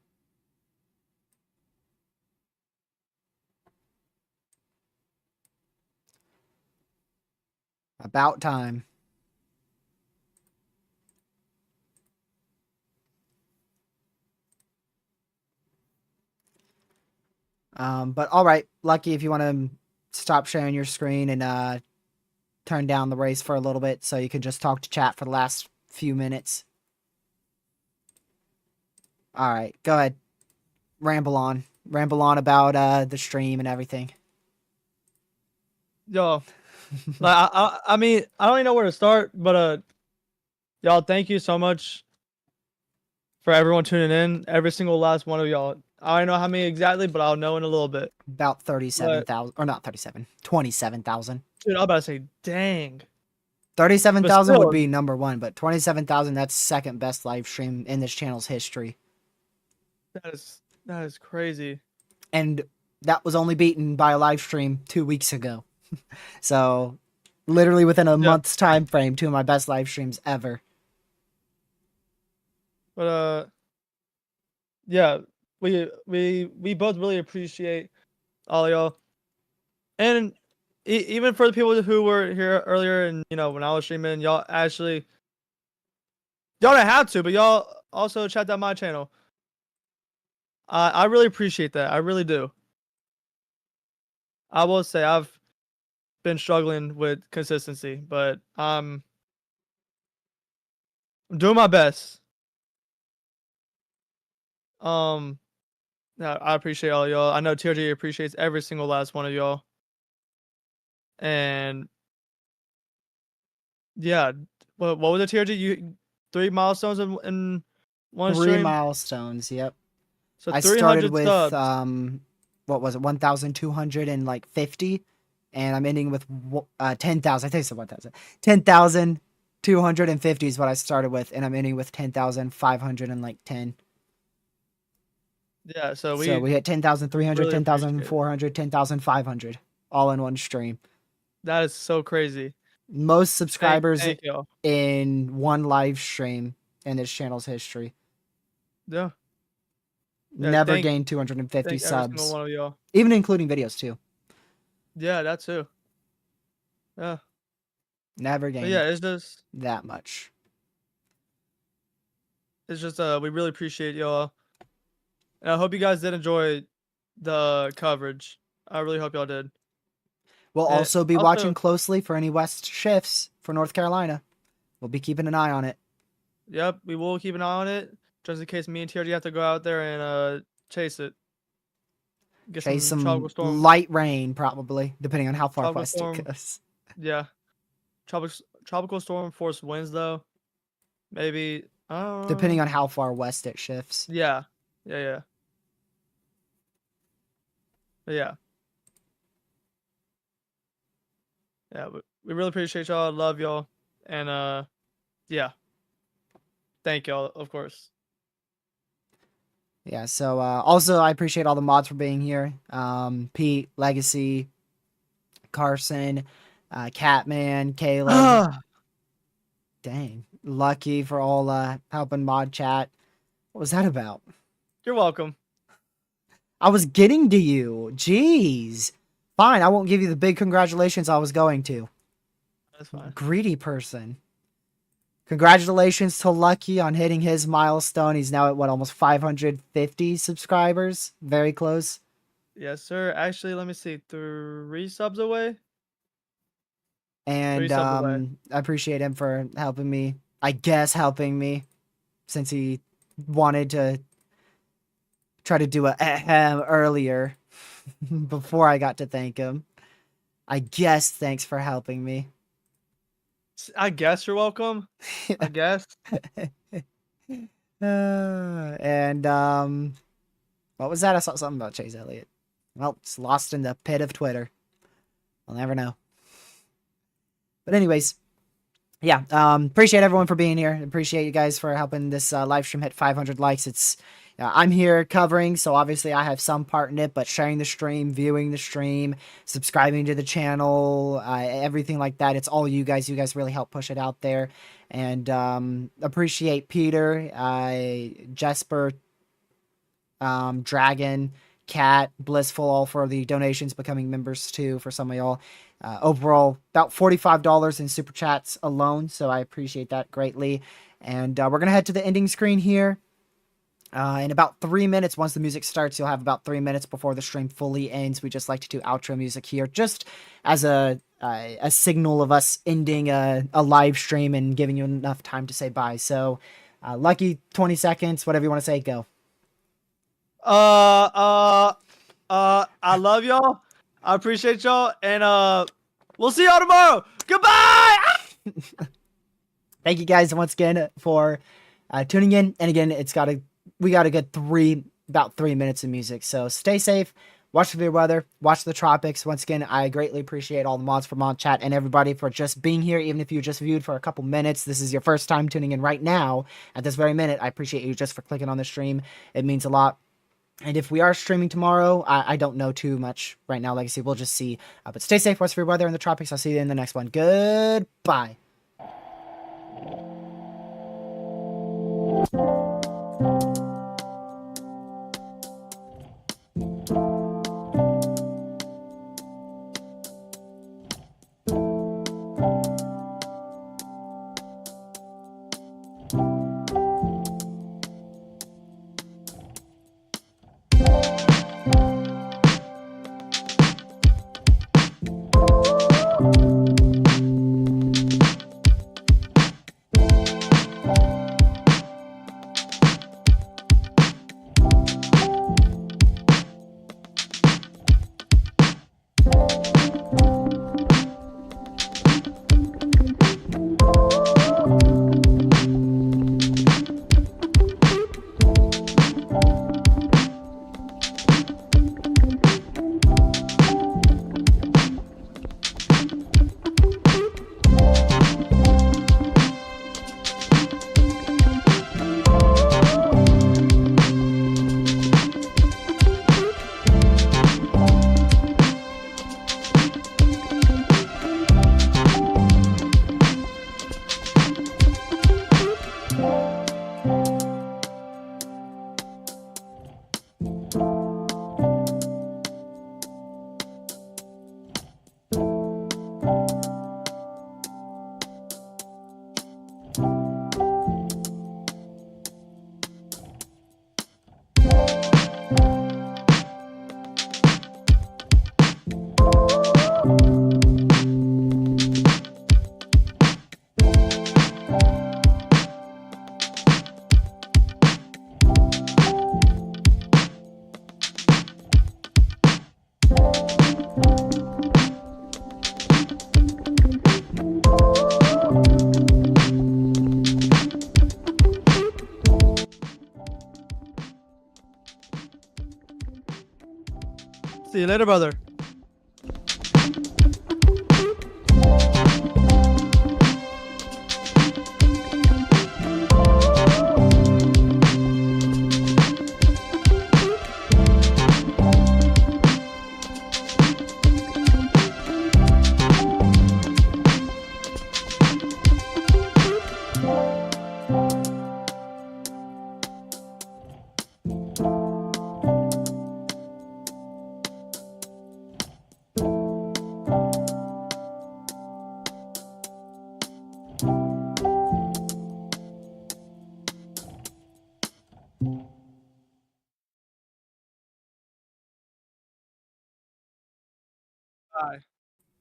About time. But all right, Lucky, if you want to stop sharing your screen and turn down the race for a little bit so you can just talk to chat for the last few minutes. All right, go ahead. Ramble on. Ramble on about the stream and everything.
Yo, like I mean, I don't even know where to start, but y'all, thank you so much for everyone tuning in. Every single last one of y'all. I don't know how many exactly, but I'll know in a little bit.
About 37,000, or not 37, 27,000.
Dude, I'm about to say, dang.
37,000 would
still-
be number one, but 27,000, that's second best live stream in this channel's history.
That is crazy.
And that was only beaten by a live stream 2 weeks ago. So literally within a month's time frame, 2 of my best live streams ever.
But yeah, we both really appreciate all y'all, and even for the people who were here earlier, and when I was streaming, y'all don't have to, but y'all also checked out my channel. I really appreciate that. I really do. I will say I've been struggling with consistency, but I'm doing my best. Yeah, I appreciate all y'all. I know TRG appreciates every single last one of y'all. And yeah, what was it, TRG? You 3 milestones in one
3
stream?
milestones, yep.
So
I
300
started with
subs.
what was it, 1,250, and I'm ending with 10,000. I think it's 1,000. 10,250 is what I started with, and I'm ending with 10,510.
Yeah, so we
hit 10,300,
really
10,400, 10,500 all in one stream.
That is so crazy.
Most subscribers
Thank y'all.
in one live stream in this channel's history.
Yeah.
Never gained 250
every
subs.
single one of y'all.
Even including videos too.
Yeah, that too. Yeah.
Never gained.
Yeah, it's just
that much.
It's just we really appreciate y'all. And I hope you guys did enjoy the coverage. I really hope y'all did.
We'll also be watching closely for any west shifts for North Carolina. We'll be keeping an eye on it.
Yep, we will keep an eye on it, just in case me and TRG have to go out there and chase it.
Chase some light rain, probably, depending on how far west it goes.
Yeah. Tropical storm force winds, though. Maybe.
Depending on how far west it shifts.
Yeah. Yeah. Yeah. Yeah, we really appreciate y'all. Love y'all. And yeah. Thank y'all, of course.
Yeah, so also I appreciate all the mods for being here. Pete, Legacy, Carson, Catman, Caleb. Dang. Lucky for all helping mod chat. What was that about?
You're welcome.
I was getting to you. Jeez. Fine, I won't give you the big congratulations I was going to.
That's fine.
Greedy person. Congratulations to Lucky on hitting his milestone. He's now at what, almost 550 subscribers? Very close.
Yes, sir. Actually, let me see. 3 subs away.
And I appreciate him for helping me. I guess helping me, since he wanted to try to do a earlier before I got to thank him. I guess thanks for helping me.
I guess you're welcome. I guess.
And what was that? I saw something about Chase Elliott. Well, it's lost in the pit of Twitter. I'll never know. But anyways, yeah, appreciate everyone for being here. Appreciate you guys for helping this live stream hit 500 likes. It's I'm here covering, so obviously I have some part in it, but sharing the stream, viewing the stream, subscribing to the channel, everything like that, it's all you guys. You guys really help push it out there. And appreciate Peter, Jesper, Dragon, Cat, Blissful, all for the donations, becoming members too for some of y'all. Overall, about $45 in super chats alone, so I appreciate that greatly. And we're gonna head to the ending screen here. In about 3 minutes, once the music starts, you'll have about 3 minutes before the stream fully ends. We just like to do outro music here, just as a signal of us ending a live stream and giving you enough time to say bye. So, lucky 20 seconds, whatever you want to say, go.
I love y'all. I appreciate y'all, and we'll see y'all tomorrow. Goodbye.
Thank you guys once again for tuning in. And again, we got a good about 3 minutes of music. So stay safe. Watch the weather. Watch the tropics. Once again, I greatly appreciate all the mods for Mod Chat and everybody for just being here. Even if you just viewed for a couple minutes, this is your first time tuning in right now at this very minute. I appreciate you just for clicking on the stream. It means a lot. And if we are streaming tomorrow, I don't know too much right now, Legacy. We'll just see. But stay safe. Watch for your weather in the tropics. I'll see you in the next one. Goodbye.
See you later, brother. Bye.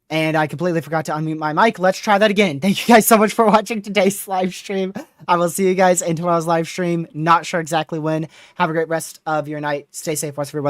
And I completely forgot to unmute my mic. Let's try that again. Thank you guys so much for watching today's live stream. I will see you guys in tomorrow's live stream. Not sure exactly when. Have a great rest of your night. Stay safe. Watch everybody.